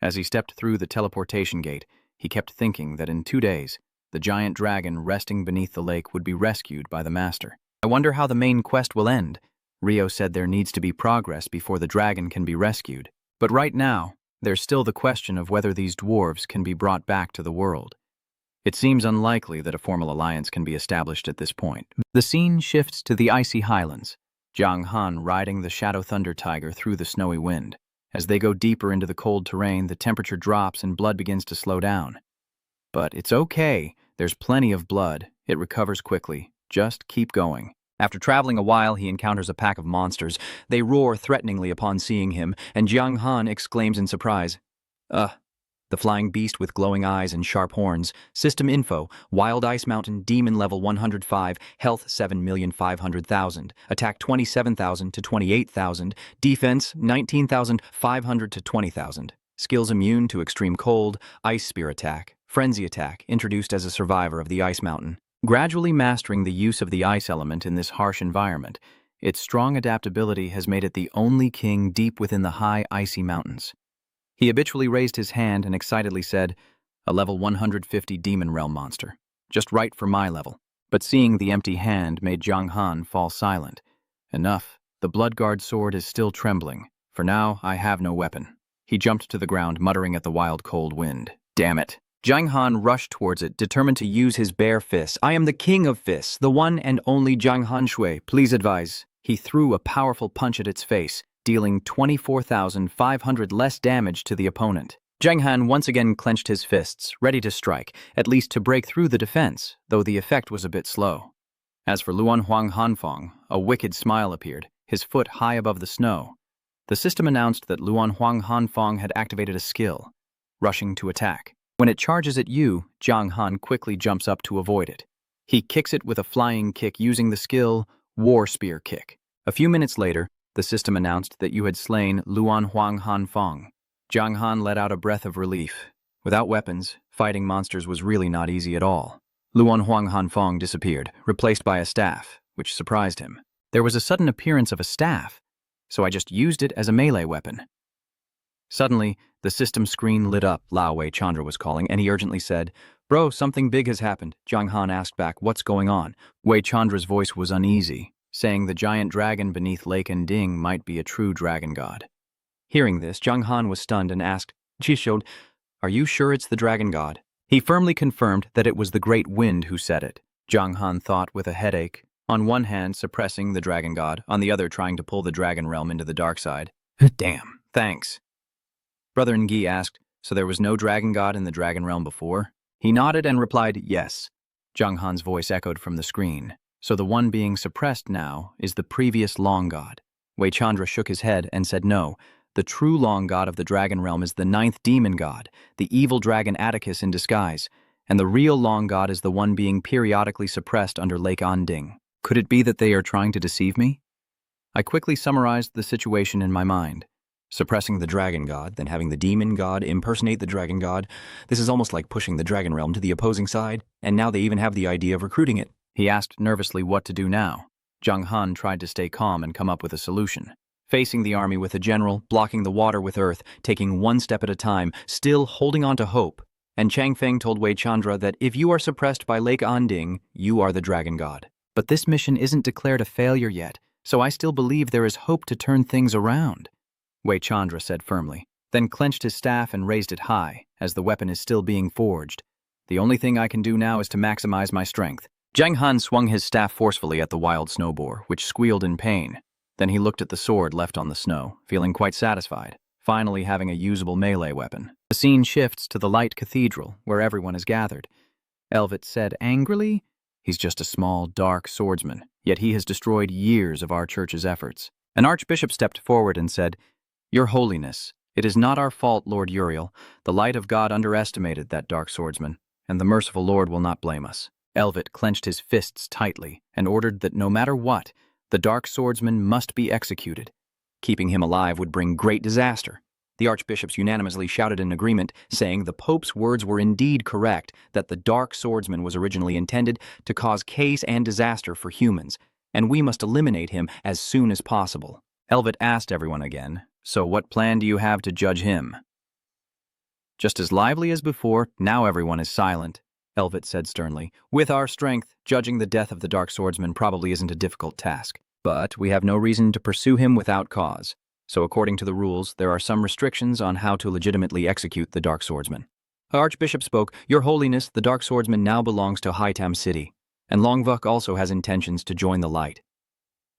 As he stepped through the teleportation gate, he kept thinking that in 2 days, the giant dragon resting beneath the lake would be rescued by the master. I wonder how the main quest will end. Rio said there needs to be progress before the dragon can be rescued. But right now, there's still the question of whether these dwarves can be brought back to the world. It seems unlikely that a formal alliance can be established at this point. The scene shifts to the icy highlands, Jiang Han riding the Shadow Thunder Tiger through the snowy wind. As they go deeper into the cold terrain, the temperature drops and blood begins to slow down. But it's okay. There's plenty of blood. It recovers quickly. Just keep going. After traveling a while, he encounters a pack of monsters. They roar threateningly upon seeing him, and Jiang Han exclaims in surprise, The flying beast with glowing eyes and sharp horns. System info, Wild Ice Mountain, Demon level 105, Health 7,500,000, Attack 27,000 to 28,000, Defense 19,500 to 20,000. Skills immune to extreme cold, Ice Spear Attack, Frenzy Attack, introduced as a survivor of the Ice Mountain. Gradually mastering the use of the ice element in this harsh environment, its strong adaptability has made it the only king deep within the high, icy mountains. He habitually raised his hand and excitedly said, "A level 150 Demon Realm monster. Just right for my level." But seeing the empty hand made Jiang Han fall silent. Enough. The Bloodguard sword is still trembling. For now, I have no weapon. He jumped to the ground, muttering at the wild cold wind. Damn it. Jiang Han rushed towards it, determined to use his bare fists. I am the king of fists, the one and only Jiang Han Shui. Please advise. He threw a powerful punch at its face, dealing 24,500 less damage to the opponent. Jiang Han once again clenched his fists, ready to strike, at least to break through the defense, though the effect was a bit slow. As for Luan Huang Hanfong, a wicked smile appeared, his foot high above the snow. The system announced that Luan Huang Hanfong had activated a skill, rushing to attack. When it charges at you, Jiang Han quickly jumps up to avoid it. He kicks it with a flying kick using the skill War Spear Kick. A few minutes later, the system announced that you had slain Luan Huang Hanfong. Jiang Han let out a breath of relief. Without weapons, fighting monsters was really not easy at all. Luan Huang Hanfong disappeared, replaced by a staff, which surprised him. There was a sudden appearance of a staff, so I just used it as a melee weapon. Suddenly, the system screen lit up, Lao Wei Chandra was calling, and he urgently said, "Bro, something big has happened." Jiang Han asked back, "What's going on?" Wei Chandra's voice was uneasy, saying the giant dragon beneath Lake Nding might be a true dragon god. Hearing this, Jiang Han was stunned and asked, "Chishode, are you sure it's the dragon god?" He firmly confirmed that it was the great wind who said it. Jiang Han thought with a headache, on one hand suppressing the dragon god, on the other trying to pull the dragon realm into the dark side. Damn, thanks. Brother Ngi asked, "So there was no dragon god in the dragon realm before?" He nodded and replied, "Yes." Jiang Han's voice echoed from the screen. "So the one being suppressed now is the previous long god." Wei Chandra shook his head and said no. The true long god of the dragon realm is the 9th demon god, the evil dragon Atticus in disguise, and the real long god is the one being periodically suppressed under Lake Nding. Could it be that they are trying to deceive me? I quickly summarized the situation in my mind. Suppressing the dragon god, then having the demon god impersonate the dragon god. This is almost like pushing the dragon realm to the opposing side, and now they even have the idea of recruiting it. He asked nervously what to do now. Jiang Han tried to stay calm and come up with a solution. Facing the army with a general, blocking the water with earth, taking one step at a time, still holding on to hope. And Chang Feng told Wei Chandra that if you are suppressed by Lake Nding, you are the dragon god. But this mission isn't declared a failure yet, so I still believe there is hope to turn things around. Wei Chandra said firmly, then clenched his staff and raised it high, as the weapon is still being forged. The only thing I can do now is to maximize my strength. Jiang Han swung his staff forcefully at the wild snow boar, which squealed in pain. Then he looked at the sword left on the snow, feeling quite satisfied, finally having a usable melee weapon. The scene shifts to the light cathedral, where everyone is gathered. Elvit said angrily, "He's just a small, dark swordsman, yet he has destroyed years of our church's efforts." An archbishop stepped forward and said, "Your Holiness, it is not our fault, Lord Uriel. The light of God underestimated that dark swordsman, and the merciful Lord will not blame us." Elvet clenched his fists tightly and ordered that no matter what, the dark swordsman must be executed. Keeping him alive would bring great disaster. The archbishops unanimously shouted in agreement, saying the Pope's words were indeed correct, that the dark swordsman was originally intended to cause chaos and disaster for humans, and we must eliminate him as soon as possible. Elvet asked everyone again, "So what plan do you have to judge him?" Just as lively as before, now everyone is silent, Elvet said sternly. "With our strength, judging the death of the dark swordsman probably isn't a difficult task. But we have no reason to pursue him without cause. So according to the rules, there are some restrictions on how to legitimately execute the dark swordsman." Our archbishop spoke, "Your Holiness, the dark swordsman now belongs to Hightam City, and Longvuk also has intentions to join the light."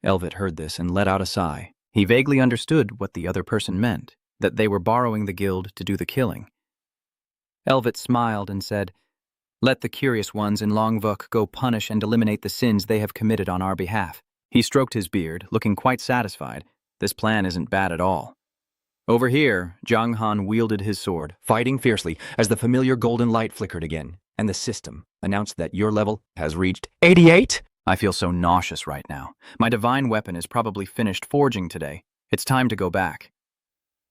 Elvet heard this and let out a sigh. He vaguely understood what the other person meant, that they were borrowing the guild to do the killing. Elvet smiled and said, "Let the curious ones in Longvuk go punish and eliminate the sins they have committed on our behalf." He stroked his beard, looking quite satisfied. This plan isn't bad at all. Over here, Zhang Han wielded his sword, Fighting fiercely as the familiar golden light flickered again, and the system announced that your level has reached 88. I feel so nauseous right now. My divine weapon is probably finished forging today. It's time to go back.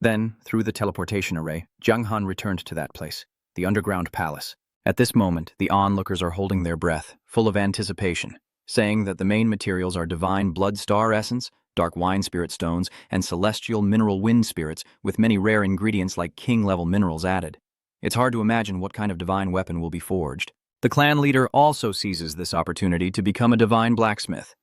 Then, through the teleportation array, Zhang Han returned to that place, the underground palace. At this moment, the onlookers are holding their breath, full of anticipation, saying that the main materials are divine blood star essence, dark wine spirit stones, and celestial mineral wind spirits with many rare ingredients like king-level minerals added. It's hard to imagine what kind of divine weapon will be forged. The clan leader also seizes this opportunity to become a divine blacksmith.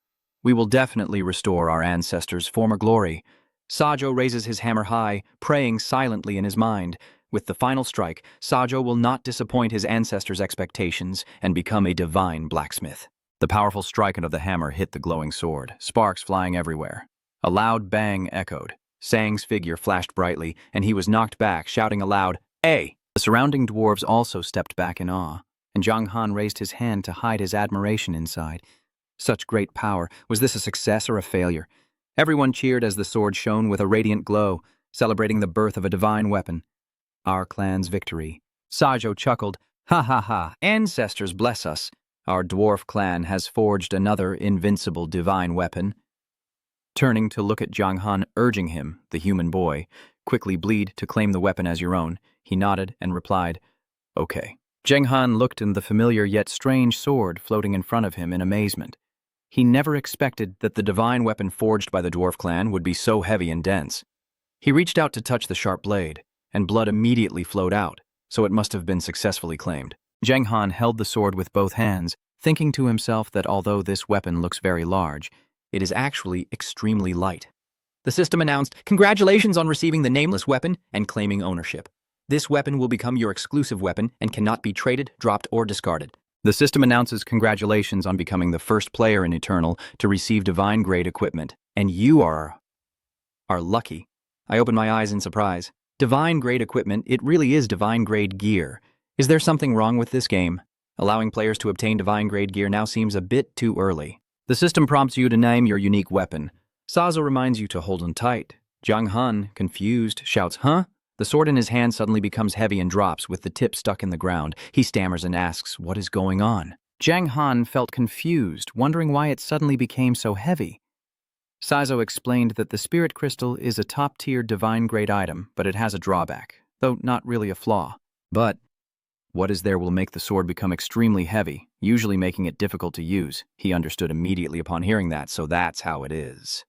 We will definitely restore our ancestors' former glory. Sajo raises his hammer high, praying silently in his mind. With the final strike, Sajo will not disappoint his ancestors' expectations and become a divine blacksmith. The powerful strike of the hammer hit the glowing sword, sparks flying everywhere. A loud bang echoed. Sang's figure flashed brightly, and he was knocked back, shouting aloud, "Hey!" The surrounding dwarves also stepped back in awe, and Zhang Han raised his hand to hide his admiration inside. Such great power. Was this a success or a failure? Everyone cheered as the sword shone with a radiant glow, celebrating the birth of a divine weapon. Our clan's victory. Sajo chuckled, "Ha ha ha, ancestors bless us. Our dwarf clan has forged another invincible divine weapon." Turning to look at Zhang Han, urging him, the human boy, quickly bleed to claim the weapon as your own, he nodded and replied, "Okay." Zhang Han looked in the familiar yet strange sword floating in front of him in amazement. He never expected that the divine weapon forged by the dwarf clan would be so heavy and dense. He reached out to touch the sharp blade, and blood immediately flowed out, so it must have been successfully claimed. Zhang Han held the sword with both hands, thinking to himself that although this weapon looks very large, It is actually extremely light. The system announced, "Congratulations on receiving the nameless weapon and claiming ownership. This weapon will become your exclusive weapon and cannot be traded, dropped, or discarded." The system announces congratulations on becoming the first player in Eternal to receive divine-grade equipment. And you are lucky. I opened my eyes in surprise. Divine-grade equipment, it really is divine-grade gear. Is there something wrong with this game? Allowing players to obtain divine-grade gear now seems a bit too early. The system prompts you to name your unique weapon. Sazo reminds you to hold on tight. Zhang Han, confused, shouts, "Huh?" The sword in his hand suddenly becomes heavy and drops, with the tip stuck in the ground. He stammers and asks, "What is going on?" Zhang Han felt confused, wondering why it suddenly became so heavy. Sazo explained that the spirit crystal is a top-tier divine-grade item, but it has a drawback, though not really a flaw. But what is there will make the sword become extremely heavy, usually making it difficult to use? He understood immediately upon hearing that, so that's how it is.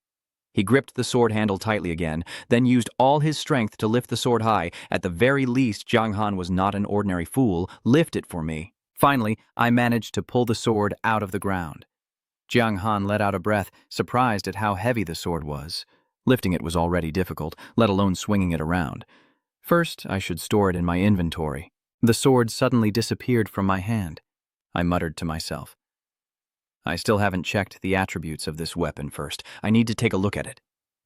He gripped the sword handle tightly again, then used all his strength to lift the sword high. At the very least, Zhang Han was not an ordinary fool. "Lift it for me." Finally, I managed to pull the sword out of the ground. Zhang Han let out a breath, surprised at how heavy the sword was. Lifting it was already difficult, let alone swinging it around. First, I should store it in my inventory. The sword suddenly disappeared from my hand. I muttered to myself. I still haven't checked the attributes of this weapon first. I need to take a look at it.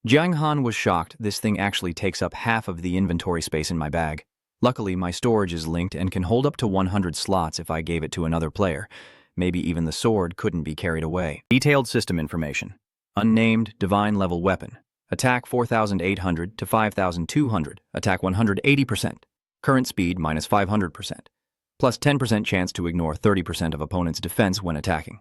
Zhang Han was shocked. This thing actually takes up half of the inventory space in my bag. Luckily, my storage is linked and can hold up to 100 slots if I gave it to another player. Maybe even the sword couldn't be carried away. Detailed system information. Unnamed divine level weapon. Attack 4,800 to 5,200. Attack 180%. Current speed minus 500%. plus 10% chance to ignore 30% of opponent's defense when attacking.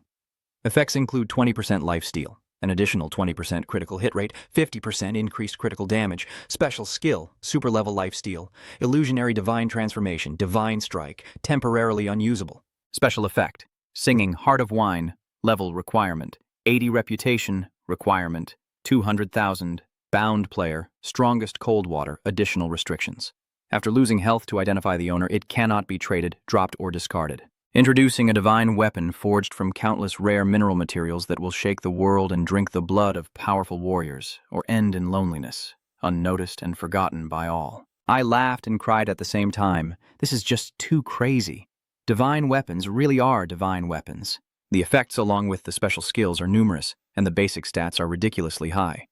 Effects include 20% lifesteal, an additional 20% critical hit rate, 50% increased critical damage, special skill, super level lifesteal, illusionary divine transformation, divine strike, temporarily unusable. Special effect. Singing Heart of Wine. Level requirement. 80 reputation requirement. 200,000. Bound player. Strongest cold water. Additional restrictions. After losing health to identify the owner, it cannot be traded, dropped, or discarded. Introducing a divine weapon forged from countless rare mineral materials that will shake the world and drink the blood of powerful warriors, or end in loneliness, unnoticed and forgotten by all. I laughed and cried at the same time. This is just too crazy. Divine weapons really are divine weapons. The effects along with the special skills are numerous, and the basic stats are ridiculously high.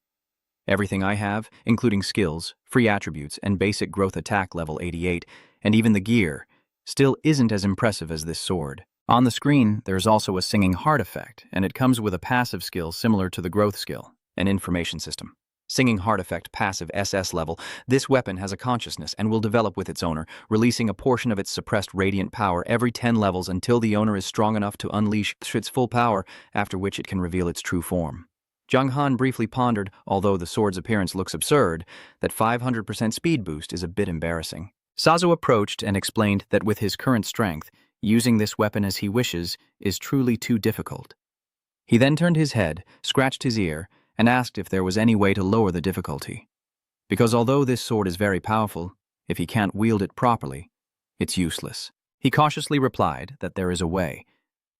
Everything I have, including skills, free attributes, and basic growth attack level 88, and even the gear, still isn't as impressive as this sword. On the screen, there's also a singing heart effect, and it comes with a passive skill similar to the growth skill, an information system. Singing heart effect passive SS level, this weapon has a consciousness and will develop with its owner, releasing a portion of its suppressed radiant power every 10 levels until the owner is strong enough to unleash its full power, after which it can reveal its true form. Zhang Han briefly pondered, although the sword's appearance looks absurd, that 500% speed boost is a bit embarrassing. Sazo approached and explained that with his current strength, using this weapon as he wishes is truly too difficult. He then turned his head, scratched his ear, and asked if there was any way to lower the difficulty. Because although this sword is very powerful, if he can't wield it properly, it's useless. He cautiously replied that there is a way,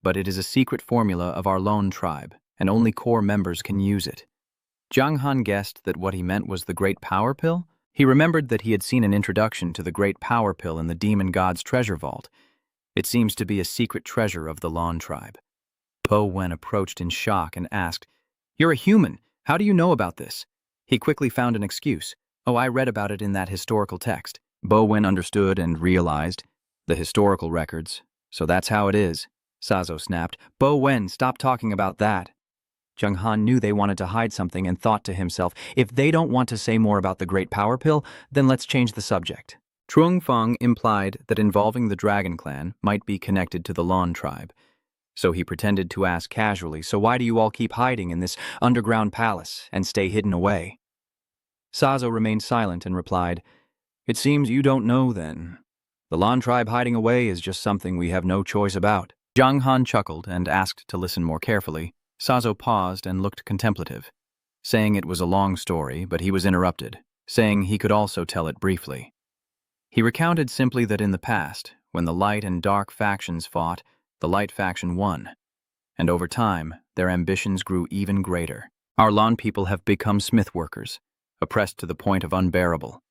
but it is a secret formula of our lone tribe, and only core members can use it. Zhang Han guessed that what he meant was the Great Power Pill. He remembered that he had seen an introduction to the Great Power Pill in the Demon God's treasure vault. It seems to be a secret treasure of the Lon tribe. Bo Wen approached in shock and asked, "You're a human. How do you know about this?" He quickly found an excuse. "Oh, I read about it in that historical text." Bo Wen understood and realized. The historical records. So that's how it is. Sazo snapped. "Bo Wen, stop talking about that." Zhang Han knew they wanted to hide something and thought to himself, if they don't want to say more about the Great Power Pill, then let's change the subject. Truong Feng implied that involving the Dragon Clan might be connected to the Lon tribe. So he pretended to ask casually, "So why do you all keep hiding in this underground palace and stay hidden away?" Sazo remained silent and replied, "It seems you don't know then. The Lon tribe hiding away is just something we have no choice about." Zhang Han chuckled and asked to listen more carefully. Sazo paused and looked contemplative, saying it was a long story, but he was interrupted, saying he could also tell it briefly. He recounted simply that in the past, when the light and dark factions fought, the light faction won, and over time, their ambitions grew even greater. Our Lon people have become smith workers, oppressed to the point of unbearable.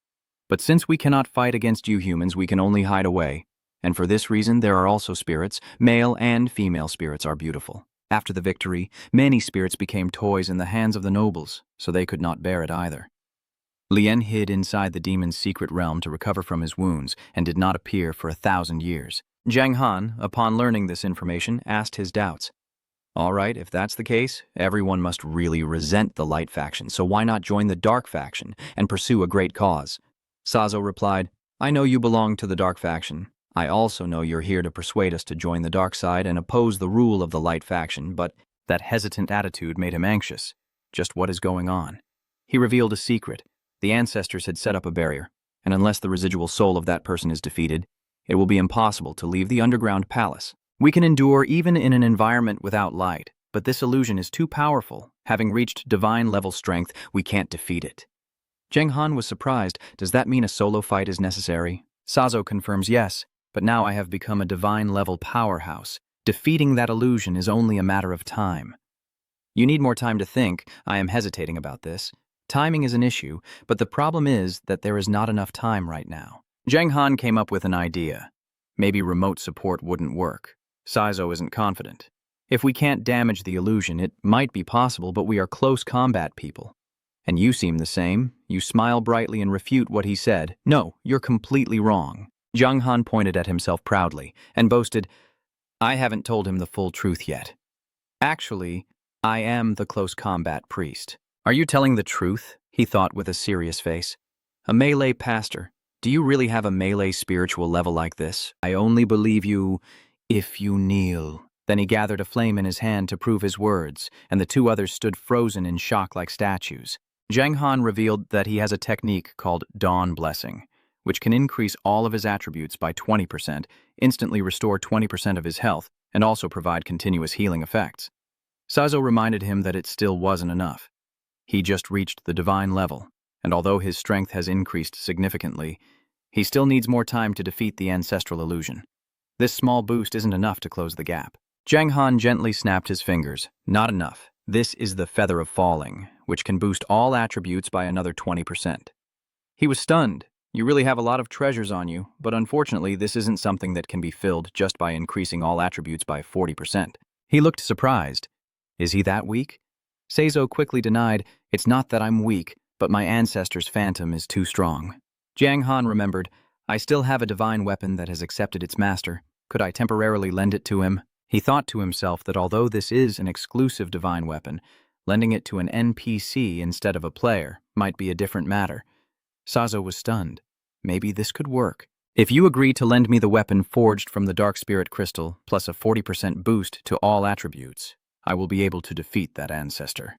But since we cannot fight against you humans, we can only hide away, and for this reason there are also spirits, male and female spirits are beautiful. After the victory, many spirits became toys in the hands of the nobles, so they could not bear it either. Lien hid inside the demon's secret realm to recover from his wounds and did not appear for 1,000 years. Zhang Han, upon learning this information, asked his doubts. All right, if that's the case, everyone must really resent the light faction, so why not join the dark faction and pursue a great cause? Sazo replied, "I know you belong to the dark faction. I also know you're here to persuade us to join the dark side and oppose the rule of the light faction, but..." That hesitant attitude made him anxious. Just what is going on? He revealed a secret. The ancestors had set up a barrier, and unless the residual soul of that person is defeated, it will be impossible to leave the underground palace. We can endure even in an environment without light, but this illusion is too powerful. Having reached divine level strength, we can't defeat it. Zhang Han was surprised. Does that mean a solo fight is necessary? Sazo confirms yes. But now I have become a divine-level powerhouse. Defeating that illusion is only a matter of time. You need more time to think. I am hesitating about this. Timing is an issue, but the problem is that there is not enough time right now. Zhang Han came up with an idea. Maybe remote support wouldn't work. Sazo isn't confident. If we can't damage the illusion, it might be possible, but we are close combat people. And you seem the same. You smile brightly and refute what he said. No, you're completely wrong. Zhang Han pointed at himself proudly and boasted, "I haven't told him the full truth yet. Actually, I am the close combat priest." "Are you telling the truth?" he thought with a serious face. "A melee pastor. Do you really have a melee spiritual level like this? I only believe you if you kneel. Then he gathered a flame in his hand to prove his words, and the two others stood frozen in shock like statues. Zhang Han revealed that he has a technique called Dawn Blessing, which can increase all of his attributes by 20%, instantly restore 20% of his health, and also provide continuous healing effects. Sazo reminded him that it still wasn't enough. He just reached the divine level, and although his strength has increased significantly, he still needs more time to defeat the ancestral illusion. This small boost isn't enough to close the gap. Zhang Han gently snapped his fingers. Not enough. This is the Feather of Falling, which can boost all attributes by another 20%. He was stunned. You really have a lot of treasures on you, but unfortunately this isn't something that can be filled just by increasing all attributes by 40%. He looked surprised. Is he that weak? Seizo quickly denied, it's not that I'm weak, but my ancestor's phantom is too strong. Zhang Han remembered, I still have a divine weapon that has accepted its master. Could I temporarily lend it to him? He thought to himself that although this is an exclusive divine weapon, lending it to an NPC instead of a player might be a different matter. Sazo was stunned. Maybe this could work. If you agree to lend me the weapon forged from the Dark Spirit Crystal, plus a 40% boost to all attributes, I will be able to defeat that ancestor.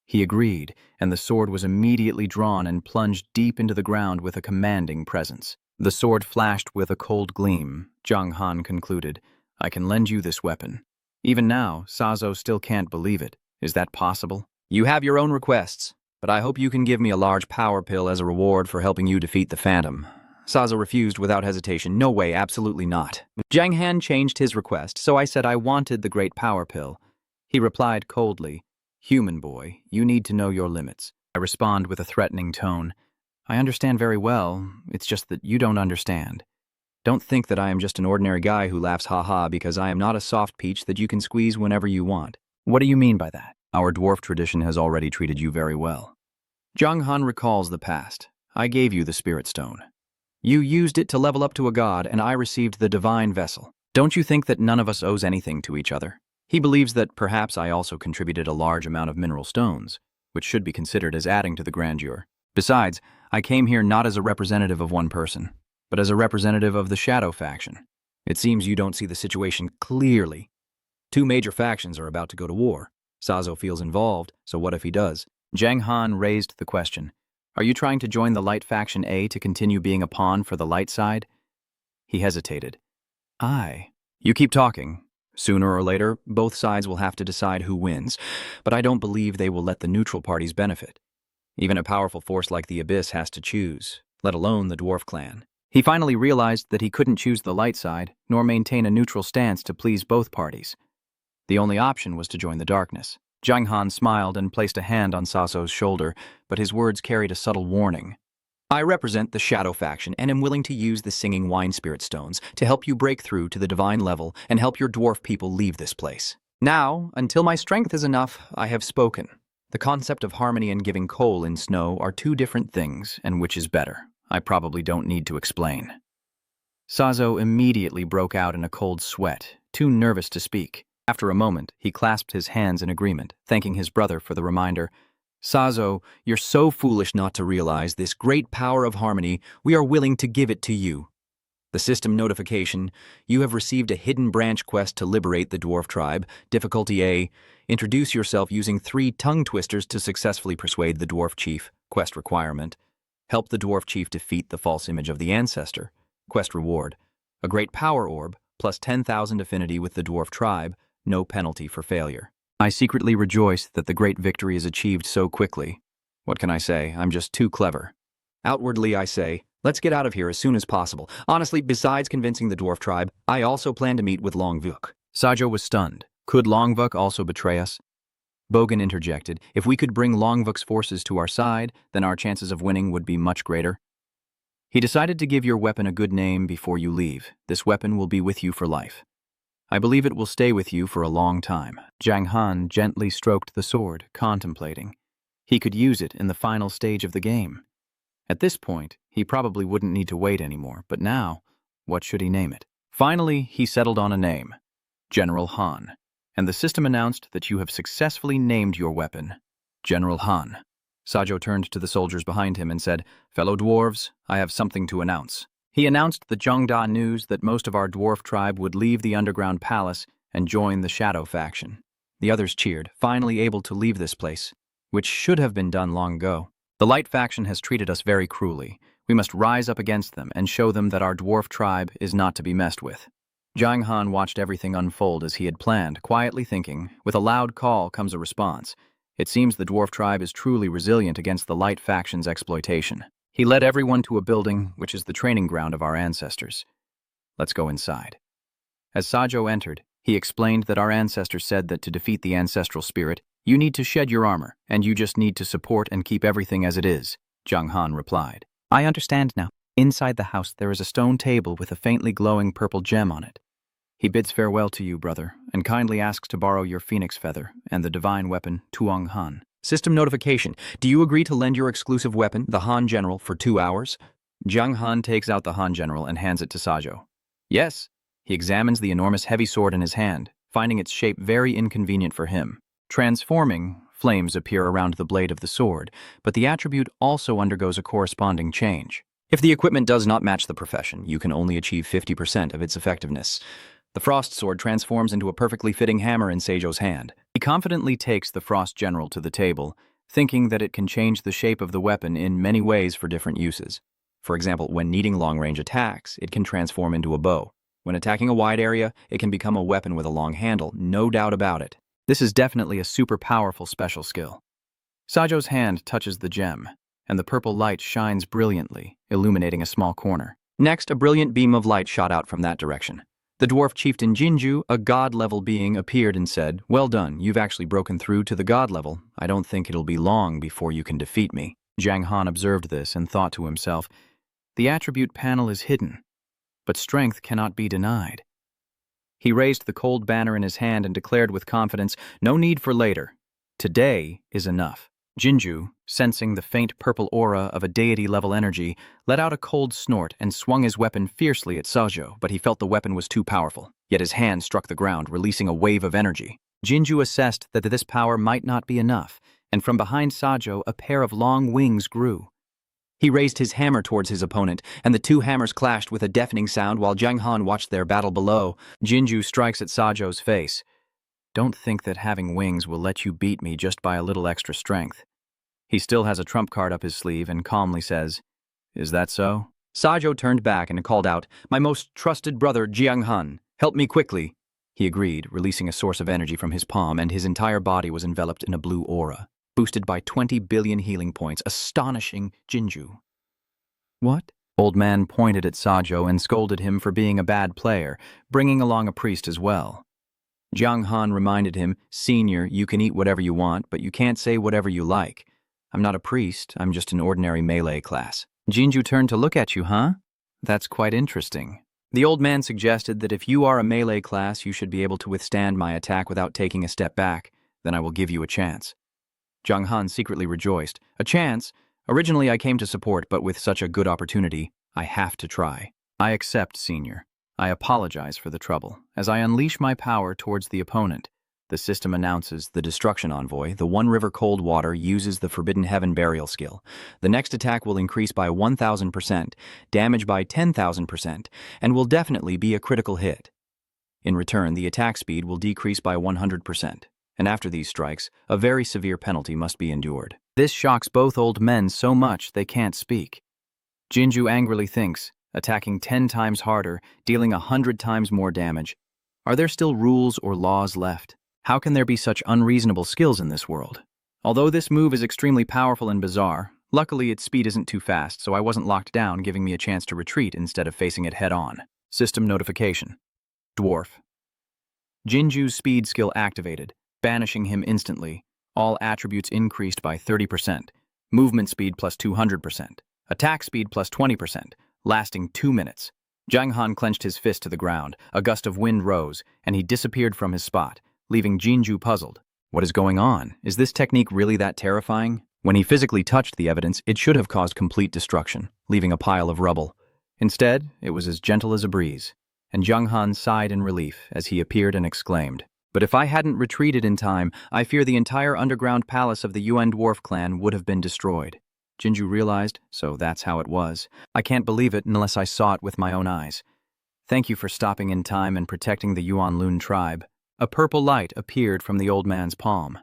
He agreed, and the sword was immediately drawn and plunged deep into the ground with a commanding presence. The sword flashed with a cold gleam. Zhang Han concluded, I can lend you this weapon. Even now, Sazo still can't believe it. Is that possible? You have your own requests, but I hope you can give me a large power pill as a reward for helping you defeat the Phantom. Sazo refused without hesitation. No way, absolutely not. Zhang Han changed his request, so I said I wanted the great power pill. He replied coldly, Human boy, you need to know your limits. I respond with a threatening tone. I understand very well, it's just that you don't understand. Don't think that I am just an ordinary guy who laughs ha-ha because I am not a soft peach that you can squeeze whenever you want. What do you mean by that? Our dwarf tradition has already treated you very well. Zhang Han recalls the past. I gave you the Spirit Stone. You used it to level up to a god, and I received the Divine Vessel. Don't you think that none of us owes anything to each other? He believes that perhaps I also contributed a large amount of mineral stones, which should be considered as adding to the grandeur. Besides, I came here not as a representative of one person, but as a representative of the Shadow faction. It seems you don't see the situation clearly. 2 major factions are about to go to war. Sazo feels involved, so what if he does? Zhang Han raised the question. Are you trying to join the Light Faction A to continue being a pawn for the light side? He hesitated. You keep talking. Sooner or later, both sides will have to decide who wins, but I don't believe they will let the neutral parties benefit. Even a powerful force like the Abyss has to choose, let alone the Dwarf clan. He finally realized that he couldn't choose the light side, nor maintain a neutral stance to please both parties. The only option was to join the darkness. Zhang Han smiled and placed a hand on Saso's shoulder, but his words carried a subtle warning. I represent the Shadow faction and am willing to use the Singing Wine Spirit Stones to help you break through to the divine level and help your dwarf people leave this place. Now, until my strength is enough, I have spoken. The concept of harmony and giving coal in snow are 2 different things, and which is better? I probably don't need to explain. Sazo immediately broke out in a cold sweat, too nervous to speak. After a moment, he clasped his hands in agreement, thanking his brother for the reminder. Sazo, you're so foolish not to realize this great power of harmony. We are willing to give it to you. The system notification, you have received a hidden branch quest to liberate the dwarf tribe. Difficulty A, introduce yourself using 3 tongue twisters to successfully persuade the dwarf chief. Quest requirement. Help the dwarf chief defeat the false image of the ancestor. Quest reward. A great power orb, plus 10,000 affinity with the dwarf tribe. No penalty for failure. I secretly rejoice that the great victory is achieved so quickly. What can I say? I'm just too clever. Outwardly, I say, let's get out of here as soon as possible. Honestly, besides convincing the dwarf tribe, I also plan to meet with Longvuk. Sajo was stunned. Could Longvuk also betray us? Bogan interjected, if we could bring Longvuk's forces to our side, then our chances of winning would be much greater. He decided to give your weapon a good name before you leave. This weapon will be with you for life. I believe it will stay with you for a long time. Zhang Han gently stroked the sword, contemplating. He could use it in the final stage of the game. At this point, he probably wouldn't need to wait anymore, but now, what should he name it? Finally, he settled on a name, General Han, and the system announced that you have successfully named your weapon, General Han. Sajo turned to the soldiers behind him and said, "Fellow dwarves, I have something to announce." He announced the Jeongda news that most of our dwarf tribe would leave the underground palace and join the Shadow faction. The others cheered, finally able to leave this place, which should have been done long ago. The Light faction has treated us very cruelly. We must rise up against them and show them that our dwarf tribe is not to be messed with. Jiang Han watched everything unfold as he had planned, quietly thinking, with a loud call comes a response. It seems the dwarf tribe is truly resilient against the Light faction's exploitation. He led everyone to a building, which is the training ground of our ancestors. Let's go inside. As Sajo entered, he explained that our ancestors said that to defeat the ancestral spirit, you need to shed your armor, and you just need to support and keep everything as it is, Jiang Han replied. I understand now. Inside the house there is a stone table with a faintly glowing purple gem on it. He bids farewell to you, brother, and kindly asks to borrow your phoenix feather and the divine weapon Tuong Han. System notification. Do you agree to lend your exclusive weapon, the Han General, for 2 hours? Jiang Han takes out the Han General and hands it to Sajo. Yes. He examines the enormous heavy sword in his hand, finding its shape very inconvenient for him. Transforming, flames appear around the blade of the sword, but the attribute also undergoes a corresponding change. If the equipment does not match the profession, you can only achieve 50% of its effectiveness. The Frost Sword transforms into a perfectly fitting hammer in Sajo's hand. He confidently takes the Frost General to the table, thinking that it can change the shape of the weapon in many ways for different uses. For example, when needing long-range attacks, it can transform into a bow. When attacking a wide area, it can become a weapon with a long handle, no doubt about it. This is definitely a super powerful special skill. Sajo's hand touches the gem, and the purple light shines brilliantly, illuminating a small corner. Next, a brilliant beam of light shot out from that direction. The dwarf chieftain Jinju, a god-level being, appeared and said, "Well done, you've actually broken through to the god level. I don't think it'll be long before you can defeat me." Jiang Han observed this and thought to himself, the attribute panel is hidden, but strength cannot be denied. He raised the cold banner in his hand and declared with confidence, "No need for later. Today is enough." Jinju, sensing the faint purple aura of a deity-level energy, let out a cold snort and swung his weapon fiercely at Sajo, but he felt the weapon was too powerful. Yet his hand struck the ground, releasing a wave of energy. Jinju assessed that this power might not be enough, and from behind Sajo a pair of long wings grew. He raised his hammer towards his opponent, and the two hammers clashed with a deafening sound while Jiang Han watched their battle below. Jinju strikes at Sajo's face. "Don't think that having wings will let you beat me just by a little extra strength." He still has a trump card up his sleeve and calmly says, "Is that so?" Sajo turned back and called out, "My most trusted brother, Jiang Han, help me quickly." He agreed, releasing a source of energy from his palm, and his entire body was enveloped in a blue aura, boosted by 20 billion healing points, astonishing Jinju. "What?" Old man pointed at Sajo and scolded him for being a bad player, bringing along a priest as well. Jiang Han reminded him, "Senior, you can eat whatever you want, but you can't say whatever you like. I'm not a priest, I'm just an ordinary melee class." Jinju turned to look at you, huh? That's quite interesting. The old man suggested that if you are a melee class, you should be able to withstand my attack without taking a step back. Then I will give you a chance. Jiang Han secretly rejoiced. A chance? Originally I came to support, but with such a good opportunity, I have to try. I accept, Senior. I apologize for the trouble. As I unleash my power towards the opponent, the system announces the Destruction Envoy, the One River Cold Water, uses the Forbidden Heaven Burial skill. The next attack will increase by 1,000%, damage by 10,000%, and will definitely be a critical hit. In return, the attack speed will decrease by 100%, and after these strikes, a very severe penalty must be endured. This shocks both old men so much they can't speak. Jinju angrily thinks, attacking 10 times harder, dealing 100 times more damage. Are there still rules or laws left? How can there be such unreasonable skills in this world? Although this move is extremely powerful and bizarre, luckily its speed isn't too fast, so I wasn't locked down, giving me a chance to retreat instead of facing it head-on. System notification. Dwarf. Jinju's speed skill activated, banishing him instantly. All attributes increased by 30%. Movement speed plus 200%. Attack speed plus 20%, lasting 2 minutes. Jiang Han clenched his fist to the ground. A gust of wind rose, and he disappeared from his spot, leaving Jinju puzzled. What is going on? Is this technique really that terrifying? When he physically touched the evidence, it should have caused complete destruction, leaving a pile of rubble. Instead, it was as gentle as a breeze, and Jiang Han sighed in relief as he appeared and exclaimed, But if I hadn't retreated in time, I fear the entire underground palace of the UN dwarf clan would have been destroyed. Jinju realized, so that's how it was. I can't believe it unless I saw it with my own eyes. Thank you for stopping in time and protecting the Yuan Lun tribe. A purple light appeared from the old man's palm.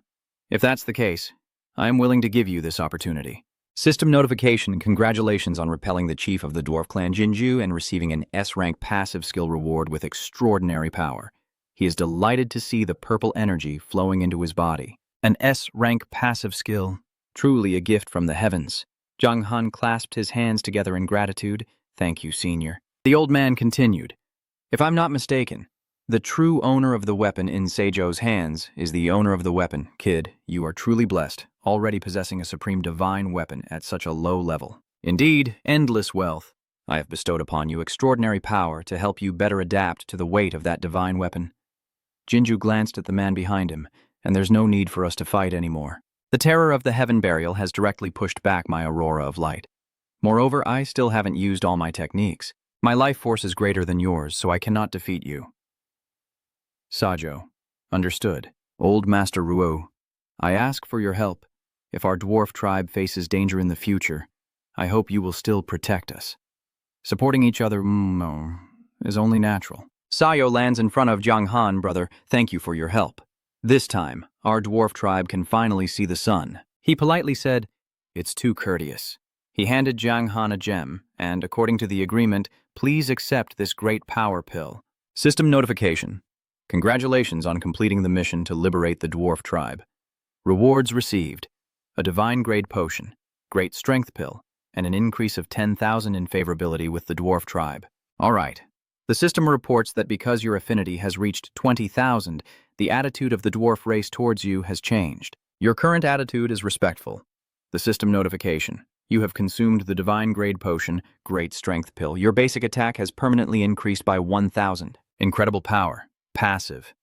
If that's the case, I am willing to give you this opportunity. System notification: congratulations on repelling the chief of the dwarf clan Jinju and receiving an S-rank passive skill reward with extraordinary power. He is delighted to see the purple energy flowing into his body. An S-rank passive skill. Truly a gift from the heavens. Zhang Han clasped his hands together in gratitude. Thank you, senior. The old man continued. If I'm not mistaken, the true owner of the weapon in Seijo's hands is the owner of the weapon. Kid, you are truly blessed, already possessing a supreme divine weapon at such a low level. Indeed, endless wealth. I have bestowed upon you extraordinary power to help you better adapt to the weight of that divine weapon. Jinju glanced at the man behind him, and there's no need for us to fight anymore. The terror of the heaven burial has directly pushed back my aurora of light. Moreover, I still haven't used all my techniques. My life force is greater than yours, so I cannot defeat you. Sajo. Understood. Old Master Ruo. I ask for your help. If our dwarf tribe faces danger in the future, I hope you will still protect us. Supporting each other is only natural. Sayo lands in front of Zhang Han. Brother, thank you for your help. This time, our dwarf tribe can finally see the sun. He politely said, it's too courteous. He handed Zhang Han a gem, and according to the agreement, please accept this great power pill. System notification. Congratulations on completing the mission to liberate the dwarf tribe. Rewards received. A divine grade potion, great strength pill, and an increase of 10,000 in favorability with the dwarf tribe. All right. The system reports that because your affinity has reached 20,000, the attitude of the dwarf race towards you has changed. Your current attitude is respectful. The system notification. You have consumed the divine grade potion, great strength pill. Your basic attack has permanently increased by 1,000. Incredible power. Passive.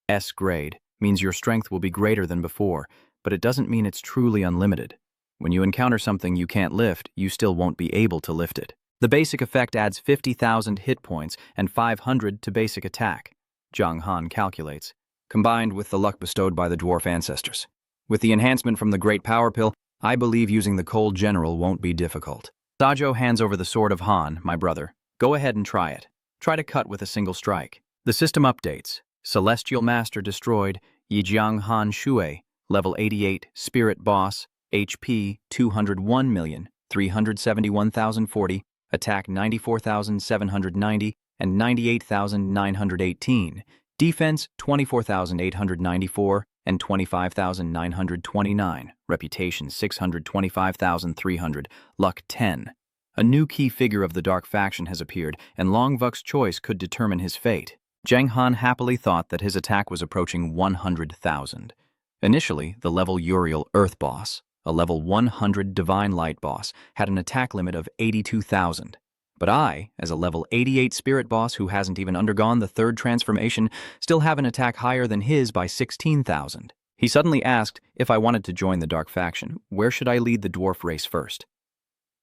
S grade means your strength will be greater than before, but it doesn't mean it's truly unlimited. When you encounter something you can't lift, you still won't be able to lift it. The basic effect adds 50,000 hit points and 500 to basic attack, Zhang Han calculates, combined with the luck bestowed by the dwarf ancestors. With the enhancement from the Great Power Pill, I believe using the Cold General won't be difficult. Sajo hands over the sword of Han, my brother. Go ahead and try it. Try to cut with a single strike. The system updates. Celestial Master destroyed, Yijiang Han Shui, level 88, Spirit Boss, HP 201,371,040, attack 94,790 and 98,918, defense 24,894 and 25,929, reputation 625,300, luck 10. A new key figure of the dark faction has appeared, and Longvuk's choice could determine his fate. Zhang Han happily thought that his attack was approaching 100,000. Initially, the level Uriel Earth Boss, a level 100 Divine Light Boss, had an attack limit of 82,000. But I, as a level 88 Spirit Boss who hasn't even undergone the third transformation, still have an attack higher than his by 16,000. He suddenly asked if I wanted to join the Dark Faction, where should I lead the dwarf race first?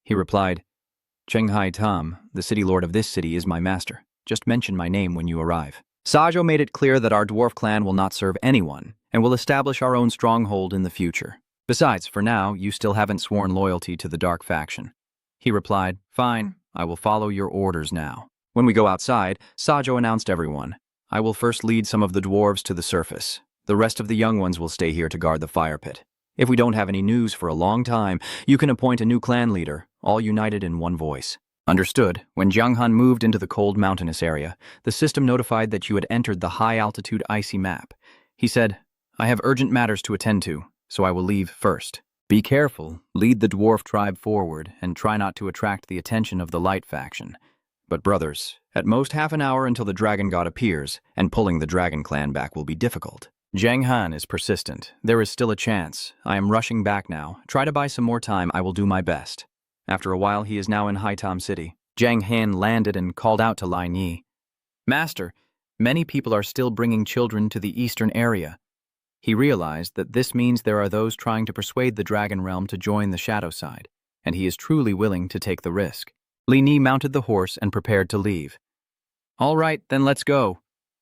He replied, Chenghai Tam, the city lord of this city, is my master. Just mention my name when you arrive. Sajo made it clear that our dwarf clan will not serve anyone, and will establish our own stronghold in the future. Besides, for now, you still haven't sworn loyalty to the Dark Faction. He replied, fine, I will follow your orders now. When we go outside, Sajo announced everyone. I will first lead some of the dwarves to the surface. The rest of the young ones will stay here to guard the fire pit. If we don't have any news for a long time, you can appoint a new clan leader, all united in one voice. Understood. When Zhang Han moved into the cold mountainous area, the system notified that you had entered the high-altitude icy map. He said, I have urgent matters to attend to, so I will leave first. Be careful, lead the dwarf tribe forward, and try not to attract the attention of the light faction. But brothers, at most half an hour until the dragon god appears, and pulling the dragon clan back will be difficult. Zhang Han is persistent. There is still a chance. I am rushing back now. Try to buy some more time. I will do my best. After a while, he is now in Haitam City. Zhang Han landed and called out to Lai Ni. Master, many people are still bringing children to the eastern area. He realized that this means there are those trying to persuade the Dragon Realm to join the shadow side, and he is truly willing to take the risk. Li Ni mounted the horse and prepared to leave. All right, then let's go.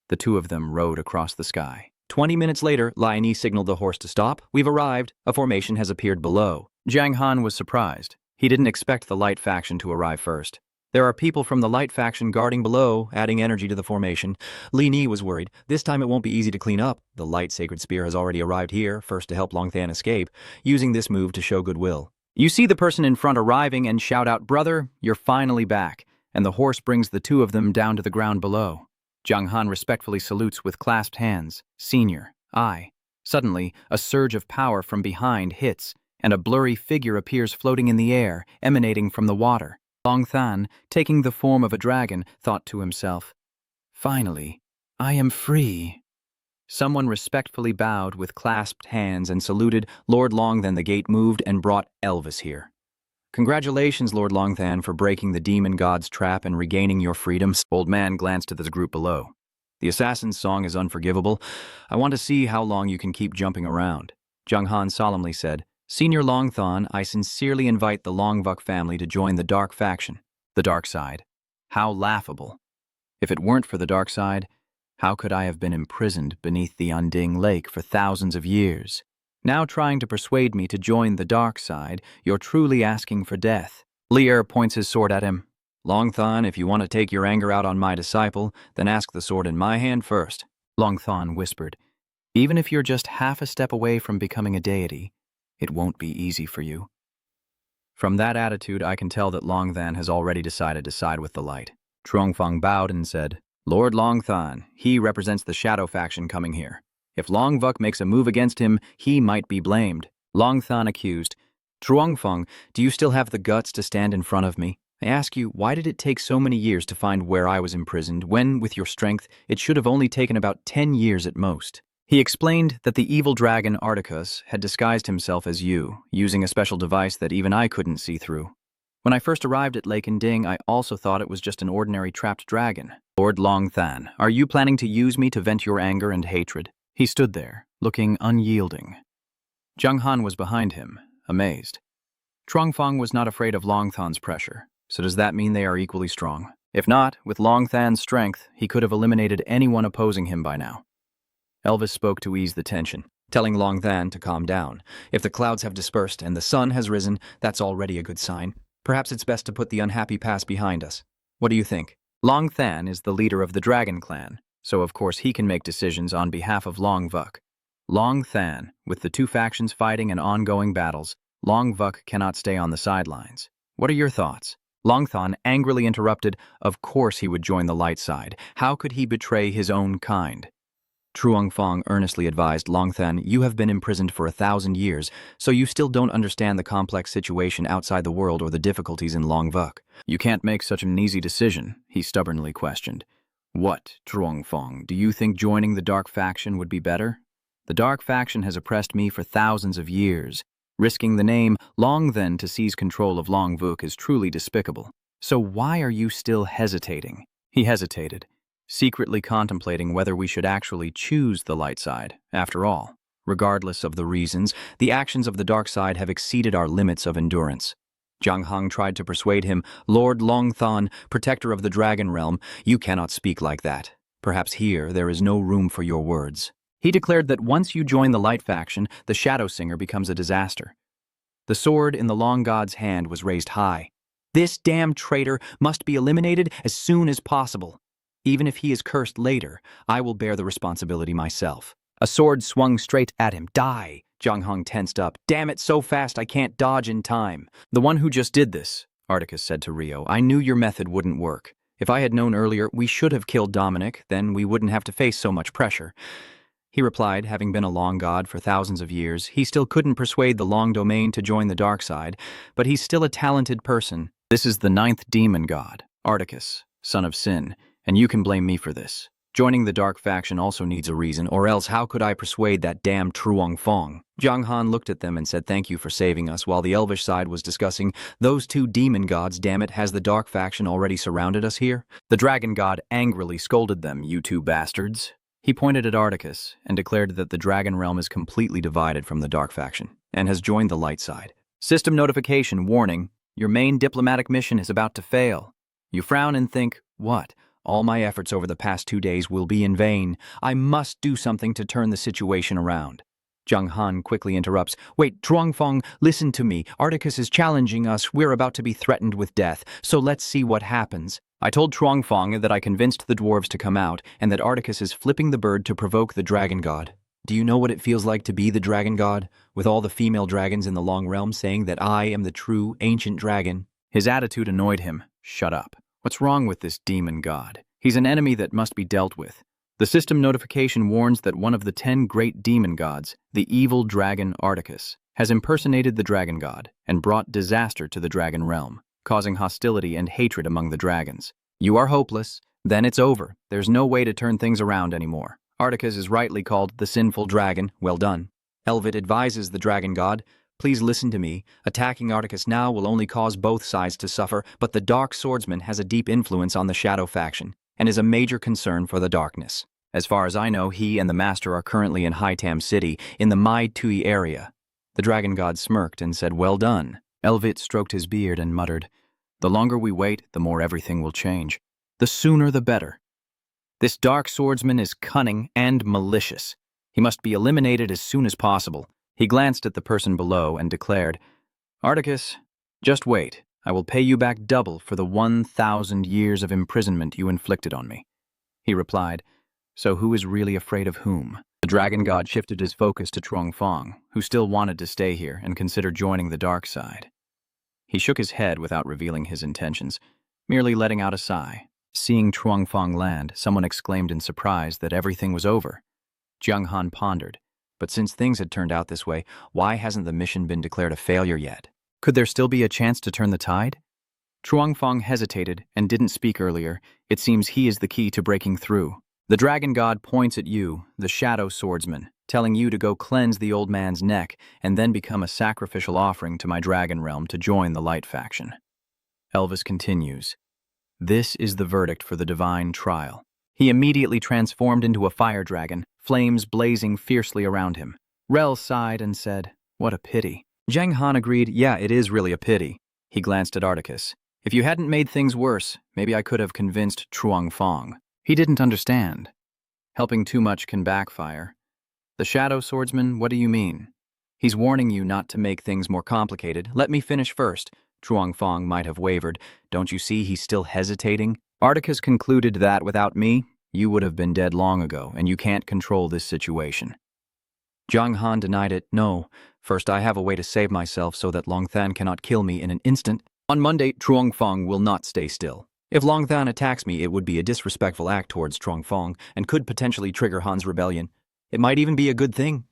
The two of them rode across the sky. 20 minutes later, Lai Ni signaled the horse to stop. We've arrived. A formation has appeared below. Jiang Han was surprised. He didn't expect the light faction to arrive first. There are people from the light faction guarding below, adding energy to the formation. Li Ni was worried. This time it won't be easy to clean up. The light sacred spear has already arrived here, first to help Longthan escape, using this move to show goodwill. You see the person in front arriving and shout out, "Brother, you're finally back," and the horse brings the two of them down to the ground below. Jiang Han respectfully salutes with clasped hands. "Senior, I." Suddenly, a surge of power from behind hits, and a blurry figure appears floating in the air, emanating from the water. Longthan, taking the form of a dragon, thought to himself, "Finally, I am free." Someone respectfully bowed with clasped hands and saluted. Lord Long, then the gate moved and brought Elvis here. Congratulations, Lord Longthan, for breaking the demon god's trap and regaining your freedoms. Old man glanced at the group below. The assassin's song is unforgivable. I want to see how long you can keep jumping around. Jiang Han solemnly said, Senior Longthan, I sincerely invite the Longvuk family to join the dark faction. The dark side. How laughable. If it weren't for the dark side, how could I have been imprisoned beneath the Unding Lake for thousands of years? Now trying to persuade me to join the dark side, you're truly asking for death. Lier points his sword at him. Longthan, if you want to take your anger out on my disciple, then ask the sword in my hand first. Longthan whispered, even if you're just half a step away from becoming a deity, it won't be easy for you. From that attitude, I can tell that Longthan has already decided to side with the light. Truongfang bowed and said, Lord Longthan, he represents the shadow faction coming here. If Longvuk makes a move against him, he might be blamed. Longthan accused, Truongfang, do you still have the guts to stand in front of me? I ask you, why did it take so many years to find where I was imprisoned, when, with your strength, it should have only taken about 10 years at most? He explained that the evil dragon Articus had disguised himself as you, using a special device that even I couldn't see through. When I first arrived at Lake Nding, I also thought it was just an ordinary trapped dragon. Lord Longthan, are you planning to use me to vent your anger and hatred? He stood there, looking unyielding. Jiang Han was behind him, amazed. Truongfang was not afraid of Longthan's pressure, so does that mean they are equally strong? If not, with Longthan's strength, he could have eliminated anyone opposing him by now. Elvis spoke to ease the tension, telling Longthan to calm down. If the clouds have dispersed and the sun has risen, that's already a good sign. Perhaps it's best to put the unhappy past behind us. What do you think? Longthan is the leader of the Dragon Clan, so of course he can make decisions on behalf of Longvuk. Longthan, with the two factions fighting and ongoing battles, Longvuk cannot stay on the sidelines. What are your thoughts? Longthan angrily interrupted, of course he would join the light side. How could he betray his own kind? Truongfang earnestly advised Longthan, you have been imprisoned for 1,000 years, so you still don't understand the complex situation outside the world or the difficulties in Longvuk. You can't make such an easy decision, he stubbornly questioned. What, Truongfang, do you think joining the dark faction would be better? The dark faction has oppressed me for thousands of years. Risking the name Longthan to seize control of Longvuk is truly despicable. So why are you still hesitating? He hesitated, secretly contemplating whether we should actually choose the light side. After all, regardless of the reasons, the actions of the dark side have exceeded our limits of endurance. Jiang Han tried to persuade him, Lord Longthan, protector of the dragon realm, you cannot speak like that. Perhaps here there is no room for your words. He declared that once you join the light faction, the Shadow Singer becomes a disaster. The sword in the Long God's hand was raised high. This damned traitor must be eliminated as soon as possible. Even if he is cursed later, I will bear the responsibility myself. A sword swung straight at him. Die! Jiang Han tensed up. Damn it, so fast I can't dodge in time. The one who just did this, Articus said to Rio, I knew your method wouldn't work. If I had known earlier, we should have killed Dominic, then we wouldn't have to face so much pressure. He replied, having been a Long God for thousands of years, he still couldn't persuade the Long Domain to join the dark side, but he's still a talented person. This is the 9th demon god, Articus, son of Sin, and you can blame me for this. Joining the dark faction also needs a reason, or else how could I persuade that damn Truongfang? Jiang Han looked at them and said thank you for saving us, while the elvish side was discussing, those two demon gods, damn it, has the dark faction already surrounded us here? The dragon god angrily scolded them, you two bastards. He pointed at Articus and declared that the dragon realm is completely divided from the dark faction and has joined the light side. System notification warning, your main diplomatic mission is about to fail. You frown and think, what? All my efforts over the past 2 days will be in vain. I must do something to turn the situation around. Zhang Han quickly interrupts. Wait, Zhuangfang, listen to me. Articus is challenging us. We're about to be threatened with death, so let's see what happens. I told Zhuangfang that I convinced the dwarves to come out and that Articus is flipping the bird to provoke the dragon god. Do you know what it feels like to be the dragon god, with all the female dragons in the Long Realm saying that I am the true ancient dragon? His attitude annoyed him. Shut up. What's wrong with this demon god? He's an enemy that must be dealt with. The system notification warns that one of the 10 great demon gods, the evil dragon Articus, has impersonated the dragon god and brought disaster to the dragon realm, causing hostility and hatred among the dragons. You are hopeless. Then it's over. There's no way to turn things around anymore. Articus is rightly called the sinful dragon. Well done. Elvid advises the dragon god, please listen to me. Attacking Articus now will only cause both sides to suffer, but the dark swordsman has a deep influence on the shadow faction and is a major concern for the darkness. As far as I know, he and the master are currently in Hightam City, in the Mai Tui area. The dragon god smirked and said, well done. Elvit stroked his beard and muttered, the longer we wait, the more everything will change. The sooner the better. This dark swordsman is cunning and malicious. He must be eliminated as soon as possible. He glanced at the person below and declared, Articus, just wait. I will pay you back double for the 1,000 years of imprisonment you inflicted on me. He replied, so who is really afraid of whom? The dragon god shifted his focus to Zhuangfang, who still wanted to stay here and considered joining the dark side. He shook his head without revealing his intentions, merely letting out a sigh. Seeing Zhuangfang land, someone exclaimed in surprise that everything was over. Jiang Han pondered, but since things had turned out this way, why hasn't the mission been declared a failure yet? Could there still be a chance to turn the tide? Zhuangfang hesitated and didn't speak earlier. It seems he is the key to breaking through. The dragon god points at you, the shadow swordsman, telling you to go cleanse the old man's neck and then become a sacrificial offering to my dragon realm to join the light faction. Elvis continues, this is the verdict for the divine trial. He immediately transformed into a fire dragon, flames blazing fiercely around him. Rel sighed and said, what a pity. Zhang Han agreed, yeah, it is really a pity. He glanced at Articus. If you hadn't made things worse, maybe I could have convinced Zhuangfang. He didn't understand. Helping too much can backfire. The shadow swordsman, what do you mean? He's warning you not to make things more complicated. Let me finish first. Zhuangfang might have wavered. Don't you see he's still hesitating? Articus concluded that without me, you would have been dead long ago, and you can't control this situation. Zhang Han denied it. No, first I have a way to save myself so that Longthan cannot kill me in an instant. On Monday, Zhuangfang will not stay still. If Longthan attacks me, it would be a disrespectful act towards Zhuangfang and could potentially trigger Han's rebellion. It might even be a good thing.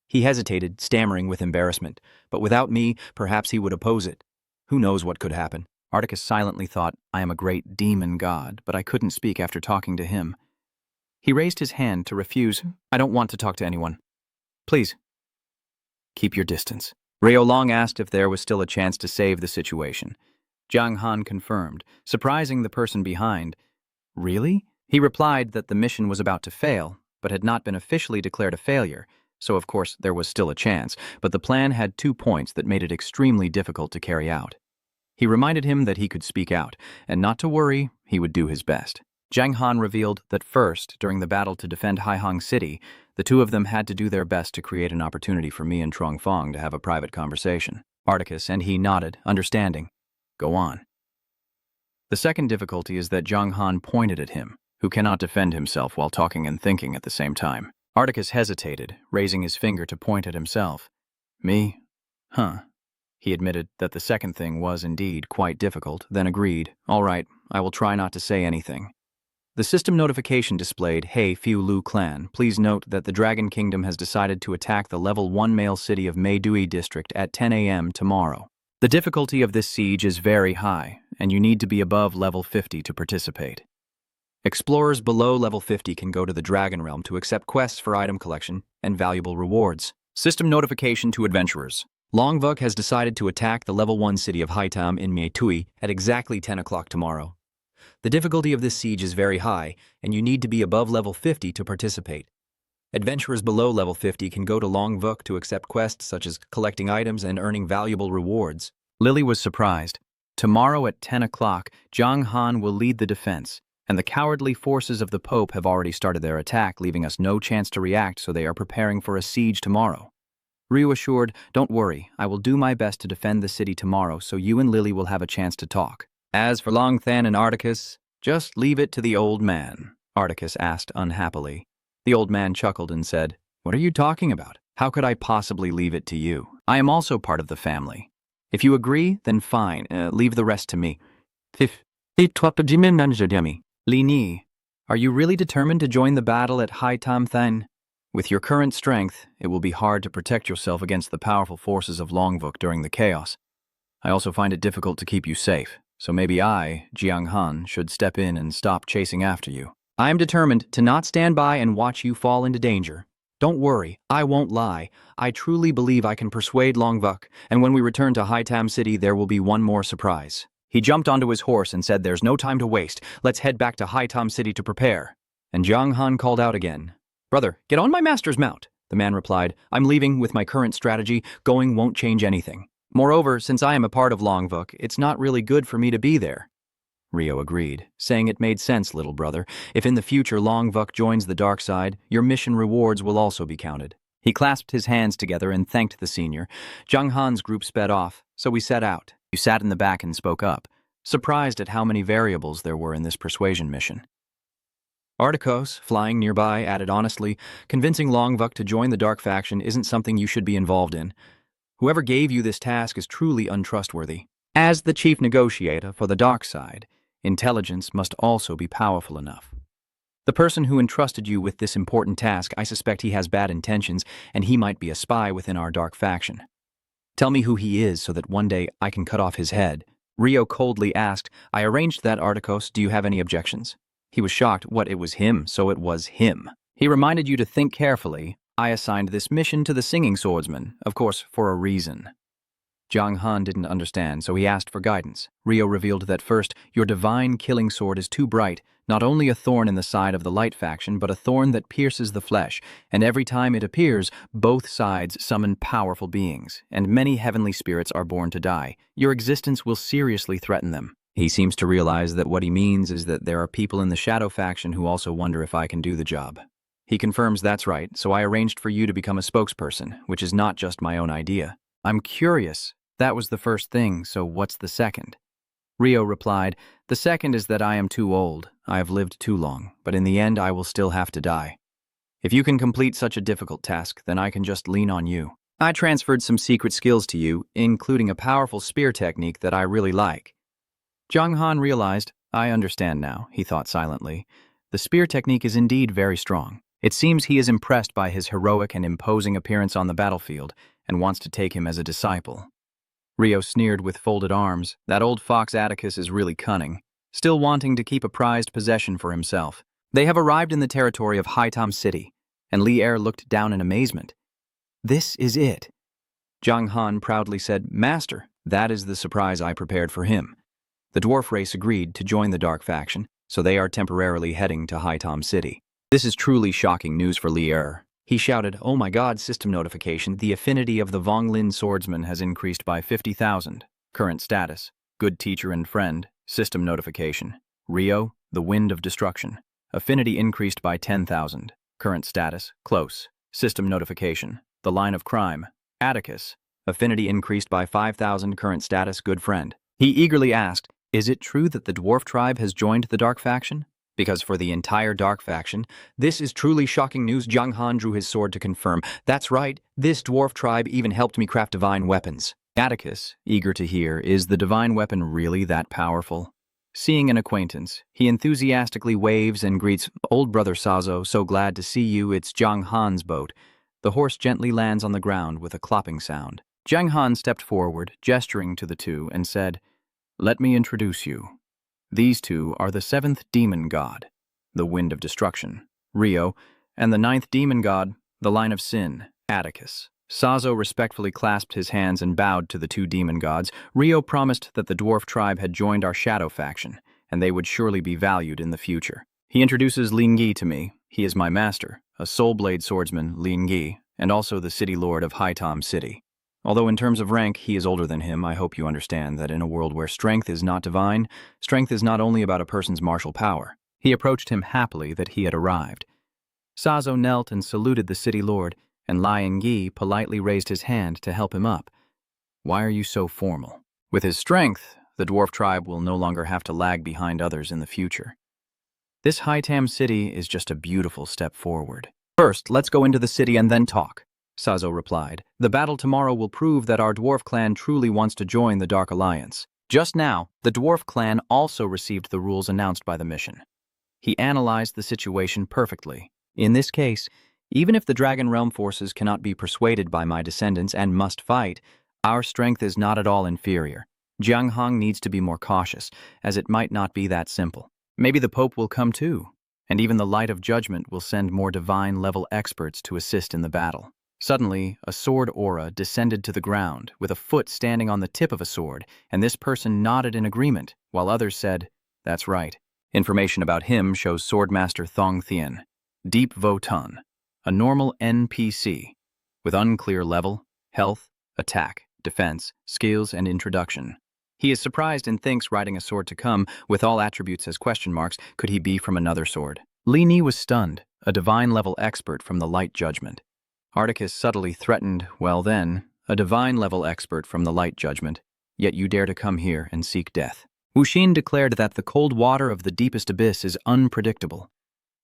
He hesitated, stammering with embarrassment, but without me, perhaps he would oppose it. Who knows what could happen? Articus silently thought, I am a great demon god, but I couldn't speak after talking to him. He raised his hand to refuse. I don't want to talk to anyone. Please, keep your distance. Reo Long asked if there was still a chance to save the situation. Zhang Han confirmed, surprising the person behind. Really? He replied that the mission was about to fail, but had not been officially declared a failure, so of course there was still a chance, but the plan had 2 points that made it extremely difficult to carry out. He reminded him that he could speak out, and not to worry, he would do his best. Zhang Han revealed that first, during the battle to defend Haihang City, the two of them had to do their best to create an opportunity for me and Zhuangfang to have a private conversation. Articus and he nodded, understanding. Go on. The second difficulty is that Zhang Han pointed at him, who cannot defend himself while talking and thinking at the same time. Articus hesitated, raising his finger to point at himself. Me? Huh. He admitted that the second thing was indeed quite difficult, then agreed, all right, I will try not to say anything. The system notification displayed, Hey Fiu Lu clan, please note that the Dragon Kingdom has decided to attack the level 1 male city of Meidui district at 10 a.m. tomorrow. The difficulty of this siege is very high, and you need to be above level 50 to participate. Explorers below level 50 can go to the Dragon Realm to accept quests for item collection and valuable rewards. System notification to adventurers. Longvuk has decided to attack the level 1 city of Haitam in Meitui at exactly 10 o'clock tomorrow. The difficulty of this siege is very high, and you need to be above level 50 to participate. Adventurers below level 50 can go to Longvuk to accept quests such as collecting items and earning valuable rewards. Lily was surprised. Tomorrow at 10 o'clock, Zhang Han will lead the defense, and the cowardly forces of the Pope have already started their attack, leaving us no chance to react, so they are preparing for a siege tomorrow. Ryu assured, "Don't worry, I will do my best to defend the city tomorrow, so you and Lily will have a chance to talk. As for Longthan and Articus, just leave it to the old man," Articus asked unhappily. The old man chuckled and said, "What are you talking about? How could I possibly leave it to you? I am also part of the family. If you agree, then fine, leave the rest to me." Li Ni, are you really determined to join the battle at Hai Tam Than? With your current strength, it will be hard to protect yourself against the powerful forces of Longvuk during the chaos. I also find it difficult to keep you safe, so maybe I, Jiang Han, should step in and stop chasing after you. I am determined to not stand by and watch you fall into danger. Don't worry, I won't lie. I truly believe I can persuade Longvuk, and when we return to Hai Tam City, there will be one more surprise. He jumped onto his horse and said, "There's no time to waste. Let's head back to Hai Tam City to prepare." And Jiang Han called out again, "Brother, get on my master's mount." The man replied, "I'm leaving with my current strategy. Going won't change anything. Moreover, since I am a part of Longvuk, it's not really good for me to be there." Rio agreed, saying it made sense, little brother. If in the future Longvuk joins the dark side, your mission rewards will also be counted. He clasped his hands together and thanked the senior. Jiang Han's group sped off, so we set out. You sat in the back and spoke up, surprised at how many variables there were in this persuasion mission. Articos, flying nearby, added honestly, "Convincing Longvuk to join the dark faction isn't something you should be involved in. Whoever gave you this task is truly untrustworthy. As the chief negotiator for the dark side, intelligence must also be powerful enough. The person who entrusted you with this important task, I suspect he has bad intentions, and he might be a spy within our dark faction. Tell me who he is so that one day I can cut off his head." Rio coldly asked, "I arranged that, Articos. Do you have any objections?" He was shocked. What, it was him, so it was him. He reminded you to think carefully. I assigned this mission to the singing swordsman, of course, for a reason. Jiang Han didn't understand, so he asked for guidance. Rio revealed that first, your divine killing sword is too bright, not only a thorn in the side of the light faction, but a thorn that pierces the flesh, and every time it appears, both sides summon powerful beings, and many heavenly spirits are born to die. Your existence will seriously threaten them. He seems to realize that what he means is that there are people in the shadow faction who also wonder if I can do the job. He confirms that's right, so I arranged for you to become a spokesperson, which is not just my own idea. I'm curious. That was the first thing, so what's the second? Rio replied, "The second is that I am too old. I have lived too long, but in the end I will still have to die. If you can complete such a difficult task, then I can just lean on you. I transferred some secret skills to you, including a powerful spear technique that I really like." Jiang Han realized, "I understand now," he thought silently. The spear technique is indeed very strong. It seems he is impressed by his heroic and imposing appearance on the battlefield and wants to take him as a disciple. Rio sneered with folded arms. That old fox Atticus is really cunning, still wanting to keep a prized possession for himself. They have arrived in the territory of Hai Tam City, and Li Er looked down in amazement. "This is it." Jiang Han proudly said, "Master, that is the surprise I prepared for him." The dwarf race agreed to join the dark faction, so they are temporarily heading to Hai Tam City. This is truly shocking news for Li Er. He shouted, "Oh my god, system notification. The affinity of the Vonglin swordsman has increased by 50,000. Current status, good teacher and friend. System notification. Rio, the wind of destruction. Affinity increased by 10,000. Current status, close. System notification. The line of crime. Atticus. Affinity increased by 5,000. Current status, good friend." He eagerly asked, "Is it true that the dwarf tribe has joined the dark faction?" Because for the entire dark faction, this is truly shocking news. Jiang Han drew his sword to confirm. "That's right, this dwarf tribe even helped me craft divine weapons." Atticus, eager to hear, "Is the divine weapon really that powerful?" Seeing an acquaintance, he enthusiastically waves and greets, "Old brother Sazo, so glad to see you. It's Jiang Han's boat." The horse gently lands on the ground with a clopping sound. Jiang Han stepped forward, gesturing to the two, and said, "Let me introduce you. These two are the 7th demon god, the wind of destruction, Rio, and the 9th demon god, the line of sin, Atticus." Sazo respectfully clasped his hands and bowed to the two demon gods. Rio promised that the dwarf tribe had joined our shadow faction, and they would surely be valued in the future. He introduces Lingyi to me. He is my master, a soul blade swordsman, Lingyi, and also the city lord of Hai Tam City. Although in terms of rank he is older than him, I hope you understand that in a world where strength is not divine, strength is not only about a person's martial power. He approached him happily that he had arrived. Sazo knelt and saluted the city lord, and Lion Yi politely raised his hand to help him up. Why are you so formal? With his strength, the dwarf tribe will no longer have to lag behind others in the future. This Hightam city is just a beautiful step forward. First, let's go into the city and then talk, Sazo replied. The battle tomorrow will prove that our dwarf clan truly wants to join the Dark Alliance. Just now, the dwarf clan also received the rules announced by the mission. He analyzed the situation perfectly. In this case, even if the Dragon Realm forces cannot be persuaded by my descendants and must fight, our strength is not at all inferior. Jiang Hong needs to be more cautious, as it might not be that simple. Maybe the Pope will come too, and even the Light of Judgment will send more divine-level experts to assist in the battle. Suddenly, a sword aura descended to the ground, with a foot standing on the tip of a sword, and this person nodded in agreement, while others said, "That's right." Information about him shows Swordmaster Thong Thien, Deep Votan, a normal NPC, with unclear level, health, attack, defense, skills, and introduction. He is surprised and thinks riding a sword to come, with all attributes as question marks, could he be from another sword? Li Ni was stunned, a divine-level expert from the Light Judgment. Articus subtly threatened, well then, a divine-level expert from the Light Judgment, yet you dare to come here and seek death. Wu Xin declared that the cold water of the deepest abyss is unpredictable,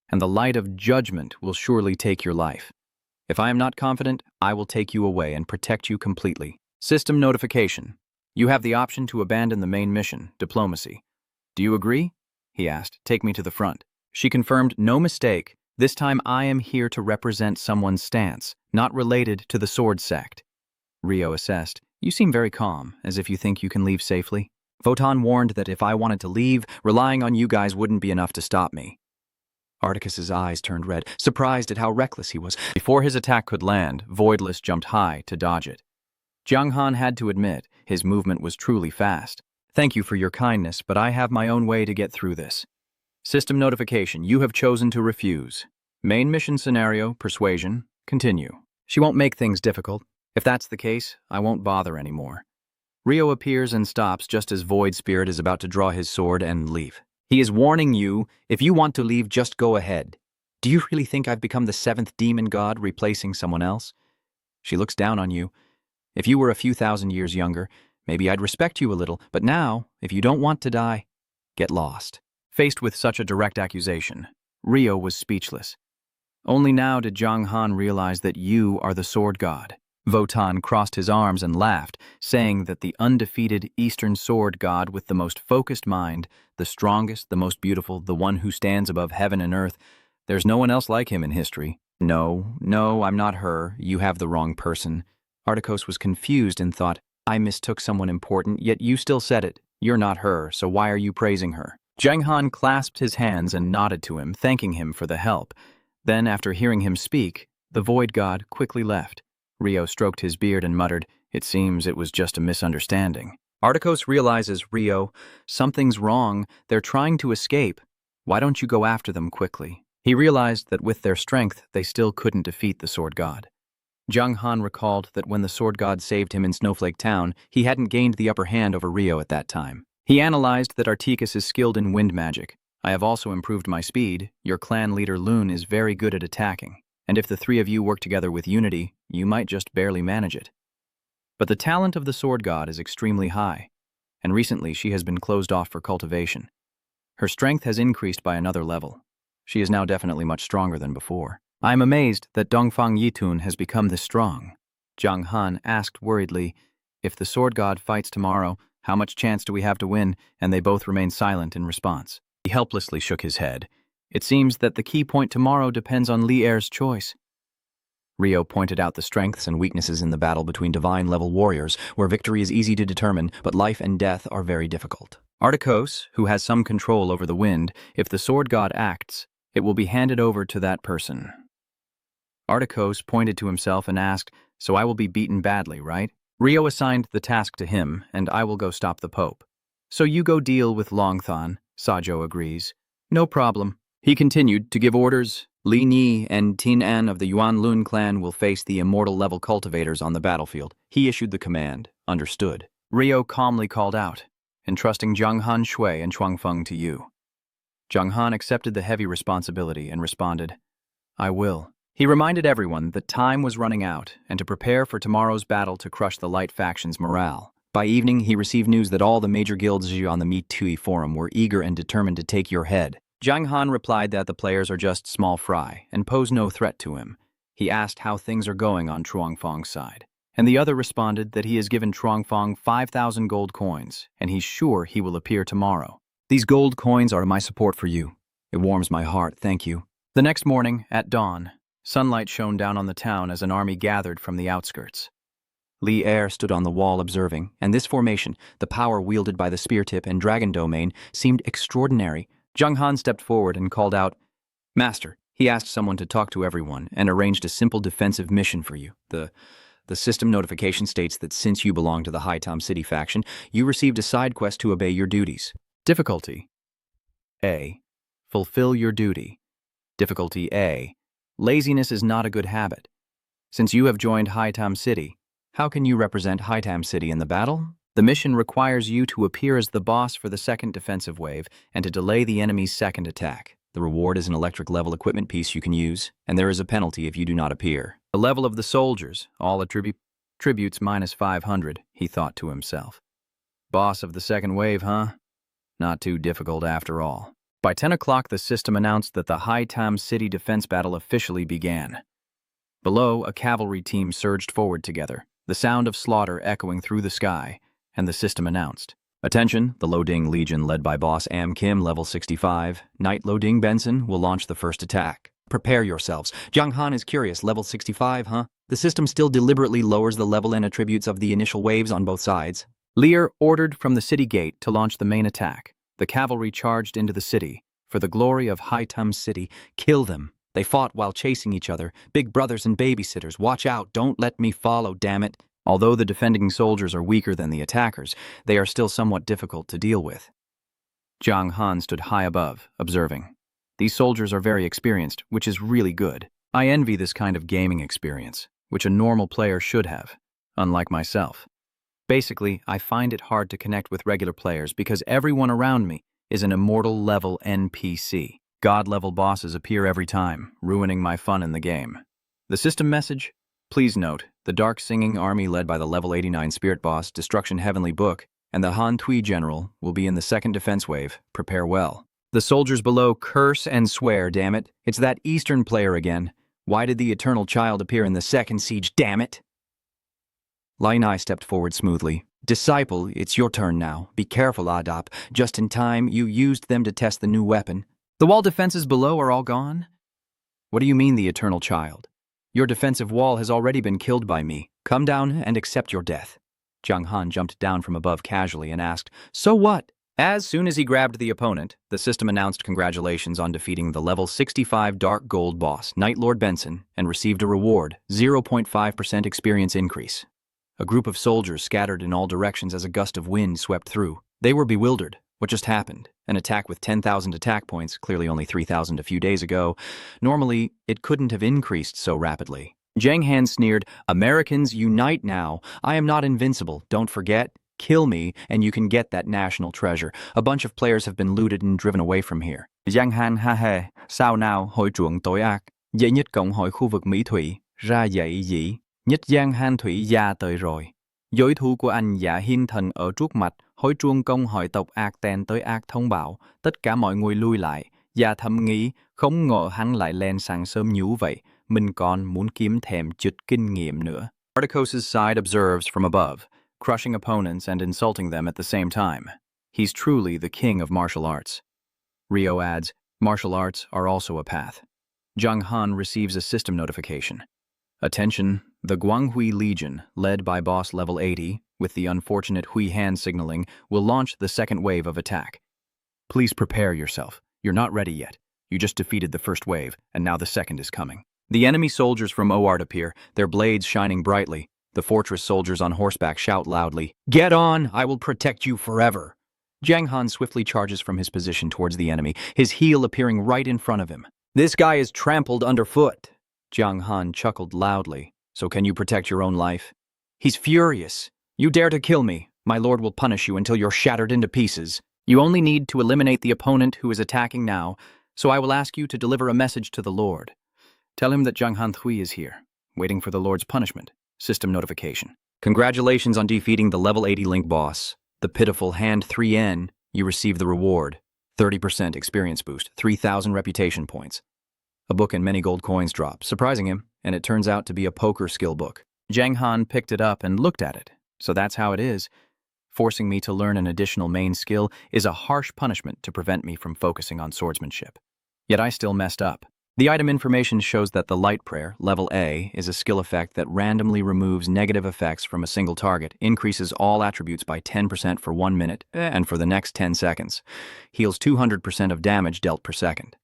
and the Light of Judgment will surely take your life. If I am not confident, I will take you away and protect you completely. System notification. You have the option to abandon the main mission, diplomacy. Do you agree? He asked. Take me to the front. She confirmed, no mistake. This time I am here to represent someone's stance, not related to the sword sect. Rio assessed. You seem very calm, as if you think you can leave safely. Votan warned that if I wanted to leave, relying on you guys wouldn't be enough to stop me. Articus's eyes turned red, surprised at how reckless he was. Before his attack could land, Voidless jumped high to dodge it. Jiang Han had to admit, his movement was truly fast. Thank you for your kindness, but I have my own way to get through this. System notification, you have chosen to refuse. Main mission scenario, persuasion, continue. She won't make things difficult. If that's the case, I won't bother anymore. Rio appears and stops just as Void Spirit is about to draw his sword and leave. He is warning you, if you want to leave, just go ahead. Do you really think I've become the 7th demon god replacing someone else? She looks down on you. If you were a few thousand years younger, maybe I'd respect you a little, but now, if you don't want to die, get lost. Faced with such a direct accusation, Rio was speechless. Only now did Jiang Han realize that you are the sword god. Votan crossed his arms and laughed, saying that the undefeated Eastern sword god with the most focused mind, the strongest, the most beautiful, the one who stands above heaven and earth, there's no one else like him in history. No, I'm not her. You have the wrong person. Articus was confused and thought, I mistook someone important, yet you still said it. You're not her, so why are you praising her? Jiang Han clasped his hands and nodded to him, thanking him for the help. Then, after hearing him speak, the void god quickly left. Rio stroked his beard and muttered, it seems it was just a misunderstanding. Articus realizes, Rio, something's wrong. They're trying to escape. Why don't you go after them quickly? He realized that with their strength, they still couldn't defeat the sword god. Jiang Han recalled that when the sword god saved him in Snowflake Town, he hadn't gained the upper hand over Rio at that time. He analyzed that Articus is skilled in wind magic. I have also improved my speed. Your clan leader Loon is very good at attacking. And if the three of you work together with unity, you might just barely manage it. But the talent of the sword god is extremely high, and recently she has been closed off for cultivation. Her strength has increased by another level. She is now definitely much stronger than before. I am amazed that Dongfang Yitun has become this strong. Jiang Han asked worriedly, if the sword god fights tomorrow, how much chance do we have to win? And they both remained silent in response. He helplessly shook his head. It seems that the key point tomorrow depends on Li Er's choice. Rio pointed out the strengths and weaknesses in the battle between divine-level warriors, where victory is easy to determine, but life and death are very difficult. Articus, who has some control over the wind, if the sword god acts, it will be handed over to that person. Articus pointed to himself and asked, so I will be beaten badly, right? Rio assigned the task to him, and I will go stop the Pope. So you go deal with Longthan, Sajo agrees. No problem. He continued to give orders. Li Ni and Tin An of the Yuan Lun clan will face the immortal-level cultivators on the battlefield. He issued the command. Understood. Rio calmly called out, entrusting Jiang Han Shui and Chuang Feng to you. Jiang Han accepted the heavy responsibility and responded, I will. He reminded everyone that time was running out and to prepare for tomorrow's battle to crush the light faction's morale. By evening, he received news that all the major guilds on the Mitui forum were eager and determined to take your head. Jiang Han replied that the players are just small fry and pose no threat to him. He asked how things are going on Chuangfang's side, and the other responded that he has given Chuangfang 5,000 gold coins, and he's sure he will appear tomorrow. These gold coins are my support for you. It warms my heart, thank you. The next morning, at dawn, sunlight shone down on the town as an army gathered from the outskirts. Li Er stood on the wall observing, and this formation, the power wielded by the spear tip and dragon domain, seemed extraordinary. Jiang Han stepped forward and called out, Master, he asked someone to talk to everyone and arranged a simple defensive mission for you. The system notification states that since you belong to the Haitam City faction, you received a side quest to obey your duties. Difficulty A. Fulfill your duty. Difficulty A. Laziness is not a good habit. Since you have joined Haitam City, how can you represent Haitam City in the battle? The mission requires you to appear as the boss for the second defensive wave and to delay the enemy's second attack. The reward is an electric level equipment piece you can use, and there is a penalty if you do not appear. The level of the soldiers, all attributes minus 500, he thought to himself. Boss of the second wave, huh? Not too difficult after all. By 10 o'clock, the system announced that the Haitam City defense battle officially began. Below, a cavalry team surged forward together, the sound of slaughter echoing through the sky, and the system announced. Attention, the Loding Legion led by Boss Am Kim, level 65, Knight Loding Benson, will launch the first attack. Prepare yourselves. Jiang Han is curious, level 65, huh? The system still deliberately lowers the level and attributes of the initial waves on both sides. Lear ordered from the city gate to launch the main attack. The cavalry charged into the city. For the glory of Haitam City, kill them. They fought while chasing each other. Big brothers and babysitters, watch out, don't let me follow, damn it. Although the defending soldiers are weaker than the attackers, they are still somewhat difficult to deal with. Jiang Han stood high above, observing. These soldiers are very experienced, which is really good. I envy this kind of gaming experience, which a normal player should have, unlike myself. Basically, I find it hard to connect with regular players because everyone around me is an immortal-level NPC. God-level bosses appear every time, ruining my fun in the game. The system message? Please note, the Dark Singing Army led by the level 89 Spirit Boss, Destruction Heavenly Book, and the Han Tui General will be in the second defense wave. Prepare well. The soldiers below curse and swear, damn it. It's that Eastern player again. Why did the Eternal Child appear in the second siege, damn it? Lai Nai stepped forward smoothly. Disciple, it's your turn now. Be careful, Adap. Just in time, you used them to test the new weapon. The wall defenses below are all gone? What do you mean, the Eternal Child? Your defensive wall has already been killed by me. Come down and accept your death. Jiang Han jumped down from above casually and asked, So what? As soon as he grabbed the opponent, the system announced congratulations on defeating the level 65 Dark Gold boss, Knight Lord Benson, and received a reward, 0.5% experience increase. A group of soldiers scattered in all directions as a gust of wind swept through. They were bewildered. What just happened? An attack with 10,000 attack points, clearly only 3,000 a few days ago. Normally, it couldn't have increased so rapidly. Jiang Han sneered, Americans, unite now. I am not invincible, don't forget. Kill me, and you can get that national treasure. A bunch of players have been looted and driven away from here. Giang Han ha he, sao nào hội trưởng tội ác, dậy nhất cộng hội khu vực Mỹ Thủy, ra dậy gì, nhất Giang Han Thủy gia tới rồi. Dối thu của anh giả hiên thần ở trước mặt, hối truông công hội tộc ác tên tới ác thông báo, tất cả mọi người lui lại, và thầm nghĩ, không ngờ hắn lại lên sáng sớm nhú vậy, mình còn muốn kiếm thêm chút kinh nghiệm nữa. Articos' side observes from above, crushing opponents and insulting them at the same time. He's truly the king of martial arts. Rio adds, martial arts are also a path. Jiang Han receives a system notification. Attention, the Guanghui Legion, led by boss level 80, with the unfortunate Hui Han signaling, will launch the second wave of attack. Please prepare yourself. You're not ready yet. You just defeated the first wave, and now the second is coming. The enemy soldiers from Oart appear, their blades shining brightly. The fortress soldiers on horseback shout loudly, Get on! I will protect you forever! Jiang Han swiftly charges from his position towards the enemy, his heel appearing right in front of him. This guy is trampled underfoot. Jiang Han chuckled loudly. So can you protect your own life? He's furious. You dare to kill me. My lord will punish you until you're shattered into pieces. You only need to eliminate the opponent who is attacking now, so I will ask you to deliver a message to the Lord. Tell him that Zhang Han Thui is here, waiting for the Lord's punishment. System notification. Congratulations on defeating the level 80 Link boss. The pitiful Hand 3N, you receive the reward. 30% experience boost, 3,000 reputation points. A book and many gold coins drop, surprising him, and it turns out to be a poker skill book. Zhang Han picked it up and looked at it. So that's how it is. Forcing me to learn an additional main skill is a harsh punishment to prevent me from focusing on swordsmanship. Yet I still messed up. The item information shows that the Light Prayer, level A, is a skill effect that randomly removes negative effects from a single target, increases all attributes by 10% for 1 minute, and for the next 10 seconds. Heals 200% of damage dealt per second.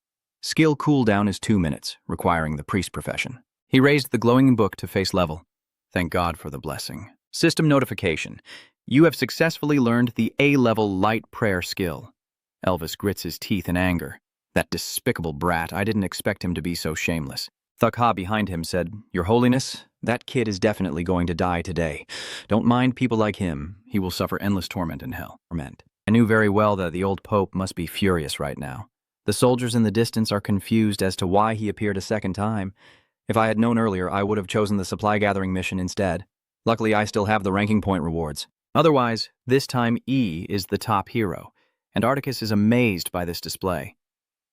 Skill cooldown is 2 minutes, requiring the priest profession. He raised the glowing book to face level. Thank God for the blessing. System notification. You have successfully learned the A-level Light Prayer skill. Elvis grits his teeth in anger. That despicable brat, I didn't expect him to be so shameless. Thuk Ha behind him said, Your Holiness, that kid is definitely going to die today. Don't mind people like him. He will suffer endless torment in hell. I knew very well that the old Pope must be furious right now. The soldiers in the distance are confused as to why he appeared a second time. If I had known earlier, I would have chosen the supply gathering mission instead. Luckily, I still have the ranking point rewards. Otherwise, this time E is the top hero, and Articus is amazed by this display.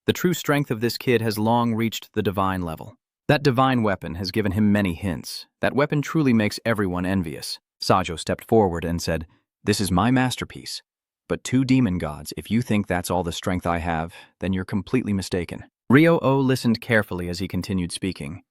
The true strength of this kid has long reached the divine level. That divine weapon has given him many hints. That weapon truly makes everyone envious. Sajo stepped forward and said, This is my masterpiece. But 2 demon gods, if you think that's all the strength I have, then you're completely mistaken. Ryo-Oh listened carefully as he continued speaking.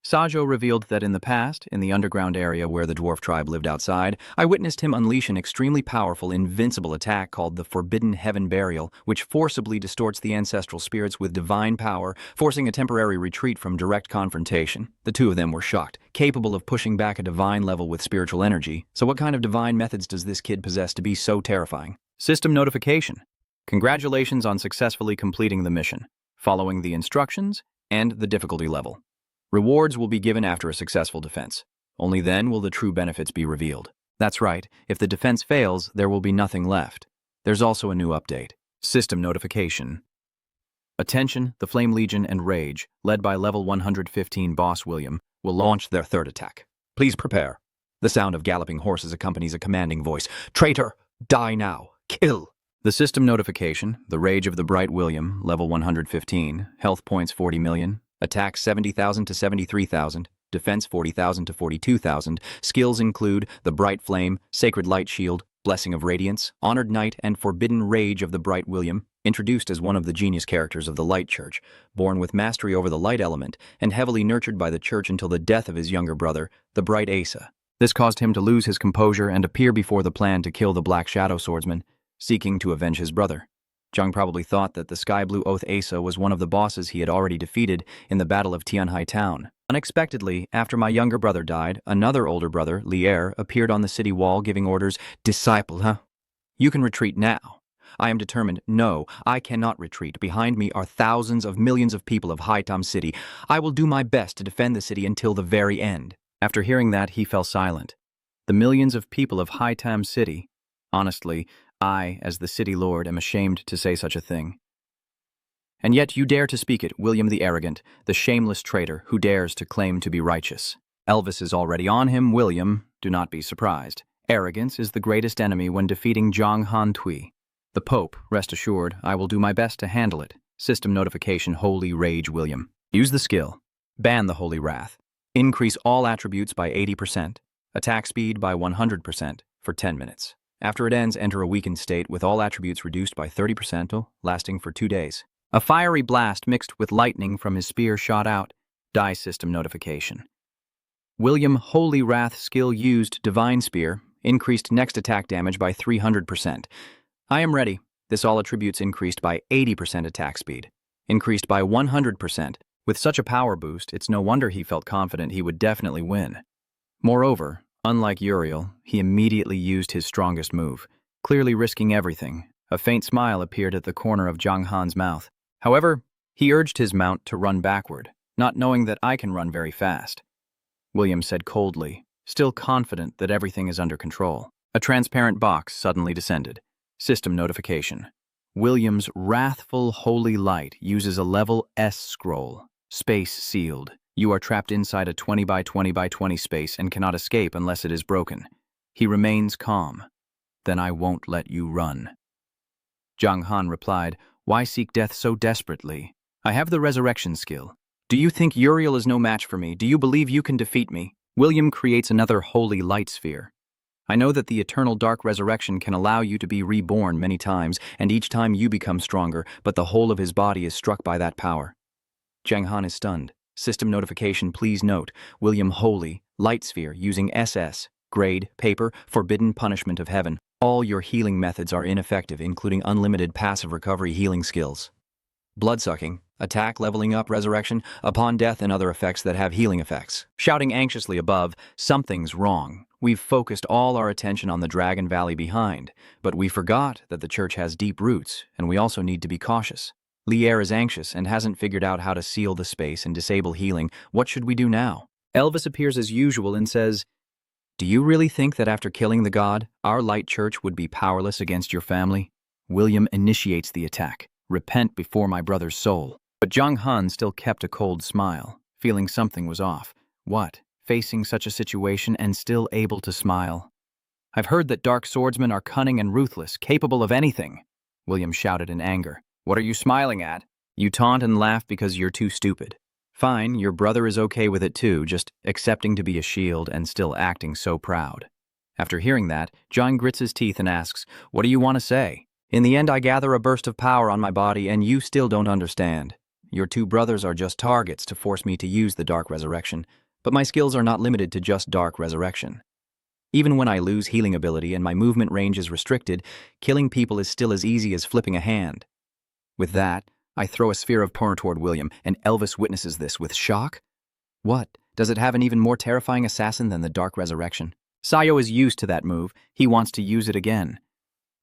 Sajo revealed that in the past, in the underground area where the dwarf tribe lived outside, I witnessed him unleash an extremely powerful, invincible attack called the Forbidden Heaven Burial, which forcibly distorts the ancestral spirits with divine power, forcing a temporary retreat from direct confrontation. The 2 of them were shocked, capable of pushing back a divine level with spiritual energy. So what kind of divine methods does this kid possess to be so terrifying? System notification. Congratulations on successfully completing the mission, following the instructions and the difficulty level. Rewards will be given after a successful defense. Only then will the true benefits be revealed. That's right, if the defense fails, there will be nothing left. There's also a new update. System notification. Attention, the Flame Legion and Rage, led by level 115 boss William, will launch their 3rd attack. Please prepare. The sound of galloping horses accompanies a commanding voice. Traitor, die now, kill. The system notification, the Rage of the Bright William, level 115, health points 40 million, attack 70,000 to 73,000, defense 40,000 to 42,000. Skills include the Bright Flame, Sacred Light Shield, Blessing of Radiance, Honored Knight, and Forbidden Rage of the Bright William, introduced as one of the genius characters of the Light Church, born with mastery over the light element, and heavily nurtured by the Church until the death of his younger brother, the Bright Asa. This caused him to lose his composure and appear before the plan to kill the Black Shadow Swordsman, seeking to avenge his brother. Zhang probably thought that the Sky Blue Oath Asa was one of the bosses he had already defeated in the Battle of Tianhai Town. Unexpectedly, after my younger brother died, another older brother, Lier, appeared on the city wall giving orders, Disciple, huh? You can retreat now. I am determined. No, I cannot retreat. Behind me are thousands of millions of people of Haitam City. I will do my best to defend the city until the very end. After hearing that, he fell silent. The millions of people of Haitam City. Honestly, I, as the city lord, am ashamed to say such a thing. And yet you dare to speak it, William the Arrogant, the shameless traitor who dares to claim to be righteous. Elvis is already on him, William. Do not be surprised. Arrogance is the greatest enemy when defeating Zhang Han Tui. The Pope, rest assured, I will do my best to handle it. System notification, Holy Rage, William. Use the skill. Ban the Holy Wrath. Increase all attributes by 80%. Attack speed by 100% for 10 minutes. After it ends, enter a weakened state with all attributes reduced by 30%, lasting for 2 days. A fiery blast mixed with lightning from his spear shot out. Die system notification. William Holy Wrath skill used Divine Spear, increased next attack damage by 300%. I am ready. This all attributes increased by 80% attack speed. Increased by 100%. With such a power boost, it's no wonder he felt confident he would definitely win. Moreover, unlike Uriel, he immediately used his strongest move, clearly risking everything. A faint smile appeared at the corner of Zhang Han's mouth. However, he urged his mount to run backward, not knowing that I can run very fast. William said coldly, still confident that everything is under control. A transparent box suddenly descended. System notification. William's wrathful holy light uses a level S scroll. Space sealed. You are trapped inside a 20 by 20 by 20 space and cannot escape unless it is broken. He remains calm. Then I won't let you run. Zhang Han replied, Why seek death so desperately? I have the resurrection skill. Do you think Uriel is no match for me? Do you believe you can defeat me? William creates another holy light sphere. I know that the eternal dark resurrection can allow you to be reborn many times, and each time you become stronger, but the whole of his body is struck by that power. Zhang Han is stunned. System notification, please note, William Holy, Light Sphere, using SS, grade, paper, forbidden punishment of heaven. All your healing methods are ineffective, including unlimited passive recovery healing skills. Bloodsucking, attack, leveling up, resurrection, upon death and other effects that have healing effects. Shouting anxiously above, something's wrong. We've focused all our attention on the Dragon Valley behind, but we forgot that the church has deep roots, and we also need to be cautious. Lier is anxious and hasn't figured out how to seal the space and disable healing. What should we do now? Elvis appears as usual and says, Do you really think that after killing the god, our light church would be powerless against your family? William initiates the attack. Repent before my brother's soul. But Zhang Han still kept a cold smile, feeling something was off. What? Facing such a situation and still able to smile? I've heard that dark swordsmen are cunning and ruthless, capable of anything. William shouted in anger. What are you smiling at? You taunt and laugh because you're too stupid. Fine, your brother is okay with it too, just accepting to be a shield and still acting so proud. After hearing that, Zhang grits his teeth and asks, What do you want to say? In the end, I gather a burst of power on my body and you still don't understand. Your two brothers are just targets to force me to use the Dark Resurrection, but my skills are not limited to just Dark Resurrection. Even when I lose healing ability and my movement range is restricted, killing people is still as easy as flipping a hand. With that, I throw a sphere of power toward William, and Elvis witnesses this with shock. What? Does it have an even more terrifying assassin than the Dark Resurrection? Sayo is used to that move. He wants to use it again.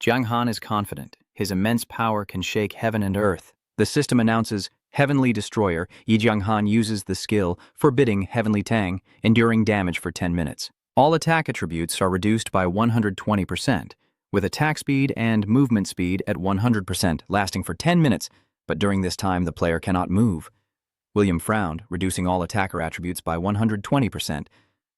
Zhang Han is confident. His immense power can shake heaven and earth. The system announces, Heavenly Destroyer. Yi Zhang Han uses the skill, forbidding Heavenly Tang, enduring damage for 10 minutes. All attack attributes are reduced by 120%, with attack speed and movement speed at 100%, lasting for 10 minutes, but during this time the player cannot move. William frowned, reducing all attacker attributes by 120%.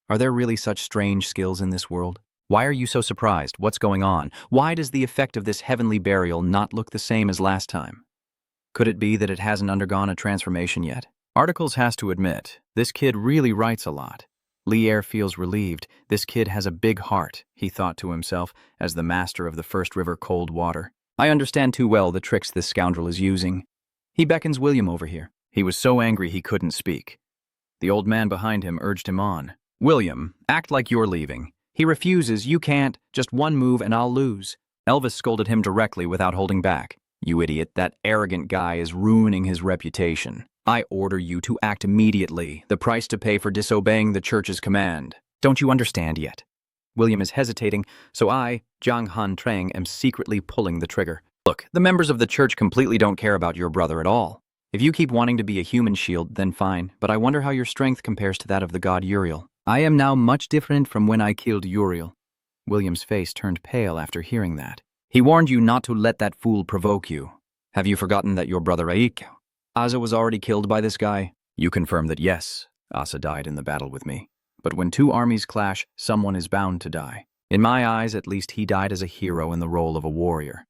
Are there really such strange skills in this world? Why are you so surprised? What's going on? Why does the effect of this heavenly burial not look the same as last time? Could it be that it hasn't undergone a transformation yet? Articles has to admit, this kid really writes a lot. Lier feels relieved. This kid has a big heart, he thought to himself, as the master of the First River Cold Water. I understand too well the tricks this scoundrel is using. He beckons William over here. He was so angry he couldn't speak. The old man behind him urged him on. William, act like you're leaving. He refuses. You can't. Just one move and I'll lose. Elvis scolded him directly without holding back. You idiot, that arrogant guy is ruining his reputation. I order you to act immediately. The price to pay for disobeying the church's command. Don't you understand yet? William is hesitating, so I, Zhang Han Trang, am secretly pulling the trigger. Look, the members of the church completely don't care about your brother at all. If you keep wanting to be a human shield, then fine, but I wonder how your strength compares to that of the god Uriel. I am now much different from when I killed Uriel. William's face turned pale after hearing that. He warned you not to let that fool provoke you. Have you forgotten that your brother Asa was already killed by this guy? You confirm that yes, Asa died in the battle with me. But when two armies clash, someone is bound to die. In my eyes, at least he died as a hero in the role of a warrior.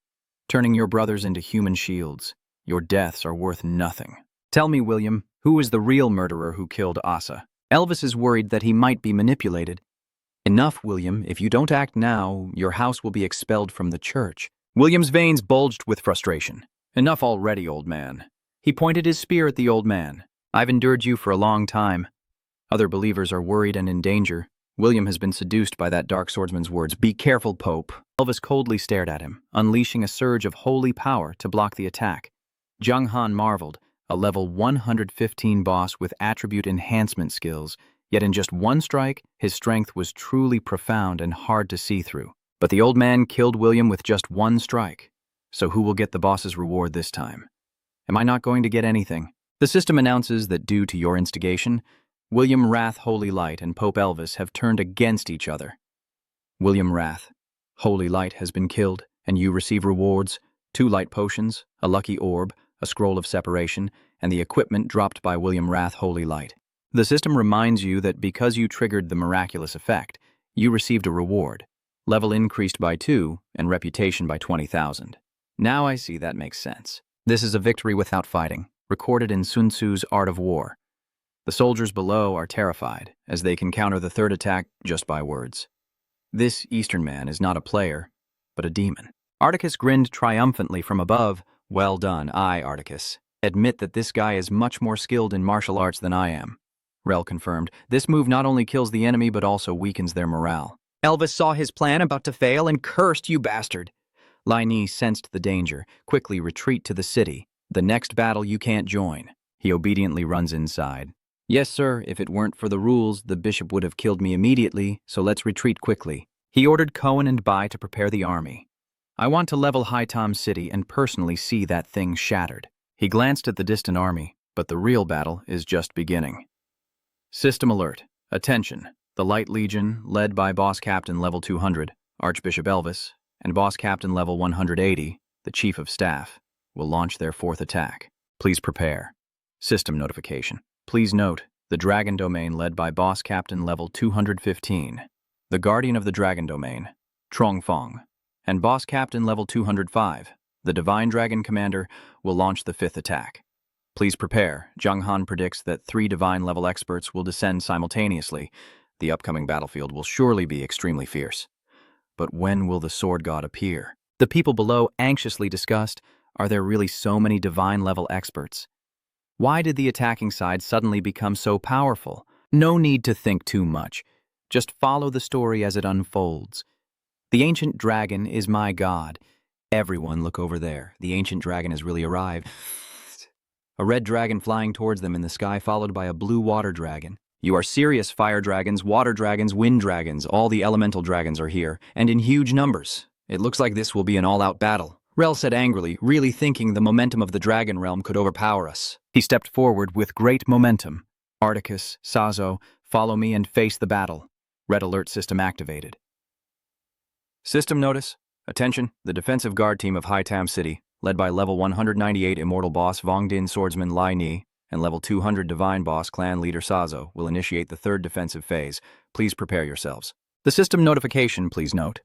Turning your brothers into human shields, your deaths are worth nothing. Tell me, William, who is the real murderer who killed Asa? Elvis is worried that he might be manipulated. Enough, William. If you don't act now, your house will be expelled from the church. William's veins bulged with frustration. Enough already, old man. He pointed his spear at the old man. I've endured you for a long time. Other believers are worried and in danger. William has been seduced by that dark swordsman's words. Be careful, Pope. Elvis coldly stared at him, unleashing a surge of holy power to block the attack. Zhang Han marveled, a level 115 boss with attribute enhancement skills, yet in just one strike, his strength was truly profound and hard to see through. But the old man killed William with just one strike. So who will get the boss's reward this time? Am I not going to get anything? The system announces that due to your instigation, William Wrath Holy Light and Pope Elvis have turned against each other. William Wrath, Holy Light has been killed, and you receive rewards. 2 light potions, a lucky orb, a scroll of separation, and the equipment dropped by William Rath Holy Light. The system reminds you that because you triggered the miraculous effect, you received a reward. Level increased by 2 and reputation by 20,000. Now I see that makes sense. This is a victory without fighting, recorded in Sun Tzu's Art of War. The soldiers below are terrified, as they can counter the third attack just by words. This Eastern man is not a player, but a demon. Articus grinned triumphantly from above. Well done, Articus. Admit that this guy is much more skilled in martial arts than I am. Rel confirmed. This move not only kills the enemy but also weakens their morale. Elvis saw his plan about to fail and cursed, "You bastard." Lai Ni sensed the danger. Quickly retreat to the city. The next battle you can't join. He obediently runs inside. Yes, sir, if it weren't for the rules, the bishop would have killed me immediately, so let's retreat quickly. He ordered Cohen and Bai to prepare the army. I want to level Haitam City and personally see that thing shattered. He glanced at the distant army, but the real battle is just beginning. System alert. Attention. The Light Legion, led by Boss Captain Level 200, Archbishop Elvis, and Boss Captain Level 180, the Chief of Staff, will launch their 4th attack. Please prepare. System notification. Please note, the Dragon Domain led by Boss Captain Level 215, the Guardian of the Dragon Domain, Trong Fong, and Boss Captain Level 205, the Divine Dragon Commander, will launch the 5th attack. Please prepare. Zhang Han predicts that 3 divine-level experts will descend simultaneously. The upcoming battlefield will surely be extremely fierce. But when will the Sword God appear? The people below anxiously discussed, are there really so many divine-level experts? Why did the attacking side suddenly become so powerful? No need to think too much. Just follow the story as it unfolds. The ancient dragon is my god. Everyone look over there. The ancient dragon has really arrived. A red dragon flying towards them in the sky, followed by a blue water dragon. You are serious, fire dragons, water dragons, wind dragons. All the elemental dragons are here, and in huge numbers. It looks like this will be an all-out battle. Rel said angrily, really thinking the momentum of the dragon realm could overpower us. He stepped forward with great momentum. Articus, Sazo, follow me and face the battle. Red alert system activated. System notice. Attention, the defensive guard team of Haitam City, led by level 198 Immortal Boss Vongdin Swordsman Lai Ni and level 200 Divine Boss Clan Leader Sazo, will initiate the 3rd defensive phase. Please prepare yourselves. The system notification, please note.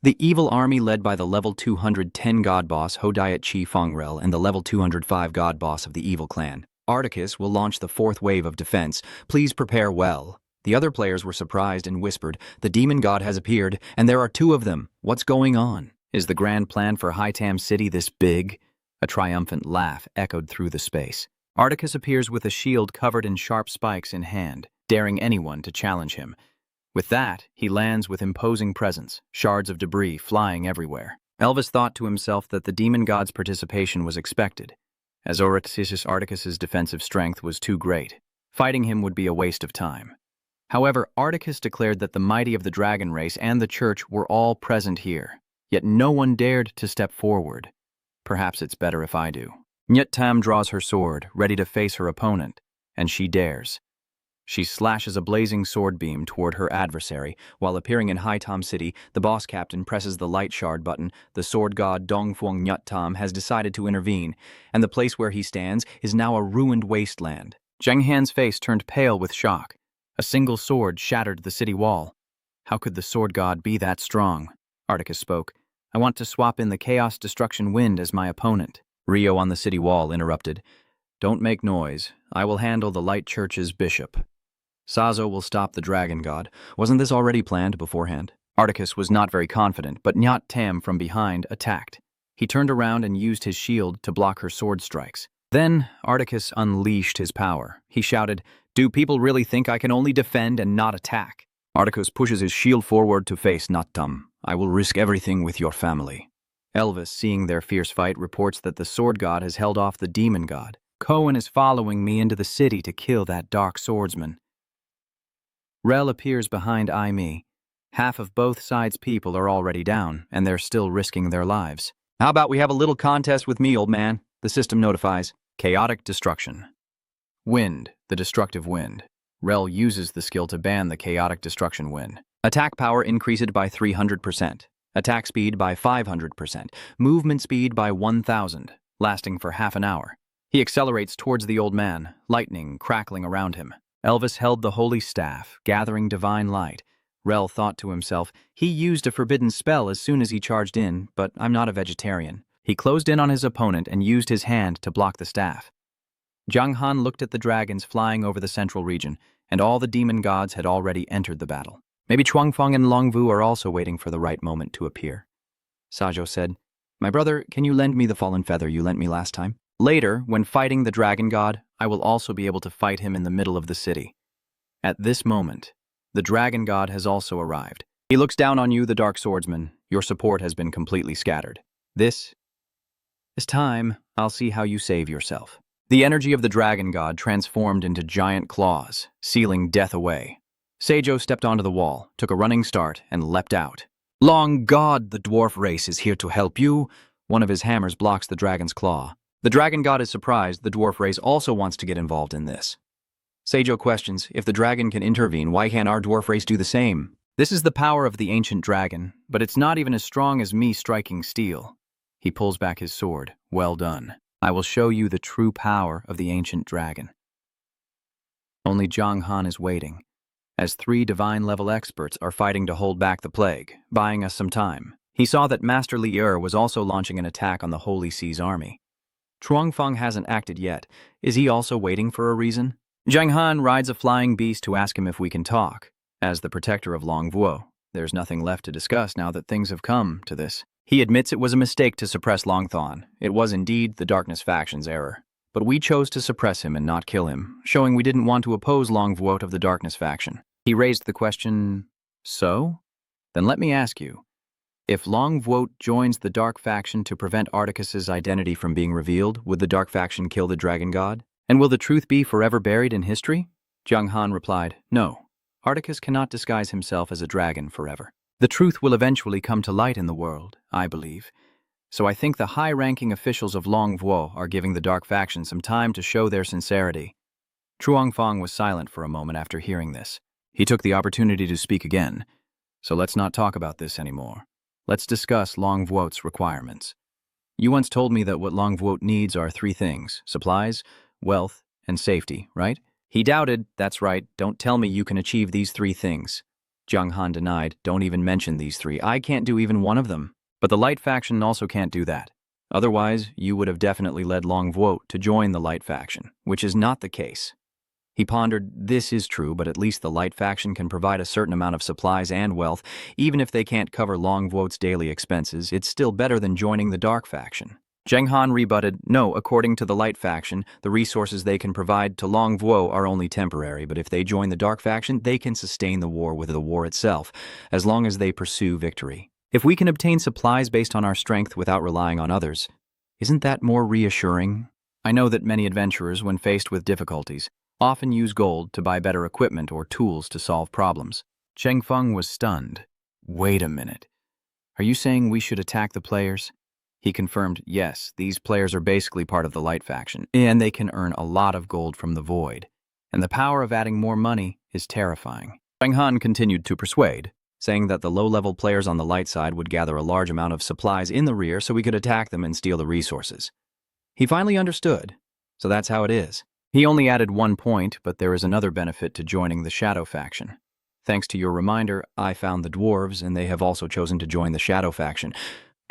The evil army led by the level 210 God Boss Hodayat Chi Fongrel and the level 205 God Boss of the evil clan, Articus, will launch the 4th wave of defense. Please prepare well. The other players were surprised and whispered, the demon god has appeared, and there are 2 of them. What's going on? Is the grand plan for Haitam City this big? A triumphant laugh echoed through the space. Articus appears with a shield covered in sharp spikes in hand, daring anyone to challenge him. With that, he lands with imposing presence, shards of debris flying everywhere. Elvis thought to himself that the demon god's participation was expected, as Articus's defensive strength was too great. Fighting him would be a waste of time. However, Articus declared that the mighty of the dragon race and the church were all present here, yet no one dared to step forward. Perhaps it's better if I do. Nyut Tam draws her sword, ready to face her opponent, and she dares. She slashes a blazing sword beam toward her adversary. While appearing in Haitam City, the boss captain presses the light shard button. The sword god Dongfuang Nyut Tam has decided to intervene, and the place where he stands is now a ruined wasteland. Zheng Han's face turned pale with shock. A single sword shattered the city wall. How could the sword god be that strong? Articus spoke. I want to swap in the Chaos Destruction Wind as my opponent. Rio on the city wall interrupted. Don't make noise. I will handle the Light Church's bishop. Sazo will stop the dragon god. Wasn't this already planned beforehand? Articus was not very confident, but Nyat Tam from behind attacked. He turned around and used his shield to block her sword strikes. Then Articus unleashed his power. He shouted, Do people really think I can only defend and not attack? Articus pushes his shield forward to face Nyat Tam. I will risk everything with your family. Elvis, seeing their fierce fight, reports that the sword god has held off the demon god. Cohen is following me into the city to kill that dark swordsman. Rel appears behind Aimee. Half of both sides' people are already down, and they're still risking their lives. How about we have a little contest with me, old man? The system notifies. Chaotic destruction. Wind, the destructive wind. Rel uses the skill to ban the chaotic destruction wind. Attack power increased by 300%. attack speed by 500%, movement speed by 1,000, lasting for half an hour. He accelerates towards the old man, lightning crackling around him. Elvis held the holy staff, gathering divine light. Rel thought to himself, he used a forbidden spell as soon as he charged in, but I'm not a vegetarian. He closed in on his opponent and used his hand to block the staff. Zhang Han looked at the dragons flying over the central region, and all the demon gods had already entered the battle. Maybe Chuangfeng and Longvu are also waiting for the right moment to appear. Sajo said, "My brother, can you lend me the fallen feather you lent me last time? Later, when fighting the dragon god, I will also be able to fight him in the middle of the city." At this moment, the dragon god has also arrived. He looks down on you, the dark swordsman. Your support has been completely scattered. This time, I'll see how you save yourself. The energy of the dragon god transformed into giant claws, sealing death away. Seijo stepped onto the wall, took a running start, and leapt out. "Long God, the dwarf race is here to help you." One of his hammers blocks the dragon's claw. The dragon god is surprised the dwarf race also wants to get involved in this. Seijo questions, if the dragon can intervene, why can't our dwarf race do the same? This is the power of the ancient dragon, but it's not even as strong as me striking steel. He pulls back his sword. Well done. I will show you the true power of the ancient dragon. Only Zhang Han is waiting, as 3 divine-level experts are fighting to hold back the plague, buying us some time. He saw that Master Li Er was also launching an attack on the Holy Sea's army. Chuangfeng hasn't acted yet. Is he also waiting for a reason? Zhang Han rides a flying beast to ask him if we can talk. As the protector of Longvuk, there's nothing left to discuss now that things have come to this. He admits it was a mistake to suppress Longthon. It was indeed the Darkness faction's error. But we chose to suppress him and not kill him, showing we didn't want to oppose Longvuk of the Darkness faction. He raised the question, so? Then let me ask you, if Longvuk joins the Dark faction to prevent Articus's identity from being revealed, would the Dark faction kill the Dragon God? And will the truth be forever buried in history? Zhang Han replied, no. Articus cannot disguise himself as a dragon forever. The truth will eventually come to light in the world, I believe. So I think the high-ranking officials of Longvuk are giving the Dark faction some time to show their sincerity. Chuangfeng was silent for a moment after hearing this. He took the opportunity to speak again. So let's not talk about this anymore. Let's discuss Longvuk's requirements. You once told me that what Longvuk needs are 3 things: supplies, wealth, and safety, right? He doubted. That's right. Don't tell me you can achieve these 3 things. Zhang Han denied. Don't even mention these 3. I can't do even one of them. But the Light faction also can't do that. Otherwise, you would have definitely led Longvuk to join the Light faction, which is not the case. He pondered, this is true, but at least the Light faction can provide a certain amount of supplies and wealth. Even if they can't cover Longvuk's daily expenses, it's still better than joining the Dark faction. Zhang Han rebutted, no, according to the Light faction, the resources they can provide to Longvuk are only temporary, but if they join the Dark faction, they can sustain the war with the war itself, as long as they pursue victory. If we can obtain supplies based on our strength without relying on others, isn't that more reassuring? I know that many adventurers, when faced with difficulties, often use gold to buy better equipment or tools to solve problems. Cheng Feng was stunned. Wait a minute. Are you saying we should attack the players? He confirmed, yes, these players are basically part of the Light faction, and they can earn a lot of gold from the Void. And the power of adding more money is terrifying. Cheng Han continued to persuade, saying that the low-level players on the Light side would gather a large amount of supplies in the rear so we could attack them and steal the resources. He finally understood, so that's how it is. He only added 1 point, but there is another benefit to joining the Shadow faction. Thanks to your reminder, I found the dwarves, and they have also chosen to join the Shadow faction.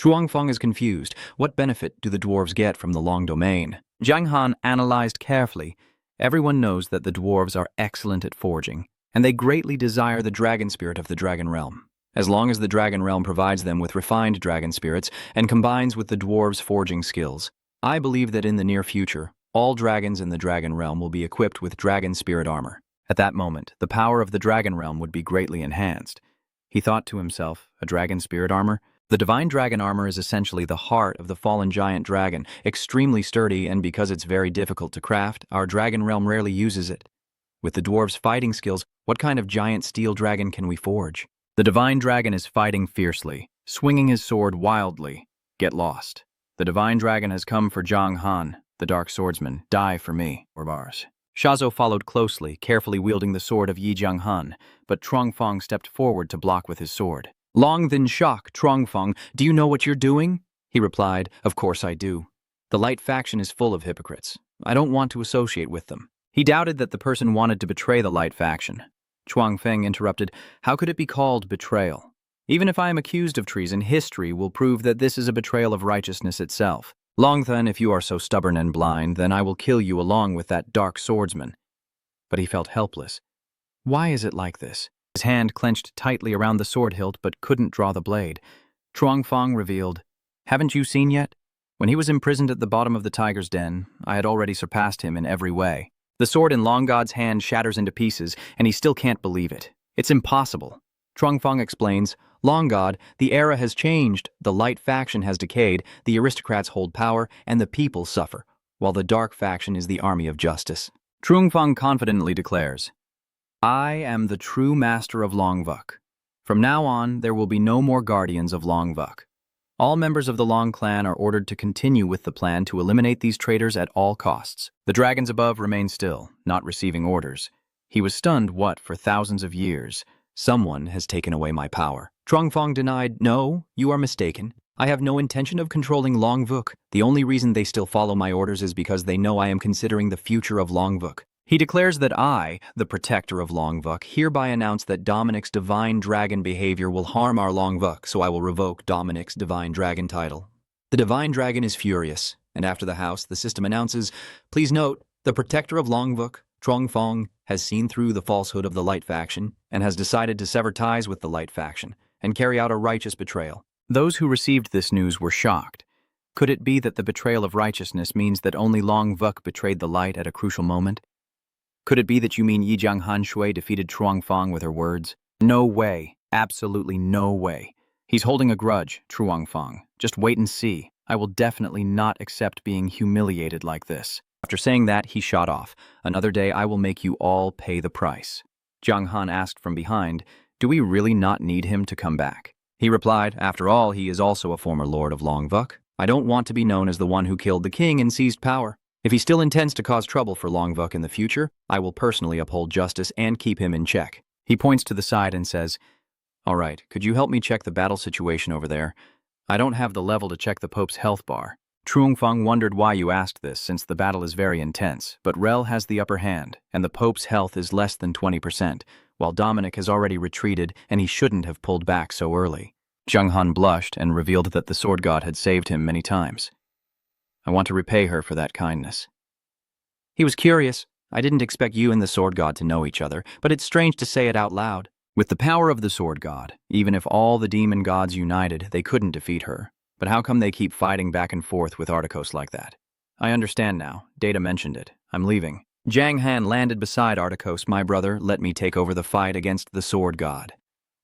Chuangfeng is confused. What benefit do the dwarves get from the Long Domain? Zhang Han analyzed carefully. Everyone knows that the dwarves are excellent at forging, and they greatly desire the dragon spirit of the Dragon Realm. As long as the Dragon Realm provides them with refined dragon spirits and combines with the dwarves' forging skills, I believe that in the near future, all dragons in the Dragon Realm will be equipped with dragon spirit armor. At that moment, the power of the Dragon Realm would be greatly enhanced. He thought to himself, a dragon spirit armor? The divine dragon armor is essentially the heart of the fallen giant dragon, extremely sturdy, and because it's very difficult to craft, our Dragon Realm rarely uses it. With the dwarves' fighting skills, what kind of giant steel dragon can we forge? The divine dragon is fighting fiercely, swinging his sword wildly. Get lost. The divine dragon has come for Zhang Han, the dark swordsman. Die for me, or bars. Shazo followed closely, carefully wielding the sword of Yi Jiang Han, but Chuangfeng stepped forward to block with his sword. Long then shock, Truongfeng, do you know what you're doing? He replied, of course I do. The light faction is full of hypocrites. I don't want to associate with them. He doubted that the person wanted to betray the light faction. Chuangfeng interrupted, how could it be called betrayal? Even if I am accused of treason, history will prove that this is a betrayal of righteousness itself. Longthen, if you are so stubborn and blind, then I will kill you along with that dark swordsman. But he felt helpless. Why is it like this? His hand clenched tightly around the sword hilt but couldn't draw the blade. Chuangfeng revealed, haven't you seen yet? When he was imprisoned at the bottom of the tiger's den, I had already surpassed him in every way. The sword in Long God's hand shatters into pieces, and he still can't believe it. It's impossible. Truongfeng explains, Long God, the era has changed, the light faction has decayed, the aristocrats hold power, and the people suffer, while the dark faction is the army of justice. Truongfeng confidently declares, I am the true master of Longvuk. From now on, there will be no more guardians of Longvuk. All members of the Long clan are ordered to continue with the plan to eliminate these traitors at all costs. The dragons above remain still, not receiving orders. He was stunned, for thousands of years. Someone has taken away my power. Truongfeng denied, no, you are mistaken. I have no intention of controlling Longvuk. The only reason they still follow my orders is because they know I am considering the future of Longvuk. He declares that I, the protector of Longvuk, hereby announce that Dominic's divine dragon behavior will harm our Longvuk, so I will revoke Dominic's divine dragon title. The divine dragon is furious, and after the house, the system announces, please note, the protector of Longvuk, Truongfeng, has seen through the falsehood of the light faction and has decided to sever ties with the light faction and carry out a righteous betrayal. Those who received this news were shocked. Could it be that the betrayal of righteousness means that only Longvuk betrayed the light at a crucial moment? Could it be that you mean Yijiang Hanshui defeated Truongfeng with her words? No way. Absolutely no way. He's holding a grudge, Truongfeng. Just wait and see. I will definitely not accept being humiliated like this. After saying that, he shot off. Another day I will make you all pay the price. Jiang Han asked from behind, do we really not need him to come back? He replied, after all, he is also a former lord of Longvuk. I don't want to be known as the one who killed the king and seized power. If he still intends to cause trouble for Longvuk in the future, I will personally uphold justice and keep him in check. He points to the side and says, all right, could you help me check the battle situation over there? I don't have the level to check the Pope's health bar. Truongfeng wondered why you asked this, since the battle is very intense, but Rel has the upper hand, and the Pope's health is less than 20%, while Dominic has already retreated and he shouldn't have pulled back so early. Jiang Han blushed and revealed that the sword god had saved him many times. I want to repay her for that kindness. He was curious. I didn't expect you and the sword god to know each other, but it's strange to say it out loud. With the power of the sword god, even if all the demon gods united, they couldn't defeat her. But how come they keep fighting back and forth with Articos like that? I understand now. Data mentioned it. I'm leaving. Jiang Han landed beside Articos. My brother, let me take over the fight against the sword god.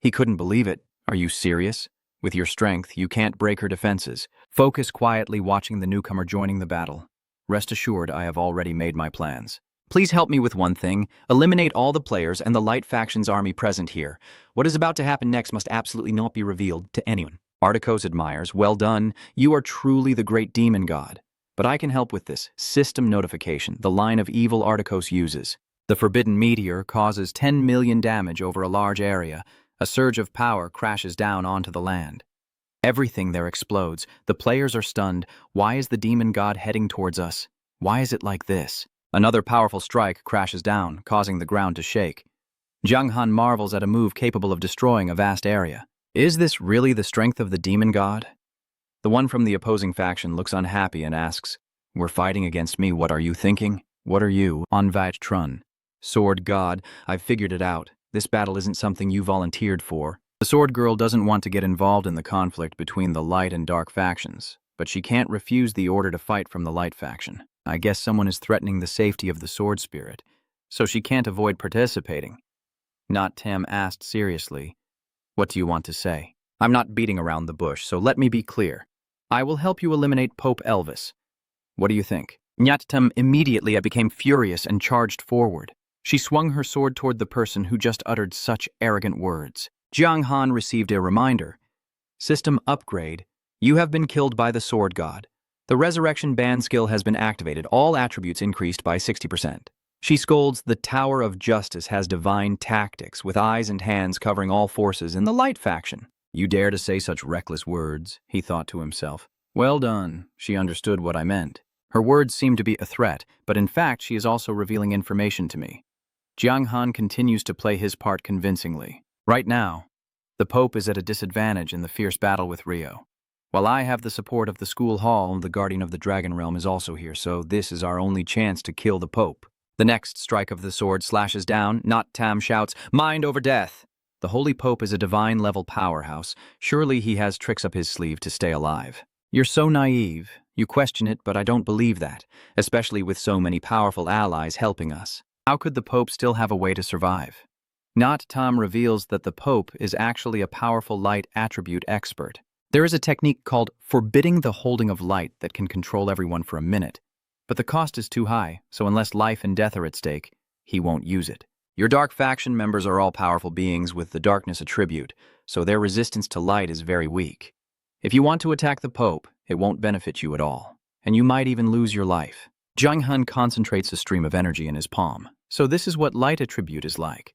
He couldn't believe it. Are you serious? With your strength, you can't break her defenses. Focus quietly watching the newcomer joining the battle. Rest assured, I have already made my plans. Please help me with one thing. Eliminate all the players and the Light Faction's army present here. What is about to happen next must absolutely not be revealed to anyone. Articos admires, well done, you are truly the great demon god. But I can help with this. System notification, the line of evil Articos uses. The forbidden meteor causes 10 million damage over a large area. A surge of power crashes down onto the land. Everything there explodes. The players are stunned. Why is the demon god heading towards us? Why is it like this? Another powerful strike crashes down, causing the ground to shake. Jiang Han marvels at a move capable of destroying a vast area. Is this really the strength of the demon god? The one from the opposing faction looks unhappy and asks, we're fighting against me, what are you thinking? What are you, Onvat Trun? Sword god, I've figured it out. This battle isn't something you volunteered for. The sword girl doesn't want to get involved in the conflict between the light and dark factions, but she can't refuse the order to fight from the light faction. I guess someone is threatening the safety of the sword spirit, so she can't avoid participating. Not Tam asked seriously, what do you want to say? I'm not beating around the bush, so let me be clear. I will help you eliminate Pope Elvis. What do you think? Nyattam immediately became furious and charged forward. She swung her sword toward the person who just uttered such arrogant words. Jiang Han received a reminder. System upgrade. You have been killed by the sword god. The resurrection band skill has been activated. All attributes increased by 60%. She scolds, the Tower of Justice has divine tactics with eyes and hands covering all forces in the light faction. You dare to say such reckless words, he thought to himself. Well done, she understood what I meant. Her words seemed to be a threat, but in fact she is also revealing information to me. Jiang Han continues to play his part convincingly. Right now, the Pope is at a disadvantage in the fierce battle with Rio. While I have the support of the school hall, the Guardian of the Dragon Realm is also here, so this is our only chance to kill the Pope. The next strike of the sword slashes down. Not Tam shouts, "Mind over death!" The Holy Pope is a divine-level powerhouse. Surely he has tricks up his sleeve to stay alive. You're so naive. You question it, but I don't believe that, especially with so many powerful allies helping us. How could the Pope still have a way to survive? Not Tam reveals that the Pope is actually a powerful light attribute expert. There is a technique called forbidding the holding of light that can control everyone for a minute. But the cost is too high, so unless life and death are at stake, he won't use it. Your dark faction members are all powerful beings with the darkness attribute, so their resistance to light is very weak. If you want to attack the Pope, it won't benefit you at all, and you might even lose your life. Jiang Han concentrates a stream of energy in his palm. So this is what light attribute is like.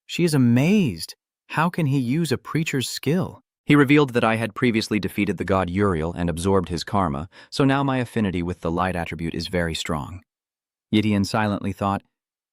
She is amazed. How can he use a preacher's skill? He revealed that I had previously defeated the god Uriel and absorbed his karma, so now my affinity with the light attribute is very strong. Yidian silently thought,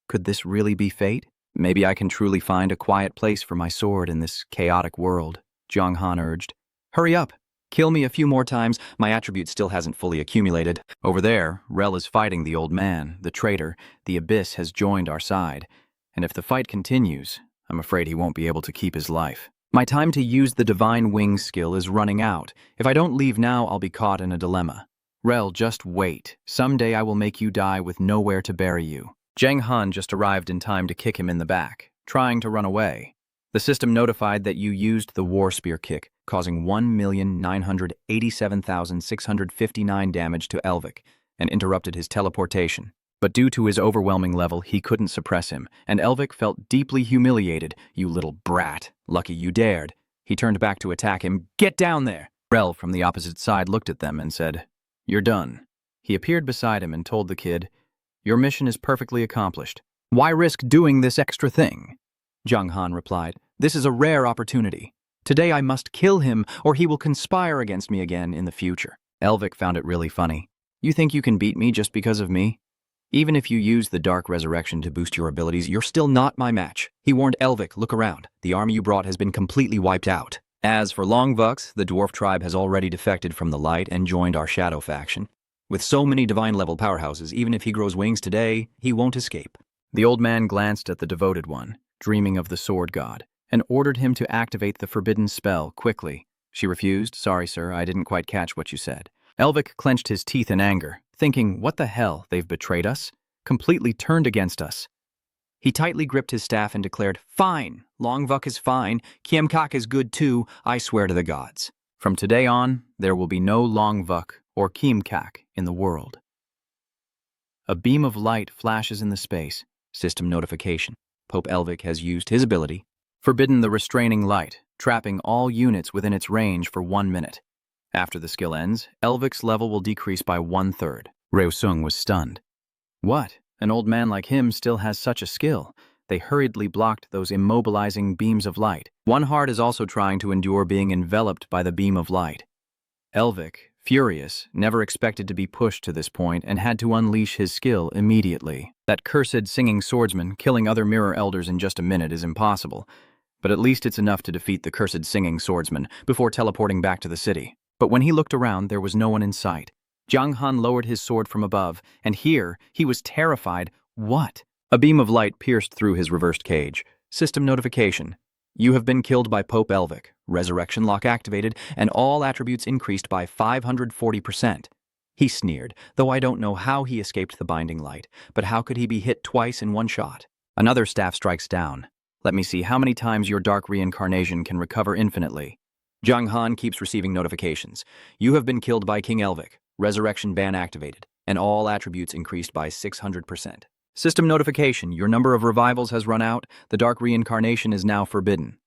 could this really be fate? Maybe I can truly find a quiet place for my sword in this chaotic world, Jiang Han urged. Hurry up! Kill me a few more times, my attribute still hasn't fully accumulated. Over there, Rel is fighting the old man, the traitor. The Abyss has joined our side. And if the fight continues, I'm afraid he won't be able to keep his life. My time to use the Divine Wings skill is running out. If I don't leave now, I'll be caught in a dilemma. Rel, just wait. Someday I will make you die with nowhere to bury you. Jiang Han just arrived in time to kick him in the back, trying to run away. The system notified that you used the War Spear kick, causing 1,987,659 damage to Elvik, and interrupted his teleportation. But due to his overwhelming level, he couldn't suppress him, and Elvik felt deeply humiliated. You little brat. Lucky you dared. He turned back to attack him. Get down there! Rel from the opposite side looked at them and said, You're done. He appeared beside him and told the kid, Your mission is perfectly accomplished. Why risk doing this extra thing? Jiang Han replied, This is a rare opportunity. Today I must kill him, or he will conspire against me again in the future. Elvik found it really funny. You think you can beat me just because of me? Even if you use the Dark Resurrection to boost your abilities, you're still not my match. He warned Elvik, look around. The army you brought has been completely wiped out. As for Longvuk, the dwarf tribe has already defected from the light and joined our shadow faction. With so many divine-level powerhouses, even if he grows wings today, he won't escape. The old man glanced at the devoted one, dreaming of the sword god, and ordered him to activate the forbidden spell quickly. She refused. Sorry, sir, I didn't quite catch what you said. Elvik clenched his teeth in anger, thinking, what the hell, they've betrayed us? Completely turned against us. He tightly gripped his staff and declared, Fine, Longvuk is fine, Kiemkak is good too, I swear to the gods. From today on, there will be no Longvuk or Kiemkak in the world. A beam of light flashes in the space. System notification. Pope Elvik has used his ability. Forbidden the restraining light, trapping all units within its range for 1 minute. After the skill ends, Elvik's level will decrease by 1/3. Reusung was stunned. What? An old man like him still has such a skill. They hurriedly blocked those immobilizing beams of light. One heart is also trying to endure being enveloped by the beam of light. Elvik, furious, never expected to be pushed to this point and had to unleash his skill immediately. That cursed singing swordsman killing other mirror elders in just a minute is impossible, but at least it's enough to defeat the cursed singing swordsman before teleporting back to the city. But when he looked around, there was no one in sight. Jiang Han lowered his sword from above, and here he was terrified. What? A beam of light pierced through his reversed cage. System notification. You have been killed by Pope Elvik. Resurrection lock activated, and all attributes increased by 540%. He sneered, though I don't know how he escaped the binding light, but how could he be hit twice in one shot? Another staff strikes down. Let me see how many times your dark reincarnation can recover infinitely. Jiang Han keeps receiving notifications. You have been killed by King Elvik. Resurrection ban activated, and all attributes increased by 600%. System notification. Your number of revivals has run out. The dark reincarnation is now forbidden.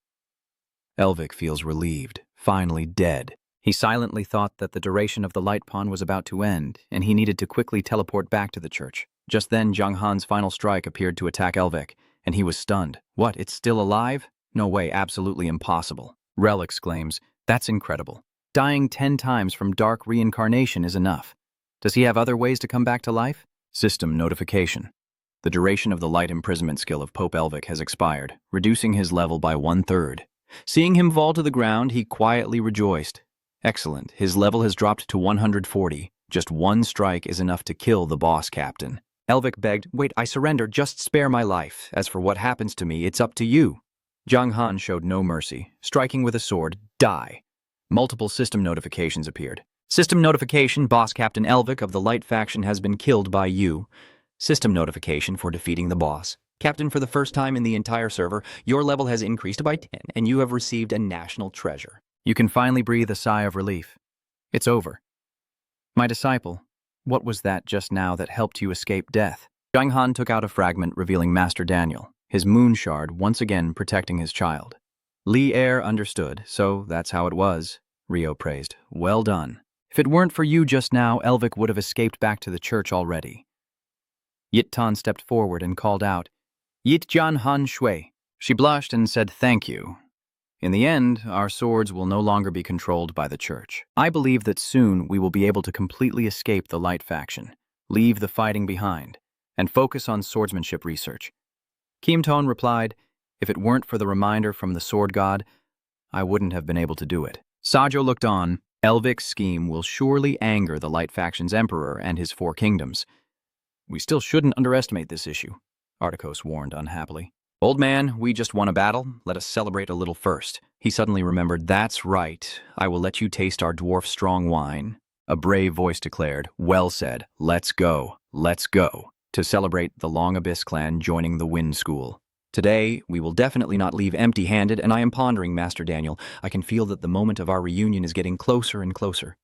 Elvik feels relieved, finally dead. He silently thought that the duration of the light pawn was about to end, and he needed to quickly teleport back to the church. Just then, Jiang Han's final strike appeared to attack Elvik, and he was stunned. What, it's still alive? No way, absolutely impossible. Rel exclaims, "That's incredible. Dying 10 times from dark reincarnation is enough. Does he have other ways to come back to life?" System notification. The duration of the light imprisonment skill of Pope Elvic has expired, reducing his level by 1/3. Seeing him fall to the ground, he quietly rejoiced. Excellent, his level has dropped to 140. Just one strike is enough to kill the boss captain. Elvic begged, "Wait, I surrender, just spare my life. As for what happens to me, it's up to you." Zhang Han showed no mercy, striking with a sword, "Die." Multiple system notifications appeared. System notification, boss captain Elvic of the light faction has been killed by you. System notification for defeating the boss. Captain, for the first time in the entire server, your level has increased by 10, and you have received a national treasure. You can finally breathe a sigh of relief. It's over. My disciple, what was that just now that helped you escape death? Zhang Han took out a fragment revealing Master Daniel, his moon shard once again protecting his child. Li Er understood, so that's how it was, Rio praised. Well done. If it weren't for you just now, Elvic would have escaped back to the church already. Yit Tan stepped forward and called out, "Yit Jian Han Shui." She blushed and said thank you. In the end, our swords will no longer be controlled by the church. I believe that soon we will be able to completely escape the light faction, leave the fighting behind, and focus on swordsmanship research. Kim Ton replied, "If it weren't for the reminder from the sword god, I wouldn't have been able to do it." Sajo looked on. Elvic's scheme will surely anger the light faction's emperor and his 4 kingdoms. "We still shouldn't underestimate this issue," Articos warned unhappily. "Old man, we just won a battle. Let us celebrate a little first." He suddenly remembered, "That's right. I will let you taste our dwarf strong wine." A brave voice declared, "Well said. Let's go. Let's go." To celebrate the Long Abyss clan joining the Wind School. Today, we will definitely not leave empty-handed, and I am pondering, Master Daniel. I can feel that the moment of our reunion is getting closer and closer.